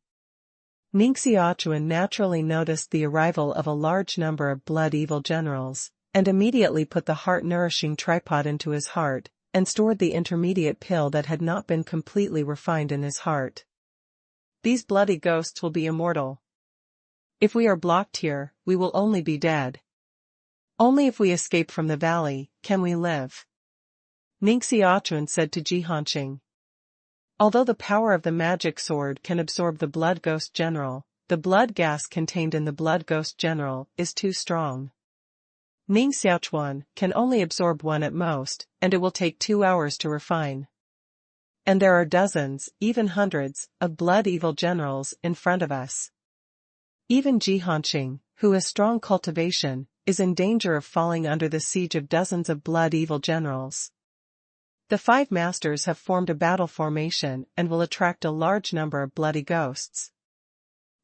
Ning Xiaochuan naturally noticed the arrival of a large number of blood evil generals, and immediately put the heart-nourishing tripod into his heart, and stored the intermediate pill that had not been completely refined in his heart. These bloody ghosts will be immortal. If we are blocked here, we will only be dead. Only if we escape from the valley, can we live. Ning Xiaochuan said to Jihanqing. Although the power of the magic sword can absorb the blood ghost general, the blood gas contained in the blood ghost general is too strong. Ning Xiaochuan can only absorb one at most, and it will take 2 hours to refine. And there are dozens, even hundreds, of blood evil generals in front of us. Even Jihanqing, who has strong cultivation, is in danger of falling under the siege of dozens of blood evil generals. The 5 masters have formed a battle formation and will attract a large number of bloody ghosts.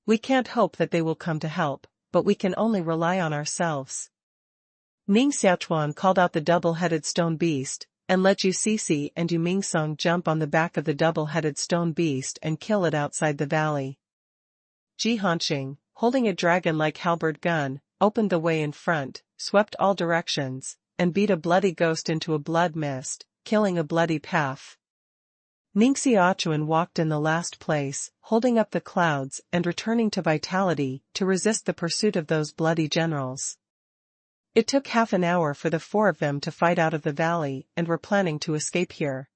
We can't hope that they will come to help, but we can only rely on ourselves. Ning Xiaochuan called out the double-headed stone beast, and let Yu Cixi and Yu Mingsong jump on the back of the double-headed stone beast and kill it outside the valley. Jihanqing, holding a dragon-like halberd gun, opened the way in front, swept all directions, and beat a bloody ghost into a blood mist, killing a bloody path. Ning Xiaochuan walked in the last place, holding up the clouds and returning to vitality to resist the pursuit of those bloody generals. It took half an hour for the 4 of them to fight out of the valley and were planning to escape here.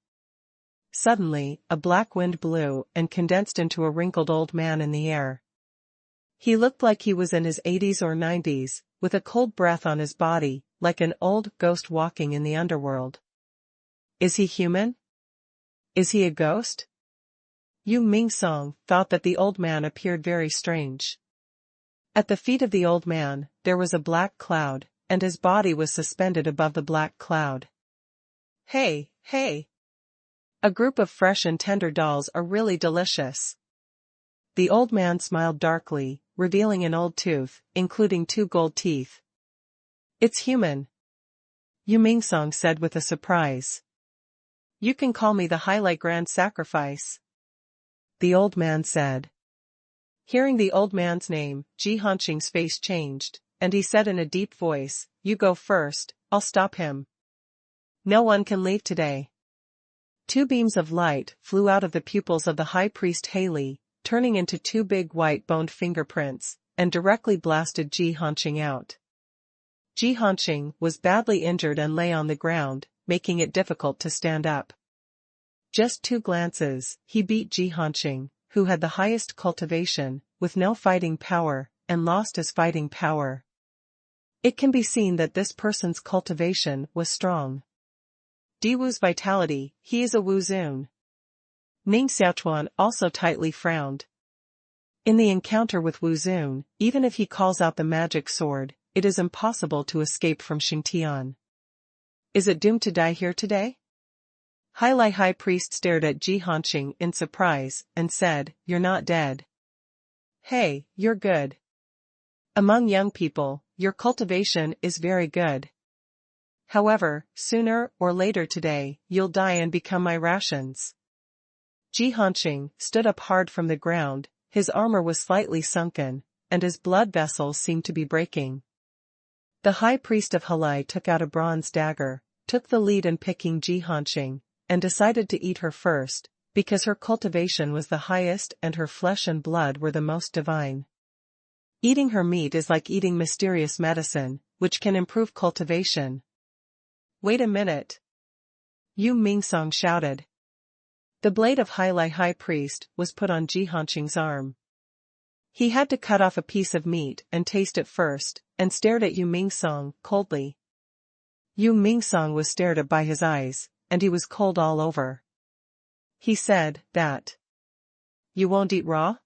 Suddenly, a black wind blew and condensed into a wrinkled old man in the air. He looked like he was in his 80s or 90s, with a cold breath on his body, like an old ghost walking in the underworld. Is he human? Is he a ghost? Yu Mingsong thought that the old man appeared very strange. At the feet of the old man, there was a black cloud, and his body was suspended above the black cloud. Hey, hey! A group of fresh and tender dolls are really delicious. The old man smiled darkly, revealing an old tooth, including 2 gold teeth. It's human. Yu Mingsong said with a surprise. You can call me the Highlight Grand Sacrifice. The old man said. Hearing the old man's name, Jihanqing's face changed, and he said in a deep voice, You go first, I'll stop him. No one can leave today. 2 beams of light flew out of the pupils of the high priest Haley, turning into 2 big white-boned fingerprints, and directly blasted Jihanqing out. Jihanqing was badly injured and lay on the ground, making it difficult to stand up. Just 2 glances, he beat Jihanqing, who had the highest cultivation, with no fighting power, and lost his fighting power. It can be seen that this person's cultivation was strong. Diwu's vitality, he is a Wuzun. Ning Xiaochuan also tightly frowned. In the encounter with Wuzun, even if he calls out the magic sword, it is impossible to escape from Xingtian. Is it doomed to die here today? Hailai High Priest stared at Jihanqing in surprise, and said, You're not dead. Hey, you're good. Among young people, your cultivation is very good. However, sooner or later today, you'll die and become my rations. Jihanqing stood up hard from the ground, his armor was slightly sunken, and his blood vessels seemed to be breaking. The high priest of Halai took out a bronze dagger, took the lead in picking Jihanqing, and decided to eat her first, because her cultivation was the highest and her flesh and blood were the most divine. Eating her meat is like eating mysterious medicine, which can improve cultivation. Wait a minute. Yu Mingsong shouted. The blade of Hailai High Priest was put on Jihanqing's arm. He had to cut off a piece of meat and taste it first, and stared at Yu Mingsong coldly. Yu Mingsong was stared at by his eyes, and he was cold all over. He said, That. You won't eat raw?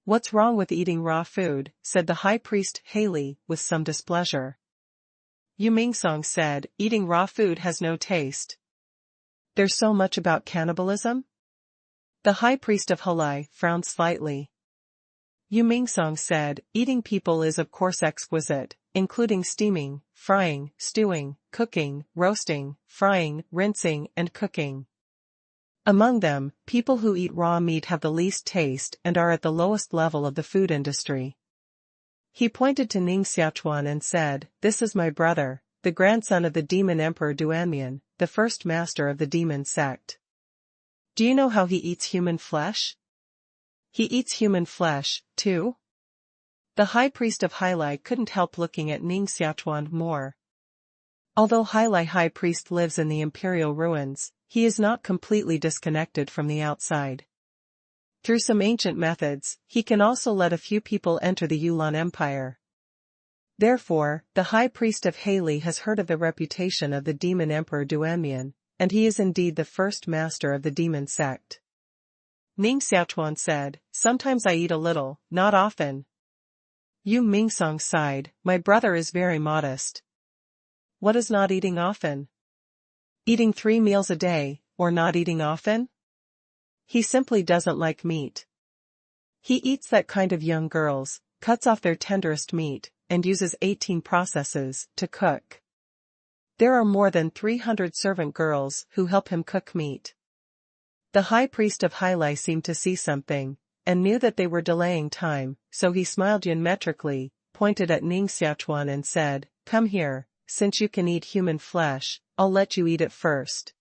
What's wrong with eating raw food, said the high priest Haley with some displeasure. Yu Mingsong said, Eating raw food has no taste. There's so much about cannibalism? The high priest of Halai frowned slightly. Yu Mingsong said, Eating people is of course exquisite, including steaming, frying, stewing, cooking, roasting, frying, rinsing, and cooking. Among them, people who eat raw meat have the least taste and are at the lowest level of the food industry. He pointed to Ning Xiaochuan and said, "This is my brother, the grandson of the demon emperor Duanmian, the first master of the demon sect. Do you know how he eats human flesh?" "He eats human flesh, too?" The high priest of Hailai couldn't help looking at Ning Xiaochuan more. Although Hailai high priest lives in the imperial ruins, he is not completely disconnected from the outside. Through some ancient methods, he can also let a few people enter the Yulan Empire. Therefore, the high priest of Hailai has heard of the reputation of the demon emperor Duanmian, and he is indeed the first master of the demon sect. Ning Xiaochuan said, "Sometimes I eat a little, not often." Yu Mingsong sighed, "My brother is very modest." "What is not eating often? Eating 3 meals a day, or not eating often?" "He simply doesn't like meat. He eats that kind of young girls, cuts off their tenderest meat, and uses 18 processes to cook. There are more than 300 servant girls who help him cook meat." The high priest of Hailai seemed to see something, and knew that they were delaying time, so he smiled geometrically, pointed at Ning Xiaochuan and said, "Come here, since you can eat human flesh, I'll let you eat it first.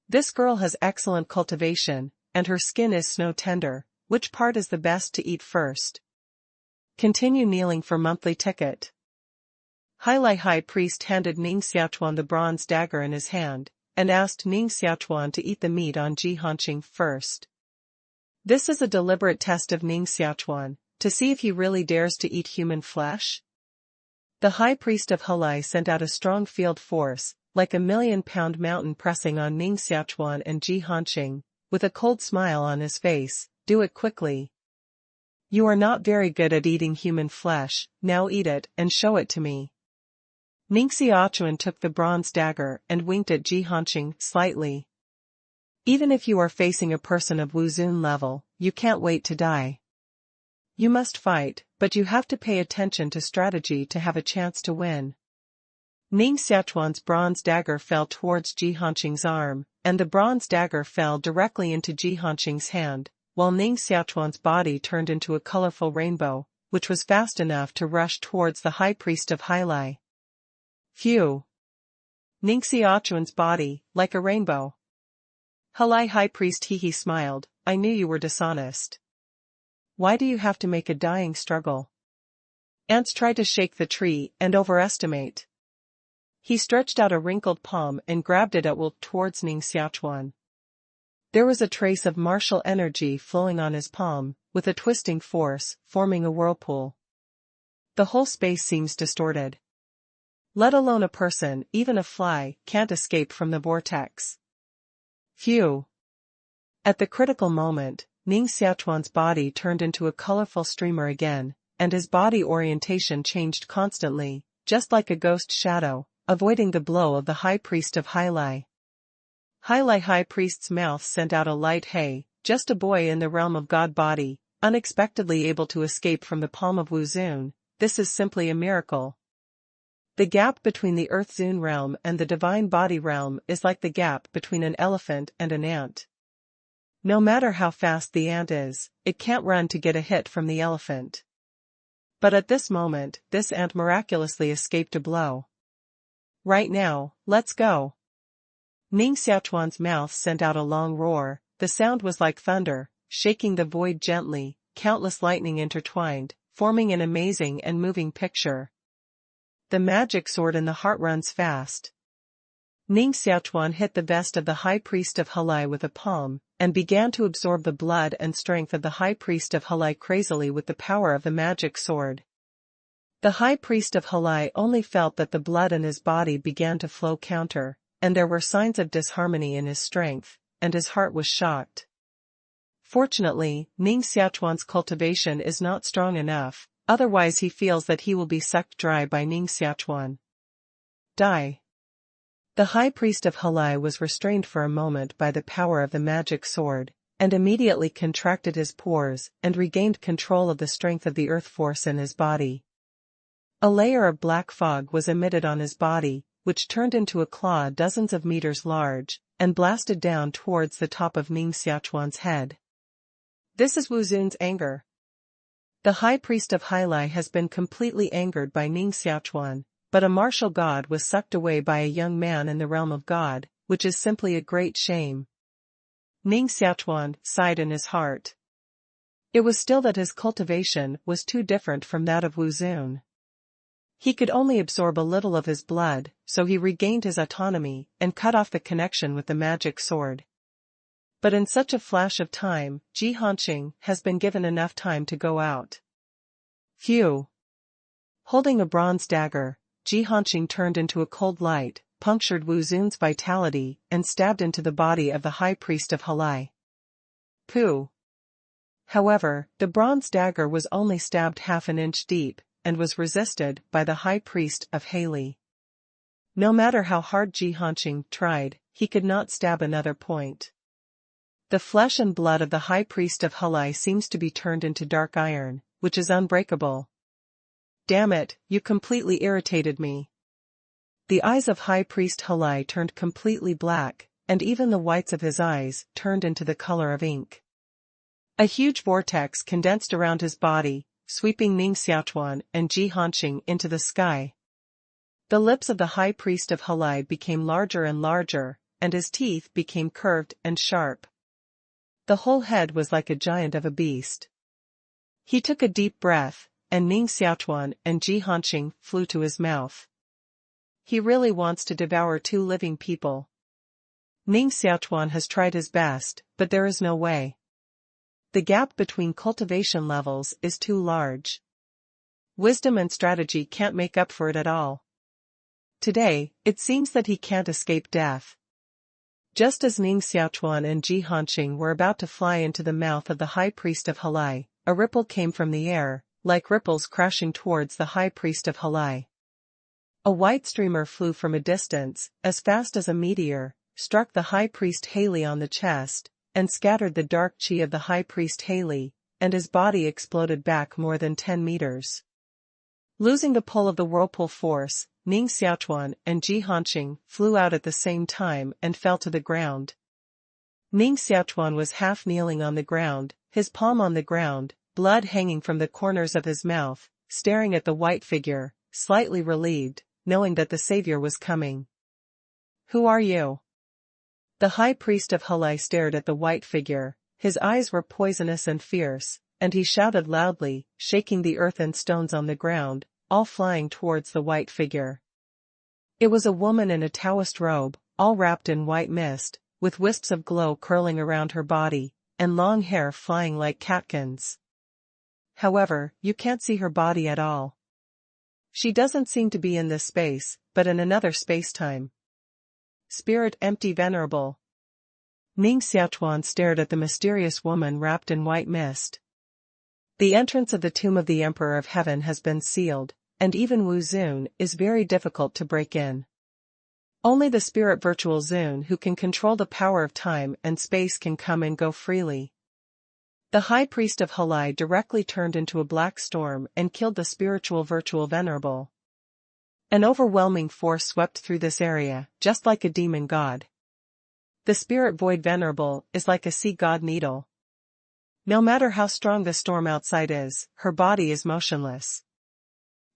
This girl has excellent cultivation, and her skin is snow-tender. Which part is the best to eat first? Continue kneeling for monthly ticket." Hailai high priest handed Ning Xiaochuan the bronze dagger in his hand, and asked Ning Xiaochuan to eat the meat on Jihanqing first. This is a deliberate test of Ning Xiaochuan, to see if he really dares to eat human flesh. The high priest of Hailai sent out a strong field force, like a 1,000,000-pound mountain pressing on Ning Xiaochuan and Jihanqing, with a cold smile on his face. "Do it quickly. You are not very good at eating human flesh, now eat it and show it to me." Ning Xiaochuan took the bronze dagger and winked at Jihanqing slightly. "Even if you are facing a person of Wuzun level, you can't wait to die. You must fight, but you have to pay attention to strategy to have a chance to win." Ning Xiaochuan's bronze dagger fell towards Jihanqing's arm, and the bronze dagger fell directly into Jihanqing's hand, while Ning Xiaochuan's body turned into a colorful rainbow, which was fast enough to rush towards the high priest of Hailai. Phew! Ning Xiaochuan's body, like a rainbow. Hailai high priest he smiled, "I knew you were dishonest. Why do you have to make a dying struggle? Ants try to shake the tree and overestimate." He stretched out a wrinkled palm and grabbed it at will towards Ning Xiaochuan. There was a trace of martial energy flowing on his palm, with a twisting force, forming a whirlpool. The whole space seems distorted. Let alone a person, even a fly, can't escape from the vortex. Phew! At the critical moment, Ning Xiaochuan's body turned into a colorful streamer again, and his body orientation changed constantly, just like a ghost shadow, avoiding the blow of the high priest of Hailai. Hailai high priest's mouth sent out a light hey, just a boy in the realm of God body, unexpectedly able to escape from the palm of Wuzun. This is simply a miracle. The gap between the Earth Zun realm and the divine body realm is like the gap between an elephant and an ant. No matter how fast the ant is, it can't run to get a hit from the elephant. But at this moment, this ant miraculously escaped a blow. Right now, let's go. Ning Xiaochuan's mouth sent out a long roar. The sound was like thunder, shaking the void gently, countless lightning intertwined, forming an amazing and moving picture. The magic sword in the heart runs fast. Ning Xiaochuan hit the vest of the high priest of Hailai with a palm, and began to absorb the blood and strength of the high priest of Hailai crazily with the power of the magic sword. The high priest of Hailai only felt that the blood in his body began to flow counter, and there were signs of disharmony in his strength, and his heart was shocked. Fortunately, Ning Xiaochuan's cultivation is not strong enough, otherwise he feels that he will be sucked dry by Ning Xiaochuan. Die. The high priest of Hailai was restrained for a moment by the power of the magic sword, and immediately contracted his pores and regained control of the strength of the earth force in his body. A layer of black fog was emitted on his body, which turned into a claw dozens of meters large, and blasted down towards the top of Ning Xiaochuan's head. This is Wu Xun's anger. The high priest of Hailai has been completely angered by Ning Xiaochuan, but a martial god was sucked away by a young man in the realm of God, which is simply a great shame. Ning Xiaochuan sighed in his heart. It was still that his cultivation was too different from that of Wu Xun. He could only absorb a little of his blood, so he regained his autonomy and cut off the connection with the magic sword. But in such a flash of time, Jihanqing has been given enough time to go out. Phew! Holding a bronze dagger, Jihanqing turned into a cold light, punctured Wu Xun's vitality, and stabbed into the body of the high priest of Hailai. Pooh! However, the bronze dagger was only stabbed half an inch deep, and was resisted by the high priest of Hailai. No matter how hard Jihanqing tried, he could not stab another point. The flesh and blood of the high priest of Hailai seems to be turned into dark iron, which is unbreakable. Damn it, you completely irritated me. The eyes of high priest Hailai turned completely black, and even the whites of his eyes turned into the color of ink. A huge vortex condensed around his body, sweeping Ning Xiaochuan and Jihanqing into the sky. The lips of the high priest of Hailai became larger and larger, and his teeth became curved and sharp. The whole head was like a giant of a beast. He took a deep breath, and Ning Xiaochuan and Jihanqing flew to his mouth. He really wants to devour two living people. Ning Xiaochuan has tried his best, but there is no way. The gap between cultivation levels is too large. Wisdom and strategy can't make up for it at all. Today, it seems that he can't escape death. Just as Ning Xiaochuan and Jihanqing were about to fly into the mouth of the high priest of Hailai, a ripple came from the air, like ripples crashing towards the high priest of Hailai. A white streamer flew from a distance, as fast as a meteor, struck the high priest Hailai on the chest, and scattered the dark qi of the high priest Hailai, and his body exploded back more than 10 meters. Losing the pull of the whirlpool force, Ning Xiaochuan and Jihanqing flew out at the same time and fell to the ground. Ning Xiaochuan was half kneeling on the ground, his palm on the ground, blood hanging from the corners of his mouth, staring at the white figure, slightly relieved, knowing that the savior was coming. Who are you? The high priest of Hailai stared at the white figure, his eyes were poisonous and fierce, and he shouted loudly, shaking the earth and stones on the ground, all flying towards the white figure. It was a woman in a Taoist robe, all wrapped in white mist, with wisps of glow curling around her body, and long hair flying like catkins. However, you can't see her body at all. She doesn't seem to be in this space, but in another space-time. Spirit empty venerable. Ning Xiaochuan stared at the mysterious woman wrapped in white mist. The entrance of the tomb of the Emperor of Heaven has been sealed, and even Wu Xun is very difficult to break in. Only the spirit virtual Xun who can control the power of time and space can come and go freely. The high priest of Hailai directly turned into a black storm and killed the spiritual virtual venerable. An overwhelming force swept through this area, just like a demon god. The spirit void venerable is like a sea god needle. No matter how strong the storm outside is, her body is motionless.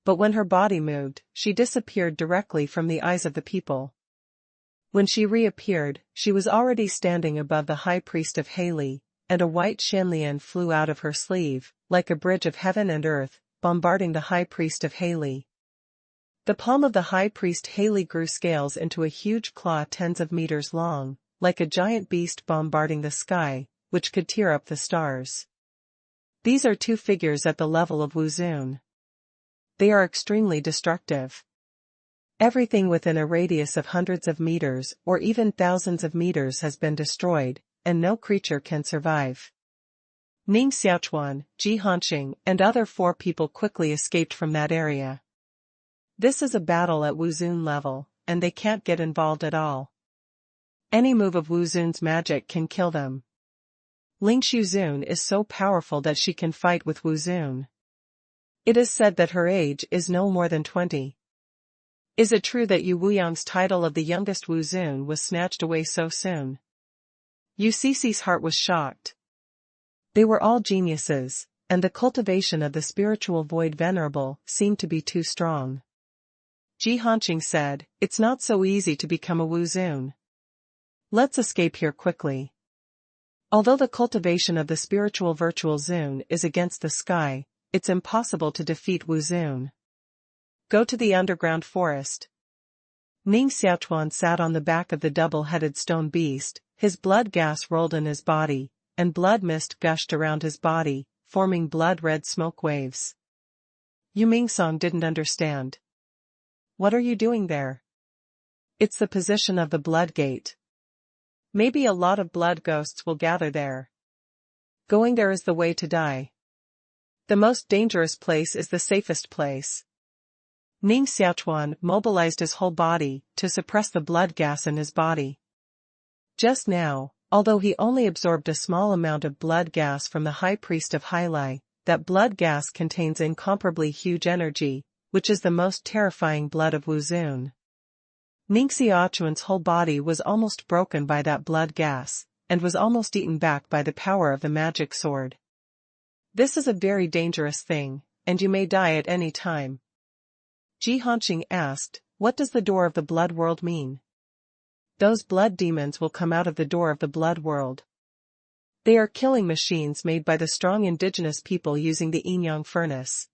But when her body moved, she disappeared directly from the eyes of the people. When she reappeared, she was already standing above the high priest of Hailai, and a white shanlian flew out of her sleeve, like a bridge of heaven and earth, bombarding the high priest of Hailai. The palm of the high priest Hailai grew scales into a huge claw tens of meters long, like a giant beast bombarding the sky, which could tear up the stars. These are two figures at the level of Wu Xun. They are extremely destructive. Everything within a radius of hundreds of meters or even thousands of meters has been destroyed, and no creature can survive. Ning Xiaochuan, Jihanqing, and other 4 people quickly escaped from that area. This is a battle at Wu Xun level, and they can't get involved at all. Any move of Wu Xun's magic can kill them. Ling Xiaochuan is so powerful that she can fight with Wu Xun. It is said that her age is no more than 20. Is it true that Yu Wuyang's title of the youngest Wu Zun was snatched away so soon? Yu Cici's heart was shocked. They were all geniuses, and the cultivation of the spiritual void venerable seemed to be too strong. Ji Hanqing said, "It's not so easy to become a Wu Zun. Let's escape here quickly." Although the cultivation of the spiritual virtual Zun is against the sky, it's impossible to defeat Wu Zun. Go to the underground forest. Ning Xiaochuan sat on the back of the double-headed stone beast, his blood gas rolled in his body, and blood mist gushed around his body, forming blood-red smoke waves. Yu Mingsong didn't understand. What are you doing there? It's the position of the blood gate. Maybe a lot of blood ghosts will gather there. Going there is the way to die. The most dangerous place is the safest place. Ning Xiaochuan mobilized his whole body to suppress the blood gas in his body. Just now, although he only absorbed a small amount of blood gas from the high priest of Hailai, that blood gas contains incomparably huge energy, which is the most terrifying blood of Wu Zun. Ning Xiaochuan's whole body was almost broken by that blood gas, and was almost eaten back by the power of the magic sword. This is a very dangerous thing, and you may die at any time. Ji Hanqing asked, "What does the door of the blood world mean?" Those blood demons will come out of the door of the blood world. They are killing machines made by the strong indigenous people using the yin-yang furnace.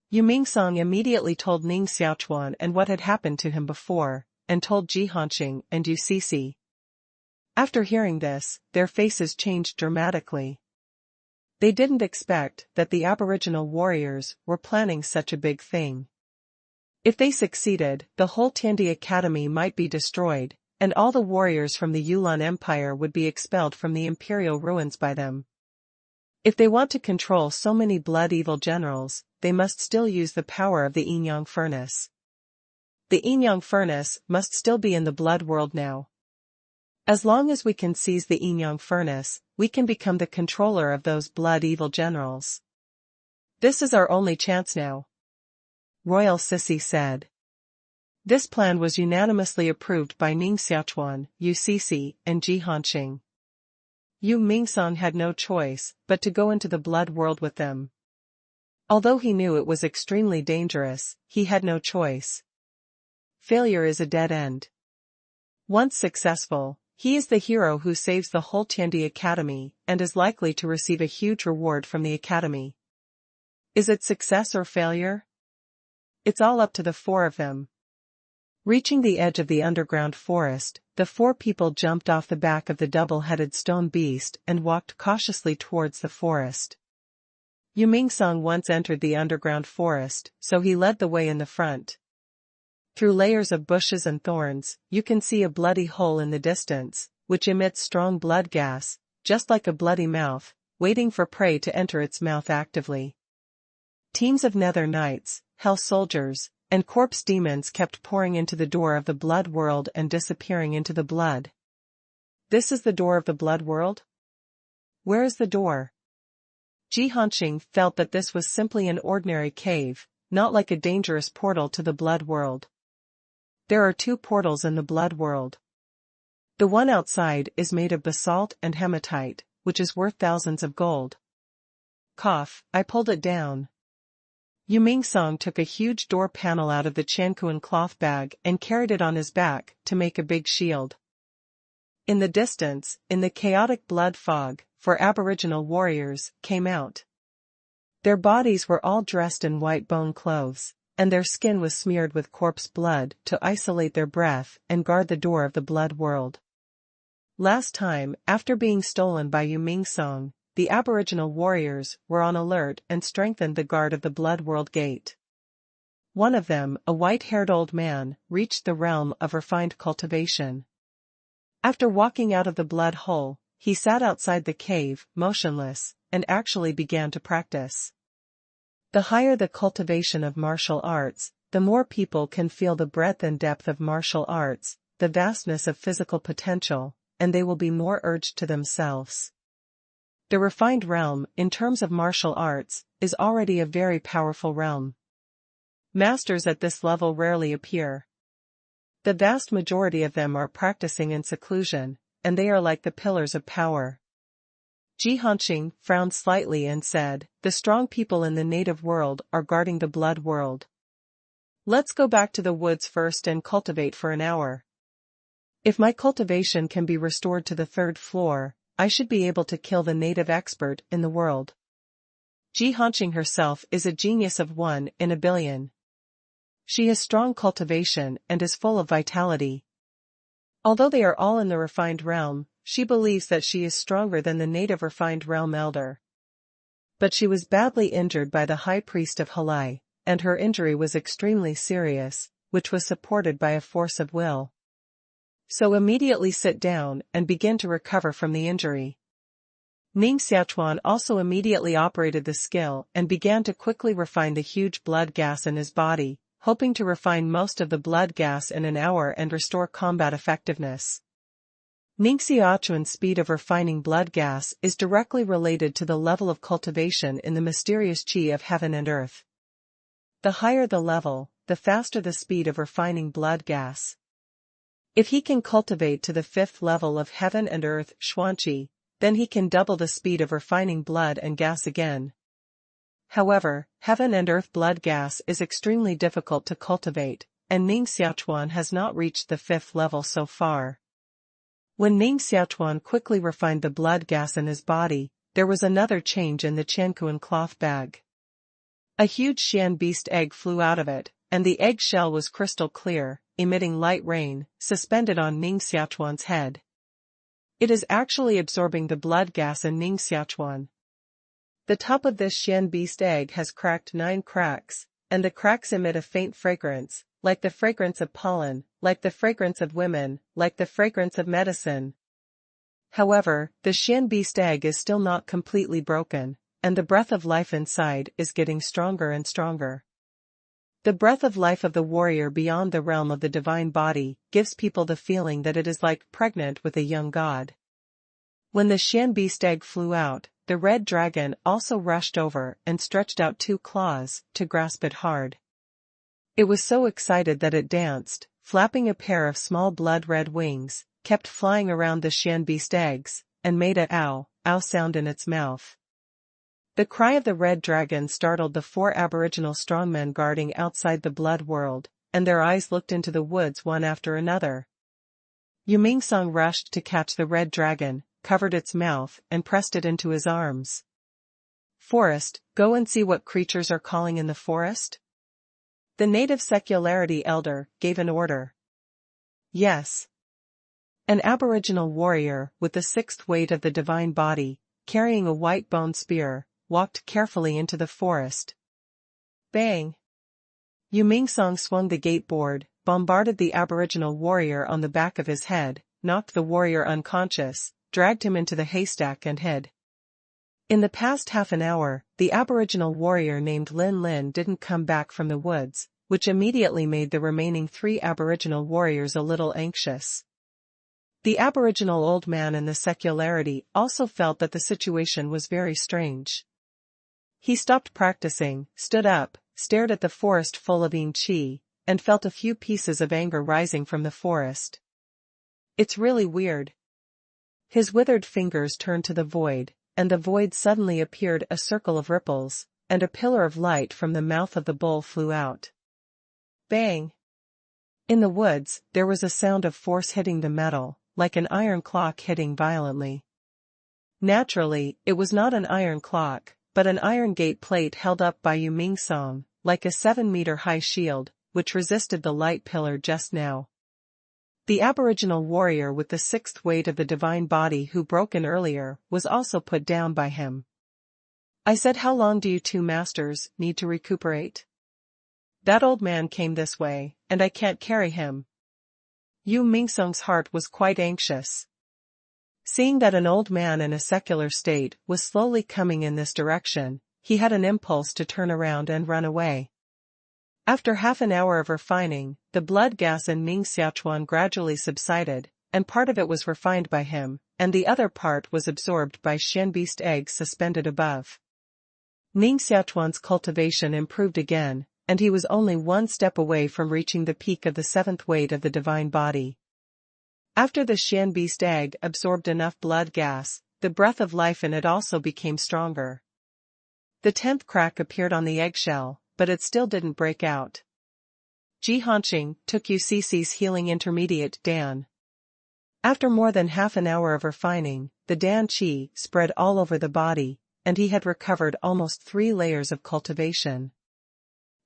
Yu Mingsong immediately told Ning Xiaochuan and what had happened to him before, and told Ji Hanqing and Yu Cici. After hearing this, their faces changed dramatically. They didn't expect that the Aboriginal warriors were planning such a big thing. If they succeeded, the whole Tiandi Academy might be destroyed, and all the warriors from the Yulan Empire would be expelled from the imperial ruins by them. If they want to control so many blood-evil generals, they must still use the power of the yin-yang furnace. The yin-yang furnace must still be in the blood world now. As long as we can seize the yin-yang furnace, we can become the controller of those blood-evil generals. This is our only chance now. Royal Sissy said. This plan was unanimously approved by Ning Xiaochuan, Yu Cici, and Ji Hanqing. Yu Mingsong had no choice but to go into the blood world with them. Although he knew it was extremely dangerous, he had no choice. Failure is a dead end. Once successful, he is the hero who saves the whole Tiandi Academy and is likely to receive a huge reward from the Academy. Is it success or failure? It's all up to the four of them. Reaching the edge of the underground forest, the four people jumped off the back of the double-headed stone beast and walked cautiously towards the forest. Yu Mingsong once entered the underground forest, so he led the way in the front. Through layers of bushes and thorns, you can see a bloody hole in the distance, which emits strong blood gas, just like a bloody mouth, waiting for prey to enter its mouth actively. Teams of nether knights, hell soldiers, and corpse demons kept pouring into the door of the blood world and disappearing into the blood. This is the door of the blood world? Where is the door? Ji Hanqing felt that this was simply an ordinary cave, not like a dangerous portal to the blood world. There are two portals in the blood world. The one outside is made of basalt and hematite, which is worth thousands of gold. Cough, I pulled it down. Yu Mingsong took a huge door panel out of the Chankuan cloth bag and carried it on his back to make a big shield. In the distance, in the chaotic blood fog, four Aboriginal warriors came out. Their bodies were all dressed in white bone clothes, and their skin was smeared with corpse blood to isolate their breath and guard the door of the blood world. Last time, after being stolen by Yu Mingsong, the Aboriginal warriors were on alert and strengthened the guard of the blood world gate. One of them, a white-haired old man, reached the realm of refined cultivation. After walking out of the blood hole, he sat outside the cave, motionless, and actually began to practice. The higher the cultivation of martial arts, the more people can feel the breadth and depth of martial arts, the vastness of physical potential, and they will be more urged to themselves. The refined realm, in terms of martial arts, is already a very powerful realm. Masters at this level rarely appear. The vast majority of them are practicing in seclusion, and they are like the pillars of power. Jihanqing frowned slightly and said, "The strong people in the native world are guarding the blood world. Let's go back to the woods first and cultivate for an hour. If my cultivation can be restored to the third floor, I should be able to kill the native expert in the world." Jihanqing herself is a genius of 1 in a billion. She has strong cultivation and is full of vitality. Although they are all in the refined realm, she believes that she is stronger than the native refined realm elder. But she was badly injured by the high priest of Halai, and her injury was extremely serious, which was supported by a force of will. So immediately sit down and begin to recover from the injury. Ning Xiaochuan also immediately operated the skill and began to quickly refine the huge blood gas in his body, hoping to refine most of the blood gas in an hour and restore combat effectiveness. Ning Xiaochuan's speed of refining blood gas is directly related to the level of cultivation in the mysterious qi of heaven and earth. The higher the level, the faster the speed of refining blood gas. If he can cultivate to the 5th level of heaven and earth xuanqi, then he can double the speed of refining blood and gas again. However, heaven and earth blood gas is extremely difficult to cultivate, and Ning Xiaochuan has not reached the 5th level so far. When Ning Xiaochuan quickly refined the blood gas in his body, there was another change in the Qianquan cloth bag. A huge Xian beast egg flew out of it, and the egg shell was crystal clear, emitting light rain, suspended on Ning Xiaochuan's head. It is actually absorbing the blood gas in Ning Xiaochuan. The top of this Xian beast egg has cracked 9 cracks, and the cracks emit a faint fragrance, like the fragrance of pollen, like the fragrance of women, like the fragrance of medicine. However, the Xian beast egg is still not completely broken, and the breath of life inside is getting stronger and stronger. The breath of life of the warrior beyond the realm of the divine body gives people the feeling that it is like pregnant with a young god. When the Xian beast egg flew out, the red dragon also rushed over and stretched out 2 claws to grasp it hard. It was so excited that it danced, flapping a pair of small blood-red wings, kept flying around the Xian beast eggs, and made a ow, ow sound in its mouth. The cry of the red dragon startled the 4 aboriginal strongmen guarding outside the blood world, and their eyes looked into the woods one after another. Yu Mingsong rushed to catch the red dragon, covered its mouth and pressed it into his arms. "Forest, go and see what creatures are calling in the forest?" The native secularity elder gave an order. Yes. An aboriginal warrior with the 6th weight of the divine body, carrying a white bone spear, walked carefully into the forest. Bang! Yu Mingsong swung the gate board, bombarded the aboriginal warrior on the back of his head, knocked the warrior unconscious, dragged him into the haystack and hid. In the past half an hour, the aboriginal warrior named Lin Lin didn't come back from the woods, which immediately made the remaining 3 aboriginal warriors a little anxious. The aboriginal old man in the secularity also felt that the situation was very strange. He stopped practicing, stood up, stared at the forest full of yin qi, and felt a few pieces of anger rising from the forest. "It's really weird." His withered fingers turned to the void, and the void suddenly appeared a circle of ripples, and a pillar of light from the mouth of the bull flew out. Bang! In the woods, there was a sound of force hitting the metal, like an iron clock hitting violently. Naturally, it was not an iron clock, but an iron gate plate held up by Yu Mingsong, like a 7-meter-high shield, which resisted the light pillar just now. The aboriginal warrior with the 6th weight of the divine body who broke in earlier was also put down by him. "I said, how long do you 2 masters need to recuperate? That old man came this way, and I can't carry him." Yu Mingsong's heart was quite anxious. Seeing that an old man in a secular state was slowly coming in this direction, he had an impulse to turn around and run away. After half an hour of refining, the blood gas in Ning Xiaochuan gradually subsided, and part of it was refined by him, and the other part was absorbed by Xian beast eggs suspended above. Ning Xiaochuan's cultivation improved again, and he was only one step away from reaching the peak of the seventh weight of the divine body. After the Xian beast egg absorbed enough blood gas, the breath of life in it also became stronger. The 10th crack appeared on the eggshell, but it still didn't break out. Jihanqing took UCC's healing intermediate Dan. After more than half an hour of refining, the Dan Qi spread all over the body, and he had recovered almost 3 layers of cultivation.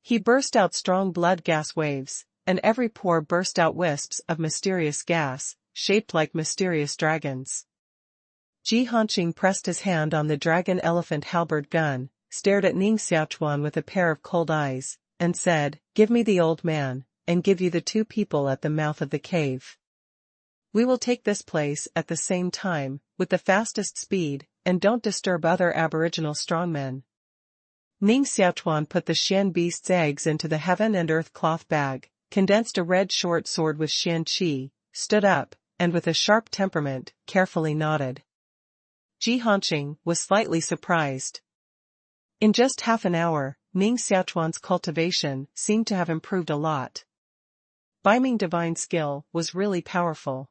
He burst out strong blood gas waves, and every pore burst out wisps of mysterious gas, shaped like mysterious dragons. Jihanqing pressed his hand on the dragon elephant halberd gun, stared at Ning Xiaochuan with a pair of cold eyes, and said, "Give me the old man, and give you the 2 people at the mouth of the cave. We will take this place at the same time, with the fastest speed, and don't disturb other aboriginal strongmen." Ning Xiaochuan put the Xian beast's eggs into the heaven and earth cloth bag, condensed a red short sword with Xian Qi, stood up, and with a sharp temperament, carefully nodded. Jihanqing was slightly surprised. In just half an hour, Ning Xiaochuan's cultivation seemed to have improved a lot. Biming divine skill was really powerful.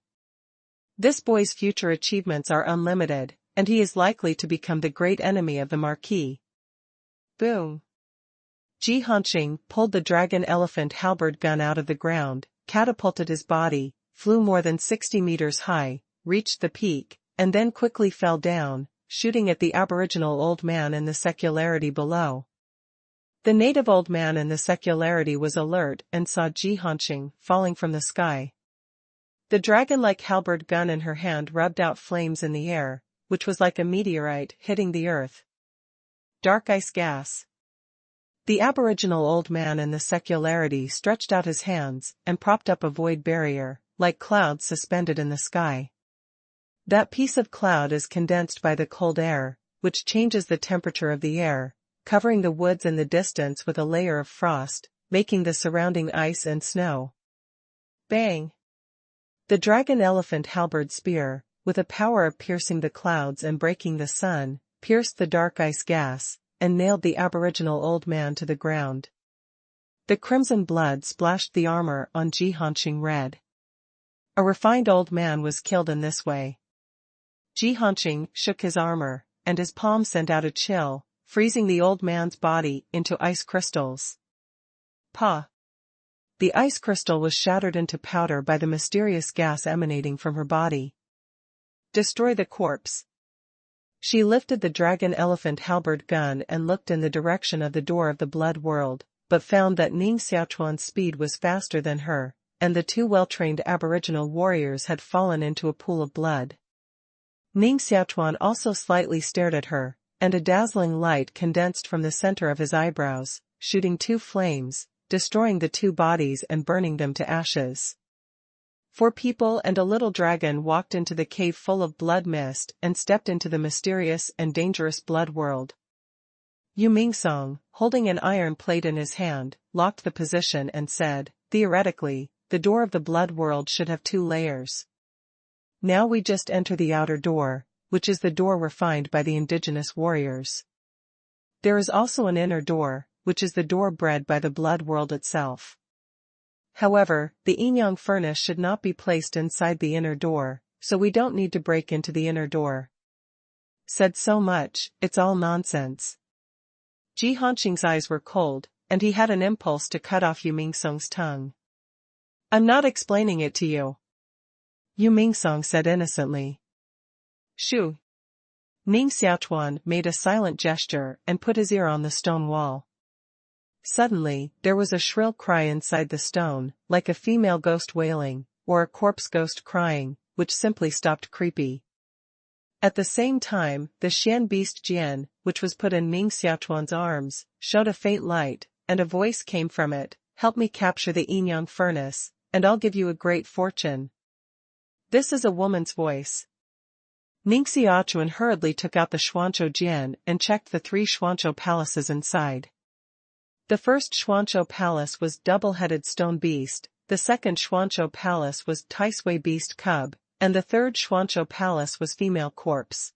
This boy's future achievements are unlimited, and he is likely to become the great enemy of the Marquis. Boom! Jihanqing pulled the dragon elephant halberd gun out of the ground, catapulted his body, flew more than 60 meters high, reached the peak, and then quickly fell down, shooting at the aboriginal old man in the secularity below. The native old man in the secularity was alert and saw Jihanqing falling from the sky. The dragon-like halberd gun in her hand rubbed out flames in the air, which was like a meteorite hitting the earth. Dark ice gas. The aboriginal old man in the secularity stretched out his hands and propped up a void barrier, like clouds suspended in the sky. That piece of cloud is condensed by the cold air, which changes the temperature of the air, covering the woods in the distance with a layer of frost, making the surrounding ice and snow. Bang! The dragon elephant halberd spear, with a power of piercing the clouds and breaking the sun, pierced the dark ice gas, and nailed the aboriginal old man to the ground. The crimson blood splashed the armor on Jihanqing red. A refined old man was killed in this way. Jihanqing shook his armor, and his palm sent out a chill, freezing the old man's body into ice crystals. Pa! The ice crystal was shattered into powder by the mysterious gas emanating from her body. Destroy the corpse. She lifted the dragon elephant halberd gun and looked in the direction of the door of the blood world, but found that Ning Xiaochuan's speed was faster than her, and the 2 well-trained aboriginal warriors had fallen into a pool of blood. Ning Xiaochuan also slightly stared at her, and a dazzling light condensed from the center of his eyebrows, shooting 2 flames, destroying the 2 bodies and burning them to ashes. 4 people and a little dragon walked into the cave full of blood mist and stepped into the mysterious and dangerous blood world. Yu Mingsong, holding an iron plate in his hand, locked the position and said, "Theoretically, the door of the blood world should have 2 layers. Now we just enter the outer door, which is the door refined by the indigenous warriors. There is also an inner door, which is the door bred by the blood world itself. However, the yin-yang furnace should not be placed inside the inner door, so we don't need to break into the inner door." Said so much, it's all nonsense. Jihanqing's eyes were cold, and he had an impulse to cut off Yu Mingsong's tongue. "I'm not explaining it to you," Yu Mingsong said innocently. "Shoo." Ning Xiaochuan made a silent gesture and put his ear on the stone wall. Suddenly, there was a shrill cry inside the stone, like a female ghost wailing, or a corpse ghost crying, which simply stopped creepy. At the same time, the Xian beast Jian, which was put in Ning Xiaochuan's arms, showed a faint light, and a voice came from it, "Help me capture the yin-yang furnace, and I'll give you a great fortune." This is a woman's voice. Ning Xiaochuan hurriedly took out the Xuanzhou Jian and checked the 3 Xuanzhou palaces inside. The first Xuanzhou palace was double-headed stone beast, the second Xuanzhou palace was Taisui beast cub, and the third Xuanzhou palace was female corpse.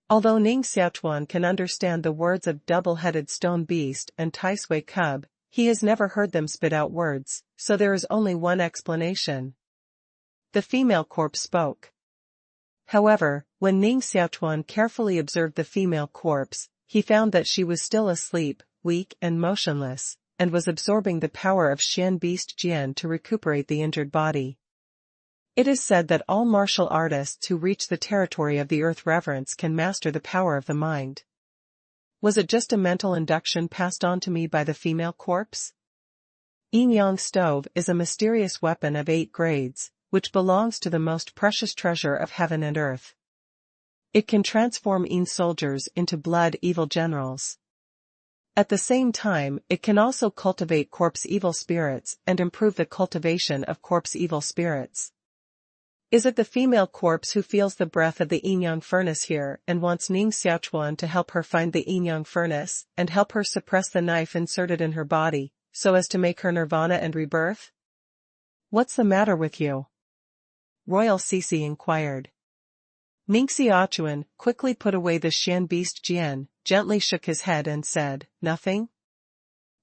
Although Ning Xiaochuan can understand the words of double-headed stone beast and Taisui cub, He has never heard them spit out words, so there is only one explanation. The female corpse spoke. However, when Ning Xiaochuan carefully observed the female corpse, he found that she was still asleep, weak and motionless, and was absorbing the power of Xian Beast Jian to recuperate the injured body. It is said that all martial artists who reach the territory of the earth reverence can master the power of the mind. Was it just a mental induction passed on to me by the female corpse? Yin-yang stove is a mysterious weapon of 8 grades, which belongs to the most precious treasure of heaven and earth. It can transform Yin soldiers into blood evil generals. At the same time, it can also cultivate corpse evil spirits and improve the cultivation of corpse evil spirits. Is it the female corpse who feels the breath of the yin-yang furnace here and wants Ning Xiaochuan to help her find the yin-yang furnace and help her suppress the knife inserted in her body, so as to make her nirvana and rebirth? What's the matter with you? Royal Cece inquired. Ning Xiaochuan quickly put away the Xian Beast Jian, gently shook his head and said, "Nothing?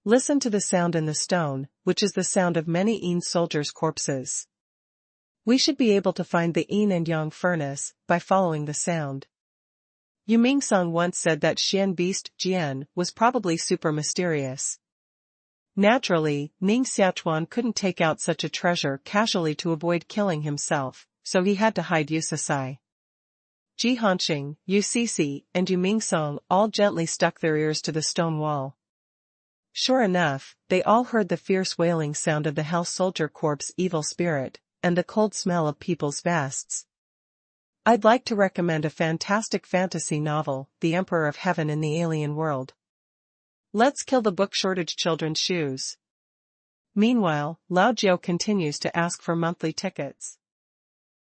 Listen to the sound in the stone, which is the sound of many Yin soldiers' corpses. We should be able to find the yin and yang furnace by following the sound." Yu Mingsong once said that Xian Beast Jian was probably super mysterious. Naturally, Ning Xiaochuan couldn't take out such a treasure casually to avoid killing himself, so he had to hide Yu Sasai. Ji Hanxing, Yu Cece, and Yu Mingsong all gently stuck their ears to the stone wall. Sure enough, they all heard the fierce wailing sound of the hell soldier corpse evil spirit, and the cold smell of people's vests. I'd like to recommend a fantastic fantasy novel, The Emperor of Heaven in the Alien World. Let's kill the book shortage children's shoes. Meanwhile, Lao Jiao continues to ask for monthly tickets.